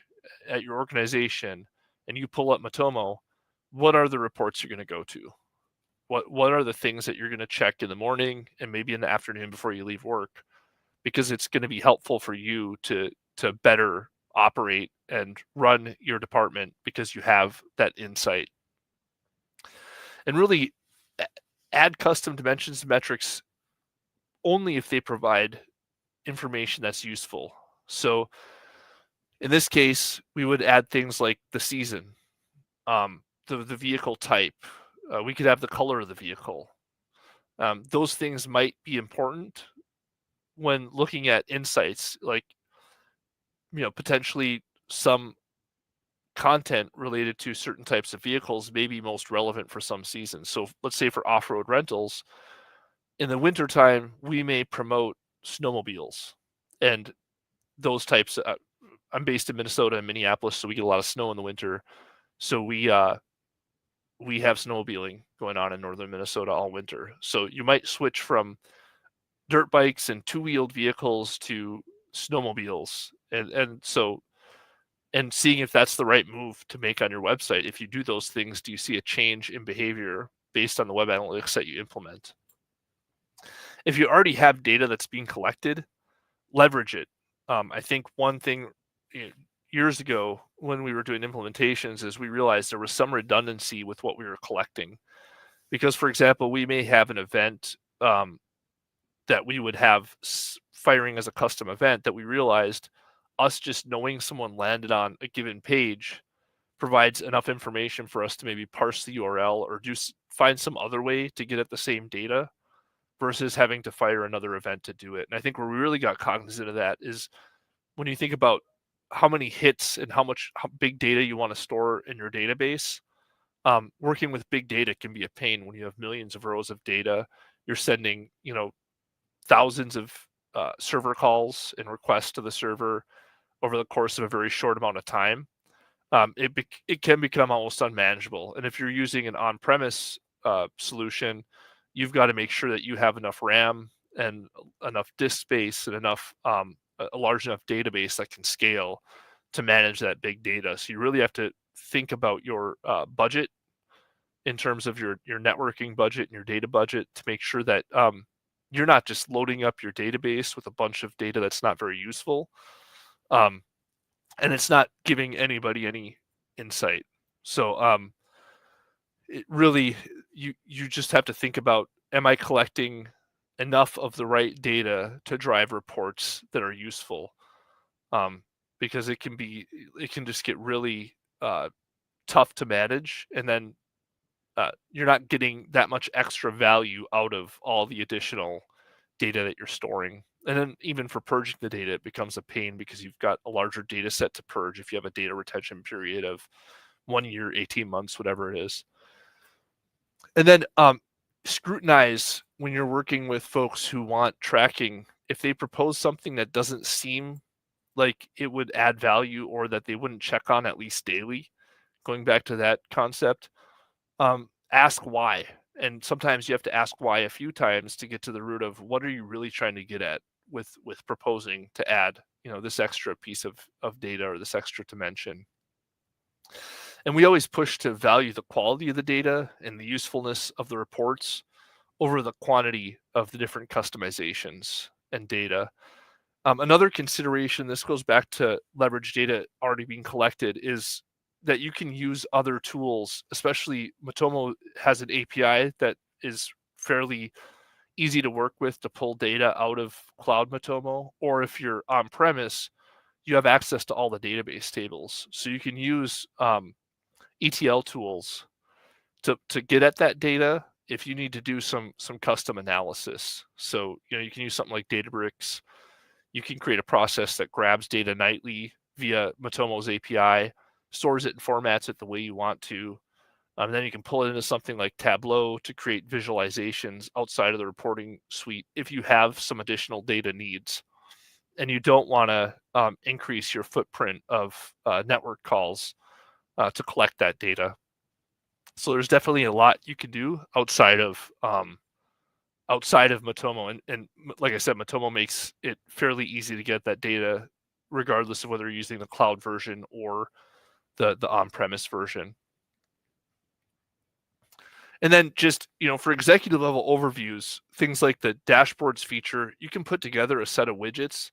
at your organization and you pull up Matomo. What are the reports you're going to go to? What are the things that you're going to check in the morning and maybe in the afternoon before you leave work? Because it's going to be helpful for you to better operate and run your department because you have that insight. And really add custom dimensions and metrics only if they provide information that's useful. So in this case, we would add things like the season, the vehicle type. We could have the color of the vehicle. Those things might be important when looking at insights, like potentially some content related to certain types of vehicles may be most relevant for some seasons. So let's say for off-road rentals, in the wintertime, we may promote snowmobiles and those types. I'm based in Minnesota and Minneapolis, so we get a lot of snow in the winter. So we have snowmobiling going on in northern Minnesota all winter. So you might switch from dirt bikes and two-wheeled vehicles to snowmobiles. And seeing if that's the right move to make on your website. If you do those things, do you see a change in behavior based on the web analytics that you implement? if you already have data that's being collected, leverage it. I think one thing years ago when we were doing implementations is we realized there was some redundancy with what we were collecting. Because, for example, we may have an event that we would have firing as a custom event that we realized us just knowing someone landed on a given page provides enough information for us to maybe parse the URL or find some other way to get at the same data versus having to fire another event to do it. And I think where we really got cognizant of that is when you think about how many hits and how big data you want to store in your database. Working with big data can be a pain when you have millions of rows of data. You're sending, thousands of server calls and requests to the server over the course of a very short amount of time. It can become almost unmanageable. And if you're using an on-premise solution, you've got to make sure that you have enough RAM and enough disk space and enough a large enough database that can scale to manage that big data. So you really have to think about your budget in terms of your networking budget and your data budget to make sure that you're not just loading up your database with a bunch of data that's not very useful. And it's not giving anybody any insight. So it really, you just have to think about, am I collecting enough of the right data to drive reports that are useful? Because it can just get really tough to manage, and then you're not getting that much extra value out of all the additional data that you're storing. And then even for purging the data, it becomes a pain because you've got a larger data set to purge if you have a data retention period of 1 year, 18 months, whatever it is. And then scrutinize when you're working with folks who want tracking. If they propose something that doesn't seem like it would add value or that they wouldn't check on at least daily, going back to that concept, ask why. And sometimes you have to ask why a few times to get to the root of what are you really trying to get at with proposing to add, this extra piece of data or this extra dimension. And we always push to value the quality of the data and the usefulness of the reports over the quantity of the different customizations and data. Another consideration, this goes back to leverage data already being collected, is that you can use other tools, especially Matomo has an API that is fairly easy to work with to pull data out of Cloud Matomo, or if you're on premise, you have access to all the database tables. So you can use ETL tools to get at that data if you need to do some custom analysis. So, you can use something like Databricks. You can create a process that grabs data nightly via Matomo's API, stores it and formats it the way you want to. Then you can pull it into something like Tableau to create visualizations outside of the reporting suite if you have some additional data needs and you don't want to increase your footprint of network calls to collect that data. So there's definitely a lot you can do outside of Matomo, and like I said, Matomo makes it fairly easy to get that data, regardless of whether you're using the cloud version or the on-premise version. And then just, for executive level overviews, things like the dashboards feature, you can put together a set of widgets,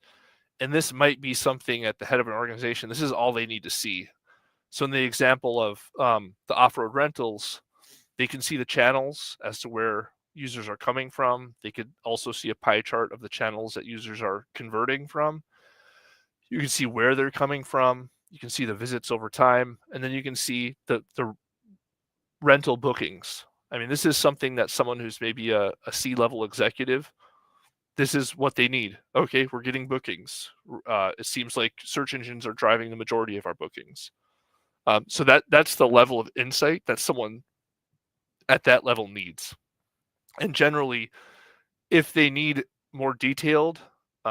and this might be something at the head of an organization. This is all they need to see. So in the example of the off-road rentals, they can see the channels as to where users are coming from. They could also see a pie chart of the channels that users are converting from. You can see where they're coming from. You can see the visits over time, and then you can see the rental bookings. I mean, this is something that someone who's maybe a C-level executive, this is what they need. Okay, we're getting bookings. It seems like search engines are driving the majority of our bookings. So that's the level of insight that someone at that level needs. And generally, if they need more detailed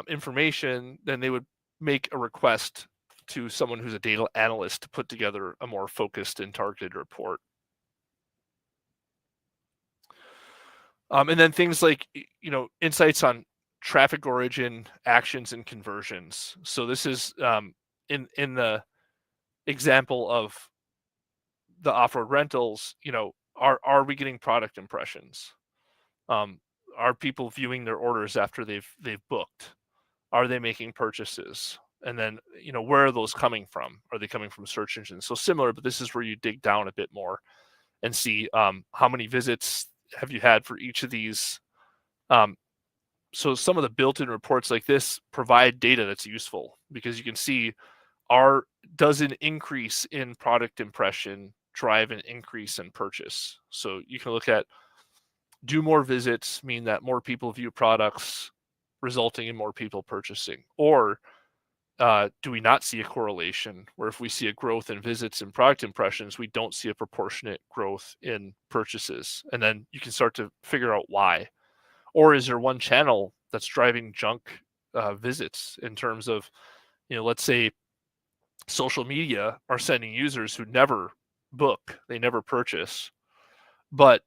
information, then they would make a request to someone who's a data analyst to put together a more focused and targeted report. And then things like, insights on traffic origin, actions, and conversions. So this is in the example of the off-road rentals, are we getting product impressions? are people viewing their orders after they've booked? Are they making purchases? And then, where are those coming from? Are they coming from search engines? So similar, but this is where you dig down a bit more and see how many visits have you had for each of these. So some of the built-in reports like this provide data that's useful, because you can see, does an increase in product impression drive an increase in purchase? So you can look at, do more visits mean that more people view products, resulting in more people purchasing? Or do we not see a correlation where if we see a growth in visits and product impressions, we don't see a proportionate growth in purchases? And then you can start to figure out why. Or is there one channel that's driving junk visits, in terms of, let's say social media are sending users who never book, they never purchase, but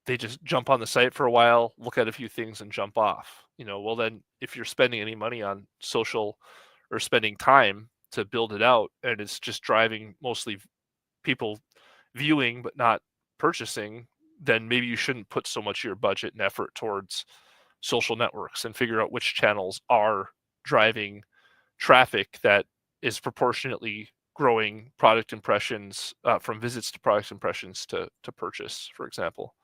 they just jump on the site for a while, look at a few things, and jump off. Well, then if you're spending any money on social, or spending time to build it out, and it's just driving mostly people viewing but not purchasing, then maybe you shouldn't put so much of your budget and effort towards social networks, and figure out which channels are driving traffic that is proportionately growing product impressions, from visits to product impressions to purchase, for example.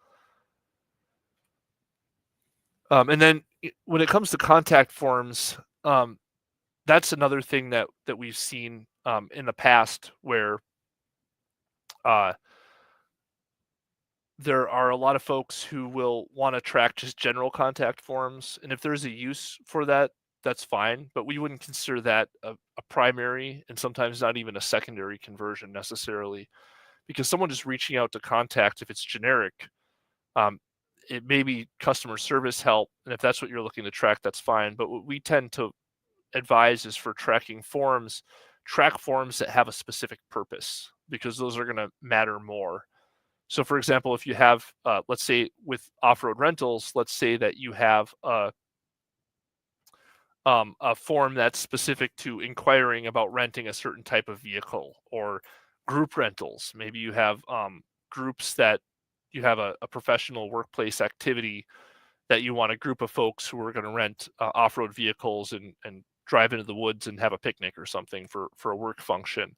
And then when it comes to contact forms, that's another thing that we've seen in the past, where there are a lot of folks who will want to track just general contact forms. And if there's a use for that, that's fine. But we wouldn't consider that a primary, and sometimes not even a secondary conversion necessarily, because someone just reaching out to contact, if it's generic, it may be customer service help, and if that's what you're looking to track, that's fine. But what we tend to advise is, for tracking forms, track forms that have a specific purpose, because those are going to matter more. So for example, if you have, let's say with off-road rentals, let's say that you have a form that's specific to inquiring about renting a certain type of vehicle, or group rentals. Maybe you have groups that you have a professional workplace activity that you want a group of folks who are going to rent off-road vehicles and drive into the woods and have a picnic or something for a work function.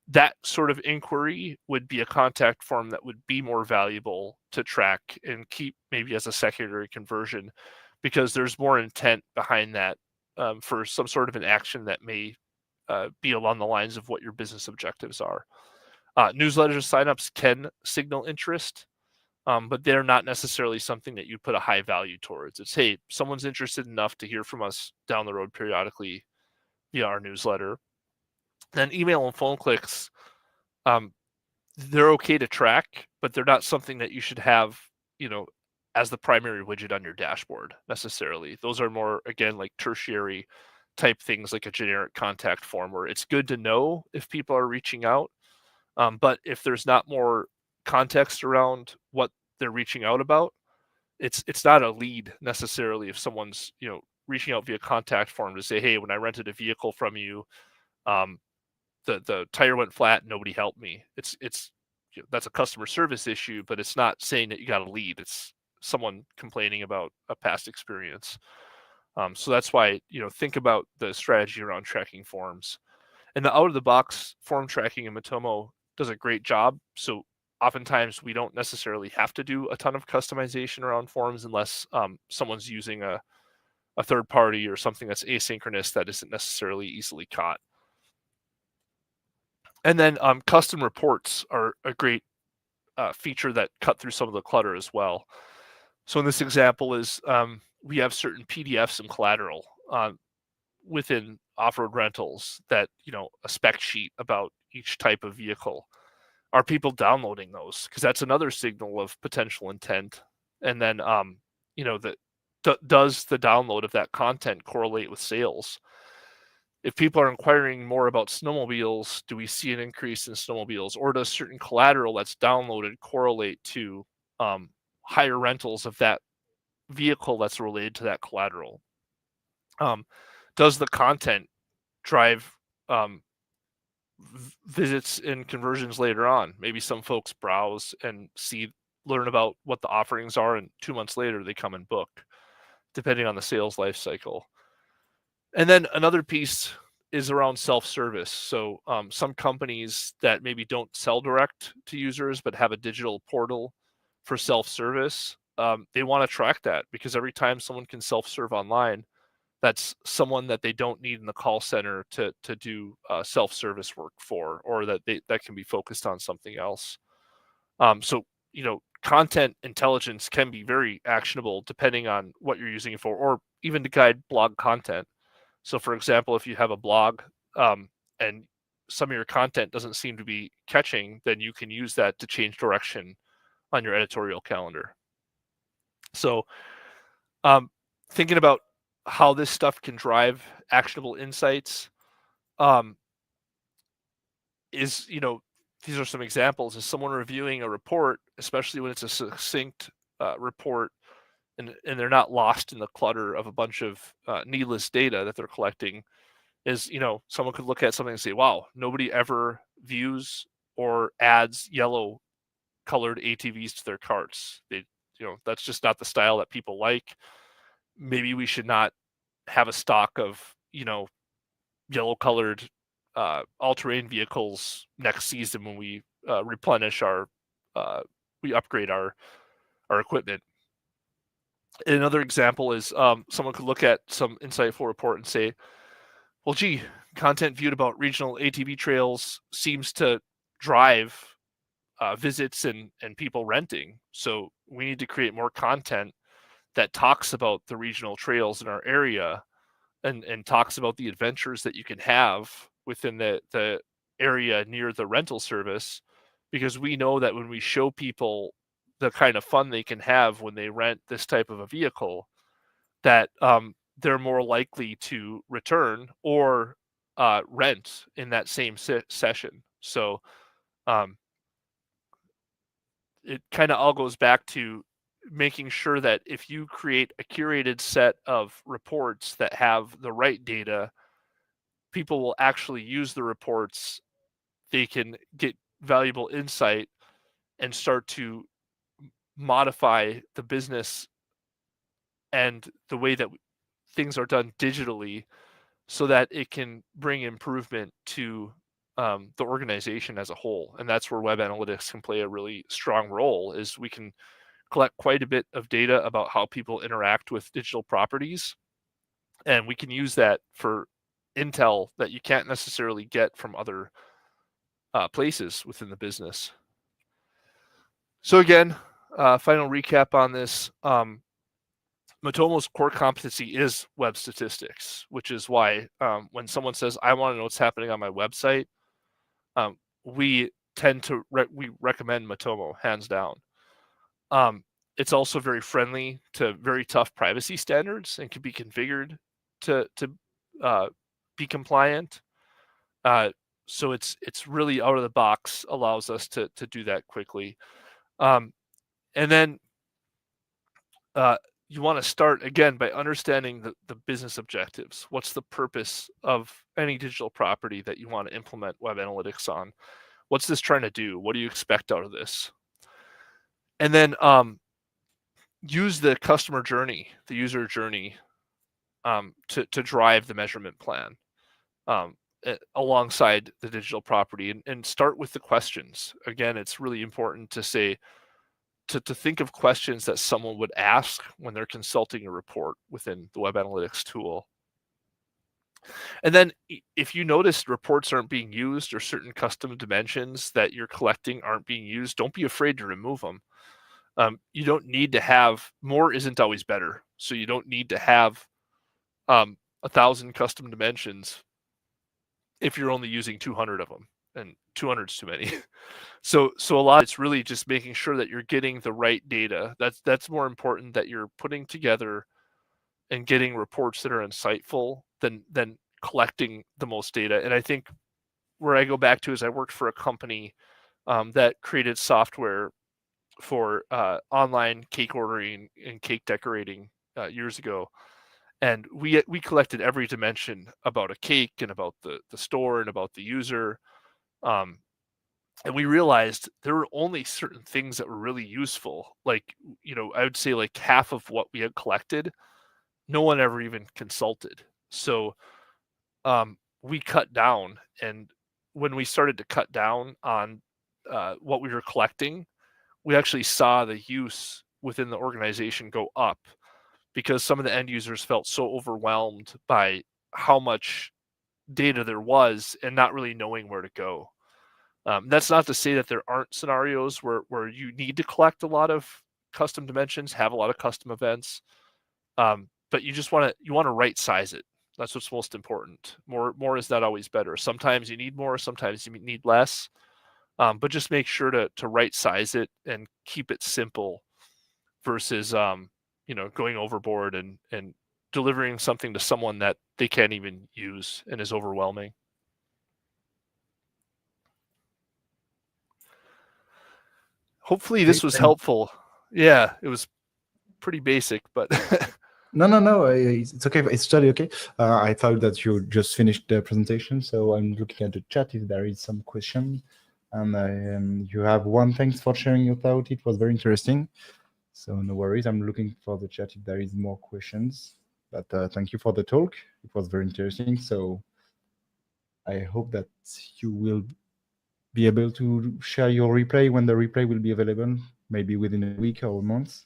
That sort of inquiry would be a contact form that would be more valuable to track and keep maybe as a secondary conversion, because there's more intent behind that for some sort of an action that may be along the lines of what your business objectives are. Newsletter signups can signal interest, but they're not necessarily something that you put a high value towards. It's, hey, someone's interested enough to hear from us down the road periodically via our newsletter. Then email and phone clicks, they're okay to track, but they're not something that you should have, as the primary widget on your dashboard necessarily. Those are more, again, like tertiary type things, like a generic contact form, where it's good to know if people are reaching out. But if there's not more context around what they're reaching out about, it's not a lead necessarily. If someone's, reaching out via contact form to say, hey, when I rented a vehicle from you, the tire went flat and nobody helped me. It's that's a customer service issue, but it's not saying that you got a lead. It's someone complaining about a past experience. So that's why, think about the strategy around tracking forms. And the out-of-the-box form tracking in Matomo does a great job. So oftentimes we don't necessarily have to do a ton of customization around forms, unless someone's using a third party or something that's asynchronous that isn't necessarily easily caught. And then custom reports are a great feature that cut through some of the clutter as well. So in this example is we have certain PDFs and collateral within off-road rentals that, a spec sheet about each type of vehicle. Are people downloading those? Because that's another signal of potential intent. And then, does the download of that content correlate with sales? If people are inquiring more about snowmobiles, do we see an increase in snowmobiles? Or does certain collateral that's downloaded correlate to higher rentals of that vehicle that's related to that collateral? Does the content drive visits and conversions later on? Maybe some folks browse and see learn about what the offerings are, and 2 months later they come and book, depending on the sales life cycle. And then another piece is around self-service. So some companies that maybe don't sell direct to users but have a digital portal for self-service, they want to track that, because every time someone can self-serve online, that's someone that they don't need in the call center to do self-service work for, or that can be focused on something else. So, content intelligence can be very actionable depending on what you're using it for, or even to guide blog content. So for example, if you have a blog and some of your content doesn't seem to be catching, then you can use that to change direction on your editorial calendar. So thinking about how this stuff can drive actionable insights is, these are some examples. Is someone reviewing a report, especially when it's a succinct report, and they're not lost in the clutter of a bunch of needless data that they're collecting, is, someone could look at something and say, wow, nobody ever views or adds yellow colored ATVs to their carts. That's just not the style that people like. Maybe we should not have a stock of, yellow colored all-terrain vehicles next season when we replenish we upgrade our equipment. Another example is someone could look at some insightful report and say, well, gee, content viewed about regional ATV trails seems to drive visits and people renting. So we need to create more content that talks about the regional trails in our area, and talks about the adventures that you can have within the area near the rental service, because we know that when we show people the kind of fun they can have when they rent this type of a vehicle, that they're more likely to return or rent in that same session. So it kind of all goes back to making sure that if you create a curated set of reports that have the right data, people will actually use the reports. They can get valuable insight and start to modify the business and the way that things are done digitally, so that it can bring improvement to the organization as a whole. And that's where web analytics can play a really strong role, is we can collect quite a bit of data about how people interact with digital properties, and we can use that for intel that you can't necessarily get from other places within the business. So again, final recap on this. Matomo's core competency is web statistics, which is why when someone says, I want to know what's happening on my website, we tend to we recommend Matomo, hands down. It's also very friendly to very tough privacy standards and can be configured to be compliant. So it's really out of the box, allows us to do that quickly. And then you want to start again by understanding the business objectives. What's the purpose of any digital property that you want to implement web analytics on? What's this trying to do? What do you expect out of this? And then use the customer journey, the user journey, to drive the measurement plan alongside the digital property, and start with the questions. Again, it's really important to say, to think of questions that someone would ask when they're consulting a report within the web analytics tool. And then if you notice reports aren't being used, or certain custom dimensions that you're collecting aren't being used, don't be afraid to remove them. You don't need to have, more isn't always better. So you don't need to have 1,000 custom dimensions if you're only using 200 of them, and 200 is too many. So a lot, it's really just making sure that you're getting the right data. That's more important, that you're putting together and getting reports that are insightful than collecting the most data. And I think where I go back to is, I worked for a company that created software for online cake ordering and cake decorating years ago. And we collected every dimension about a cake, and about the store, and about the user. And we realized there were only certain things that were really useful. Like, I would say like half of what we had collected, no one ever even consulted. So we cut down, and when we started to cut down on what we were collecting, we actually saw the use within the organization go up, because some of the end users felt so overwhelmed by how much data there was and not really knowing where to go. That's not to say that there aren't scenarios where you need to collect a lot of custom dimensions, have a lot of custom events, but you just want to right size it. That's what's most important. More is not always better. Sometimes you need more, sometimes you need less, but just make sure to right size it and keep it simple versus going overboard and delivering something to someone that they can't even use and is overwhelming. Hopefully this was helpful. Yeah, it was pretty basic, but No. It's okay. It's totally okay. I thought that you just finished the presentation, so I'm looking at the chat if there is some question. And you have one. Thanks for sharing your thought. It was very interesting. So no worries. I'm looking for the chat if there is more questions. But thank you for the talk. It was very interesting. So I hope that you will be able to share your replay when the replay will be available, maybe within a week or a month.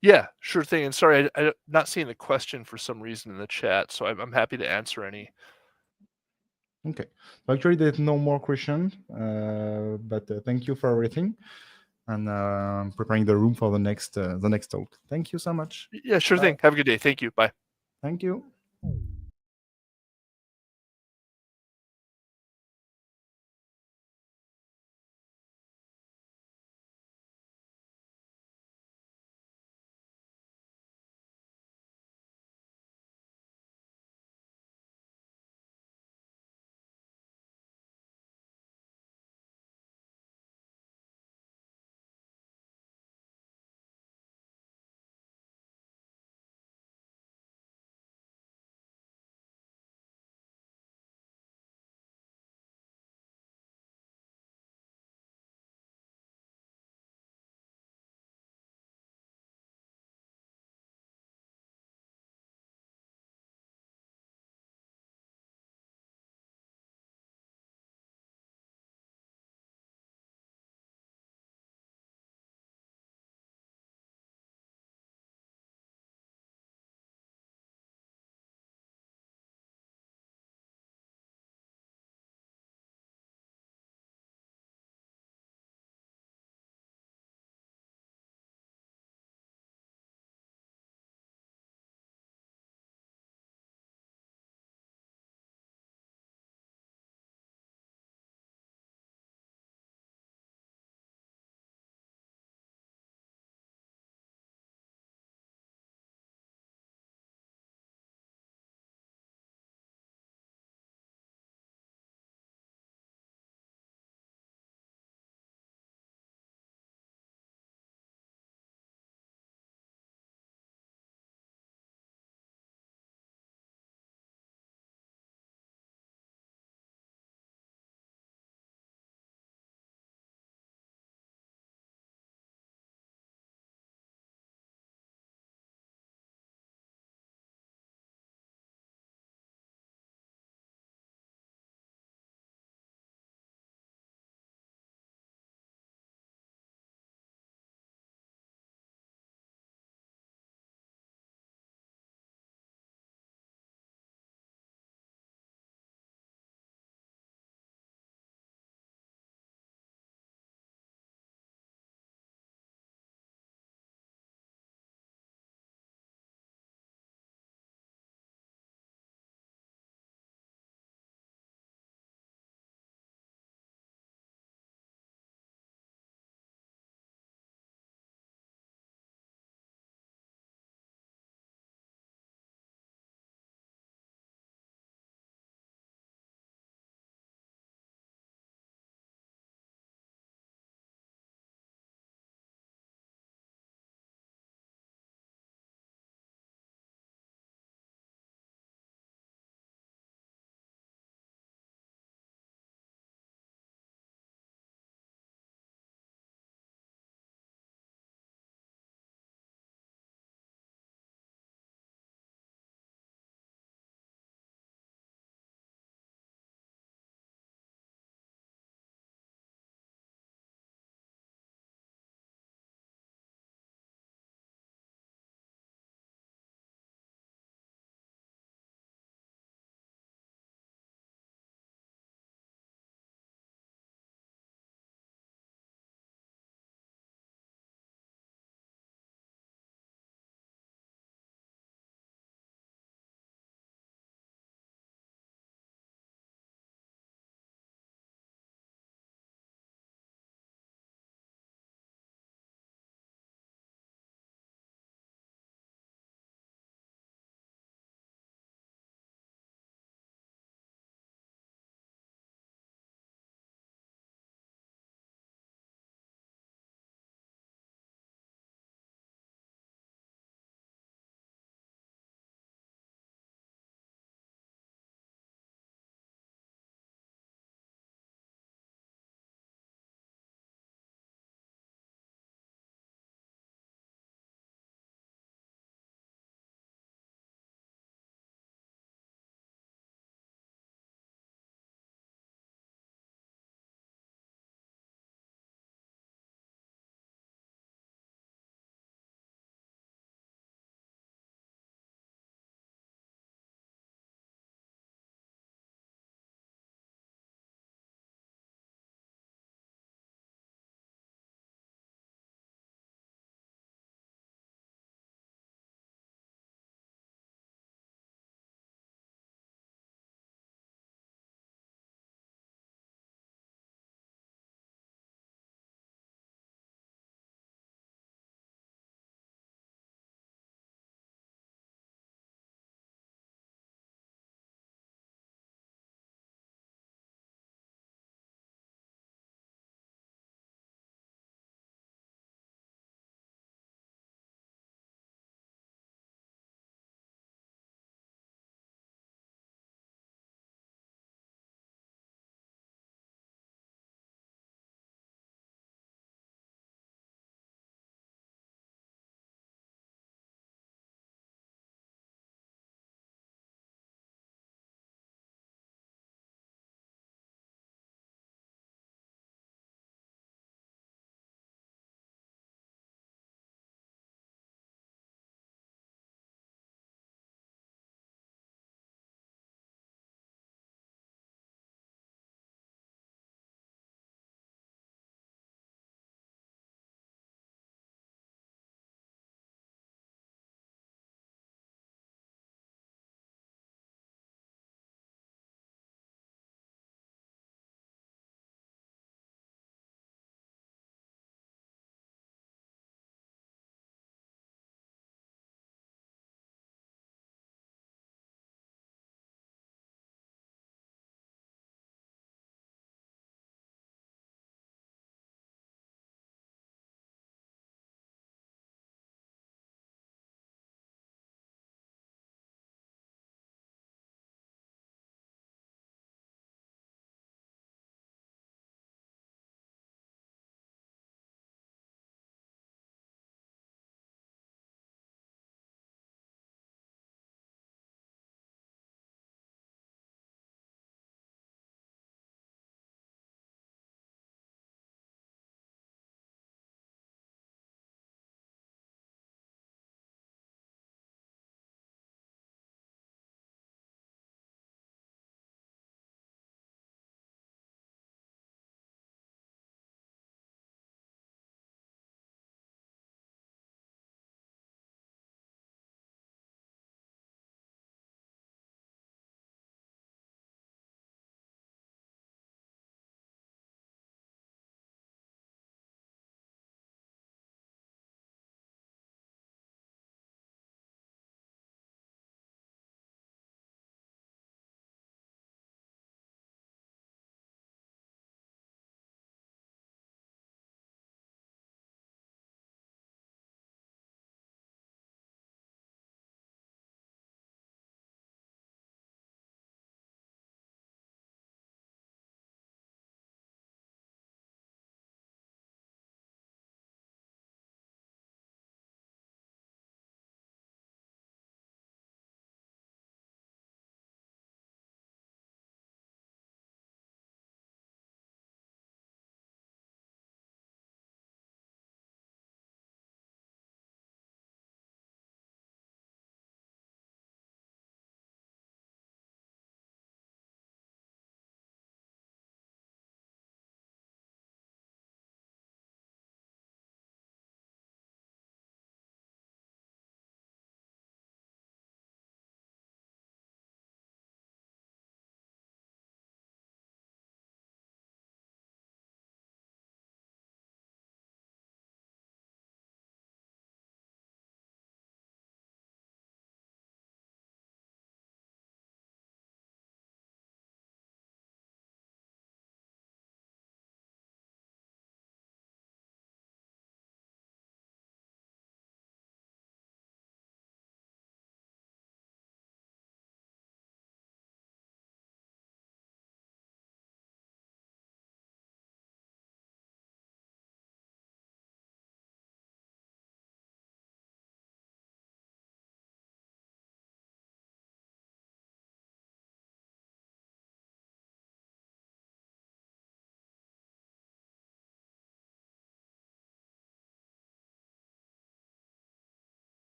Yeah, sure thing. And sorry, I'm not seeing the question for some reason in the chat, so I'm happy to answer any. Okay. So actually, there's no more question, but thank you for everything, and preparing the room for the next talk. Thank you so much. Yeah, sure thing. Have a good day. Thank you. Bye. Thank you.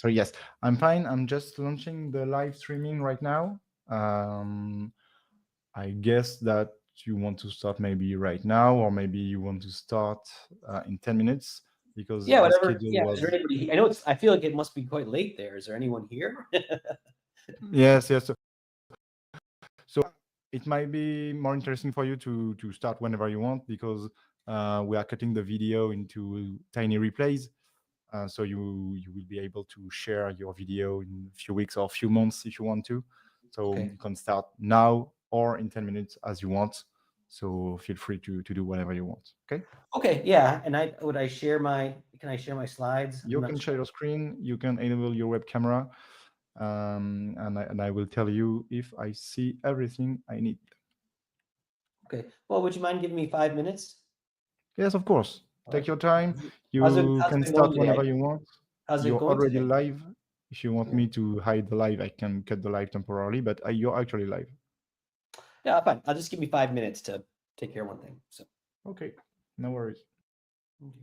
So yes, I'm fine. I'm just launching the live streaming right now. I guess that you want to start maybe right now, or maybe you want to start in 10 minutes, because yeah, the whatever. schedule Yeah, was... is there anybody? I know it's. I feel like it must be quite late there. Is there anyone here? Yes. So it might be more interesting for you to start whenever you want, because we are cutting the video into tiny replays. So you will be able to share your video in a few weeks or a few months if you want to. So Okay. you can start now or in 10 minutes as you want. So feel free to do whatever you want. Okay. Okay. Yeah. And would I share my? Can I share my slides? You can share your screen. You can enable your web camera, and I will tell you if I see everything I need. Okay. Well, would you mind giving me 5 minutes? Yes, of course. Take your time. How's You it can been start going whenever today? you want. How's it You're going already today? live. If you want me to hide the live, I can cut the live temporarily, but you're actually live. Yeah, fine. I'll just give me 5 minutes to take care of one thing. So. Okay, no worries. Okay.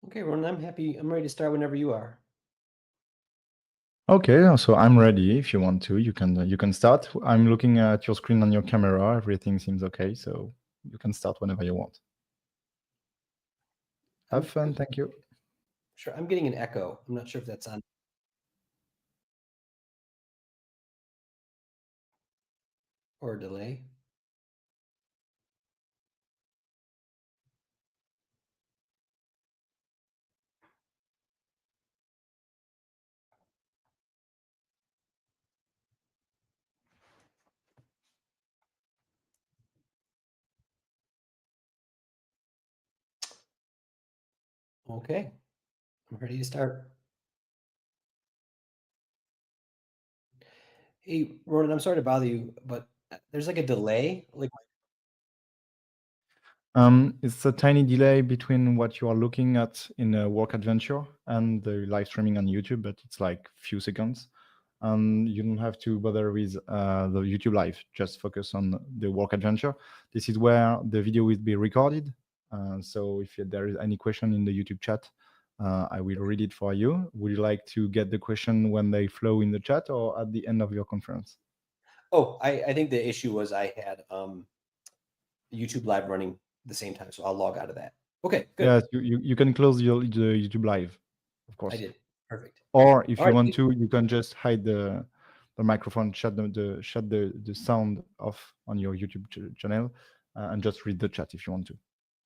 Okay, Ronan, I'm happy. I'm ready to start whenever you are. Okay, so I'm ready. If you want to, you can start. I'm looking at your screen on your camera. Everything seems okay, so you can start whenever you want. Have fun. Thank you. Sure. I'm getting an echo. I'm not sure if that's on. Or a delay. Okay, I'm ready to start. Hey, Ronan, I'm sorry to bother you, but there's like a delay. Like, It's a tiny delay between what you are looking at in a work adventure and the live streaming on YouTube, but it's like few seconds. You don't have to bother with the YouTube live. Just focus on the work adventure. This is where the video will be recorded. So if there is any question in the YouTube chat, I will read it for you. Would you like to get the question when they flow in the chat or at the end of your conference? oh, I think the issue was I had YouTube live running the same time, so I'll log out of that. Okay, good. Yes, you can close the YouTube live, of course. I did. Perfect. Or if All you right. want to, you can just hide the microphone, shut the sound off on your YouTube channel, and just read the chat if you want to.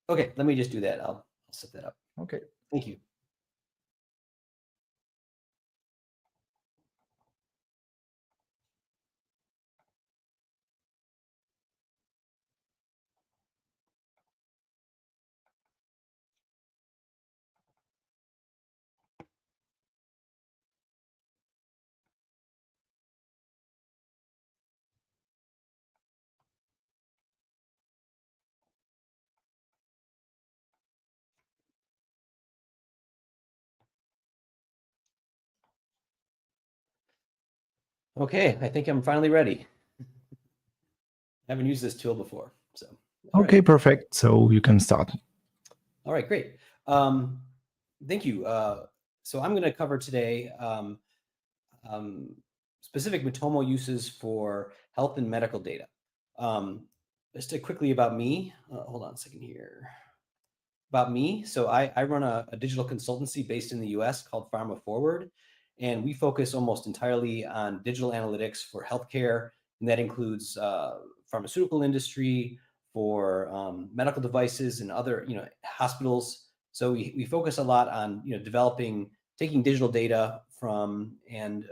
Okay, let me just do that. I'll set that up. Okay. Thank you. Okay, I think I'm finally ready. I haven't used this tool before, so. Okay, right. perfect. So you can start. All right, great. Thank you. So I'm going to cover today specific Matomo uses for health and medical data. Just quickly about me. Hold on a second here. About me. So I run a digital consultancy based in the US called Pharma Forward, and we focus almost entirely on digital analytics for healthcare, and that includes pharmaceutical industry, for medical devices and other hospitals. So we focus a lot on taking digital data from and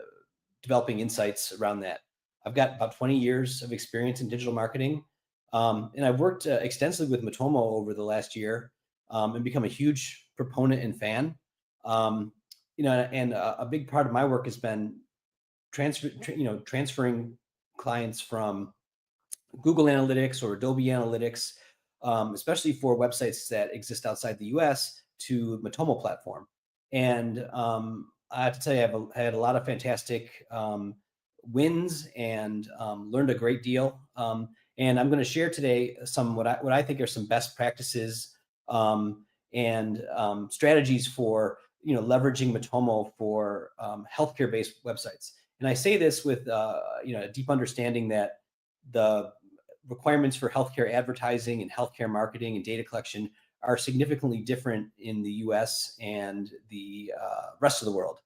developing insights around that. I've got about 20 years of experience in digital marketing, and I've worked extensively with Matomo over the last year, and become a huge proponent and fan. And a big part of my work has been transferring clients from Google Analytics or Adobe Analytics, especially for websites that exist outside the US, to Matomo platform. And I have to tell you, I've had a lot of fantastic wins and learned a great deal. And I'm going to share today some what I think are some best practices and strategies for leveraging Matomo for healthcare-based websites. And I say this with a deep understanding that the requirements for healthcare advertising and healthcare marketing and data collection are significantly different in the U.S. and the rest of the world.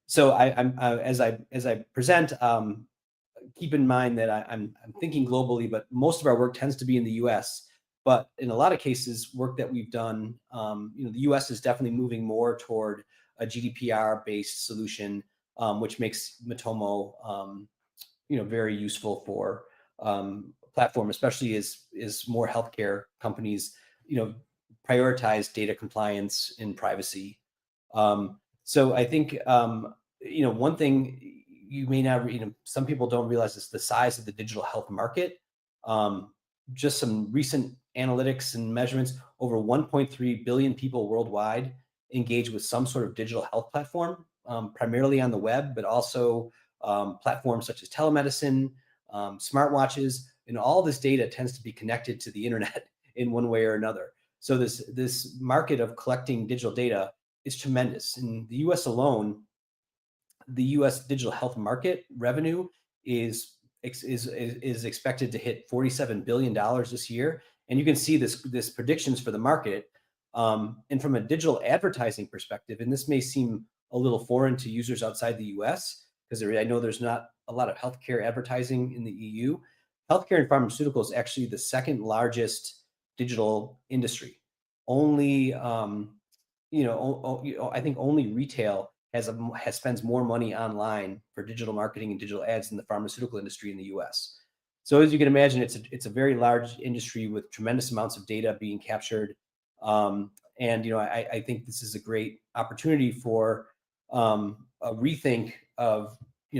So as I present, keep in mind that I'm thinking globally, but most of our work tends to be in the U.S. But in a lot of cases, work that we've done, the U.S. is definitely moving more toward a GDPR-based solution, which makes Matomo, very useful for platform, especially as more healthcare companies, prioritize data compliance and privacy. So I think, one thing you may not, some people don't realize is the size of the digital health market. Just some recent analytics and measurements, over 1.3 billion people worldwide engage with some sort of digital health platform, primarily on the web, but also platforms such as telemedicine, smartwatches, and all this data tends to be connected to the internet in one way or another. So this market of collecting digital data is tremendous. In the US alone, the US digital health market revenue is expected to hit $47 billion this year. And you can see this predictions for the market. And from a digital advertising perspective, and this may seem a little foreign to users outside the US, because I know there's not a lot of healthcare advertising in the EU. Healthcare and pharmaceuticals is actually the second largest digital industry. Only, I think only retail spends more money online for digital marketing and digital ads than the pharmaceutical industry in the US. So as you can imagine, it's a very large industry with tremendous amounts of data being captured. And I think this is a great opportunity for a rethink of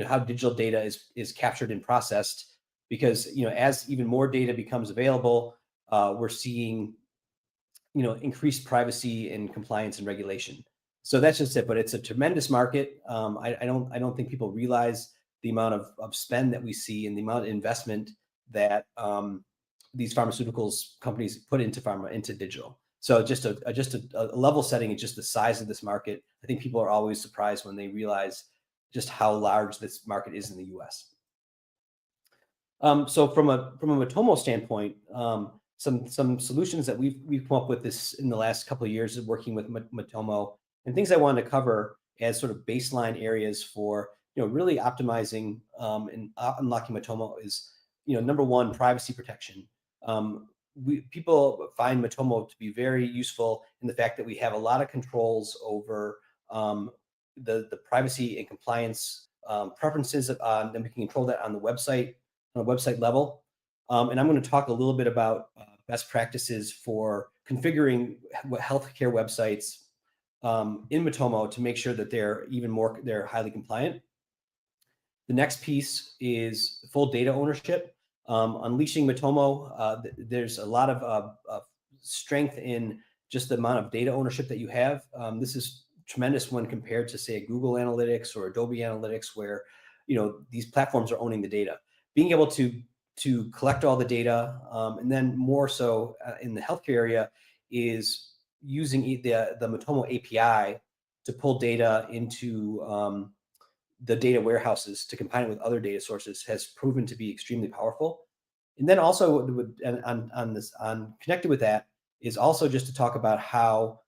how digital data is captured and processed, because as even more data becomes available, we're seeing increased privacy and compliance and regulation. So that's just it. But it's a tremendous market. I don't think people realize the amount of spend that we see and the amount of investment that these pharmaceuticals companies put into digital. So just a level setting and just the size of this market. I think people are always surprised when they realize just how large this market is in the US. So from a Matomo standpoint, some solutions that we've come up with this in the last couple of years of working with Matomo, and things I wanted to cover as sort of baseline areas for really optimizing and unlocking Matomo is number one, privacy protection. People find Matomo to be very useful in the fact that we have a lot of controls over the privacy and compliance preferences, and we can control that on the website level. And I'm going to talk a little bit about best practices for configuring healthcare websites in Matomo to make sure that they're highly compliant. The next piece is full data ownership. Unleashing Matomo, there's a lot of strength in just the amount of data ownership that you have. This is tremendous when compared to, say, Google Analytics or Adobe Analytics, where these platforms are owning the data. Being able to collect all the data, and then more so in the healthcare area, is using the Matomo API to pull data into the data warehouses to combine it with other data sources has proven to be extremely powerful. And then also on connected with that is also just to talk about how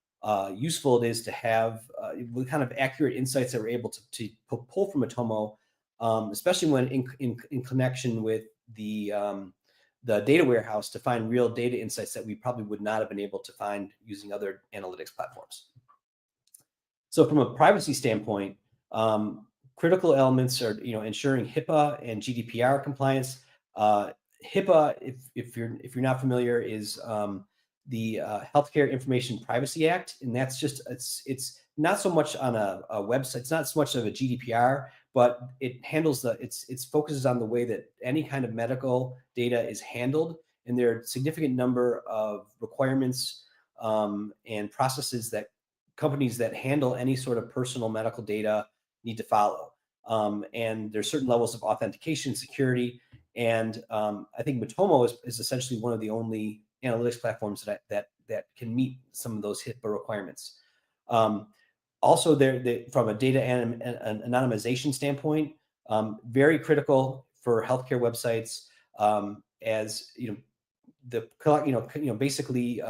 useful it is to have the kind of accurate insights that we're able to pull from Matomo, especially when in connection with the data warehouse, to find real data insights that we probably would not have been able to find using other analytics platforms. So from a privacy standpoint, critical elements are ensuring HIPAA and GDPR compliance. HIPAA, if you're not familiar, is the Healthcare Information Privacy Act, and that's just it's not so much on a website. It's not so much of a GDPR, but it handles it focuses on the way that any kind of medical data is handled, and there are a significant number of requirements and processes that companies that handle any sort of personal medical data need to follow. And there's certain levels of authentication, security, and I think Matomo is essentially one of the only analytics platforms that can meet some of those HIPAA requirements. Also, from a data anonymization standpoint, very critical for healthcare websites, as basically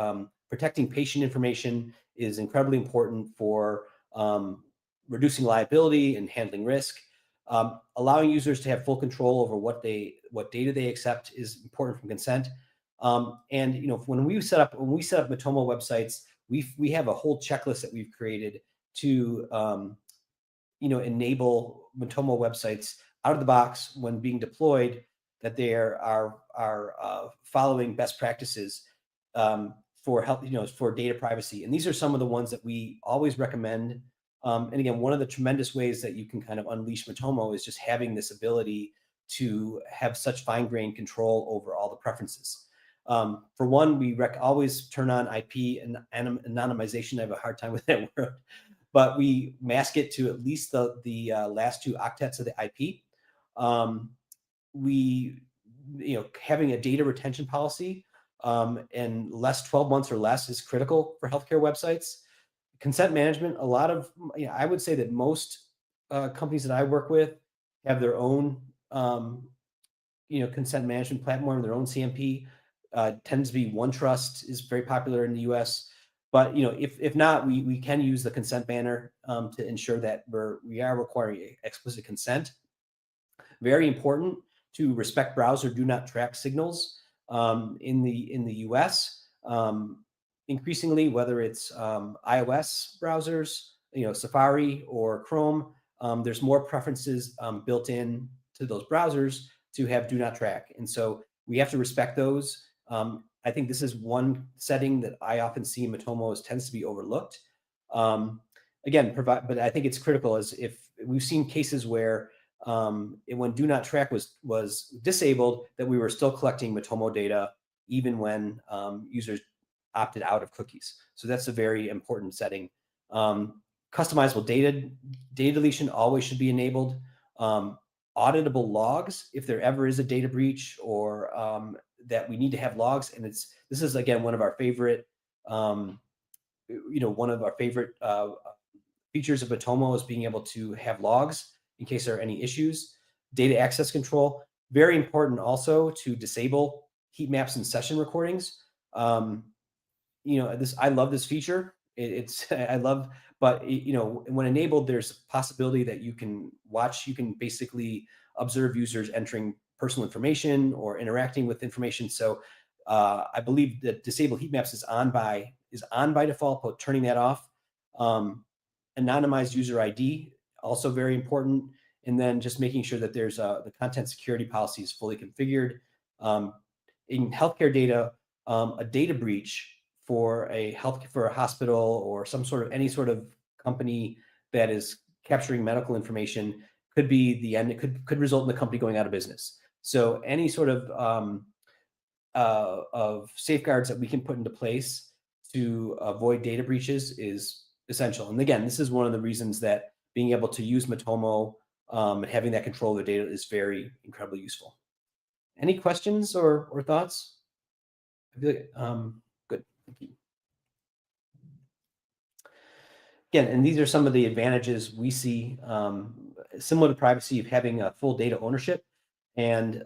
protecting patient information is incredibly important for reducing liability and handling risk. Allowing users to have full control over what data they accept is important from consent. And when we set up Matomo websites, we have a whole checklist that we've created to enable Matomo websites out of the box when being deployed, that they are following best practices for health, for data privacy. And these are some of the ones that we always recommend. And again, one of the tremendous ways that you can kind of unleash Matomo is just having this ability to have such fine-grained control over all the preferences. For one, we always turn on IP and anonymization. I have a hard time with that word, but we mask it to at least the last two octets of the IP. Having a data retention policy and 12 months or less is critical for healthcare websites. Consent management, a lot of, I would say that most companies that I work with have their own, consent management platform, their own CMP. Tends to be OneTrust is very popular in the US. But if not, we can use the consent banner to ensure that we are requiring explicit consent. Very important to respect browser do not track signals in the US. Increasingly, whether it's iOS browsers, Safari or Chrome, there's more preferences built in to those browsers to have do not track, and so we have to respect those. I think this is one setting that I often see in Matomo tends to be overlooked. Again, but I think it's critical as if we've seen cases where when do not track was disabled, that we were still collecting Matomo data even when users opted out of cookies. So that's a very important setting. Customizable data deletion always should be enabled. Auditable logs, if there ever is a data breach or that we need to have logs, and this is again one of our favorite, features of Matomo is being able to have logs in case there are any issues. Data access control, very important also to disable heat maps and session recordings. I love this feature. But when enabled, there's a possibility that you can basically observe users entering personal information or interacting with information. So I believe that disable heat maps is on by default, but turning that off. Anonymized user ID, also very important. And then just making sure that there's the content security policy is fully configured. In healthcare data, a data breach for a hospital or any sort of company that is capturing medical information could be the end. It could result in the company going out of business. So any sort of safeguards that we can put into place to avoid data breaches is essential. And again, this is one of the reasons that being able to use Matomo and having that control of the data is very incredibly useful. Any questions or thoughts? I feel like, good. Thank you. Again, and these are some of the advantages we see, similar to privacy, of having a full data ownership and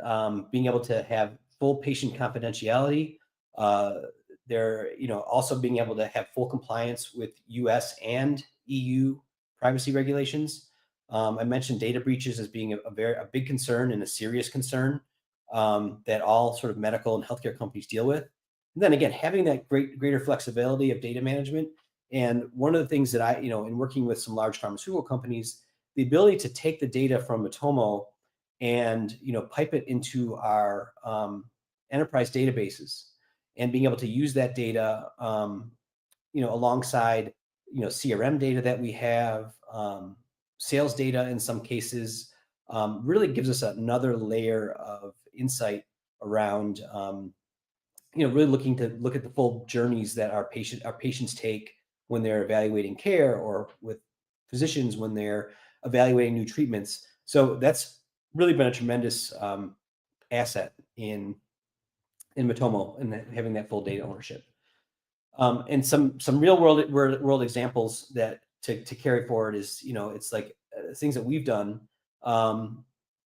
being able to have full patient confidentiality. Also being able to have full compliance with US and EU privacy regulations. I mentioned data breaches as being a big concern and a serious concern that all sort of medical and healthcare companies deal with. And then again, having that greater flexibility of data management. And one of the things that in working with some large pharmaceutical companies, the ability to take the data from Matomo and pipe it into our enterprise databases, and being able to use that data, alongside CRM data that we have, sales data in some cases, really gives us another layer of insight around, really looking to look at the full journeys that our patients take when they're evaluating care, or with physicians when they're evaluating new treatments. So that's really been a tremendous asset in Matomo, and having that full data ownership. And some real world examples that to carry forward is, it's like things that we've done.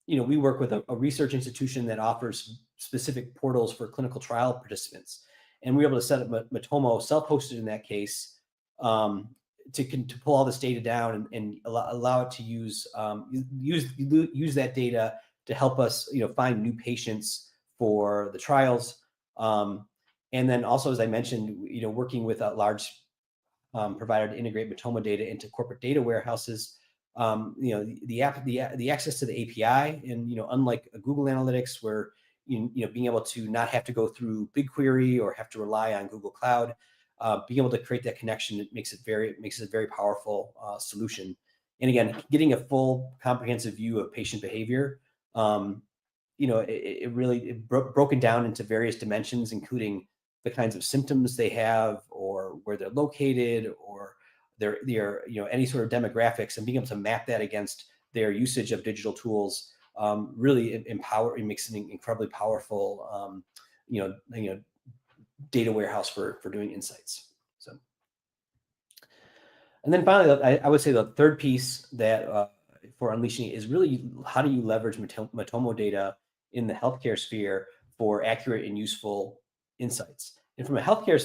We work with a research institution that offers specific portals for clinical trial participants, and we were able to set up Matomo self-hosted in that case, to pull all this data down and allow it to use that data to help us find new patients for the trials. And then also, as I mentioned, working with a large provider to integrate Matomo data into corporate data warehouses. The access to the API, and unlike Google Analytics, where being able to not have to go through BigQuery or have to rely on Google Cloud, being able to create that connection, it makes it a very powerful solution. And again, getting a full comprehensive view of patient behavior, it really broken down into various dimensions, including the kinds of symptoms they have, or where they're located, or their any sort of demographics, and being able to map that against their usage of digital tools, really it makes an incredibly powerful data warehouse for doing insights. So, and then finally, I would say the third piece that for unleashing it is really, how do you leverage Matomo data in the healthcare sphere for accurate and useful insights? And from a healthcare,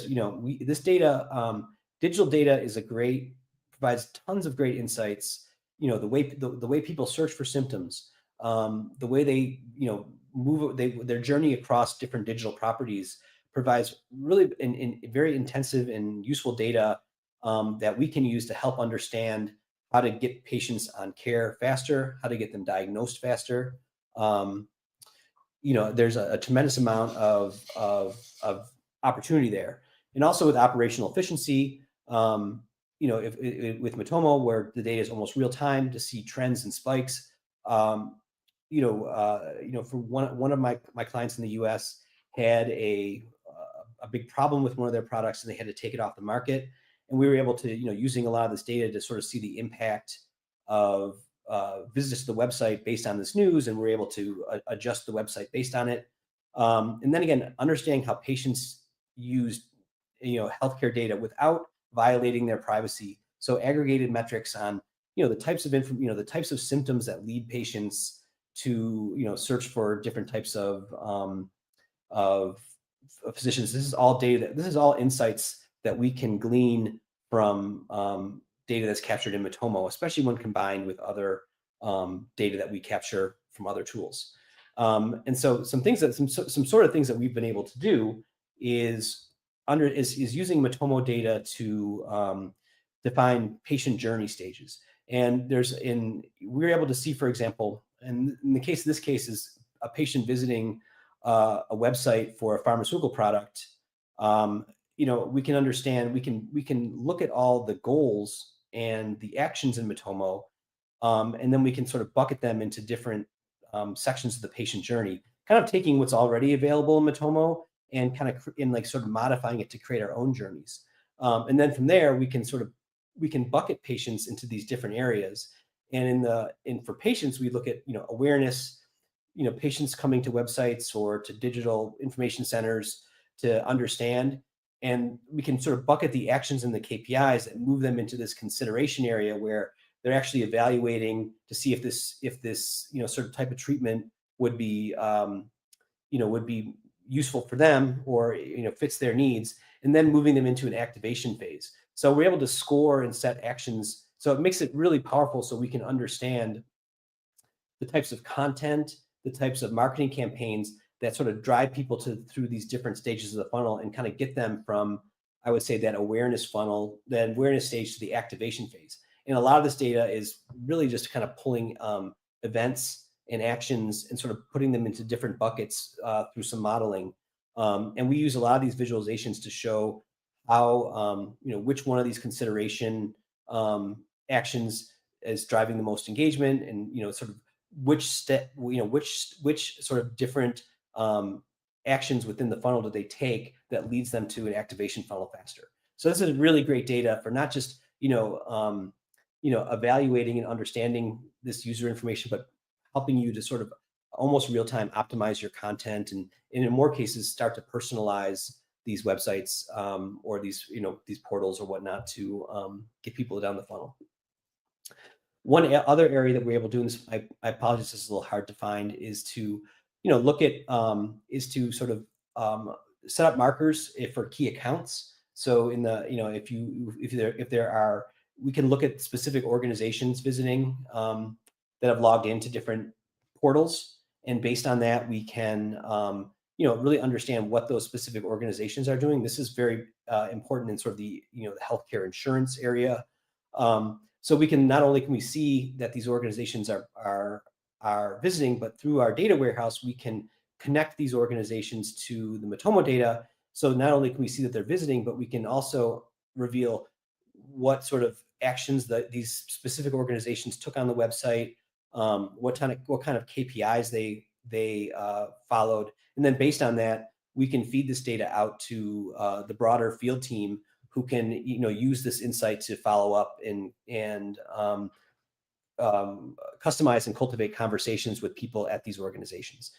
this data, digital data provides tons of great insights. The way people search for symptoms, the way they move their journey across different digital properties, provides really in very intensive and useful data that we can use to help understand how to get patients on care faster, how to get them diagnosed faster. There's a tremendous amount of opportunity there. And also with operational efficiency, you know, with Matomo, where the data is almost real time to see trends and spikes. You know, for one of my clients in the U.S. had a big problem with one of their products, and they had to take it off the market. And we were able to, you know, using a lot of this data to sort of see the impact of visits to the website based on this news, and we're able to adjust the website based on it. And then again, understanding how patients use, you know, healthcare data without violating their privacy. So aggregated metrics on, you know, the types of the types of symptoms that lead patients to, you know, search for different types of physicians. This is all data. This is all insights that we can glean from data that's captured in Matomo, especially when combined with other data that we capture from other tools. And so some sort of things that we've been able to do is using Matomo data to define patient journey stages. And we're able to see, for example, and in this case is a patient visiting a website for a pharmaceutical product. You know, we can understand, we can look at all the goals and the actions in Matomo, and then we can sort of bucket them into different sections of the patient journey, kind of taking what's already available in Matomo and kind of sort of modifying it to create our own journeys. And then from there, we can bucket patients into these different areas. And for patients, we look at, you know, awareness, you know, patients coming to websites or to digital information centers to understand. And we can sort of bucket the actions and the KPIs and move them into this consideration area where they're actually evaluating to see if this, you know, sort of type of treatment would be, you know, would be useful for them or, you know, fits their needs, and then moving them into an activation phase. So we're able to score and set actions. So it makes it really powerful so we can understand the types of content, the types of marketing campaigns that sort of drive people through these different stages of the funnel and kind of get them from, I would say, that awareness funnel, that awareness stage to the activation phase. And a lot of this data is really just kind of pulling events and actions and sort of putting them into different buckets through some modeling. And we use a lot of these visualizations to show how, you know, which one of these consideration actions is driving the most engagement, and, you know, sort of which step, you know, which sort of different actions within the funnel do they take that leads them to an activation funnel faster. So this is really great data for not just, you know, evaluating and understanding this user information, but helping you to sort of almost real time optimize your content, and in more cases start to personalize these websites or these, you know, these portals or whatnot to get people down the funnel. One other area that we're able to do, and this, I apologize, this is a little hard to find, is to, you know, look at, is to sort of set up markers for key accounts. So in the, you know, if there are, we can look at specific organizations visiting that have logged into different portals, and based on that, we can, you know, really understand what those specific organizations are doing. This is very important in sort of the, you know, the healthcare insurance area. So we can, not only can we see that these organizations are visiting, but through our data warehouse, we can connect these organizations to the Matomo data. So not only can we see that they're visiting, but we can also reveal what sort of actions that these specific organizations took on the website, what kind of KPIs they followed, and then based on that, we can feed this data out to the broader field team, who can, you know, use this insight to follow up and customize and cultivate conversations with people at these organizations.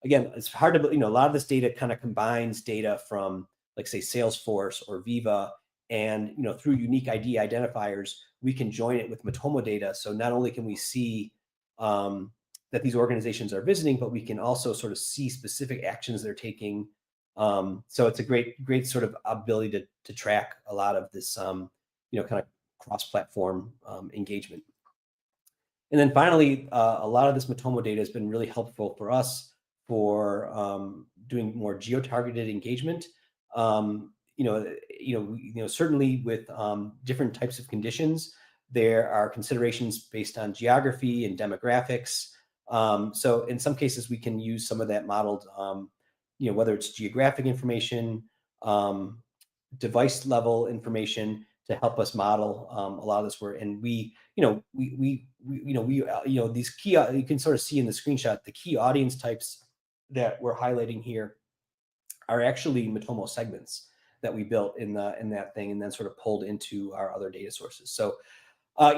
Again, it's hard to, you know, a lot of this data kind of combines data from, like, say, Salesforce or Viva, and, you know, through unique ID identifiers, we can join it with Matomo data. So not only can we see that these organizations are visiting, but we can also sort of see specific actions they're taking. So it's a great sort of ability to track a lot of this, you know, kind of cross-platform engagement. And then finally, a lot of this Matomo data has been really helpful for us for doing more geo-targeted engagement. Certainly with different types of conditions, there are considerations based on geography and demographics. So in some cases, we can use some of that modeled, whether it's geographic information, device level information to help us model a lot of this work. And these key, you can sort of see in the screenshot, the key audience types that we're highlighting here are actually Matomo segments that we built in that thing, and then sort of pulled into our other data sources. So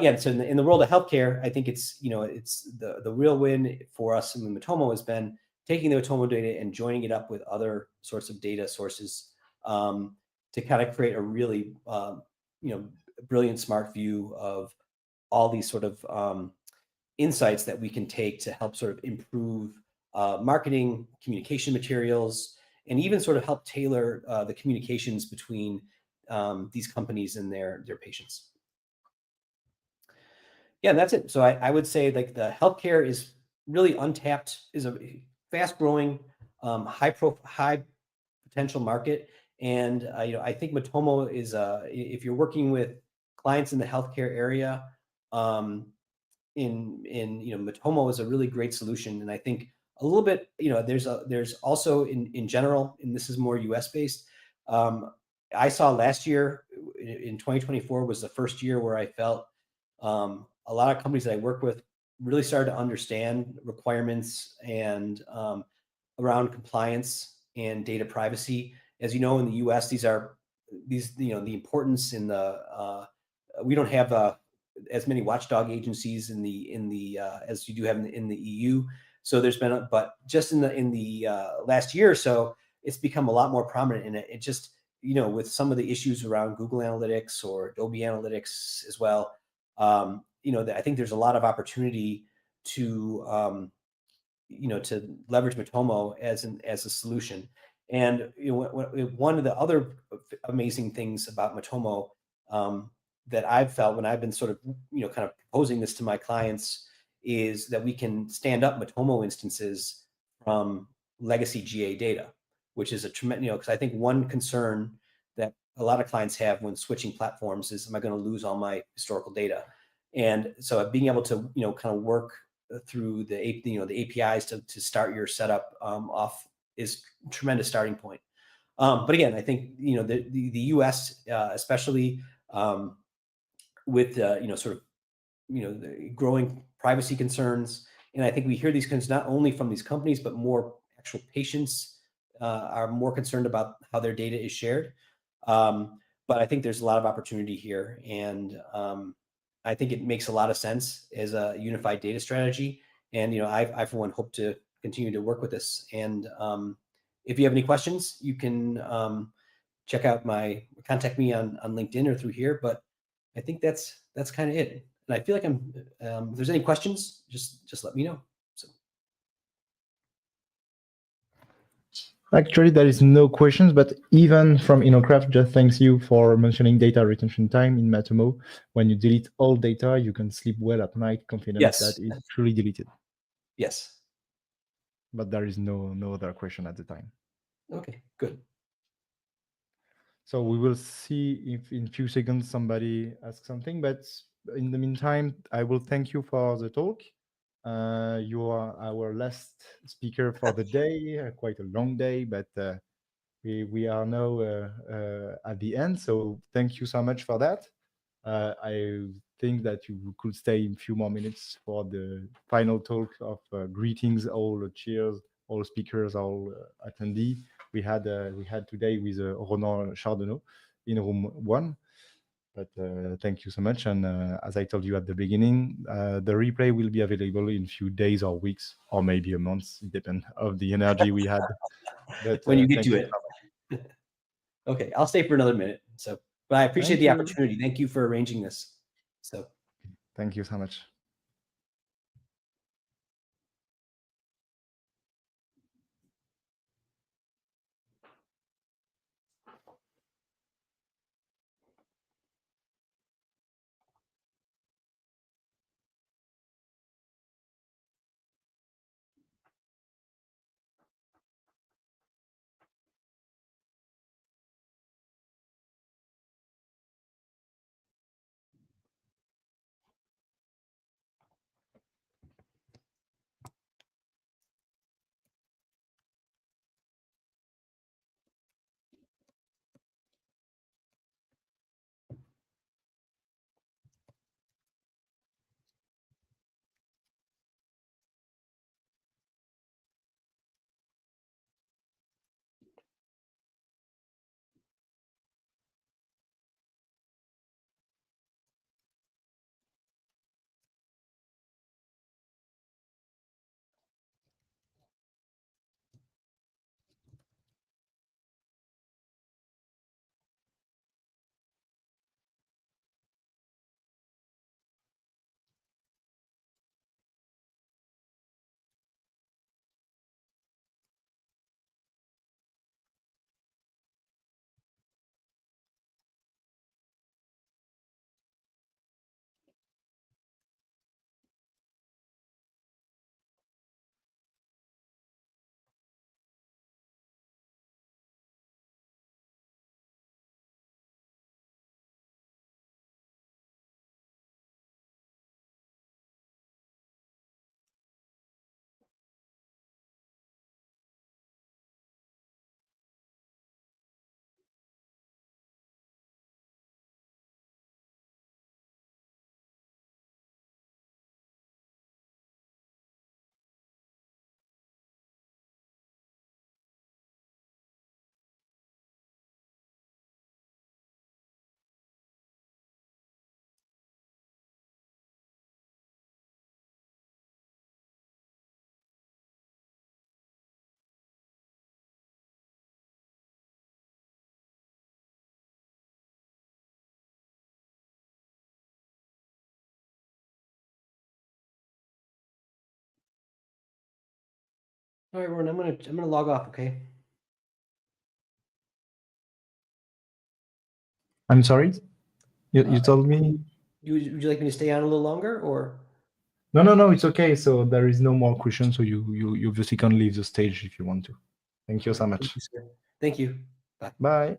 yeah, so in the world of healthcare, I think it's the real win for us in the Matomo has been taking the Matomo data and joining it up with other sorts of data sources to kind of create a really brilliant, smart view of all these sort of insights that we can take to help sort of improve marketing, communication materials, and even sort of help tailor the communications between these companies and their patients. Yeah, that's it. So I would say like the healthcare is really untapped, is a fast growing, high potential market. And I think Matomo is if you're working with clients in the healthcare area, Matomo is a really great solution. And I think a little bit, there's also in general, and this is more US based. I saw last year in 2024 was the first year where I felt a lot of companies that I work with really started to understand requirements and around compliance and data privacy. As you know, in the U.S., the importance in the we don't have as many watchdog agencies in the as you do have in the EU. So there's been, but just in the last year or so, it's become a lot more prominent, and it just with some of the issues around Google Analytics or Adobe Analytics as well. I think there's a lot of opportunity to to leverage Matomo as a solution. And one of the other amazing things about Matomo that I've felt when I've been sort of kind of proposing this to my clients is that we can stand up Matomo instances from legacy GA data, which is a tremendous, because I think one concern that a lot of clients have when switching platforms is, am I going to lose all my historical data? And so being able to kind of work through the APIs to start your setup off is a tremendous starting point. But again, I think the US especially with sort of the growing privacy concerns, and I think we hear these concerns not only from these companies, but more actual patients are more concerned about how their data is shared. But I think there's a lot of opportunity here, and I think it makes a lot of sense as a unified data strategy. And I for one hope to continue to work with this. And if you have any questions, you can contact me on LinkedIn or through here. But I think that's kind of it. And I feel like if there's any questions, just let me know. So. Actually, there is no questions, but even from InnoCraft, just thanks you for mentioning data retention time in Matomo. When you delete all data, you can sleep well at night, confident that it's truly deleted. Yes. But there is no other question at the time. Okay, good. So we will see if in a few seconds somebody asks something. But in the meantime, I will thank you for the talk. You are our last speaker for the day, quite a long day, but we are now at the end. So thank you so much for that. I think that you could stay in a few more minutes for the final talk of greetings, all cheers, all speakers, all attendees. We had today with Ronan Chardonnot in room 1. But thank you so much. And as I told you at the beginning, the replay will be available in a few days or weeks, or maybe a month. It depends on the energy we had. But when you get to it. Okay, I'll stay for another minute. So, but I appreciate the opportunity. Thank you for arranging this. So, thank you so much. All right, everyone, I'm gonna log off. Okay. I'm sorry. You told me. Would you like me to stay on a little longer, or? No, it's okay. So there is no more questions. So you obviously can leave the stage if you want to. Thank you so much. Thank you, sir. Thank you. Bye. Bye.